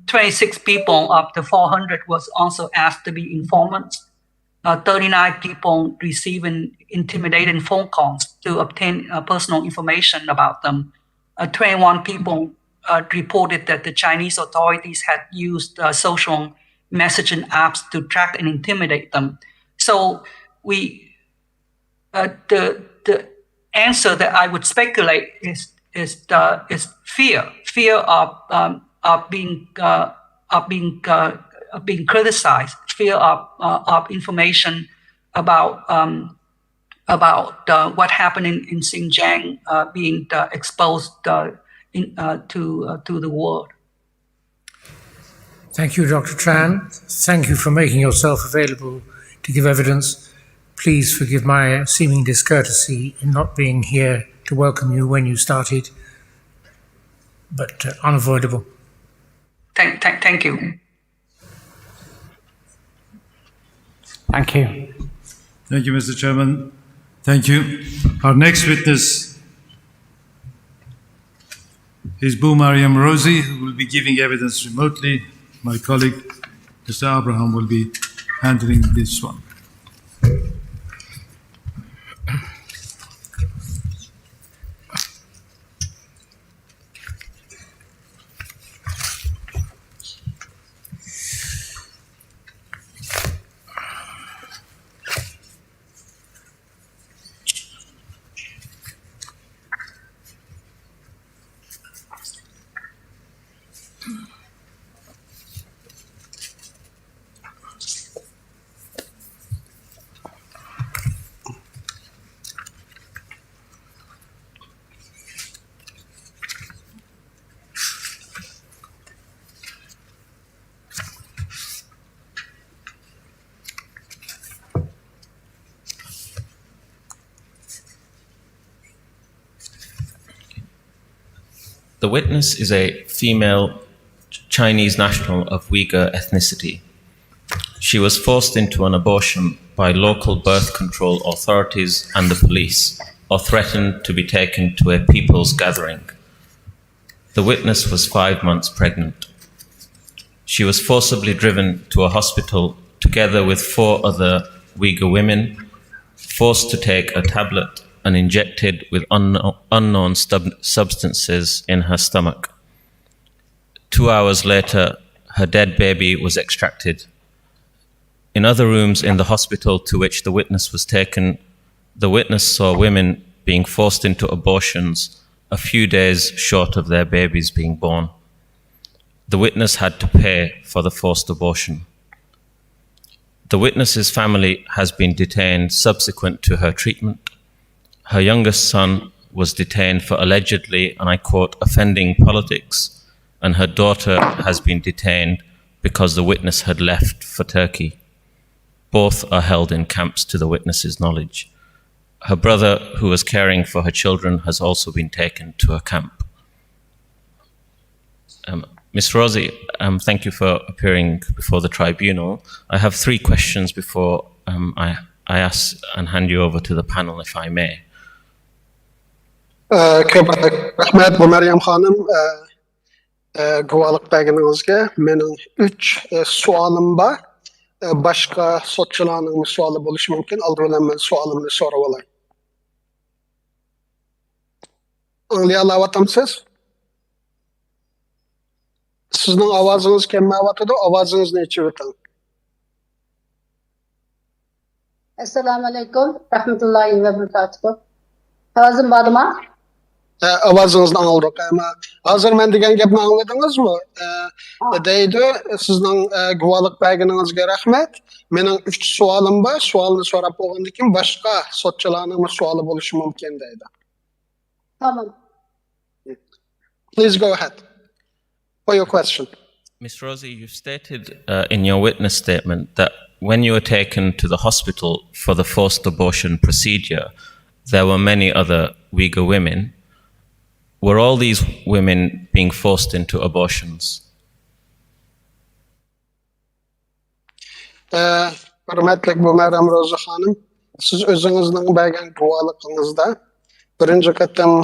S2: 26 people of the 400 was also asked to be informants. 39 people receiving intimidating phone calls to obtain personal information about them. 21 people reported that the Chinese authorities had used social messaging apps to track and intimidate them. So the answer that I would speculate is fear of being criticized, fear of information about what happened in Xinjiang being exposed to the world.
S3: Thank you, Dr. Tran. Thank you for making yourself available to give evidence. Please forgive my seeming discourtesy in not being here to welcome you when you started, but unavoidable.
S2: Thank you.
S5: Thank you.
S4: Thank you, Mr. Chairman. Thank you. Our next witness is Bu Mariam Rosi, who will be giving evidence remotely. My colleague, Mr. Abraham, will be handling this one.
S17: The witness is a female Chinese national of Uyghur ethnicity. She was forced into an abortion by local birth control authorities and the police, or threatened to be taken to a people's gathering. The witness was 5 months pregnant. She was forcibly driven to a hospital together with 4 other Uyghur women, forced to take a tablet and injected with unknown substances in her stomach. 2 hours later, her dead baby was extracted. In other rooms in the hospital to which the witness was taken, the witness saw women being forced into abortions a few days short of their babies being born. The witness had to pay for the forced abortion. The witness's family has been detained subsequent to her treatment. Her youngest son was detained for allegedly, and I quote, offending politics, and her daughter has been detained because the witness had left for Turkey. Both are held in camps to the witness's knowledge. Her brother, who was caring for her children, has also been taken to a camp. Ms. Rosie, thank you for appearing before the tribunal. I have 3 questions before I ask and hand you over to the panel, if I may.
S8: Rahmet bu Meryem Hanım guvalık belgenizge menin 3 sualım var. Başka sotçularının mı sualı buluş mümkün? Aldı olan ben sualımını soru olayım. Anlayalavatım siz? Sizin avazınız kemmavatıdı, avazınız ne içivetin?
S21: Assalamu alaikum, rahmetullahi ve barakatuhu. Avazım vardı mı?
S8: Avazınızdan aldık ama hazır men degen gepni anladınız mı? Deydi, sizin guvalık belgenizge rahmet. Menin 3 sualım var, sualını sorap oğandikin başka sotçularının sualı buluşu mümkün deydi.
S21: Tamam.
S8: Please go ahead for your question.
S17: Ms. Rosie, you stated in your witness statement that when you were taken to the hospital for the forced abortion procedure, there were many other Uyghur women. Were all these women being forced into abortions?
S8: Hürmetlik bu Meryem Rozi Hanım, siz özünüzün belgen guvalıqınızda birinci qatam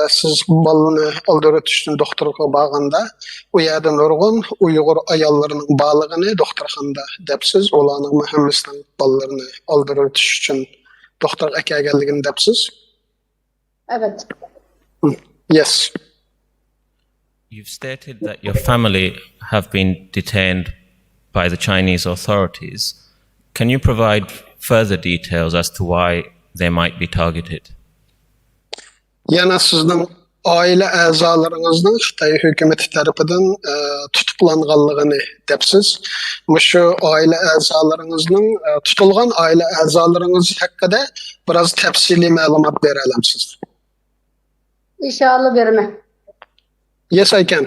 S8: siz balını aldırıtıştın doktorluğa bağında u yerden nurgun Uygur ayallarının bağlığını doktorxanda depsiz, olanın mühemmisinden ballarını aldırıtış için doktor akagelligini depsiz.
S21: Evet.
S8: Yes.
S17: You've stated that your family have been detained by the Chinese authorities. Can you provide further details as to why they might be targeted?
S8: Yana sizin aile azalarınızın Xitay hükümeti tarafından tutuklanğanlığını depsiz. Şu aile azalarınızın tutulgan aile azalarınız hakkında biraz tefsili malumat verelemsiz.
S21: İnşallah verme.
S8: Yes, I can.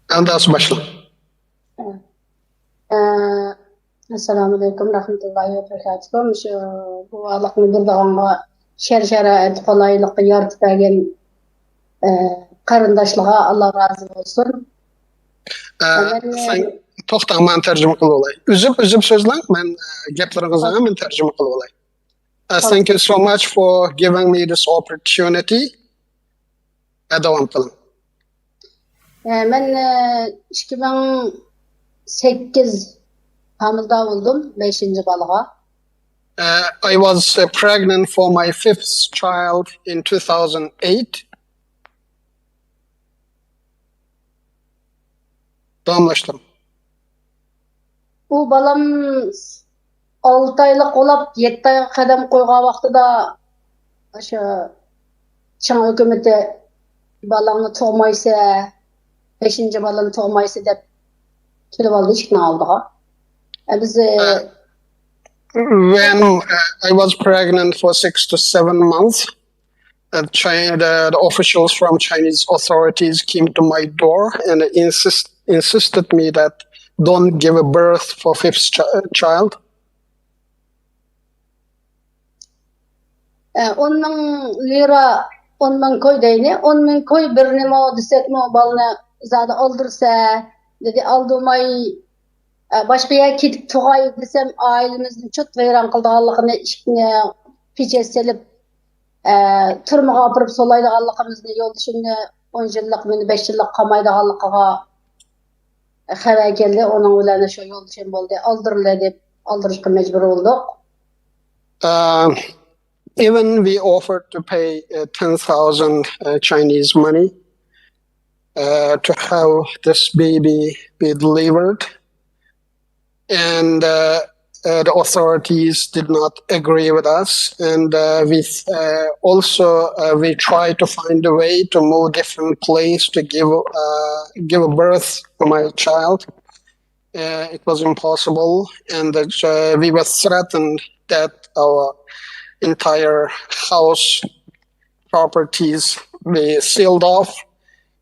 S8: Andas başla.
S21: Assalamu alaikum rahmetullahi ve barakatuhu. Şu bu Allah'ın bir dağına şer-şerait kolaylık yaratıp bergen qarindaşlığa Allah razı olsun.
S8: Toxtaq, mən tərcümə qılıb olay. Üzüb sözlən, mən gəplərinizə mən tərcümə qılıb olay. Thank you so much for giving me this opportunity. Devam qılın.
S21: Ben 2008 hamilda oldum, 5. balığa.
S8: I was pregnant for my 5th child in 2008. Tamamlaştırım.
S21: Bu balam 6 aylık olap 7 ayga kadam koygan vaqtida aşa Çin hükümeti balangni tug'maysa, 5-chi balani tug'maysa deb kelib oldi, ishni oldiga. Biz
S8: When I was pregnant for 6 to 7 months, the officials from Chinese authorities came to my door and insisted me that don't give a birth for 5th child.
S21: Onun lira 10 koy deyni, 10 koy birini mo desek mo balını zada aldırsa, dedi aldırmay başka yer ketip tuğay desem ailemizin çok veyran kıldığanlıqını işini piçe selip turmağa apırıp solaydıqanlıqımızını yolduşunu 10 yıllık, 5 yıllık qamaydıqanlıqıga xabar geldi. Onun ularına şu yolduşun boldu. Aldırıla dep aldırışqa mecbur olduk.
S8: Even we offered to pay 10,000 Chinese money to have this baby be delivered, and the authorities did not agree with us. And we tried to find a way to move different place to give a birth to my child. It was impossible, and we were threatened that our entire house properties be sealed off,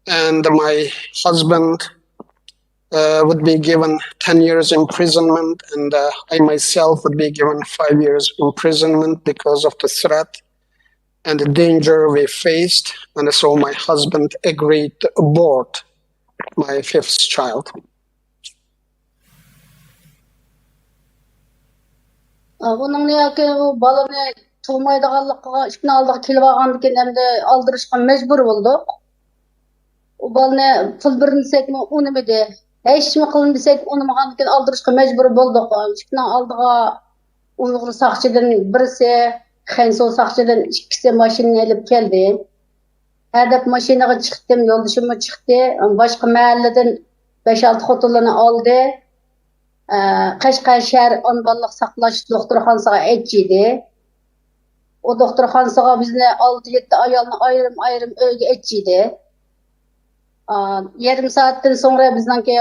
S8: and my husband would be given 10 years imprisonment, and I myself would be given 5 years imprisonment because of the threat and the danger we faced. And so my husband agreed to abort my 5th child.
S21: Bunun ne ki balını tug'maydiganligiga ishni oldiga kelib olgandan keyin endi aldırışqa mecbur olduk. O balını pul bermesek uni bedi. Hech nima qilmasak unamagandan keyin aldırışqa mecbur olduk. Ishni oldiga Uygur saqchidan birisi, Xenso saqchidan ikkisi mashinani olib keldi. Hadab mashinaga chiqdim, yo'ldoshim chiqdi. Boshqa mahalladan 5-6 xotinlarni oldi. Qashqar shahar onbonliq saqlash doktorxonasiga aytdi. O doktorxonasiga bizni 6-7 ayolni ayrim uyga aytdi. Yarım saatdan sonra bizningki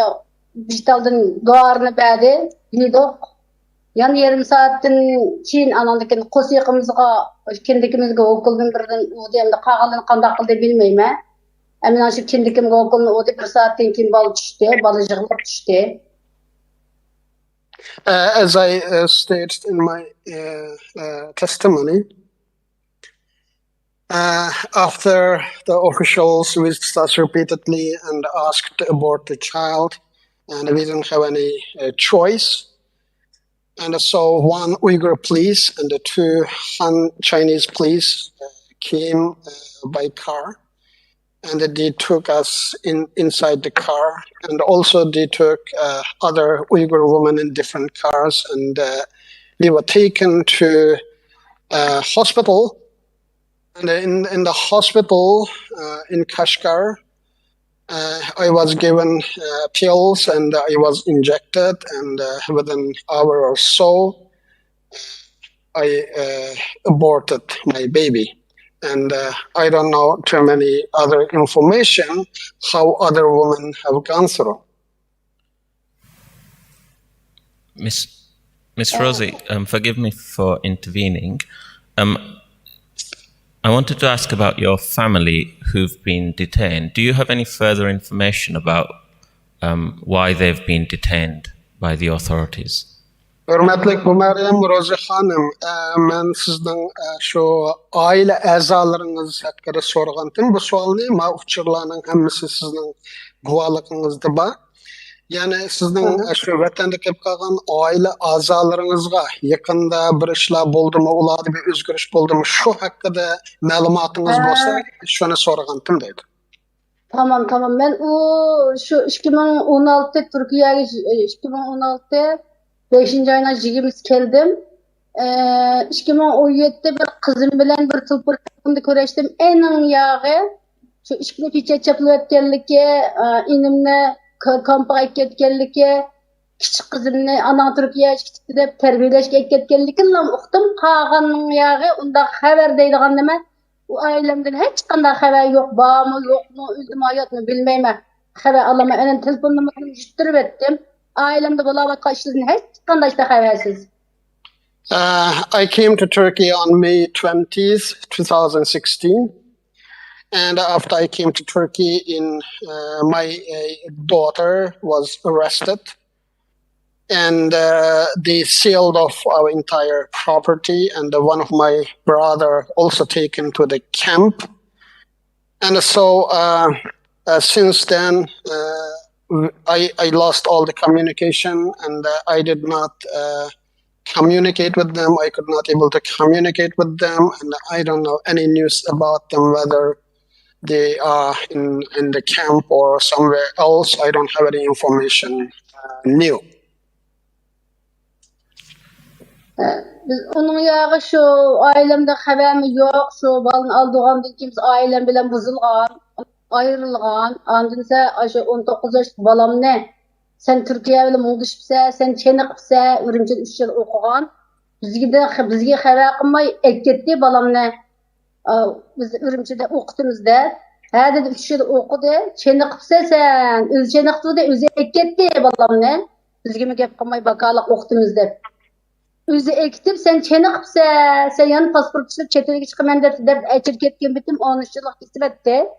S21: dijitaldan duarni berdi, yedik. Yani yarım saatdan keyin anandakin qo'syiqimizga, kindikimizga o'qildim birdan u demda qag'alini qanday qildi bilmayman. Amina shu kindikimga o'qilni o'di 1 saatdan keyin bola tushdi, bola yig'lab tushdi.
S8: As I stated in my testimony, after the officials visited us repeatedly and asked to abort the child, and we didn't have any choice. And so one Uyghur police and the 2 Han Chinese police came by car, and they took us inside the car, and also they took other Uyghur women in different cars, and we were taken to hospital. And in the hospital in Kashgar, I was given pills and I was injected, and within an hour or so, I aborted my baby. And I don't know too many other information how other women have gone through.
S17: Miss Rosie, forgive me for intervening. I wanted to ask about your family who've been detained. Do you have any further information about why they've been detained by the authorities?
S8: Hürmetlik bu Meryem Rozi Hanım, men sizden şu aile azalarınız hakkında sorgandım. Bu sualni ma uçurlarının hemmisi sizden guvalıqınızda ba. Yani sizden şu vatanda kelip kalgan aile azalarınızga yakında bir işler boldu mu, ularda bir özgürüş boldu mu, şu hakkında malumatınız bolsa şunu sorgandım deydi.
S21: Tamam. Ben o şu 2016 Türkiye'ye 2016 5. ayına jigimiz keldim. 2017'de bir kızım bilen bir tılpırtımda köreştim. En yağı şu işkini piçe çapılıp etkenliki, inimle kampaya ketkenliki, küçük kızımni ana Türkiye'ye dep terbiyeleşke ketkenliki lan uqtum qağanның yağı onda haber deydigan neme ailemden hiç qanday haber yok, var mı, yok mu, öldü mü, hayat mı bilmeyme. Haber alama, enen telefon numarasını yüttürüp ettim. Ailemde bulavatqa işlerden hiç qanday işte habersiz.
S8: I came to Turkey on May 20th, 2016. And after I came to Turkey, my daughter was arrested. And they sealed off our entire property. And one of my brother also taken to the camp. And so since then, I lost all the communication, and I did not communicate with them. I could not able to communicate with them, and I don't know any news about them, whether they are in the camp or somewhere else. I don't have any information new.
S21: Biz onun yağı şu ailemde haberimiz yok. Şu balın aldığım kimse ailem bilen buzulgan, ayrılgan. Andınsa aşı 19 yaş balam ne? Sen Türkiye bilen muğdışıpsa, sen çeniqipsa, Ürümçide 3 yıl okugan. Bizge haber qilmay ekketti balam ne? Biz Ürümçide okutumuzda. Ha dedi 3 yıl okudu. Çeniqipsa sen, öz çeniqdi de özü ekketti balam ne? Bizge mi gap qilmay bakalıq okutumuzda. Özü ekitip sen çeniqipsa, sen yani pasport işlep çetelge çıqaman dep açır ketken bitim 13 yıllık ispatte.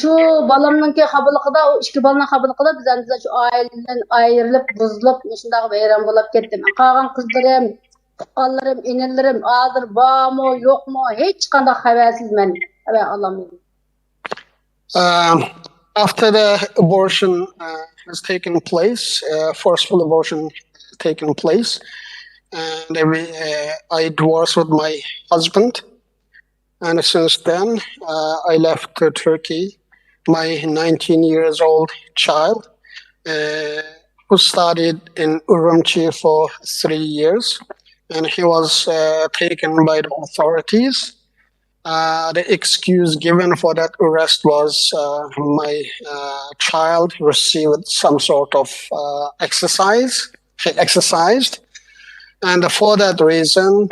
S21: Şu balamınki xabalıqda, o iki balanın xabalıqda biz andiza şu aileden ayrılıp, buzulup, şundağı bayram bolup kettim. Qalan kızlarım, tuqqanlarım, inillerim, adır, var mı, yok mu, hiç qanday habersiz men. Haber alamıyorum.
S8: After the abortion has taken place, forceful abortion has taken place, and I divorced with my husband. And since then, I left Turkey. My 19 years old child, who studied in Urumqi for 3 years, and he was taken by the authorities. The excuse given for that arrest was my child received some sort of exercise. He exercised, and for that reason,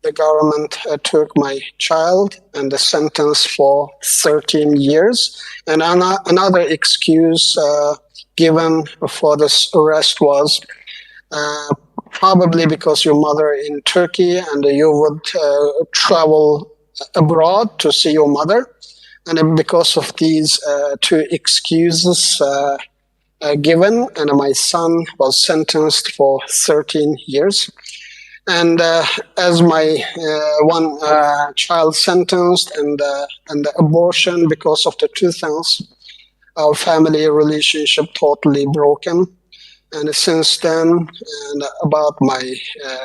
S8: the government took my child and the sentence for 13 years. And another excuse given for this arrest was probably because your mother in Turkey and you would travel abroad to see your mother. And because of these two excuses given, and my son was sentenced for 13 years. And as my one child sentenced and the abortion, because of the two things, our family relationship totally broken. And since then, and about my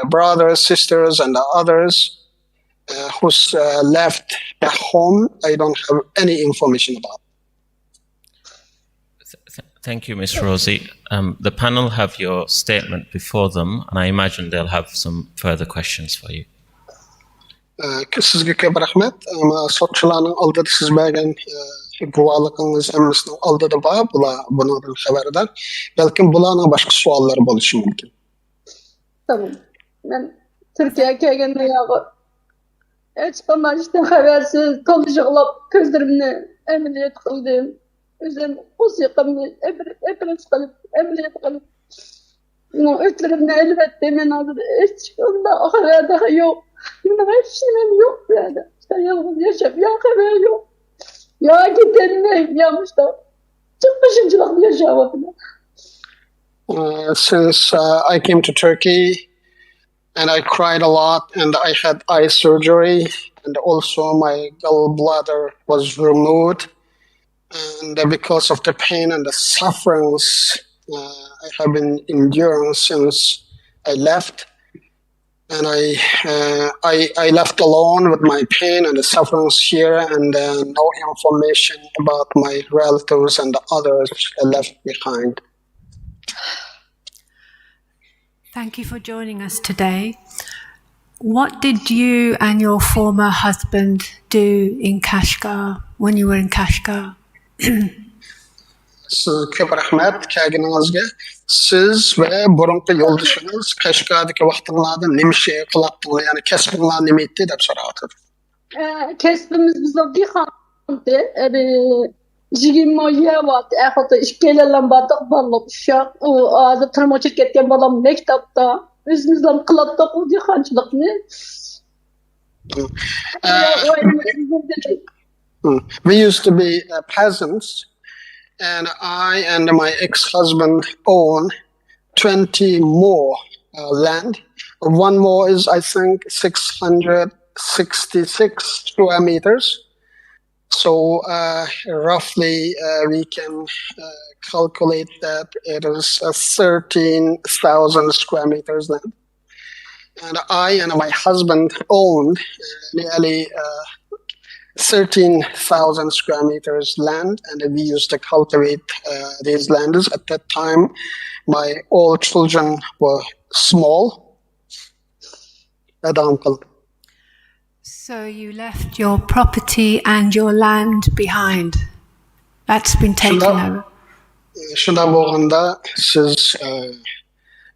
S8: brothers, sisters, and the others who's left at home, I don't have any information about.
S17: Thank you, Ms. Rosie. The panel have your statement before them, and I imagine they'll have some further questions for you.
S8: Sizge köp rahmet. Sotçularning oldida siz bergan guvohligingiz hammasini oldida bor, bular bundan xabardor. Balkim bularning boshqa savollari bo'lishi mumkin.
S21: Tamam. Ben Türkiye'ye kelgende yağı hiç qanday habersiz, konuşuqlap gözlerimni ameliyat qildim. Özüm musiqamni epilib qilib, ameliyat qilib. Ötlerimni elbette men hozir hech qanday haber yo'q. Benim hiç şeyim yok yani. İşte yalnız yaşam, ya haber yok. Ya gidelim yapmış da. Çıkmışıncılık yaşamadım.
S8: Since I came to Turkey and I cried a lot and I had eye surgery and also my gallbladder was removed. And because of the pain and the sufferings I have been enduring since I left, and I left alone with my pain and the sufferings here, and no information about my relatives and the others I left behind.
S10: Thank you for joining us today. What did you and your former husband do in Kashgar when you were in Kashgar?
S8: Köp rahmet kelganingizga. Siz ve burunqi yo'ldoshingiz Qashqardagi vaqtinglarda nima ish qilyaptinglar, ya'ni kasbinglar nima edi deb so'rayapti.
S21: Kesbimiz bizde bir hanımdı. Jigin moya var. Hatta işkelerle batık balık uşak. O ağzı tırmaçık etken balam mektapta. Özümüzden kılattık o dihançılıkını.
S8: We used to be peasants, and I and my ex-husband own 20 more land. One more is, I think, 666 square meters. So roughly we can calculate that it is 13,000 square meters land. And I and my husband owned nearly 13,000 square meters land, and we used to cultivate these lands. At that time, my all children were small.
S10: So you left your property and your land behind. That's been taken over.
S8: Şunda bolganda siz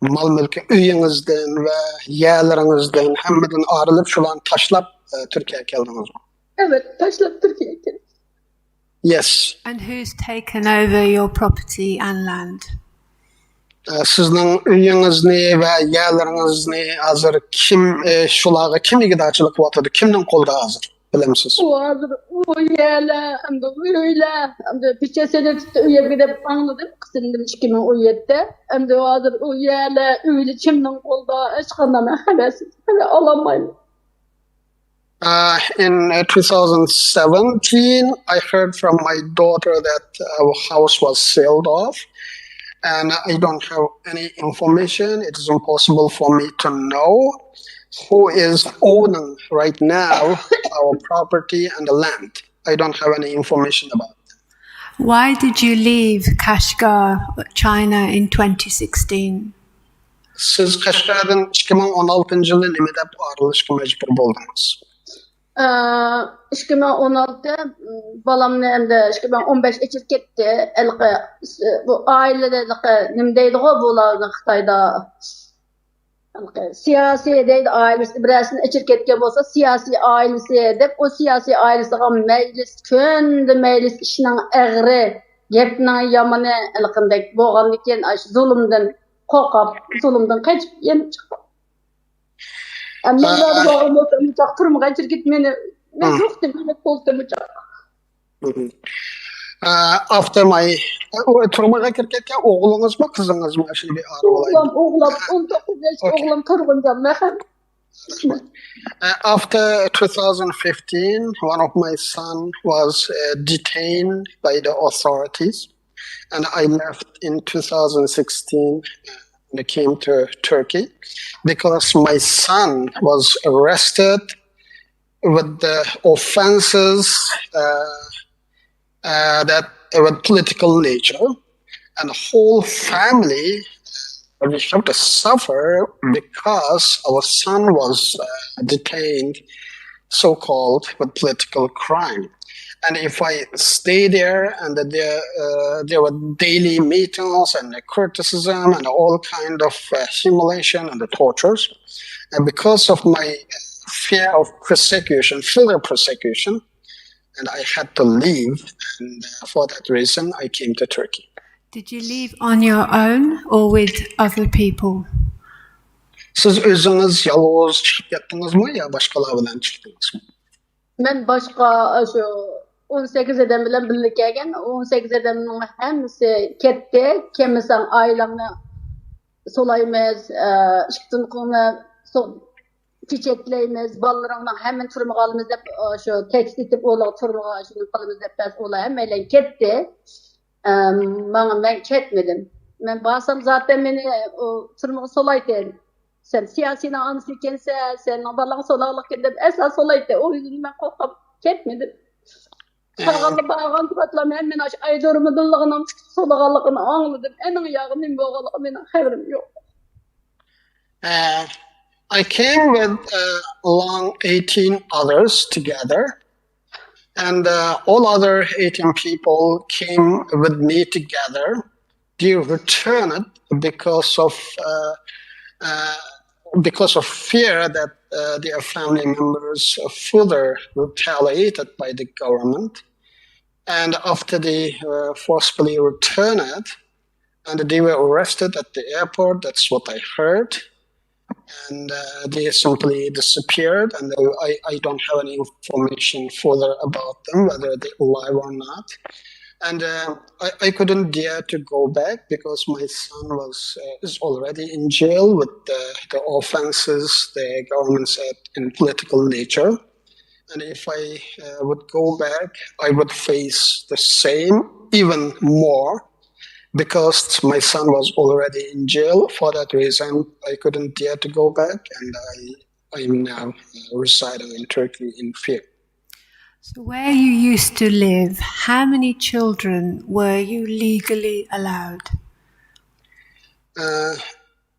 S8: mal mülkü üyüңizden ve yerlerinizden hemmeden ayrılıp şulan taşlap Türkiye'ye geldiniz mi?
S21: Evet, taşlap Türkiye'ye geldim.
S8: Yes.
S10: And who's taken over your property and land?
S8: Sizning üyüňizni ve yerleriňizni hazır kim şulaga kim igidaçylyk wagtyda kimden kolda hazır bilemsiz?
S21: O hazır o yerler hem de öyle hem de bir sene üye gidip anladım kısındım 2017'de hem de o hazır o yerler öyle kimden kolda hiç kanama hele alamayım.
S8: In 2017, I heard from my daughter that our house was sold off. And I don't have any information. It is impossible for me to know who is owning right now our property and the land. I don't have any information about it.
S10: Why did you leave Kashgar, China in 2016?
S8: Siz Kashgar'dan 2016-yılı nimedep ayrılışka mecbur boldunuz?
S21: 2016 balam nemde 2015 geçip gitti. Bu ailede nimdeydi o bularını Xitayda. Siyasi deydi ailesi birisini içip ketken bolsa siyasi ailesi edip o siyasi ailesiga meclis köndü meclis işinin ägri gepnin yamany ılgındak bolgandyken aş zulümden korkap zulümden kaçıp yenip çıktı. Ama ben de onu turma geçir gitmeni ben yoktum bile koltuğumu
S8: After my turmaga kirketken oğlunuz mu kızınız mı şimdi bir arı olaydı?
S21: Oğlum 19 yaş oğlum turgunca mehem.
S8: After 2015, one of my son was detained by the authorities, and I left in 2016 and I came to Turkey because my son was arrested with the offenses that were political nature, and the whole family we have to suffer because our son was detained, so-called, with political crime. And if I stay there, and there were daily meetings and criticism and all kind of humiliation and the tortures, and because of my fear of persecution, further persecution, and I had to leave, and for that reason I came to Turkey.
S10: Did you leave on your own or with other people?
S8: Siz özünüz yalnız çıkıp yattınız mı ya başkaları bilen çıktınız mı?
S21: Ben başka şu 18 adam bilen birlik gelgen 18 adamın hemisi ketdi. Kimisi ailemle solaymaz, çıktın konu çiçekleyimiz, ballarına hemen turmağa alımız hep şu tekst etip ola turmağa şunu kalımız hep ola hemen ketdi. Ben ketmedim. Ben basam zaten beni turmağa solaydı. Sen siyasine anısı ikense, sen ballarına solaylık edip esas solaydı. O yüzden ben korkup ketmedim. Sağalı bağlan turatlam hemen aydorumu dillığına solağalıqını anladım. Enin yağının boğalıqı benim haberim yok.
S8: I came with along 18 others together, and all other 18 people came with me together. They returned because of fear that their family members further retaliated by the government. And after they forcefully returned, and they were arrested at the airport, that's what I heard. And they simply disappeared, and I don't have any information further about them, whether they're alive or not. And I couldn't dare to go back because my son is already in jail with the offenses the government said in political nature. And if I would go back, I would face the same, even more, because my son was already in jail. For that reason, I couldn't dare to go back, and I am now residing in Turkey in fear.
S10: So where you used to live, how many children were you legally allowed?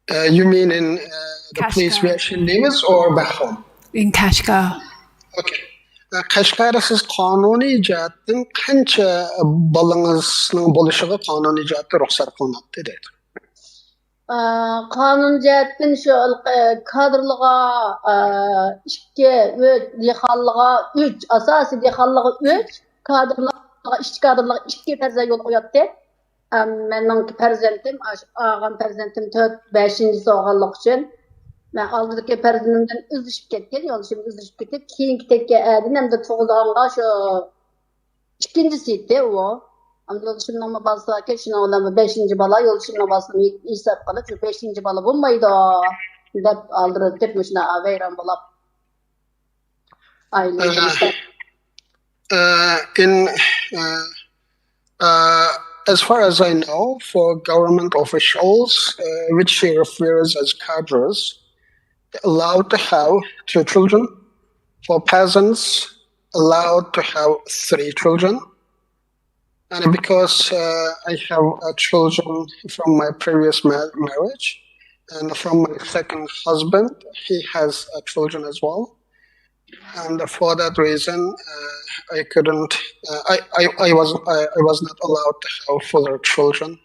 S8: You mean in the place where she lives or back home?
S10: In Kashgar.
S8: Okay. Kashgarda siz qonuniy jihatdan qancha balangizning bo'lishiga qonuniy jihatda ruxsat qilinadi deydi.
S21: Qonun jihatdan shu kadrlığa 2, 3, dehqonlığa 3, asosiy dehqonlığa 3, kadrlığa 2 kadrlığa 2 farzand yo'l qo'yapti. Mening farzandim, ağam farzandim 4-5-ci olganlıq üçün ben aldığım farzandımdan üzülüp ketken, yoluşum üzülüp ketip, keyinki tekke ädim, hem de çoğulduğumda şu ikincisiydi o. Ama yoluşumdan balsa ki, şuna olan 5-ci bala, yoluşumdan balsa ispat kalıp, şu 5-ci bala bulmaydı o. Dep aldırıp, dep şuna veyran bulap.
S8: As far as I know, for government officials, which she refers as cadres, allowed to have 2 children. For peasants, allowed to have 3 children. And because I have children from my previous marriage, and from my second husband, he has children as well. And for that reason, I couldn't. I was not allowed to have further children.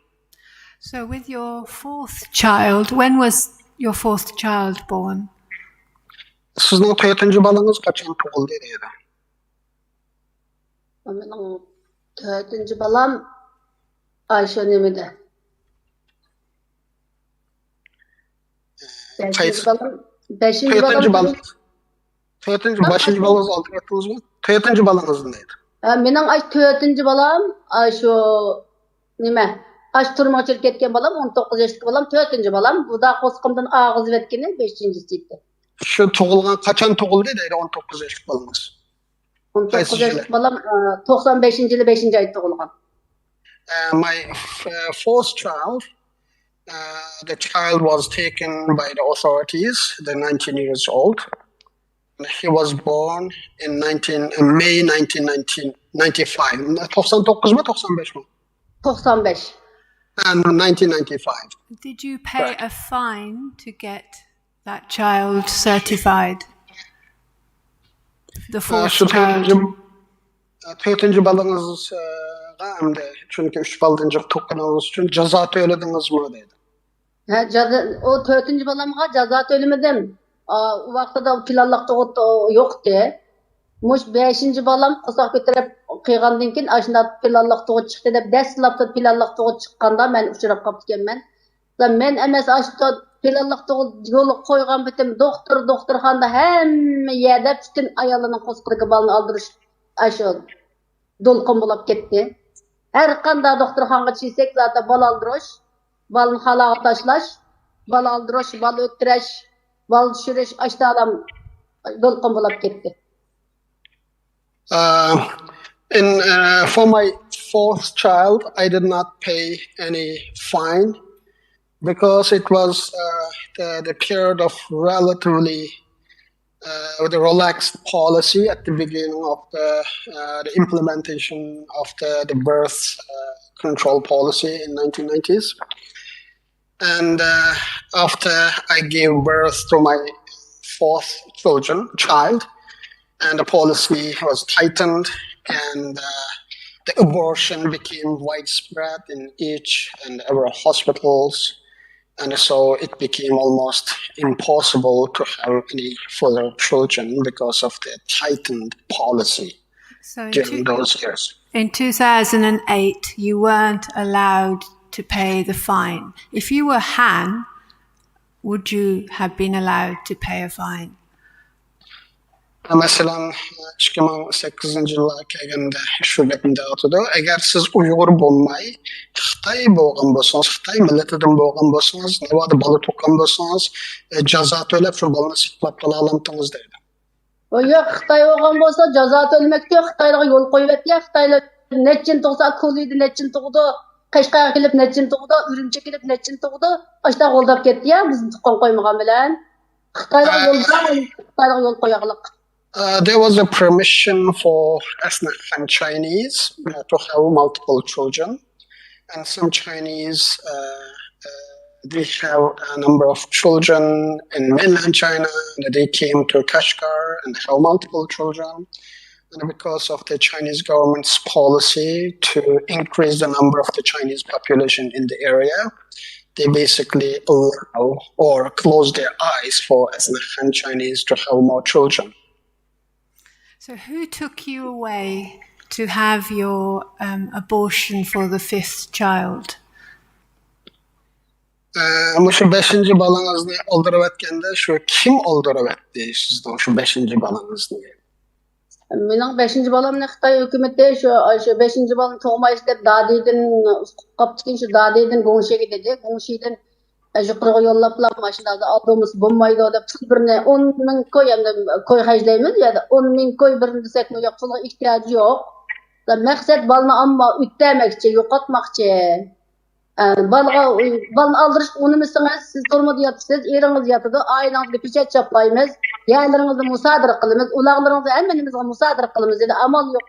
S10: So, with your 4th child, when was your 4th child born?
S8: Sizning 4-ci balangiz qachon tug'ildi deydi?
S21: Mening 4-ci balam Ayşe nimede. 5-ci balam 5-ci balam 4-ci balangiz oldu aytdingizmi? 4-ci balangiz neydi? Mening 4-ci balam şu nima? Aş turmoqchilik ketgan balam 19 yoshli balam, 4-ci balam. Bu da qo'sqimdan og'iz vetkani 5-chisiydi.
S8: Shu tug'ilgan qachon tug'ildi deydi 19 yoshli balangiz?
S21: 19 yoshli balam 95-yili 5-oyda tug'ilgan.
S8: My 4th child, the child was taken by the authorities, the 19 years old. He was born in May 1995. 99 mi 95 mi?
S21: 95.
S8: And 1995.
S10: Did you pay a fine to get that child certified? The 4th child.
S8: 4-ci balangızga hamda çünkü 3 baldan jiq to'qqaningız uchun jazo to'ladingizmi dedi.
S21: O 4-ci balamga jazo to'lamadim. O vaqtida planlıq yo'qdi. Muş 5-ci balam qo'saq ko'tarib qiygandan keyin ashunda planlıq tug'ut chiqdi deb dastlabda planlıq tug'ut chiqqanda men uchrab qolibganman. Men emas ashunda planlıq tug'ut yo'l qo'ygan bitim doktorxonada hamma yerda bütün ayollarning qo'sqiga balni aldirish ashu dolqin bo'lib ketdi. Har qanday doktorxonaga chiqsak, zaten bal aldirish, balni xalaga tashlash, bal aldirish, bal o'ttirish, bal tushirish ashda adam dolqin bo'lib ketdi.
S8: For my 4th child, I did not pay any fine because it was the period of relatively the relaxed policy at the beginning of the implementation of the birth control policy in 1990s. And after I gave birth to my 4th child, and the policy was tightened, and the abortion became widespread in each and every hospitals. And so it became almost impossible to have any further children because of the tightened policy
S10: So
S8: during those years.
S10: in 2008, you weren't allowed to pay the fine. If you were Han, would you have been allowed to pay a fine?
S8: Masalan, 2008 yılga kelgende şu gapimde otudu. Eğer siz Uygur bolmay, Xitay bolgan bolsanız, Xitay milletinden bolgan bolsanız, Nevada balı tokan bolsanız, jaza төлep şu balını siklap kala alamtınız deydi.
S21: O yok Xitay olgan bolsa jaza төлmek yok. Xitayga yol koyup etdi. Xitaylar neçin toqsa koluydu, neçin toqdu, Qashqarga kelip neçin toqdu, Ürümçe kelip neçin toqdu. Aşta qoldap ketdi ya, bizni tuqqan qoymagan bilen. Xitayga yol qoyaqlıq.
S8: There was a permission for ethnic and Chinese to have multiple children, and some Chinese they have a number of children in mainland China, and they came to Kashgar and have multiple children. And because of the Chinese government's policy to increase the number of the Chinese population in the area, they basically allow or close their eyes for ethnic Han Chinese to have more children.
S10: So who took you away to have your abortion for the fifth child?
S8: Şu 5. balanızı öldürüp etkende şu kim öldürüp etti sizden şu 5. balanızı?
S21: Mening 5. balamni Xitoy hukumati şu 5. balam tug'may deb dadiydan qopchikin şu dadiydan Gongshiga dedi. Gongshidan yuqoriga yo'llablar mashinada avtobus bo'lmaydi deb birini 10 ming koy endi koy hajlaymiz ya 10 ming koy birini desak yo'q pulga ehtiyoji yo'q. Maqsad balni ammo o'tdamoqchi, yo'qotmoqchi. Balni aldirish unimisangiz siz turmada yotibsiz, eringiz yotadi, oilangizga pechat chaplaymiz, yerlaringizni musadara qilamiz, ularlaringizni hammanimizga musadara qilamiz dedi. Amal yo'q.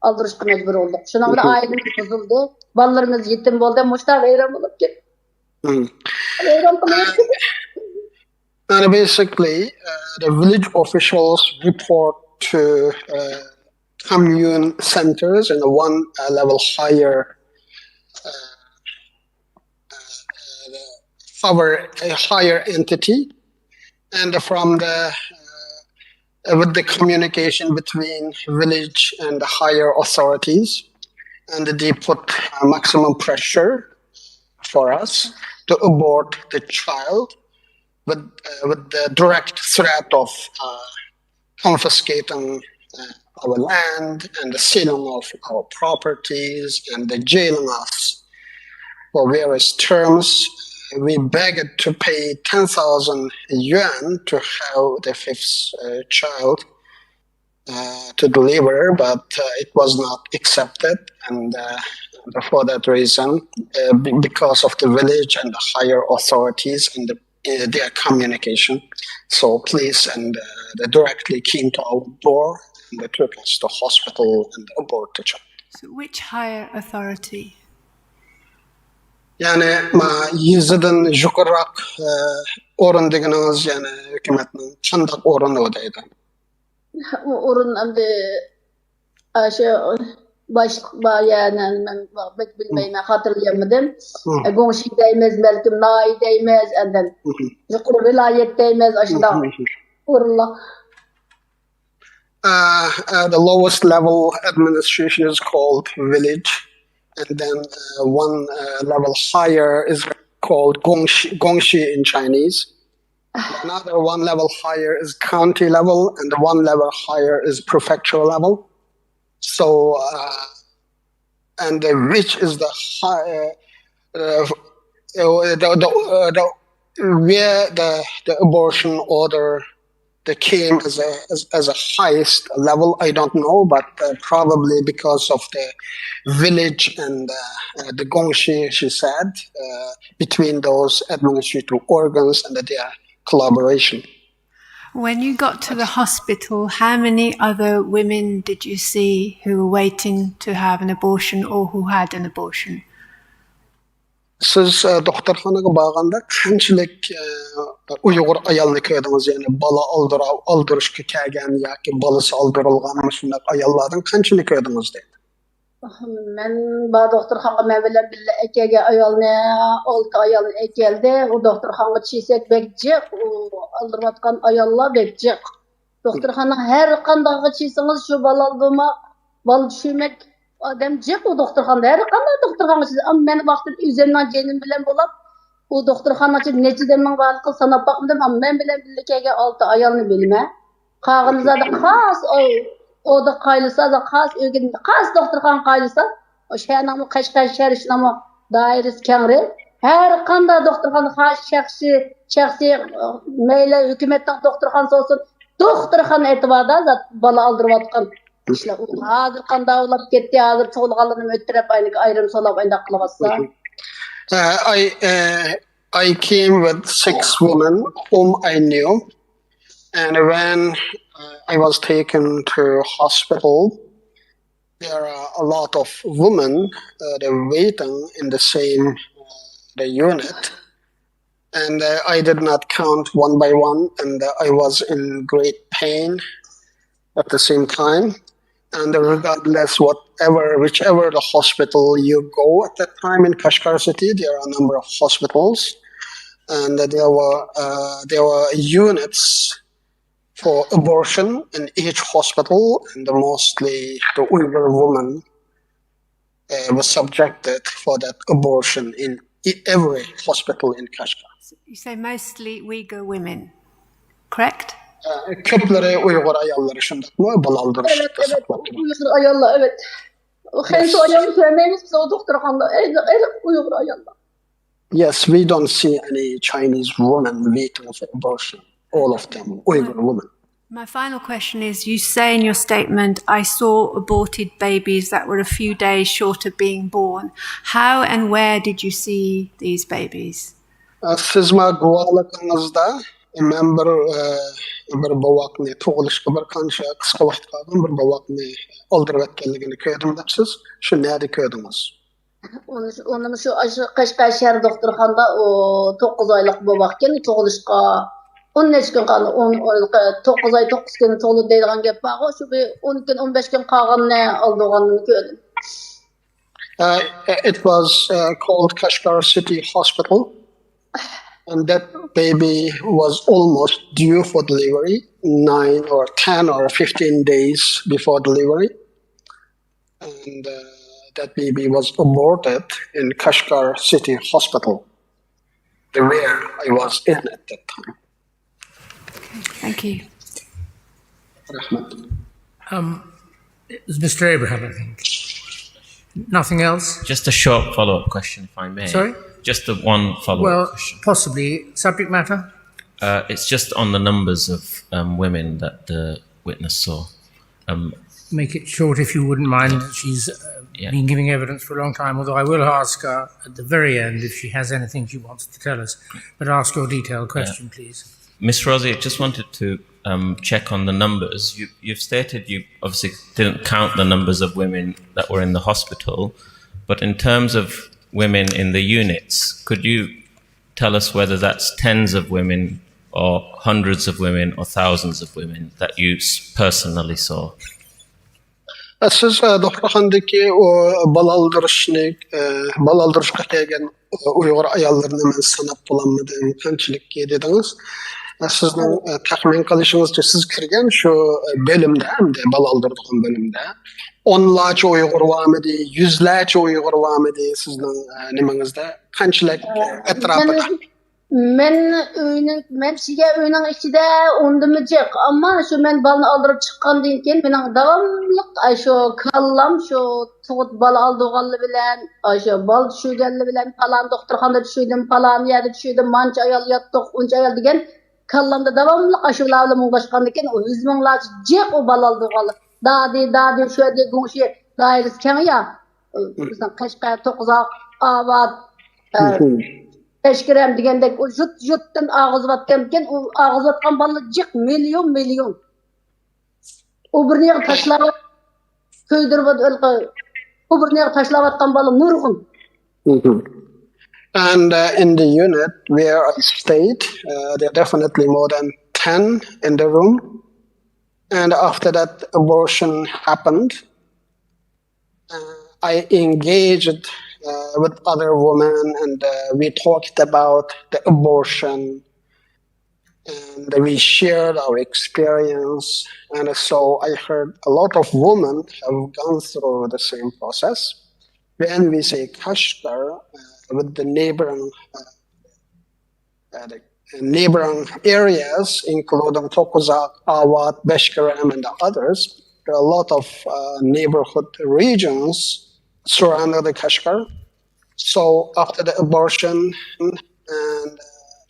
S21: Aldirishga majbur bo'ldik. Shuning bilan oilamiz buzildi, bolalarimiz yetim bo'ldi, mushtar vayron bo'lib ketdi.
S8: And basically, the village officials report to commune centers in one level higher, a higher entity, and from the with the communication between village and the higher authorities, and they put maximum pressure for us to abort the child with the direct threat of confiscating our land and the sealing of our properties and the jailing us for various terms. We begged to pay 10,000 yuan to have the fifth child to deliver, but it was not accepted, and for that reason, because of the village and the higher authorities and their communication, so police and they directly came to our door and they took us to hospital and aborted the child.
S10: So which higher authority?
S8: Yani yüzden yukarırak orun deganız yani hükümetin çandak orun odaydı.
S21: Orun amde yani ben bilmeyim hatırlayamadım. Gongshi değmez, belki Nai değmez, enden yukarı vilayet değmez, aşında orunla.
S8: The lowest level administration is called village, and then one level higher is called Gongshi in Chinese. Another one level higher is county level, and the one level higher is prefecture level. So, and which is the high, where the abortion order that came as a highest level, I don't know, but probably because of the village and the Gongshi, she said, between those administrative organs and their collaboration.
S10: When you got to the hospital, how many other women did you see who were waiting to have an abortion or who had an abortion?
S8: Siz doktorxonaga borganda qanchalik Uyg'ur ayolni ko'rdingiz, ya'ni bola oldirishga kelgan yoki bolasi oldirilgan shunday ayollardan qanchalik ko'rdingiz deydi.
S21: Men ba doktorxonga men bilan birga ekega ayolni 6 ayol ekeldi. O doktorxonga çiysek bekçi, o aldırvatkan ayollar bekçi. Doktorxonga her qandayga çiysangiz şu balaldıma, bal düşürmek adam cık o doktorxonda her qanday doktorxonga çiysa. Ama men vaqtida üzerinden jenim bilen bolap, o doktorxonga çi neçe demen barlıqı sanap bakmadım. Ama men bilen birga ekega 6 ayolni bilme. Qağınızda xas o da qaylısa da xas ögün xas doktorxon qaylısa o şəhərnamı Qashqar şəhər işnamı dairəsi kəngri hər qanda doktorxon xas şəxsi meyle hökumətdən doktorxon olsun doktorxon etibarda zat bala aldırıvatqan işlər hazır qanda olub getdi hazır çoğulğanlığını ötürüp ayrım solab ayndaq qılğatsa
S8: I came with 6 women whom I knew, and when I was taken to hospital, there are a lot of women they're waiting in the same the unit, and I did not count one by one, and I was in great pain at the same time. And regardless whichever the hospital you go at that time in Kashgar city, there are a number of hospitals, and there were units for abortion in each hospital, and mostly the Uyghur woman was subjected for that abortion in every hospital in Kashgar.
S10: You say mostly Uyghur women, correct?
S8: Köpleri Uyghur ayolları şundak mı? Balaldır.
S21: Evet, Uyghur ayollar, evet. Henüz ayolları sevmeyiz biz o doktorxonda. Uyghur ayollar.
S8: Yes, we don't see any Chinese women waiting for abortion. All of them, Uyghur women.
S10: My final question is, you say in your statement, I saw aborted babies that were a few days short of being born. How and where did you see these babies?
S8: Siz ma guvalığınızda men bir bavakni tug'ilishga bir qancha qisqa vaqt qolgan bir bavakni oldirib etganligini ko'rdim debsiz. Shu nerede ko'rdingiz?
S21: Onu şu Qashqar şəhər doktorxonada o 9 aylık bavakken tug'ilishga 13 gün qaldı. 9 ay 9 gün tug'ildi deydigan gap var. Şu bir 10 gün 15 gün qolganini aldırganini gördüm.
S8: It was called Kashgar City Hospital, and that baby was almost due for delivery 9 or 10 or 15 days before delivery, and that baby was aborted in Kashgar City Hospital, where I was in at that time.
S10: Thank you.
S3: It was Mr. Abraham, I think. Nothing else?
S17: Just a short follow-up question, if I may.
S3: Sorry?
S17: Just the one follow-up question.
S3: Possibly. Subject matter?
S17: It's just on the numbers of women that the witness saw.
S3: Make it short if you wouldn't mind. She's been giving evidence for a long time, although I will ask her at the very end if she has anything she wants to tell us. But ask your detailed question, please.
S17: Miss Rosie, I just wanted to check on the numbers. You've stated you obviously didn't count the numbers of women that were in the hospital, but in terms of women in the units, could you tell us whether that's tens of women or hundreds of women or thousands of women that you personally saw?
S8: Siz doktorxonadagi o balaldırışga kelgan Uyghur ayollarni men sanab bo'lolmadim qanchalikka dedingiz. Sizning taxmin qilishingizcha siz kirgan shu bo'limda hamda balaldırdigan bo'limda onlarca Uyghur varmidi, yüzlerce Uyghur varmidi sizning nimangizda qanchalik etrafida?
S21: Men sizga uyning ichida undimijik, ammo shu men balni oldirib chiqqandan keyin mening davomliq shu kallam shu tug'ut bal oldirganli bilan, shu bal tushirganli bilan falan doktorxonada tushirdim, falan yerda tushirdim, mancha ayol yotdiq, uncha ayol degan kallamda davomliq shularni mung'ashgandan keyin o 100 minglarcha jiq o bal oldirganli. Dadi shu yerda g'ushi doirasi keng ya. Bizning Qashqar, To'qzoq, Obod Eşkirem degandek o jutdan ağız vatkanken o ağız vatkan balı cık milyon. O bir neye taşlap köydürüp o bir neye taşlap vatkan balı nurgun.
S8: And in the unit where I stayed, there are definitely more than 10 in the room. And after that abortion happened, I engaged with other women, and we talked about the abortion, and we shared our experience. And so I heard a lot of women have gone through the same process. When we say Kashgar, with the neighboring areas, including Tokuzak, Awat, Beshkaram, and the others, there are a lot of neighborhood regions surrounding the Kashgar. So after the abortion and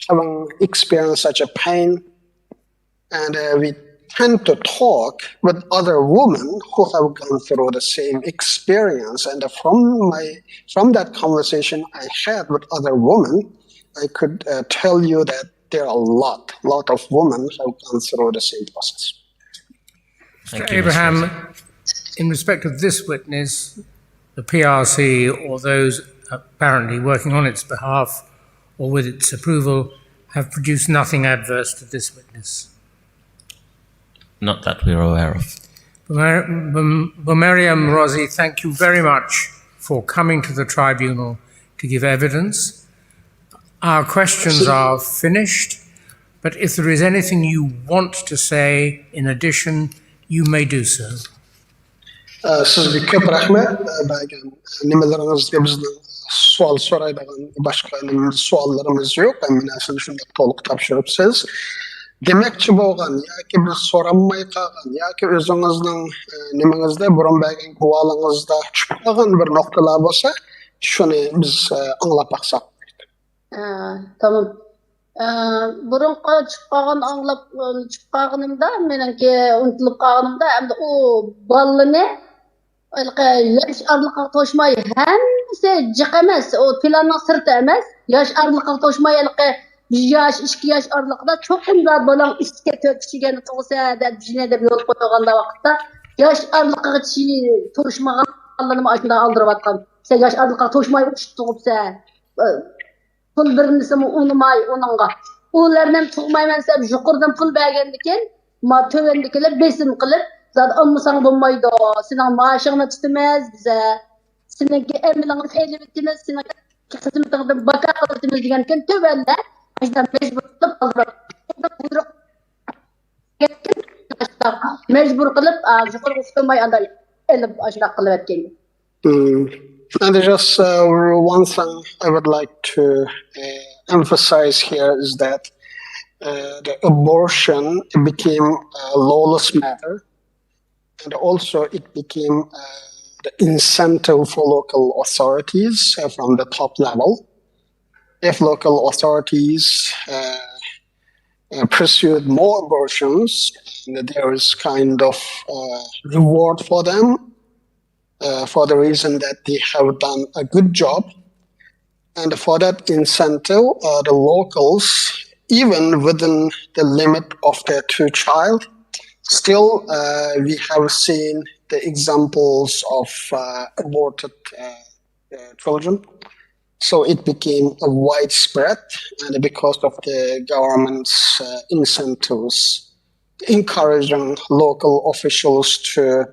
S8: having experienced such a pain, and we tend to talk with other women who have gone through the same experience. And from that conversation I had with other women, I could tell you that there are a lot of women who have gone through the same process.
S3: Mr. Abraham, in respect of this witness, the PRC or those apparently working on its behalf or with its approval have produced nothing adverse to this witness.
S17: Not that we're aware of.
S3: Mariam Rozi, thank you very much for coming to the tribunal to give evidence. Our questions are finished, but if there is anything you want to say in addition, you may do so.
S8: Sizga ko'p rahmat. Nimalarыңizga bizning savol so'raydigan boshqa savollarimiz yo'q. Mana siz shunday to'liq topshiribsiz. Demakchi bo'lgan yoki biz so'ranmay qolgan yoki o'zingizning nimangizda burun bergan guvolingizda tushib qolgan bir nuqtalar bo'lsa, shuni biz anglab baqsak.
S21: Tamam. Burunqa chiqib qolgan anglab chiqib qolganimda, meniki unutilib qolganimda, endi u balani yosh arliqqa to'shmay hammasi jiq emas, u planning sirti emas. Yosh arliqqa to'shmay 1 yosh, 2 yosh arliqda cho'qimda bolang ishga to'kishigani to'g'risa deb jine deb yo'l qo'yganda vaqtda yosh arliqqa to'shmaganlarni ashunda aldirib atgan. Sen yosh arliqqa to'shmay tug'ibsa, pul birinisimi unumay onunga. Ulardan tug'mayman deb yuqordan pul bergandikin, ma tövendikilar besim qilib, zat olmasang bo'lmaydi. Sening maoshingni tutamiz biza. Seninki emilingni elib etimiz, sening xizmatingdan baka qilamiz degankin tövenlar mecbur qilib yuqori o'qitmay anday elib ashuna qilib etgan.
S8: And just one thing I would like to emphasize here is that the abortion became a lawless matter, and also it became the incentive for local authorities from the top level. If local authorities pursued more abortions, there is kind of reward for them for the reason that they have done a good job. And for that incentive, the locals, even within the limit of their 2-child, still we have seen the examples of aborted children. So it became a widespread, and because of the government's incentives, encouraging local officials to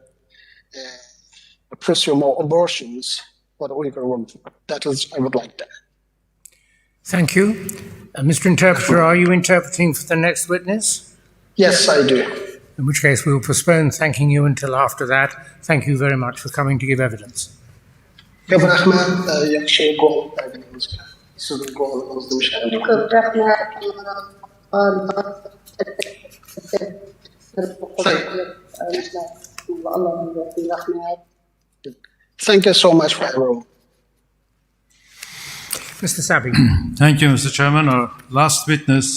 S8: pursue more abortions for the Uyghur women. That is, I would like that.
S3: Thank you. Mr. Interpreter, are you interpreting for the next witness?
S8: Yes, I do.
S3: In which case we will postpone thanking you until after that. Thank you very much for coming to give evidence.
S8: Ko'p rahmat, yaxshi gol berganingiz uchun. Sizning golingizni musharraf.
S21: Ko'p rahmat.
S8: Thank you so much for everyone.
S3: Mr. Sabi.
S4: Thank you, Mr. Chairman. Our last witness,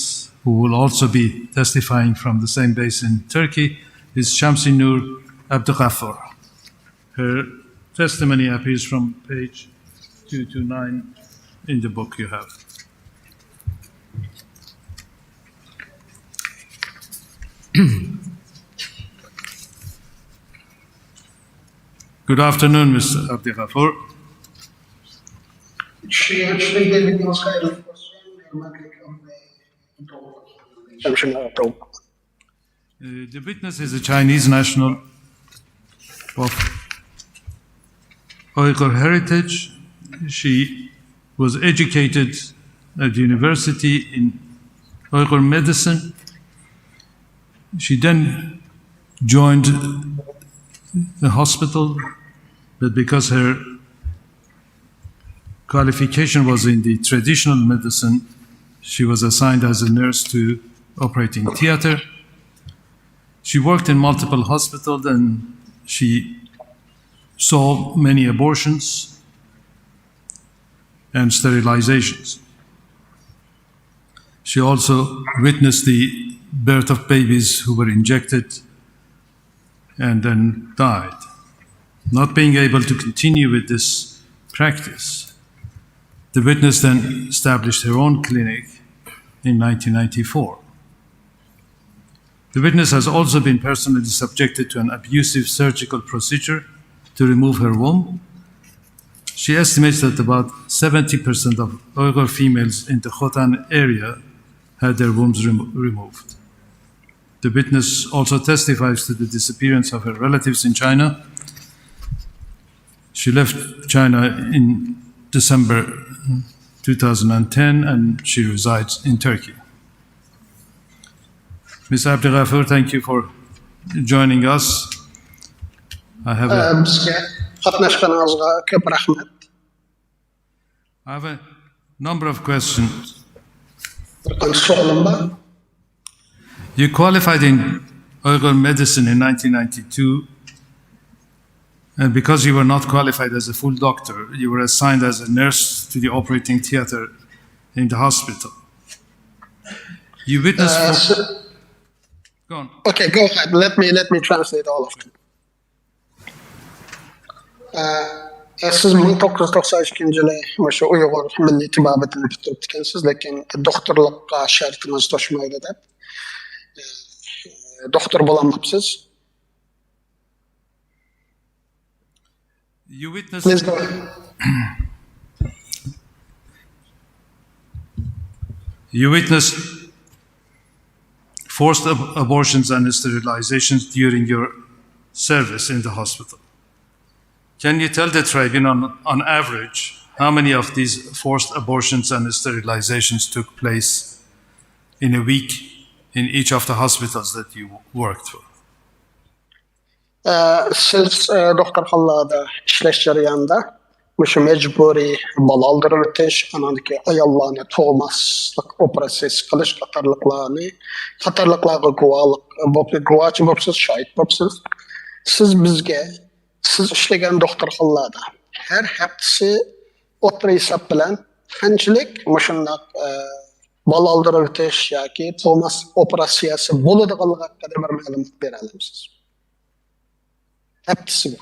S4: who will also be testifying from the same base in Turkey, is Shamsinur Abdughaffar. Her testimony appears from page 229 in the book you have. Good afternoon, Mr. Abdughaffar. The witness is a Chinese national of Uyghur heritage. She was educated at university in Uyghur medicine. She then joined the hospital, but because her qualification was in the traditional medicine, she was assigned as a nurse to operating theater. She worked in multiple hospitals and she saw many abortions and sterilizations. She also witnessed the birth of babies who were injected and then died. Not being able to continue with this practice, the witness then established her own clinic in 1994. The witness has also been personally subjected to an abusive surgical procedure to remove her womb. She estimates that about 70% of Uyghur females in the Khotan area had their wombs removed. The witness also testifies to the disappearance of her relatives in China. She left China in December 2010 and she resides in Turkey. Ms. Abdelghafur, thank you for joining us. I have a number of questions. You qualified in Uyghur medicine in 1992, and because you were not qualified as a full doctor, you were assigned as a nurse to the operating theater in the hospital. You witnessed... Go on.
S8: Okay, go ahead. Let me translate all of them. Siz 1992-yılı şu Uygur Milli Tıbbabetini bitirip ekansiz, lekin doktorlukka şartınız toşmaydı dep doktor bolamapsız.
S4: You witnessed forced abortions and sterilizations during your service in the hospital. Can you tell the tribunal, on average, how many of these forced abortions and sterilizations took place in a week in each of the hospitals that you worked for?
S8: Siz doktor hallada işleş jarayanda şu mecburi bal aldırıp öteş, anadaki ayallarını toğmaslık operasiyası kılış katarlıklarına guvaçı bopsuz, şahit bopsuz. Siz bizge, siz işlegen doktor hallada her hepsi otra hesap bilen kançılık muşundak bal aldırıp öteş yaki toğmas operasiyası boluduğalığa kadar bir ma'lumot berelim siz. Hepsi bu.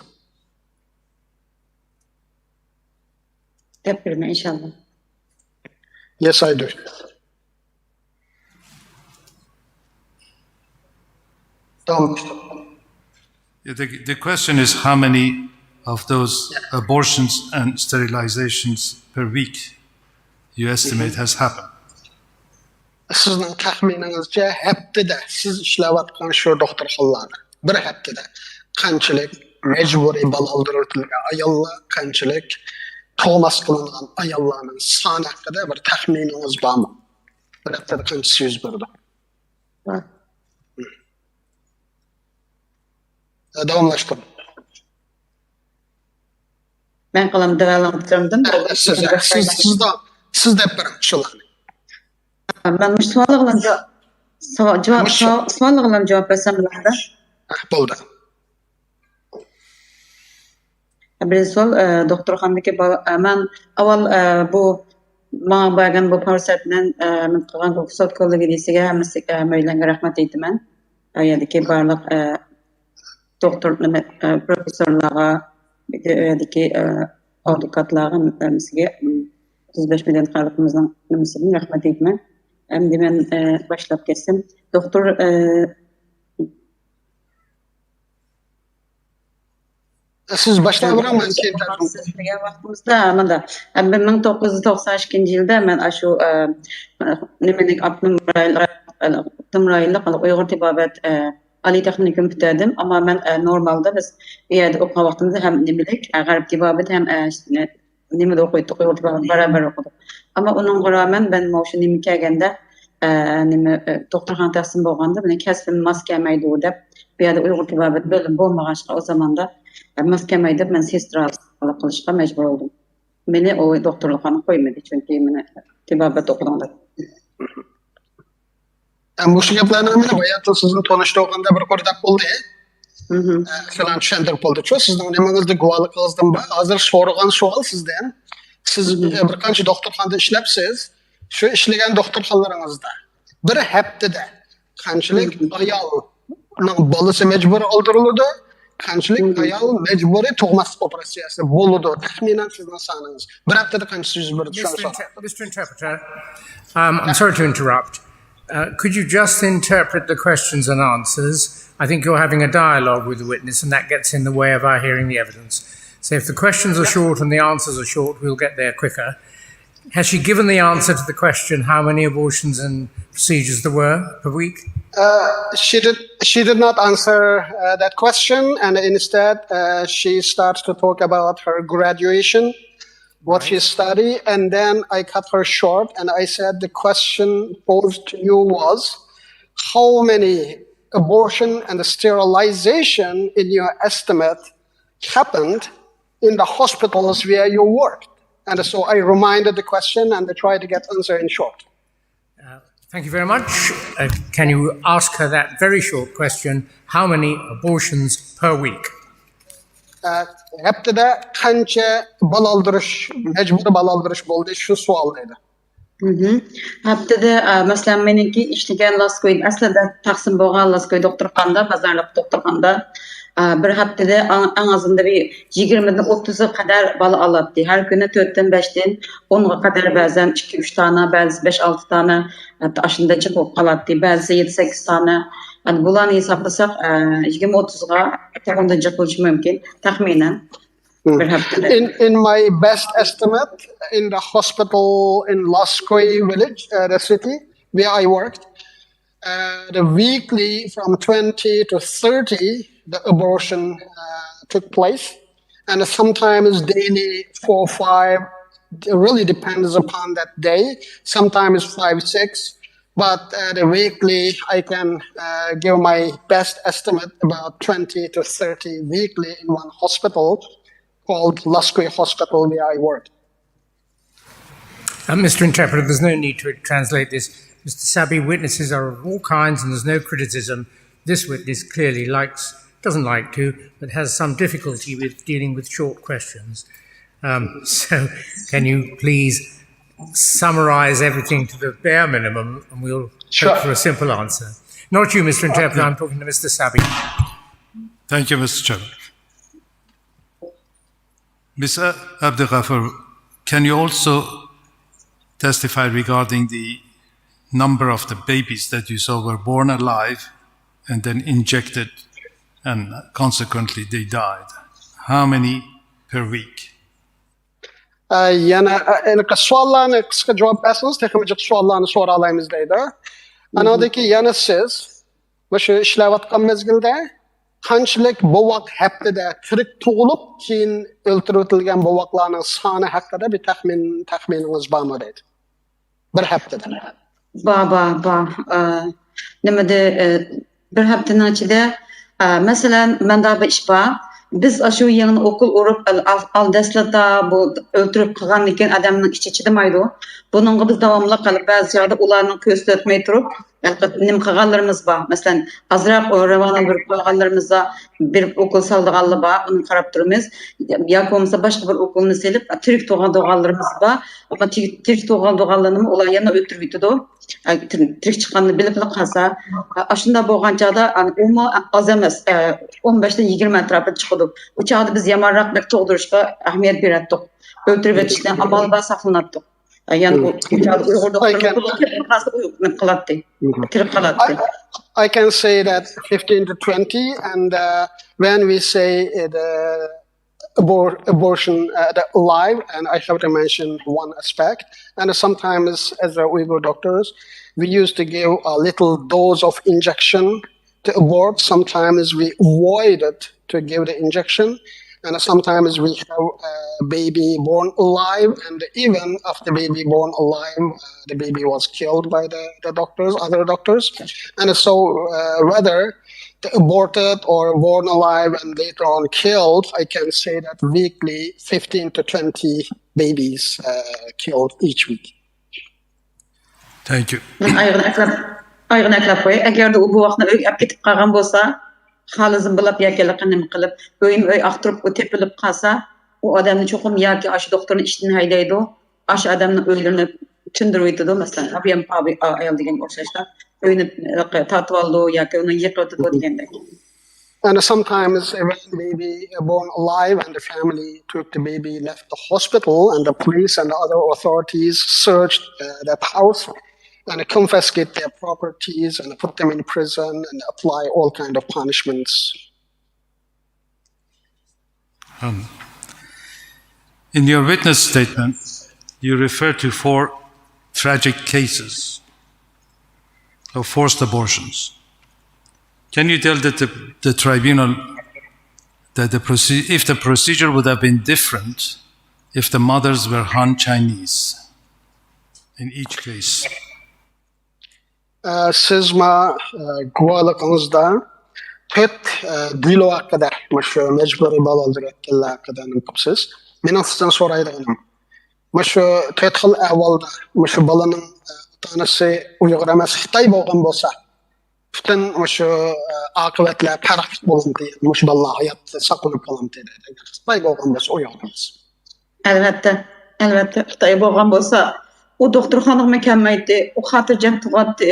S21: Yapırım inşallah.
S8: Yes, I do.
S4: The question is how many of those abortions and sterilizations per week you estimate has happened?
S8: Sizin tahminingizce heptede siz işlevatkan şu doktor halları bir heptede kançılık mecburi bal aldırılgan ayalla kançılık toğmas kılınan ayallarının sani hakkında bir tahmininiz var mı? Bir heptede kançısı 101'de.
S21: Var.
S8: Devamlaştırın.
S21: Ben kalan devamlaştırdım.
S8: Siz de yaparım şularını.
S21: Ben suallarla cevap versem de.
S8: Buldu.
S21: Bir sual doktorxonadagi men avval bu bana bergan bu fursatdan men qilgan Uyghur Sot Kollégiyesiga hammaga rahmat aytaman. Yerdagi barliq doktor professorlarga, yerdagi advokatlarga bizga 35 million xalqimizning nimasiga rahmat aytaman. Endi men boshlab ketsam, doktor
S8: siz başlayalım
S21: sizga vaqtimizda mana 1992 yilda men shu nimaning Abdumrayillik Uyghur tibbobet
S14: Ali texnikum bitirdim ama ben normalde biz bir yerde okuyan vaxtımızda hem nimelik, garip tibabet hem nimede okuyorduk, beraber okuduk. Ama onun rağmen ben moşu nime kelgende doktorxana tahsil bolganda meni kasbim maskemaydi dep bir yerde Uygur tibabet bölüm bolmagançka o zaman da maskemaydi dep men sestralık kılışka mecbur oldum. Meni o doktorluqana koymadı çünkü meni tibabet okudumda.
S8: Bu şu gaplarni meni bayatda sizin tanıştığında bir ko'rdak bo'ldi. Falan tushuntirib bo'ldi. Shu sizning nimangizni guvohligingizdan hozir so'ragan savol sizdan. Siz bir qancha doktorxonada ishlabsiz. Shu ishlagan doktorxonalaringizda bir haftada qanchalik ayolning bolasi majburiy o'ldiriladi, qanchalik ayol majburiy tug'maslik operatsiyasi bo'ladi. Taxminan sizning soningiz. Bir haftada qancha yuz berdi?
S3: Mr. Interpreter, I'm sorry to interrupt. Could you just interpret the questions and answers? I think you're having a dialogue with the witness and that gets in the way of our hearing the evidence. So if the questions are short and the answers are short, we'll get there quicker. Has she given the answer to the question how many abortions and procedures there were per week?
S8: She did not answer that question, and instead she starts to talk about her graduation, what she studied, and then I cut her short and I said the question posed to you was how many abortion and sterilization in your estimate happened in the hospitals where you worked. And so I reminded the question and I tried to get answer in short.
S3: Thank you very much. Can you ask her that very short question, how many abortions per week?
S8: Haftada qancha bal oldirish, majburiy bal oldirish bo'ldi shu savoldaydi.
S14: Haftada masalan meniki ishlagan Laskoy aslida taqsim bo'lgan Laskoy doktorxonada, bozorliq doktorxonada bir haftada en azından bir 20'den 30'a kadar bal alaptı. Her günü 4'ten 5'ten 10'a kadar bazen 2-3 tane, bazı 5-6 tane aşında çıkıp kalatdı. Bazı 7-8 tane. Yani bulanı hesaplasak 20-30'a takımda çıkılış mümkün. Tahminen.
S8: In my best estimate, in the hospital in Laskoy village, the city where I worked, the weekly from 20 to 30, the abortion took place, and sometimes daily 4 or 5. It really depends upon that day. Sometimes 5, 6, but the weekly I can give my best estimate about 20 to 30 weekly in one hospital called Laskoy Hospital where I worked.
S3: Mr. Interpreter, there's no need to translate this. Mr. Sabi, witnesses are of all kinds and there's no criticism. This witness clearly doesn't like to, but has some difficulty with dealing with short questions. So can you please summarize everything to the bare minimum and we'll hope for a simple answer. Not you, Mr. Interpreter, I'm talking to Mr. Sabi.
S4: Thank you, Mr. Chairman. Mr. Abdelghafar, can you also testify regarding the number of the babies that you saw were born alive and then injected and consequently they died? How many per week?
S8: Yana savollarni qisqa javob bersangiz, texnik savollarni so'ra olamiz deydi. Anadagi yana siz o'sha ishlayotgan mezgilda qanchalik bovoq haftada tirik tug'ilib, keyin o'ltirilgan bovoqlarning soni haqida bir taxminingiz bormi deydi. Bir haftada.
S14: Nimada bir haftaning ichida masalan menda bir ish bor. Biz shu yangi o'qil urib aldaslata bu o'ltirib qilgan ekan odamning ichi chidamaydi. Buningga biz davomli qilib ba'zi joyda ularning ko'z o'tmay turib nim qilganlarimiz bor. Masalan, azroq ravona bir qilganlarimizda bir o'qil saldiganlar bor, uni qarab turamiz. Yoki bo'lmasa boshqa bir o'qilni selib tirik tug'ilganlarimiz bor. Ama tirik tug'ilganlarni ular yana o'tirib yutadi. Tirik chiqqanini bilib qolsa, shunda bo'lgan chog'da umuman oz emas, 15 dan 20 atrofida chiqadi. U chog'da biz yamanroq tug'dirishga ahamiyat berdik. O'tirib yetishdan amal va saqlanatdik.
S8: I can say that 15 to 20, and when we say the abortion alive, and I have to mention one aspect, and sometimes as Uyghur doctors, we used to give a little dose of injection to abort. Sometimes we avoided to give the injection, and sometimes we have a baby born alive, and even after baby born alive, the baby was killed by the doctors, other doctors. And so whether aborted or born alive and later on killed, I can say that weekly 15 to 20 babies killed each week.
S4: Thank you.
S14: Aygın aklap koy. Eğer de bu vaxtda öy ap ketip qalgan bolsa, halızın bulap yoki laqanim qilib, öym öy aqtırıp o tepilip qalsa, o adamni çoxum yoki aşı doktorun işini haydaydı, aşı adamның öylünü tündürüydü mesela. Abiyam abi ayal degan o'xshashlar. Öýni tatып aldı yoki onu yıqırdı degендek.
S8: And sometimes when the baby born alive and the family took the baby, left the hospital, and the police and the other authorities searched that house and confiscate their properties and put them in prison and apply all kind of punishments.
S4: In your witness statement, you refer to 4 tragic cases of forced abortions. Can you tell the tribunal that if the procedure would have been different if the mothers were Han Chinese in each case?
S8: Siz ma guvalığınızda tet dilo kadar şu mecburi balaldırıklar kadar nıpsız. Benim sizden soraydım. Şu tet hal evvalda şu balanın tanesi Uygur emas Xitay bolgan bolsa, bütün şu akıbetler fark bolun diye, şu balla hayat saklanıp kalan diye. Xitay bolgan bolsa Uygur emas.
S14: Elbette Xitay bolgan bolsa, o doktorxana mükemmeldi, o hatırcam tuğatdı.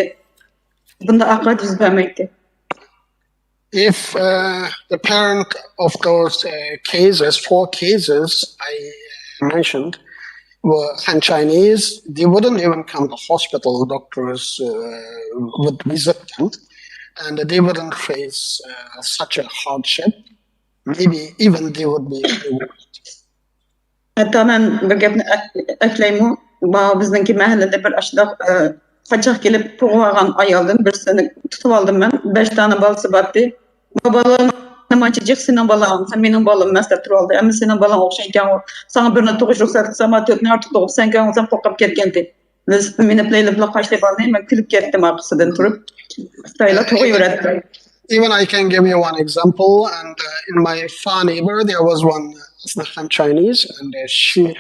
S14: Bunda akıbet yüz vermekti.
S8: If the parent of those cases, 4 cases I mentioned, were Han Chinese, they wouldn't even come to hospital. Doctors would visit them, and they wouldn't face such a hardship. Maybe even they would be rewarded.
S14: Hatta ben bir gapni ekleyeyim. Bizdeki mahallede bir aşıda kaçak gelip tuğagan ayaldım. Birisini tutup aldım ben. 5 tane balısı battı. Babalığım açacak senin balağın. Sen benim balığım mesela tur aldı. Ama senin balağın okşayken o. Sana birine tokuş ruhsat kısama tötünü artık doğup sen kan olsan kokap ketkendi. Beni pleylipla kaçtı balığın. Ben külüp kettim arkasından turup. Stayla tuğu öğrettim.
S8: Even I can give you one example. And in my far neighbor, there was one Han Chinese, and she had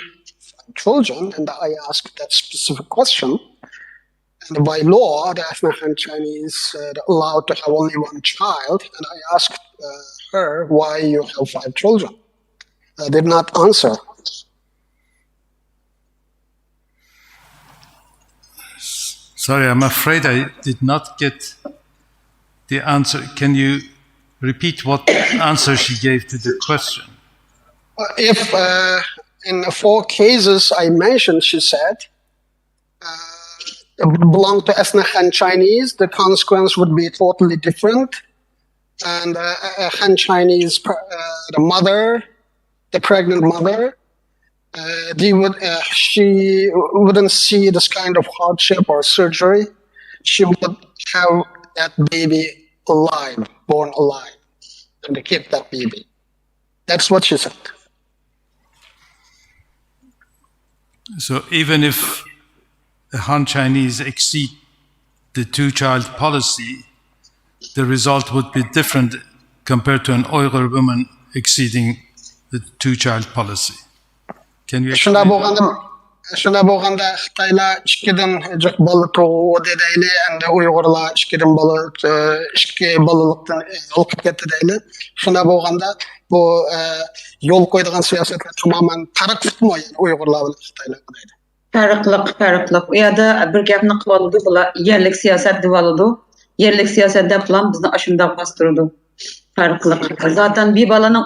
S8: children, and I asked that specific question. And by law, the Han Chinese are allowed to have only 1 child, and I asked her why you have 5 children. Did not answer.
S4: Sorry, I'm afraid I did not get the answer. Can you repeat what answer she gave to the question?
S8: If in the 4 cases I mentioned, she said, belong to ethnic Han Chinese, the consequence would be totally different. And Han Chinese, the mother, the pregnant mother, she wouldn't see this kind of hardship or surgery. She would have that baby alive, born alive, and keep that baby. That's what she said.
S4: So even if the Han Chinese exceed the 2-child policy, the result would be different compared to an Uyghur woman exceeding the 2-child policy. Can you explain?
S8: Şuna bolganda Xitayla işkiden jok balı toğu dedeyle, and Uygurla işkiden balı işki balılıktan alıp ketdi deyle. Şuna bolganda bu yol koyduğun siyasetler tamamen fark tutmuyor yani Uygurlar bilen Xitayla deydi.
S14: Farklılık. O yada bir gapni qılalıdı bula yerlik siyaset divalıdı. Yerlik siyaset yapılan bizni aşımda bastırdı. Farklılık. Zaten bir balanın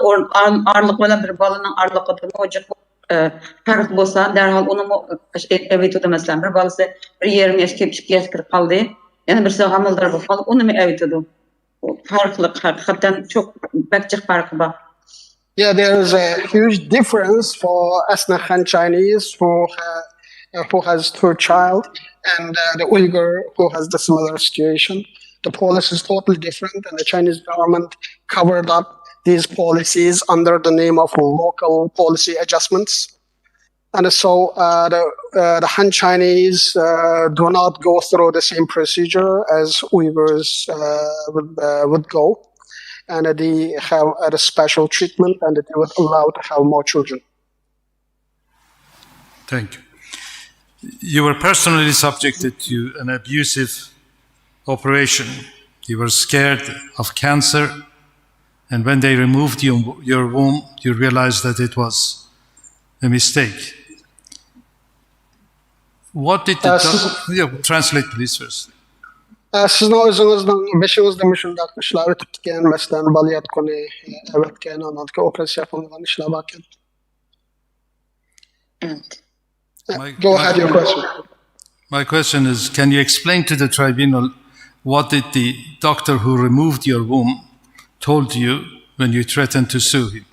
S14: ağırlık bilen bir balanın ağırlığı olacak. Fark bolsa derhal onu evituda mesela bir balısı 20 yaşka 2 yaşka kaldı. Yani bir sağamıldır bu kalıp onu mu evituda? Farklılık hakikaten çok bekçik farkı var.
S8: Yeah, there is a huge difference for ethnic Han Chinese who has 2 child, and the Uyghur who has the similar situation. the policy is totally different, and the Chinese government covered up these policies under the name of local policy adjustments. And so the Han Chinese do not go through the same procedure as Uyghurs would go. And they have a special treatment, and they were allowed to have more children.
S4: Thank you. You were personally subjected to an abusive operation. You were scared of cancer, and when they removed your womb, you realized that it was a mistake. What did the translate, please, first.
S8: Sizning özüňizden beşiňizde müşündäk işler ötüpdiken, meselen baliyat konu öwretken, ondan operasiýa yapylgan işler barken. Go ahead, your question.
S4: My question is, can you explain to the tribunal what did the doctor who removed your womb told you when you threatened to sue him?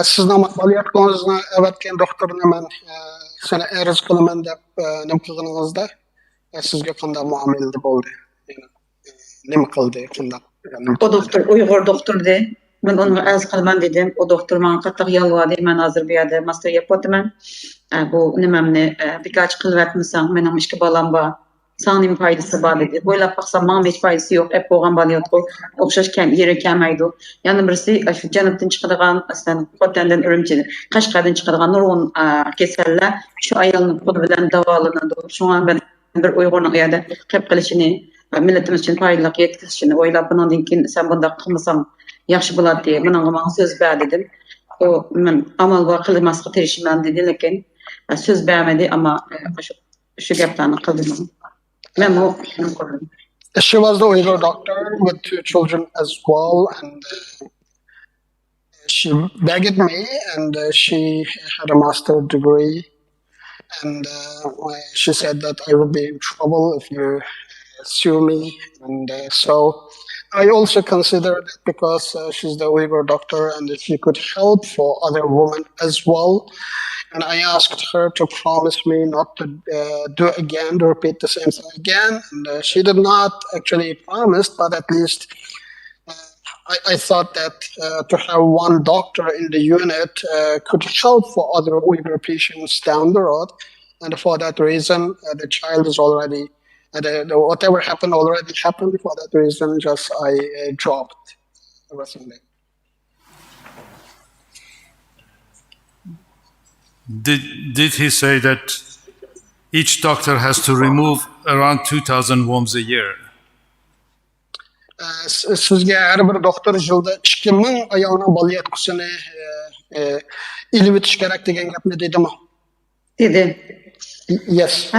S8: Sizning baliyat konusyna öwretken doktoryna men seni erz kılaman dep nim kılgynyňyzda sizge kanda muamelede boldy? Nim kıldy kanda?
S14: O doktor Uygur doktordu. Ben onu az kılman dedim. O doktor bana katak yalvardı. Ben hazır bir yerde master yapıyordum. Bu nimemni birkaç kılvetmişsem benim işki balam var. Sana nim faydası var dedi. Böyle baksam bana hiç faydası yok. Hep oğlan balıyorduk. Okşaşken yeri kelmeydi. Yani birisi şu cennetten çıkardıgan aslında Kotenden Ürümçi'de Kaşgar'dan çıkardıgan nurgun keseller şu ayalının kodu bilen davalandı. Şu an ben bir Uygur'un yerde hep kılışını milletimiz için faydalı yetkisini oylap bundan keyin sen bunda kılmasan yaxşı bolady diye bana söz ber dedim. O men amal var kılmasga tirişmem dedi lekin söz bermedi ama şu gaplarni kıldım. Men o
S8: She was the Uyghur doctor with 2 children as well, and she begged me, and she had a master's degree, and she said that I would be in trouble if you sue me, and so I also considered it because she's the Uyghur doctor, and if she could help for other women as well. And I asked her to promise me not to do again, to repeat the same thing again. And she did not actually promise, but at least I thought that to have one doctor in the unit could help for other Uyghur patients down the road. And for that reason, the child is already, whatever happened already happened. For that reason, just I dropped everything there.
S4: Did he say that each doctor has to remove around 2,000 wombs a year?
S8: Sizge her bir doktor yılda 2000 ayağına baliyat kusini ilip etiş gerek degen gapni dedi mi?
S14: Dedi.
S8: Yes.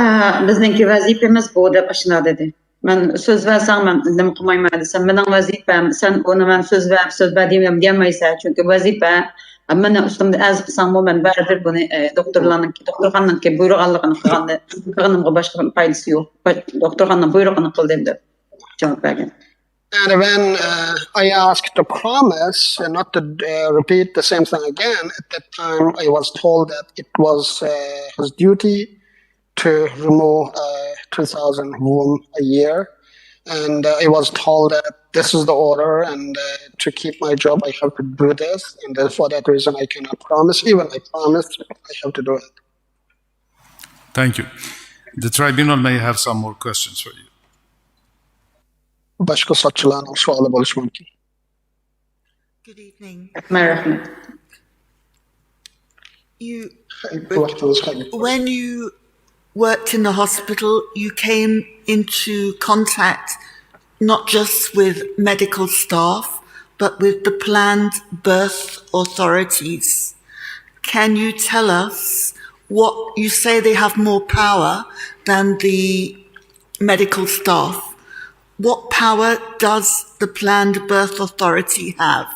S14: Bizninki vazifemiz bu dep aşına dedi. Men söz versem men nim kılmayma desem mening vazifem sen onu men söz ver diyemeysen çünkü vazife ama ne üstümde az kısam men baribir bunu doktorlarnınki buyruğanlığını kılganımga başka faydası yok. Doktorlarnın buyruğunu kıldım dep cevap verdim.
S8: And when I asked to promise not to repeat the same thing again, at that time I was told that it was his duty to remove 2,000 womb a year. And I was told that this is the order, and to keep my job I have to do this. And for that reason I cannot promise. Even I promised, I have to do it.
S4: Thank you. The tribunal may have some more questions for you.
S8: Başka satçılarının sualı buluş mümkün.
S15: Good evening.
S14: Merhaba.
S15: When you worked in the hospital, you came into contact not just with medical staff, but with the planned birth authorities. Can you tell us what you say they have more power than the medical staff? What power does the planned birth authority have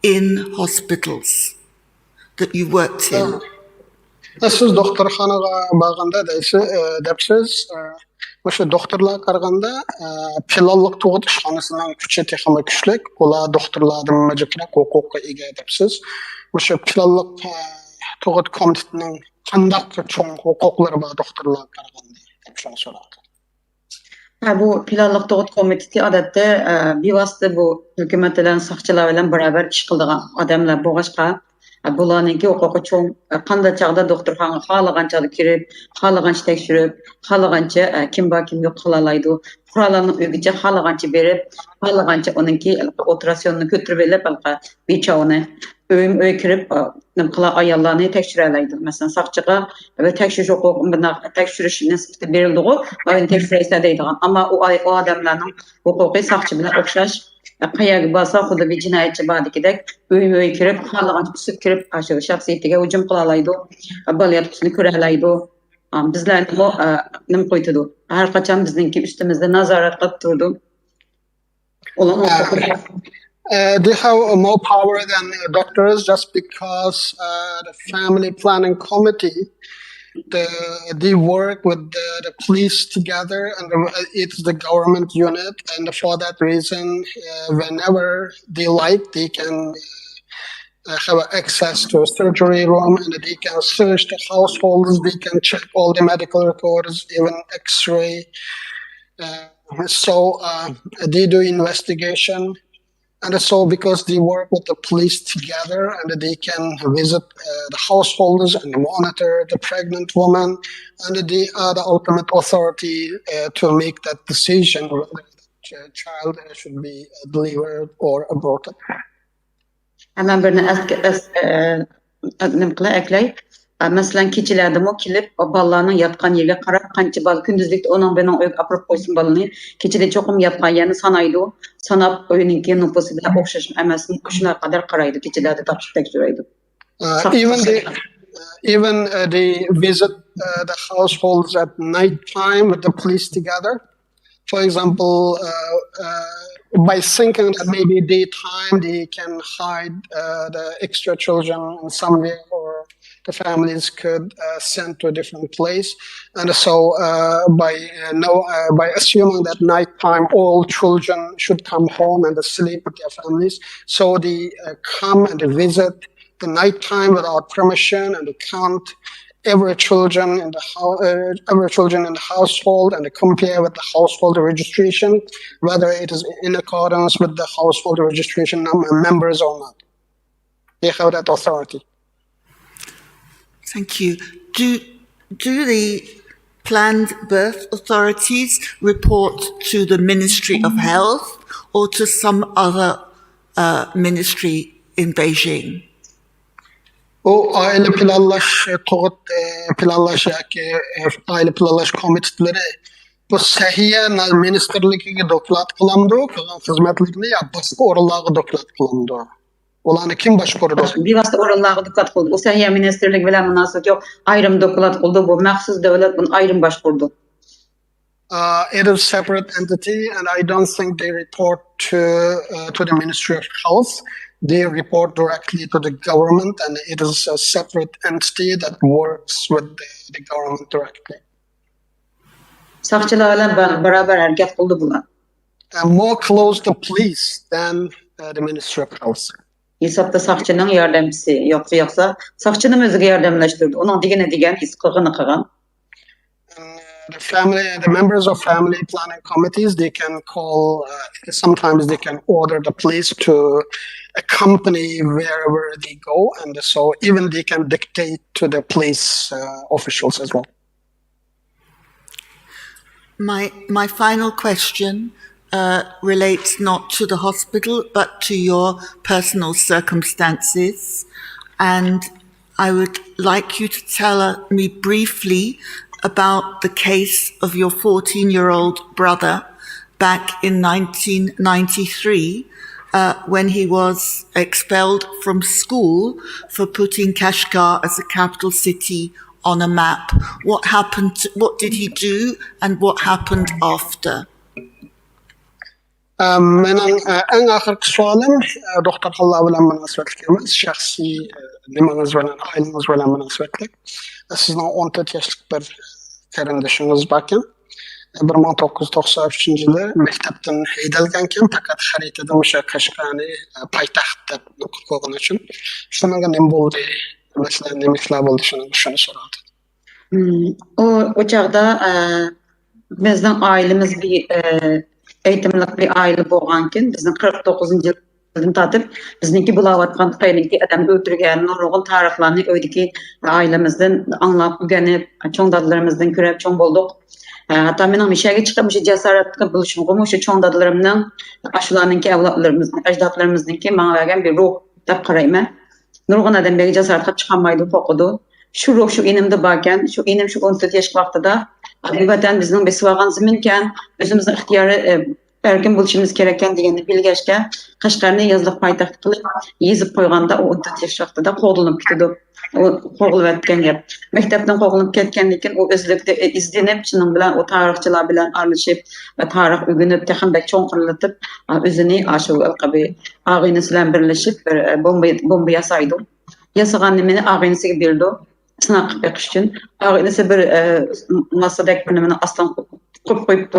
S15: in hospitals that you worked in?
S8: Siz doktorxanaga barganda depsiz, o'sha doktorlar qaraganda pilallik tug'ut ishxonasining kuchi texnik kuchlik, ular doktorlardan majaqroq huquqqa ega depsiz. O'sha pilallik tug'ut komitetining qanday cho'ng huquqlari bor doktorlar qaraganda deb shuni so'radi.
S14: Bu planlıq doğut komiteti adatda bevosita bu hukumat bilan saqchilar bilan barabar ish qiladigan odamlar bo'lg'achqa bularninki huquqi cho'ng qanday chog'da doktorxonaga xohlagancha kirib, xohlagancha tekshirib, xohlagancha kim bor kim yo'q qila oladi. Qurollarni uygacha xohlagancha berib, xohlagancha uninki operatsiyonni ko'tarib olib, bechorani uy kirib, nim qila ayollarni tekshira oladi. Masalan, saqchiga ve tekshirish huquqi buni tekshirish nisbati berildi-ku, ayni tekshiraysa deydigan. Ammo o odamlarning huquqi saqchi bilan o'xshash. Qayerga borsa xuddi bir jinoyatchi bordikidek uy kirib, xohlagancha usib kirib, shu shaxsiyatiga hujum qila oladi, bolayotishini ko'ra oladi. Bizlarni bu nim qo'ydi. Har qachon bizningki ustimizda nazorat qilib turdi.
S8: They have more power than doctors just because the family planning committee they work with the police together, and it's the government unit, and for that reason, whenever they like, they can have access to a surgery room, and they can search the households, they can check all the medical records, even X-ray. So they do investigation. And so because they work with the police together and they can visit the householders and monitor the pregnant woman, and they are the ultimate authority to make that decision whether the child should be delivered or aborted.
S14: Hemen birini ekley. Mesela keçilerde mo kilip o ballarının yatkan yerine karab kançı bal gündüzlükte onun benim öyle apırıp koysun balını keçide çokum yatkan yerini sanaydı sanap oyununki nüfusu da okşaşım emesini kuşuna kadar karaydı keçilerde takip süreydi.
S8: Even they visit the households at night time with the police together. For example, by thinking that maybe daytime they can hide the extra children in somewhere, or the families could send to a different place. And so by assuming that nighttime all children should come home and sleep with their families, so they come and they visit the nighttime without permission, and they count every children in the household, and they compare with the household registration whether it is in accordance with the household registration members or not. They have that authority.
S15: Thank you. Do the planned birth authorities report to the Ministry of Health or to some other ministry in Beijing?
S8: O aile planlaş aile planlaş komitetleri bu sahiye ministerligiga doklat kılamdı, hizmetlikni ya başka oralarga doklat kılamdı. Olanı kim başqurdu?
S14: Bevosita o'rinlarga doklat qildi. O sahiya ministerligi bilan munosabat yo'q. Ayrim doklat qildi. Bu maxsus davlat buni ayrim boshqurdi.
S8: It is a separate entity, and I don't think they report to the Ministry of Health. They report directly to the government, and it is a separate entity that works with the government directly.
S14: Saqchilar bilan barabar harakat qildi bular.
S8: More close to police than the Ministry of Health.
S14: Hesapta saqchining yordamchisi yo'qsa, saqchini o'ziga yordamlashtirdi. Uning degan his qilgan.
S8: The members of family planning committees, they can call, sometimes they can order the police to accompany wherever they go, and so even they can dictate to the police officials as well.
S15: My final question relates not to the hospital but to your personal circumstances, and I would like you to tell me briefly about the case of your 14-year-old brother back in 1993 when he was expelled from school for putting Kashgar as a capital city on a map. What happened? What did he do, and what happened after?
S8: Mening eng axirgi savolim doktor Xalla bilan munosabatli emas, shaxsiy nimangiz bilan, ailangiz bilan munosabatli. Sizning 14 yoshlik bir qarindoshingiz bor ekan. 1993-yili maktabdan haydalgankan, faqat xaritada o'sha Qashqarni poytaxt deb qo'ygan uchun. Shunga nima bo'ldi? Masalan, nima ishlar bo'ldi, shuni so'radi.
S14: O chaqda bizning ailemiz bir eğitimlik bir aile bolganken bizning 49-njy ýyldan tatyp bizniki bulavatgan Xitaynyňki adam öldürgen nurgun tarihlaryny öýdeki ailemizden anlap bilgenip çoň dadalarymyzdan körep çoň bolduk. Hatta mening meşäge çykyp şu jasaratly buluşmagym şu çoň dadalarymyň aşularynynki awlatlarymyzdan ajdaplarymyzdaki maňa bergen bir ruh dep garaýman. Nurgun adam bege jasaratly çykanmaýdy okudy. Şu ruh şu inimde barken şu inim şu 14 ýaş wagtyda Hakikaten bizning beswagan ziminken özümizning ixtiyary erkin buluşumuz gereken degeni bilgeçke Kaşgarny yazlyk paýtaxt kılıp ýezip koýganda o 14 ýaş wagtyda goglunyp gitdi. O goglup etken gep. Mektepden goglunyp ketkendikin o özlükde izlenip şunun bilen o taryhçylar bilen arlaşyp we taryh ügünüp tehimbe çoň kyrlytyp özüni aşy alqaby agynysy bilen birleşip bir bomba ýasaýdy. Ýasagan nimeni agynysyga berdi. Sınak yapış için. Agynysı bir masadak bilimini aslan koyupdy.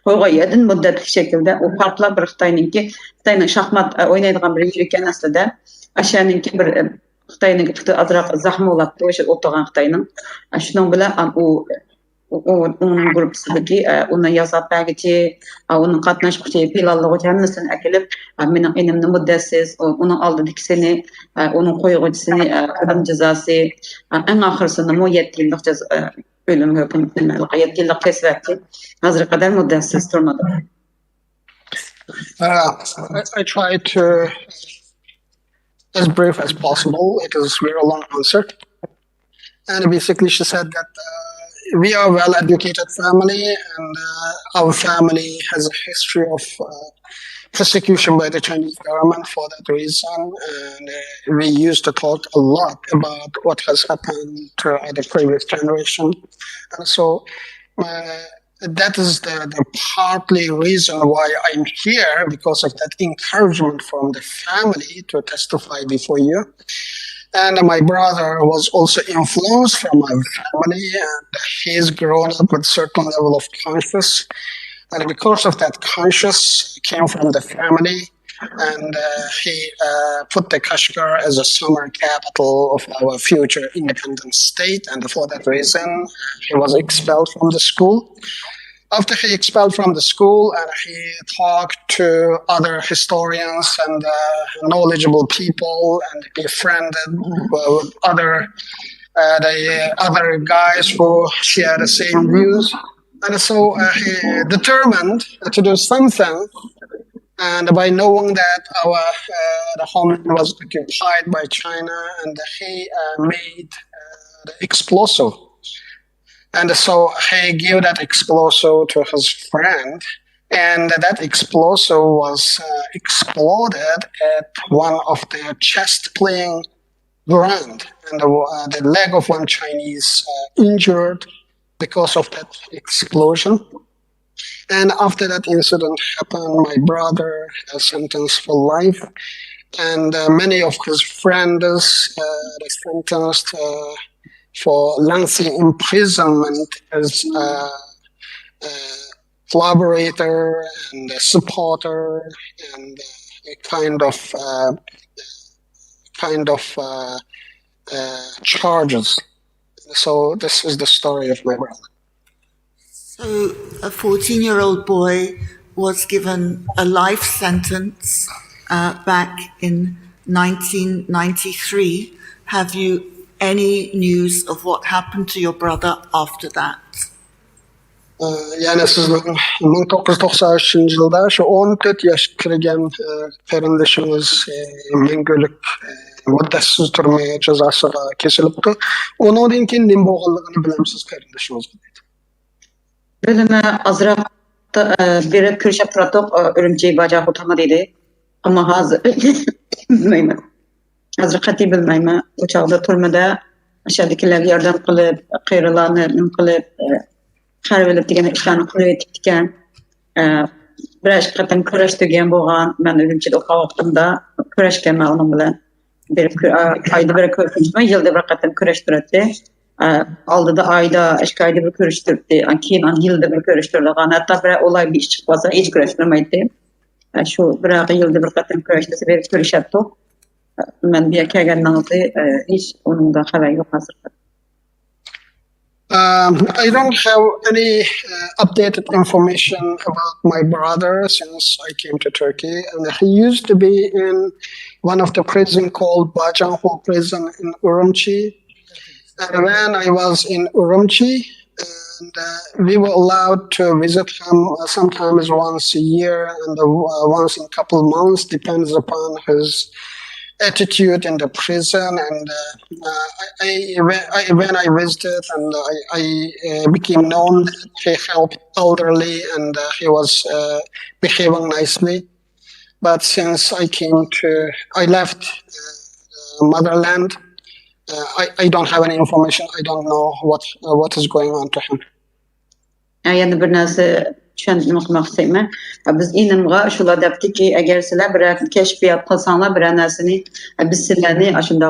S14: Koyga ýedin müddetli şekilde o partlar bir Xitaynyň şahmat oýnaýdygan bir ýüreken aslında aşanyňki bir Xitaynyň azrak zahmy bolapdy oşa oturgan Xitaynyň. Şunuň bilen onun grupsydaki onu ýazap bergiji, onun gatnaşmykçy pilallygy hemmesin äkelip meniň enimni müddessiz onun aldyky seni onun koýguçysyny adam jazasy en ahyrsyny mo 7 ýyllyk ölüm hökümine 7 ýyllyk keswetdi. Hazır kadar müddessiz durmady.
S8: I try to as brief as possible. It is very long answer. And basically she said that we are a well-educated family, and our family has a history of persecution by the Chinese government for that reason. And we used to talk a lot about what has happened to the previous generation. And so that is the partly reason why I'm here, because of that encouragement from the family to testify before you. And my brother was also influenced from my family, and he's grown up with a certain level of conscience. And because of that conscience came from the family, and he put the Kashgar as a summer capital of our future independent state. And for that reason, he was expelled from the school. After he expelled from the school, and he talked to other historians and knowledgeable people, and befriended with the other guys who share the same views. And so he determined to do something. And by knowing that the homeland was occupied by China, and he made the explosive. And so he gave that explosive to his friend, and that explosive was exploded at one of the chess playing ground, and the leg of one Chinese injured because of that explosion. And after that incident happened, my brother was sentenced for life, and many of his friends were sentenced for lengthy imprisonment as a collaborator and a supporter and a kind of charges. So this is the story of my brother.
S15: So a 14-year-old boy was given a life sentence back in 1993. Have you any news of what happened to your brother after that?
S8: Yani sizin 1993 yılda şu 14 yaş kirgen kardeşimiz mengölük müddessiz türme cezasına kesilipti. Onun için nim boğallığını bilemsiz kardeşimiz.
S14: Bilime azrak bir kürşe pratok örümceği bacağı oturma dedi. Ama hazır bilmeyim. Hazır katı bilmeyim. Uçakda turmada aşağıdakiler yardım kılıp, kıyırılarını kılıp, harvelip degene işlerini kılıp ettikten biraz katın kürüş degen boğan, ben örümceği oka vaxtımda kürüş gelme onun bilen. Ayda bir kürüşme, yılda bir katın kürüş durdu. Aldı da ayda eşki ayda bir kürüştürdü. Keyin yılda bir kürüştürdü. Hatta bir olay bir iş çıkmasa hiç kürüştürmeydi. Şu bir yılda bir katın kürüştürse bir kürüş yaptı. Ben bir kelgenden oldu hiç onun da haberi yok hazır.
S8: I don't have any updated information about my brother since I came to Turkey, and he used to be in one of the prison called Bacanhol prison in Urumqi. And when I was in Urumqi, and we were allowed to visit him sometimes once a year and once in a couple of months, depends upon his attitude in the prison. And when I visited, and I became known that he helped elderly and he was behaving nicely. But since I left motherland, I don't have any information. I don't know what is going on to him.
S14: Yani bir narsa tushuntirmoqchi istayman. Biz inimga shular debdiki, agar sizlar bir kashfiyot qilsanglar bir narsani, biz sizlarni shunda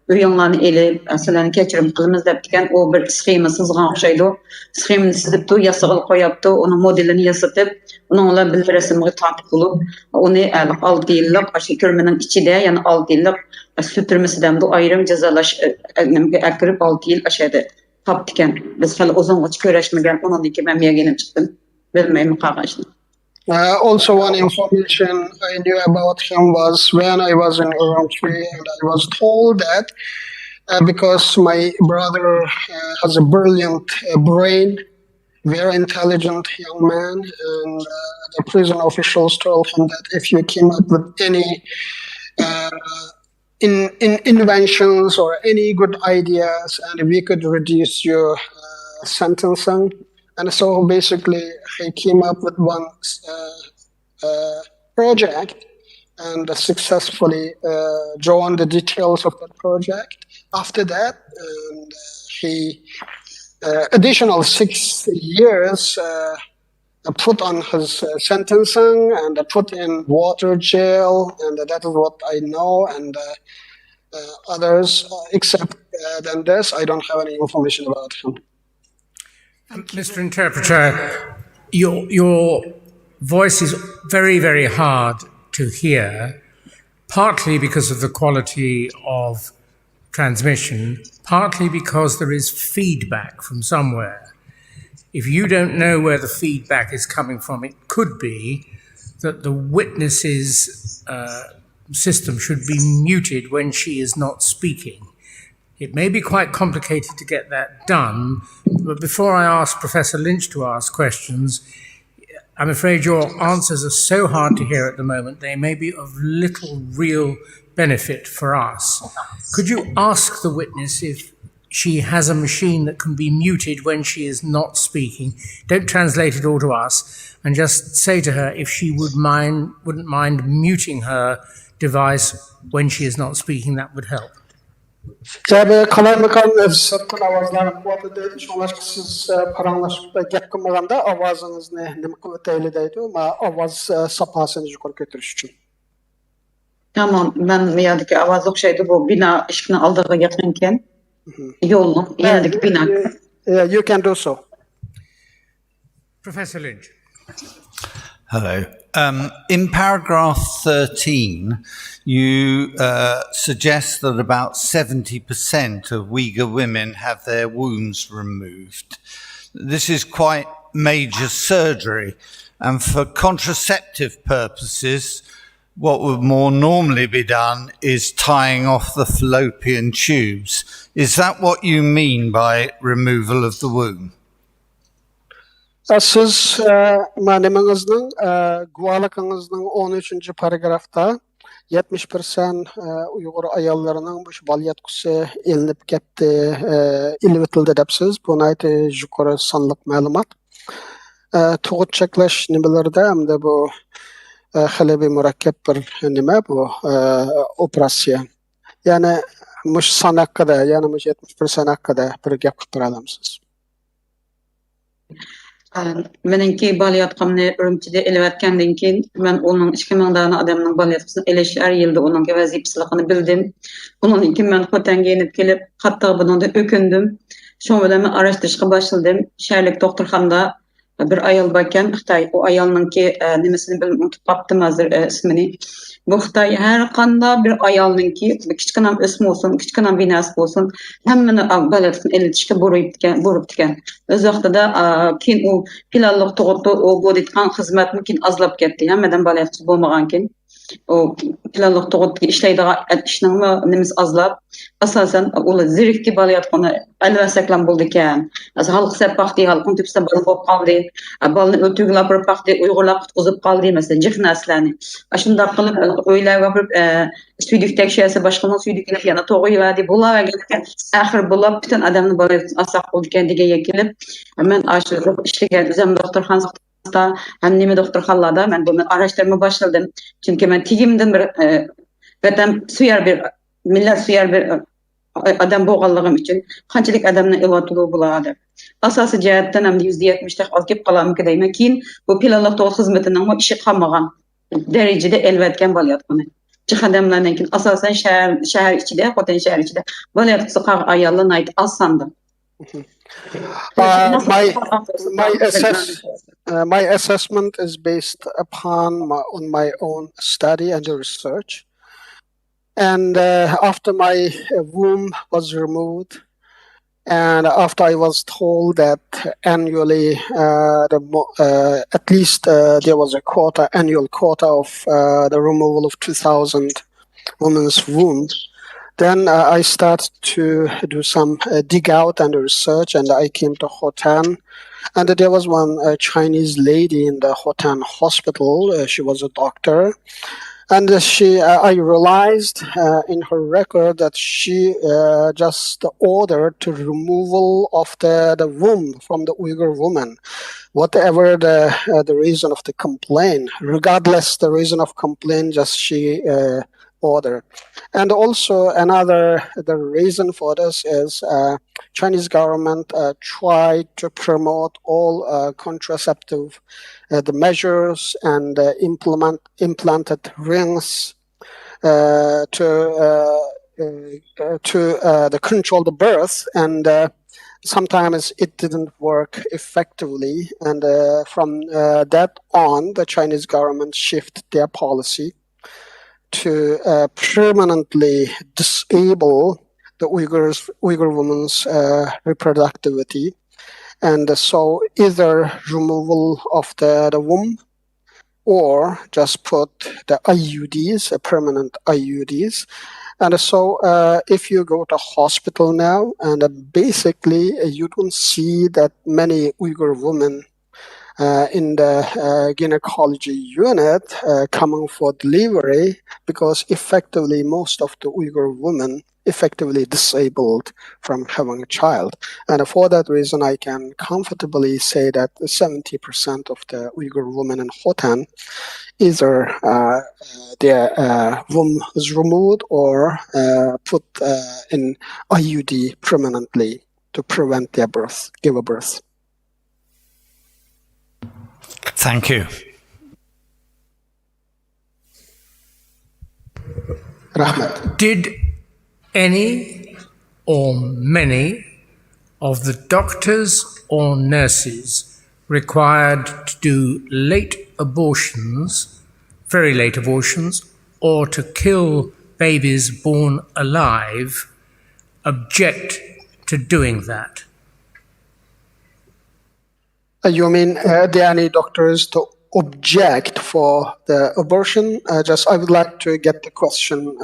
S14: uyinglarni elib, sizlarni kechirim qilamiz debdikan, u bir sxema sizgan o'xshaydi. Sxemani sizibdi, yasig'il qo'yapti, uni modelini yasatib, uni ular bir rasmga tortib bo'lib, uni 6 yillik shu ko'rmaning ichida, ya'ni 6 yillik sütürmesinden bu ayrım cezalaş akırıp 6 yıl aşağıda taptıken biz hali uzun uç köreşmegen onun ki ben gelip çıktım bilmeyim kardeşim.
S8: Also, one information I knew about him was when I was in Urumqi, and I was told that because my brother has a brilliant brain, very intelligent young man, and the prison officials told him that if you came up with any in inventions or any good ideas, and we could reduce your sentencing. And so basically he came up with one project and successfully drawn the details of that project. After that, he additional 6 years put on his sentencing and put in water jail, and that is what I know. And others, except than this, I don't have any information about him.
S3: Mr. Interpreter, your voice is very, very hard to hear, partly because of the quality of transmission, partly because there is feedback from somewhere. If you don't know where the feedback is coming from, it could be that the witness's system should be muted when she is not speaking. It may be quite complicated to get that done, but before I ask Professor Lynch to ask questions, I'm afraid your answers are so hard to hear at the moment, they may be of little real benefit for us. Could you ask the witness if she has a machine that can be muted when she is not speaking? Don't translate it all to us, and just say to her if she wouldn't mind muting her device when she is not speaking, that would help.
S8: Tabii kalaymakan sırtın avazlarını kuvvetli şunlar siz paranlaşıp gap kılmaganda avazınız ne kuvvetli deydi ama avaz sapasını yukarı götürüş için.
S14: Tamam, ben miyadaki avaz okşaydı bu bina ışkını aldığı yakınken yolun yanındaki bina.
S8: You can do so.
S3: Professor Lynch.
S18: Hello. In paragraph 13, you suggest that about 70% of Uyghur women have their wombs removed. This is quite major surgery, and for contraceptive purposes, what would more normally be done is tying off the fallopian tubes. Is that what you mean by removal of the womb?
S8: Siz malumunuzun guvalıkınızın 13. paragrafta 70% Uygur ayallarının bu bal yatkusu elinip ketdi, ilvitildi depsiz. Bunu aytı yukarı sanlık malumat. Tuğut çeklaş nimelerde hem de bu halebi murakkep bir nime bu operasyon. Yani muş san hakkada, yani muş 70% hakkada bir gap kıpır alamsız.
S14: Menenki baliyatqamni Urumchida elvatgandan keyin men onun 2000 dana adamning baliyatqisini elish har yilda onun vazifasini bildim. Bundan keyin men Xotanga yenib kelib, hatto bundan o'kindim. Shu bilan men arashtirishga boshladim. Shaharlik doktorxonada bir ayol bakan Xitoy, o ayolninki nimesini bilmem unutib qaptım hazır ismini. Bu Xitoy her qanda bir ayolninki kichkinam ismi olsun, kichkinam binasi olsun, hammani balatni elitishga borib ekan. O'z vaqtida keyin u planliq to'g'ri o bo'layotgan xizmatni keyin azlab ketdi. Hammadan balatchi bo'lmagan keyin o planliq to'g'ri ishlaydigan ishningmi nimasi azlab, asosan ular zirikki balayotgani alvasaklan bo'ldi ekan. Xalq sapaqdi, xalqning tepsida bola bo'lib qoldi. Bolani o'tugilab borib paqdi, Uyg'urlar qutqizib qoldi masalan, jixnaslarni. Shunday qilib o'ylarga borib suydik tekshirsa boshqaning suydikini yana to'g'riyladi. Bularga axir bo'lib butun odamni bola asaq bo'ldi ekan degan kelib, men ashu ishlagan o'zim doktorxonada, ham nima doktorxonlarda men buni araştırma başladım. Çünkü men tigimden bir vatan suyar bir millat suyar bir adam bo'lganligim uchun qanchalik odamni evatulu bo'ladi. Asosiy jihatdan ham 170 ta olib qolamki deyman. Keyin bu planliq to'g'ri xizmatining ishi qolmagan darajada elvatgan bo'layotgani. Jihadamlardan keyin asosan shahar ichida, xotin shahar ichida bo'layotsa qaq ayollarni ayt asanda.
S8: My assessment is based upon my own study and research. And after my womb was removed, and after I was told that annually, at least there was a annual quota of the removal of 2,000 women's wombs, then I started to do some dig out and research, and I came to Hotan. And there was one Chinese lady in the Hotan hospital. She was a doctor. And I realized in her record that she just ordered to removal of the womb from the Uyghur woman, whatever the reason of the complaint, regardless the reason of complaint, just she ordered. And also the reason for this is Chinese government tried to promote all contraceptive the measures and implanted rings to control the birth, and sometimes it didn't work effectively. And from that on, the Chinese government shifted their policy to permanently disable the Uyghur women's reproductivity. And so either removal of the womb or just put the IUDs, permanent IUDs. And so if you go to hospital now, and basically you don't see that many Uyghur women in the gynecology unit coming for delivery, because effectively most of the Uyghur women effectively disabled from having a child. And for that reason, I can comfortably say that 70% of the Uyghur women in Hotan, either their womb is removed or put in IUD permanently to prevent their birth, give a birth.
S18: Thank you.
S8: Rahmat.
S3: Did any or many of the doctors or nurses required to do late abortions, very late abortions, or to kill babies born alive, object to doing that?
S8: You mean are there any doctors to object for the abortion? I would like to get the question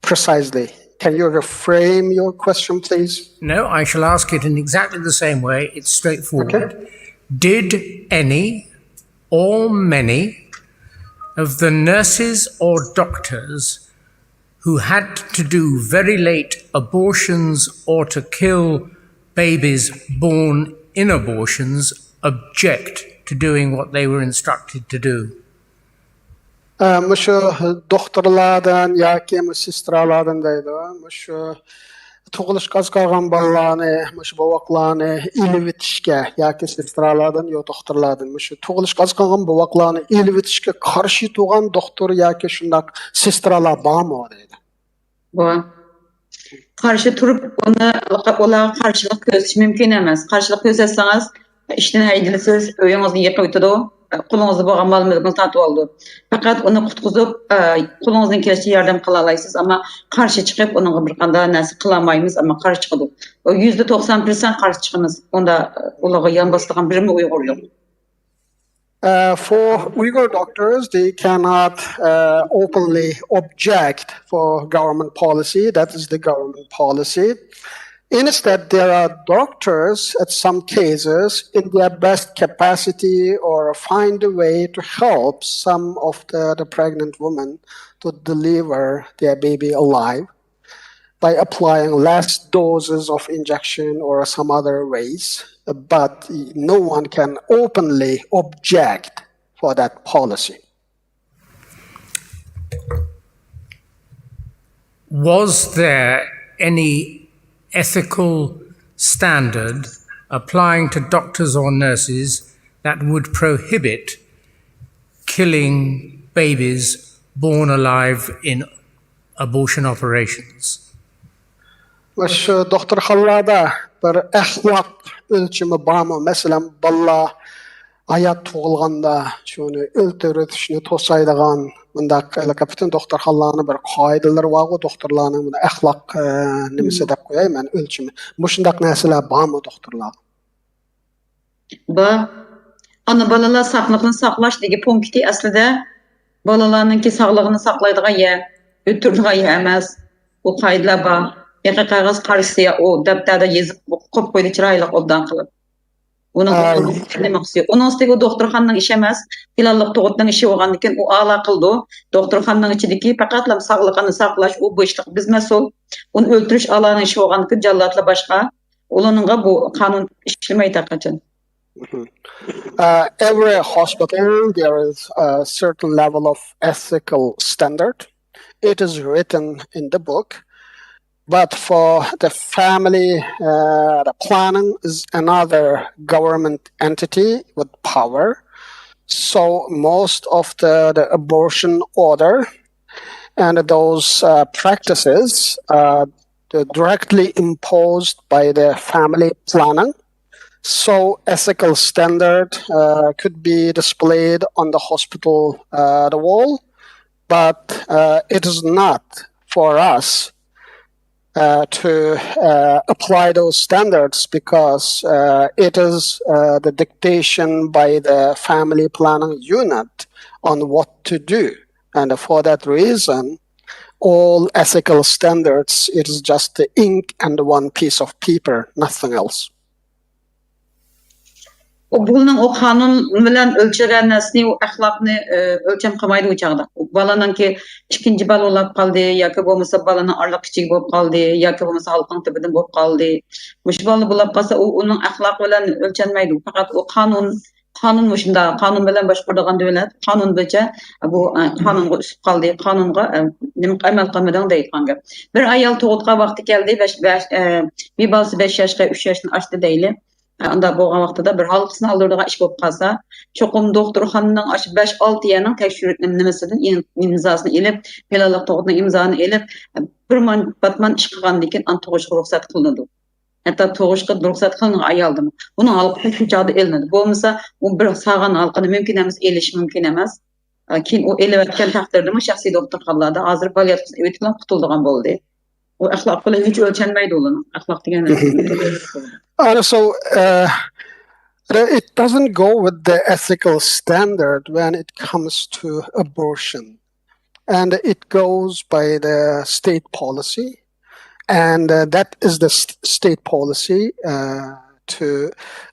S8: precisely. Can you reframe your question, please?
S3: No, I shall ask it in exactly the same way. It's straightforward. Okay. Did any or many of the nurses or doctors who had to do very late abortions or to kill babies born in abortions object to doing what they were instructed to do?
S8: Mushu doktorlardan yoki sistralardan deydi. Mushu tug'ilishga az qolgan bolalarni, mushu bovoqlarni ilib etishga yoki sistralardan yo doktorlardan mushu tug'ilishga az qolgan bovoqlarni ilib etishga qarshi turgan doktor yoki shunday sistralar bormi deydi.
S14: Bor. Qarshi turib ularga qarshilik ko'rsatish mumkin emas. Qarshilik ko'rsatsangiz İşten haydilisiz, öyüňizni ýep öýtüdi. Kulunuzda bolgan mal mülkini tatyp aldy. Fakat onu kutguzyp, kulunuzdan kelişi ýardam kıla alaýsyz, ama karşı çykyp onuňa bir kanda näse kılamaýmyz, ama karşı çykydyk. O %90% karşı çykymyz. Onda ulaga ýan basdygan birmi Uygur ýok.
S8: For Uyghur doctors, they cannot openly object for government policy. That is the government policy. Instead, there are doctors, at some cases, in their best capacity or find a way to help some of the pregnant women to deliver their baby alive by applying less doses of injection or some other ways. But no one can openly object for that policy.
S3: Was there any ethical standard applying to doctors or nurses that would prohibit killing babies born alive in abortion operations?
S8: Şu doktorxanlarda bir ahlak ölçümü barmı? Mesela balla ayat tuğulganda şunu öldürütüşünü tosaydığan bundaq bütün doktorxanlarını bir qaydalar var o doktorlarning bunda ahlak nimasi dep qo'yay men ölçümü. Mushundaq narsalar barmı doktorlar?
S14: Ba ana balalar saqlıqını saqlash degi punkti aslida balalarninki saqlığını saqlaydigan yer, ötürdigan yer emas. O qaydalar bar. Yaqa qog'oz qarisiya o dabtada yezib qo'yib qo'ydi chiroyli obdan qilib. Onun demoqchi. Onun üstüge doktorxananing iş emas, filanlık to'g'itning ishi bo'lgandan keyin u a'lo qildi. Doktorxananing ichidagi faqatlam sog'liqni saqlash u bo'shliq biz mas'ul. Uni o'ltirish Allahning ishi bo'lgandan keyin jallatlar boshqa. Ularninga bu qonun ishlamaydi qachon.
S8: Every hospital there is a certain level of ethical standard. It is written in the book. But for the family, the planning is another government entity with power. So most of the abortion order and those practices are directly imposed by the family planning. So ethical standard could be displayed on the hospital the wall, but it is not for us to apply those standards because it is the dictation by the family planning unit on what to do. And for that reason, all ethical standards, it is just the ink and one piece of paper, nothing else.
S14: Bunun o kanun bilen ölçegen nesni o ahlakını ölçem kılmaydı o çağda. Balanın ki ikinci bal olap kaldı, yakı bolmasa balanın arlak kiçik bolup kaldı, yakı bolmasa halkın tepeden bolup kaldı. Muş balı bulap kalsa onun ahlak bilen ölçenmeydi. Fakat o kanun muşunda, kanun bilen başkurduğun devlet, kanun boyunca bu kanunga üsüp kaldı, kanunga amal kılmadan değil kanka. Bir ayal toğutqa vakti geldi, bir balsı 5 yaşka 3 yaşını açtı değil. Anda bolgan wagtda bir halkysyn aldyrdygan iş bolup kalsa, çokum doktorxananing 5-6 ýanyň tekşürütini nimesinden imzasyny elip, pelallyk toğutynyň imzany elip, bir batman iş kılgandan keyin an toğuşga ruhsat kılındy. Hatta toğuşga ruhsat kılınan ayaldy. Bunu alıp şu jada elinedi. Bolmasa o bir sagan halkyny mümkin emas, eliş mümkin emas. Keyin o elip etken takdirde şahsy doktorxanalarda hazır palyativ evetlen kutuldygan boldy. O ahlak bilen hiç ölçenmeydi olan. Ahlak degen
S8: So it doesn't go with the ethical standard when it comes to abortion. And it goes by the state policy. And that is the state policy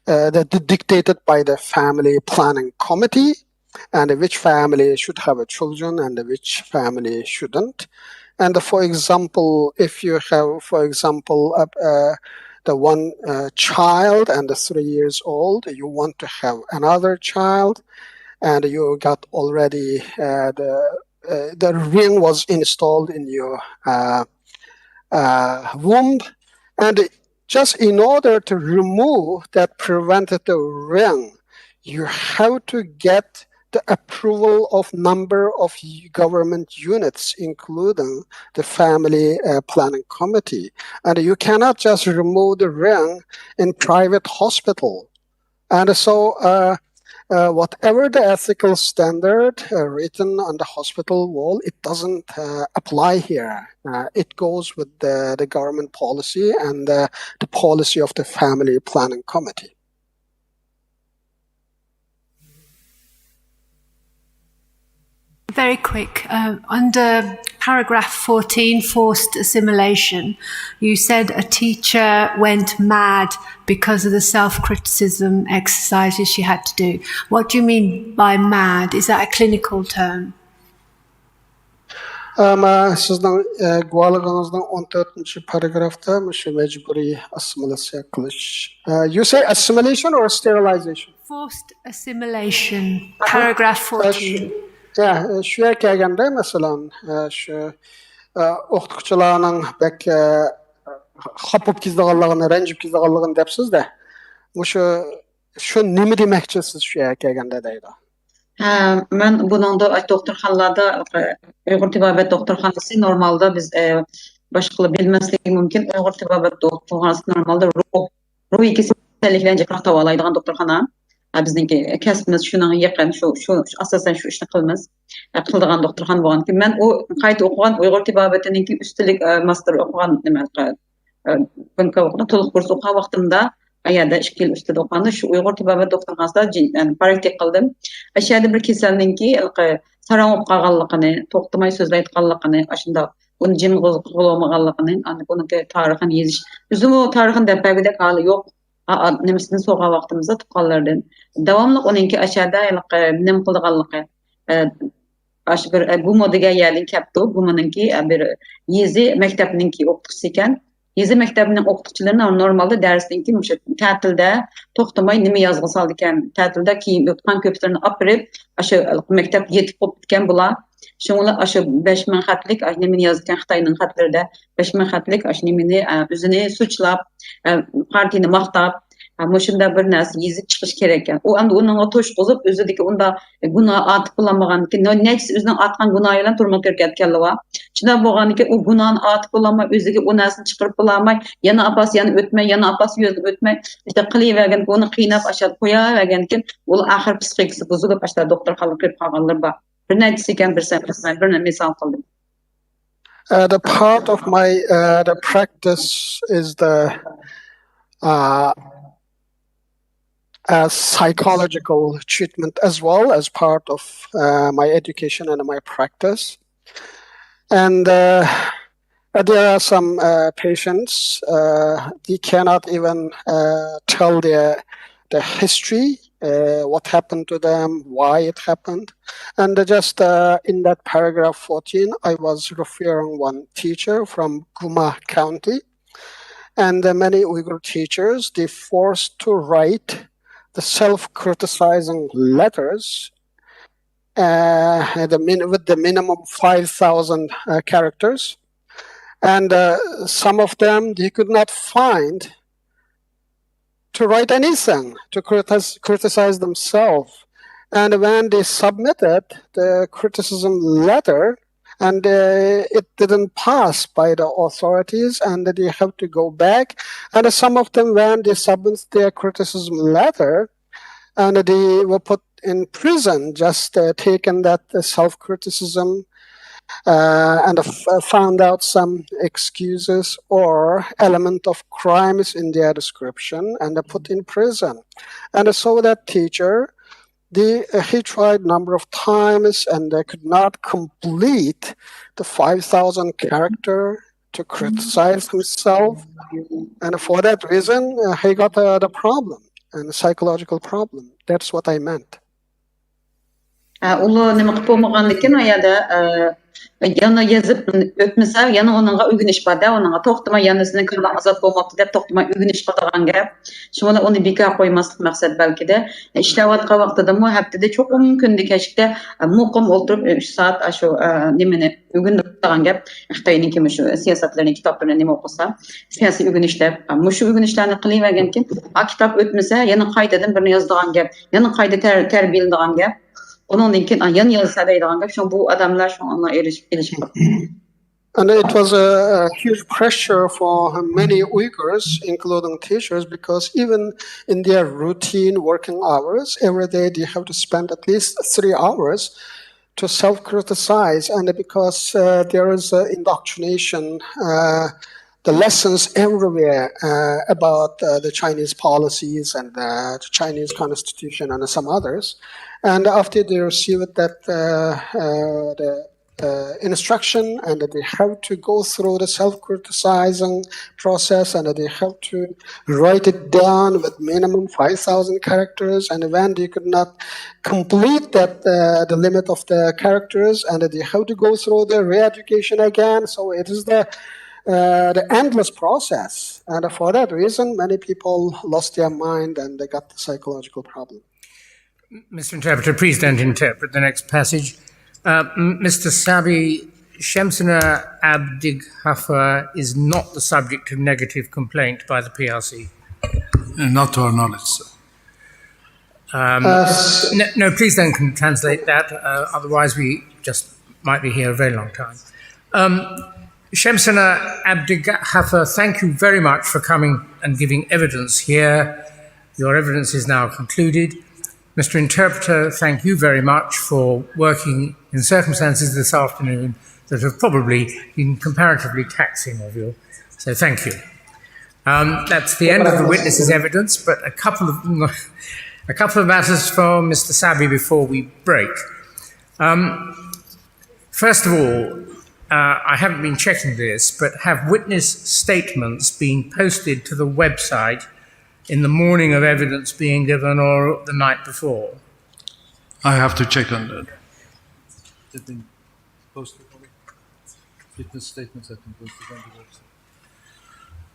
S8: that dictated by the family planning committee, and which family should have a children and which family shouldn't. And for example, if you have, for example, the one child and the 3 years old, you want to have another child, and you got already the ring was installed in your womb, and just in order to remove that preventative ring, you have to get the approval of number of government units, including the family planning committee. And you cannot just remove the ring in private hospital And so whatever the ethical standard written on the hospital wall, it doesn't apply here. It goes with the government policy and the policy of the family planning committee.
S10: Very quick. Under paragraph 14, forced assimilation, you said a teacher went mad because of the self-criticism exercises she had to do. What do you mean by mad? Is that a clinical term?
S8: Sizden guvalığınızdan 14. paragrafta mecburi assimilasiya qilish. You say assimilation or sterilization?
S10: Forced assimilation, paragraph 14.
S8: Şu yer kelgende mesela şu o'qituvchilarning bek xapib kizdiganligini, ranjib kizdiganligini depsiz de. Şu nima demoqchisiz shu yer kelganda deydi.
S14: Ben bununda doktorxonalarda Uygur tibbiyot doktorxonasi normalda biz başqa bilmeslik mümkün. Uygur tibbiyot doktorxonasi normalda ruh kasalliklarni qatavalaydigan doktorxona. Bizniki kasbimiz shunga yaqin, shu asosan shu ishni qildigan doktorxona bo'lganki, men u qayta o'qigan Uygur tibbiyotininki üstünlük master o'qigan to'liq kurs o'qigan vaqtimda ayada 2 yil ustida o'qiganda shu Uygur tibbiyot doktorxonasida praktik qildim. Ashada bir kasallikki sarang o'qib qolganligini, to'xtamay so'zlayotganligini, shunda uni jim qo'lamaganligini, buniki tarixini yozish. O'zim o tarixini deb bergidek hali yo'q. Nimasini so'rgan vaqtimizda tuqqanlardan davomli uninki ashada nim qilganligi ash bir bu modaga yalin kapto bu meniki bir yezi maktabninki o'qituvchisi ekan. Yezi maktabining o'qituvchilari normalda darsninki o'sha ta'tilda to'xtamay nima yozg'i soldi ekan. Ta'tilda kiyim o'tgan ko'plarni olib berib, o'sha maktab yetib qolib ketgan bular. Şunlar aşı 5000 xatlik nimini yazgan Xitoyning xatlarida 5000 xatlik nimini o'zini suçlab, partiyani maqtab, mushunda bir narsa yezib chiqish kerak ekan. U endi uning to'sh qo'zib o'zidagi unda gunoh atib bo'lmaganki, nechsi o'zining atgan gunohi bilan turmoq kerakatganlar va shunda bo'lganki, u gunohni atib bo'lmay, o'ziga u narsani chiqarib bo'lmay, yana apasi yana o'tmay, yana apasi yo'ldan o'tmay, işte qilavergan, uni qiynab ashad qo'yaverganki, u axir psixikasi buzilib ashlar doktorxonaga kirib qolganlar bor. The
S8: part of my the practice is the psychological treatment as well as part of my education and my practice. And there are some patients they cannot even tell the history. What happened to them, why it happened. And just in that paragraph 14, I was referring one teacher from Guma County. And many Uyghur teachers, they forced to write the self-criticizing letters with the minimum 5,000 characters. And some of them, they could not find to write anything, to criticize themselves. And when they submitted the criticism letter, and it didn't pass by the authorities, and they have to go back. And some of them, when they submit their criticism letter, and they were put in prison, just taken that self-criticism and found out some excuses or element of crimes in their description and put in prison. And so that teacher, he tried a number of times and they could not complete the 5,000 character to criticize himself. And for that reason, he got the problem, and a psychological problem. That's what I meant.
S14: Ulu nima qilib bo'lmaganlikin oyada yana yozib o'tmasa yana onunğa o'g'inish bada onunğa to'xtamay yanasini ko'rib azod bo'lmoqda deb to'xtamay o'g'inish qiladigan gap. Shuni uni bekor qo'ymaslik maqsad balkida ishlayotgan vaqtida mu haftada cho'qim kunda kechda muqim o'tirib 3 soat shu nimani o'g'inadigan gap. Xitoyning shu siyosatlarning kitoblarini nima o'qisa, siyosiy o'g'inishlar, shu o'g'inishlarni qilaverganki, kitob o'tmasa yana qaytadan birini yozadigan gap, yana qayta tarbiyaladigan gap. Onun için yan yazıda deydiğim gibi bu adamlar şu anla erişip gelişim.
S8: And it was a huge pressure for many Uyghurs, including teachers, because even in their routine working hours, every day they have to spend at least 3 hours to self-criticize. And because there is indoctrination, the lessons everywhere about the Chinese policies and the Chinese constitution and some others. And after they received that the instruction, and that they have to go through the self-criticizing process, and that they have to write it down with minimum 5,000 characters, and when they could not complete that the limit of the characters, and that they have to go through the re-education again. So it is the endless process, and for that reason many people lost their mind and they got the psychological problem.
S3: Mr. Interpreter, please don't interpret the next passage. Mr. Sabi, Shamsuna Abdig-Hafa is not the subject of negative complaint by the PRC.
S4: Not to our knowledge, sir.
S3: No, please don't translate that, otherwise we just might be here a very long time. Shamsuna Abdig-Hafa, thank you very much for coming and giving evidence here. Your evidence is now concluded. Mr. Interpreter, thank you very much for working in circumstances this afternoon that have probably been comparatively taxing of you. So thank you. That's the end of the witness's evidence, but a couple of matters from Mr. Sabi before we break. First of all, I haven't been checking this, but have witness statements been posted to the website in the morning of evidence being given or the night before?
S4: I have to check on that. They've been posted. Witness statements have been posted on the website.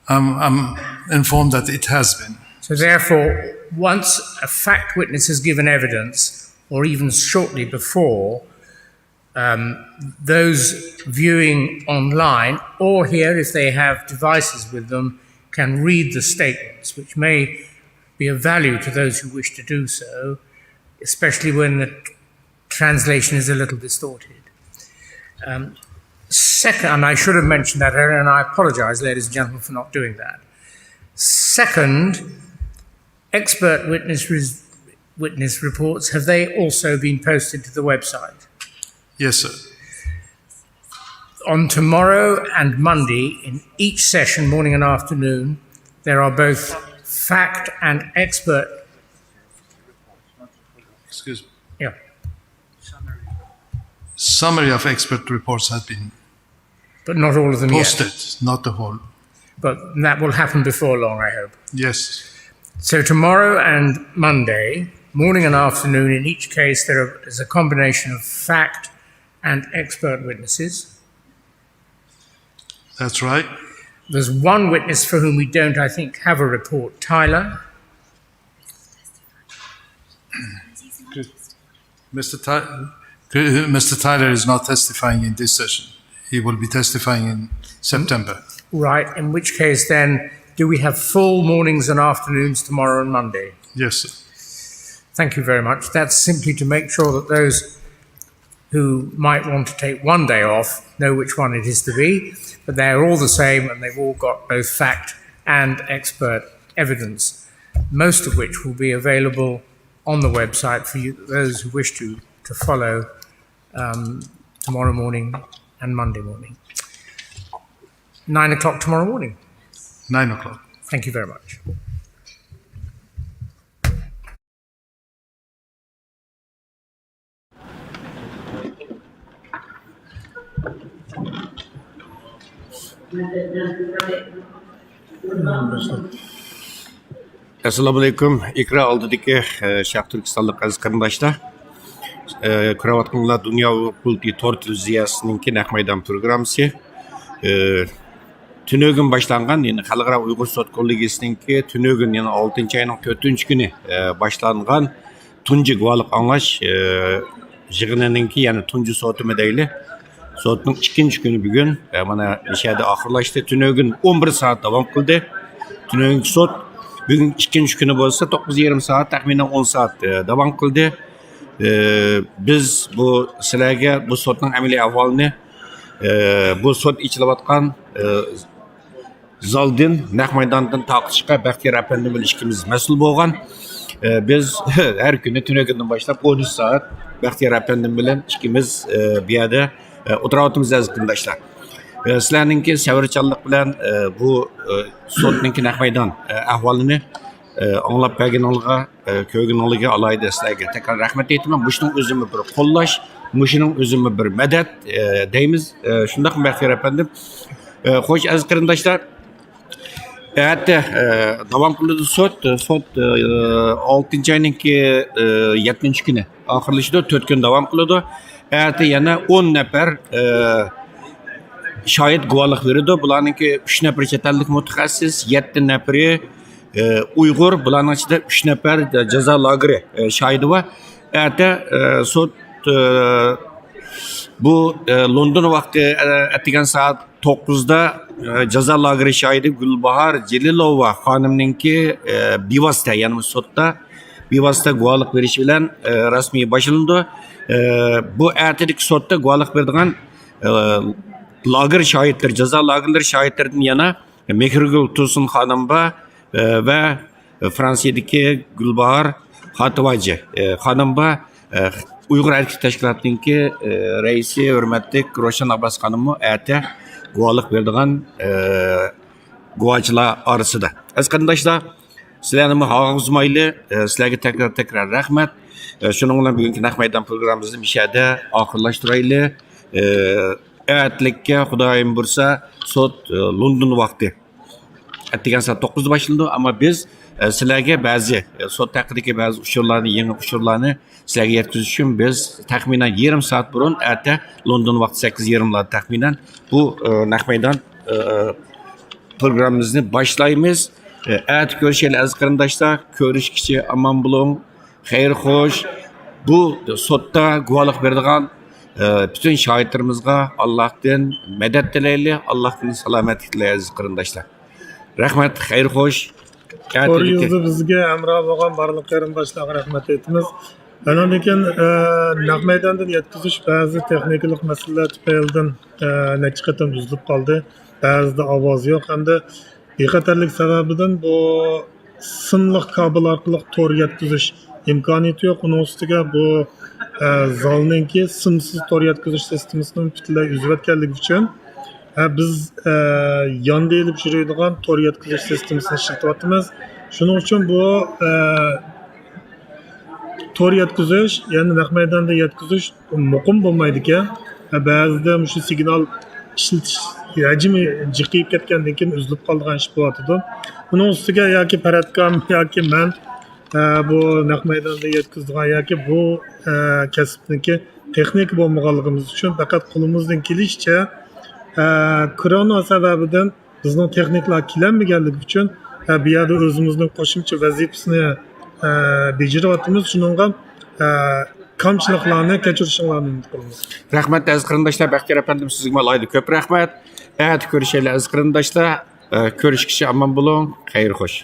S4: I'm informed that it has been.
S3: So therefore, once a fact witness has given evidence, or even shortly before, those viewing online or here, if they have devices with them, can read the statements, which may be of value to those who wish to do so, especially when the translation is a little distorted. Second, and I should have mentioned that earlier, and I apologize, ladies and gentlemen, for not doing that. Second, expert witness reports, have they also been posted to the website?
S4: Yes, sir.
S3: On tomorrow and Monday, in each session, morning and afternoon, there are both fact and expert.
S4: Excuse me.
S3: Yeah.
S4: Summary of expert reports has been
S3: but not all of them
S4: posted,
S3: yet.
S4: Not the whole.
S3: But that will happen before long, I hope.
S4: Yes.
S3: So tomorrow and Monday, morning and afternoon, in each case, there is a combination of fact and expert witnesses.
S4: That's right.
S3: There's one witness for whom we don't, I think, have a report. Tyler?
S4: Mr. Tyler is not testifying in this session. He will be testifying in September.
S3: Right, in which case then, do we have full mornings and afternoons tomorrow and Monday?
S4: Yes, sir.
S3: Thank you very much. That's simply to make sure that those who might want to take one day off know which one it is to be, but they're all the same and they've all got both fact and expert evidence, most of which will be available on the website for you, those who wish to follow tomorrow morning and Monday morning. 9 o'clock tomorrow morning.
S4: 9 o'clock.
S3: Thank you very much.
S1: Assalamu alaikum. İkra aldıdaki Şark Türkistanlık aziz qarindoshlar. Ko'rayotganlar Dunyo kulti to'rt ziyasininki naq maydon programmasi. Tunögün başlangan, yani Xalqaro Uygur Sot Kollégiyesininki tunögün, yani 6 ayının 4-günü başlangan tunji guvalık anglash yig'inininki, yani tunji sotimi deyli. Sotning 2 günü bugün mana nishada oxirlashdi. Tunögün 11 saat davom qildi. Tunögün sot bugün 2 günü bo'lsa 9,5 saat, taxminan 10 saat davom qildi. Biz bu sizlarga bu sotning amaliy ahvolini bu sot ichilayotgan zaldın, naq maydandan taqışqa Baxtiyor Efendi bilan ikkimiz mas'ul bo'lgan. Biz her günü tünögünden başlap 13 saat Baxtiyor Efendi bilan ikkimiz bu yerda o'tiryapmiz aziz qarindoshlar. Sizlarninki savrichanlik bilan bu sotninki naq maydan ahvolini anglab berganingizga, ko'rganingizga alayda sizlarga tekrar rahmat aytaman. Buning o'zimi bir qo'llash, buning o'zimi bir madad deymiz. Shundaq Baxtiyor Efendi. Xo'sh aziz qarindoshlar, hatta davom qiladi sot 6 oyninki 7 kuni oxirlashida 4 kun davom qiladi. Hatta yana 10 nafar shohid guvohlik berdi. Bularninki 3 nafar chet ellik mutaxassis, 7 nafari Uygur, bularning ichida 3 nafar jazo lageri shohidi bor. Hatta sot bu London vaqti atigan soat 9'da jazo lageri shohidi Gulbahor Jelilova xonimninki bevosita, ya'ni sotda bevosita guvohlik berishi bilan rasmiy boshlandi. Bu ertalik sotda guvohlik beradigan lager shohidlar, jazo lagerlari shohidlaridan yana Mehrgul Tursun xonim bor va Fransiyadagi Gulbahor Xatovaji xonim bor. Uygur erkek tashkilotininki raisi hurmatli Roshan Abbas xonimmi ata guvohlik beradigan guvohchilar orasida. Aziz qarindoshlar, sizlarni hozirmayli, sizlarga tekrar rahmat. Shuning bilan bugungi naq maydon programmamizni mishada oxirlashtiraylik. Atlikka xudoyim bo'lsa sot London vaqti atigan soat 9'da boshlandi, ammo biz sizlarga ba'zi sot haqidagi ba'zi uchurlarni, yangi uchurlarni sizlarga yetkazish uchun biz taxminan yarim soat burun ata London vaqti 8:30larda taxminan bu naq maydon programmamizni boshlaymiz. At ko'rishaylik aziz qarindoshlar, ko'rishkichi omon bo'ling, xayr xo'sh. Bu sotda guvohlik beradigan bütün shohidlarimizga Allohdan madad tilaylik, Allohdan salomatlik tilaylik aziz qarindoshlar. Rahmat, xayr xo'sh.
S19: Ko'ryuzni bizga hamroh bo'lgan barliq qarindoshlarga rahmat aytamiz. Andan keyin naq maydondan yetkazish ba'zi texnik masalalar tufaylidan necha qatam buzilib qoldi. Ba'zida ovoz yo'q hamda bexatarlik sababidan bu simliq kabel orqali to'r yetkazish imkoniyati yo'q. Uning ustiga bu zalninki simsiz to'r yetkazish sistemasining butunlay uzayotganligi uchun biz yonda elib yuradigan to'r yetkazish sistemasini ishlatyapmiz. Shuning uchun bu to'r yetkazish, ya'ni naq maydonda yetkazish muqim bo'lmaydi ekan. Ba'zida shu signal ishlatish hajmi jiqib ketgandan keyin uzilib qolgan ish bo'lyapti. Buning ustiga yoki paratkam yoki men bu naq maydonda yetkazadigan yoki bu kasbniki texnik bo'lmaganligimiz uchun faqat qo'limizdan kelishicha korona sababidan bizning texniklar kelmaganligi uchun bu yerda o'zimizning qo'shimcha vazifasini bajaryapmiz. Shuningga kamchiliklarni kechirishingizni umid qilamiz.
S1: Rahmat aziz qarindoshlar, Baxtiyor Efendim sizga alayda ko'p rahmat. At ko'rishaylik aziz qarindoshlar, ko'rishkichi omon bo'ling, xayr xo'sh.